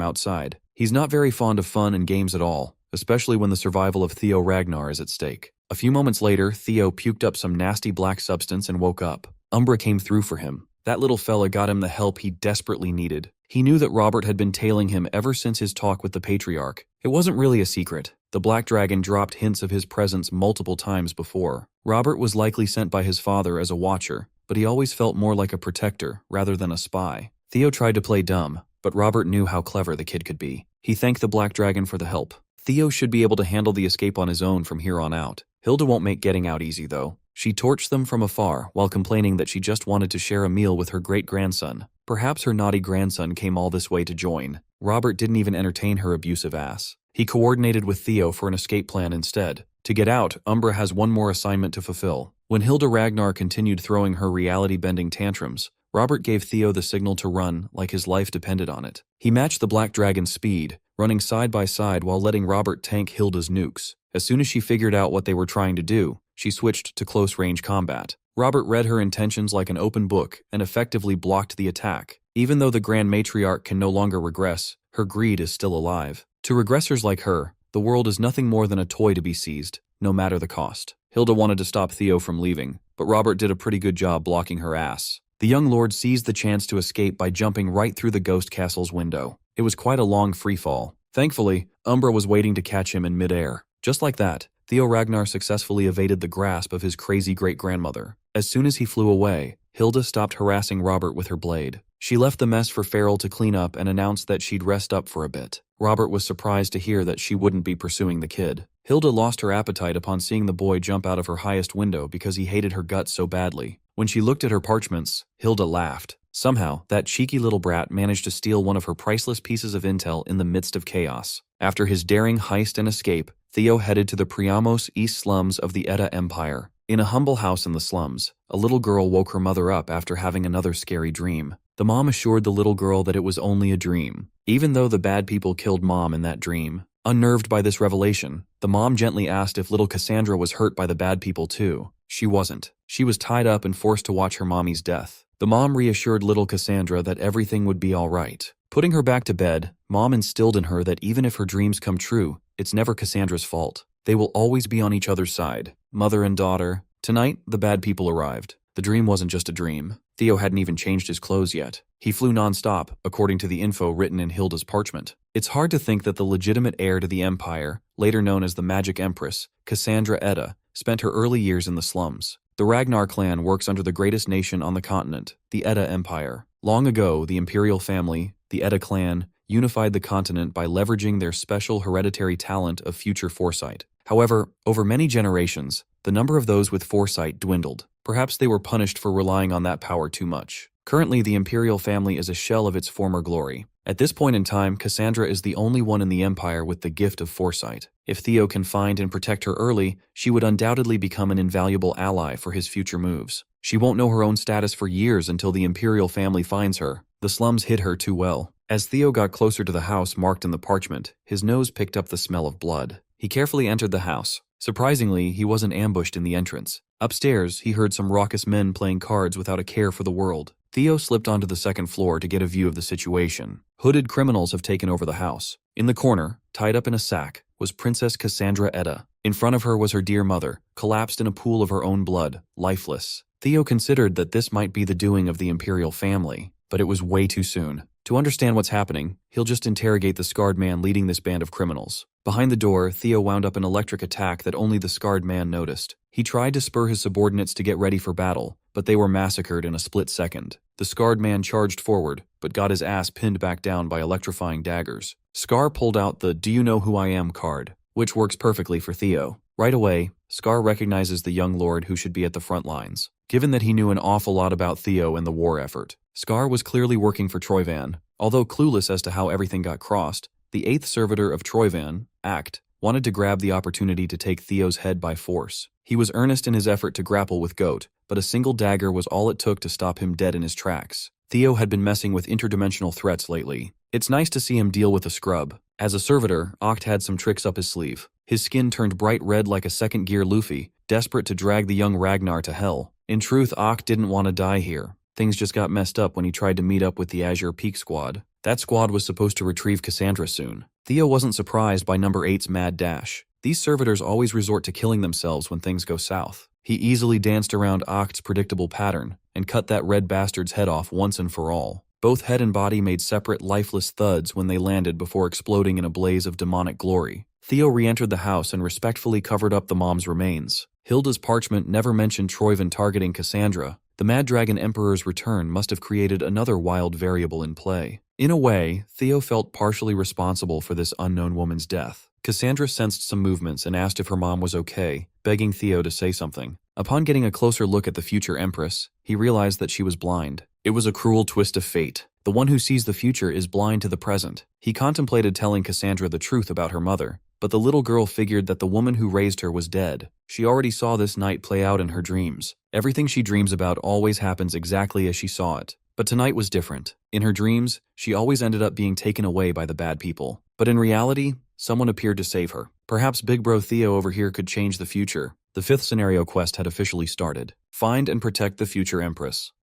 outside. He's not very fond of fun and games at all, especially when the survival of Theo Ragnar is at stake. A few moments later, Theo puked up some nasty black substance and woke up. Umbra came through for him. That little fella got him the help he desperately needed. He knew that Robert had been tailing him ever since his talk with the Patriarch. It wasn't really a secret. The Black Dragon dropped hints of his presence multiple times before. Robert was likely sent by his father as a watcher, but he always felt more like a protector rather than a spy. Theo tried to play dumb, but Robert knew how clever the kid could be. He thanked the Black Dragon for the help. Theo should be able to handle the escape on his own from here on out. Hilda won't make getting out easy, though. She torched them from afar while complaining that she just wanted to share a meal with her great-grandson. Perhaps her naughty grandson came all this way to join. Robert didn't even entertain her abusive ass. He coordinated with Theo for an escape plan instead. To get out, Umbra has one more assignment to fulfill. When Hilda Ragnar continued throwing her reality-bending tantrums, Robert gave Theo the signal to run like his life depended on it. He matched the Black Dragon's speed, running side by side while letting Robert tank Hilda's nukes. As soon as she figured out what they were trying to do, she switched to close-range combat. Robert read her intentions like an open book and effectively blocked the attack. Even though the Grand Matriarch can no longer regress, her greed is still alive. To regressors like her, the world is nothing more than a toy to be seized, no matter the cost. Hilda wanted to stop Theo from leaving, but Robert did a pretty good job blocking her ass. The young lord seized the chance to escape by jumping right through the ghost castle's window. It was quite a long free fall. Thankfully, Umbra was waiting to catch him in midair. Just like that, Theo Ragnar successfully evaded the grasp of his crazy great-grandmother. As soon as he flew away, Hilda stopped harassing Robert with her blade. She left the mess for Farrell to clean up and announced that she'd rest up for a bit. Robert was surprised to hear that she wouldn't be pursuing the kid. Hilda lost her appetite upon seeing the boy jump out of her highest window because he hated her guts so badly. When she looked at her parchments, Hilda laughed. Somehow, that cheeky little brat managed to steal one of her priceless pieces of intel in the midst of chaos. After his daring heist and escape, Theo headed to the Priamos East slums of the Edda Empire. In a humble house in the slums, a little girl woke her mother up after having another scary dream. The mom assured the little girl that it was only a dream, even though the bad people killed Mom in that dream. Unnerved by this revelation, the mom gently asked if little Cassandra was hurt by the bad people too. She wasn't. She was tied up and forced to watch her mommy's death. The mom reassured little Cassandra that everything would be all right. Putting her back to bed, Mom instilled in her that even if her dreams come true, it's never Cassandra's fault. They will always be on each other's side, mother and daughter. Tonight, the bad people arrived. The dream wasn't just a dream. Theo hadn't even changed his clothes yet. He flew non-stop, according to the info written in Hilda's parchment. It's hard to think that the legitimate heir to the Empire, later known as the Magic Empress, Cassandra Edda, spent her early years in the slums. The Ragnar clan works under the greatest nation on the continent, the Edda Empire. Long ago, the imperial family, the Edda clan, unified the continent by leveraging their special hereditary talent of future foresight. However, over many generations, the number of those with foresight dwindled. Perhaps they were punished for relying on that power too much. Currently, the imperial family is a shell of its former glory. At this point in time, Cassandra is the only one in the Empire with the gift of foresight. If Theo can find and protect her early, she would undoubtedly become an invaluable ally for his future moves. She won't know her own status for years until the imperial family finds her. The slums hid her too well. As Theo got closer to the house marked in the parchment, his nose picked up the smell of blood. He carefully entered the house. Surprisingly, he wasn't ambushed in the entrance. Upstairs, he heard some raucous men playing cards without a care for the world. Theo slipped onto the second floor to get a view of the situation. Hooded criminals have taken over the house. In the corner, tied up in a sack, was Princess Cassandra Edda. In front of her was her dear mother, collapsed in a pool of her own blood, lifeless. Theo considered that this might be the doing of the imperial family, but it was way too soon. To understand what's happening, he'll just interrogate the scarred man leading this band of criminals. Behind the door, Theo wound up an electric attack that only the scarred man noticed. He tried to spur his subordinates to get ready for battle, but they were massacred in a split second. The scarred man charged forward, but got his ass pinned back down by electrifying daggers. Scar pulled out the "Do you know who I am" card, which works perfectly for Theo. Right away, Scar recognizes the young lord who should be at the front lines. Given that he knew an awful lot about Theo and the war effort, Scar was clearly working for Troyvan. Although clueless as to how everything got crossed, the 8th servitor of Troyvan, Act, wanted to grab the opportunity to take Theo's head by force. He was earnest in his effort to grapple with Goat, but a single dagger was all it took to stop him dead in his tracks. Theo had been messing with interdimensional threats lately. It's nice to see him deal with a scrub. As a servitor, Act had some tricks up his sleeve. His skin turned bright red like a second-gear Luffy, desperate to drag the young Ragnar to hell. In truth, Act didn't want to die here. Things just got messed up when he tried to meet up with the Azure Peak squad. That squad was supposed to retrieve Cassandra soon. Theo wasn't surprised by number 8's mad dash. These servitors always resort to killing themselves when things go south. He easily danced around Act's predictable pattern and cut that red bastard's head off once and for all. Both head and body made separate, lifeless thuds when they landed before exploding in a blaze of demonic glory. Theo re-entered the house and respectfully covered up the mom's remains. Hilda's parchment never mentioned Troyvan targeting Cassandra. The Mad Dragon Emperor's return must have created another wild variable in play. In a way, Theo felt partially responsible for this unknown woman's death. Cassandra sensed some movements and asked if her mom was okay, begging Theo to say something. Upon getting a closer look at the future Empress, he realized that she was blind. It was a cruel twist of fate. The one who sees the future is blind to the present. He contemplated telling Cassandra the truth about her mother, but the little girl figured that the woman who raised her was dead. She already saw this night play out in her dreams. Everything she dreams about always happens exactly as she saw it. But tonight was different. In her dreams, she always ended up being taken away by the bad people. But in reality, someone appeared to save her. Perhaps Big Bro Theo over here could change the future. The 5th scenario quest had officially started. Find and protect the future Empress.